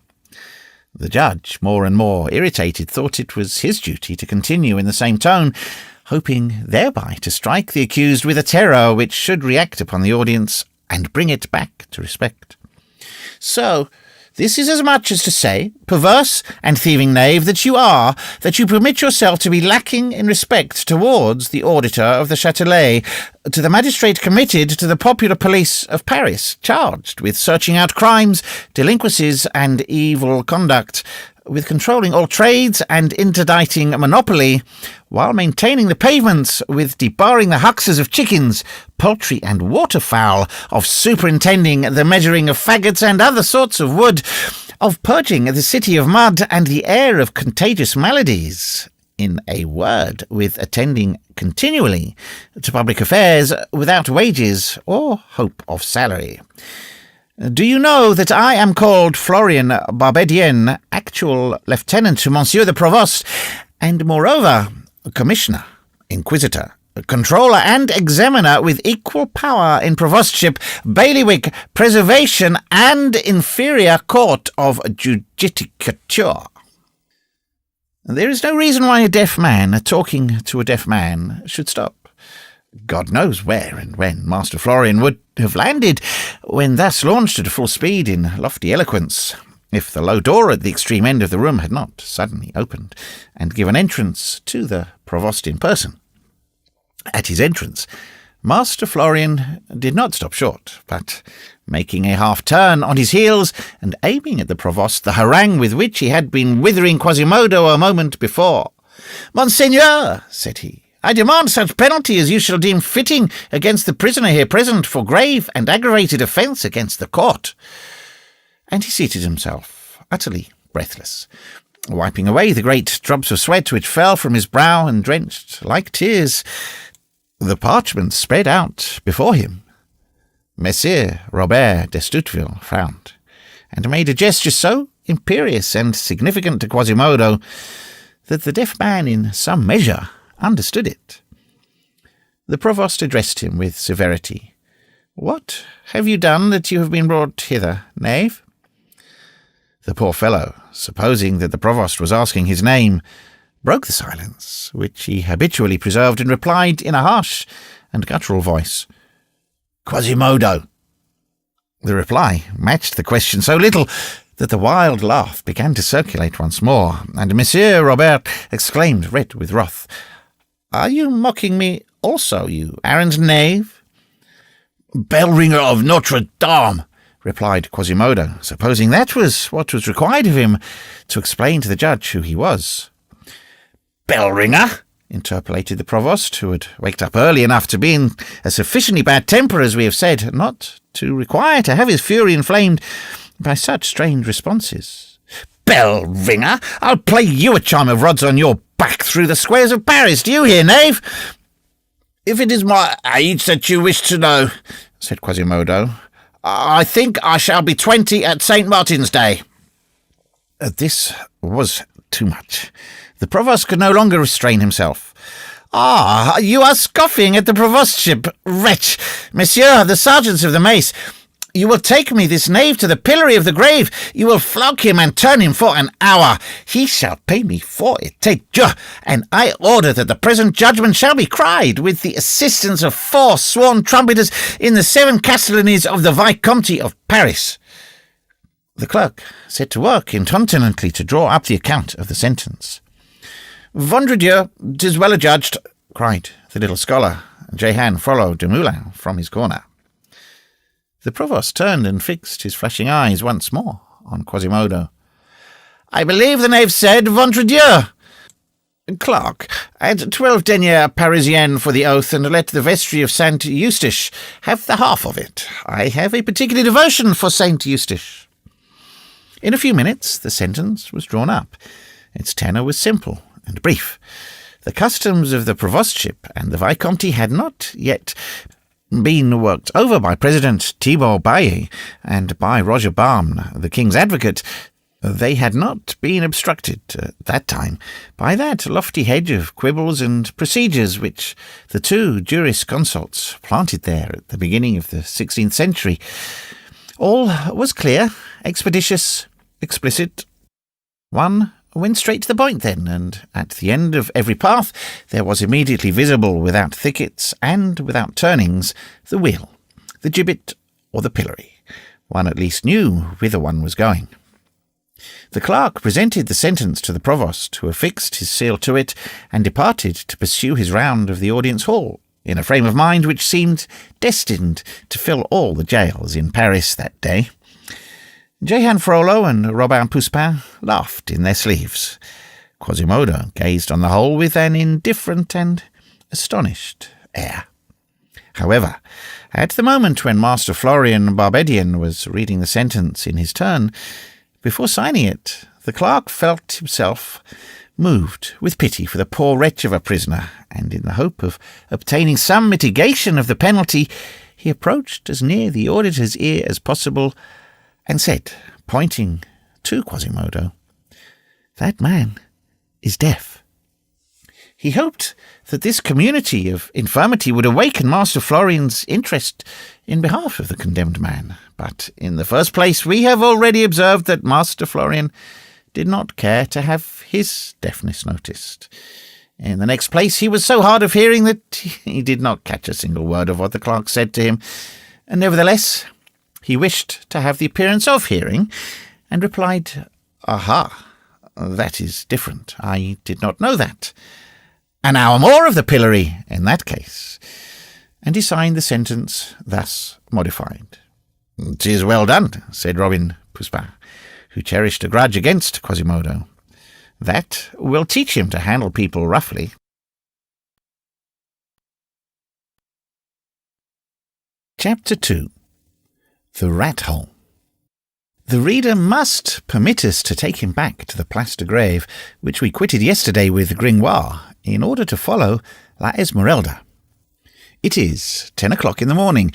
The judge, more and more irritated, thought it was his duty to continue in the same tone, hoping thereby to strike the accused with a terror which should react upon the audience and bring it back to respect. "So, this is as much as to say, perverse and thieving knave that you are, that you permit yourself to be lacking in respect towards the auditor of the Châtelet, to the magistrate committed to the popular police of Paris, charged with searching out crimes, delinquencies, and evil conduct, with controlling all trades and interdicting monopoly, while maintaining the pavements, with debarring the huxes of chickens, poultry, and waterfowl, of superintending the measuring of faggots and other sorts of wood, of purging the city of mud and the air of contagious maladies. In a word, with attending continually to public affairs without wages or hope of salary. Do you know that I am called Florian Barbedienne, actual lieutenant to Monsieur the Provost, and moreover, commissioner, inquisitor, controller, and examiner, with equal power in provostship, bailiwick, preservation, and inferior court of judicature? There is no reason why a deaf man talking to a deaf man should stop. God knows where and when Master Florian would have landed when thus launched at full speed in lofty eloquence, if the low door at the extreme end of the room had not suddenly opened and given entrance to the provost in person. At his entrance, Master Florian did not stop short, but, making a half-turn on his heels and aiming at the provost the harangue with which he had been withering Quasimodo a moment before. "Monseigneur," said he, "I demand such penalty as you shall deem fitting against the prisoner here present for grave and aggravated offence against the court." And he seated himself, utterly breathless, wiping away the great drops of sweat which fell from his brow and drenched, like tears, the parchment spread out before him. Messire Robert de Stuteville frowned, and made a gesture so imperious and significant to Quasimodo that the deaf man in some measure understood it. The provost addressed him with severity. "What have you done that you have been brought hither, knave?" The poor fellow, supposing that the provost was asking his name, broke the silence, which he habitually preserved, and replied in a harsh and guttural voice, "Quasimodo." The reply matched the question so little that the wild laugh began to circulate once more, and Monsieur Robert exclaimed, red with wrath, "Are you mocking me also, you arrant knave?" "Bell-ringer of Notre-Dame," replied Quasimodo, supposing that was what was required of him to explain to the judge who he was. "Bell-ringer?" interpolated the provost, who had waked up early enough to be in a sufficiently bad temper, as we have said, not to require to have his fury inflamed by such strange responses. "Bell-ringer? I'll play you a chime of rods on your back through the squares of Paris. Do you hear, knave?" "If it is my age that you wish to know," said Quasimodo, "I think I shall be 20 at St. Martin's Day." This was too much. The provost could no longer restrain himself. "Ah, you are scoffing at the provostship, wretch! Monsieur, the sergeants of the mace, you will take me, this knave, to the pillory of the grave. You will flog him and turn him for an hour. He shall pay me for it, take Dieu, and I order that the present judgment shall be cried with the assistance of 4 sworn trumpeters in the 7 castellanies of the Vicomte of Paris." The clerk set to work incontinently to draw up the account of the sentence. "Vendredieu, 'tis well adjudged," cried the little scholar, Jehan Frollo de Moulin, from his corner. The provost turned and fixed his flashing eyes once more on Quasimodo. "I believe the knave said Vendredieu." "Clerk, add 12 deniers Parisiennes for the oath, and let the vestry of Saint Eustache have the half of it. I have a particular devotion for Saint Eustache." In a few minutes the sentence was drawn up. Its tenor was simple and brief. The customs of the provostship and the Vicomte had not yet been worked over by President Thibault Bailly and by Roger Barne, the king's advocate. They had not been obstructed at that time by that lofty hedge of quibbles and procedures which the 2 jurisconsults planted there at the beginning of the 16th century. All was clear, expeditious, explicit. One went straight to the point then, and at the end of every path there was immediately visible, without thickets and without turnings, the wheel, the gibbet, or the pillory. One at least knew whither one was going. The clerk presented the sentence to the provost, who affixed his seal to it, and departed to pursue his round of the audience hall, in a frame of mind which seemed destined to fill all the jails in Paris that day. Jehan Frollo and Robin Poussin laughed in their sleeves. Quasimodo gazed on the whole with an indifferent and astonished air. However, at the moment when Master Florian Barbedian was reading the sentence in his turn, before signing it, the clerk felt himself moved with pity for the poor wretch of a prisoner, and in the hope of obtaining some mitigation of the penalty, he approached as near the auditor's ear as possible, and said, pointing to Quasimodo, "That man is deaf." He hoped that this community of infirmity would awaken Master Florian's interest in behalf of the condemned man. But in the first place, we have already observed that Master Florian did not care to have his deafness noticed. In the next place, he was so hard of hearing that he did not catch a single word of what the clerk said to him, and nevertheless he wished to have the appearance of hearing, and replied, "Aha, that is different. I did not know that. An hour more of the pillory, in that case." And he signed the sentence thus modified. "'Tis well done," said Robin Poussin, who cherished a grudge against Quasimodo. "That will teach him to handle people roughly." Chapter 2. The Rat Hole. The reader must permit us to take him back to the Place de Grève, which we quitted yesterday with Gringoire, in order to follow La Esmeralda. It is 10 o'clock in the morning.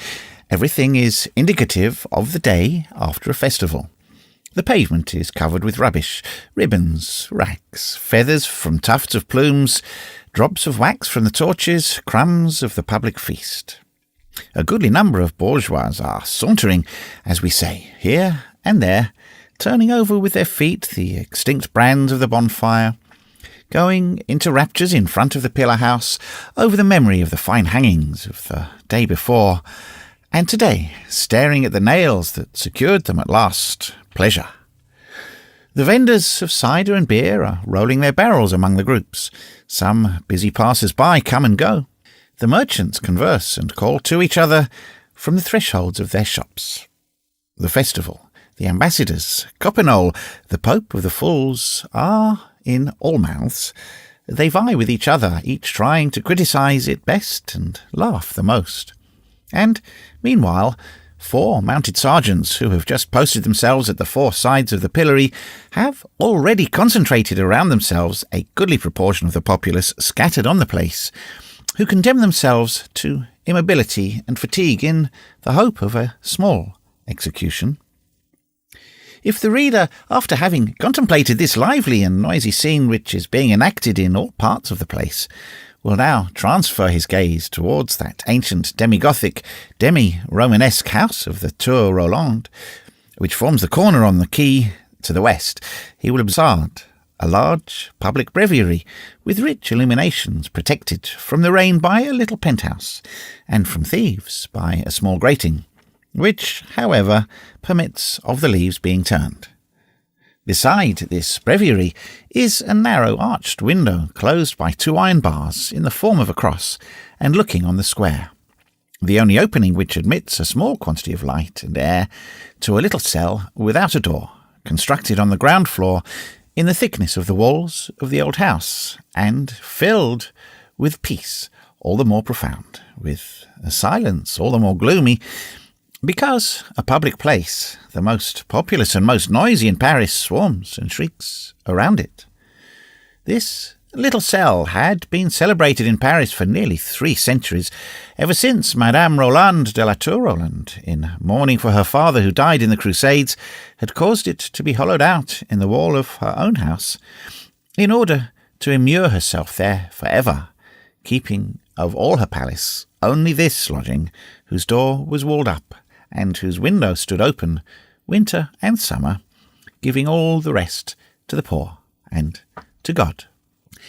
Everything is indicative of the day after a festival. The pavement is covered with rubbish, ribbons, rags, feathers from tufts of plumes, drops of wax from the torches, crumbs of the public feast. A goodly number of bourgeois are sauntering, as we say, here and there, turning over with their feet the extinct brands of the bonfire, going into raptures in front of the pillar house over the memory of the fine hangings of the day before, and today staring at the nails that secured them at last pleasure. The vendors of cider and beer are rolling their barrels among the groups. Some busy passers-by come and go. The merchants converse and call to each other from the thresholds of their shops. The festival, the ambassadors, Coppenole, the Pope of the Fools, are in all mouths. They vie with each other, each trying to criticise it best and laugh the most. And, meanwhile, 4 mounted sergeants who have just posted themselves at the 4 sides of the pillory have already concentrated around themselves a goodly proportion of the populace scattered on the place, who condemn themselves to immobility and fatigue in the hope of a small execution. If the reader, after having contemplated this lively and noisy scene which is being enacted in all parts of the place, will now transfer his gaze towards that ancient demi-Gothic, demi-Romanesque house of the Tour Roland, which forms the corner on the quay to the west, he will observe a large public breviary with rich illuminations protected from the rain by a little penthouse, and from thieves by a small grating, which, however, permits of the leaves being turned. Beside this breviary is a narrow arched window closed by 2 iron bars in the form of a cross and looking on the square, the only opening which admits a small quantity of light and air to a little cell without a door, constructed on the ground floor in the thickness of the walls of the old house, and filled with peace all the more profound, with a silence all the more gloomy, because a public place, the most populous and most noisy in Paris, swarms and shrieks around it. This little cell had been celebrated in Paris for nearly 3 centuries, ever since Madame Roland de la Tour Roland, in mourning for her father who died in the Crusades, had caused it to be hollowed out in the wall of her own house, in order to immure herself there for ever, keeping of all her palace only this lodging, whose door was walled up, and whose window stood open, winter and summer, giving all the rest to the poor and to God.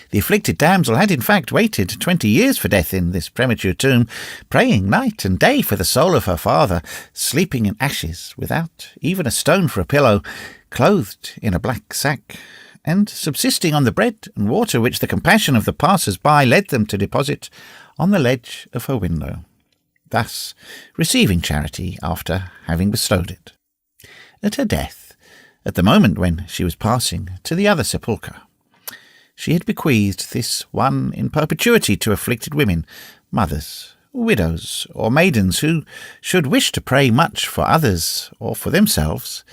The afflicted damsel had in fact waited 20 years for death in this premature tomb, praying night and day for the soul of her father, sleeping in ashes, without even a stone for a pillow, clothed in a black sack, and subsisting on the bread and water which the compassion of the passers-by led them to deposit on the ledge of her window, thus receiving charity after having bestowed it. At her death, at the moment when she was passing to the other sepulchre, she had bequeathed this one in perpetuity to afflicted women, mothers, widows, or maidens who should wish to pray much for others or for themselves,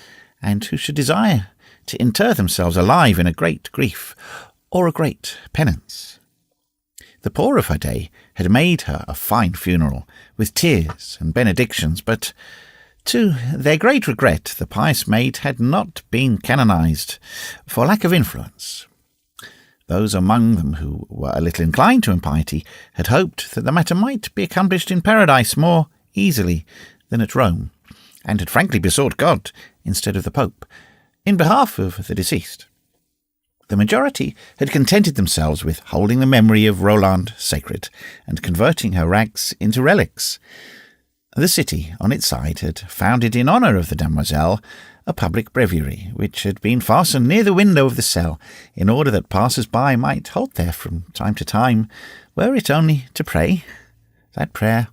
and who should desire to inter themselves alive in a great grief or a great penance. The poor of her day had made her a fine funeral, with tears and benedictions, but to their great regret the pious maid had not been canonized for lack of influence. Those among them who were a little inclined to impiety had hoped that the matter might be accomplished in paradise more easily than at Rome, and had frankly besought God, instead of the Pope, in behalf of the deceased. The majority had contented themselves with holding the memory of Roland sacred, and converting her rags into relics. The city, on its side, had founded in honour of the demoiselle a public breviary, which had been fastened near the window of the cell, in order that passers-by might halt there from time to time, were it only to pray. That prayer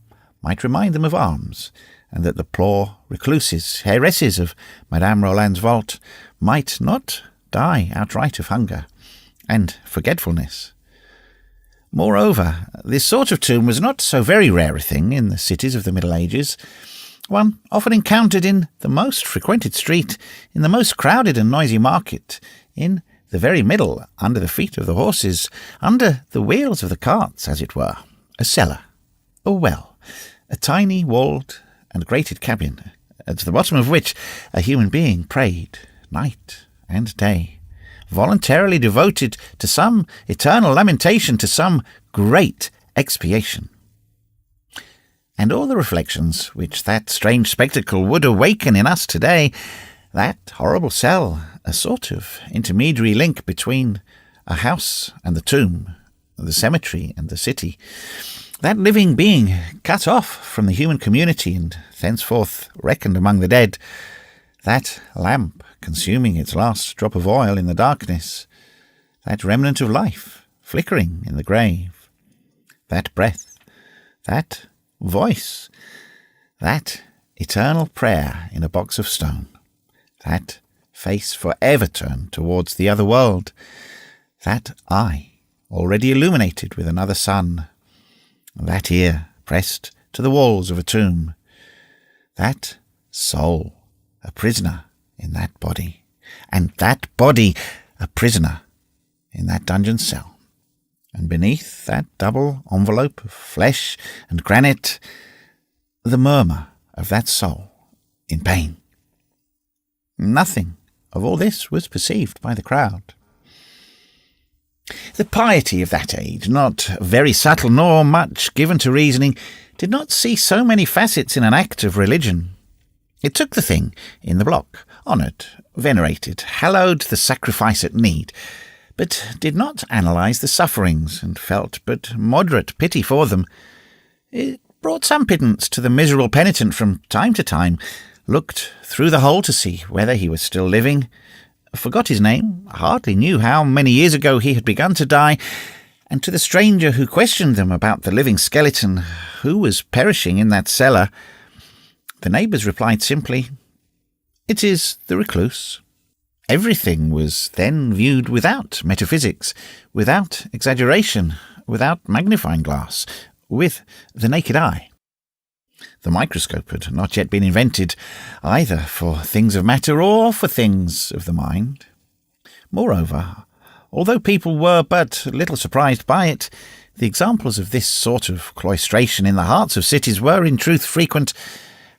might remind them of arms, and that the poor recluses, heiresses of Madame Roland's vault, might not die outright of hunger and forgetfulness. Moreover, this sort of tomb was not so very rare a thing in the cities of the Middle Ages. One often encountered in the most frequented street, in the most crowded and noisy market, in the very middle, under the feet of the horses, under the wheels of the carts, as it were, a cellar, a well, a tiny walled and grated cabin, at the bottom of which a human being prayed night and day, voluntarily devoted to some eternal lamentation, to some great expiation. And all the reflections which that strange spectacle would awaken in us today, that horrible cell, a sort of intermediary link between a house and the tomb, the cemetery and the city, that living being cut off from the human community and thenceforth reckoned among the dead, that lamp consuming its last drop of oil in the darkness, that remnant of life flickering in the grave, that breath, that voice, that eternal prayer in a box of stone, that face forever turned towards the other world, that eye already illuminated with another sun, that ear pressed to the walls of a tomb, that soul a prisoner in that body, and that body a prisoner in that dungeon cell, and beneath that double envelope of flesh and granite, the murmur of that soul in pain. Nothing of all this was perceived by the crowd. The piety of that age, not very subtle nor much given to reasoning, did not see so many facets in an act of religion. It took the thing in the block, honoured, venerated, hallowed the sacrifice at need, but did not analyse the sufferings, and felt but moderate pity for them. It brought some pittance to the miserable penitent from time to time, looked through the hole to see whether he was still living, forgot his name, hardly knew how many years ago he had begun to die, and to the stranger who questioned them about the living skeleton, who was perishing in that cellar, the neighbours replied simply, "It is the recluse." Everything was then viewed without metaphysics, without exaggeration, without magnifying glass, with the naked eye. The microscope had not yet been invented, either for things of matter or for things of the mind. Moreover, although people were but little surprised by it, the examples of this sort of cloistration in the hearts of cities were in truth frequent,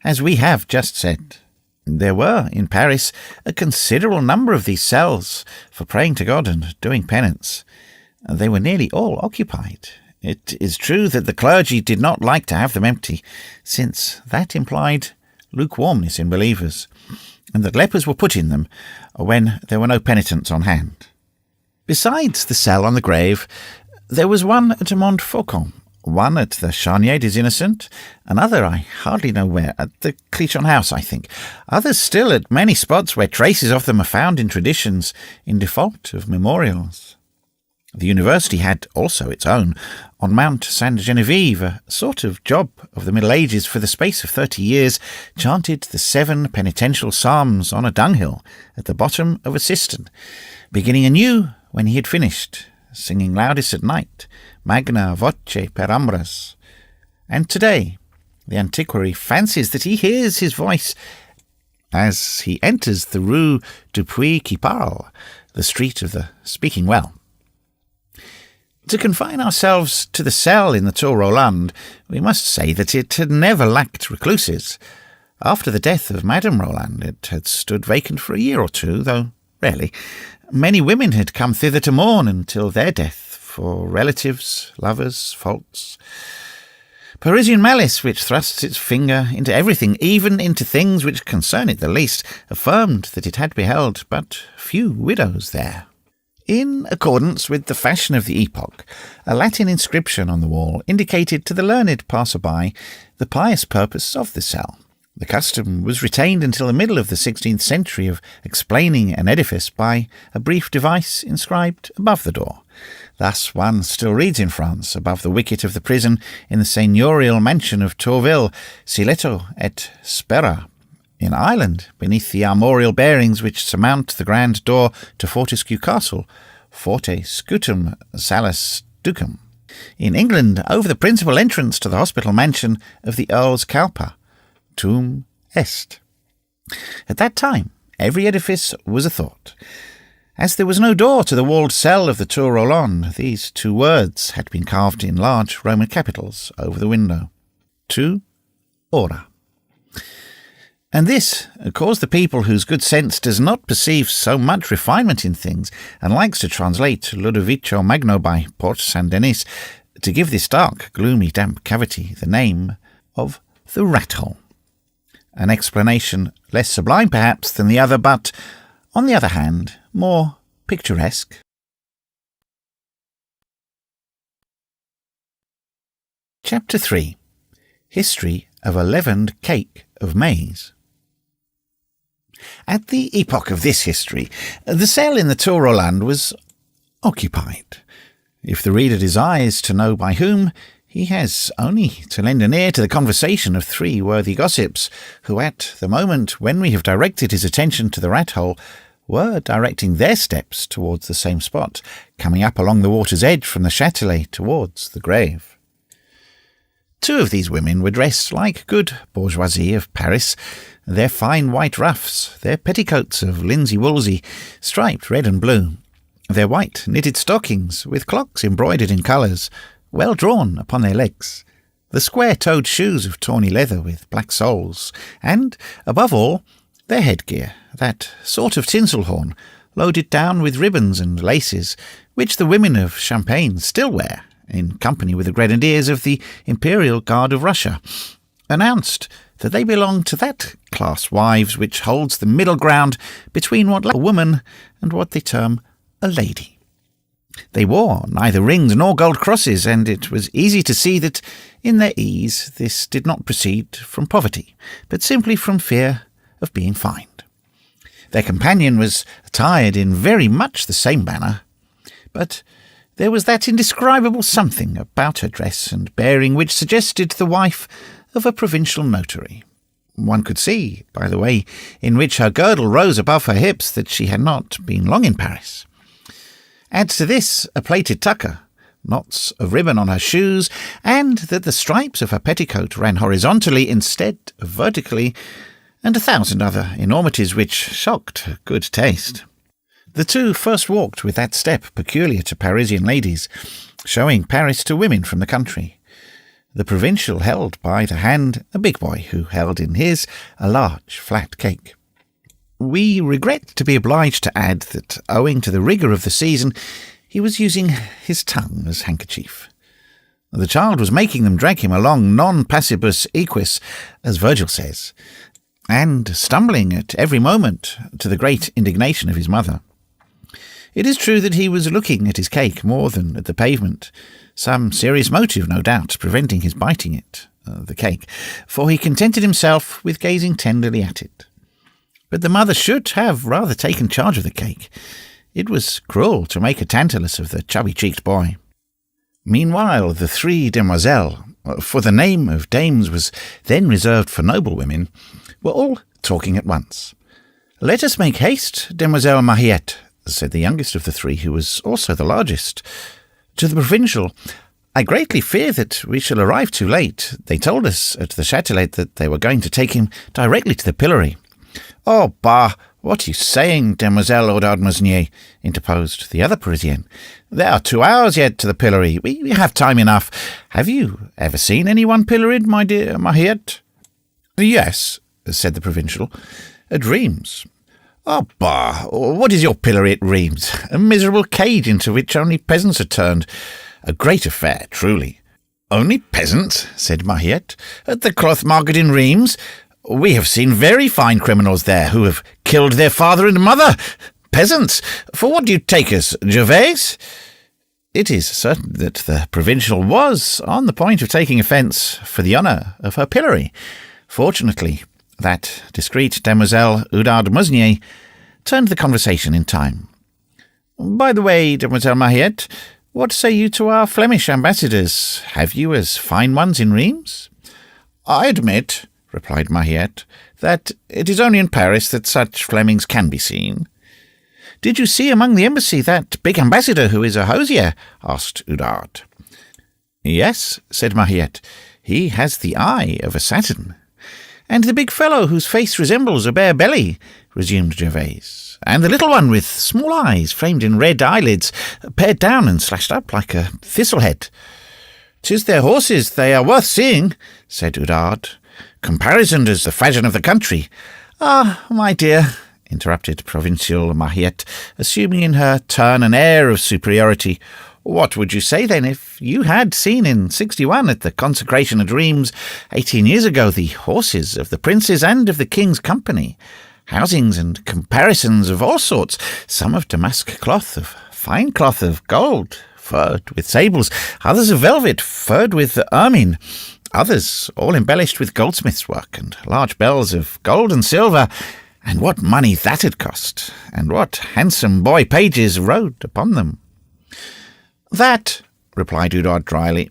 as we have just said. There were, in Paris, a considerable number of these cells for praying to God and doing penance. They were nearly all occupied. It is true that the clergy did not like to have them empty, since that implied lukewarmness in believers, and that lepers were put in them when there were no penitents on hand. Besides the cell on the grave, there was one at Montfaucon, one at the Charnier des Innocents, another I hardly know where, at the Clichon House, I think, others still at many spots where traces of them are found in traditions, in default of memorials. The university had also its own, on Mount Sainte-Geneviève, a sort of job of the Middle Ages, for the space of 30 years, chanted the 7 penitential psalms on a dunghill at the bottom of a cistern, beginning anew when he had finished, singing loudest at night, magna voce per ambras. And today the antiquary fancies that he hears his voice as he enters the Rue du Puy-qui-Parle, the street of the speaking well. To confine ourselves to the cell in the Tour Roland, we must say that it had never lacked recluses. After the death of Madame Roland, it had stood vacant for a year or two, though rarely. Many women had come thither to mourn until their death, for relatives, lovers, faults. Parisian malice, which thrusts its finger into everything, even into things which concern it the least, affirmed that it had beheld but few widows there. In accordance with the fashion of the epoch, a Latin inscription on the wall indicated to the learned passer-by the pious purpose of the cell. The custom was retained until the middle of the 16th century of explaining an edifice by a brief device inscribed above the door. Thus one still reads in France, above the wicket of the prison in the seigneurial mansion of Tourville, Siletto et Spera. In Ireland, beneath the armorial bearings which surmount the grand door to Fortescue Castle, Forte Scutum Salus Ducum. In England, over the principal entrance to the hospital mansion of the Earls Cowper, Tum Est. At that time, every edifice was a thought. As there was no door to the walled cell of the Tour Roland, these two words had been carved in large Roman capitals over the window. Tu ora. And this caused the people whose good sense does not perceive so much refinement in things, and likes to translate Ludovico Magno by Port Saint Denis, to give this dark, gloomy, damp cavity the name of the rat-hole. An explanation less sublime perhaps than the other, but, on the other hand, more picturesque. Chapter 3. History of a Leavened Cake of Maize. At the epoch of this history, the cell in the Tour Roland was occupied. If the reader desires to know by whom, he has only to lend an ear to the conversation of three worthy gossips, who at the moment when we have directed his attention to the rat-hole, were directing their steps towards the same spot, coming up along the water's edge from the Châtelet towards the grave. Two of these women were dressed like good bourgeoisie of Paris, their fine white ruffs, their petticoats of linsey-woolsey, striped red and blue, their white knitted stockings with clocks embroidered in colours, well drawn upon their legs, the square-toed shoes of tawny leather with black soles, and, above all, their headgear, that sort of tinsel horn, loaded down with ribbons and laces, which the women of Champagne still wear, in company with the grenadiers of the Imperial Guard of Russia, announced that they belonged to that class wives which holds the middle ground between what a woman and what they term a lady. They wore neither rings nor gold crosses, and it was easy to see that, in their ease, this did not proceed from poverty, but simply from fear of being fined. Their companion was attired in very much the same manner, but there was that indescribable something about her dress and bearing which suggested the wife of a provincial notary. One could see, by the way in which her girdle rose above her hips, that she had not been long in Paris. Add to this a plaited tucker, knots of ribbon on her shoes, and that the stripes of her petticoat ran horizontally instead of vertically, and 1,000 other enormities which shocked good taste. The two first walked with that step peculiar to Parisian ladies, showing Paris to women from the country. The provincial held by the hand a big boy, who held in his a large flat cake. We regret to be obliged to add that, owing to the rigour of the season, he was using his tongue as handkerchief. The child was making them drag him along non passibus equis, as Virgil says, and stumbling at every moment, to the great indignation of his mother. It is true that he was looking at his cake more than at the pavement, some serious motive, no doubt, preventing his biting it, the cake, for he contented himself with gazing tenderly at it. But the mother should have rather taken charge of the cake. It was cruel to make a Tantalus of the chubby-cheeked boy. Meanwhile, the three demoiselles, for the name of dames was then reserved for noble women, were all talking at once. "Let us make haste, Demoiselle Mariette," said the youngest of the three, who was also the largest, to the provincial. "I greatly fear that we shall arrive too late. They told us at the Châtelet that they were going to take him directly to the pillory." "Oh, bah! What are you saying, Demoiselle Audard-Musnier?" interposed the other Parisienne. "There are 2 hours yet to the pillory. We have time enough. Have you ever seen anyone pilloried, my dear Mariette?" "Yes," said the provincial, "at Rheims." "Oh, bah! What is your pillory at Rheims? A miserable cage into which only peasants are turned. A great affair, truly." "Only peasants?" said Mariette. "At the cloth market in Rheims? We have seen very fine criminals there who have killed their father and mother. Peasants! For what do you take us, Gervais?" It is certain that the provincial was on the point of taking offence for the honour of her pillory. Fortunately, That discreet Demoiselle Oudard Musnier turned the conversation in time. "By the way, Demoiselle Mariette, what say you to our Flemish ambassadors? Have you as fine ones in Reims?" "I admit," replied Mariette, "that it is only in Paris that such Flemings can be seen." "Did you see among the embassy that big ambassador who is a hosier?" asked Oudard. "Yes," said Mariette, "he has the eye of a Saturn." "And the big fellow whose face resembles a bare belly," resumed Gervais, "and the little one with small eyes framed in red eyelids, pared down and slashed up like a thistle-head." "'Tis their horses, they are worth seeing," said Oudard. "Comparisoned as the fashion of the country." "Ah, my dear," interrupted provincial Mariette, assuming in her turn an air of superiority, "what would you say, then, if you had seen in 61 at the consecration at Reims 18 years ago the horses of the princes and of the king's company, housings and comparisons of all sorts, some of damask cloth, of fine cloth of gold, furred with sables, others of velvet, furred with ermine, others all embellished with goldsmith's work, and large bells of gold and silver, and what money that had cost, and what handsome boy pages rode upon them?" "That," replied Oudard dryly,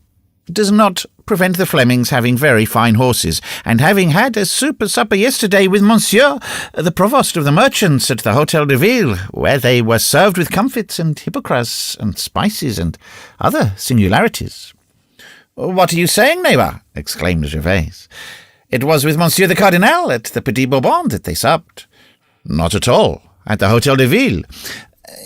"does not prevent the Flemings having very fine horses, and having had a supper yesterday with Monsieur, the provost of the merchants at the Hotel de Ville, where they were served with comfits and hippocras and spices and other singularities." "What are you saying, neighbour?" exclaimed Gervais. "It was with Monsieur the Cardinal at the Petit Bourbon that they supped." "Not at all. At the Hotel de Ville."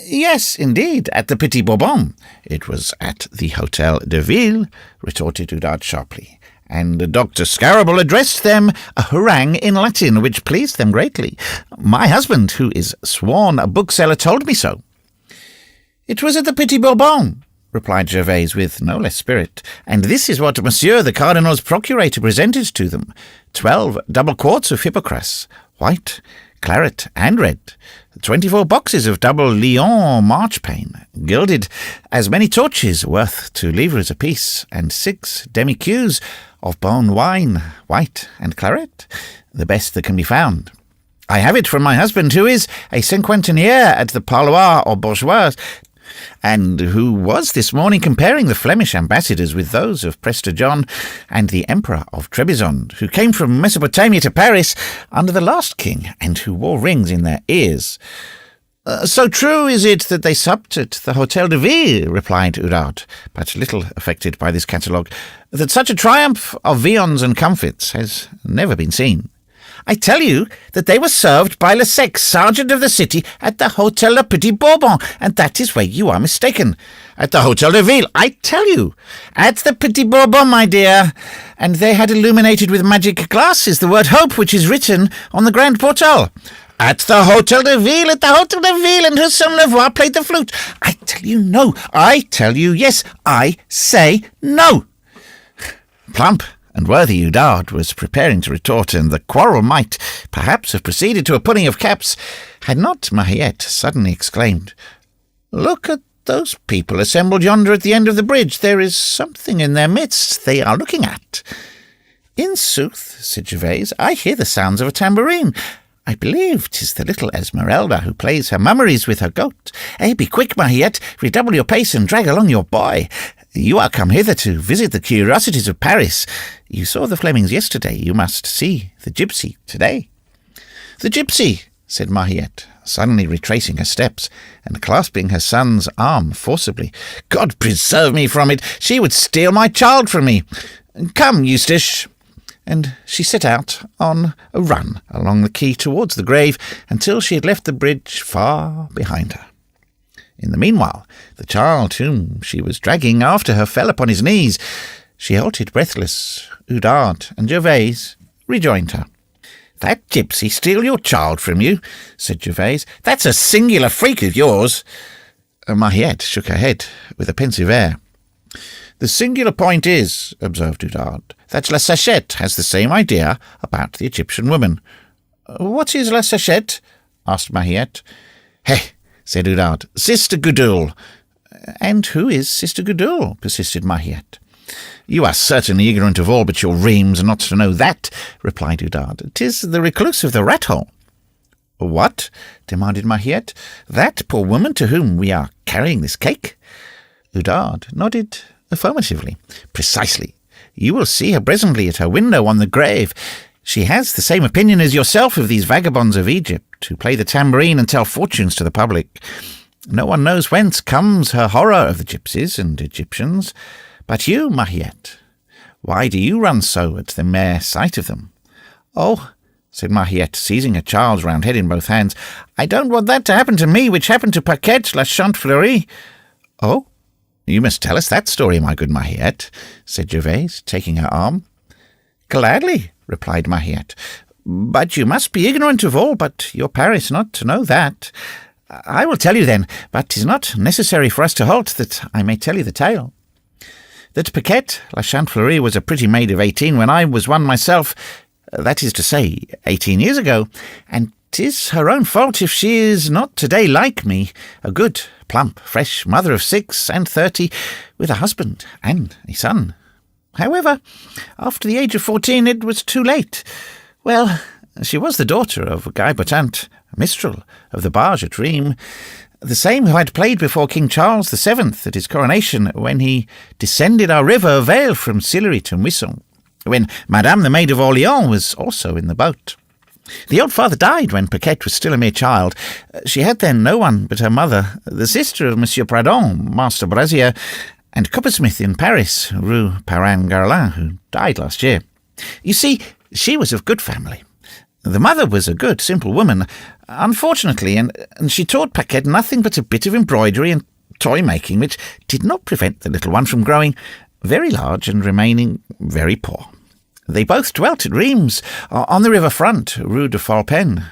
"Yes, indeed, at the Petit Bourbon." "It was at the Hotel de Ville," retorted Oudard sharply, "and Dr. Scarable addressed them a harangue in Latin, which pleased them greatly. My husband, who is sworn a bookseller, told me so." "It was at the Petit Bourbon," replied Gervais with no less spirit, "and this is what Monsieur the Cardinal's procurator presented to them: 12 double quarts of hippocras, white, claret, and red, 24 boxes of double Lyon marchpane, gilded, as many torches, worth 2 livres apiece, and 6 demi-cuves of Beaune wine, white and claret, the best that can be found. I have it from my husband, who is a cinquantenaire at the Parloir aux Bourgeois, and who was this morning comparing the Flemish ambassadors with those of Prester John and the Emperor of Trebizond, who came from Mesopotamia to Paris under the last king, and who wore rings in their ears." "So true is it that they supped at the Hotel de Ville," replied Oudard, but little affected by this catalogue, "that such a triumph of viands and comfits has never been seen." "I tell you that they were served by Le Sec, sergeant of the city, at the Hotel Le Petit Bourbon, and that is where you are mistaken." "At the Hotel de Ville." "I tell you, at the Petit Bourbon, my dear, and they had illuminated with magic glasses the word hope, which is written on the grand portal." "At the Hotel de Ville, at the Hotel de Ville, and Husson Levoix played the flute." "I tell you no." "I tell you yes." "I say no." Plump and worthy Oudard was preparing to retort, and the quarrel might perhaps have proceeded to a pulling of caps, had not Mariette suddenly exclaimed, "Look at those people assembled yonder at the end of the bridge. There is something in their midst they are looking at." "In sooth," said Gervais, "I hear the sounds of a tambourine. I believe 'tis the little Esmeralda who plays her mummeries with her goat. Be quick, Mariette, redouble your pace and drag along your boy. You are come hither to visit the curiosities of Paris. You saw the Flemings yesterday. You must see the gypsy today." "The gypsy," said Mariette, suddenly retracing her steps and clasping her son's arm forcibly. "God preserve me from it! She would steal my child from me. Come, Eustache." And she set out on a run along the quay towards the grave until she had left the bridge far behind her. In the meanwhile, the child whom she was dragging after her fell upon his knees. She halted breathless. Oudard and Gervais rejoined her. "That gypsy steal your child from you?" said Gervais. "That's a singular freak of yours." Mariette shook her head with a pensive air. "The singular point is," observed Oudard, "that La Sachette has the same idea about the Egyptian woman." "What is La Sachette?" asked Mariette. "Hey," said Oudard, "Sister Gudule." "And who is Sister Gudule?" persisted Mariette. "You are certainly ignorant of all but your reams, not to know that," replied Oudard. "'Tis the recluse of the rat-hole." "What?" demanded Mahiette. "That poor woman to whom we are carrying this cake?" Oudard nodded affirmatively. "Precisely. You will see her presently at her window on the grave. She has the same opinion as yourself of these vagabonds of Egypt, who play the tambourine and tell fortunes to the public. No one knows whence comes her horror of the gypsies and Egyptians. But you, Mahiette, why do you run so at the mere sight of them?" "Oh," said Mahiette, seizing her child's round head in both hands, "I don't want that to happen to me which happened to Paquette la Chantefleurie." "Oh, you must tell us that story, my good Mahiette," said Gervaise, taking her arm. "Gladly," replied Mahiette, "but you must be ignorant of all but your Paris not to know that. I will tell you then, but 'tis not necessary for us to halt, that I may tell you the tale. That Paquette la Chantefleurie was a pretty maid of 18 when I was one myself, that is to say, 18 years ago, and 'tis her own fault if she is not today like me, a good, plump, fresh mother of 36 and 30, with a husband and a son. However, after the age of 14 it was too late. Well, she was the daughter of Guy Botant, minstrel of the barge at Rheims, the same who had played before King Charles VII at his coronation when he descended our river Vale from Sillery to Muisson, when Madame the Maid of Orleans was also in the boat. The old father died when Paquette was still a mere child. She had then no one but her mother, the sister of Monsieur Pradon, Master Brazier, and coppersmith in Paris, Rue Parent-Garlin, who died last year. You see, she was of good family. The mother was a good, simple woman, unfortunately, and she taught Paquette nothing but a bit of embroidery and toy-making, which did not prevent the little one from growing very large and remaining very poor. They both dwelt at Rheims, on the river front, Rue de Falpen.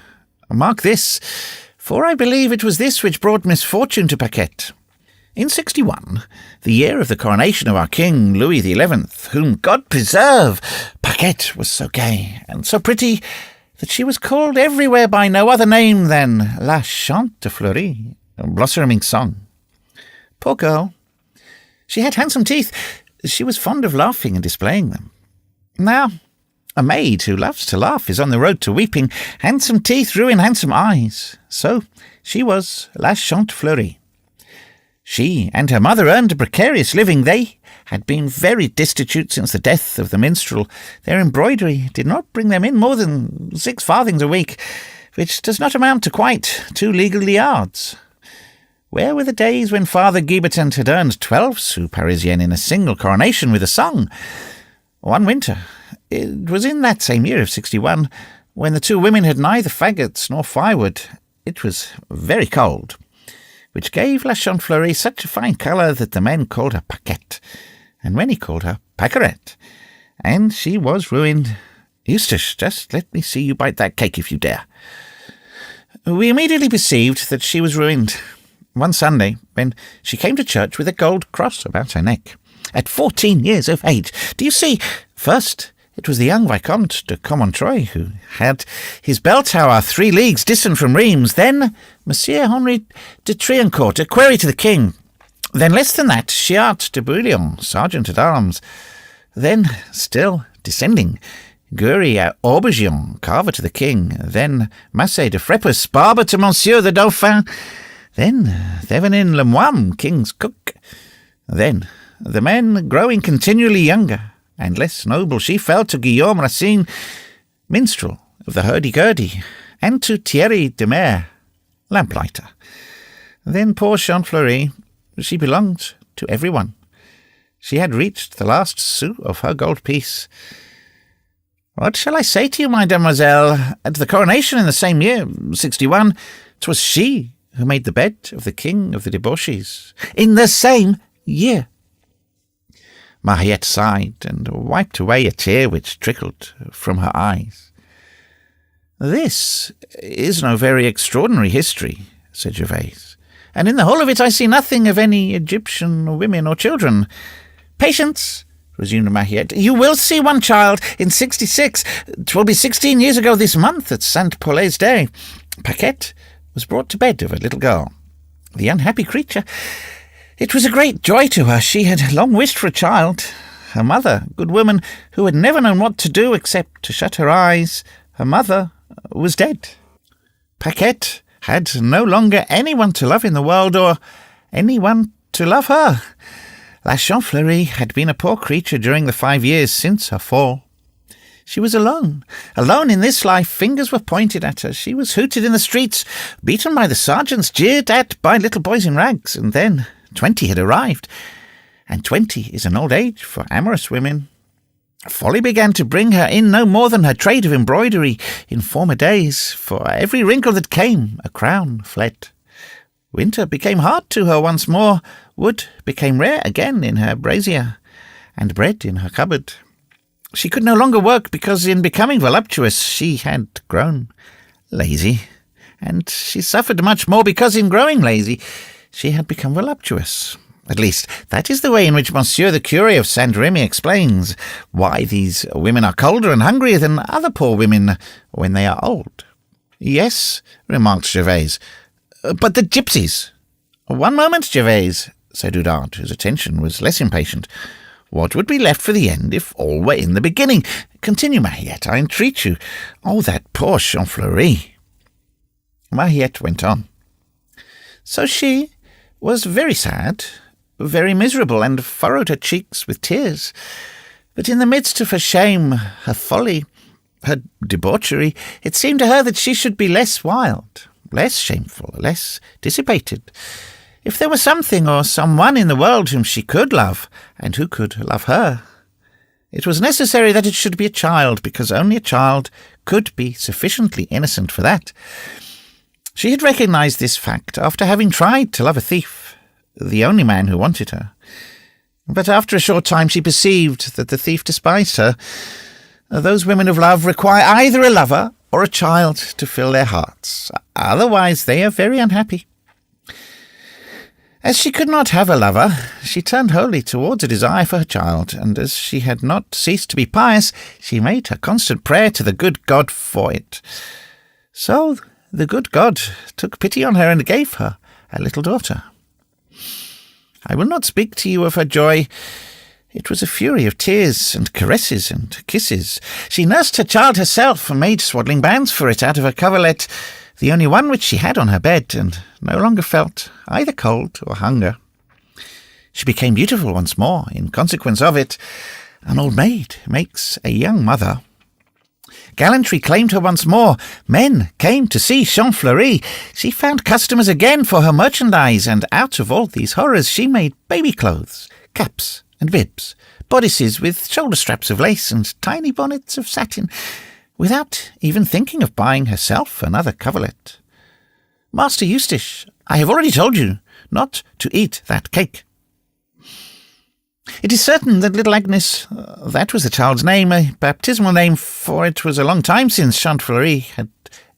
Mark this, for I believe it was this which brought misfortune to Paquette. In 61, the year of the coronation of our King Louis XI, whom God preserve, Paquette was so gay and so pretty that she was called everywhere by no other name than La Chantefleurie, blossoming song. Poor girl. She had handsome teeth. She was fond of laughing and displaying them. Now, a maid who loves to laugh is on the road to weeping. Handsome teeth ruin handsome eyes. So she was La Chantefleurie. She and her mother earned a precarious living. They had been very destitute since the death of the minstrel. Their embroidery did not bring them in more than 6 farthings a week, which does not amount to quite 2 legal yards. Where were the days when Father Guibertant had earned 12 sous Parisiennes in a single coronation with a song? One winter, it was in that same year of 61, when the 2 women had neither faggots nor firewood, it was very cold, which gave La Chantefleurie such a fine colour that the men called her Paquette, and many called her Paquerette, and she was ruined. Eustace, just let me see you bite that cake if you dare. We immediately perceived that she was ruined. One Sunday, when she came to church with a gold cross about her neck, at 14 years of age. Do you see? First, it was the young Vicomte de Commontreuil, who had his bell tower 3 leagues distant from Rheims. Then Monsieur Henri de Triancourt, a query to the king. Then less than that, Chiart de Bouillon, sergeant-at-arms. Then, still descending, Guery à Aubergillon, carver to the king. Then Massé de Frepus, barber to Monsieur the Dauphin. Then Thevenin Lemoine, king's cook. Then, the men growing continually younger and less noble, she fell to Guillaume Racine, minstrel of the hurdy-gurdy, and to Thierry de Mer, lamplighter. Then poor Chantefleurie, she belonged to everyone. She had reached the last sou of her gold piece. What shall I say to you, my demoiselle? At the coronation in the same year, 61, 'twas she who made the bed of the king of the debauchees. In the same year. Mahiette sighed and wiped away a tear which trickled from her eyes. "This is no very extraordinary history," said Gervaise, "and in the whole of it I see nothing of any Egyptian women or children." "Patience," resumed Mahiette. "You will see one child in 66. 'Twill be 16 years ago this month at Saint Paulet's Day. Paquette was brought to bed of a little girl. The unhappy creature! It was a great joy to her. She had long wished for a child. Her mother, good woman, who had never known what to do except to shut her eyes, her mother was dead. Paquette had no longer anyone to love in the world, or anyone to love her. La Chantefleurie had been a poor creature during the 5 years since her fall. She was alone in this life. Fingers were pointed at her. She was hooted in the streets, beaten by the sergeants, jeered at by little boys in rags, and then 20 had arrived. And 20 is an old age for amorous women. Folly began to bring her in no more than her trade of embroidery in former days. For every wrinkle that came, a crown fled. Winter became hard to her once more. Wood became rare again in her brazier, and bread in her cupboard. She could no longer work because in becoming voluptuous she had grown lazy, and she suffered much more because in growing lazy she had become voluptuous. At least, that is the way in which Monsieur the Curé of Saint-Remy explains why these women are colder and hungrier than other poor women when they are old. Yes, remarked Gervaise, but the gypsies. One moment, Gervaise, said Oudard, whose attention was less impatient. What would be left for the end if all were in the beginning? Continue, Mariette, I entreat you. Oh, that poor Chantefleurie. Mariette went on. So she was very sad, very miserable, and furrowed her cheeks with tears. But in the midst of her shame, her folly, her debauchery, it seemed to her that she should be less wild, less shameful, less dissipated. If there was something or someone in the world whom she could love, and who could love her, it was necessary that it should be a child, because only a child could be sufficiently innocent for that. She had recognized this fact after having tried to love a thief, the only man who wanted her. But after a short time she perceived that the thief despised her. Those women of love require either a lover or a child to fill their hearts. Otherwise they are very unhappy. As she could not have a lover, she turned wholly towards a desire for her child, and as she had not ceased to be pious, she made her constant prayer to the good God for it. So the good God took pity on her and gave her a little daughter. I will not speak to you of her joy. It was a fury of tears and caresses and kisses. She nursed her child herself and made swaddling bands for it out of her coverlet, the only one which she had on her bed, and no longer felt either cold or hunger. She became beautiful once more in consequence of it. An old maid makes a young mother. Gallantry claimed her once more. Men came to see Chantefleurie. She found customers again for her merchandise, and out of all these horrors she made baby clothes, caps and bibs, bodices with shoulder straps of lace and tiny bonnets of satin, without even thinking of buying herself another coverlet. Master Eustache, I have already told you not to eat that cake. It is certain that little Agnes, that was the child's name, a baptismal name, for it was a long time since Chantefleurie had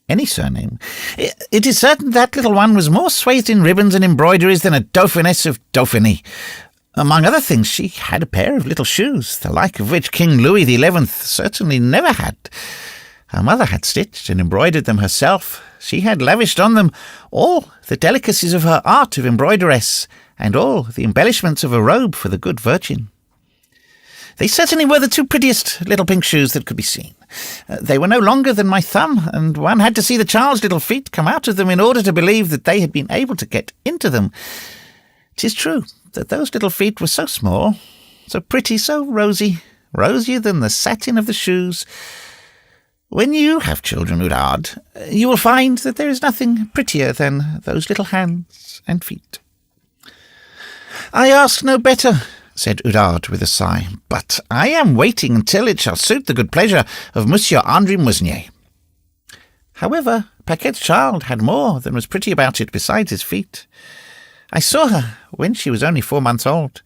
any surname. It is certain that little one was more swathed in ribbons and embroideries than a Dauphiness of Dauphiny. Among other things, she had a pair of little shoes, the like of which King Louis XI certainly never had. Her mother had stitched and embroidered them herself. She had lavished on them all the delicacies of her art of embroideress, and all the embellishments of a robe for the good Virgin. They certainly were the two prettiest little pink shoes that could be seen. They were no longer than my thumb, and one had to see the child's little feet come out of them in order to believe that they had been able to get into them. 'Tis true that those little feet were so small, so pretty, so rosy, rosier than the satin of the shoes. When you have children, Oudard, you will find that there is nothing prettier than those little hands and feet. I ask no better, said Oudard with a sigh, but I am waiting until it shall suit the good pleasure of Monsieur André Mousnier. However, Paquette's child had more than was pretty about it besides his feet. I saw her when she was only 4 months old.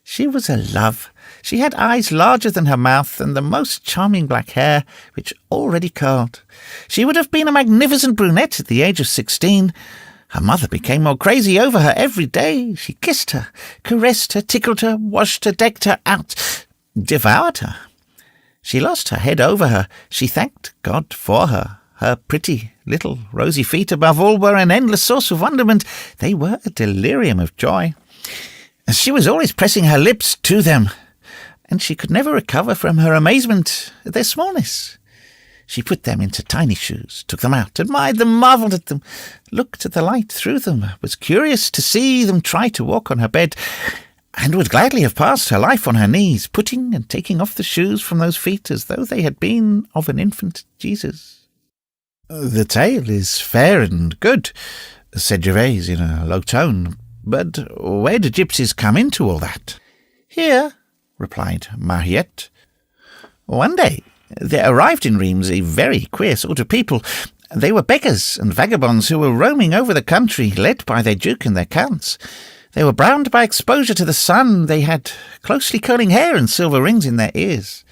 She was a love. She had eyes larger than her mouth, and the most charming black hair, which already curled. She would have been a magnificent brunette at the age of 16. Her mother became more crazy over her every day. She kissed her, caressed her, tickled her, washed her, decked her out, devoured her. She lost her head over her. She thanked God for her. Her pretty little rosy feet, above all, were an endless source of wonderment. They were a delirium of joy. She was always pressing her lips to them. and she could never recover from her amazement at their smallness. She put them into tiny shoes, took them out, admired them, marvelled at them, looked at the light through them, was curious to see them try to walk on her bed, and would gladly have passed her life on her knees, putting and taking off the shoes from those feet as though they had been of an infant Jesus. "The tale is fair and good," said Gervase in a low tone, "but where do gypsies come into all that?" "Here," replied Mariette. "One day there arrived in Reims a very queer sort of people. They were beggars and vagabonds who were roaming over the country, led by their duke and their counts. They were browned by exposure to the sun. They had closely curling hair and silver rings in their ears.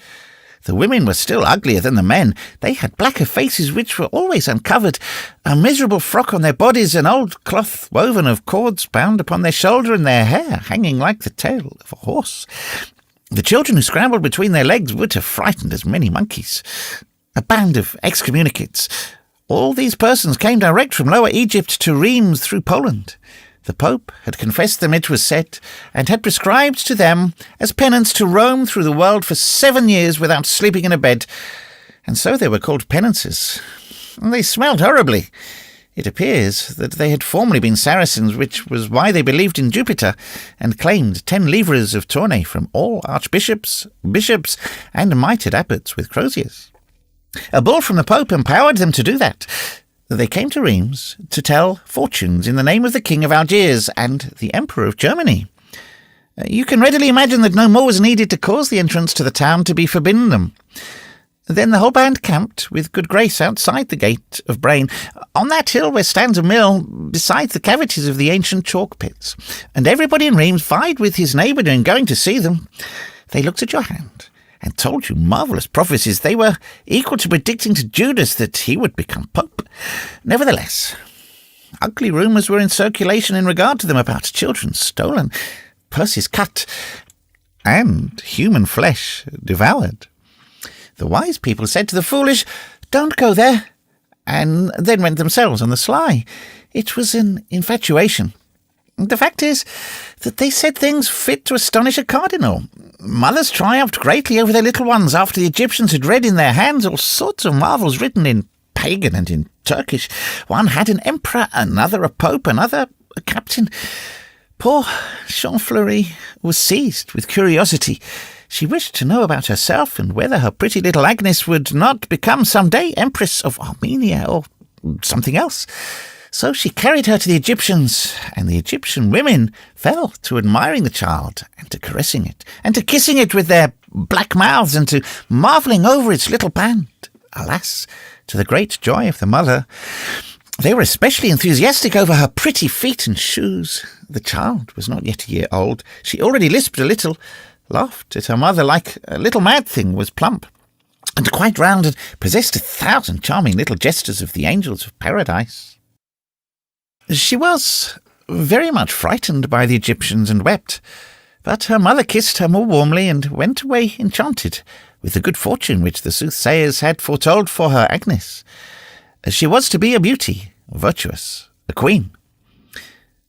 The women were still uglier than the men. They had blacker faces which were always uncovered, a miserable frock on their bodies, an old cloth woven of cords bound upon their shoulder, and their hair hanging like the tail of a horse. The children who scrambled between their legs would have frightened as many monkeys. A band of excommunicates. All these persons came direct from Lower Egypt to Reims through Poland. The Pope had confessed them, it was said, and had prescribed to them as penance to roam through the world for 7 years without sleeping in a bed, and so they were called penances. And they smelled horribly. It appears that they had formerly been Saracens, which was why they believed in Jupiter, and claimed 10 livres of Tournay from all archbishops, bishops, and mitred abbots with croziers. A bull from the Pope empowered them to do that. They came to Reims to tell fortunes in the name of the King of Algiers and the Emperor of Germany. You can readily imagine that no more was needed to cause the entrance to the town to be forbidden them. Then the whole band camped with good grace outside the gate of Braine, on that hill where stands a mill, beside the cavities of the ancient chalk pits, and everybody in Reims vied with his neighbour in going to see them. They looked at your hand and told you marvellous prophecies. They were equal to predicting to Judas that he would become Pope. Nevertheless, ugly rumours were in circulation in regard to them about children stolen, purses cut, and human flesh devoured. The wise people said to the foolish, "Don't go there," and then went themselves on the sly. It was an infatuation. The fact is that they said things fit to astonish a cardinal. Mothers triumphed greatly over their little ones after the Egyptians had read in their hands all sorts of marvels written in pagan and in Turkish. One had an emperor, another a pope, another a captain. Poor Champfleury was seized with curiosity. She wished to know about herself and whether her pretty little Agnes would not become some day Empress of Armenia or something else. So she carried her to the Egyptians, and the Egyptian women fell to admiring the child, and to caressing it, and to kissing it with their black mouths, and to marvelling over its little band. Alas, to the great joy of the mother, they were especially enthusiastic over her pretty feet and shoes. The child was not yet a year old. She already lisped a little, laughed at her mother like a little mad thing, was plump, and quite round, and possessed 1,000 charming little gestures of the angels of paradise. She was very much frightened by the Egyptians and wept, but her mother kissed her more warmly and went away enchanted with the good fortune which the soothsayers had foretold for her Agnes. She was to be a beauty, virtuous, a queen.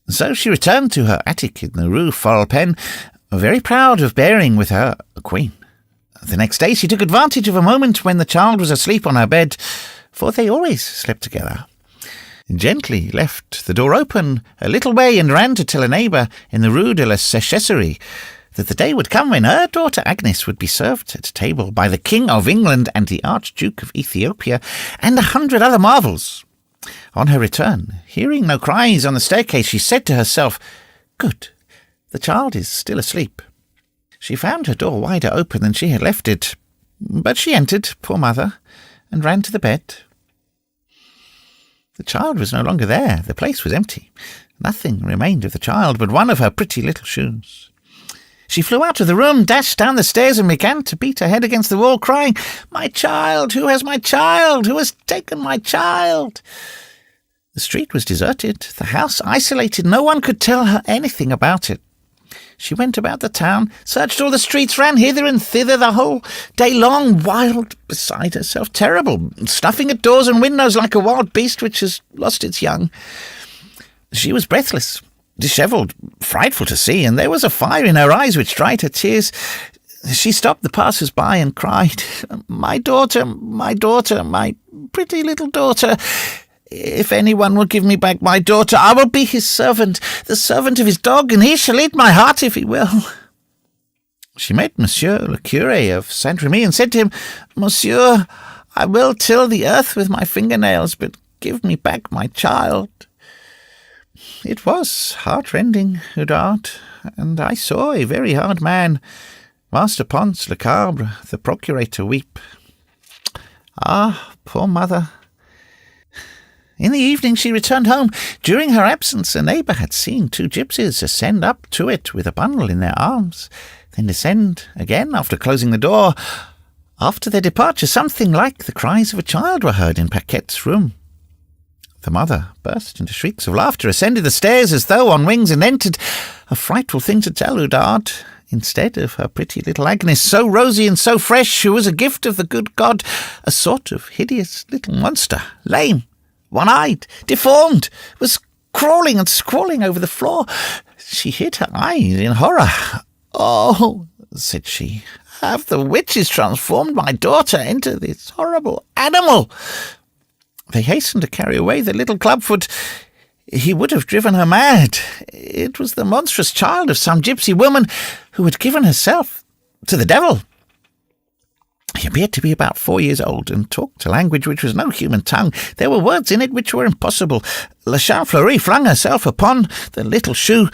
So she returned to her attic in the Rue Folle-Pen, very proud of bearing with her a queen. The next day she took advantage of a moment when the child was asleep on her bed, for they always slept together, gently left the door open a little way and ran to tell a neighbour in the Rue de la Séchesserie that the day would come when her daughter Agnes would be served at table by the King of England and the Archduke of Ethiopia, and 100 other marvels. On her return, hearing no cries on the staircase, she said to herself, "Good, the child is still asleep." She found her door wider open than she had left it, but she entered, poor mother, and ran to the bed. The child was no longer there. The place was empty. Nothing remained of the child but one of her pretty little shoes. She flew out of the room, dashed down the stairs, and began to beat her head against the wall, crying, "My child! Who has my child? Who has taken my child?" The street was deserted, the house isolated. No one could tell her anything about it. She went about the town, searched all the streets, ran hither and thither the whole day long, wild, beside herself, terrible, snuffing at doors and windows like a wild beast which has lost its young. She was breathless, dishevelled, frightful to see, and there was a fire in her eyes which dried her tears. She stopped the passers-by and cried, my daughter, my pretty little daughter. If anyone will give me back my daughter, I will be his servant, the servant of his dog, and he shall eat my heart if he will. She met Monsieur le Curé of Saint-Remy and said to him, Monsieur, I will till the earth with my fingernails, but give me back my child. It was heart-rending, Oudard, and I saw a very hard man, Master Ponce le Cabre, the procurator, weep. Ah, poor mother! In the evening she returned home. During her absence, a neighbour had seen 2 gypsies ascend up to it with a bundle in their arms, then descend again after closing the door. After their departure, something like the cries of a child were heard in Paquette's room. The mother burst into shrieks of laughter, ascended the stairs as though on wings, and entered. A frightful thing to tell, Oudard. Instead of her pretty little Agnes, so rosy and so fresh, who was a gift of the good God, a sort of hideous little monster, lame, one-eyed, deformed, was crawling and scrawling over the floor. She hid her eyes in horror. Oh, said she, have the witches transformed my daughter into this horrible animal? They hastened to carry away the little clubfoot. He would have driven her mad. It was the monstrous child of some gypsy woman who had given herself to the devil. He appeared to be about 4 years old, and talked a language which was no human tongue. There were words in it which were impossible. La Chantefleurie flung herself upon the little shoe,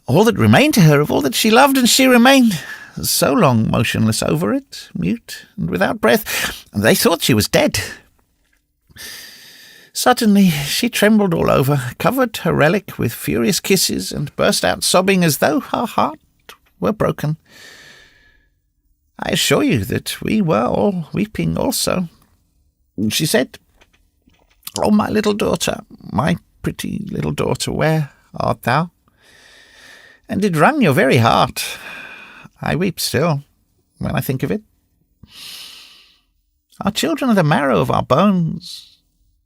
all that remained to her of all that she loved, and she remained so long motionless over it, mute and without breath, and they thought she was dead. Suddenly she trembled all over, covered her relic with furious kisses, and burst out sobbing as though her heart were broken. I assure you that we were all weeping also. She said, Oh, my little daughter, my pretty little daughter, where art thou? And it wrung your very heart. I weep still when I think of it. Our children are the marrow of our bones.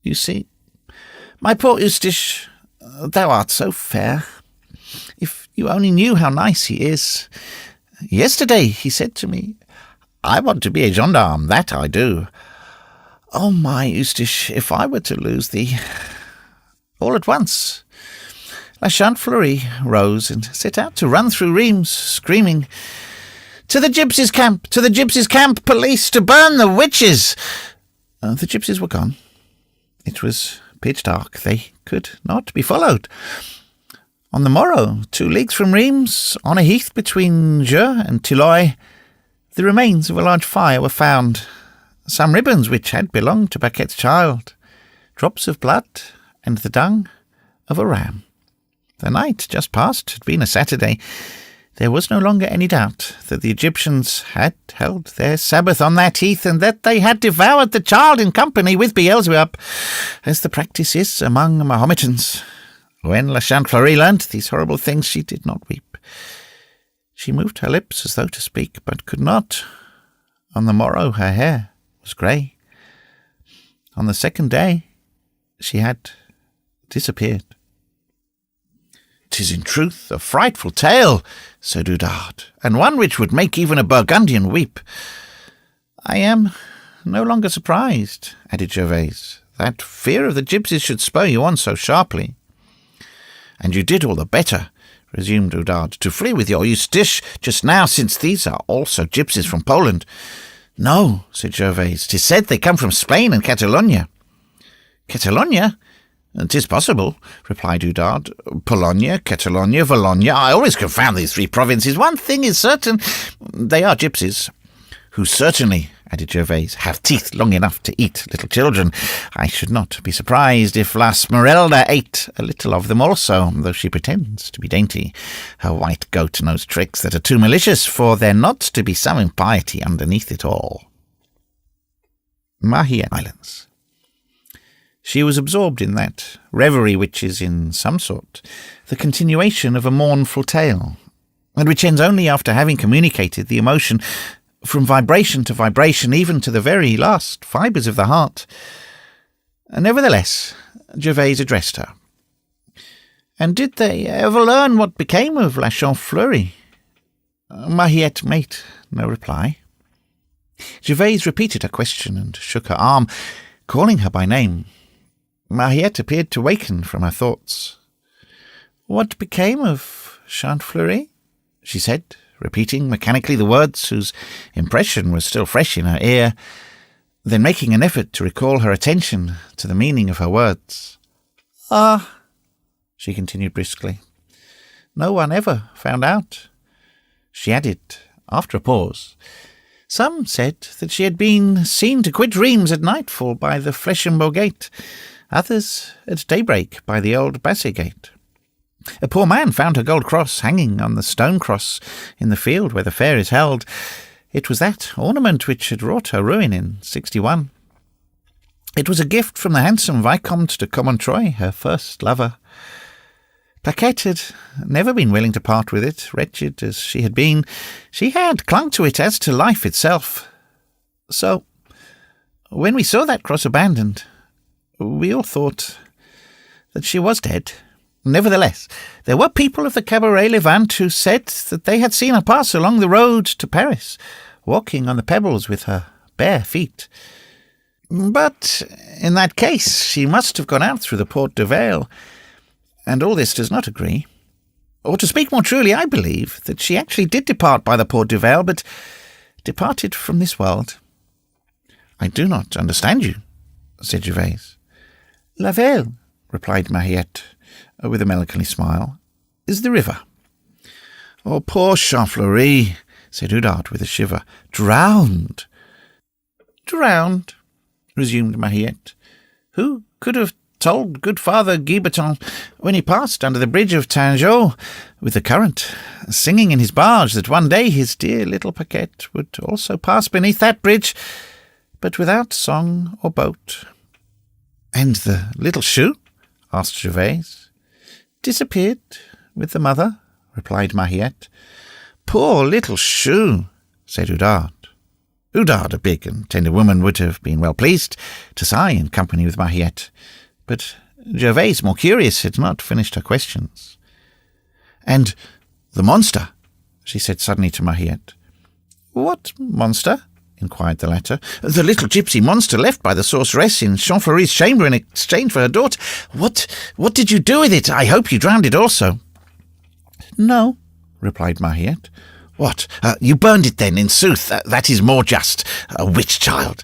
You see, my poor Eustache, thou art so fair. If you only knew how nice he is. Yesterday he said to me, I want to be a gendarme, that I do. Oh, my Eustache, if I were to lose thee. All at once, La Chantefleurie rose and set out to run through Reims, screaming, To the gypsies' camp! To the gypsies' camp! Police, to burn the witches! The gypsies were gone. It was pitch dark. They could not be followed. On the morrow, 2 leagues from Reims, on a heath between Jeux and Tilloy, the remains of a large fire were found. Some ribbons which had belonged to Paquette's child, drops of blood, and the dung of a ram. The night just past had been a Saturday. There was no longer any doubt that the Egyptians had held their Sabbath on that heath, and that they had devoured the child in company with Beelzebub, as the practice is among Mahometans. When La Chantefleurie learnt these horrible things, she did not weep. She moved her lips as though to speak, but could not. On the morrow her hair was grey. On the 2nd day she had disappeared. "'Tis in truth a frightful tale," said Oudard, "and one which would make even a Burgundian weep." "I am no longer surprised," added Gervaise, "that fear of the gypsies should spur you on so sharply." "And you did all the better," resumed Oudard, "to flee with your Eustache just now, since these are also gypsies from Poland." "No," said Gervaise, "'tis said they come from Spain and Catalonia." "Catalonia? 'Tis possible," replied Oudard. "Polonia, Catalonia, Valogna, I always confound these 3 provinces. One thing is certain, they are gypsies, who certainly," added Gervaise, "have teeth long enough to eat little children. I should not be surprised if La Esmeralda ate a little of them also, though she pretends to be dainty. Her white goat knows tricks that are too malicious for there not to be some impiety underneath it all." Mahia Islands. She was absorbed in that reverie which is, in some sort, the continuation of a mournful tale, and which ends only after having communicated the emotion from vibration to vibration, even to the very last fibres of the heart. Nevertheless, Gervaise addressed her. "And did they ever learn what became of La Chantefleurie?" Mariette made no reply. Gervaise repeated her question and shook her arm, calling her by name. Mariette appeared to waken from her thoughts. "What became of Chantefleurie?" she said, repeating mechanically the words whose impression was still fresh in her ear, then making an effort to recall her attention to the meaning of her words. "Ah," she continued briskly, "no one ever found out." She added, after a pause, "Some said that she had been seen to quit Rheims at nightfall by the Fleschenbourg gate, others at daybreak by the old Bassé gate. A poor man found her gold cross hanging on the stone cross in the field where the fair is held. It was that ornament which had wrought her ruin in 61. It was a gift from the handsome Vicomte de Commontroy, her first lover. Paquette had never been willing to part with it. Wretched as she had been, she had clung to it as to life itself. So, when we saw that cross abandoned, we all thought that she was dead. Nevertheless, there were people of the Cabaret Levant who said that they had seen her pass along the road to Paris, walking on the pebbles with her bare feet. But in that case, she must have gone out through the Porte de Vale, and all this does not agree. Or to speak more truly, I believe that she actually did depart by the Porte de Vale, but departed from this world." "I do not understand you," said Gervaise. "La Vale," replied Mariette, with a melancholy smile, "is the river." "Oh, poor Chantefleurie," said Oudard with a shiver. "Drowned." "Drowned," resumed Mariette. "Who could have told good Father Guiberton, when he passed under the bridge of Tangeau with the current, singing in his barge, that one day his dear little Paquette would also pass beneath that bridge, but without song or boat?" "And the little shoe?" asked Gervaise. "Disappeared with the mother," replied Mariette. "Poor little shoe," said Oudard. Oudard, a big and tender woman, would have been well pleased to sigh in company with Mariette, but Gervaise, more curious, had not finished her questions. "And the monster?" she said suddenly to Mariette. "What monster?" inquired the latter. "The little gypsy monster left by the sorceress in Chantefleurie's chamber in exchange for her daughter. What did you do with it? I hope you drowned it also." "No," replied Mariette. "What? You burned it then, in sooth? That is more just. A witch child."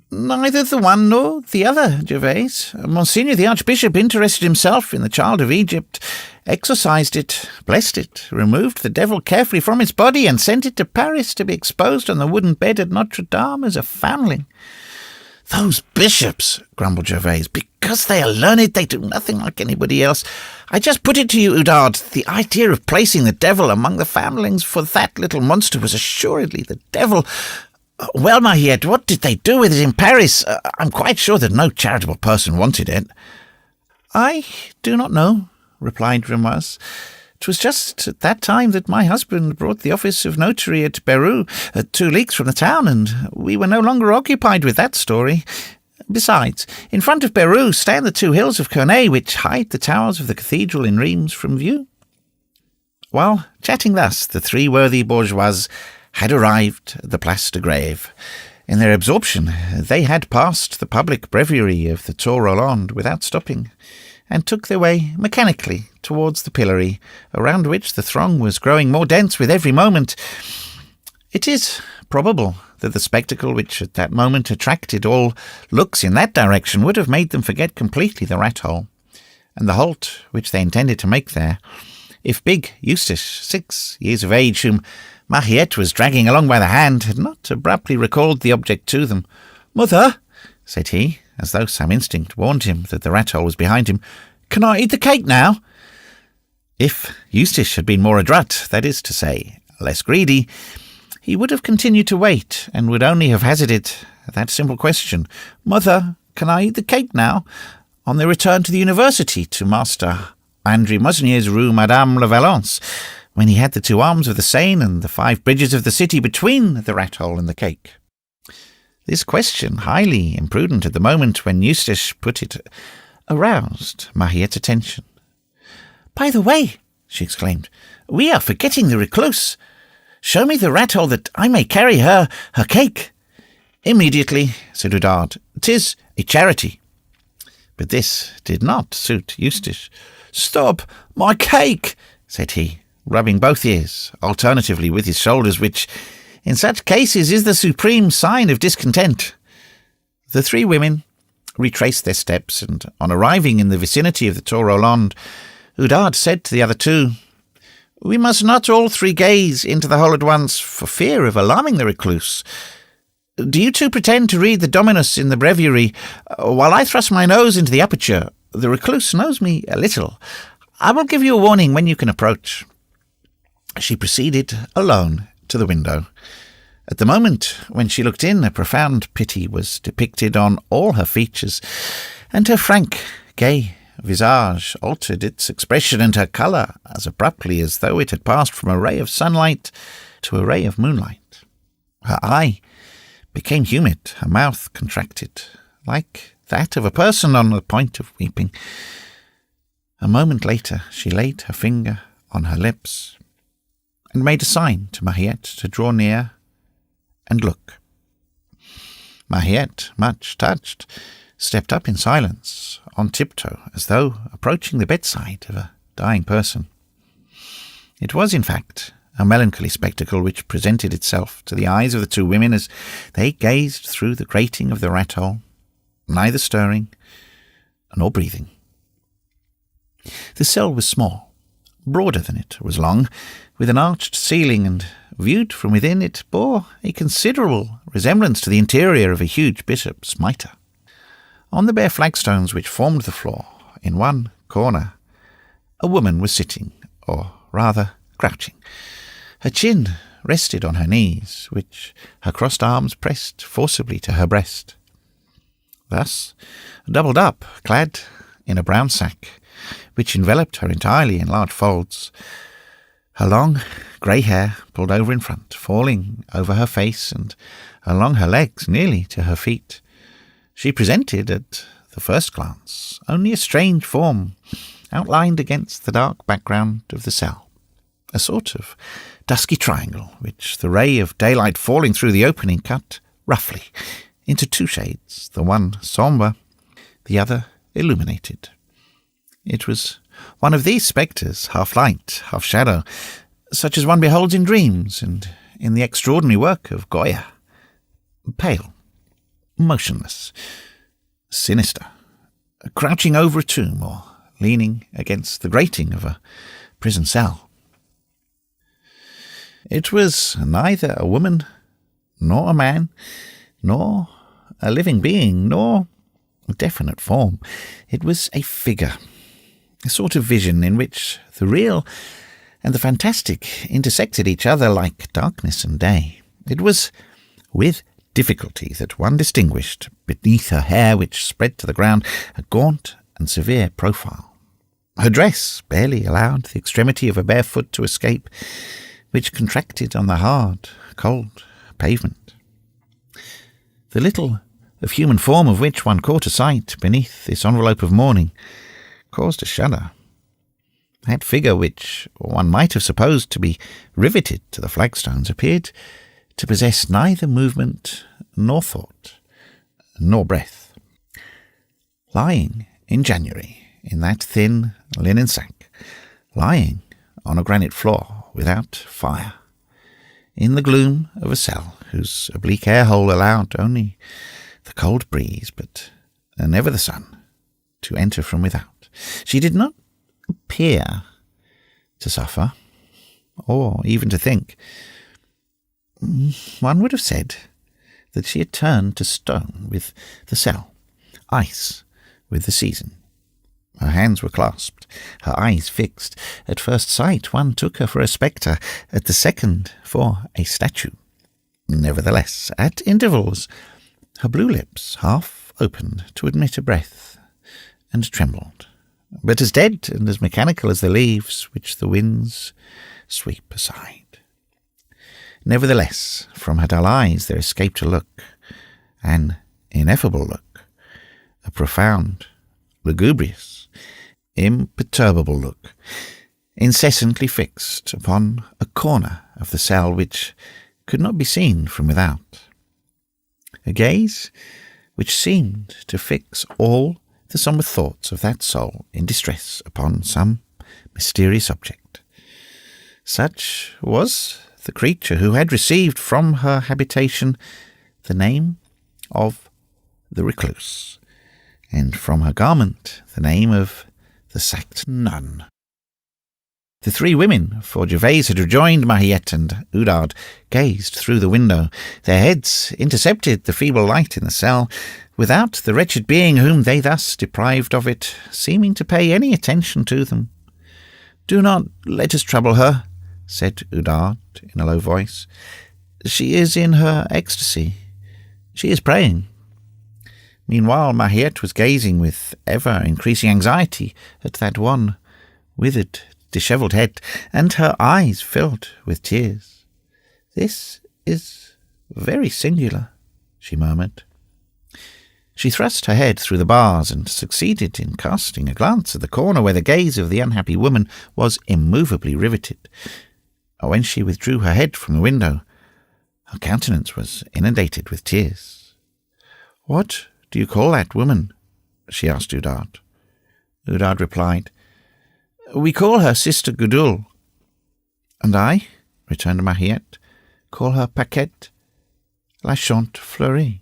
"Neither the one nor the other, Gervaise. Monseigneur the Archbishop interested himself in the child of Egypt, exorcised it, blessed it, removed the devil carefully from its body, and sent it to Paris to be exposed on the wooden bed at Notre-Dame as a foundling." "Those bishops," grumbled Gervaise, "because they are learned, they do nothing like anybody else. I just put it to you, Oudard, the idea of placing the devil among the foundlings for that little monster was assuredly the devil. Well, Mariette, what did they do with it in Paris? I'm quite sure that no charitable person wanted it." "I do not know," replied Grimoise. "It was just at that time that my husband brought the office of notary at Beru, 2 leagues from the town, and we were no longer occupied with that story. Besides, in front of Beru stand the 2 hills of Corneille, which hide the towers of the cathedral in Rheims from view." While chatting thus, the 3 worthy bourgeois had arrived at the Place de Grève. In their absorption, they had passed the public breviary of the Tour Roland without stopping, and took their way mechanically towards the pillory, around which the throng was growing more dense with every moment. It is probable that the spectacle which at that moment attracted all looks in that direction would have made them forget completely the rat-hole, and the halt which they intended to make there, if big Eustace, 6 years of age, whom Mariette was dragging along by the hand, had not abruptly recalled the object to them. "Mother," said he, as though some instinct warned him that the rat-hole was behind him, "can I eat the cake now?" If Eustace had been more adroit, that is to say, less greedy, he would have continued to wait, and would only have hazarded that simple question, "Mother, can I eat the cake now?" on their return to the university to Master André Mosnier's Rue Madame la Valence, when he had the 2 arms of the Seine and the 5 bridges of the city between the rat-hole and the cake. This question, highly imprudent at the moment when Eustace put it, aroused Mariette's attention. "By the way," she exclaimed. "We are forgetting the recluse. Show me the rat-hole that I may carry her cake." "Immediately," said Oudard. "'Tis a charity." But this did not suit Eustace. "Stop, my cake," said he, rubbing both ears, alternatively with his shoulders, which, in such cases, is the supreme sign of discontent. The three women retraced their steps, and on arriving in the vicinity of the Tour Roland, Oudard said to the other two, "We must not all three gaze into the hole at once, for fear of alarming the recluse. Do you two pretend to read the Dominus in the breviary, while I thrust my nose into the aperture? The recluse knows me a little. I will give you a warning when you can approach." She proceeded alone to the window. At the moment when she looked in, a profound pity was depicted on all her features, and her frank, gay visage altered its expression and her colour as abruptly as though it had passed from a ray of sunlight to a ray of moonlight. Her eye became humid, her mouth contracted, like that of a person on the point of weeping. A moment later she laid her finger on her lips and made a sign to Mahiette to draw near and look. Mahiette, much touched, stepped up in silence, on tiptoe, as though approaching the bedside of a dying person. It was, in fact, a melancholy spectacle which presented itself to the eyes of the two women as they gazed through the grating of the rat-hole, neither stirring nor breathing. The cell was small, broader than it was long, with an arched ceiling, and viewed from within it bore a considerable resemblance to the interior of a huge bishop's mitre. On the bare flagstones which formed the floor, in one corner, a woman was sitting, or rather crouching. Her chin rested on her knees, which her crossed arms pressed forcibly to her breast. Thus, doubled up, clad in a brown sack, which enveloped her entirely in large folds, her long grey hair pulled over in front, falling over her face and along her legs nearly to her feet, she presented, at the first glance, only a strange form, outlined against the dark background of the cell, a sort of dusky triangle, which the ray of daylight falling through the opening cut roughly into two shades, the one sombre, the other illuminated. It was one of these spectres, half light, half shadow, such as one beholds in dreams and in the extraordinary work of Goya. Pale, motionless, sinister, crouching over a tomb or leaning against the grating of a prison cell. It was neither a woman, nor a man, nor a living being, nor a definite form. It was a figure, a sort of vision in which the real and the fantastic intersected each other like darkness and day. It was with difficulty that one distinguished, beneath her hair which spread to the ground, a gaunt and severe profile. Her dress barely allowed the extremity of a bare foot to escape, which contracted on the hard, cold pavement. The little of human form of which one caught a sight beneath this envelope of mourning caused a shudder. That figure, which one might have supposed to be riveted to the flagstones, appeared to possess neither movement nor thought nor breath. Lying in January in that thin linen sack, lying on a granite floor without fire, in the gloom of a cell whose oblique air-hole allowed only the cold breeze, but never the sun, to enter from without, she did not appear to suffer, or even to think. One would have said that she had turned to stone with the cell, ice with the season. Her hands were clasped, her eyes fixed. At first sight one took her for a spectre, at the second for a statue. Nevertheless, at intervals, her blue lips half opened to admit a breath, and trembled, but as dead and as mechanical as the leaves which the winds sweep aside. Nevertheless, from her dull eyes there escaped a look, an ineffable look, a profound, lugubrious, imperturbable look, incessantly fixed upon a corner of the cell which could not be seen from without. A gaze which seemed to fix all the sombre thoughts of that soul in distress upon some mysterious object. Such was the creature who had received from her habitation the name of the recluse, and from her garment the name of the sacked nun. The three women, for Gervaise had rejoined Mariette and Oudard, gazed through the window. Their heads intercepted the feeble light in the cell, without the wretched being whom they thus deprived of it seeming to pay any attention to them. "Do not let us trouble her," said Oudard in a low voice. "She is in her ecstasy. She is praying." Meanwhile, Mariette was gazing with ever-increasing anxiety at that one withered, dishevelled head, and her eyes filled with tears. "This is very singular," she murmured. She thrust her head through the bars and succeeded in casting a glance at the corner where the gaze of the unhappy woman was immovably riveted. When she withdrew her head from the window, her countenance was inundated with tears. "What do you call that woman?" she asked Oudard. Oudard replied, "We call her Sister Gudule." "And I," returned Mariette, "call her Paquette, la Chante Fleurie."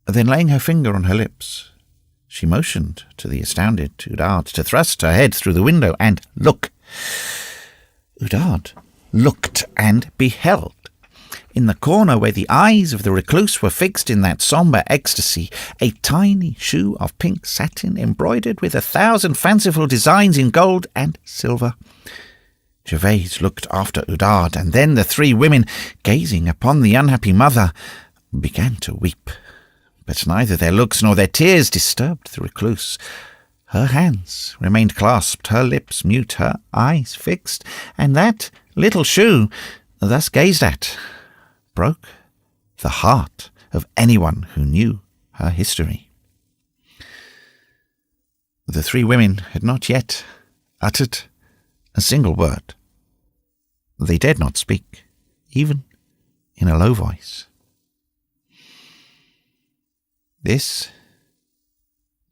Then, laying her finger on her lips, she motioned to the astounded Oudard to thrust her head through the window and look. Oudard looked and beheld. In the corner where the eyes of the recluse were fixed in that sombre ecstasy, a tiny shoe of pink satin embroidered with 1,000 fanciful designs in gold and silver. Gervaise looked after Oudard, and then the three women, gazing upon the unhappy mother, began to weep. But neither their looks nor their tears disturbed the recluse. Her hands remained clasped, her lips mute, her eyes fixed, and that little shoe, thus gazed at, broke the heart of anyone who knew her history. The three women had not yet uttered a single word. They dared not speak, even in a low voice. This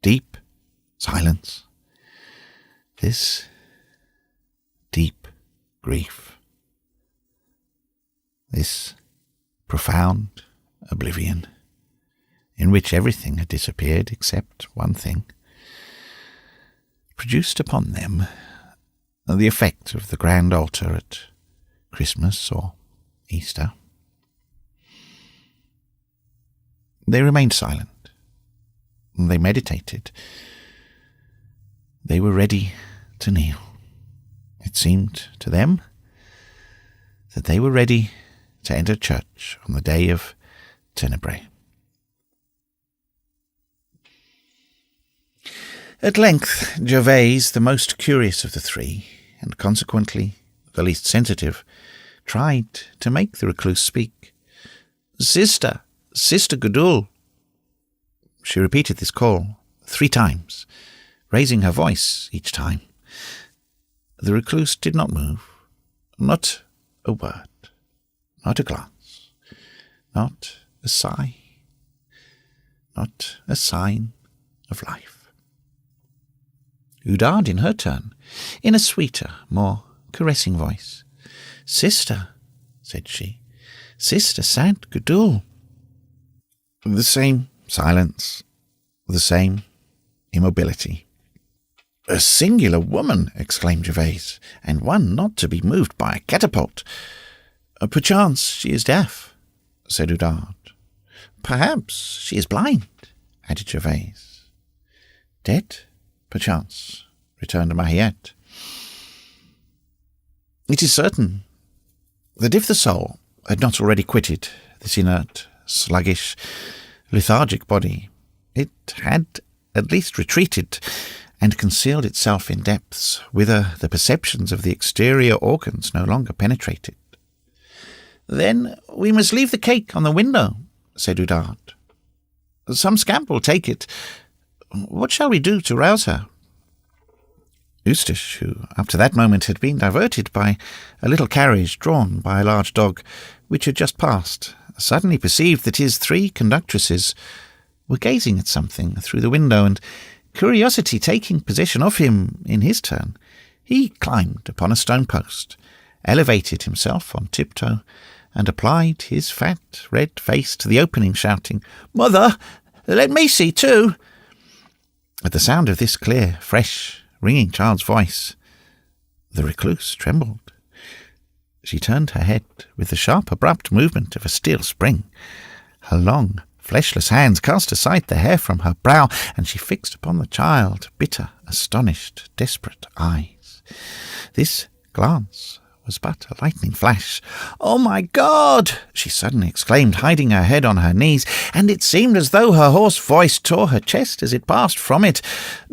deep silence, this deep grief, this profound oblivion, in which everything had disappeared except one thing, produced upon them the effect of the grand altar at Christmas or Easter. They remained silent. They meditated. They were ready to kneel. It seemed to them that they were ready to enter church on the day of Tenebrae. At length, Gervaise, the most curious of the three, and consequently the least sensitive, tried to make the recluse speak. "Sister, Sister Gudule." She repeated this call 3 times, raising her voice each time. The recluse did not move, not a word, not a glance, not a sigh, not a sign of life. Oudard, in her turn, in a sweeter, more caressing voice, "Sister," said she, "Sister Sainte Gudule." The same silence, the same immobility. "A singular woman," exclaimed Gervaise, "and one not to be moved by a catapult." "Perchance she is deaf," said Oudard. "Perhaps she is blind," added Gervaise. "Dead, perchance," returned Mariette. It is certain that if the soul had not already quitted this inert, sluggish, lethargic body, it had at least retreated and concealed itself in depths whither the perceptions of the exterior organs no longer penetrated. "Then we must leave the cake on the window," said Oudard. "Some scamp will take it. What shall we do to rouse her?" Eustache, who up to that moment had been diverted by a little carriage drawn by a large dog, which had just passed, suddenly perceived that his 3 conductresses were gazing at something through the window, and curiosity taking possession of him in his turn, he climbed upon a stone post, elevated himself on tiptoe, and applied his fat red face to the opening, shouting, "Mother, let me see too!" At the sound of this clear, fresh, ringing child's voice, the recluse trembled. She turned her head with the sharp, abrupt movement of a steel spring. Her long, fleshless hands cast aside the hair from her brow, and she fixed upon the child bitter, astonished, desperate eyes. This glance was but a lightning flash. "Oh, my God!" she suddenly exclaimed, hiding her head on her knees, and it seemed as though her hoarse voice tore her chest as it passed from it.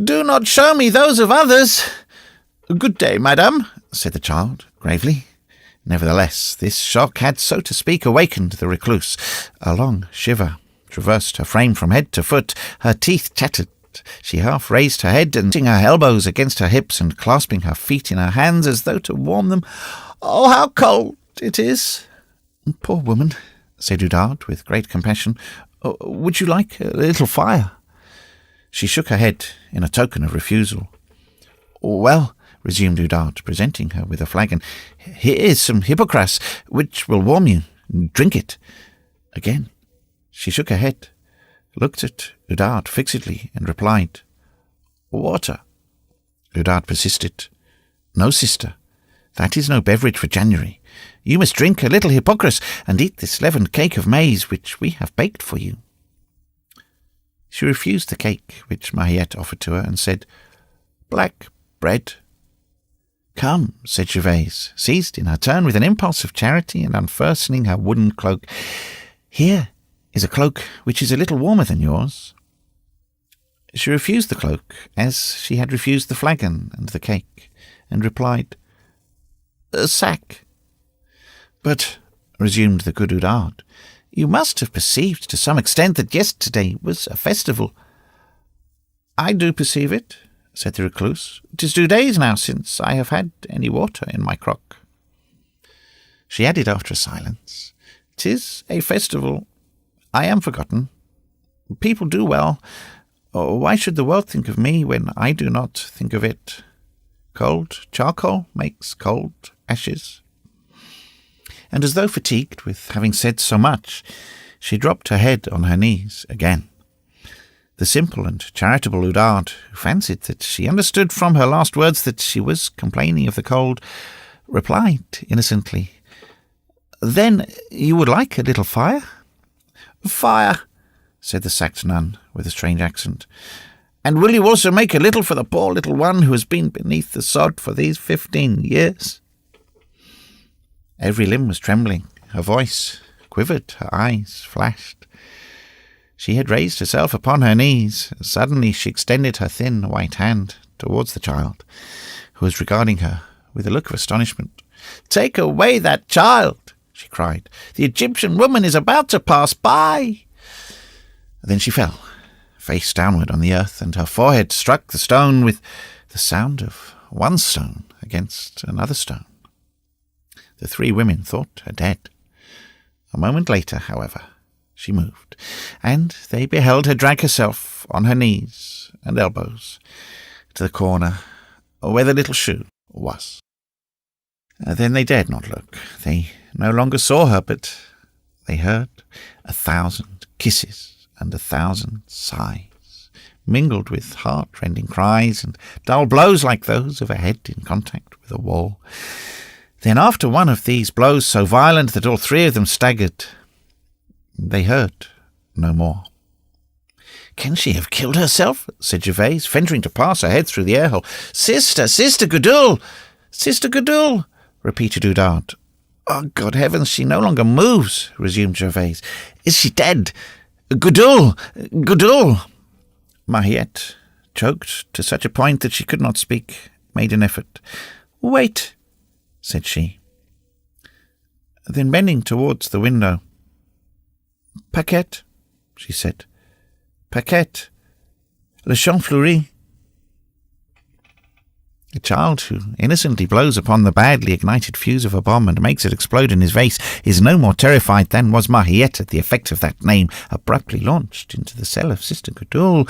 "Do not show me those of others!" "Good day, madame," said the child, gravely. Nevertheless, this shock had, so to speak, awakened the recluse. A long shiver traversed her frame from head to foot. Her teeth chattered. She half raised her head, and putting her elbows against her hips and clasping her feet in her hands as though to warm them. "Oh, how cold it is!" "Poor woman," said Oudard with great compassion. "Would you like a little fire?" She shook her head in a token of refusal. "Well," resumed Oudard, presenting her with a flagon, "here is some hippocras, which will warm you. Drink it." Again she shook her head, looked at Oudard fixedly, and replied, "Water." Oudard persisted. "No, sister, that is no beverage for January. You must drink a little hippocras, and eat this leavened cake of maize which we have baked for you." She refused the cake which Mariette offered to her, and said, "Black bread." "Come," said Gervaise, seized in her turn with an impulse of charity, and unfastening her wooden cloak. "Here is a cloak which is a little warmer than yours." She refused the cloak, as she had refused the flagon and the cake, and replied, "A sack." "But," resumed the good Oudard, "you must have perceived to some extent that yesterday was a festival." "I do perceive it," said the recluse. "'Tis 2 days now since I have had any water in my crock." She added after a silence, "'Tis a festival. I am forgotten. People do well. Why should the world think of me when I do not think of it? Cold charcoal makes cold ashes." And as though fatigued with having said so much, she dropped her head on her knees again. The simple and charitable Oudard, who fancied that she understood from her last words that she was complaining of the cold, replied innocently, "Then you would like a little fire?" "Fire," said the sacked nun with a strange accent. "And will you also make a little for the poor little one who has been beneath the sod for these 15 years? Every limb was trembling, her voice quivered, her eyes flashed. She had raised herself upon her knees. Suddenly she extended her thin white hand towards the child, who was regarding her with a look of astonishment. "Take away that child!" she cried. "The Egyptian woman is about to pass by!" Then she fell, face downward on the earth, and her forehead struck the stone with the sound of one stone against another stone. The 3 women thought her dead. A moment later, however, she moved, and they beheld her drag herself on her knees and elbows to the corner where the little shoe was. Then they dared not look. They no longer saw her, but they heard 1,000 kisses and 1,000 sighs, mingled with heart-rending cries and dull blows like those of a head in contact with a wall. Then after one of these blows so violent that all 3 of them staggered, they heard no more. "Can she have killed herself?" said Gervaise, venturing to pass her head through the air-hole. "Sister, Sister Gudule! Sister Gudule!" repeated Oudard. "Oh, God heavens, she no longer moves," resumed Gervaise. "Is she dead? Gudule! Gudule!" Mariette, choked to such a point that she could not speak, made an effort. "Wait," said she. Then bending towards the window, "Paquette," she said. "Paquette, le champ fleuri." A child who innocently blows upon the badly ignited fuse of a bomb and makes it explode in his vase is no more terrified than was Mariette at the effect of that name abruptly launched into the cell of Sister Gudule.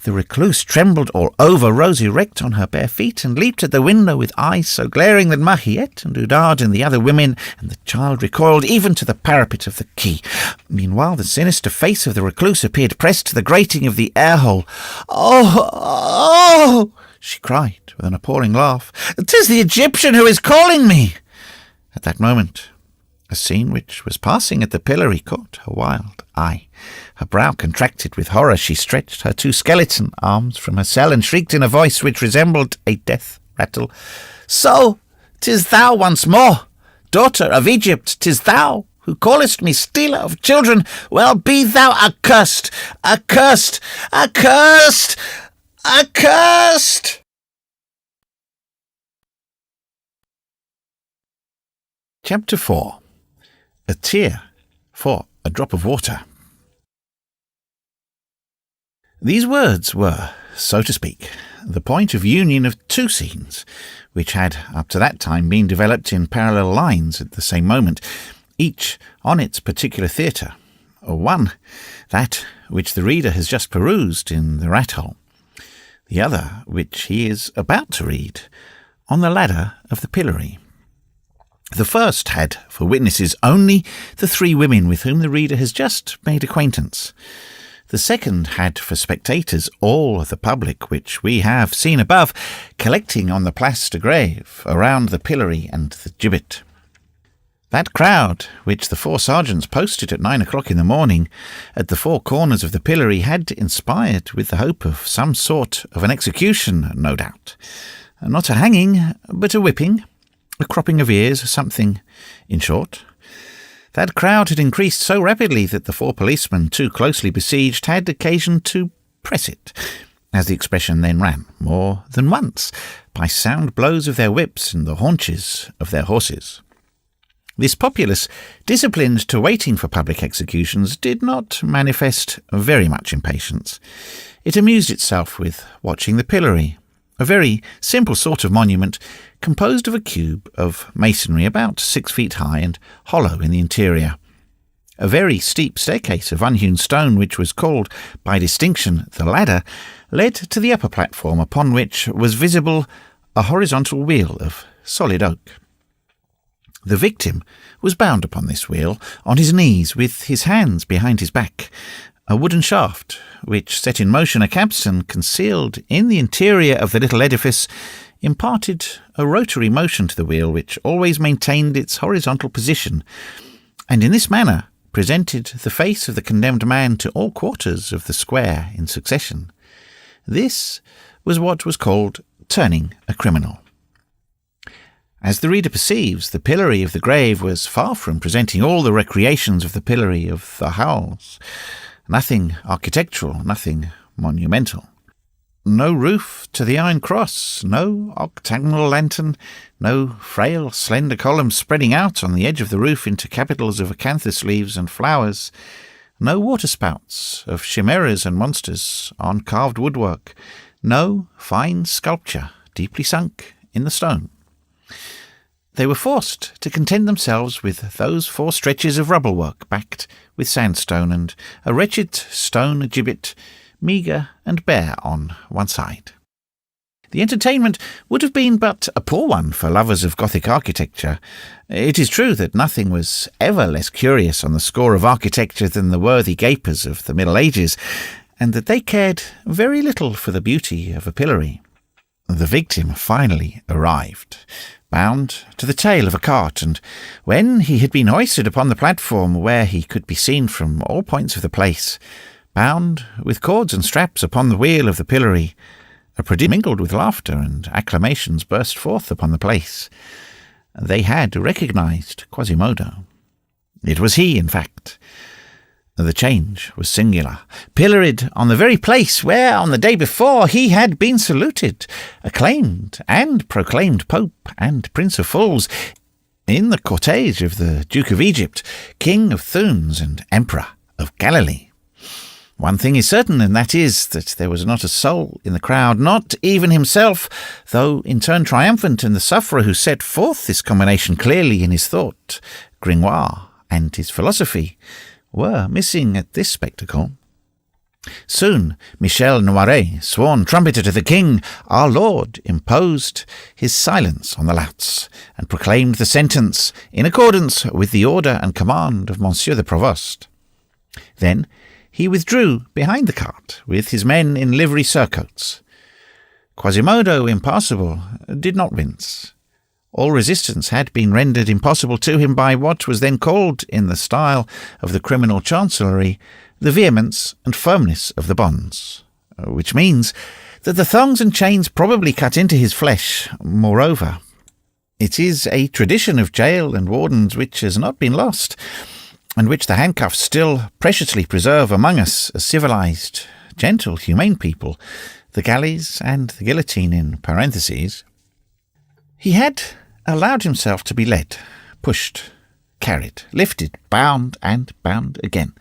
The recluse trembled all over, rose erect on her bare feet, and leaped at the window with eyes so glaring that Mariette and Oudard and the other women and the child recoiled even to the parapet of the quay. Meanwhile, the sinister face of the recluse appeared pressed to the grating of the air-hole. "Oh! She cried with an appalling laugh. "'Tis the Egyptian who is calling me!" At that moment, a scene which was passing at the pillory caught her wild eye. Her brow contracted with horror. She stretched her 2 skeleton arms from her cell and shrieked in a voice which resembled a death rattle. "So, 'tis thou once more, daughter of Egypt, 'tis thou who callest me stealer of children. Well, be thou accursed, accursed, accursed, accursed!" Chapter 4. A Tear for a Drop of Water. These words were, so to speak, the point of union of 2 scenes, which had up to that time been developed in parallel lines at the same moment, each on its particular theatre. One, that which the reader has just perused in the rat hole. The other, which he is about to read, on the ladder of the pillory. The first had for witnesses only the 3 women with whom the reader has just made acquaintance. The second had for spectators all of the public which we have seen above, collecting on the Place de Grève, around the pillory and the gibbet. That crowd, which the 4 sergeants posted at 9 o'clock in the morning at the 4 corners of the pillory, had inspired with the hope of some sort of an execution, no doubt. Not a hanging, but a whipping, a cropping of ears, something, in short. That crowd had increased so rapidly that the 4 policemen, too closely besieged, had occasion to press it, as the expression then ran, more than once, by sound blows of their whips and the haunches of their horses. This populace, disciplined to waiting for public executions, did not manifest very much impatience. It amused itself with watching the pillory, a very simple sort of monument composed of a cube of masonry about 6 feet high and hollow in the interior. A very steep staircase of unhewn stone, which was called by distinction the ladder, led to the upper platform, upon which was visible a horizontal wheel of solid oak. The victim was bound upon this wheel, on his knees, with his hands behind his back. A wooden shaft, which set in motion a capstan concealed in the interior of the little edifice, imparted a rotary motion to the wheel, which always maintained its horizontal position, and in this manner presented the face of the condemned man to all quarters of the square in succession. This was what was called turning a criminal. As the reader perceives, the pillory of the grave was far from presenting all the recreations of the pillory of the Halles. Nothing architectural, nothing monumental. No roof to the iron cross, no octagonal lantern, no frail, slender columns spreading out on the edge of the roof into capitals of acanthus leaves and flowers, no waterspouts of chimeras and monsters on carved woodwork, no fine sculpture deeply sunk in the stone. They were forced to content themselves with those 4 stretches of rubble work backed with sandstone and a wretched stone gibbet, meagre and bare on one side. The entertainment would have been but a poor one for lovers of Gothic architecture. It is true that nothing was ever less curious on the score of architecture than the worthy gapers of the Middle Ages, and that they cared very little for the beauty of a pillory. The victim finally arrived, bound to the tail of a cart, and when he had been hoisted upon the platform, where he could be seen from all points of the place, bound with cords and straps upon the wheel of the pillory, a prodigy mingled with laughter and acclamations burst forth upon the place. They had recognized Quasimodo. It was he, in fact. The change was singular. Pilloried on the very place where, on the day before, he had been saluted, acclaimed and proclaimed Pope and Prince of Fools, in the cortege of the Duke of Egypt, King of Thunes and Emperor of Galilee. One thing is certain, and that is that there was not a soul in the crowd, not even himself, though in turn triumphant, and the sufferer who set forth this combination clearly in his thought, Gringoire, and his philosophy, were missing at this spectacle. Soon Michel Noiret, sworn trumpeter to the king, our lord, imposed his silence on the louts, and proclaimed the sentence in accordance with the order and command of Monsieur the Provost. Then he withdrew behind the cart with his men in livery surcoats. Quasimodo, impassible, did not wince. All resistance had been rendered impossible to him by what was then called, in the style of the criminal chancellery, the vehemence and firmness of the bonds, which means that the thongs and chains probably cut into his flesh. Moreover, it is a tradition of jail and wardens which has not been lost, and which the handcuffs still preciously preserve among us, a civilized, gentle, humane people, the galleys and the guillotine in parentheses. He had allowed himself to be led, pushed, carried, lifted, bound, and bound again.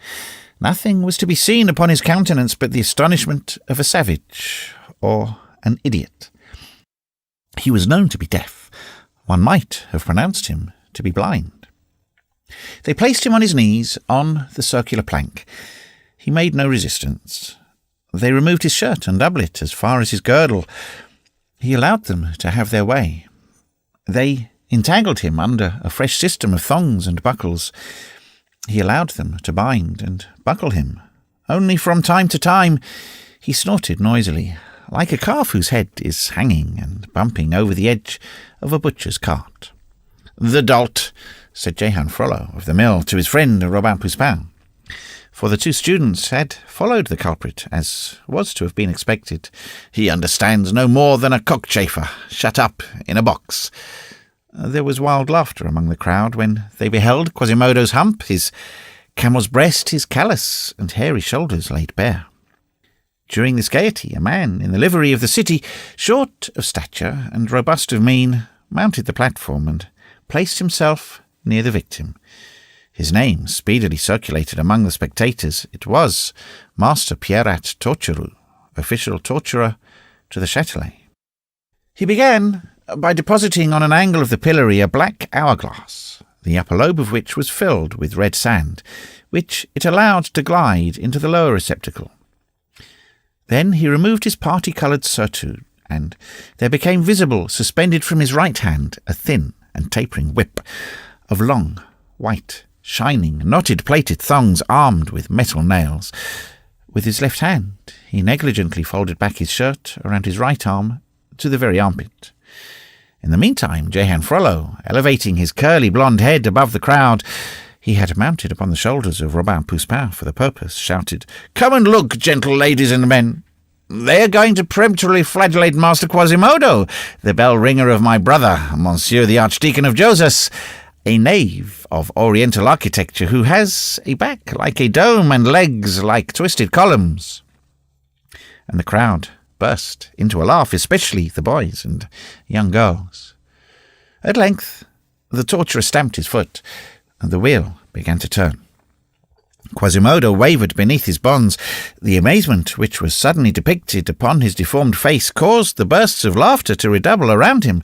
Nothing was to be seen upon his countenance but the astonishment of a savage or an idiot. He was known to be deaf. One might have pronounced him to be blind. They placed him on his knees on the circular plank. He made no resistance. They removed his shirt and doublet as far as his girdle. He allowed them to have their way. They entangled him under a fresh system of thongs and buckles. He allowed them to bind and buckle him. Only from time to time he snorted noisily, like a calf whose head is hanging and bumping over the edge of a butcher's cart. "The dolt," said Jehan Frollo of the mill to his friend Robin Poussin, for the two students had followed the culprit, as was to have been expected. "He understands no more than a cockchafer, shut up in a box." There was wild laughter among the crowd when they beheld Quasimodo's hump, his camel's breast, his callous and hairy shoulders laid bare. During this gaiety, a man in the livery of the city, short of stature and robust of mien, mounted the platform and placed himself near the victim. His name speedily circulated among the spectators. It was Master Pierre Torturou, official torturer to the Châtelet. He began by depositing on an angle of the pillory a black hourglass, the upper lobe of which was filled with red sand, which it allowed to glide into the lower receptacle. Then he removed his party-coloured surtout, and there became visible, suspended from his right hand, a thin and tapering whip of long, white, shining, knotted plaited thongs armed with metal nails. With his left hand he negligently folded back his shirt around his right arm to the very armpit. In the meantime, Jehan Frollo, elevating his curly blonde head above the crowd, he had mounted upon the shoulders of Robin Poussin for the purpose, shouted, "Come and look, gentle ladies and men! They are going to peremptorily flagellate Master Quasimodo, the bell-ringer of my brother, Monsieur the Archdeacon of Josas, a knave of Oriental architecture who has a back like a dome and legs like twisted columns." And the crowd burst into a laugh, especially the boys and young girls. At length the torturer stamped his foot, and the wheel began to turn. Quasimodo wavered beneath his bonds. The amazement which was suddenly depicted upon his deformed face caused the bursts of laughter to redouble around him.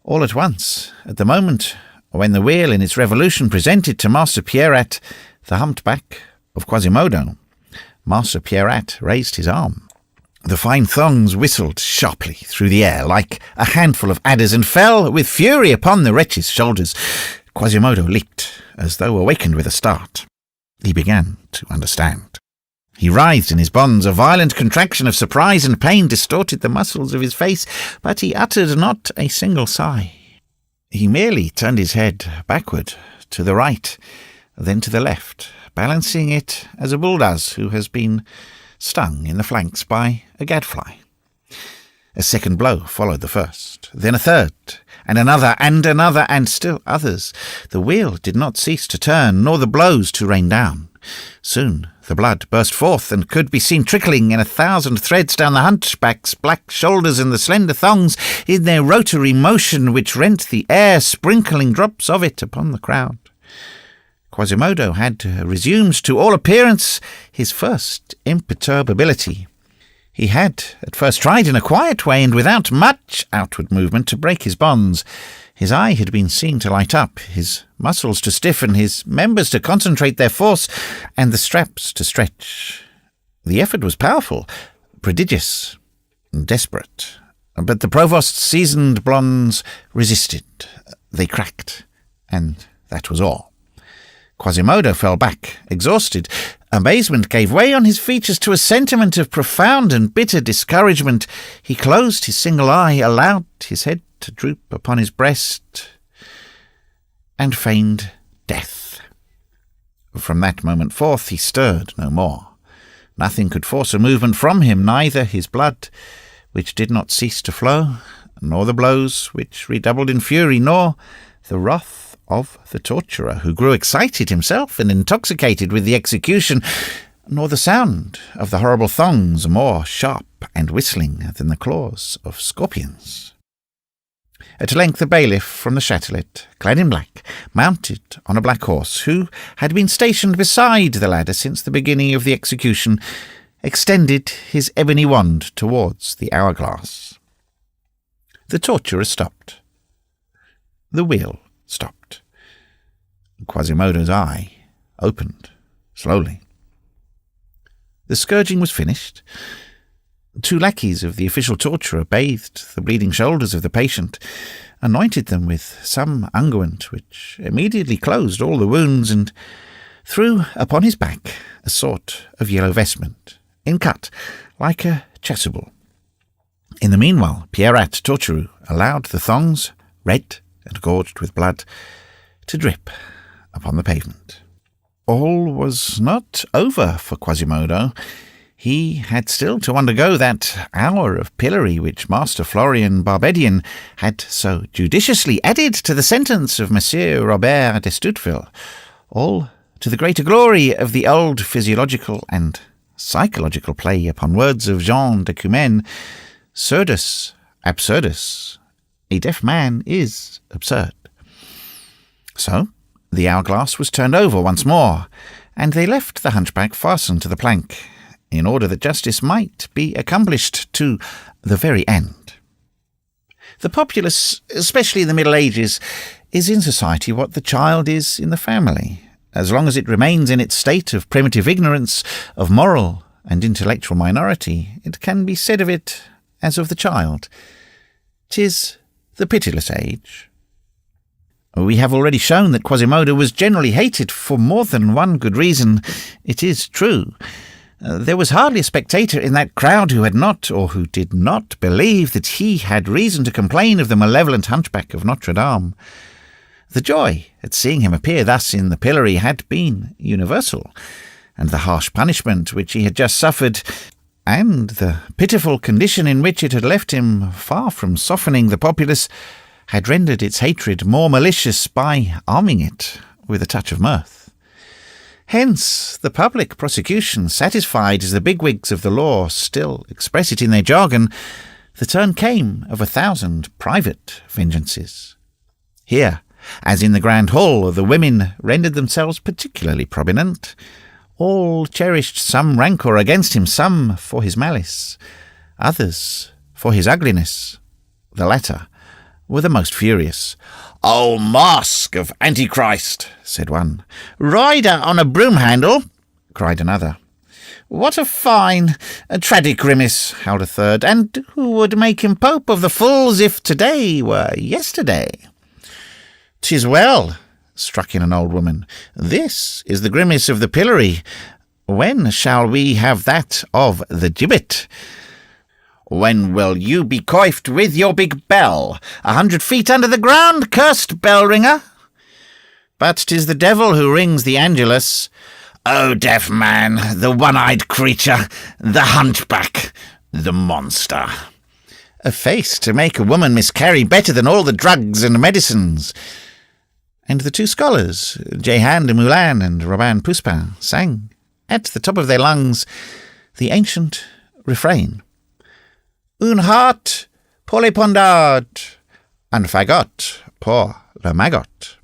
All at once, at the moment when the wheel in its revolution presented to Master Pierrat the humped back of Quasimodo, Master Pierrat raised his arm. The fine thongs whistled sharply through the air like a handful of adders and fell with fury upon the wretch's shoulders. Quasimodo leaped, as though awakened with a start. He began to understand. He writhed in his bonds. A violent contraction of surprise and pain distorted the muscles of his face, but he uttered not a single sigh. He merely turned his head backward, to the right, then to the left, balancing it as a bull does who has been stung in the flanks by a gadfly. A second blow followed the first, then a third, and another, and still others. The wheel did not cease to turn, nor the blows to rain down. Soon the blood burst forth, and could be seen trickling in 1,000 threads down the hunchback's black shoulders and the slender thongs in their rotary motion which rent the air, sprinkling drops of it upon the crowd. Quasimodo had resumed to all appearance his first imperturbability. He had at first tried in a quiet way and without much outward movement to break his bonds. His eye had been seen to light up, his muscles to stiffen, his members to concentrate their force, and the straps to stretch. The effort was powerful, prodigious, desperate. But the provost's seasoned blondes resisted. They cracked, and that was all. Quasimodo fell back, exhausted. Amazement gave way on his features to a sentiment of profound and bitter discouragement. He closed his single eye, allowed his head to droop upon his breast, and feigned death. From that moment forth he stirred no more. Nothing could force a movement from him, neither his blood, which did not cease to flow, nor the blows, which redoubled in fury, nor the wrath of the torturer, who grew excited himself and intoxicated with the execution, nor the sound of the horrible thongs, more sharp and whistling than the claws of scorpions. At length a bailiff from the Châtelet, clad in black, mounted on a black horse, who had been stationed beside the ladder since the beginning of the execution, extended his ebony wand towards the hourglass. The torturer stopped. The wheel stopped. Quasimodo's eye opened slowly. The scourging was finished. 2 lackeys of the official torturer bathed the bleeding shoulders of the patient, anointed them with some unguent which immediately closed all the wounds, and threw upon his back a sort of yellow vestment, in cut like a chasuble. In the meanwhile, Pierre tortureur allowed the thongs, red and gorged with blood, to drip upon the pavement. All was not over for Quasimodo. He had still to undergo that hour of pillory which Master Florian Barbedian had so judiciously added to the sentence of Monsieur Robert d'Estouteville, all to the greater glory of the old physiological and psychological play upon words of Jean de Cumène, surdus absurdus. A deaf man is absurd. So the hourglass was turned over once more, and they left the hunchback fastened to the plank, in order that justice might be accomplished to the very end. The populace, especially in the Middle Ages, is in society what the child is in the family. As long as it remains in its state of primitive ignorance, of moral and intellectual minority, it can be said of it as of the child. 'Tis the pitiless age. We have already shown that Quasimodo was generally hated for more than one good reason. It is true. There was hardly a spectator in that crowd who had not, or who did not, believe that he had reason to complain of the malevolent hunchback of Notre-Dame. The joy at seeing him appear thus in the pillory had been universal, and the harsh punishment which he had just suffered, and the pitiful condition in which it had left him, far from softening the populace, had rendered its hatred more malicious by arming it with a touch of mirth. Hence the public prosecution, satisfied as the bigwigs of the law still express it in their jargon, the turn came of 1,000 private vengeances. Here, as in the grand hall, the women rendered themselves particularly prominent. All cherished some rancour against him, some for his malice, others for his ugliness. The latter were the most furious. "O mask of Antichrist," said one. "Rider on a broom-handle," cried another. "What a fine, tragic grimace," howled a third. "And who would make him Pope of the fools if today were yesterday?" "'Tis well," struck in an old woman. "This is the grimace of the pillory. When shall we have that of the gibbet?" "When will you be coiffed with your big bell, 100 feet under the ground, cursed bell-ringer?" "But 'tis the devil who rings the Angelus." "O deaf man, the one-eyed creature, the hunchback, the monster." "A face to make a woman miscarry better than all the drugs and medicines." And the 2 scholars, Jehan de Moulin and Robin Pouspin, sang, at the top of their lungs, the ancient refrain. "Un heart pour les pendards, un fagot pour le maggot."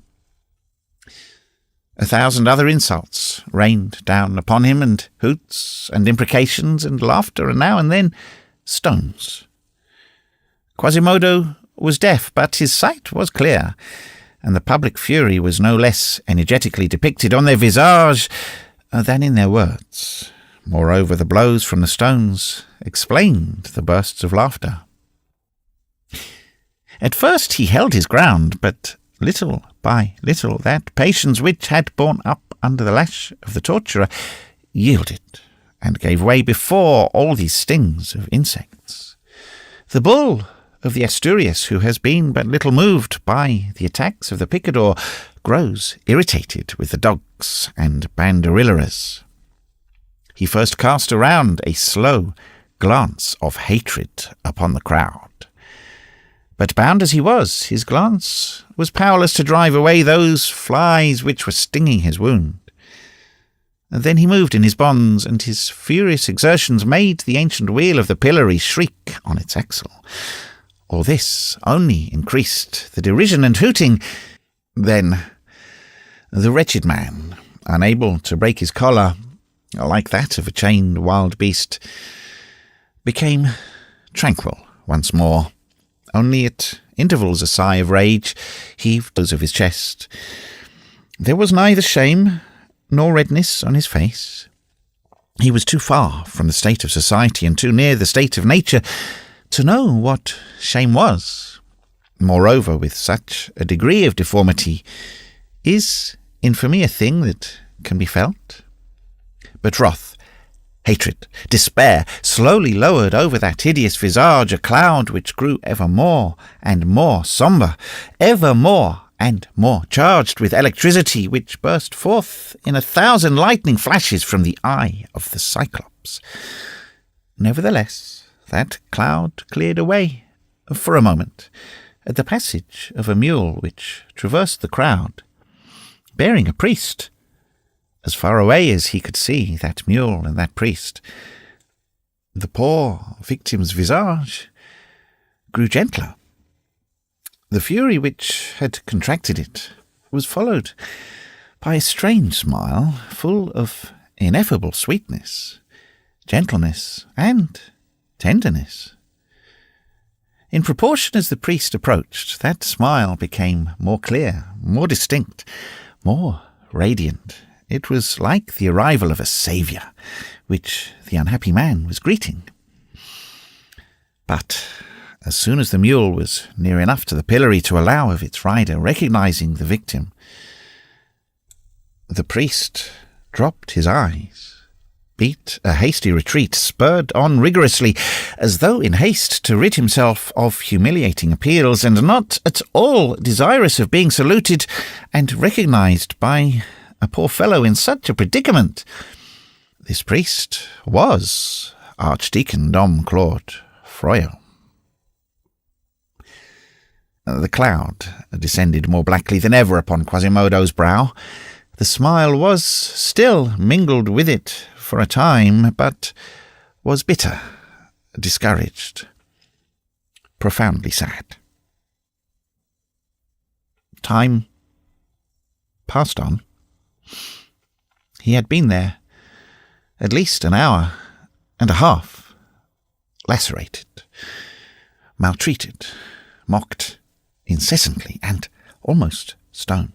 1,000 other insults rained down upon him, and hoots and imprecations and laughter, and now and then stones. Quasimodo was deaf, but his sight was clear, and the public fury was no less energetically depicted on their visage than in their words. Moreover, the blows from the stones explained the bursts of laughter. At first he held his ground, but little by little that patience which had borne up under the lash of the torturer yielded, and gave way before all these stings of insects. The bull of the Asturias, who has been but little moved by the attacks of the picador, grows irritated with the dogs and banderilleras. He first cast around a slow glance of hatred upon the crowd. But bound as he was, his glance was powerless to drive away those flies which were stinging his wound. And then he moved in his bonds, and his furious exertions made the ancient wheel of the pillory shriek on its axle. All this only increased the derision and hooting. Then the wretched man, unable to break his collar, like that of a chained wild beast, became tranquil once more. Only at intervals a sigh of rage heaved those of his chest. There was neither shame nor redness on his face. He was too far from the state of society and too near the state of nature to know what shame was. Moreover, with such a degree of deformity, is infamy a thing that can be felt? But wrath, hatred, despair slowly lowered over that hideous visage a cloud which grew ever more and more sombre, ever more and more charged with electricity, which burst forth in 1,000 lightning flashes from the eye of the Cyclops. Nevertheless, that cloud cleared away for a moment at the passage of a mule which traversed the crowd, bearing a priest. As far away as he could see that mule and that priest, the poor victim's visage grew gentler. The fury which had contracted it was followed by a strange smile full of ineffable sweetness, gentleness, and tenderness. In proportion as the priest approached, that smile became more clear, more distinct, more radiant. It was like the arrival of a saviour, which the unhappy man was greeting. But as soon as the mule was near enough to the pillory to allow of its rider recognizing the victim, the priest dropped his eyes, beat a hasty retreat, spurred on rigorously, as though in haste to rid himself of humiliating appeals, and not at all desirous of being saluted and recognized by a poor fellow in such a predicament. This priest was Archdeacon Dom Claude Froyle. The cloud descended more blackly than ever upon Quasimodo's brow. The smile was still mingled with it for a time, but was bitter, discouraged, profoundly sad. Time passed on. He had been there at least an hour and a half, lacerated, maltreated, mocked incessantly, and almost stoned.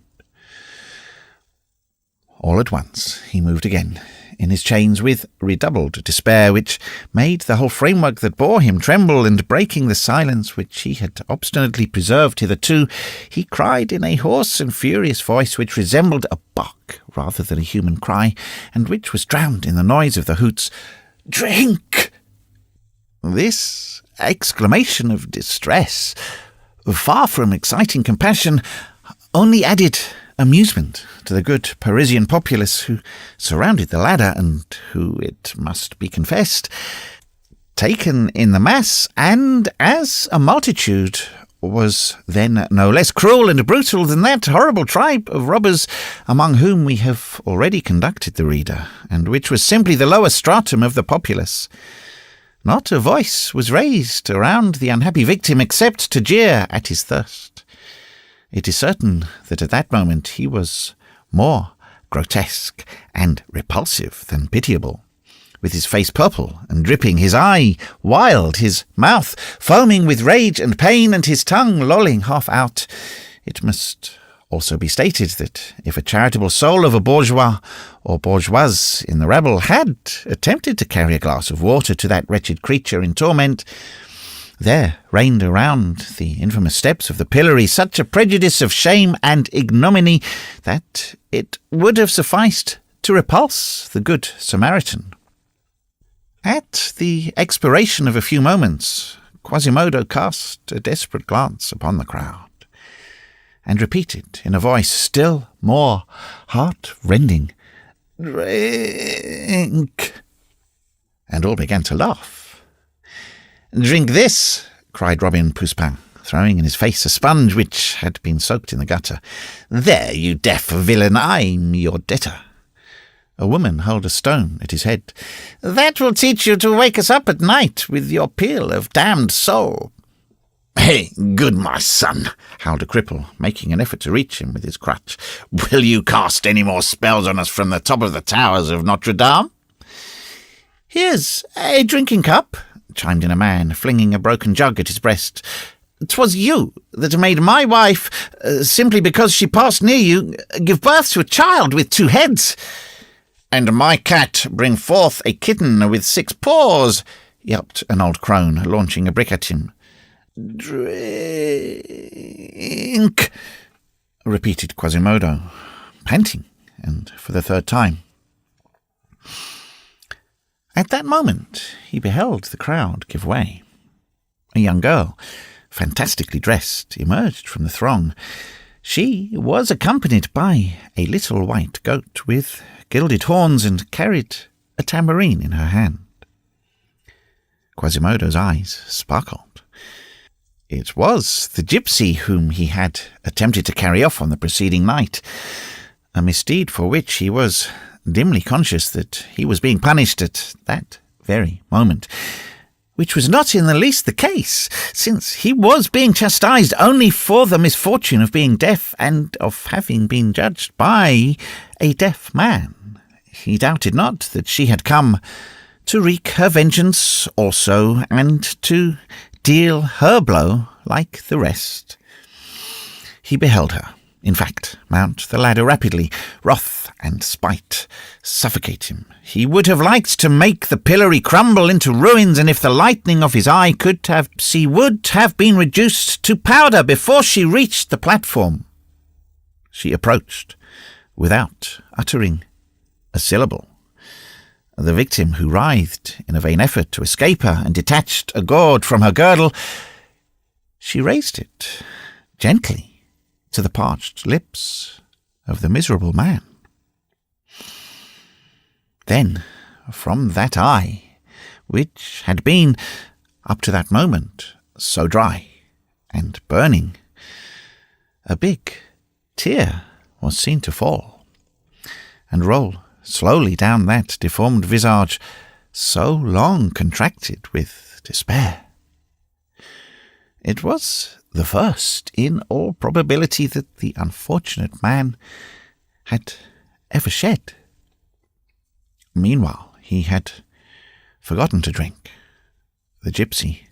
All at once he moved again in his chains with redoubled despair, which made the whole framework that bore him tremble, and breaking the silence which he had obstinately preserved hitherto, he cried in a hoarse and furious voice which resembled a bark rather than a human cry, and which was drowned in the noise of the hoots, "Drink!" This exclamation of distress, far from exciting compassion, only added amusement to the good Parisian populace who surrounded the ladder, and who, it must be confessed, taken in the mass, and as a multitude, was then no less cruel and brutal than that horrible tribe of robbers among whom we have already conducted the reader, and which was simply the lower stratum of the populace. Not a voice was raised around the unhappy victim except to jeer at his thirst. It is certain that at that moment he was more grotesque and repulsive than pitiable. With his face purple and dripping, his eye wild, his mouth foaming with rage and pain, and his tongue lolling half out. It must also be stated that if a charitable soul of a bourgeois or bourgeoise in the rabble had attempted to carry a glass of water to that wretched creature in torment, there reigned around the infamous steps of the pillory such a prejudice of shame and ignominy that it would have sufficed to repulse the good Samaritan. At the expiration of a few moments, Quasimodo cast a desperate glance upon the crowd, and repeated in a voice still more heart-rending, "Drink!" And all began to laugh. "Drink this!" cried Robin Poussepain, throwing in his face a sponge which had been soaked in the gutter. "There, you deaf villain, I'm your debtor." A woman held a stone at his head. "That will teach you to wake us up at night with your peal of damned soul." "Hey, good my son," howled a cripple, making an effort to reach him with his crutch. "Will you cast any more spells on us from the top of the towers of Notre-Dame?" "Here's a drinking cup," chimed in a man, flinging a broken jug at his breast. "'Twas you that made my wife, simply because she passed near you, give birth to a child with 2 heads." "And my cat bring forth a kitten with 6 paws," yelped an old crone, launching a brick at him. "Drink," repeated Quasimodo, panting, and for the 3rd time. At that moment he beheld the crowd give way. A young girl, fantastically dressed, emerged from the throng. She was accompanied by a little white goat with gilded horns and carried a tambourine in her hand. Quasimodo's eyes sparkled. It was the gypsy whom he had attempted to carry off on the preceding night, a misdeed for which he was dimly conscious that he was being punished at that very moment, which was not in the least the case, since he was being chastised only for the misfortune of being deaf and of having been judged by a deaf man. He doubted not that she had come to wreak her vengeance also, and to deal her blow like the rest. He beheld her, in fact, mount the ladder rapidly. Wrath and spite suffocate him. He would have liked to make the pillory crumble into ruins, and if the lightning of his eye could have, she would have been reduced to powder before she reached the platform. She approached without uttering a syllable. The victim, who writhed in a vain effort to escape her and detached a gourd from her girdle, she raised it gently to the parched lips of the miserable man. Then, from that eye, which had been, up to that moment, so dry and burning, a big tear was seen to fall, and roll slowly down that deformed visage, so long contracted with despair. It was the first, in all probability, that the unfortunate man had ever shed. Meanwhile, he had forgotten to drink. The gypsy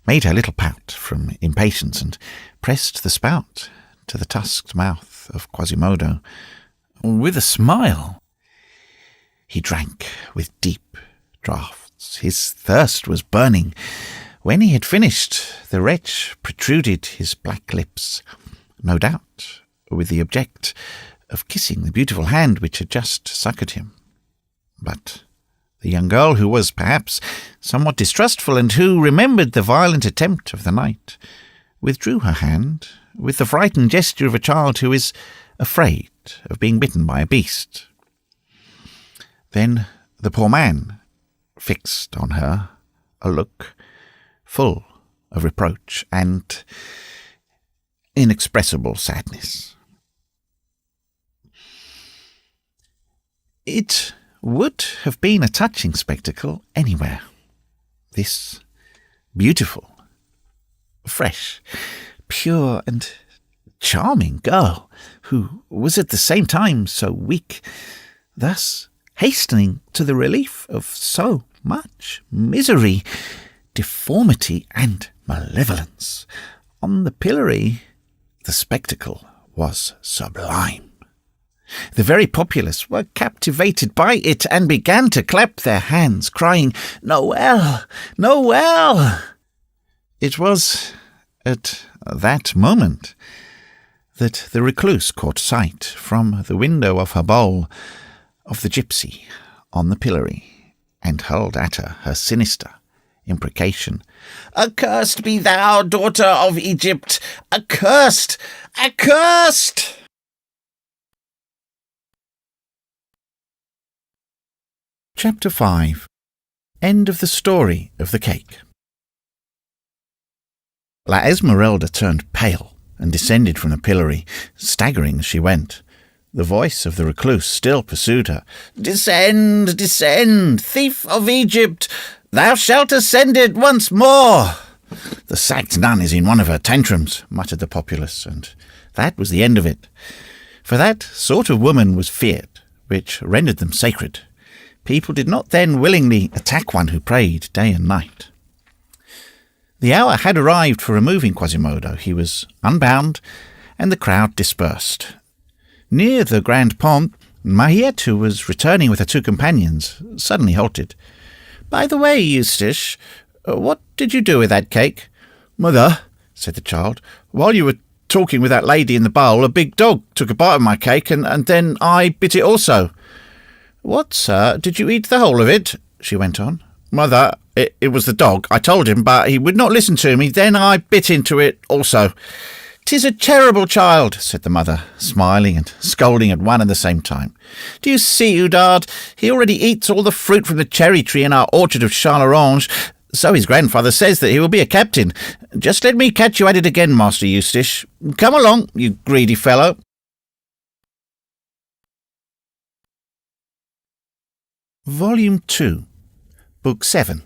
made her little pout from impatience and pressed the spout to the tusked mouth of Quasimodo with a smile. He drank with deep draughts. His thirst was burning. When he had finished, the wretch protruded his black lips, no doubt with the object of kissing the beautiful hand which had just succoured him. But the young girl, who was perhaps somewhat distrustful, and who remembered the violent attempt of the night, withdrew her hand with the frightened gesture of a child who is afraid of being bitten by a beast. Then the poor man fixed on her a look full of reproach and inexpressible sadness. It would have been a touching spectacle anywhere. This beautiful, fresh, pure and charming girl, who was at the same time so weak, thus hastening to the relief of so much misery, deformity, and malevolence. On the pillory, the spectacle was sublime. The very populace were captivated by it and began to clap their hands, crying, "Noel! Noel!" It was at that moment that the recluse caught sight, from the window of her bowl, of the gypsy on the pillory, and hurled at her sinister imprecation. "Accursed be thou, daughter of Egypt! Accursed! Accursed!" Chapter 5. End of the story of the cake. La Esmeralda turned pale and descended from the pillory, staggering as she went. The voice of the recluse still pursued her. "Descend, descend, thief of Egypt! Thou shalt ascend it once more!" "The sacked nun is in one of her tantrums," muttered the populace, and that was the end of it. For that sort of woman was feared, which rendered them sacred. People did not then willingly attack one who prayed day and night. The hour had arrived for removing Quasimodo. He was unbound, and the crowd dispersed. Near the Grand Pont, Mahiette, who was returning with her two companions, suddenly halted. "By the way, Eustace, what did you do with that cake?" "Mother," said the child, "while you were talking with that lady in the bowl, a big dog took a bite of my cake, and then I bit it also." "What, sir, did you eat the whole of it?" she went on. "Mother, it was the dog. I told him, but he would not listen to me. Then I bit into it also." "'Tis a terrible child," said the mother, smiling and scolding at one and the same time. "Do you see, Oudard? He already eats all the fruit from the cherry tree in our orchard of Charlorange. So his grandfather says that he will be a captain. Just let me catch you at it again, Master Eustace. Come along, you greedy fellow." Volume 2, Book 7,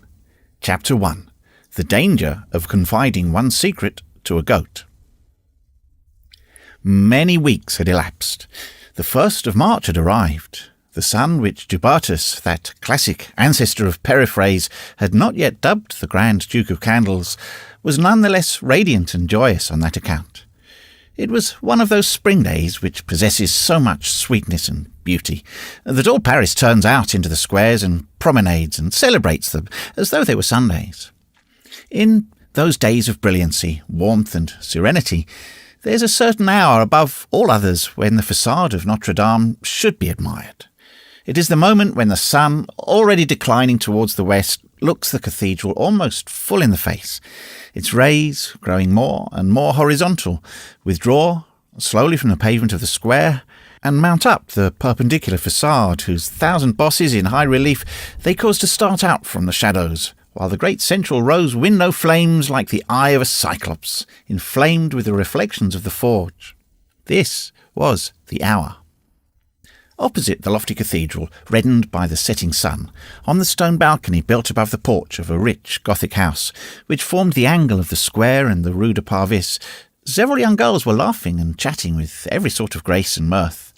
Chapter 1. The Danger of Confiding One's Secret to a Goat. Many weeks had elapsed. The 1st of March had arrived. The sun which Dubartas, that classic ancestor of Periphrase, had not yet dubbed the Grand Duke of Candles, was none the less radiant and joyous on that account. It was one of those spring days which possesses so much sweetness and beauty that all Paris turns out into the squares and promenades and celebrates them as though they were Sundays. In those days of brilliancy, warmth, and serenity, there's a certain hour above all others when the facade of Notre-Dame should be admired. It is the moment when the sun, already declining towards the west, looks the cathedral almost full in the face, its rays, growing more and more horizontal, withdraw slowly from the pavement of the square, and mount up the perpendicular facade, whose 1,000 bosses in high relief they cause to start out from the shadows, while the great central rose window flames like the eye of a cyclops, inflamed with the reflections of the forge. This was the hour. Opposite the lofty cathedral, reddened by the setting sun, on the stone balcony built above the porch of a rich Gothic house, which formed the angle of the square and the Rue de Parvis, several young girls were laughing and chatting with every sort of grace and mirth.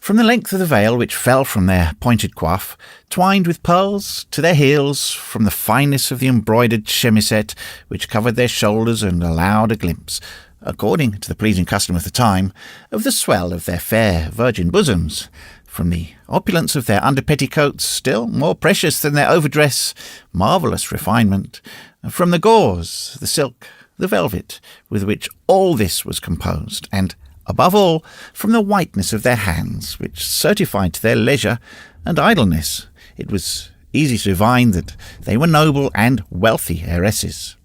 From the length of the veil which fell from their pointed coif, twined with pearls, to their heels, from the fineness of the embroidered chemisette which covered their shoulders and allowed a glimpse, according to the pleasing custom of the time, of the swell of their fair virgin bosoms, from the opulence of their underpetticoats, still more precious than their overdress, marvellous refinement, from the gauze, the silk, the velvet, with which all this was composed, and, above all, from the whiteness of their hands, which certified to their leisure and idleness, it was easy to divine that they were noble and wealthy heiresses.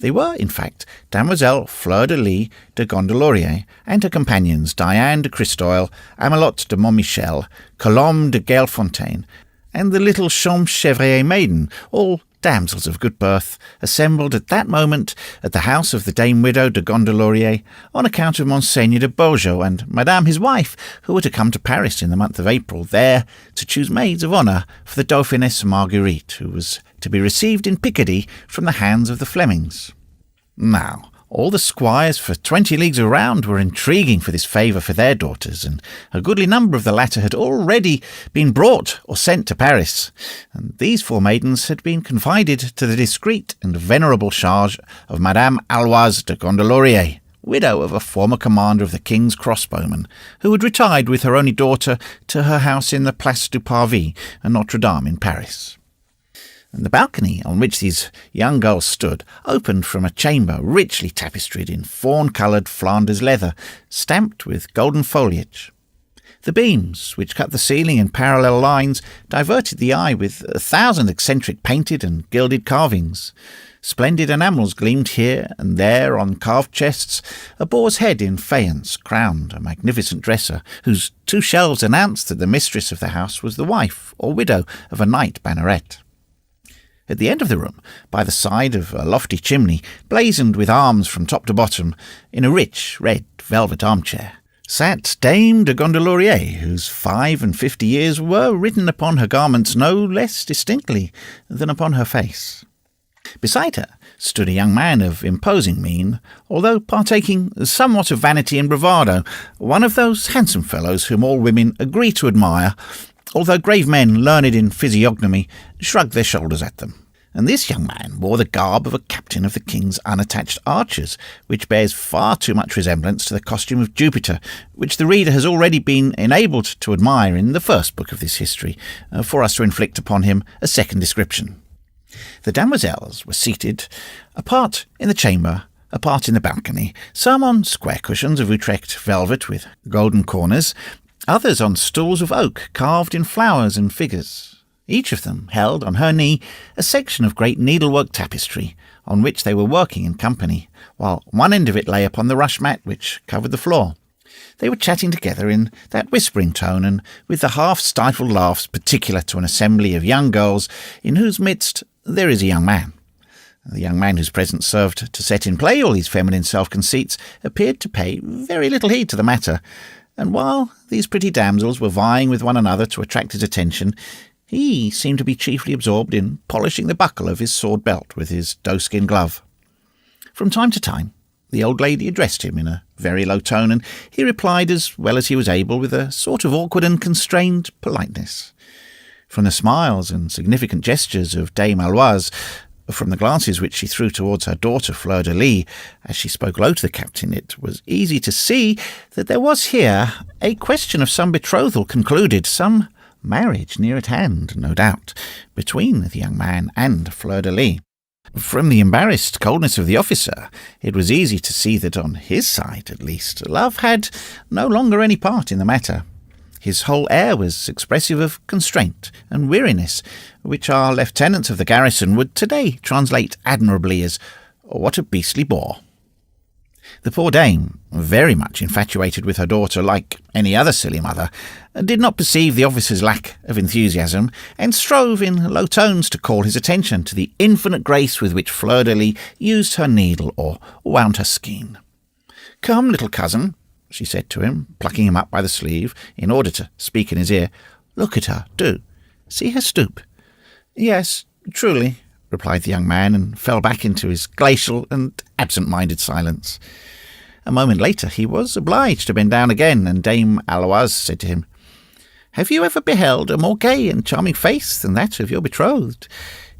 They were, in fact, Damoiselle Fleur-de-Lis de Gondelaurier and her companions Diane de Christoyle, Amelotte de Montmichel, Colombe de Gailfontaine, and the little Champchevrier maiden, all damsels of good birth, assembled at that moment at the house of the Dame Widow de Gondelaurier on account of Monseigneur de Beaujeu and Madame his wife, who were to come to Paris in the month of April, there to choose maids of honour for the Dauphiness Marguerite, who was to be received in Picardy from the hands of the Flemings. Now, All the squires for 20 leagues around were intriguing for this favour for their daughters, and a goodly number of the latter had already been brought or sent to Paris, and these 4 maidens had been confided to the discreet and venerable charge of Madame Aloise de Gondelaurier, widow of a former commander of the King's crossbowmen, who had retired with her only daughter to her house in the Place du Parvis at Notre-Dame in Paris. And the balcony on which these young girls stood opened from a chamber richly tapestried in fawn-coloured Flanders leather, stamped with golden foliage. The beams, which cut the ceiling in parallel lines, diverted the eye with 1,000 eccentric painted and gilded carvings. Splendid enamels gleamed here and there on carved chests. A boar's head in faience crowned a magnificent dresser, whose 2 shelves announced that the mistress of the house was the wife or widow of a knight banneret. At the end of the room, by the side of a lofty chimney, blazoned with arms from top to bottom, in a rich red velvet armchair, sat Dame de Gondelaurier, whose 55 years were written upon her garments no less distinctly than upon her face. Beside her stood a young man of imposing mien, although partaking somewhat of vanity and bravado, one of those handsome fellows whom all women agree to admire, although grave men learned in physiognomy shrug their shoulders at them. And this young man wore the garb of a captain of the King's unattached archers, which bears far too much resemblance to the costume of Jupiter, which the reader has already been enabled to admire in the first book of this history, for us to inflict upon him a second description. The damoiselles were seated, apart in the chamber, apart in the balcony, some on square cushions of Utrecht velvet with golden corners, others on stools of oak carved in flowers and figures. Each of them held on her knee a section of great needlework tapestry, on which they were working in company, while one end of it lay upon the rush mat which covered the floor. They were chatting together in that whispering tone, and with the half-stifled laughs particular to an assembly of young girls in whose midst there is a young man. The young man whose presence served to set in play all these feminine self-conceits appeared to pay very little heed to the matter, and while these pretty damsels were vying with one another to attract his attention, he seemed to be chiefly absorbed in polishing the buckle of his sword belt with his doeskin glove. From time to time, the old lady addressed him in a very low tone, and he replied as well as he was able with a sort of awkward and constrained politeness. From the smiles and significant gestures of Dame Aloise, from the glances which she threw towards her daughter Fleur-de-Lis, as she spoke low to the captain, it was easy to see that there was here a question of some betrothal concluded, some marriage near at hand, no doubt, between the young man and Fleur-de-Lis. From the embarrassed coldness of the officer, it was easy to see that on his side, at least, love had no longer any part in the matter. His whole air was expressive of constraint and weariness, which our lieutenants of the garrison would today translate admirably as, "What a beastly bore." The poor dame, very much infatuated with her daughter like any other silly mother, did not perceive the officer's lack of enthusiasm, and strove in low tones to call his attention to the infinite grace with which Fleur-de-Lis used her needle or wound her skein. "Come, little cousin," she said to him, plucking him up by the sleeve, in order to speak in his ear. "Look at her, do. See her stoop." "Yes, truly," replied the young man, and fell back into his glacial and absent-minded silence. A moment later he was obliged to bend down again, and Dame Aloise said to him, "Have you ever beheld a more gay and charming face than that of your betrothed?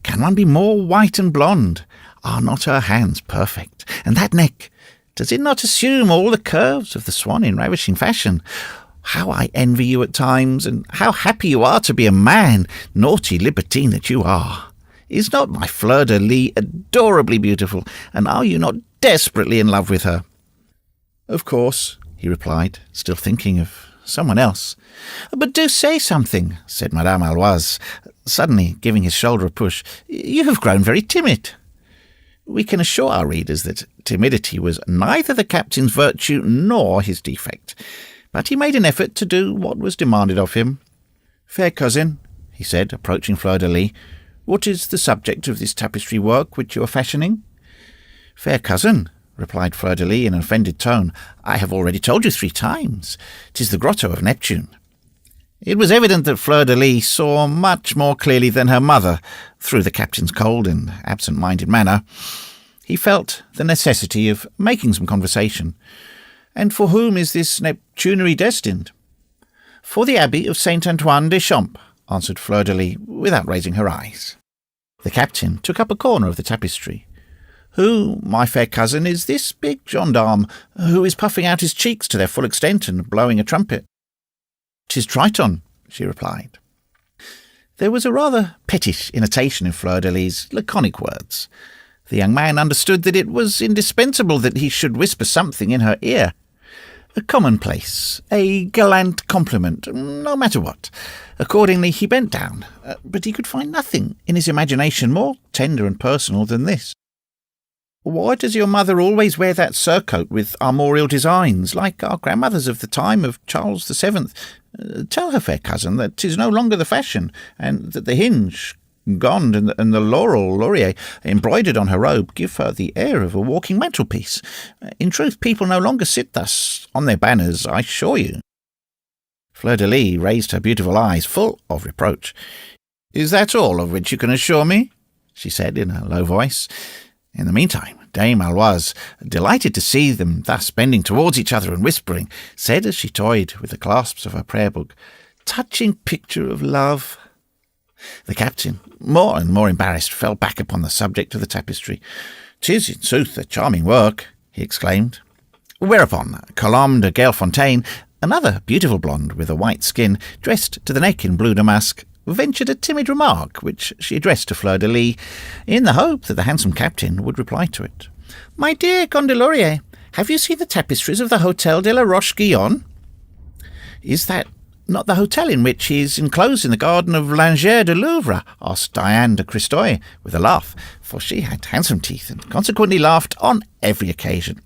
Can one be more white and blonde? Are not her hands perfect? And that neck, does it not assume all the curves of the swan in ravishing fashion? How I envy you at times, and how happy you are to be a man, naughty libertine that you are! Is not my Fleur-de-Lis adorably beautiful, and are you not desperately in love with her?" "Of course," he replied, still thinking of someone else. "But do say something," said Madame Aloise, suddenly giving his shoulder a push. "You have grown very timid." We can assure our readers that timidity was neither the captain's virtue nor his defect, but he made an effort to do what was demanded of him. "Fair cousin," he said, approaching Fleur-de-Lis, "what is the subject of this tapestry work which you are fashioning?" "Fair cousin," replied Fleur-de-Lis in an offended tone, "I have already told you 3 times. 'Tis the grotto of Neptune." It was evident that Fleur-de-Lis saw much more clearly than her mother through the captain's cold and absent-minded manner. He felt the necessity of making some conversation. "And for whom is this Neptunary destined?" "For the Abbey of Saint Antoine des Champs," answered Fleur-de-Lis, without raising her eyes. The captain took up a corner of the tapestry. "Who, my fair cousin, is this big gendarme, who is puffing out his cheeks to their full extent and blowing a trumpet?" "'Tis Triton," she replied. There was a rather pettish intonation in Fleur-de-Lis's laconic words. The young man understood that it was indispensable that he should whisper something in her ear. A commonplace, a gallant compliment, no matter what. Accordingly he bent down, but he could find nothing in his imagination more tender and personal than this. "Why does your mother always wear that surcoat with armorial designs, like our grandmothers of the time of Charles VII? Tell her, fair cousin, that 'tis no longer the fashion, and that the hinge, gond, and the laurier embroidered on her robe give her the air of a walking mantelpiece. In truth, people no longer sit thus on their banners, I assure you." Fleur-de-Lis raised her beautiful eyes, full of reproach. "Is that all of which you can assure me?" she said in a low voice. In the meantime, Dame Aloise, delighted to see them thus bending towards each other and whispering, said as she toyed with the clasps of her prayer-book, "Touching picture of love." The captain, more and more embarrassed, fell back upon the subject of the tapestry. "'Tis in sooth a charming work," he exclaimed. Whereupon Colombe de Gailfontaine, another beautiful blonde with a white skin, dressed to the neck in blue damask, ventured a timid remark, which she addressed to Fleur-de-Lis, in the hope that the handsome captain would reply to it. "My dear Gondelaurier, have you seen the tapestries of the Hôtel de la Roche-Guyon?" "Is that not the hotel in which he is enclosed in the garden of Langer de Louvre?" asked Diane de Christeuil, with a laugh, for she had handsome teeth, and consequently laughed on every occasion.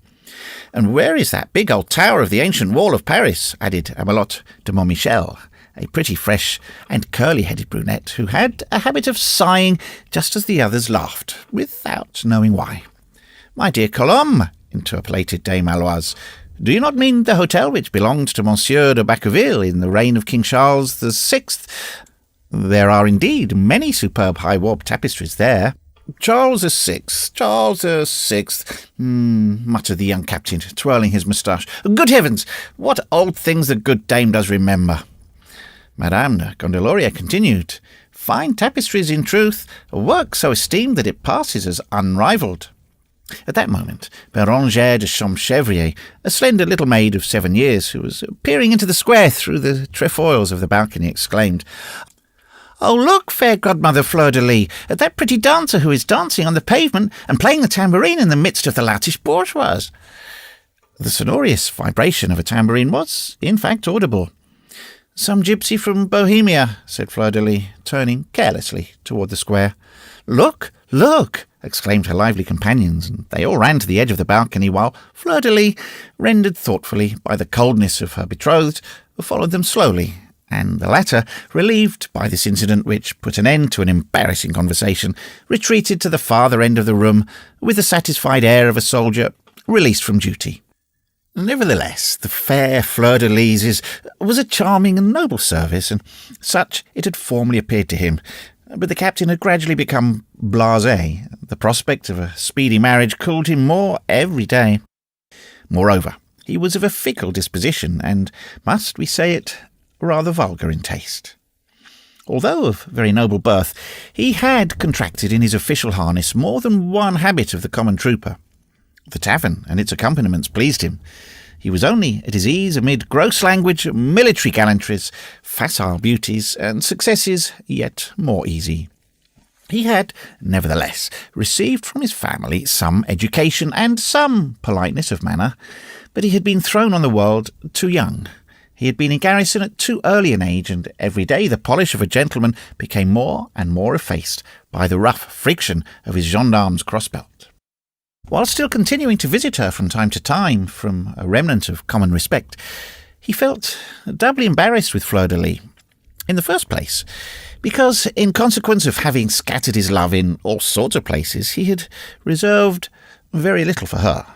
"And where is that big old tower of the ancient wall of Paris?" added Amelotte de Montmichel, a pretty fresh and curly-headed brunette, who had a habit of sighing just as the others laughed, without knowing why. "My dear Colombe," interpolated Dame Aloise, "do you not mean the hotel which belonged to Monsieur de Bacqueville in the reign of King Charles VI? There are indeed many superb high-warp tapestries there." Charles VI, muttered the young captain, twirling his moustache. "Good heavens, what old things the good dame does remember!" Madame de Gondelaurier continued, "Fine tapestries, in truth, a work so esteemed that it passes as unrivalled." At that moment, Bérengère de Champchevrier, a slender little maid of 7 years, who was peering into the square through the trefoils of the balcony, exclaimed, "Oh, look, fair godmother Fleur-de-Lis, at that pretty dancer who is dancing on the pavement and playing the tambourine in the midst of the loutish bourgeois." The sonorous vibration of a tambourine was, in fact, audible. "Some gypsy from Bohemia," said Fleur-de-Lis, turning carelessly toward the square. "Look, look!" exclaimed her lively companions, and they all ran to the edge of the balcony, while Fleur-de-Lis, rendered thoughtfully by the coldness of her betrothed, followed them slowly, and the latter, relieved by this incident which put an end to an embarrassing conversation, retreated to the farther end of the room with the satisfied air of a soldier released from duty. Nevertheless, the fair Fleur-de-Lis's was a charming and noble service, and such it had formerly appeared to him, but the captain had gradually become blasé. The prospect of a speedy marriage cooled him more every day. Moreover, he was of a fickle disposition, and, must we say it, rather vulgar in taste. Although of very noble birth, he had contracted in his official harness more than one habit of the common trooper. The tavern and its accompaniments pleased him. He was only at his ease amid gross language, military gallantries, facile beauties, and successes yet more easy. He had, nevertheless, received from his family some education and some politeness of manner, but he had been thrown on the world too young. He had been in garrison at too early an age, and every day the polish of a gentleman became more and more effaced by the rough friction of his gendarme's crossbelt. While still continuing to visit her from time to time, from a remnant of common respect, he felt doubly embarrassed with Fleur-de-Lis. In the first place, because in consequence of having scattered his love in all sorts of places, he had reserved very little for her.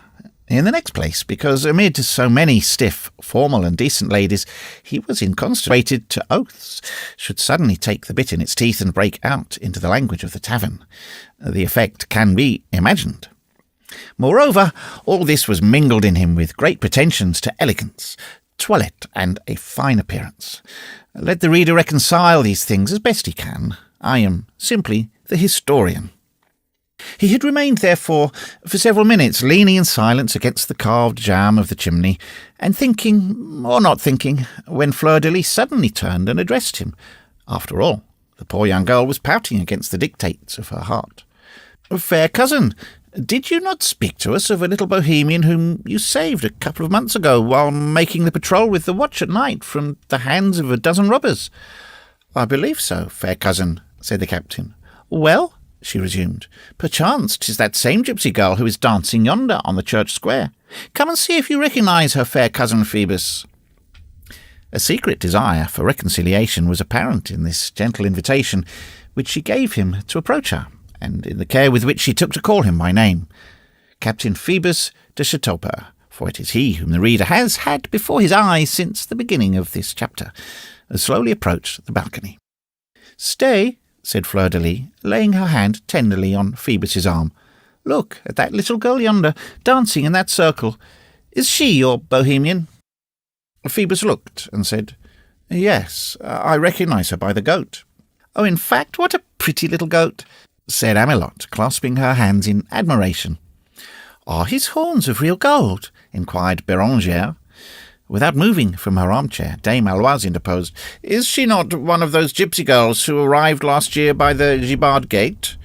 In the next place, because amid so many stiff, formal and decent ladies, he was inconstituted to oaths, should suddenly take the bit in its teeth and break out into the language of the tavern. The effect can be imagined. Moreover, all this was mingled in him with great pretensions to elegance, toilette, and a fine appearance. Let the reader reconcile these things as best he can. I am simply the historian. He had remained, therefore, for several minutes, leaning in silence against the carved jamb of the chimney, and thinking, or not thinking, when Fleur-de-Lis suddenly turned and addressed him. After all, the poor young girl was pouting against the dictates of her heart. "Fair cousin, did you not speak to us of a little bohemian whom you saved a couple of months ago while making the patrol with the watch at night from the hands of a dozen robbers?" "I believe so, fair cousin," said the captain. "Well," she resumed, "perchance 'tis that same gypsy girl who is dancing yonder on the church square. Come and see if you recognise her, fair cousin Phoebus." A secret desire for reconciliation was apparent in this gentle invitation, which she gave him to approach her, and in the care with which she took to call him by name. Captain Phoebus de Chateaupert, for it is he whom the reader has had before his eyes since the beginning of this chapter, slowly approached the balcony. "Stay," said Fleur-de-Lis, laying her hand tenderly on Phoebus's arm. "Look at that little girl yonder, dancing in that circle. Is she your bohemian?" Phoebus looked and said, "Yes, I recognise her by the goat." "Oh, in fact, what a pretty little goat," said Amelot, clasping her hands in admiration. "Are his horns of real gold?" inquired Bérengère. Without moving from her armchair, Dame Aloise interposed. "Is she not one of those gypsy girls who arrived last year by the Gibard gate?"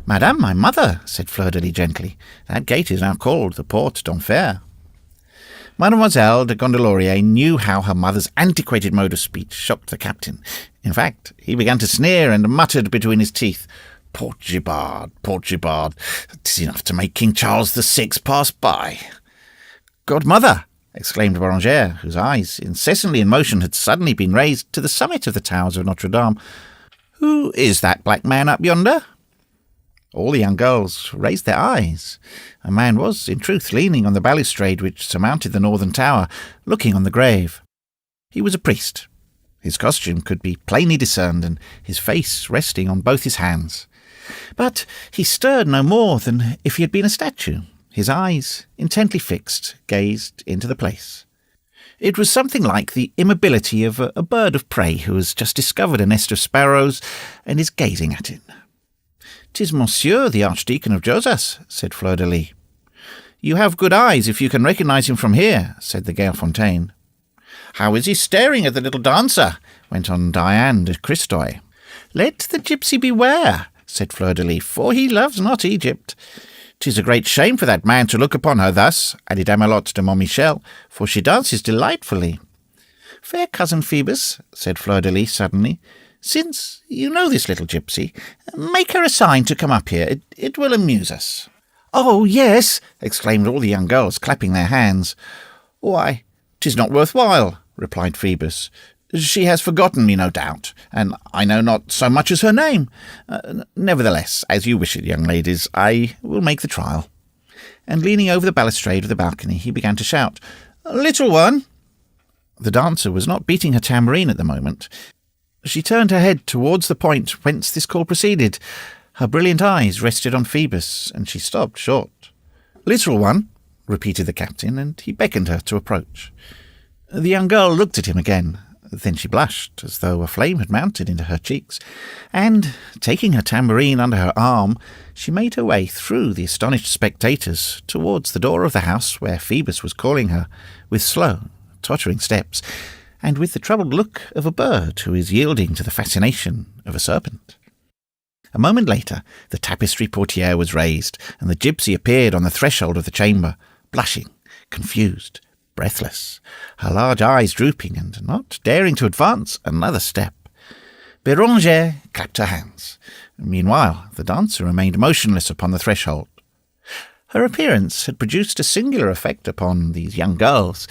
"Madame, my mother," said Fleur-de-Lis gently. "That gate is now called the Porte d'Enfer." Mademoiselle de Gondelaurier knew how her mother's antiquated mode of speech shocked the captain. In fact, he began to sneer and muttered between his teeth, Port Gibard, 'tis enough to make King Charles VI pass by." "Godmother!" exclaimed Bérengère, whose eyes, incessantly in motion, had suddenly been raised to the summit of the towers of Notre-Dame. "Who is that black man up yonder?" All the young girls raised their eyes. A man was, in truth, leaning on the balustrade which surmounted the northern tower, looking on the grave. He was a priest. His costume could be plainly discerned, and his face resting on both his hands. But he stirred no more than if he had been a statue. His eyes, intently fixed, gazed into the place. It was something like the immobility of a bird of prey who has just discovered a nest of sparrows and is gazing at it. "'Tis Monsieur, the archdeacon of Josas," said Fleur-de-Lis. "You have good eyes if you can recognise him from here," said the Gaillefontaine. "How is he staring at the little dancer?" went on Diane de Christoy. "Let the gypsy beware," said Fleur-de-Lis, "for he loves not Egypt. 'Tis a great shame for that man to look upon her thus," added Amelot de Montmichel, "for she dances delightfully." "Fair cousin Phoebus," said Fleur-de-Lis suddenly, "since you know this little gypsy, make her a sign to come up here. It will amuse us." "Oh, yes," exclaimed all the young girls, clapping their hands. "Why, 'tis not worth while," replied Phoebus. "She has forgotten me, no doubt, and I know not so much as her name. Nevertheless, as you wish it, young ladies, I will make the trial." And leaning over the balustrade of the balcony, he began to shout, "Little one!" The dancer was not beating her tambourine at the moment. She turned her head towards the point whence this call proceeded. Her brilliant eyes rested on Phoebus, and she stopped short. "Little one," repeated the captain, and he beckoned her to approach. The young girl looked at him again. Then she blushed, as though a flame had mounted into her cheeks, and, taking her tambourine under her arm, she made her way through the astonished spectators towards the door of the house where Phoebus was calling her, with slow, tottering steps, and with the troubled look of a bird who is yielding to the fascination of a serpent. A moment later, the tapestry portière was raised, and the gypsy appeared on the threshold of the chamber, blushing, confused, breathless, her large eyes drooping, and not daring to advance another step. Bérengère clapped her hands. Meanwhile, the dancer remained motionless upon the threshold. Her appearance had produced a singular effect upon these young girls.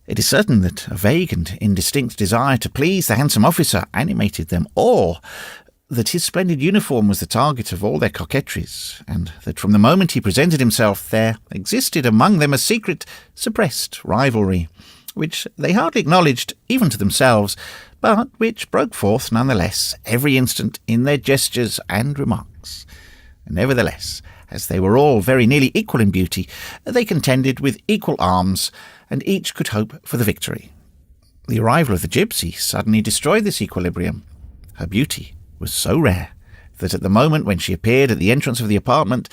It is certain that a vague and indistinct desire to please the handsome officer animated them all, that his splendid uniform was the target of all their coquetries, and that from the moment he presented himself there existed among them a secret, suppressed rivalry, which they hardly acknowledged even to themselves, but which broke forth none the less every instant in their gestures and remarks. Nevertheless, as they were all very nearly equal in beauty, they contended with equal arms, and each could hope for the victory. The arrival of the gypsy suddenly destroyed this equilibrium. Her beauty was so rare that at the moment when she appeared at the entrance of the apartment,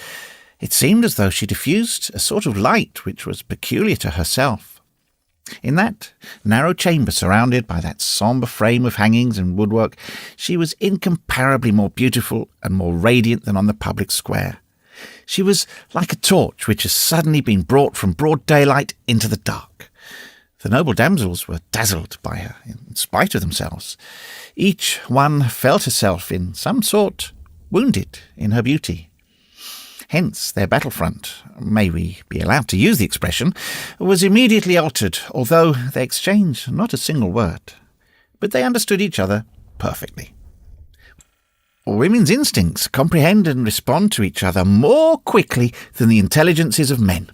it seemed as though she diffused a sort of light which was peculiar to herself. In that narrow chamber surrounded by that sombre frame of hangings and woodwork, she was incomparably more beautiful and more radiant than on the public square. She was like a torch which has suddenly been brought from broad daylight into the dark. The noble damsels were dazzled by her, in spite of themselves. Each one felt herself in some sort wounded in her beauty. Hence their battlefront, may we be allowed to use the expression, was immediately altered, although they exchanged not a single word. But they understood each other perfectly. Women's instincts comprehend and respond to each other more quickly than the intelligences of men.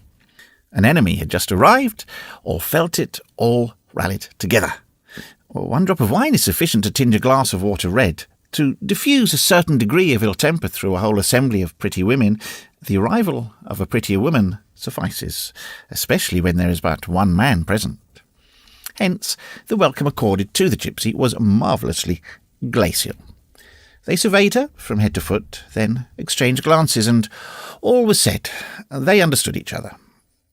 An enemy had just arrived, all felt it, all rallied together. One drop of wine is sufficient to tinge a glass of water red. To diffuse a certain degree of ill-temper through a whole assembly of pretty women, the arrival of a prettier woman suffices, especially when there is but one man present. Hence, the welcome accorded to the gypsy was marvellously glacial. They surveyed her from head to foot, then exchanged glances, and all was said. They understood each other.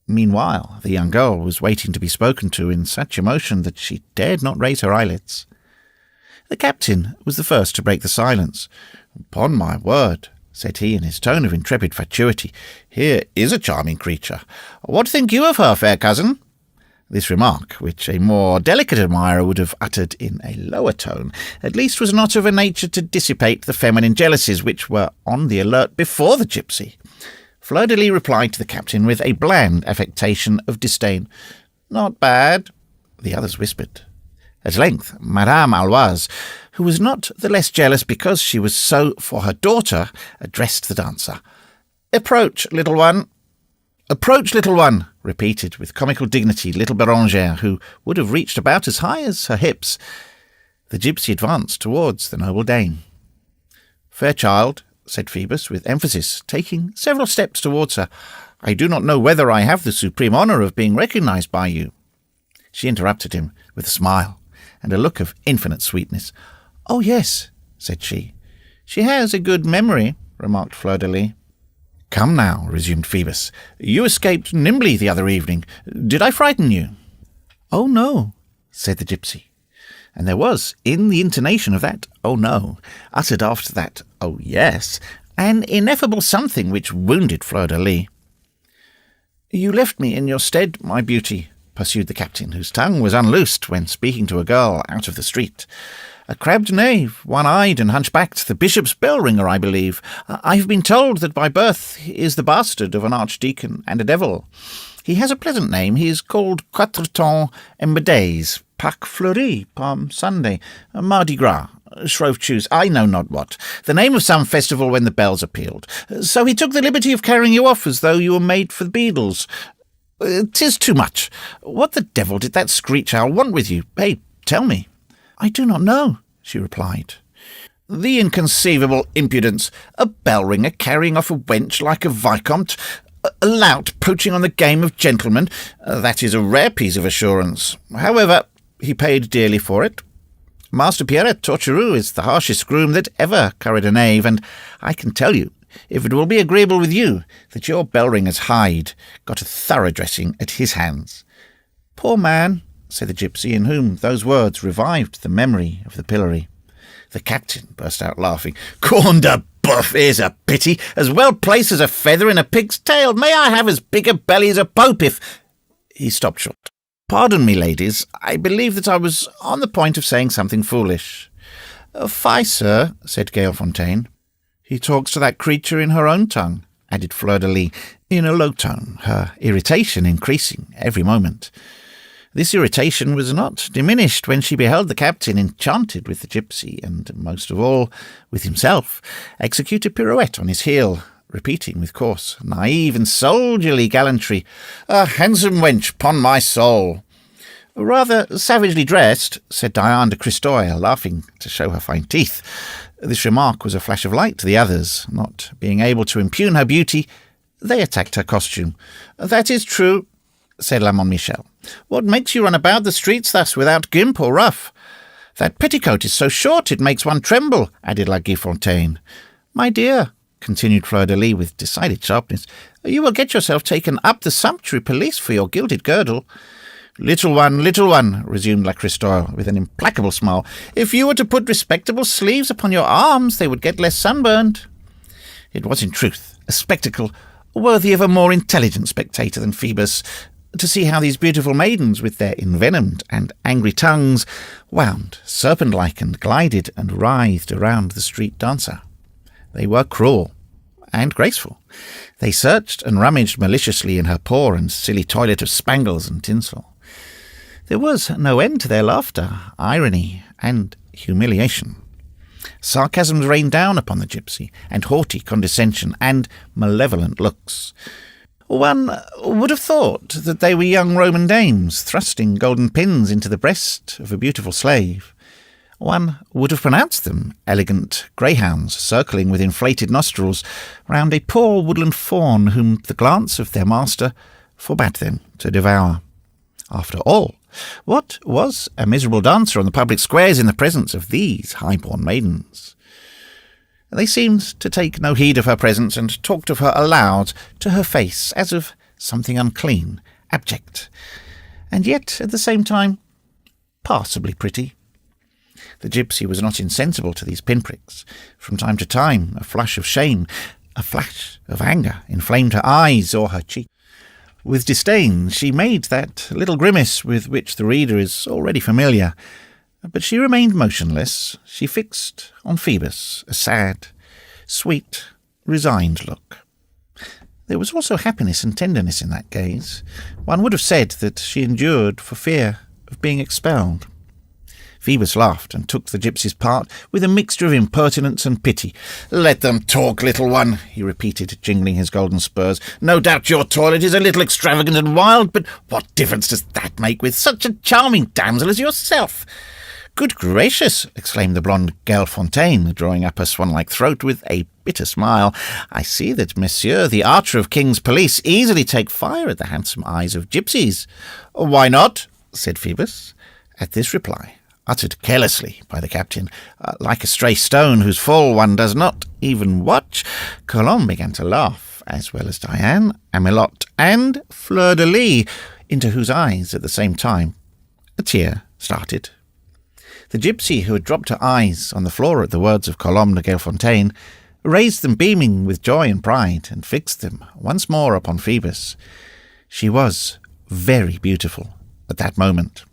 Meanwhile, the young girl was waiting to be spoken to in such emotion that she dared not raise her eyelids. The captain was the first to break the silence. "Upon my word," said he in his tone of intrepid fatuity, "here is a charming creature. What think you of her, fair cousin?" This remark, which a more delicate admirer would have uttered in a lower tone, at least was not of a nature to dissipate the feminine jealousies which were on the alert before the gypsy. Fleur-de-lis replied to the captain with a bland affectation of disdain. "Not bad," the others whispered. At length, Madame Aloise, who was not the less jealous because she was so for her daughter, addressed the dancer. "Approach, little one." "Approach, little one," repeated with comical dignity little Bérangère, who would have reached about as high as her hips. The gypsy advanced towards the noble dame. "Fair child," said Phoebus with emphasis, taking several steps towards her, "I do not know whether I have the supreme honour of being recognized by you." She interrupted him with a smile and a look of infinite sweetness. "Oh, yes," said she. "She has a good memory," remarked Fleur-de-lis. "Come now," resumed Phoebus. "You escaped nimbly the other evening. Did I frighten you?" "Oh, no," said the gypsy. And there was, in the intonation of that "oh, no," uttered after that "oh, yes," an ineffable something which wounded Fleur-de-lis. "You left me in your stead, my beauty," pursued the captain, whose tongue was unloosed when speaking to a girl out of the street. "A crabbed knave, one-eyed and hunchbacked, the bishop's bell-ringer, I believe. I have been told that by birth he is the bastard of an archdeacon and a devil. He has a pleasant name. He is called Quatre-Temps and Days, Pâques Fleuries, Palm Sunday, Mardi Gras, Shrove Tuesday, I know not what, the name of some festival when the bells are pealed. So he took the liberty of carrying you off as though you were made for the beadles. 'Tis too much. What the devil did that screech owl want with you? Hey, tell me." "I do not know," she replied. "The inconceivable impudence! A bell-ringer carrying off a wench like a vicomte, a lout poaching on the game of gentlemen. That is a rare piece of assurance. However, he paid dearly for it. Master Pierre Torcherou is the harshest groom that ever curried a knave, and I can tell you, if it will be agreeable with you, that your bell-ringer's hide got a thorough dressing at his hands." "Poor man," said the gypsy, in whom those words revived the memory of the pillory. The captain burst out laughing. "Corne de boeuf, here's a pity, as well placed as a feather in a pig's tail. May I have as big a belly as a pope if—" He stopped short. "Pardon me, ladies, I believe that I was on the point of saying something foolish." "Fie, sir," said Gailfontaine. "He talks to that creature in her own tongue," added Fleur-de-lis, in a low tone, her irritation increasing every moment. This irritation was not diminished when she beheld the captain, enchanted with the gypsy, and, most of all, with himself, execute a pirouette on his heel, repeating with coarse, naive, and soldierly gallantry, "A handsome wench, 'pon my soul!" Rather savagely dressed, said Diane de Christoy, laughing to show her fine teeth. This remark was a flash of light to the others. Not being able to impugn her beauty, they attacked her costume. That is true, said La Montmichel. What makes you run about the streets thus without gimp or ruff? That petticoat is so short it makes one tremble, added La Guifontaine. My dear, continued Fleur-de-Lis with decided sharpness, you will get yourself taken up the sumptuary police for your gilded girdle. Little one, resumed La Christoy with an implacable smile, if you were to put respectable sleeves upon your arms, they would get less sunburned. It was in truth a spectacle worthy of a more intelligent spectator than Phoebus, to see how these beautiful maidens, with their envenomed and angry tongues, wound, serpent-like, and glided and writhed around the street dancer. They were cruel and graceful. They searched and rummaged maliciously in her poor and silly toilet of spangles and tinsel. There was no end to their laughter, irony, and humiliation. Sarcasms rained down upon the gypsy, and haughty condescension, and malevolent looks. One would have thought that they were young Roman dames thrusting golden pins into the breast of a beautiful slave. One would have pronounced them elegant greyhounds circling with inflated nostrils round a poor woodland fawn whom the glance of their master forbade them to devour. After all, what was a miserable dancer on the public squares in the presence of these high-born maidens? They seemed to take no heed of her presence, and talked of her aloud to her face as of something unclean, abject, and yet at the same time passably pretty. The gypsy was not insensible to these pinpricks. From time to time a flush of shame, a flash of anger inflamed her eyes or her cheek. With disdain she made that little grimace with which the reader is already familiar, but she remained motionless. She fixed on Phoebus a sad, sweet, resigned look. There was also happiness and tenderness in that gaze. One would have said that she endured for fear of being expelled. Phoebus laughed and took the gypsy's part with a mixture of impertinence and pity. "Let them talk, little one," he repeated, jingling his golden spurs. "No doubt your toilet is a little extravagant and wild, but what difference does that make with such a charming damsel as yourself?" "Good gracious!" exclaimed the blonde Gaillefontaine, drawing up her swan-like throat with a bitter smile. "I see that Monsieur the Archer of King's Police easily take fire at the handsome eyes of gypsies." "Why not?" said Phoebus. At this reply, uttered carelessly by the captain, like a stray stone whose fall one does not even watch, Colombe began to laugh, as well as Diane, Amelotte, and Fleur-de-Lis, into whose eyes, at the same time, a tear started. The gypsy, who had dropped her eyes on the floor at the words of Colombe de Gaillefontaine, raised them beaming with joy and pride, and fixed them once more upon Phoebus. She was very beautiful at that moment.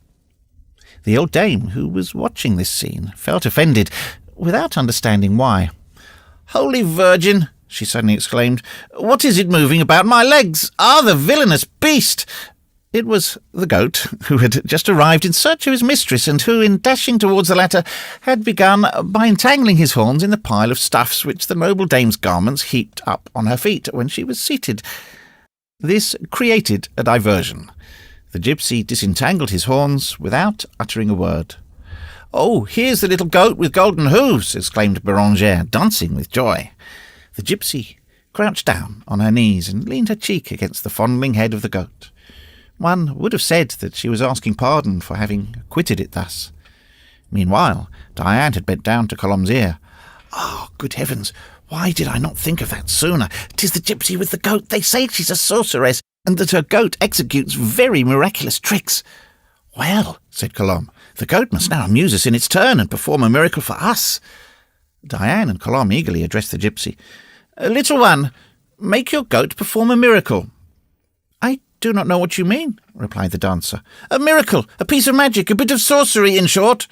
The old dame, who was watching this scene, felt offended, without understanding why. "Holy Virgin!" she suddenly exclaimed. "What is it moving about my legs? Ah, the villainous beast!" It was the goat, who had just arrived in search of his mistress, and who, in dashing towards the latter, had begun by entangling his horns in the pile of stuffs which the noble dame's garments heaped up on her feet when she was seated. This created a diversion. The gypsy disentangled his horns without uttering a word. "Oh, here's the little goat with golden hooves!" exclaimed Bérangère, dancing with joy. The gypsy crouched down on her knees and leaned her cheek against the fondling head of the goat. One would have said that she was asking pardon for having quitted it thus. Meanwhile, Diane had bent down to Colombe's ear. "Oh, good heavens! Why did I not think of that sooner? 'Tis the gypsy with the goat. They say she's a sorceress, and that her goat executes very miraculous tricks." "Well," said Colombe, "the goat must now amuse us in its turn and perform a miracle for us." Diane and Colombe eagerly addressed the gypsy. "Little one, make your goat perform a miracle." "I do not know what you mean," replied the dancer. "A miracle, a piece of magic, a bit of sorcery, in short."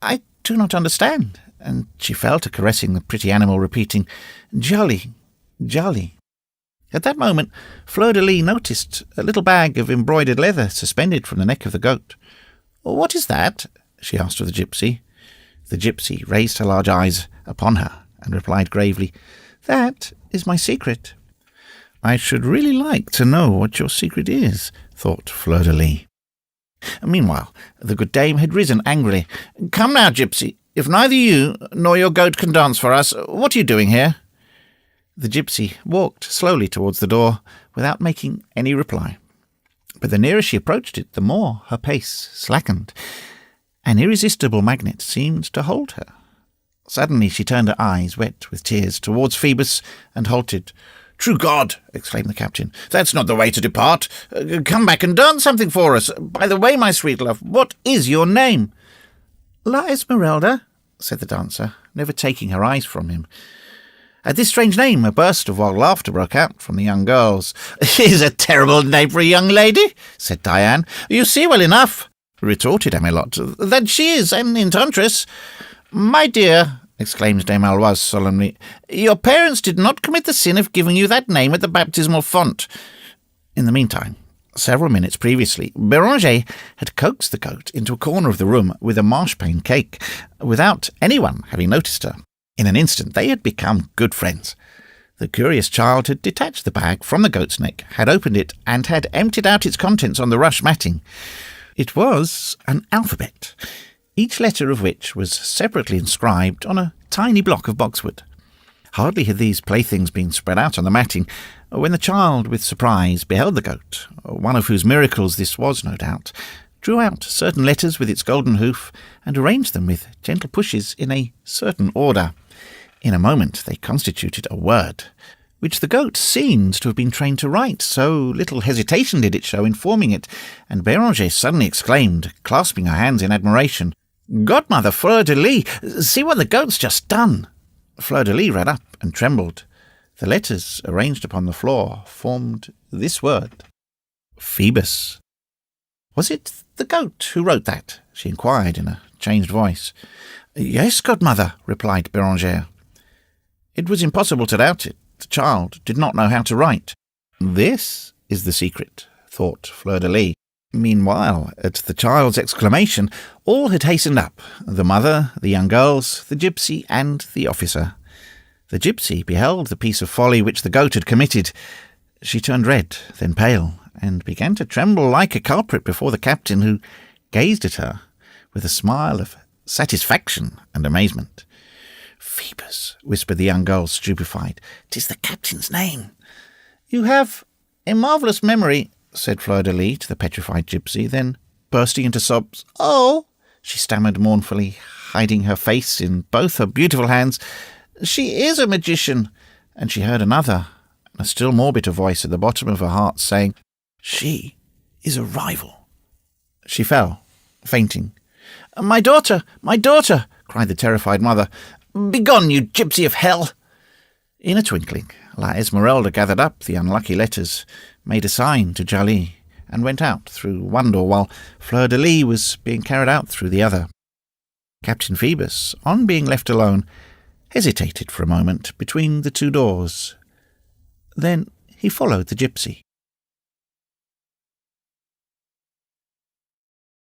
"I do not understand." And she fell to caressing the pretty animal, repeating, "Jolly, jolly." At that moment, Fleur-de-Lis noticed a little bag of embroidered leather suspended from the neck of the goat. "What is that?" she asked of the gypsy. The gypsy raised her large eyes upon her and replied gravely, "That is my secret." "I should really like to know what your secret is," thought Fleur-de-Lis. Meanwhile, the good dame had risen angrily. "Come now, gypsy. If neither you nor your goat can dance for us, what are you doing here?" The gypsy walked slowly towards the door without making any reply. But the nearer she approached it, the more her pace slackened. An irresistible magnet seemed to hold her. Suddenly she turned her eyes, wet with tears, towards Phoebus and halted. "True God!" exclaimed the captain. "That's not the way to depart. Come back and dance something for us. By the way, my sweet love, what is your name?" "La Esmeralda," said the dancer, never taking her eyes from him. At this strange name, a burst of wild laughter broke out from the young girls. "It is a terrible name for a young lady," said Diane. "You see well enough," retorted Amelotte, "that she is an enchantress." "My dear," exclaimed Dame Aloise solemnly, "your parents did not commit the sin of giving you that name at the baptismal font." In the meantime, several minutes previously, Béranger had coaxed the goat into a corner of the room with a marchpane cake, without anyone having noticed her. In an instant they had become good friends. The curious child had detached the bag from the goat's neck, had opened it, and had emptied out its contents on the rush matting. It was an alphabet, each letter of which was separately inscribed on a tiny block of boxwood. Hardly had these playthings been spread out on the matting when the child, with surprise, beheld the goat, one of whose miracles this was, no doubt, drew out certain letters with its golden hoof, and arranged them with gentle pushes in a certain order. In a moment they constituted a word, which the goat seemed to have been trained to write, so little hesitation did it show in forming it, and Béranger suddenly exclaimed, clasping her hands in admiration, "Godmother, Fleur-de-Lis, see what the goat's just done!" Fleur-de-Lis ran up and trembled. The letters arranged upon the floor formed this word: Phoebus. "Was it the goat who wrote that?" she inquired in a changed voice. "Yes, godmother," replied Béranger. It was impossible to doubt it. The child did not know how to write. "This is the secret," thought Fleur-de-Lis. Meanwhile, at the child's exclamation, all had hastened up, the mother, the young girls, the gypsy, and the officer. The gypsy beheld the piece of folly which the goat had committed. She turned red, then pale, and began to tremble like a culprit before the captain, who gazed at her with a smile of satisfaction and amazement. "Phoebus," whispered the young girl, stupefied. "'Tis the captain's name." "You have a marvellous memory," said Fleur-de-Lis to the petrified gypsy, then, bursting into sobs, "Oh," she stammered mournfully, hiding her face in both her beautiful hands, "she is a magician." And she heard another, and a still more bitter voice at the bottom of her heart saying, "She is a rival." She fell, fainting. My daughter, cried the terrified mother. "Begone, you gypsy of hell!" In a twinkling, La Esmeralda gathered up the unlucky letters, made a sign to Djali, and went out through one door while Fleur-de-Lis was being carried out through the other. Captain Phoebus, on being left alone, hesitated for a moment between the two doors. Then he followed the gypsy.